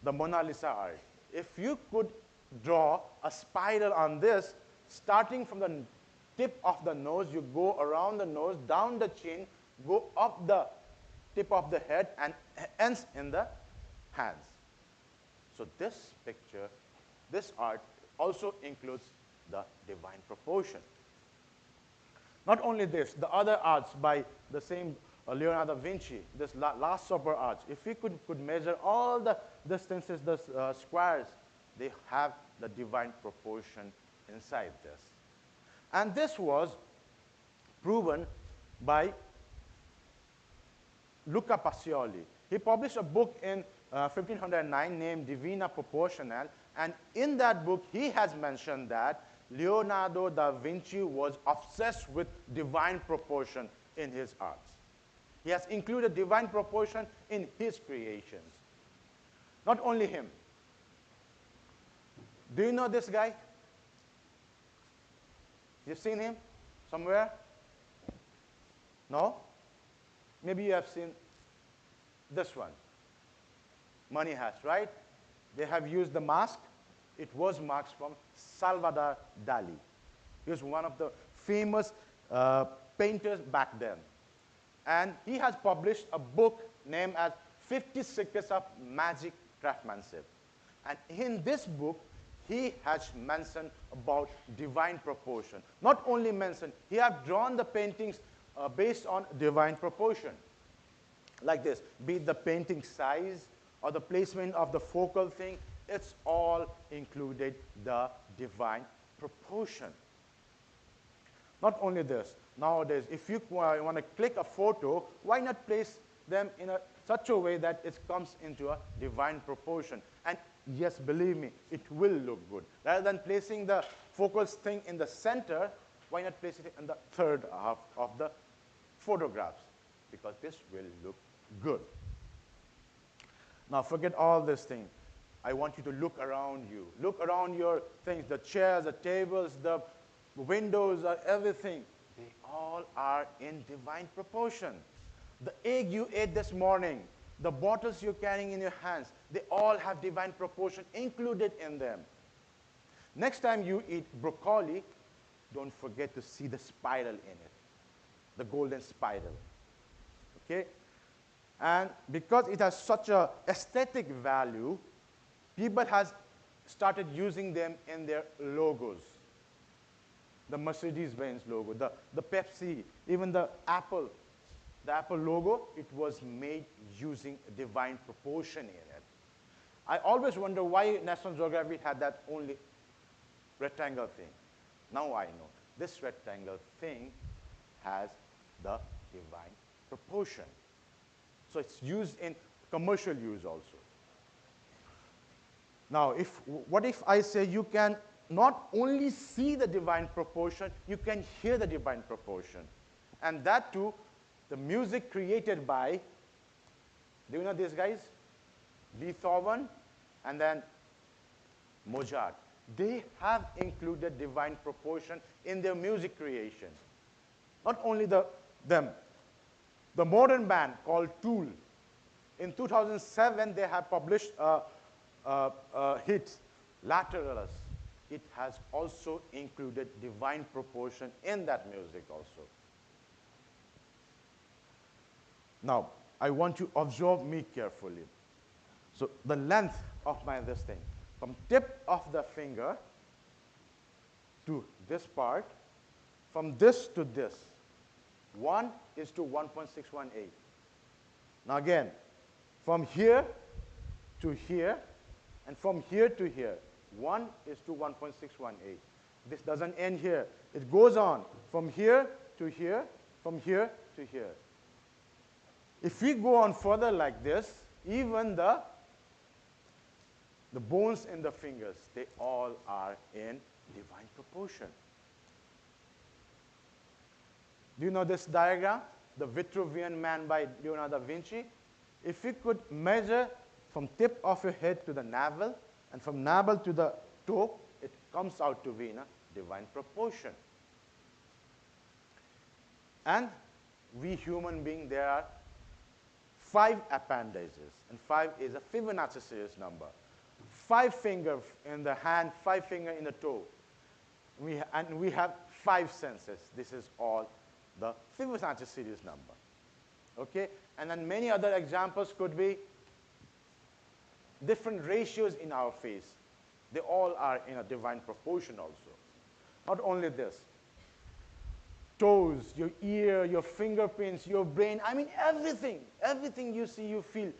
the Mona Lisa art. If you could draw a spiral on this, starting from the tip of the nose, you go around the nose, down the chin, go up the tip of the head, and ends in the hands. So this picture, this art also includes the divine proportion. Not only this, the other arts by the same Leonardo da Vinci, this Last Supper arch, if we could measure all the distances, the squares, they have the divine proportion inside this. And this was proven by Luca Pacioli. He published a book in 1509 named Divina Proportionale, and in that book he has mentioned that Leonardo da Vinci was obsessed with divine proportion in his arts. He has included divine proportion in his creations. Not only him. Do you know this guy? You've seen him somewhere? No? Maybe you have seen this one. Money has, right? They have used the mask. It was marks from Salvador Dali. He was one of the famous painters back then. And he has published a book named as 50 Secrets of Magic Craftsmanship. And in this book, he has mentioned about divine proportion. Not only mentioned, he has drawn the paintings based on divine proportion. Like this, be it the painting size or the placement of the focal thing, it's all included the divine proportion. Not only this, nowadays, if you want to click a photo, why not place them in such a way that it comes into a divine proportion? And yes, believe me, it will look good. Rather than placing the focal thing in the center, why not place it in the third half of the photographs? Because this will look good. Now forget all this thing. I want you to look around you. Look around your things, the chairs, the tables, the windows, everything. They all are in divine proportion. The egg you ate this morning, the bottles you're carrying in your hands, they all have divine proportion included in them. Next time you eat broccoli, don't forget to see the spiral in it, the golden spiral. Okay? And because it has such an aesthetic value, people have started using them in their logos. The Mercedes-Benz logo, the Pepsi, even the Apple logo, it was made using divine proportion in it. I always wonder why National Geographic had that only rectangle thing. Now I know. This rectangle thing has the divine proportion. So it's used in commercial use also. Now, what if I say you can not only see the divine proportion, you can hear the divine proportion. And that too, the music created by, do you know these guys? Beethoven and then Mozart. They have included divine proportion in their music creation. Not only them. The modern band called Tool, in 2007, they have published a hit, Lateralis. It has also included divine proportion in that music also. Now, I want you to observe me carefully. So the length of this thing, from tip of the finger to this part, from this to this, 1 is to 1.618. Now again, from here to here, and from here to here, 1 is to 1.618. This doesn't end here. It goes on from here to here, from here to here. If we go on further like this, even the bones in the fingers, they all are in divine proportion. Do you know this diagram? The Vitruvian Man by Leonardo da Vinci. If we could measure from tip of your head to the navel, and from navel to the toe, it comes out to be in a divine proportion. And we human beings, there are 5 appendages, and 5 is a Fibonacci series number. 5 fingers in the hand, 5 fingers in the toe. And we have 5 senses. This is all the Fibonacci series number. Okay? And then many other examples could be different ratios in our face. They all are in a divine proportion also. Not only this, toes, your ear, your fingerprints, your brain, I mean everything you see, you feel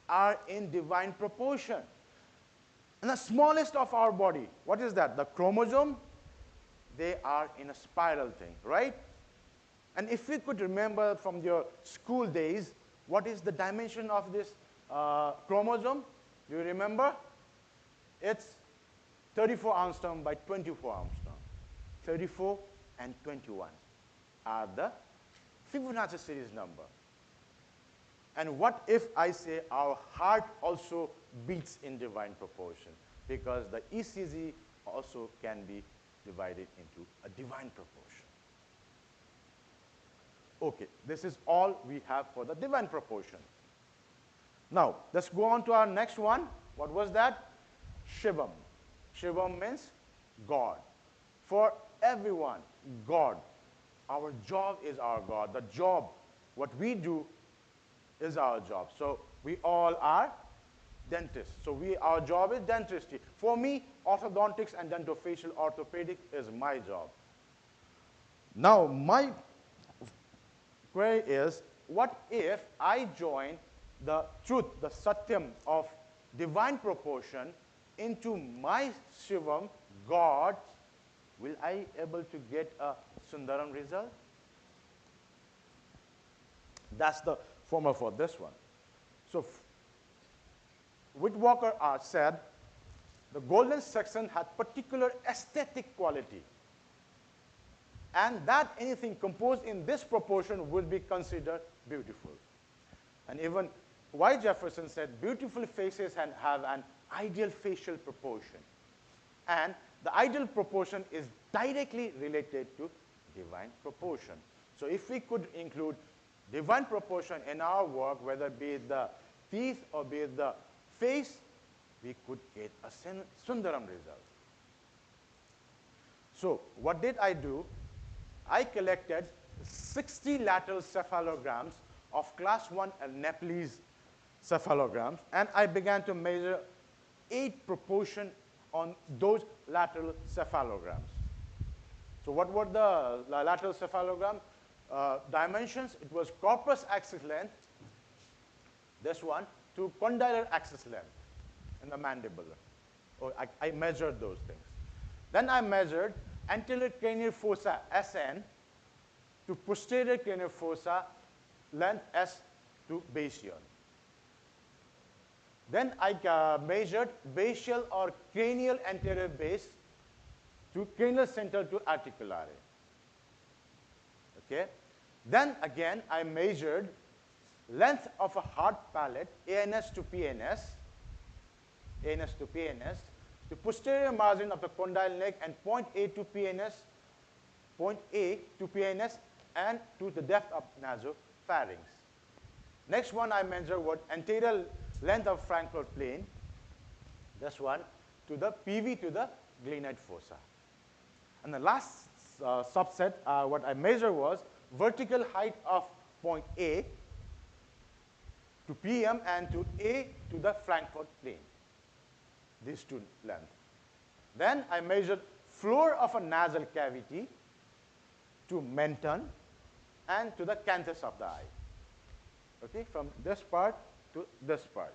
are in divine proportion. And the smallest of our body, what is that? The chromosome, they are in a spiral thing, right? And if we could remember from your school days, what is the dimension of this chromosome? Do you remember? It's 34 angstrom by 24 angstrom. 34 and 21 are the Fibonacci series number. And what if I say our heart also beats in divine proportion? Because the ECG also can be divided into a divine proportion. Okay, this is all we have for the divine proportion. Now, let's go on to our next one. What was that? Shivam. Shivam means God. For everyone, God. Our job is our God. The job, what we do, is our job. So we all are dentists. So our job is dentistry. For me, orthodontics and dentofacial orthopedic is my job. Now, my query is, what if I join the truth, the satyam of divine proportion into my Shivam, God? Will I able to get a Sundaram result? That's the formula for this one. So Whitwalker said the golden section had particular aesthetic quality, and that anything composed in this proportion will be considered beautiful. And even Y. Jefferson said beautiful faces have an ideal facial proportion, and the ideal proportion is directly related to divine proportion. So if we could include divine proportion in our work, whether it be the teeth or be it the face, we could get a Sundaram result. So what did I do? I collected 60 lateral cephalograms of class 1 Nepalese cephalograms, and I began to measure 8 proportion on those lateral cephalograms. So what were the lateral cephalogram dimensions? It was corpus axis length, this one, to condylar axis length in the mandibular. Oh, I measured those things. Then I measured anterior cranial fossa SN to posterior cranial fossa length S to bastion. Then I measured basial or cranial anterior base to cranial center to articulare. Okay? Then again, I measured length of a hard palate, ANS to PNS, the posterior margin of the condyle neck, and point A to PNS, and to the depth of nasopharynx. Next one I measured was anterior length of Frankfurt plane, this one, to the PV to the glenoid fossa. And the last subset, what I measured was vertical height of point A to PM and to A to the Frankfurt plane, these two lengths. Then I measured floor of a nasal cavity to menton and to the canthus of the eye. Okay, from this part to this part.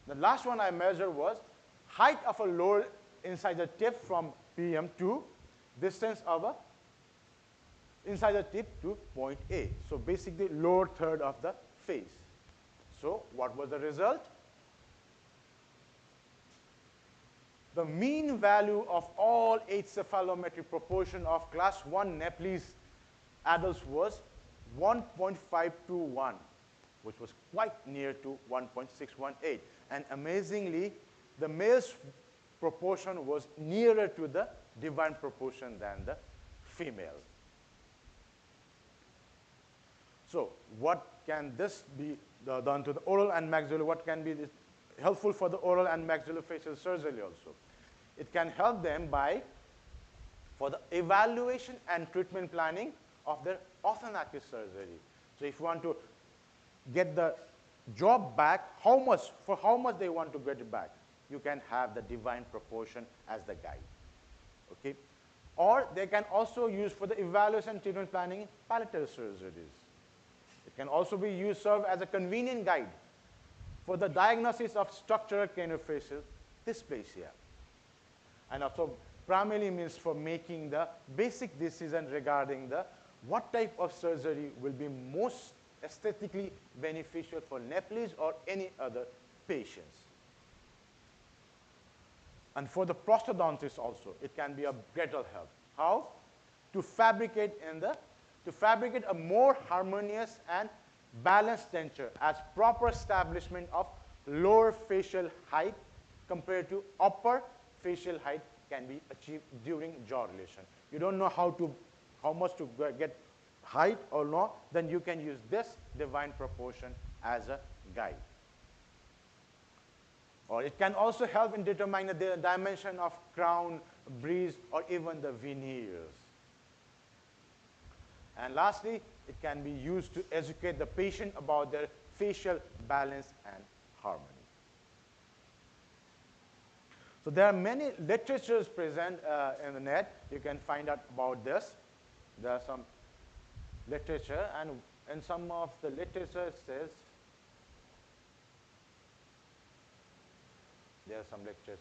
The last one I measured was height of a lower incisor tip from PM to distance of a incisor tip to point A. So basically lower third of the face. So what was the result? The mean value of all 8 cephalometric proportion of class 1 Nepalese adults was 1.521, which was quite near to 1.618. And amazingly, the male's proportion was nearer to the divine proportion than the female. So what can this be done to the oral and maxillar? What can be helpful for the oral and maxillofacial surgery also? It can help them for the evaluation and treatment planning of their orthodontic surgery. So if you want to get the job back, how much they want to get it back, you can have the divine proportion as the guide. Okay? Or they can also use for the evaluation and treatment planning in palatal surgeries. It can also be used, serve as a convenient guide for the diagnosis of structural craniofacial dysplasia. And also primarily means for making the basic decision regarding the what type of surgery will be most aesthetically beneficial for Nepalese or any other patients. And for the prosthodontist also, it can be a greater help. How? To fabricate a more harmonious and balanced denture as proper establishment of lower facial height compared to upper facial height can be achieved during jaw relation. You don't know how much to get height or not, then you can use this divine proportion as a guide. Or it can also help in determining the dimension of crown, bridge, or even the veneers. And lastly, it can be used to educate the patient about their facial balance and harmony. So there are many literatures present in the net. You can find out about this. There are some literature, and in some of the literature it says, there are some lectures.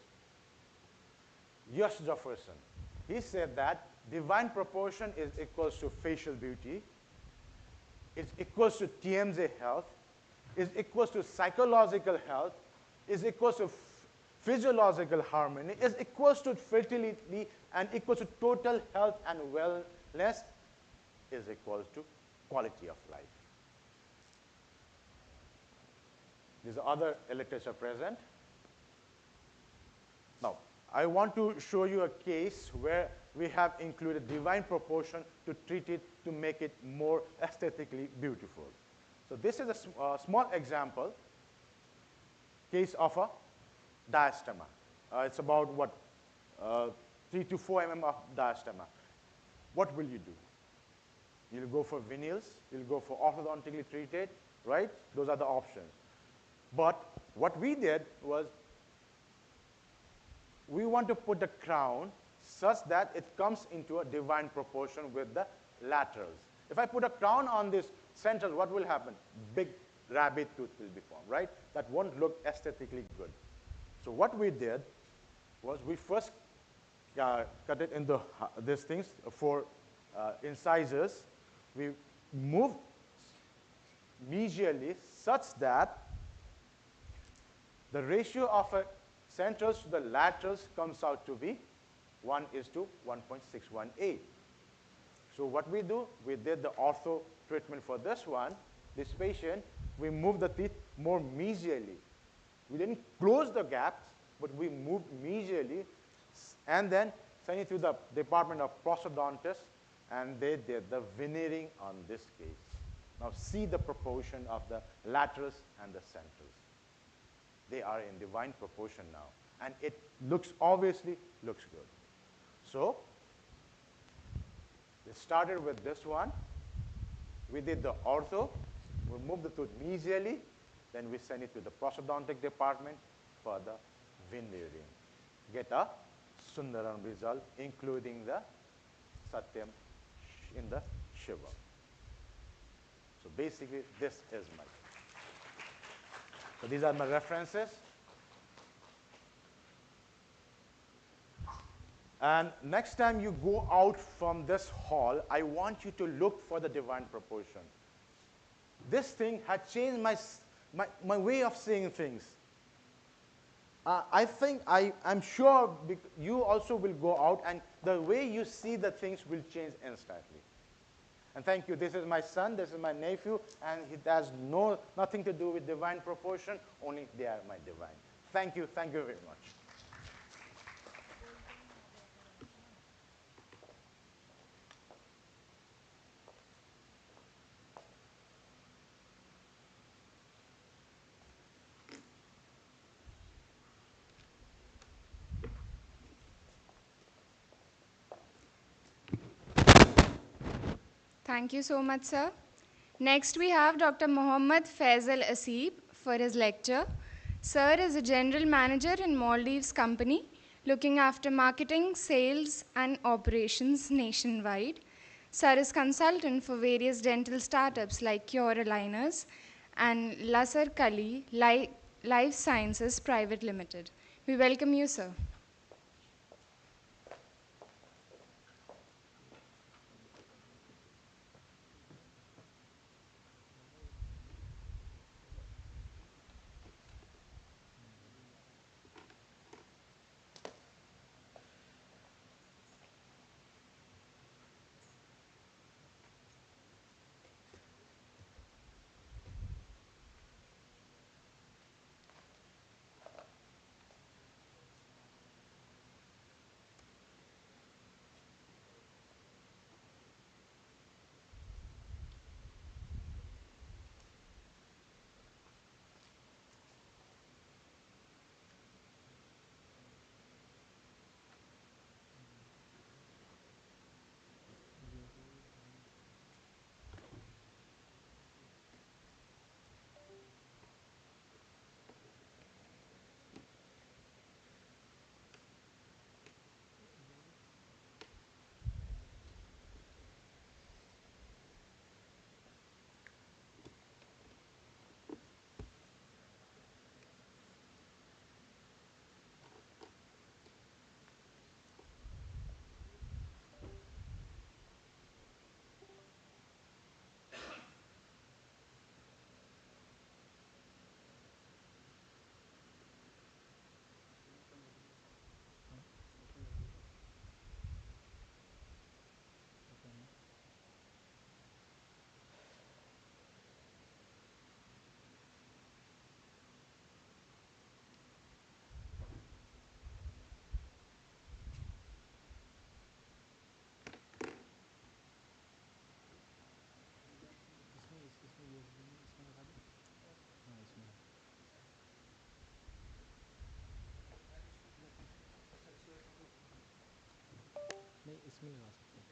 Yash Jefferson, he said that divine proportion is equals to facial beauty, is equals to TMJ health, is equals to psychological health, is equals to physiological harmony, is equals to fertility, and equals to total health and wellness, is equals to quality of life. These are other literature present. Now, I want to show you a case where we have included divine proportion to treat it, to make it more aesthetically beautiful. So this is a small example, case of a diastema. It's about what, 3 to 4 mm of diastema. What will you do? You'll go for veneers, you'll go for orthodontically treated, right? Those are the options. But what we did was, we want to put the crown such that it comes into a divine proportion with the laterals. If I put a crown on this central, what will happen? Big rabbit tooth will be formed, right? That won't look aesthetically good. So what we did was, we first cut it into these things, 4 incisors. We moved mesially such that the ratio of a centrals to the laterals comes out to be 1:1.618. So what we do, we did the ortho treatment for this one, this patient. We moved the teeth more mesially. We didn't close the gaps, but we moved mesially, and then sent it to the department of prosthodontists, and they did the veneering on this case. Now see the proportion of the laterals and the centrals. They are in divine proportion now, and it looks, obviously looks good. So we started with this one. We did the ortho. We moved the tooth mesially. Then we send it to the prosthodontic department for the veneering. Get a Sundaram result, including the Satyam in the Shiva. So basically, this is my. So these are my references. And next time you go out from this hall, I want you to look for the divine proportion. This thing had changed my way of seeing things. I think, I'm sure you also will go out, and the way you see the things will change instantly. And thank you. This is my son, this is my nephew, and it has nothing to do with divine proportion, only they are my divine. Thank you very much. Thank you so much, sir. Next, we have Dr. Mohammad Faisal Asib for his lecture. Sir is a general manager in Maldives company, looking after marketing, sales, and operations nationwide. Sir is consultant for various dental startups like Cure Aligners and Lasar Kali Life Sciences Private Limited. We welcome you, sir. इसमें लगा सकते हैं।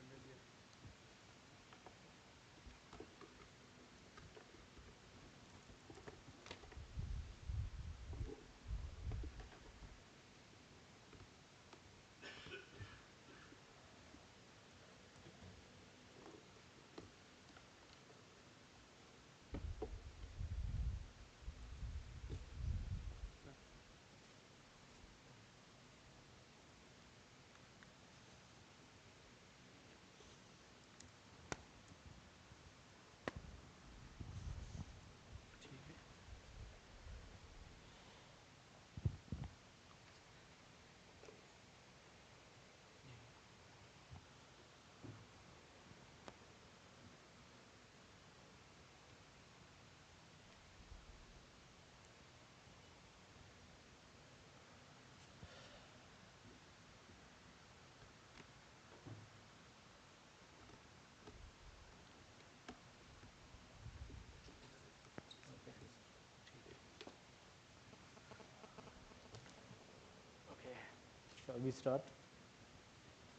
Shall we start?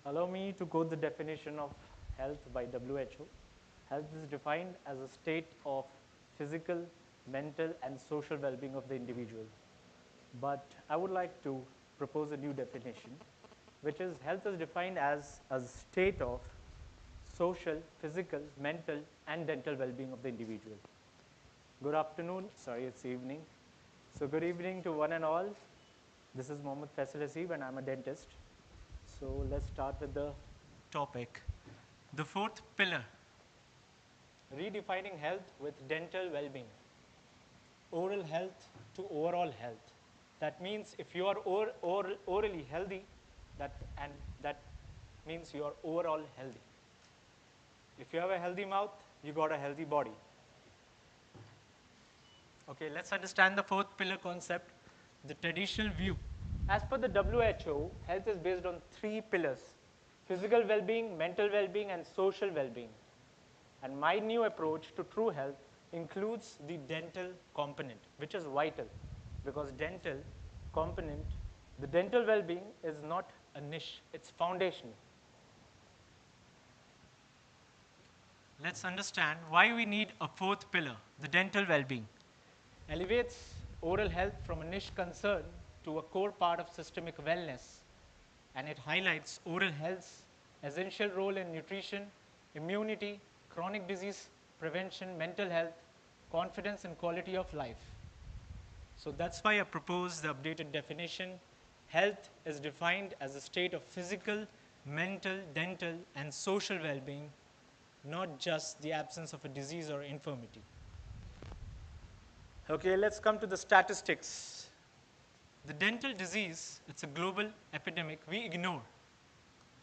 Allow me to quote the definition of health by WHO. Health is defined as a state of physical, mental, and social well-being of the individual. But I would like to propose a new definition, which is health is defined as a state of social, physical, mental, and dental well-being of the individual. Good afternoon. Sorry, it's evening. So good evening to one and all. This is Mohammed Faisal Hasib and I'm a dentist. So let's start with the topic. The fourth pillar, redefining health with dental well-being. Oral health to overall health. That means if you are orally healthy, that means you are overall healthy. If you have a healthy mouth, you got a healthy body. Okay, let's understand the fourth pillar concept, the traditional view. As per the WHO, health is based on three pillars: physical well-being, mental well-being, and social well-being. And my new approach to true health includes the dental component, which is vital, because dental component, the dental well-being is not a niche, it's foundational. Let's understand why we need a fourth pillar, the dental well-being. Elevates oral health from a niche concern to a core part of systemic wellness, and it highlights oral health's essential role in nutrition, immunity, chronic disease prevention, mental health, confidence, and quality of life. So that's why I propose the updated definition. Health is defined as a state of physical, mental, dental, and social well-being, not just the absence of a disease or infirmity. Okay, let's come to the statistics. The dental disease, it's a global epidemic we ignore,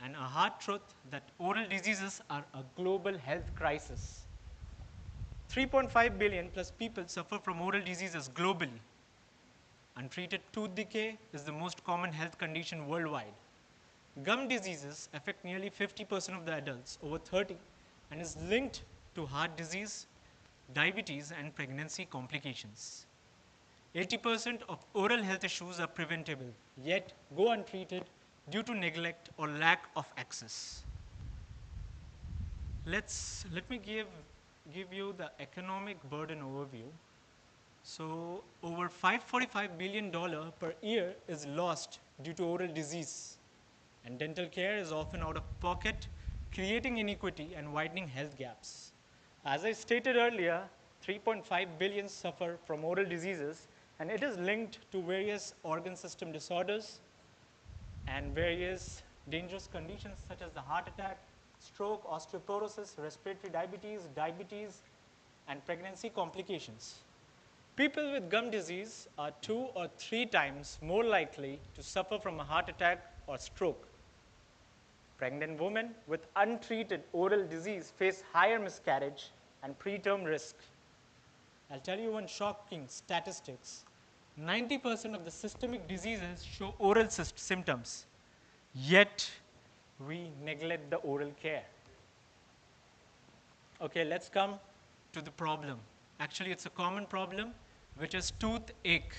and a hard truth that oral diseases are a global health crisis. 3.5 billion plus people suffer from oral diseases globally. Untreated tooth decay is the most common health condition worldwide. Gum diseases affect nearly 50% of the adults over 30 and is linked to heart disease, diabetes, and pregnancy complications. 80% of oral health issues are preventable, yet go untreated due to neglect or lack of access. Let me give you the economic burden overview. So over $545 billion per year is lost due to oral disease, and dental care is often out of pocket, creating inequity and widening health gaps. As I stated earlier, 3.5 billion suffer from oral diseases, and it is linked to various organ system disorders and various dangerous conditions such as the heart attack, stroke, osteoporosis, respiratory diabetes, and pregnancy complications. People with gum disease are 2 or 3 times more likely to suffer from a heart attack or stroke. Pregnant women with untreated oral disease face higher miscarriage and preterm risk. I'll tell you one shocking statistics. 90% of the systemic diseases show oral symptoms, yet we neglect the oral care. Okay, let's come to the problem. Actually, it's a common problem, which is toothache,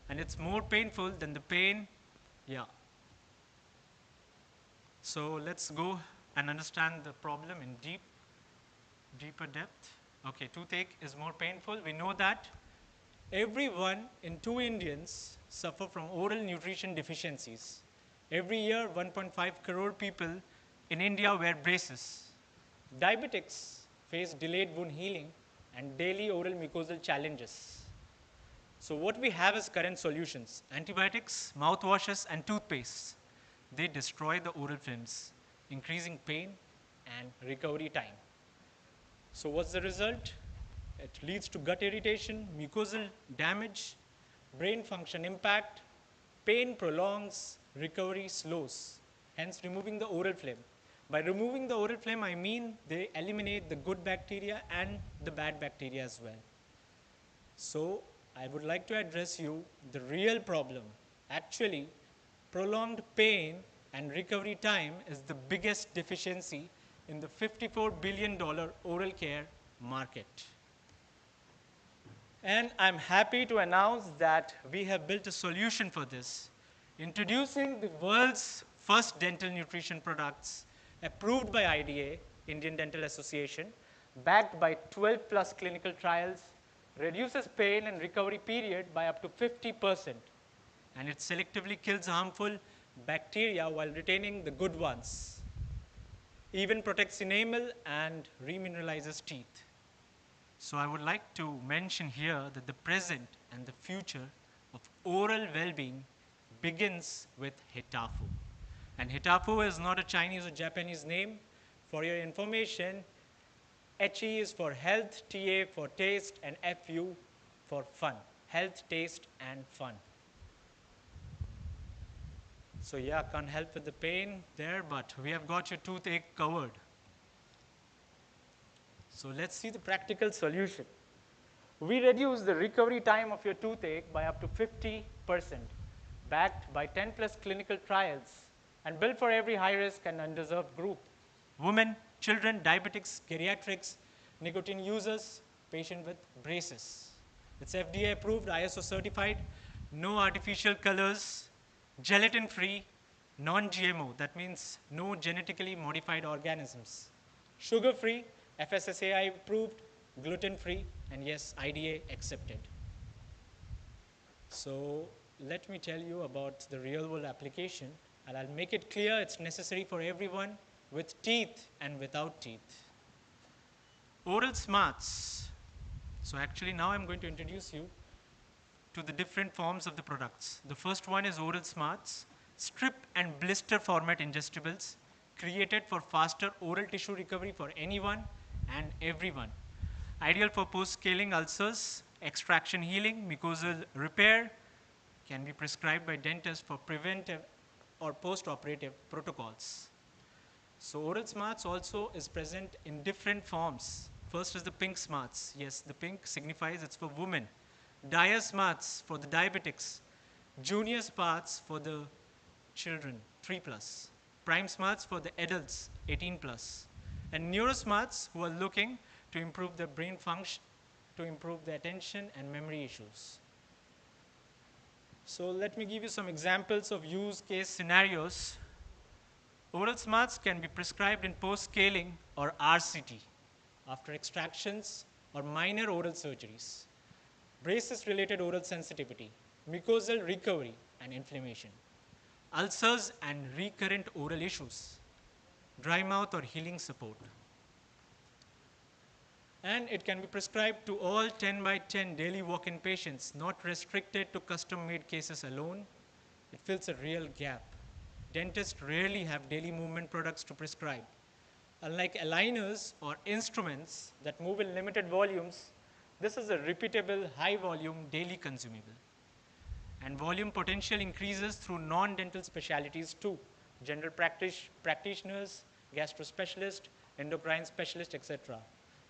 and it's more painful than the pain. Yeah. So let's go and understand the problem in deeper depth. Okay, toothache is more painful. We know that every 1 in 2 Indians suffer from oral nutrition deficiencies. Every year, 1.5 crore people in India wear braces. Diabetics face delayed wound healing and daily oral mucosal challenges. So what we have is current solutions: antibiotics, mouthwashes, and toothpaste. They destroy the oral films, increasing pain and recovery time. So what's the result? It leads to gut irritation, mucosal damage, brain function impact, pain prolongs, recovery slows, hence removing the oral phlegm. By removing the oral phlegm, I mean they eliminate the good bacteria and the bad bacteria as well. So I would like to address you the real problem. Actually, prolonged pain and recovery time is the biggest deficiency in the $54 billion oral care market. And I'm happy to announce that we have built a solution for this, introducing the world's first dental nutrition products approved by IDA, Indian Dental Association, backed by 12 plus clinical trials, reduces pain and recovery period by up to 50%, and it selectively kills harmful bacteria while retaining the good ones. Even protects enamel and remineralizes teeth. So I would like to mention here that the present and the future of oral well-being begins with Hitafu. And Hitafu is not a Chinese or Japanese name. For your information, HE is for health, TA for taste, and FU for fun. Health, taste, and fun. So yeah, can't help with the pain there, but we have got your toothache covered. So let's see the practical solution. We reduce the recovery time of your toothache by up to 50%, backed by 10 plus clinical trials, and built for every high risk and undeserved group: women, children, diabetics, geriatrics, nicotine users, patient with braces. It's FDA approved, ISO certified, no artificial colors, gelatin free, non-GMO, that means no genetically modified organisms, sugar free, FSSAI approved, gluten free, and yes, IDA accepted. So let me tell you about the real world application, and I'll make it clear it's necessary for everyone with teeth and without teeth. Oral Smarts. So actually now I'm going to introduce you to the different forms of the products. The first one is Oral Smarts, strip and blister format ingestibles created for faster oral tissue recovery for anyone and everyone. Ideal for post-scaling ulcers, extraction healing, mucosal repair, can be prescribed by dentists for preventive or post-operative protocols. So Oral Smarts also is present in different forms. First is the Pink Smarts. Yes, the pink signifies it's for women. Dia Smarts for the diabetics. Junior Smarts for the children, 3+. Prime Smarts for the adults, 18+. And NeuroSmarts who are looking to improve their brain function, to improve their attention and memory issues. So let me give you some examples of use case scenarios. Oral Smarts can be prescribed in post-scaling or RCT after extractions or minor oral surgeries, braces-related oral sensitivity, mucosal recovery and inflammation, ulcers and recurrent oral issues, dry mouth or healing support. And it can be prescribed to all 10 by 10 daily walk-in patients, not restricted to custom-made cases alone. It fills a real gap. Dentists rarely have daily movement products to prescribe. Unlike aligners or instruments that move in limited volumes, this is a repeatable, high-volume, daily consumable. And volume potential increases through non-dental specialties too: general practitioners, gastro-specialists, endocrine specialists, etc.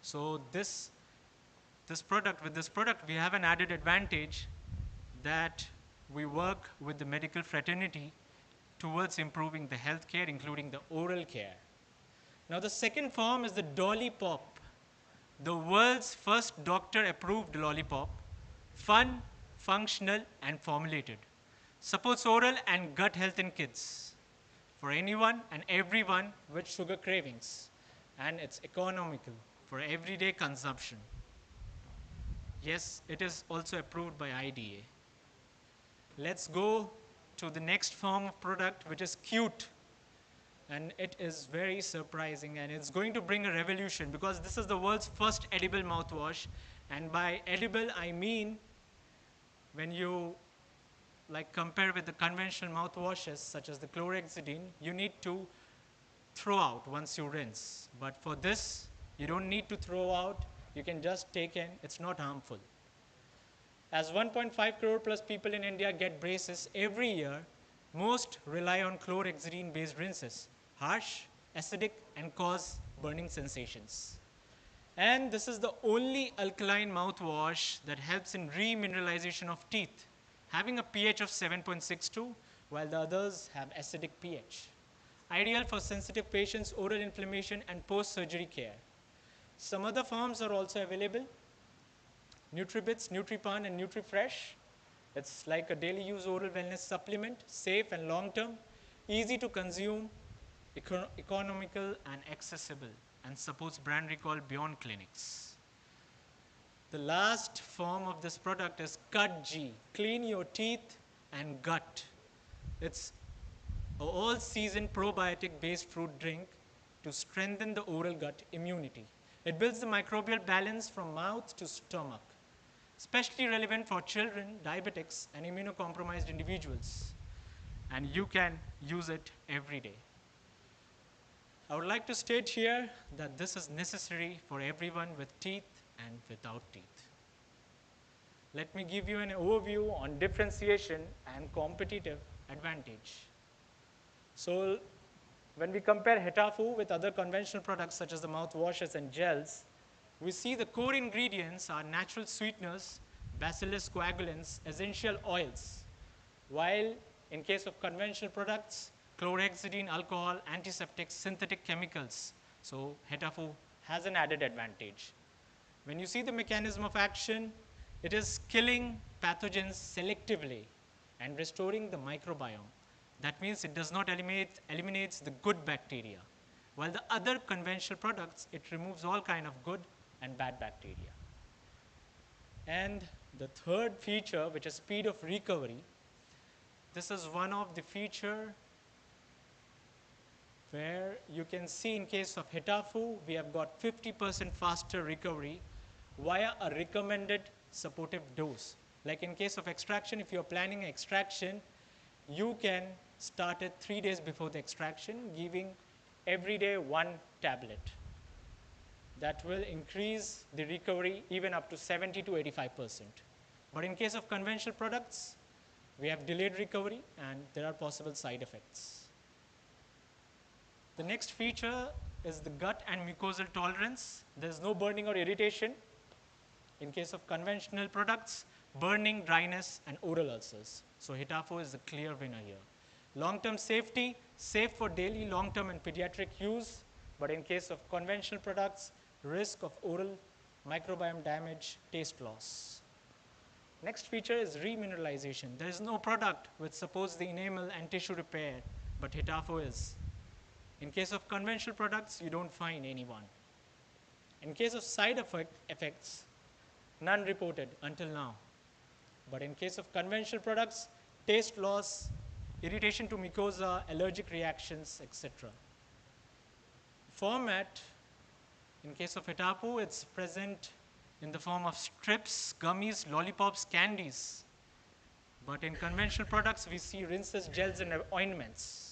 So with this product, we have an added advantage that we work with the medical fraternity towards improving the health care, including the oral care. Now the second form is the Lollipop, the world's first doctor-approved lollipop, fun, functional, and formulated. Supports oral and gut health in kids. for anyone and everyone with sugar cravings, and it's economical for everyday consumption. Yes, it is also approved by IDA. Let's go to the next form of product, which is cute. And it is very surprising, and it's going to bring a revolution because this is the world's first edible mouthwash. And by edible, I mean when you compare with the conventional mouthwashes such as the chlorhexidine, you need to throw out once you rinse. But for this, you don't need to throw out. You can just take in. It's not harmful. As 1.5 crore plus people in India get braces every year, most rely on chlorhexidine-based rinses. Harsh, acidic, and cause burning sensations. And this is the only alkaline mouthwash that helps in remineralization of teeth, having a pH of 7.62, while the others have acidic pH. Ideal for sensitive patients, oral inflammation, and post-surgery care. Some other forms are also available. NutriBits, NutriPan, and NutriFresh. It's like a daily use oral wellness supplement, safe and long-term, easy to consume, economical and accessible, and supports brand recall beyond clinics. The last form of this product is Gut G, clean your teeth and gut. It's an all-season probiotic-based fruit drink to strengthen the oral gut immunity. It builds the microbial balance from mouth to stomach, especially relevant for children, diabetics, and immunocompromised individuals. And you can use it every day. I would like to state here that this is necessary for everyone with teeth and without teeth. Let me give you an overview on differentiation and competitive advantage. So when we compare Hetafu with other conventional products such as the mouthwashes and gels, we see the core ingredients are natural sweeteners, bacillus coagulans, essential oils, while in case of conventional products, chlorhexidine, alcohol, antiseptics, synthetic chemicals. So Hetafu has an added advantage. When you see the mechanism of action, it is killing pathogens selectively and restoring the microbiome. That means it does not eliminates the good bacteria. While the other conventional products, it removes all kind of good and bad bacteria. And the third feature, which is speed of recovery, this is one of the feature where you can see in case of Hetafu, we have got 50% faster recovery via a recommended supportive dose. Like in case of extraction, if you're planning extraction, you can start it 3 days before the extraction, giving every day 1 tablet. That will increase the recovery even up to 70 to 85%. But in case of conventional products, we have delayed recovery and there are possible side effects. The next feature is the gut and mucosal tolerance. There's no burning or irritation. In case of conventional products, burning, dryness, and oral ulcers. So Hetafu is the clear winner here. Long-term safety, safe for daily, long-term, and pediatric use. But in case of conventional products, risk of oral microbiome damage, taste loss. Next feature is remineralization. There is no product which supports the enamel and tissue repair, but Hetafu is. In case of conventional products, you don't find anyone. In case of side effects, none reported until now. But in case of conventional products, taste loss, irritation to mucosa, allergic reactions, etc. Format, in case of Hetafu, it's present in the form of strips, gummies, lollipops, candies. But in conventional products, we see rinses, gels, and ointments.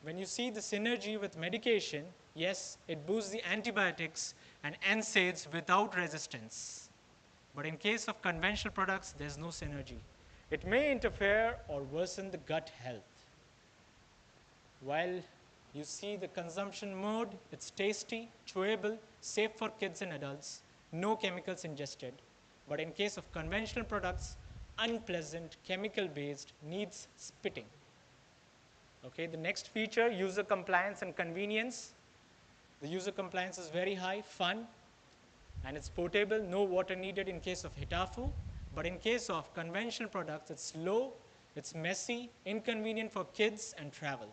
When you see the synergy with medication, yes, it boosts the antibiotics and NSAIDs without resistance. But in case of conventional products, there's no synergy. It may interfere or worsen the gut health. While you see the consumption mode, it's tasty, chewable, safe for kids and adults, no chemicals ingested. But in case of conventional products, unpleasant, chemical-based, needs spitting. Okay, the next feature, user compliance and convenience. The user compliance is very high, fun, and it's portable, no water needed in case of Hetafu. But in case of conventional products, it's slow, it's messy, inconvenient for kids and travel.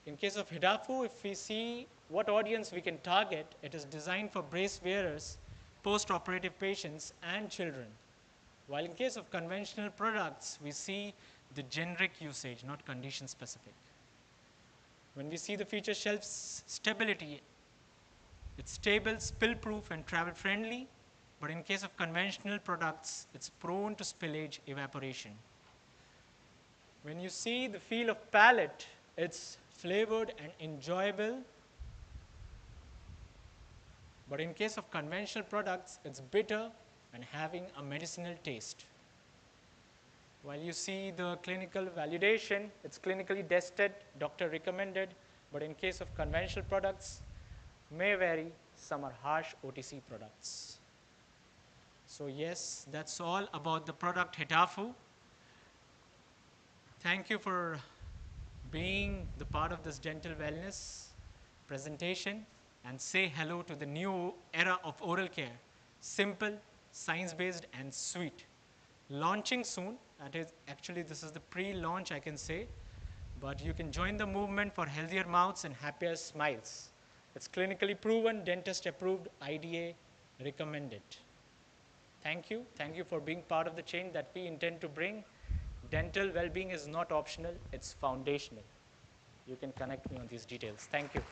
In case of Hidafu, if we see what audience we can target, it is designed for brace wearers, post-operative patients, and children. While in case of conventional products, we see the generic usage, not condition specific. When we see the feature shelf stability, it's stable, spill-proof, and travel-friendly. But in case of conventional products, it's prone to spillage, evaporation. When you see the feel of palate, it's flavored and enjoyable. But in case of conventional products, it's bitter and having a medicinal taste. While you see the clinical validation, it's clinically tested, doctor recommended. But in case of conventional products, may vary. Some are harsh OTC products. So yes, that's all about the product Hitafu. Thank you for being the part of this dental wellness presentation, and say hello to the new era of oral care. Simple, science-based, and sweet. Launching soon. Actually, this is the pre-launch, I can say. But you can join the movement for healthier mouths and happier smiles. It's clinically proven, dentist approved, IDA recommended. Thank you. Thank you for being part of the change that we intend to bring. Dental well-being is not optional, it's foundational. You can connect me on these details. Thank you.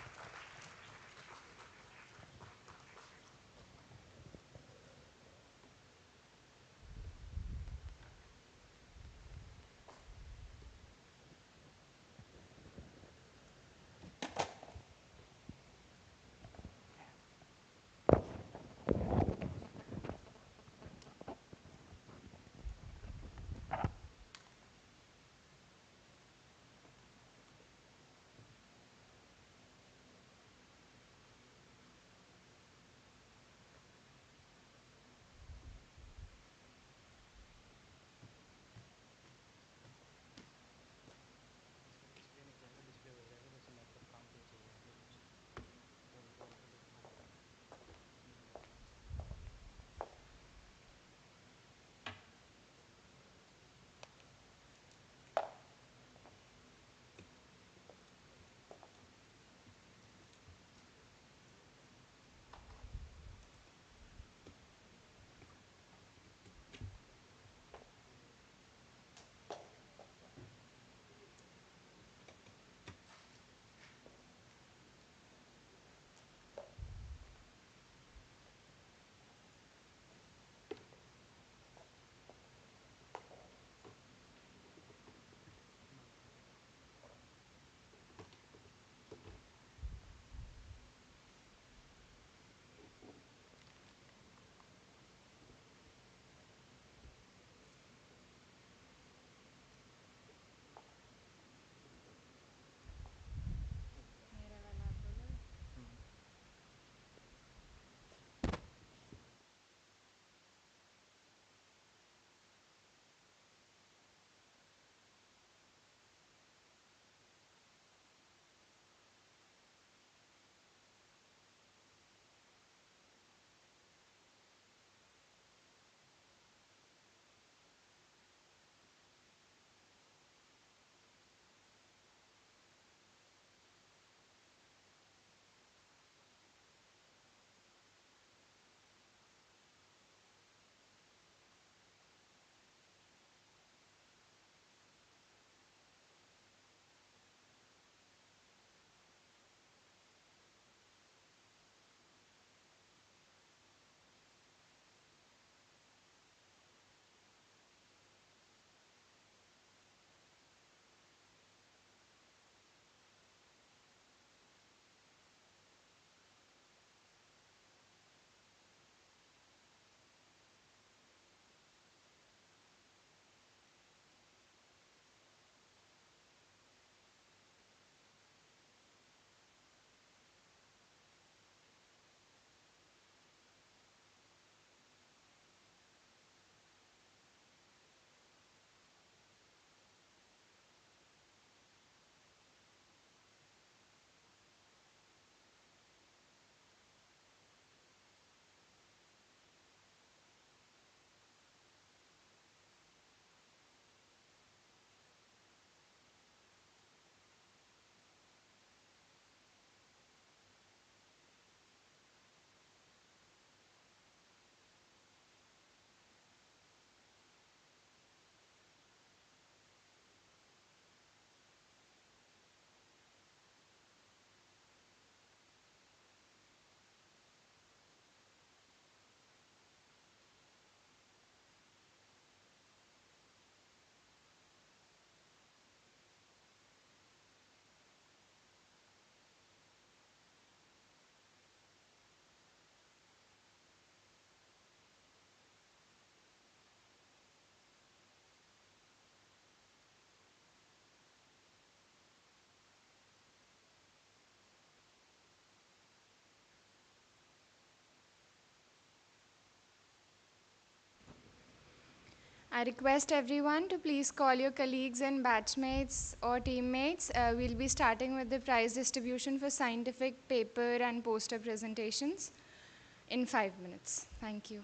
I request everyone to please call your colleagues and batchmates or teammates. We'll be starting with the prize distribution for scientific paper and poster presentations in 5 minutes. Thank you.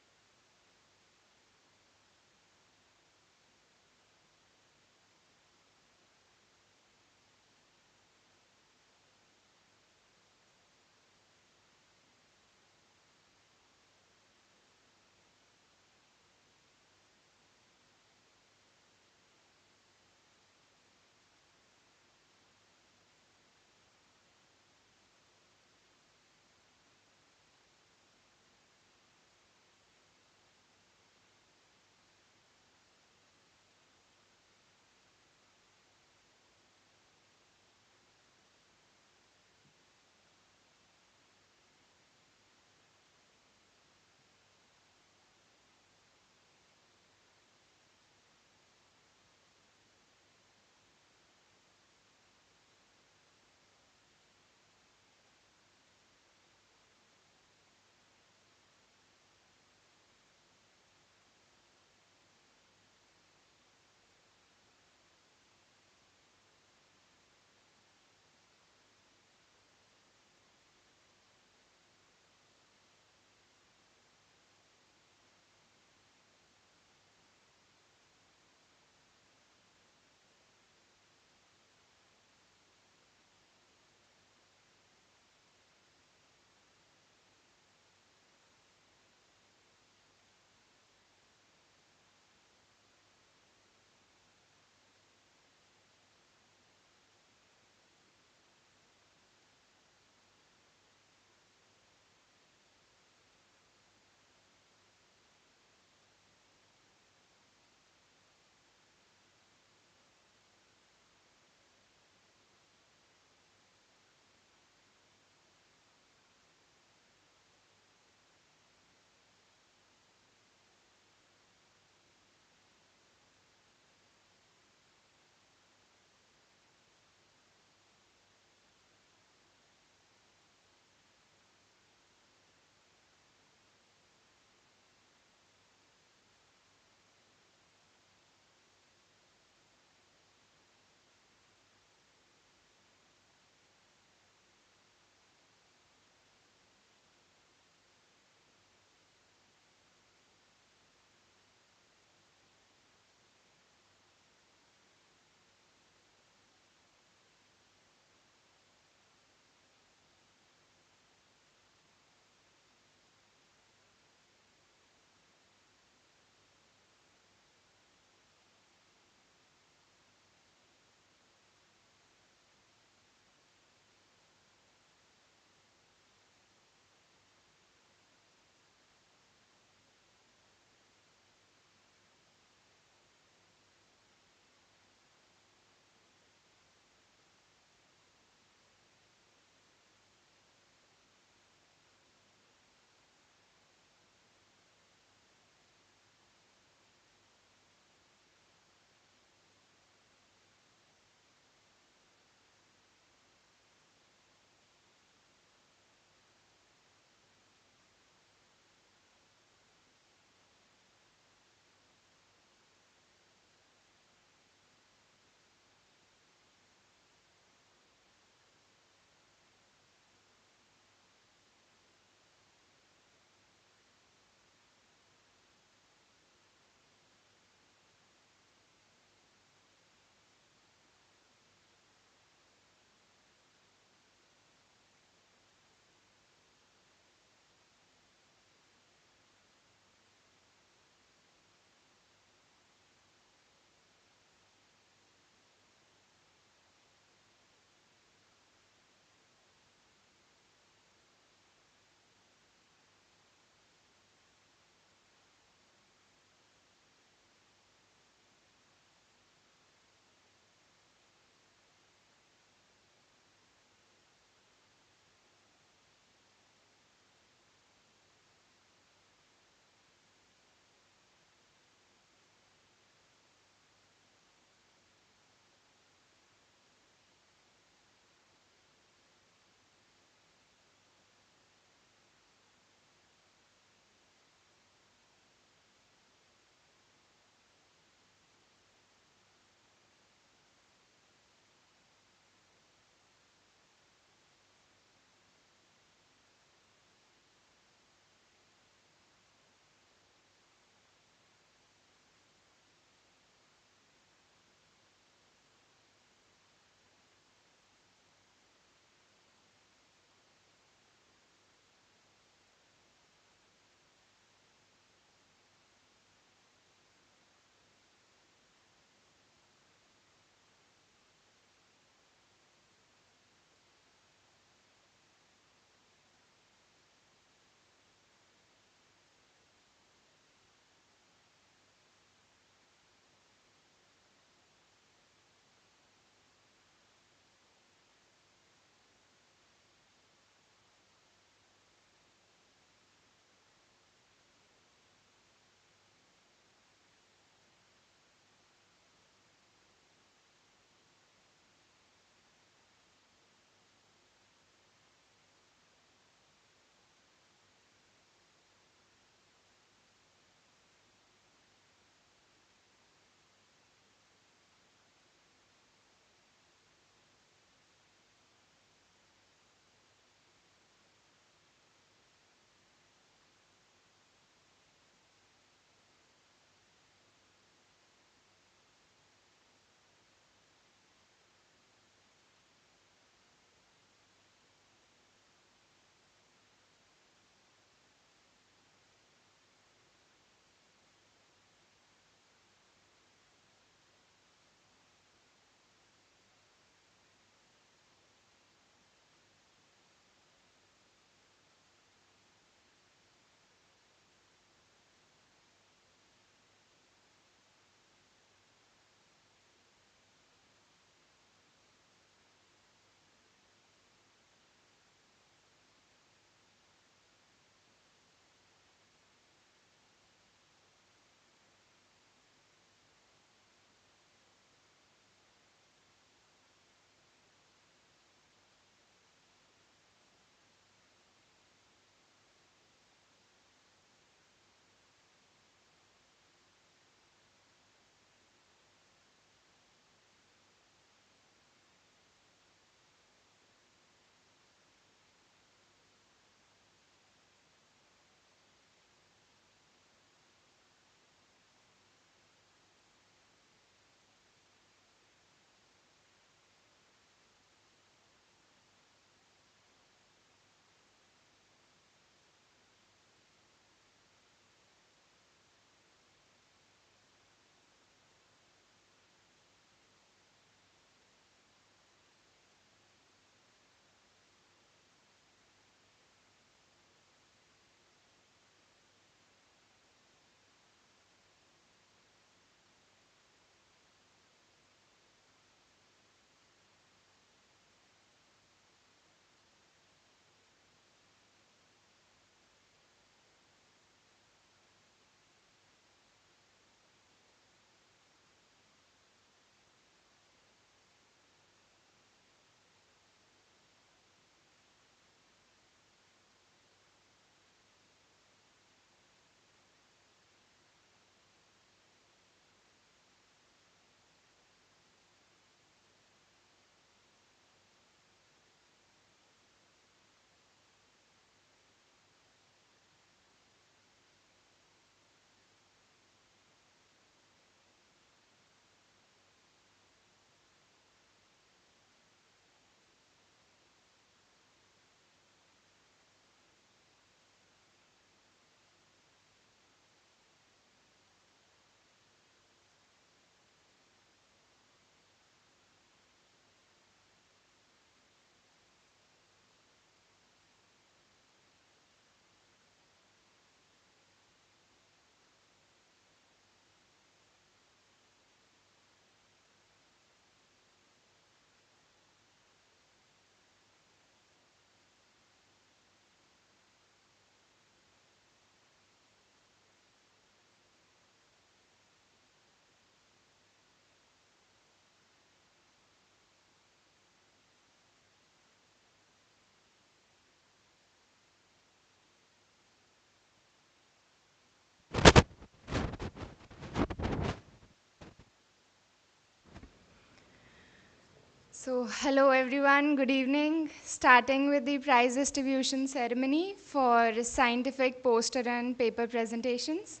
So, hello everyone, good evening. Starting with the prize distribution ceremony for scientific poster and paper presentations.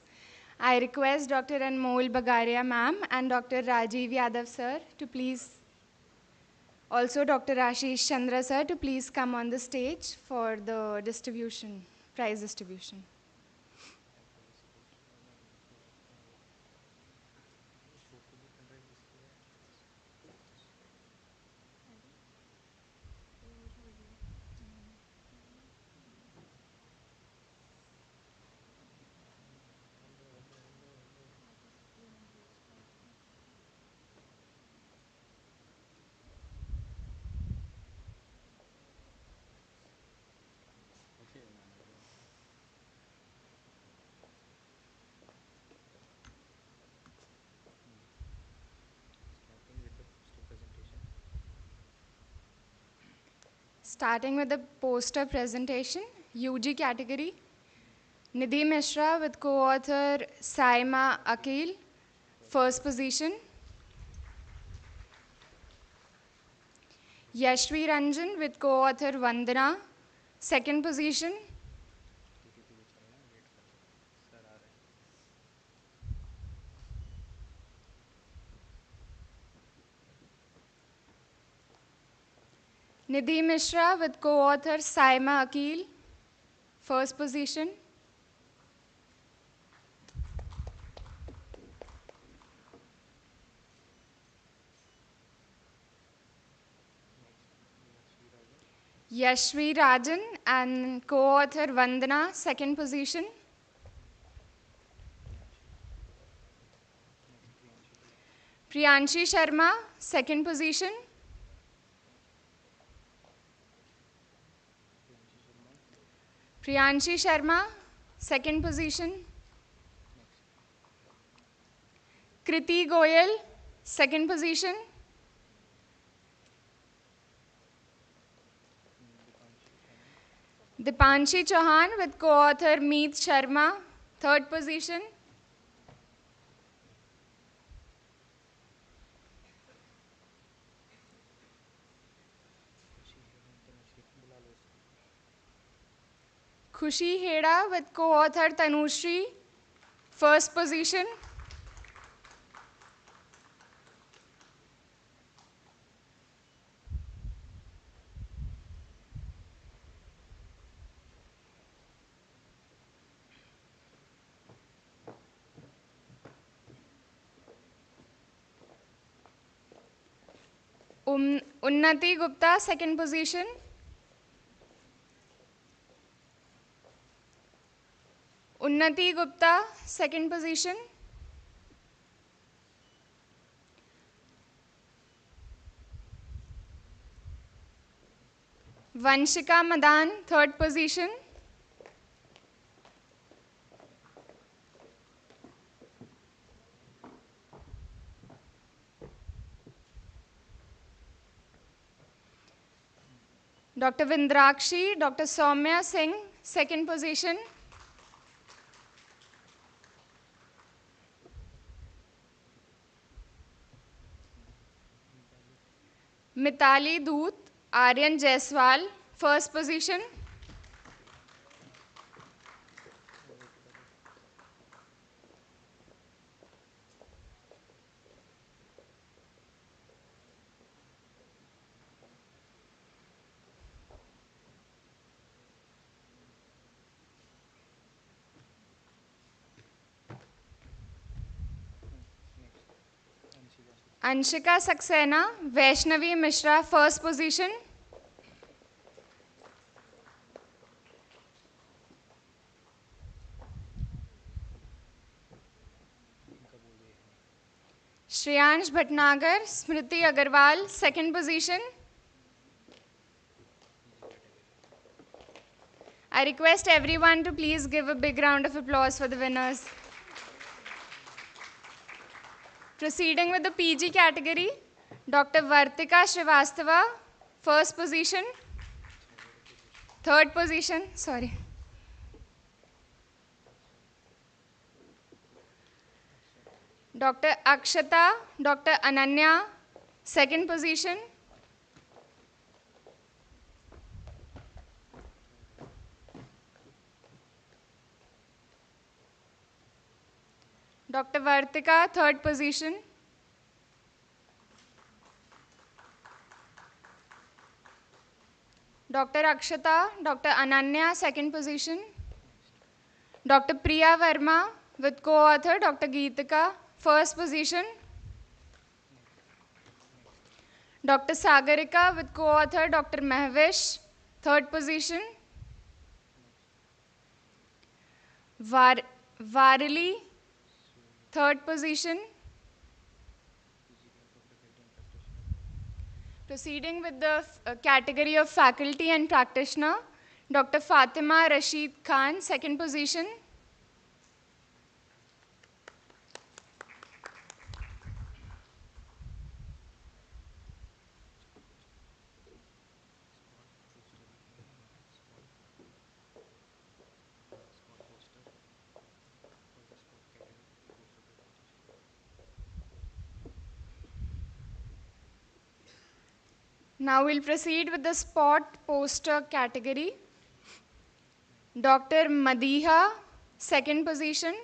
I request Dr. Anmol Bagaria ma'am and Dr. Rajiv Yadav sir to please, also Dr. Ashish Chandra sir to please come on the stage for the distribution, prize distribution. Starting with the poster presentation, UG category, Nidhi Mishra with co-author Saima Akil, first position. Yashvi Ranjan with co-author Vandana, second position. Nidhi Mishra with co-author Saima Akil, first position. Yashvi Rajan and co-author Vandana, second position. Priyanshi Sharma, second position. Priyanshi Sharma, second position. Kriti Goyal, second position. Dipanshi Chauhan with co-author Meet Sharma, third position. Khushi Heda with co-author Tanushri, first position. Unnati Gupta, second position. Unnati Gupta, second position. Vanshika Madan, third position. Dr. Vindrakshi, Dr. Soumya Singh, second position. Mitali Doot, Aryan Jaiswal, first position. Anshika Saxena, Vaishnavi Mishra, first position. Shreyansh Bhatnagar, Smriti Agarwal, second position. I request everyone to please give a big round of applause for the winners. Proceeding with the PG category, Dr. Vartika Srivastava, first position. Third position, sorry. Dr. Akshata, Dr. Ananya, second position. Dr. Vartika, third position. Dr. Akshata, Dr. Ananya, second position. Dr. Priya Verma with co-author Dr. Geetika, first position. Dr. Sagarika with co-author Dr. Mahvesh, third position. Varili, third position. Proceeding with the category of faculty and practitioner, Dr. Fatima Rashid Khan, second position. Now we'll proceed with the spot poster category. Dr. Madiha, second position.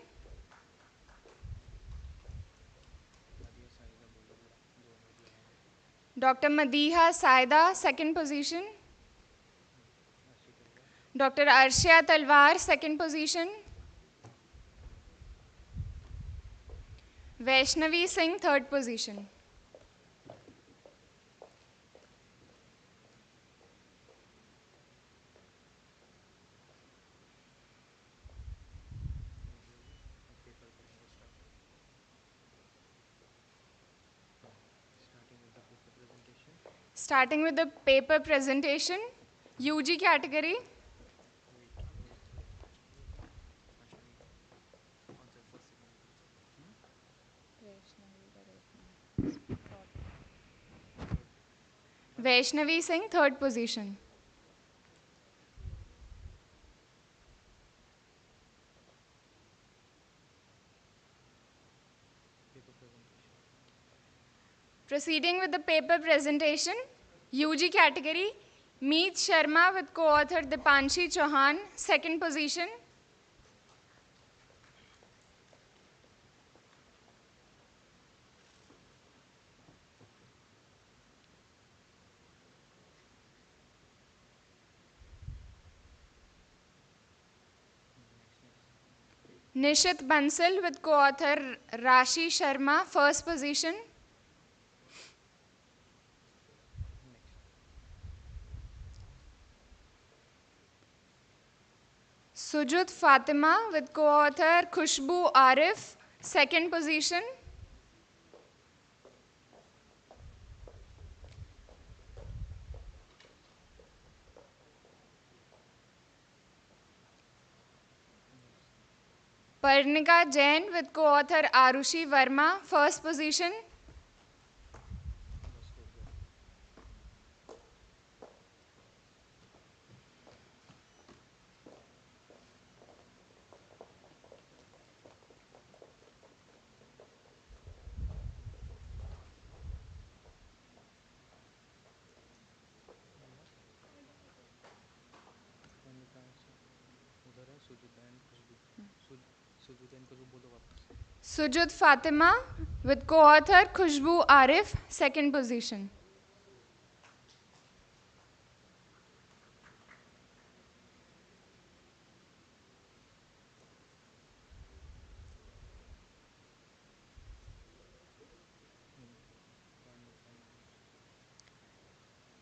Dr. Madiha Saida, second position. Dr. Arshia Talwar, second position. Vaishnavi Singh, third position. Starting with the paper presentation, UG category. Vaishnavi Singh, third position. Proceeding with the paper presentation, UG category, Meet Sharma with co-author Dipanshi Chauhan, second position. Nishit Bansal with co-author Rashi Sharma, first position. Sujud Fatima with co-author Khushbu Arif, second position. Parnika Jain with co-author Arushi Verma, first position. Sujud Fatima with co-author Khushbu Arif, second position.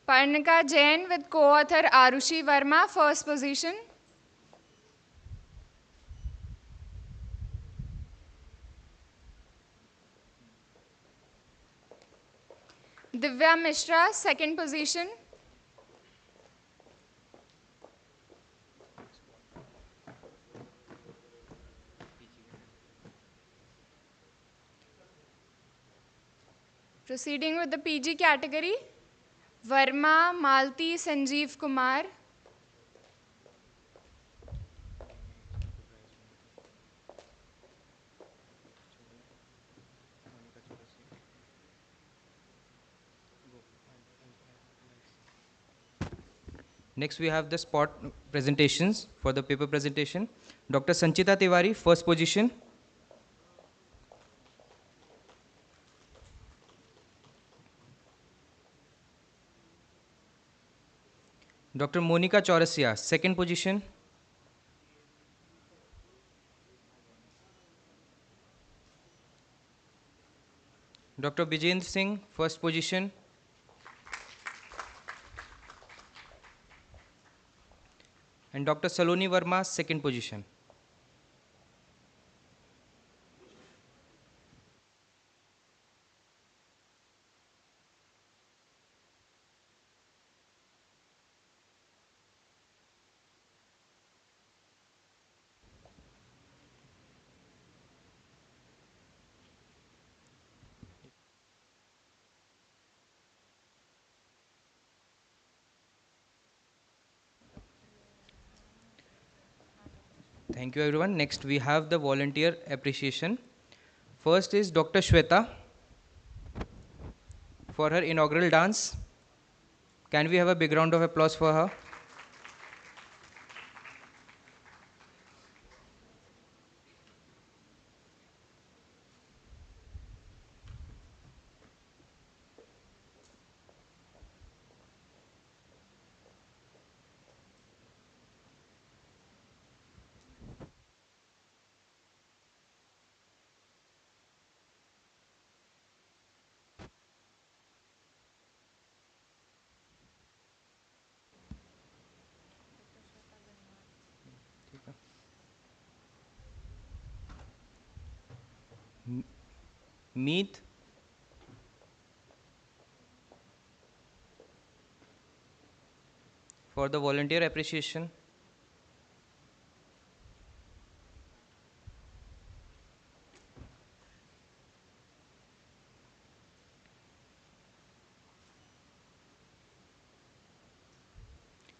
Parnika Jain with co-author Arushi Verma, first position. Divya Mishra, second position. Proceeding with the PG category, Verma Malti Sanjeev Kumar. Next, we have the spot presentations for the paper presentation. Dr. Sanchita Tiwari, first position. Dr. Monica Chaurasia, second position. Dr. Bijendra Singh, first position. And Dr. Saloni Verma, second position. Thank you, everyone. Next, we have the volunteer appreciation. First is Dr. Shweta for her inaugural dance. Can we have a big round of applause for her? Meet for the volunteer appreciation.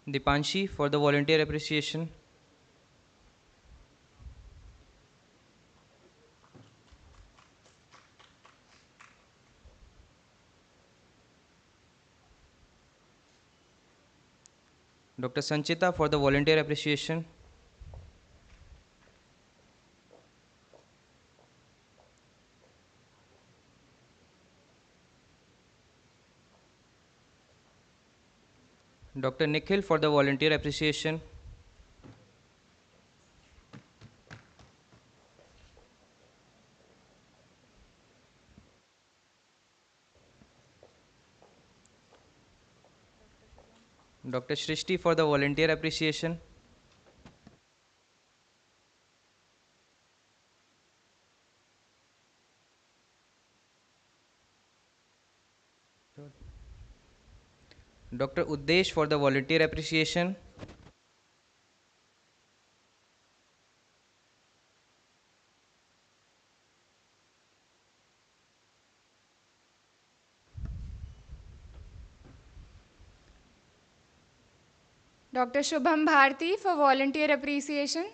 Dipanshi for the volunteer appreciation. Dr. Sanchita for the volunteer appreciation. Dr. Nikhil for the volunteer appreciation. Dr. Shrishti for the volunteer appreciation. Dr. Uddesh for the volunteer appreciation. Dr. Shubham Bharti for volunteer appreciation.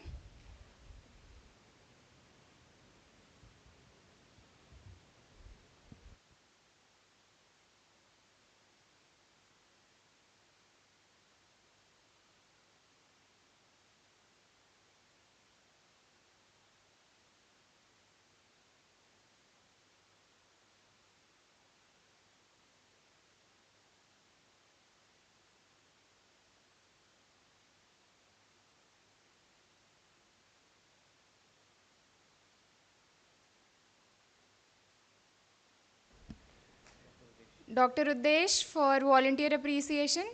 Dr. Uddesh for volunteer appreciation.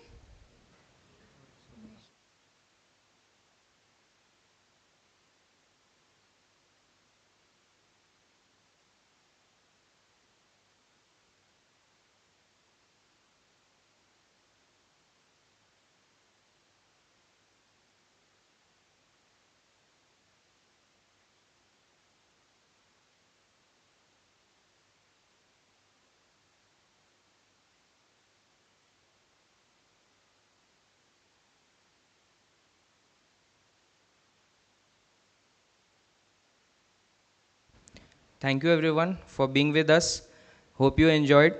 Thank you everyone for being with us. Hope you enjoyed.